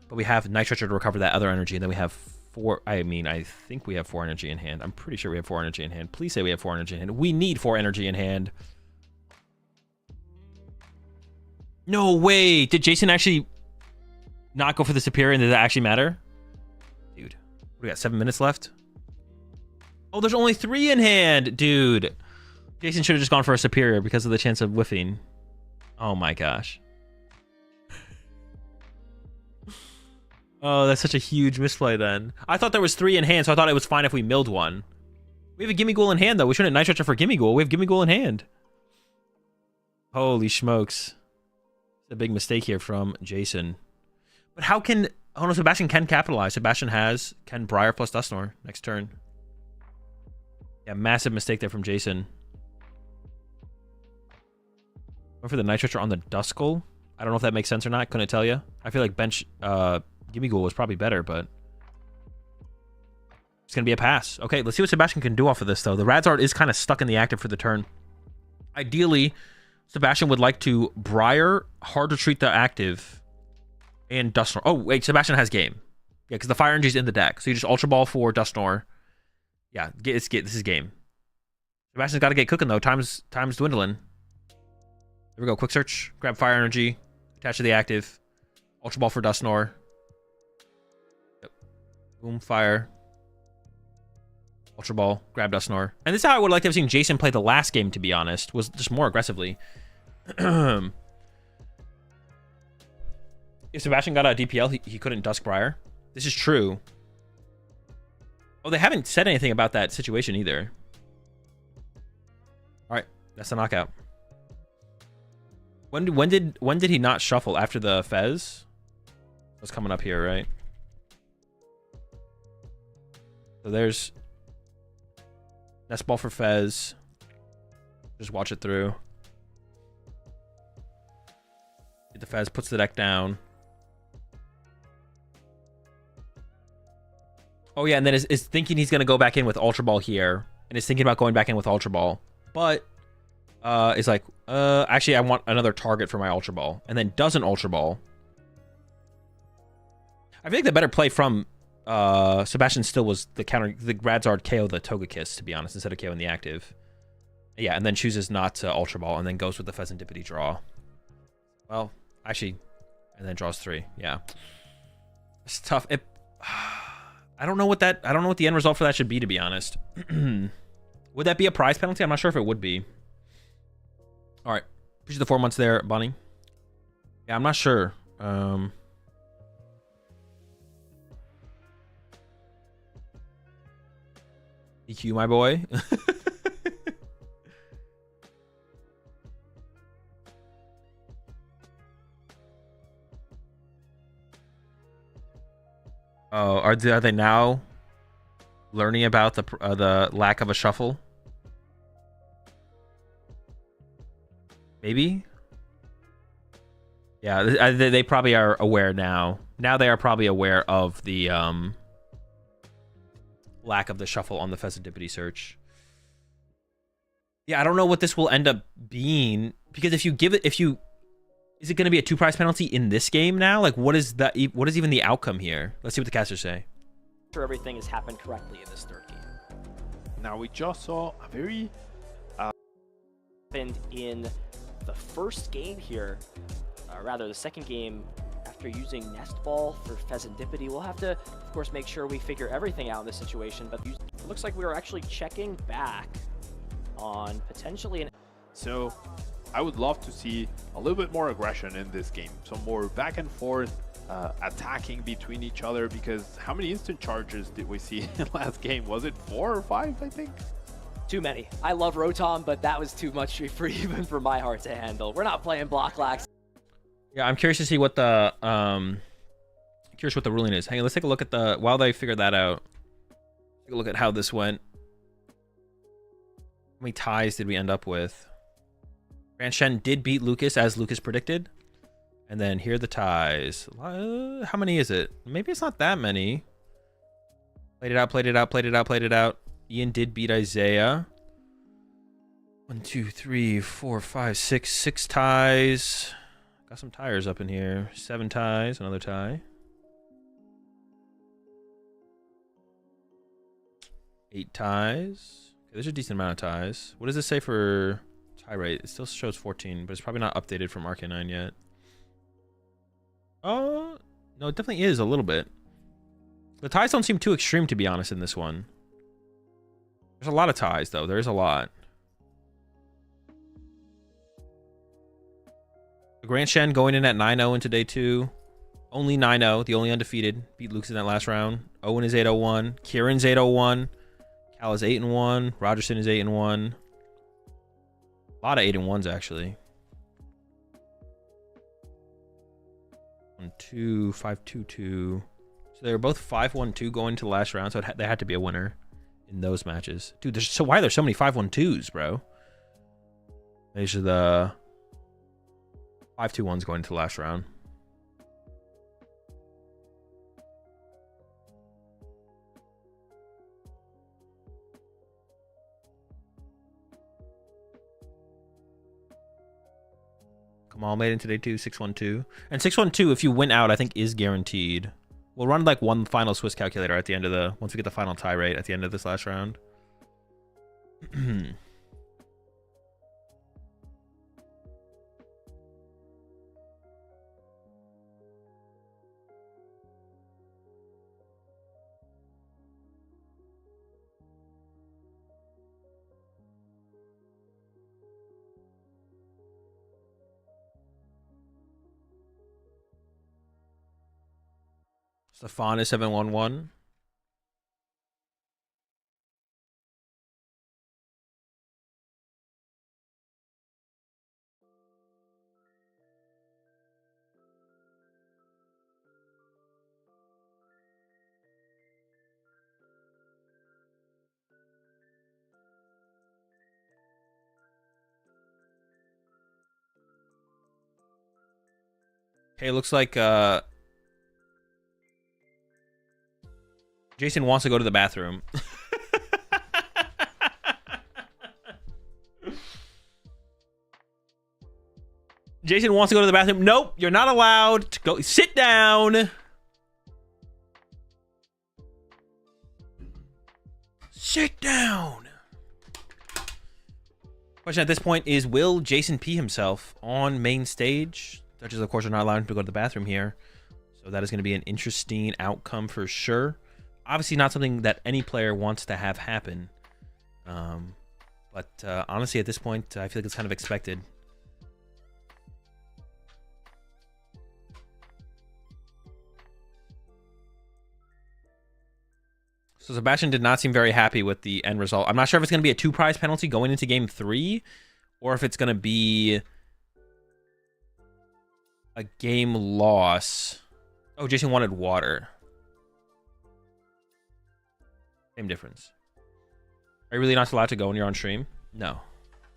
But we have Night Stretcher to recover that other energy, and then we have 4... I mean, I think we have 4 energy in hand. I'm pretty sure we have 4 energy in hand. Please say we have 4 energy in hand. We need 4 energy in hand. No way! Did Jason actually not go for the Superior, and did that actually matter? Dude, we got 7 minutes left. Oh, there's only 3 in hand! Dude. Jason should have just gone for a Superior because of the chance of whiffing. Oh my gosh. Oh, that's such a huge misplay then. I thought there was 3 in hand, so I thought it was fine if we milled 1. We have a Gimme Ghoul in hand, though. We shouldn't Night Stretcher for Gimme Ghoul. We have Gimme Ghoul in hand. Holy smokes. A big mistake here from Jason. But how can... Oh no, Sebastian can capitalize. Sebastian can Briar plus Dusknoir next turn. Yeah, massive mistake there from Jason. Going for the Night Stretcher on the Duskull. I don't know if that makes sense or not. Couldn't tell you. I feel like bench Gimme Ghoul was probably better, but it's going to be a pass. Okay, let's see what Sebastian can do off of this, though. The Radzard is kind of stuck in the active for the turn. Ideally, Sebastian would like to Briar, Hard to Treat the active, and Dusknoir. Oh, wait, Sebastian has game. Yeah, because the Fire Energy is in the deck. So you just Ultra Ball for Dusknoir. Yeah, this is game. Sebastian's got to get cooking, though. Time's dwindling. There we go. Quick search. Grab Fire Energy. Attach to the active. Ultra Ball for Dusknoir. Yep. Boom, Fire. Ultra Ball. Grab Dusknoir. And this is how I would like to have seen Jason play the last game, to be honest. Was just more aggressively. If Sebastian got a DPL, he couldn't Dusk Briar. This is true. Oh, they haven't said anything about that situation either. All right, that's the knockout. When did he not shuffle after the Fez? That's coming up here, right? So there's Nest Ball for Fez. Just watch it through. Get the Fez, puts the deck down. Oh yeah, and then is thinking he's gonna go back in with Ultra Ball here, and is thinking about going back in with Ultra Ball, but is like, actually I want another target for my Ultra Ball, and then doesn't Ultra Ball. I feel like the better play from Sebastian still was the Radzard KO the Togekiss, to be honest, instead of KO in the active. Yeah, and then chooses not to Ultra Ball, and then goes with the Pheasantipity draw. Well, actually, and then draws 3. Yeah, it's tough. I don't know what the end result for that should be, to be honest. Would that be a prize penalty? I'm not sure if it would be. All right. Appreciate the 4 months there, Bunny. Yeah, I'm not sure. EQ, my boy. Oh, are they now learning about the lack of a shuffle? Maybe. Yeah, they probably are aware now. Now they are probably aware of the lack of the shuffle on the Pheasantipity search. Yeah, I don't know what this will end up being, because if you give it, is it going to be a 2 prize penalty in this game now? Like, what is even the outcome here? Let's see what the casters say. Sure, everything has happened correctly in this third game. Now we just saw a very Happened in the first game here, rather the second game, after using Nest Ball for Pheasantipity. We'll have to, of course, make sure we figure everything out in this situation, but it looks like we were actually checking back on potentially an... So I would love to see a little bit more aggression in this game, some more back and forth attacking between each other, because how many instant charges did we see in last game? Was it 4 or 5, I think? Too many. I love Rotom, but that was too much for even for my heart to handle. We're not playing block lax. Yeah, I'm curious to see what the ruling is. Hey, let's take a look at while they figure that out. Take a look at how this went. How many ties did we end up with? Grand Shen did beat Lucas, as Lucas predicted. And then here are the ties. How many is it? Maybe it's not that many. Played it out, played it out, played it out, played it out. Ian did beat Isaiah. 1, 2, 3, 4, 5, 6. 6 ties. Got some tires up in here. 7 ties, another tie. 8 ties. Okay, there's a decent amount of ties. What does this say for tie rate? It still shows 14, but it's probably not updated from RK9 yet. Oh, no, it definitely is a little bit. The ties don't seem too extreme, to be honest, in this one. There's a lot of ties, though. There's a lot. Grand Shen going in at 9-0 into day 2. Only 9-0, the only undefeated. Beat Lucas in that last round. Owen is 8-0-1. Kieran's 8-0-1. Cal is 8-1. Rogerson is 8-1. A lot of 8-1s, actually. 1-2, 5-2-2. So they were both 5-1-2 going to the last round, so they had to be a winner in those matches. Dude, why are there so many 5-1-2s, bro? These are the 5-2-1s going to the last round. Kamal made it into day 2, 6-1-2. And 6-1-2, if you win out, I think is guaranteed. We'll run like one final Swiss calculator at the end of once we get the final tie rate at the end of this last round. Stefan is 7-1-1. Okay, looks like Jason wants to go to the bathroom. Jason wants to go to the bathroom. Nope, you're not allowed to go. Sit down. Sit down. Question at this point is, will Jason pee himself on main stage? Judges, of course, are not allowed to go to the bathroom here. So that is going to be an interesting outcome for sure. obviously not something that any player wants to have happen. But honestly, at this point, I feel like it's kind of expected. So Sebastian did not seem very happy with the end result. I'm not sure if it's going to be a 2-prize penalty going into game 3, or if it's going to be a game loss. Oh, Jason wanted water. Same difference. Are you really not allowed to go when you're on stream? No.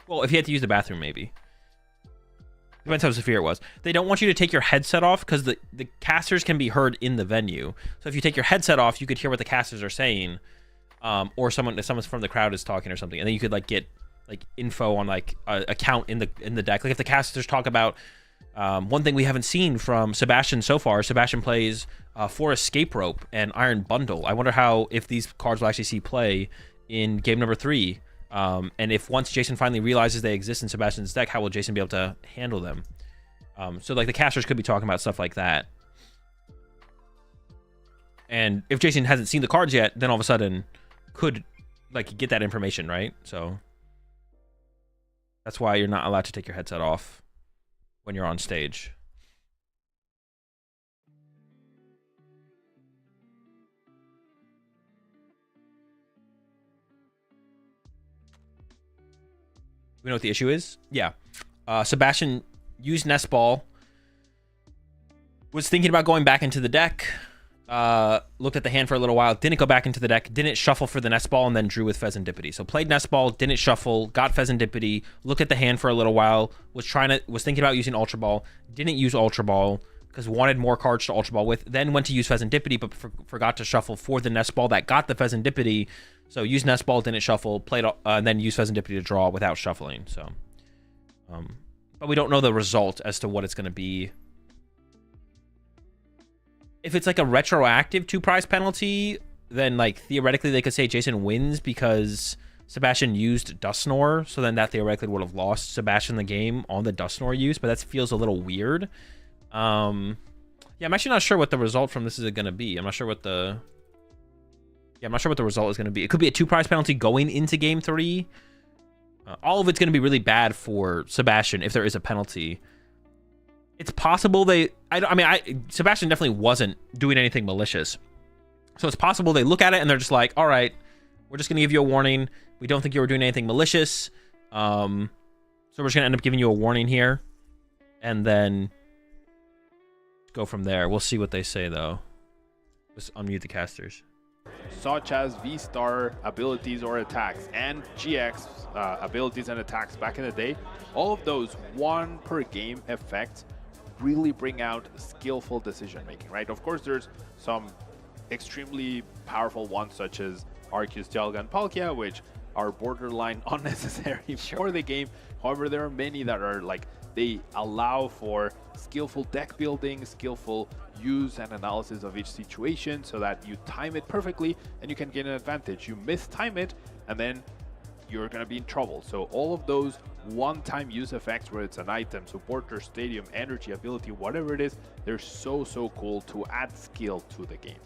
Well, if you had to use the bathroom, maybe. Depends how severe it was. They don't want you to take your headset off because the casters can be heard in the venue. So if you take your headset off, you could hear what the casters are saying, or someone from the crowd is talking or something, and then you could like get like info on like a count in the deck. Like if the casters talk about one thing we haven't seen from Sebastian so far. Sebastian plays for Escape Rope and Iron Bundle. I wonder how if these cards will actually see play in game number 3. And if once Jason finally realizes they exist in Sebastian's deck, how will Jason be able to handle them? So like the casters could be talking about stuff like that. And if Jason hasn't seen the cards yet, then all of a sudden could like get that information, right? So that's why you're not allowed to take your headset off when you're on stage. We know what the issue is? Yeah. Sebastian used Nest Ball. Was thinking about going back into the deck. Looked at the hand for a little while. Didn't go back into the deck. Didn't shuffle for the Nest Ball and then drew with Pheasantipity. So played Nest Ball. Didn't shuffle. Got Pheasantipity. Looked at the hand for a little while. Was thinking about using Ultra Ball. Didn't use Ultra Ball because wanted more cards to Ultra Ball with. Then went to use Pheasantipity but forgot to shuffle for the Nest Ball that got the Pheasantipity. So used Nest Ball, didn't shuffle, played, and then used Pheasantipity to draw without shuffling. So, but we don't know the result as to what it's going to be. If it's like a retroactive 2-prize penalty, then like theoretically they could say Jason wins because Sebastian used Dusknoir. So then that theoretically would have lost Sebastian the game on the Dusknoir use, but that feels a little weird. Yeah, I'm actually not sure what the result from this is going to be. I'm not sure what the result is going to be. It could be a 2-prize penalty going into game 3. All of it's going to be really bad for Sebastian if there is a penalty. It's possible Sebastian definitely wasn't doing anything malicious. So it's possible they look at it and they're just like, all right, we're just going to give you a warning. We don't think you were doing anything malicious. So we're just going to end up giving you a warning here. And then go from there. We'll see what they say, though. Just unmute the casters. Such as V-Star abilities or attacks and GX abilities and attacks back in the day, all of those 1 per game effects really bring out skillful decision making, right? Of course, there's some extremely powerful ones such as Arceus, Dialga, and Palkia, which are borderline unnecessary for the game. However, there are many that are like, they allow for skillful deck building, skillful use and analysis of each situation so that you time it perfectly and you can get an advantage. You mistime it and then you're going to be in trouble. So all of those one-time use effects, where it's an item, supporter, stadium, energy, ability, whatever it is, they're so cool to add skill to the game.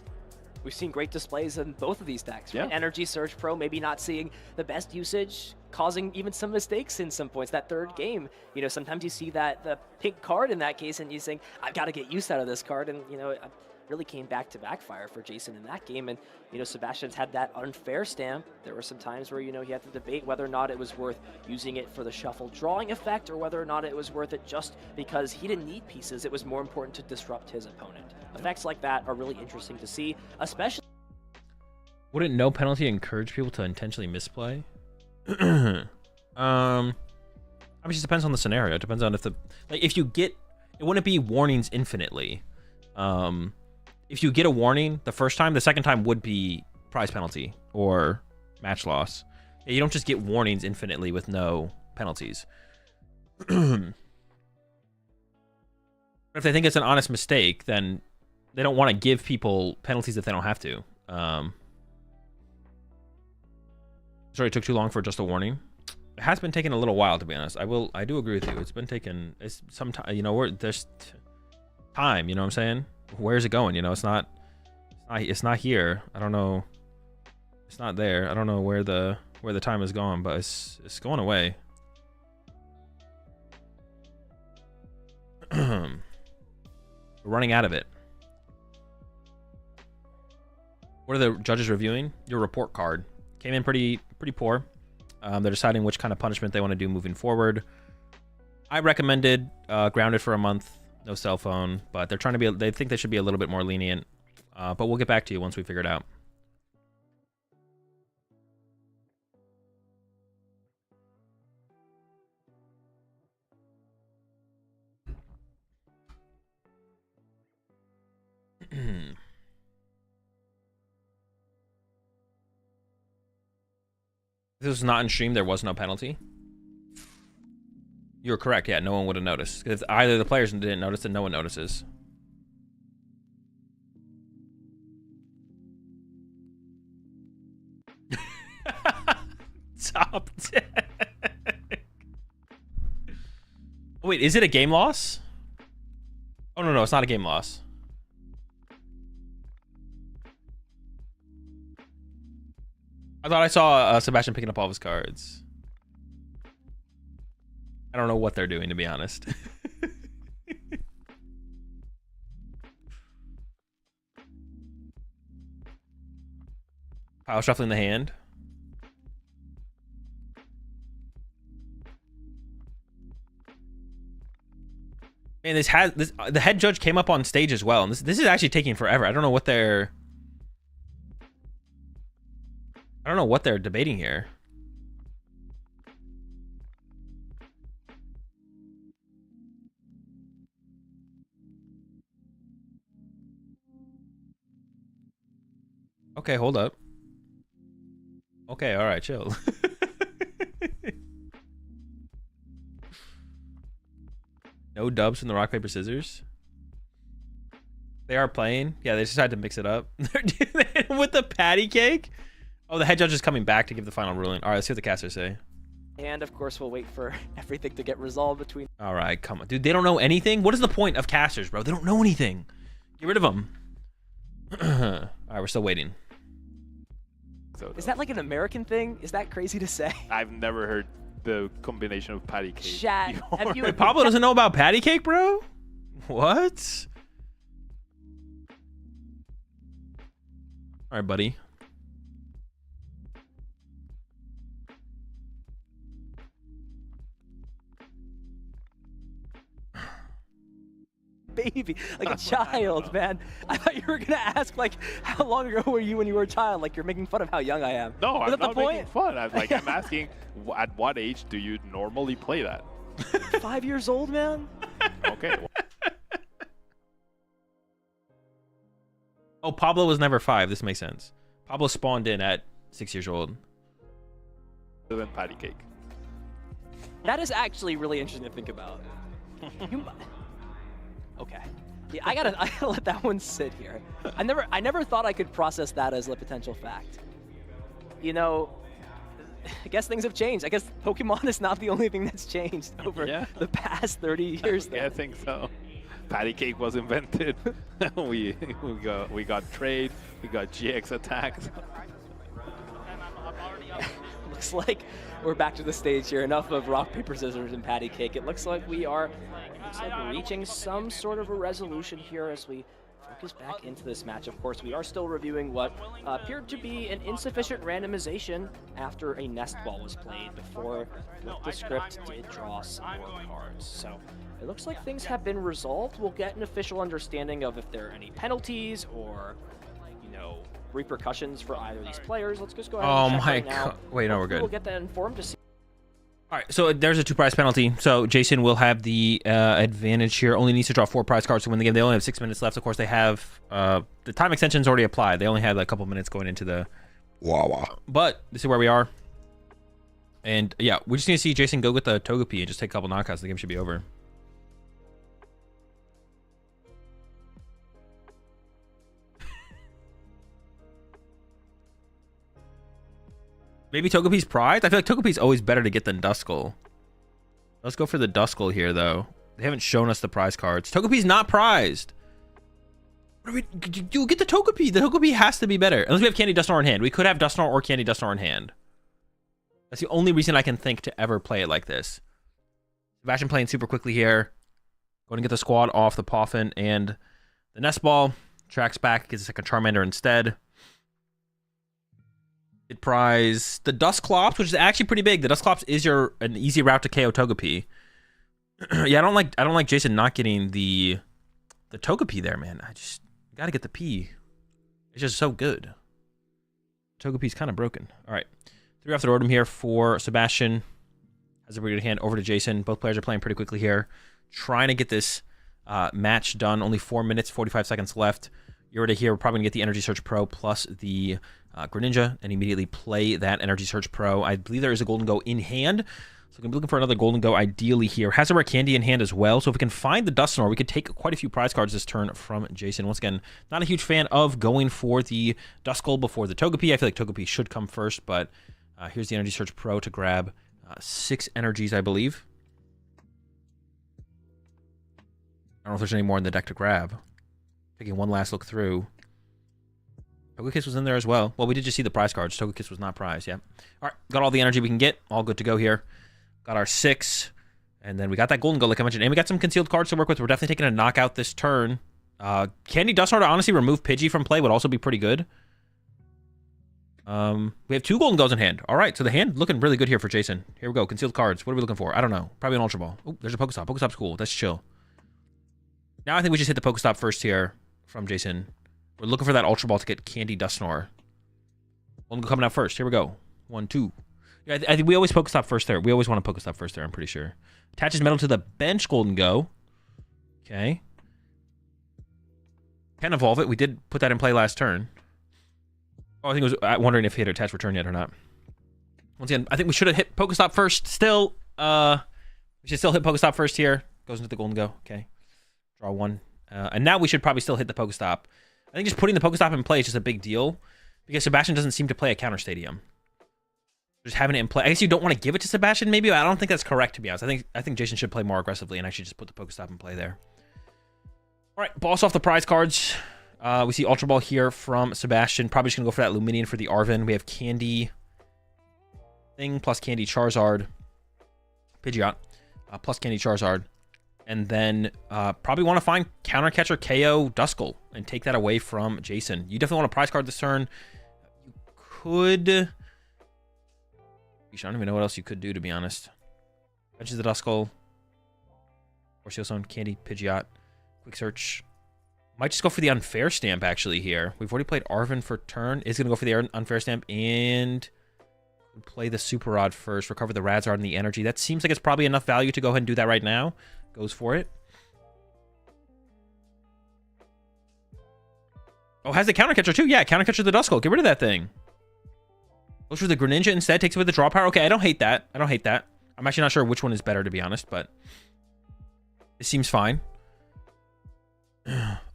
We've seen great displays in both of these decks, right? Yeah. Energy Surge Pro maybe not seeing the best usage, causing even some mistakes in some points. That third game, you know, sometimes you see the pink card in that case and you think, I've got to get use out of this card. And, you know, it really came back to backfire for Jason in that game. And, you know, Sebastian's had that unfair stamp. There were some times where, you know, he had to debate whether or not it was worth using it for the shuffle drawing effect or whether or not it was worth it just because he didn't need pieces. It was more important to disrupt his opponent. Effects like that are really interesting to see, especially. Wouldn't no penalty encourage people to intentionally misplay? It just depends on the scenario. It depends on if you get, it wouldn't be warnings infinitely. If you get a warning the first time, the second time would be prize penalty or match loss. You don't just get warnings infinitely with no penalties. If they think it's an honest mistake, then they don't want to give people penalties if they don't have to. Sorry, it took too long for just a warning. It has been taking a little while, to be honest. I do agree with you. It's been taking some time. You know, there's time. You know what I'm saying? Where's it going? You know, it's not It's not here. I don't know. It's not there. I don't know where the time has gone, but it's going away. We're running out of it. What are the judges reviewing? Your report card came in pretty poor. They're deciding which kind of punishment they want to do moving forward. I recommended grounded for a month, no cell phone, but they're trying to be. They think they should be a little bit more lenient. But we'll get back to you once we figure it out. If this was not in stream, there was no penalty. You're correct. Yeah, no one would have noticed. If either the players didn't notice, then no one notices. Top deck. Wait, is it a game loss? Oh, no, it's not a game loss. I thought I saw Sebastian picking up all of his cards. I don't know what they're doing, to be honest. Pile shuffling the hand. And the head judge came up on stage as well, and this is actually taking forever. I don't know what they're debating here. Okay, hold up. Okay, all right, chill. No dubs from the rock, paper, scissors. They are playing. Yeah, they just had to mix it up. They're doing it with the patty cake. Oh, the head judge is coming back to give the final ruling. All right, let's see what the casters say. And of course, we'll wait for everything to get resolved between. All right, come on, dude. They don't know anything. What is the point of casters, bro? They don't know anything. Get rid of them. All right, we're still waiting. Is that like an American thing? Is that crazy to say? I've never heard the combination of patty cake. Chat. Have you, Wait, Pablo doesn't know about patty cake, bro? What? All right, buddy. baby, like a child, man. I thought you were gonna ask like, how long ago were you when you were a child? Like you're making fun of how young I am. No, Is I'm that the not point? making fun. I'm asking, at what age do you normally play that? 5 years old, man. Okay. Oh, Pablo was never 5. This makes sense. Pablo spawned in at 6 years old. Than patty cake. That is actually really interesting to think about. Okay. Yeah, I gotta let that one sit here. I never thought I could process that as a potential fact. You know, I guess things have changed. I guess Pokemon is not the only thing that's changed over the past 30 years. Yeah, I think so. Patty cake was invented. we got trade. We got GX attacks. Looks like we're back to the stage here. Enough of rock, paper, scissors, and patty cake. It looks like we are reaching some sort of a resolution here as we focus back into this match. Of course, we are still reviewing what appeared to be an insufficient randomization after a nest ball was played before the script did draw some more cards. So it looks like things have been resolved. We'll get an official understanding of if there are any penalties or, you know, repercussions for either of these players. Let's just go ahead and check right now. Wait, no, we're good. We'll get that informed to see. All right, so there's a 2 prize penalty. So Jason will have the advantage here. Only needs to draw 4 prize cards to win the game. They only have 6 minutes left. Of course, they have the time extension's already applied. They only had like a couple minutes going into the Wawa. But this is where we are. And yeah, we just need to see Jason go with the Togepi and just take a couple knockouts. The game should be over. Maybe Togepi's prized? I feel like Togepi's always better to get than Duskull. Let's go for the Duskull here, though. They haven't shown us the prize cards. Togepi's not prized. You get the Togepi. The Togepi has to be better. Unless we have Candy Dusknoir in hand. We could have Dusknoir or Candy Dusknoir in hand. That's the only reason I can think to ever play it like this. Sebastian playing super quickly here. Going to get the squad off the Poffin and the Nest Ball. Tracks back, gets a second Charmander instead. It prize the Dusclops, which is actually pretty big. The Dusclops is an easy route to KO Togepi. Yeah, I don't like Jason not getting the Togepi there, man. I just gotta get the P. It's just so good. Togepi's kind of broken. All right, 3 off the rotom here for Sebastian. Has a pretty good hand over to Jason. Both players are playing pretty quickly here, trying to get this match done. Only 4 minutes, 45 seconds left. You're already here. We're probably gonna get the Energy Search Pro plus the Greninja and immediately play that Energy Search Pro. I believe there is a Golden Go in hand. So I'm looking for another Golden Go ideally here. Has a rare candy in hand as well. So if we can find the Dusknoir, we could take quite a few prize cards this turn from Jason. Once again, not a huge fan of going for the Duskull before the Togepi. I feel like Togepi should come first, but here's the Energy Search Pro to grab 6 energies, I believe. I don't know if there's any more in the deck to grab. Taking one last look through. Togekiss was in there as well. Well, we did just see the prize cards. Togekiss was not prize, yeah. All right, got all the energy we can get. All good to go here. Got our 6. And then we got that Golden Go, like I mentioned. And we got some concealed cards to work with. We're definitely taking a knockout this turn. Candy Dusknoir to honestly remove Pidgey from play would also be pretty good. We have 2 Golden Goes in hand. All right, so the hand looking really good here for Jason. Here we go. Concealed cards. What are we looking for? I don't know. Probably an Ultra Ball. Oh, there's a Pokestop. Pokestop's cool. That's chill. Now I think we just hit the Pokestop first here from Jason. We're looking for that Ultra Ball to get Candy Dusknoir. Golden Go coming out first. Here we go. 1, 2. Yeah, I think we always Pokestop first there. We always want to Pokestop first there, I'm pretty sure. Attaches metal to the bench Golden Go. Okay. Can evolve it. We did put that in play last turn. Oh, I think it was wondering if he had attached return yet or not. Once again, I think we should have hit Pokestop first. Still, we should still hit Pokestop first here. Goes into the Golden Go. Okay. Draw 1. And now we should probably still hit the Pokestop. I think just putting the Pokestop in play is just a big deal. Because Sebastian doesn't seem to play a counter stadium. Just having it in play. I guess you don't want to give it to Sebastian, maybe. But I don't think that's correct, to be honest. I think Jason should play more aggressively and actually just put the Pokestop in play there. All right, boss off the prize cards. We see Ultra Ball here from Sebastian. Probably just going to go for that Luminion for the Arven. We have Candy Thing plus Candy Charizard. Pidgeot plus Candy Charizard. And then probably want to find Counter Catcher KO Duskull and take that away from Jason. You definitely want a prize card this turn. You could... I don't even know what else you could do, to be honest. Benches the Duskull. Or Sealstone, Candy, Pidgeot. Quick search. Might just go for the Unfair Stamp, actually, here. We've already played Arven for turn. Is going to go for the Unfair Stamp and play the Super Rod first. Recover the Radzard and the Energy. That seems like it's probably enough value to go ahead and do that right now. Goes for it. Oh, has the Counter Catcher, too. Yeah, Counter Catcher the Duskull. Get rid of that thing. Goes for the Greninja instead. Takes away the draw power. Okay, I don't hate that. I don't hate that. I'm actually not sure which one is better, to be honest, but it seems fine.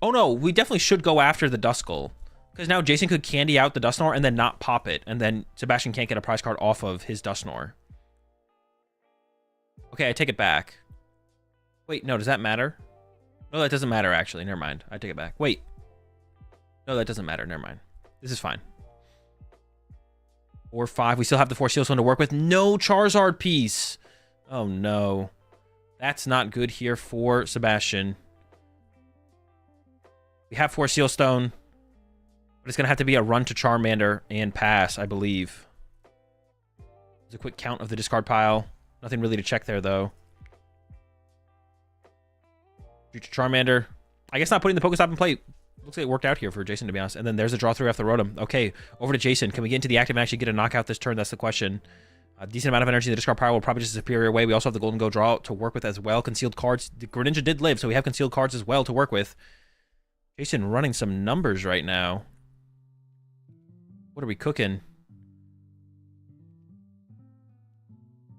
Oh, no. We definitely should go after the Duskull. Because now Jason could candy out the Dusknoir and then not pop it. And then Sebastian can't get a prize card off of his Dusknoir. Okay, I take it back. Wait, no, does that matter? No, that doesn't matter, actually. Never mind. I take it back. Wait. No, that doesn't matter. Never mind. This is fine. 4, 5. We still have the 4 Sealstone to work with. No Charizard piece. Oh, no. That's not good here for Sebastian. We have 4 Sealstone. But it's going to have to be a run to Charmander and pass, I believe. There's a quick count of the discard pile. Nothing really to check there, though. Future Charmander. I guess not putting the Pokestop in play. Looks like it worked out here for Jason, to be honest. And then there's a draw 3 off the Rotom. Okay, over to Jason. Can we get into the active and actually get a knockout this turn? That's the question. A decent amount of energy in the discard pile will probably just a superior way. We also have the Golden Go draw to work with as well. Concealed cards. The Greninja did live, so we have concealed cards as well to work with. Jason running some numbers right now. What are we cooking?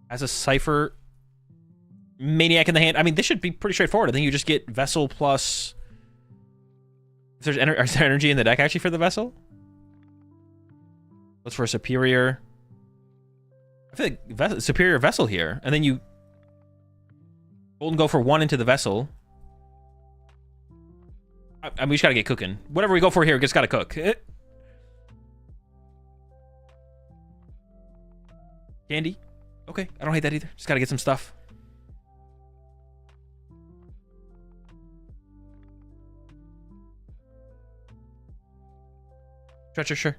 As a Cypher Maniac in the hand. I mean, this should be pretty straightforward. I think you just get Vessel plus... If there's is there energy in the deck actually for the Vessel? Looks for a Superior. I feel like Superior Vessel here. And then you Golden Go for 1 into the Vessel. I mean, we just gotta get cooking. Whatever we go for here, just gotta cook. Candy? Okay, I don't hate that either. Just gotta get some stuff. Stretcher, sure.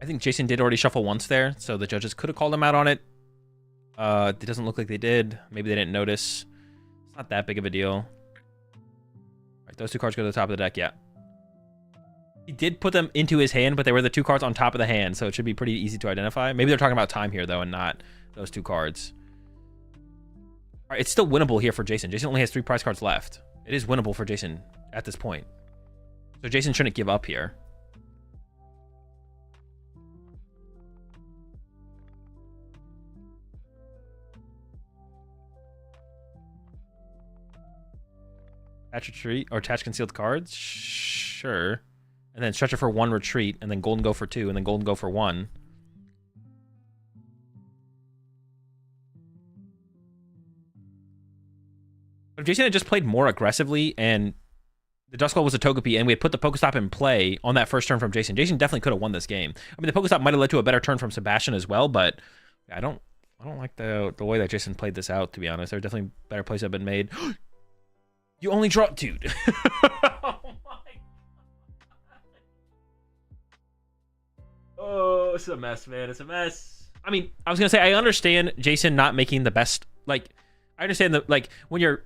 I think Jason did already shuffle once there, so the judges could have called him out on it. It doesn't look like they did. Maybe they didn't notice. It's not that big of a deal. All right, those 2 cards go to the top of the deck, yeah. He did put them into his hand, but they were the 2 cards on top of the hand, so it should be pretty easy to identify. Maybe they're talking about time here, though, and not those 2 cards. All right, it's still winnable here for Jason. Jason only has 3 prize cards left. It is winnable for Jason at this point. So Jason shouldn't give up here. Attach retreat or attach concealed cards? Sure. And then stretcher for 1 retreat, and then golden go for 2, and then golden go for 1. But if Jason had just played more aggressively, and the Duskull was a Togepi, and we had put the Pokestop in play on that first turn from Jason, Jason definitely could have won this game. I mean, the Pokestop might have led to a better turn from Sebastian as well, but I don't like the way that Jason played this out, to be honest. There are definitely better plays that have been made. You only draw, dude. Oh my. Oh, it's a mess, man. It's a mess. I mean, I was gonna say I understand Jason not making the best. Like, I understand that, like, when you're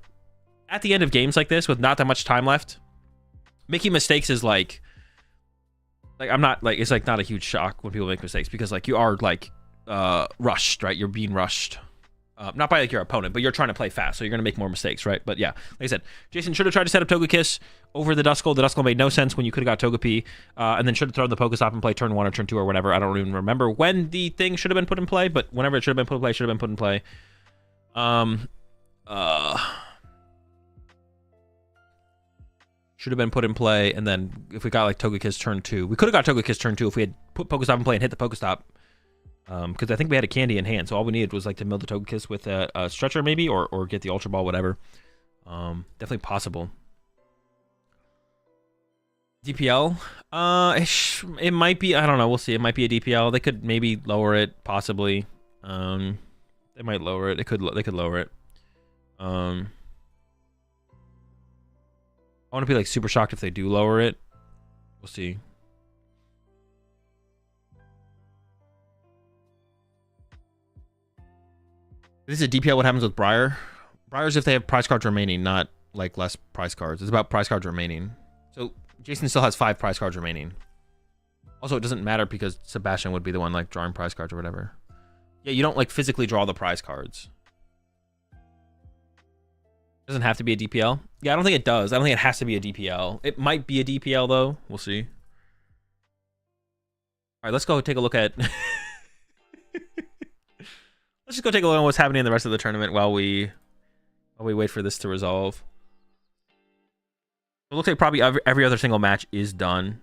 at the end of games like this with not that much time left, making mistakes is like I'm not like, it's like not a huge shock when people make mistakes, because like you are like rushed, right? You're being rushed. Not by like your opponent, but you're trying to play fast, so you're gonna make more mistakes, right? But yeah, like I said, Jason should have tried to set up Togekiss over the Duskull. The Duskull made no sense when you could have got Togepi, and then should have thrown the Pokestop and play turn 1 or turn 2 or whatever. I don't even remember when the thing should have been put in play, but whenever it should have been put in play, should have been put in play. Should have been put in play, and then if we got like Togekiss turn 2, we could have got Togekiss turn 2 if we had put Pokestop in play and hit the Pokestop. Because I think we had a candy in hand, so all we needed was like to mill the Togekiss with a stretcher maybe, or get the Ultra Ball, whatever. Definitely possible. DPL? It might be, I don't know, we'll see. It might be a DPL. They could maybe lower it, possibly. They might lower it. They could lower it. I want to be like super shocked if they do lower it. We'll see. This is a DPL. What happens with Briar? Briar's if they have prize cards remaining, not like less prize cards. It's about prize cards remaining. So Jason still has 5 prize cards remaining. Also, it doesn't matter because Sebastian would be the one like drawing prize cards or whatever. Yeah, you don't like physically draw the prize cards. Doesn't have to be a DPL. Yeah, I don't think it does. I don't think it has to be a DPL. It might be a DPL though. We'll see. All right, let's go take a look at. Let's just go take a look at what's happening in the rest of the tournament while we wait for this to resolve. It looks like probably every other single match is done.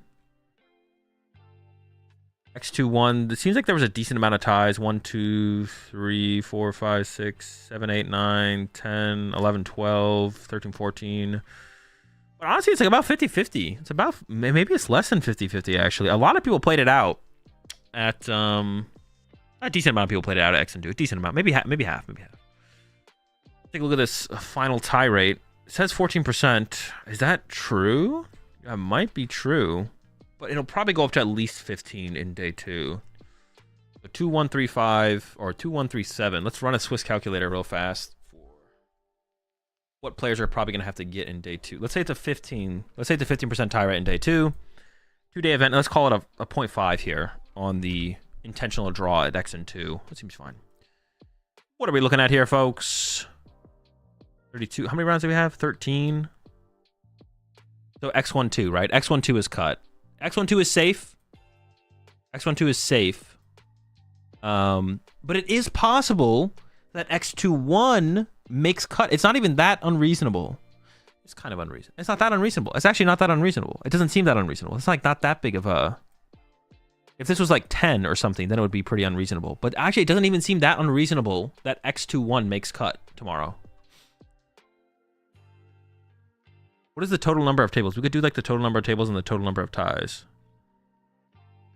X2-1. It seems like there was a decent amount of ties. 1, 2, 3, 4, 5, 6, 7, 8, 9, 10, 11, 12, 13, 14. But honestly, it's like about 50-50. It's about, maybe it's less than 50-50 actually. A lot of people played it out at a decent amount of people played it out at X and 2. A decent amount. Maybe half. Take a look at this final tie rate. It says 14%. Is that true? That might be true. But it'll probably go up to at least 15 in day 2. So 2135 or 2137. Let's run a Swiss calculator real fast for what players are probably going to have to get in day 2. Let's say it's a 15. Let's say it's a 15% tie rate in day 2. 2-day event. Let's call it a 0.5 here on the intentional draw at X and 2. That seems fine. What are we looking at here, folks? 32. How many rounds do we have? 13. So X1-2, right? X1-2 is cut. X1-2 is safe. X1-2 is safe. But it is possible that X2-1 makes cut. It's not even that unreasonable. It's kind of unreasonable. It's not that unreasonable. It's actually not that unreasonable. It doesn't seem that unreasonable. It's like not that big of a... If this was like 10 or something, then it would be pretty unreasonable. But actually, it doesn't even seem that unreasonable that X2-1 makes cut tomorrow. What is the total number of tables? We could do like the total number of tables and the total number of ties.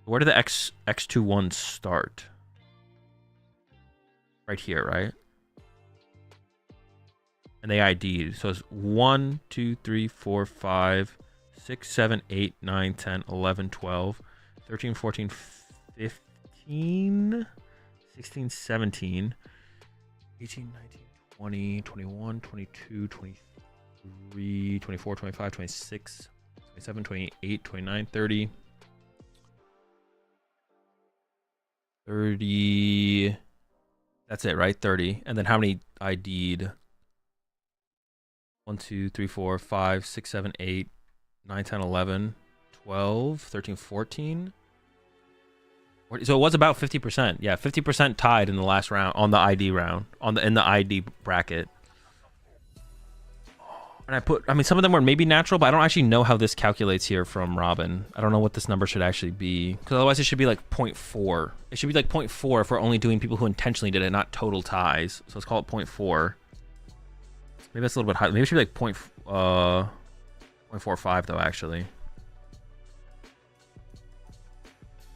Where do the X21 start? Right here, right? And they ID'd. So it's 1, 2, 3, 4, 5, 6, 7, 8, 9, 10, 11, 12, 13, 14, 15, 16, 17, 18, 19, 20, 21, 22, 23, 24, 25, 26, 27, 28, 29, 30. 30. That's it, right? 30. And then how many ID'd? 1, 2, 3, 4, 5, 6, 7, 8, 9, 10, 11, 12, 13, 14. So it was about 50%. Yeah, 50% tied in the last round on the ID round, in the ID bracket. And I mean, some of them were maybe natural, but I don't actually know how this calculates here from Robin. I don't know what this number should actually be, because otherwise it should be like 0.4. It should be like 0.4 if we're only doing people who intentionally did it, not total ties. So let's call it 0.4. Maybe that's a little bit high. Maybe it should be like 0.45 though, actually. And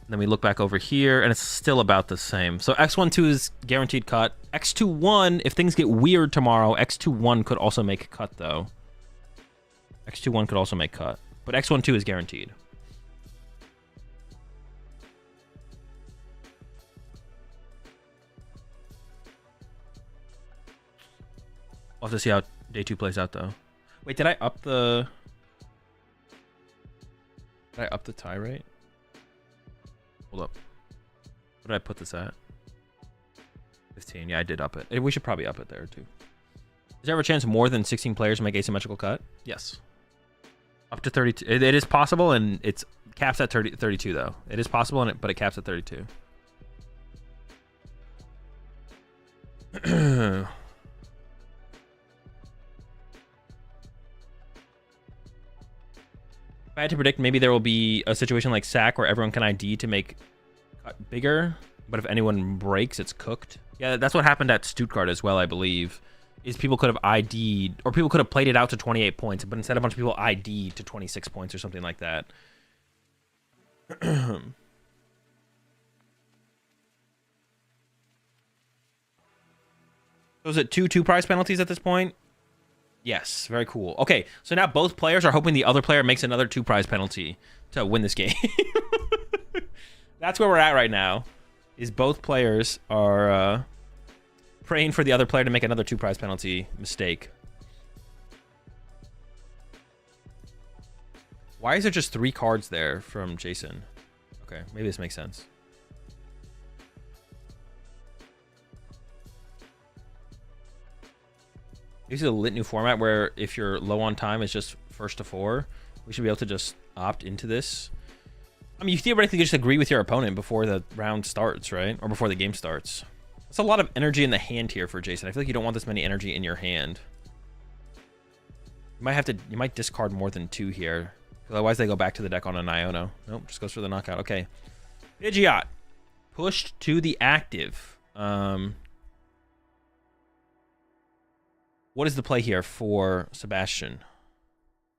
then we look back over here, and it's still about the same. So X12 is guaranteed cut. X21, if things get weird tomorrow, X21 could also make cut though. X21 could also make cut, but X12 is guaranteed. We'll have to see how day 2 plays out though. Wait, did I up the tie rate? Hold up. What did I put this at? 15. Yeah, I did up it. We should probably up it there too. Is there ever a chance more than 16 players make asymmetrical cut? Yes. Up to 32. It is possible, and it's caps at 32 though. It is possible, but it caps at 32. If I had to predict, maybe there will be a situation like SAC where everyone can ID to make cut bigger, but if anyone breaks, it's cooked. Yeah, that's what happened at Stuttgart as well, I believe. Is people could have ID'd, or people could have played it out to 28 points, but instead a bunch of people ID'd to 26 points or something like that. So is it two prize penalties at this point? Yes, very cool. Okay, so now both players are hoping the other player makes another 2 prize penalty to win this game. That's where we're at right now, is both players are praying for the other player to make another 2 prize penalty mistake. Why is there just 3 cards there from Jason? Okay, maybe this makes sense. This is a lit new format where if you're low on time, it's just first to 4. We should be able to just opt into this. I mean, you theoretically just agree with your opponent before the round starts, right? Or before the game starts. That's a lot of energy in the hand here for Jason. I feel like you don't want this many energy in your hand. You might discard more than 2 here. Otherwise they go back to the deck on an Iono. Nope, just goes for the knockout. Okay. Pidgeot. Pushed to the active. What is the play here for Sebastian?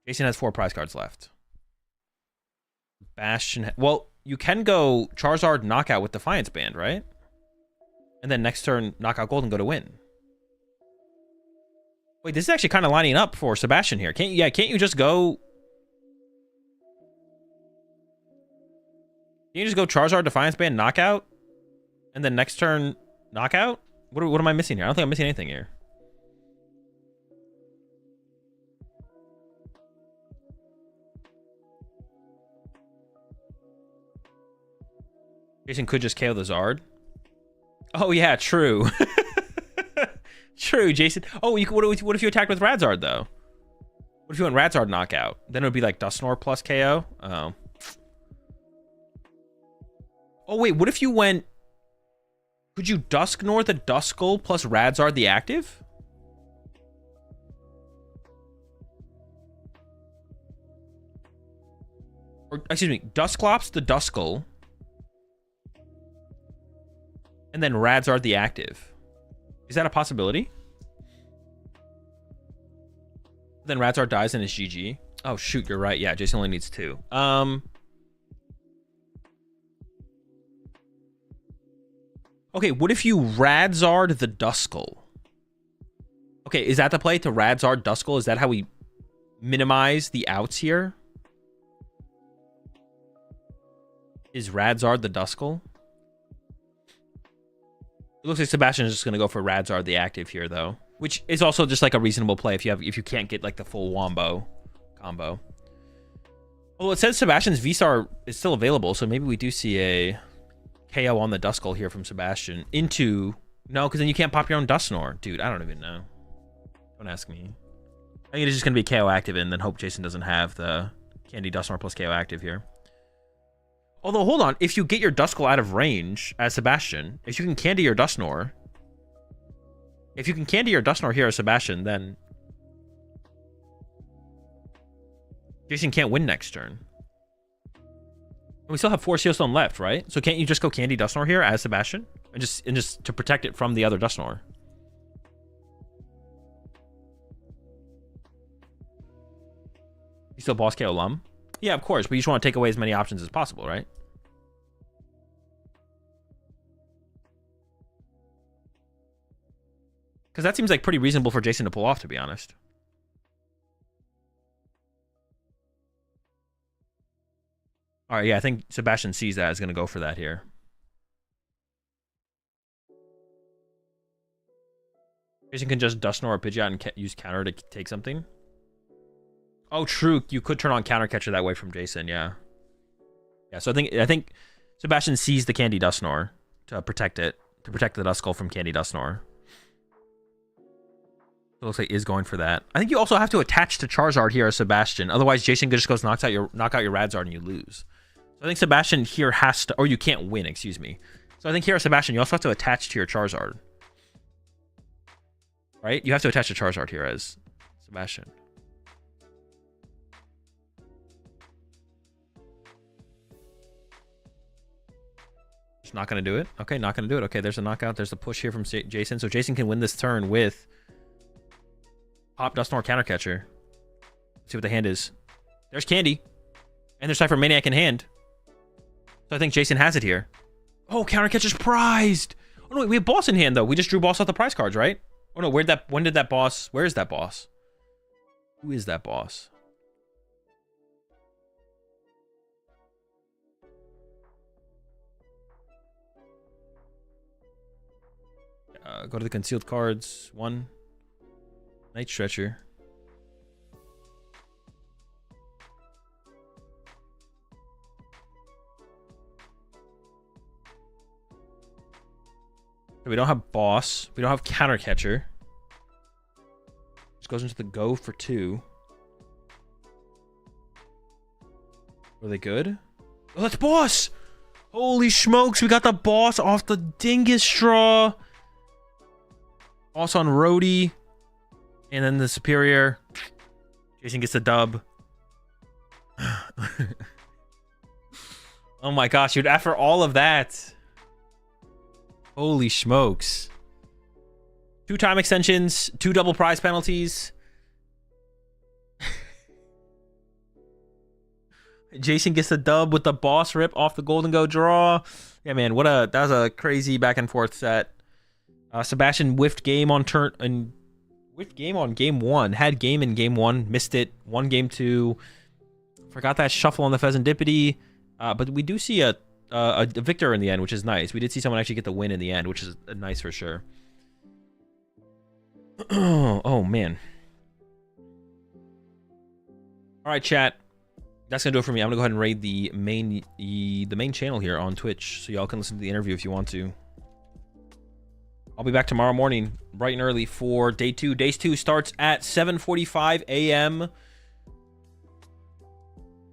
Jason has 4 prize cards left. Sebastian, well, you can go Charizard knockout with Defiance Band, right? And then next turn, knockout gold and go to win. Wait, this is actually kind of lining up for Sebastian here. Can't you just go... Can you just go Charizard, Defiance Band, knockout? And then next turn, knockout? What am I missing here? I don't think I'm missing anything here. Jason could just KO the Zard. Oh yeah, true. True, Jason. Oh, what if you attacked with Radzard though? What if you went Radzard knockout? Then it would be like Dusknoir plus KO. Oh. Oh wait, what if you went? Could you Dusknoir the Duskull plus Radzard the active? Or excuse me, Dusclops the Duskull. And then Radzard the active. Is that a possibility? Then Radzard dies and it's GG. Oh shoot, you're right. Yeah, Jason only needs 2. Okay, what if you Radzard the Duskull? Okay, is that the play, to Radzard Duskull? Is that how we minimize the outs here? Is Radzard the Duskull? It looks like Sebastian is just gonna go for Radzard the active here though, which is also just like a reasonable play if you can't get like the full wombo combo. Well, it says Sebastian's V-Star is still available, so maybe we do see a KO on the Duskull here from Sebastian into... No, because then you can't pop your own Dusknoir. Dude, I don't even know. Don't ask me. I think it's just going to be KO active and then hope Jason doesn't have the Candy Dusknoir plus KO active here. Although, hold on. If you get your Duskull out of range as Sebastian, if you can Candy your Dusknoir... If you can Candy your Dusknoir here as Sebastian, then... Jason can't win next turn. And we still have 4 Sealstone left, right? So can't you just go Candy Dusknoir here as Sebastian? And just to protect it from the other Dusknoir. You still boss KO Lum? Yeah, of course, but you just want to take away as many options as possible, right? Because that seems like pretty reasonable for Jason to pull off, to be honest. All right, yeah, I think Sebastian sees that, is going to go for that here. Jason can just Dusknoir or Pidgeot and use counter to take something. Oh, true. You could turn on counter catcher that way from Jason, yeah. Yeah, so I think Sebastian sees the Candy Dusknoir to protect it, to protect the Duskull from Candy Dusknoir. It looks like is going for that. I think you also have to attach to Charizard here as Sebastian. Otherwise, Jason just goes knock out your Radzard and you lose. So I think Sebastian here has to, or you can't win, excuse me. So I think here as Sebastian, you also have to attach to your Charizard. Right? You have to attach to Charizard here as Sebastian. Just not going to do it. Okay, not going to do it. Okay, there's a knockout. There's a push here from Jason. So Jason can win this turn with Pop Dusknoir counter catcher. Let's see what the hand is. There's Candy. And there's Cypher Maniac in hand. So I think Jason has it here. Oh, counter catcher's prized. Oh no, wait, we have boss in hand though. We just drew boss off the prize cards, right? Oh no, when did that boss? Where is that boss? Who is that boss? Go to the concealed cards. 1. Night Stretcher. So we don't have boss. We don't have counter catcher. Just goes into the go for 2. Were they good? Oh, that's boss! Holy smokes, we got the boss off the dingus straw. Boss on Rhodey. And then the superior. Jason gets the dub. Oh my gosh, dude, after all of that. Holy smokes. 2 time extensions, 2 double prize penalties. Jason gets the dub with the boss rip off the Golden Go draw. Yeah, man, that was a crazy back and forth set. Sebastian whiffed game on turn and whiffed game on game 1. Had game in game 1, missed it. Won game 2. Forgot that shuffle on the Pheasantipity. But we do see a victor in the end, which is nice. We did see someone actually get the win in the end, which is nice for sure. Oh man. All right, chat. That's gonna do it for me. I'm gonna go ahead and raid the main channel here on Twitch, so y'all can listen to the interview if you want to. I'll be back tomorrow morning, bright and early, for day 2. Day 2 starts at 7:45 a.m.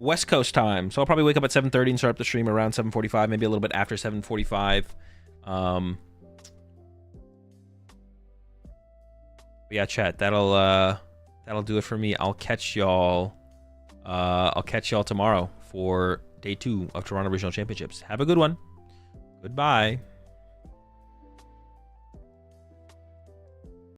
West Coast time. So I'll probably wake up at 7:30 and start up the stream around 7:45, maybe a little bit after 7:45. Yeah, chat. That'll do it for me. I'll catch y'all tomorrow for day 2 of Toronto Regional Championships. Have a good one. Goodbye.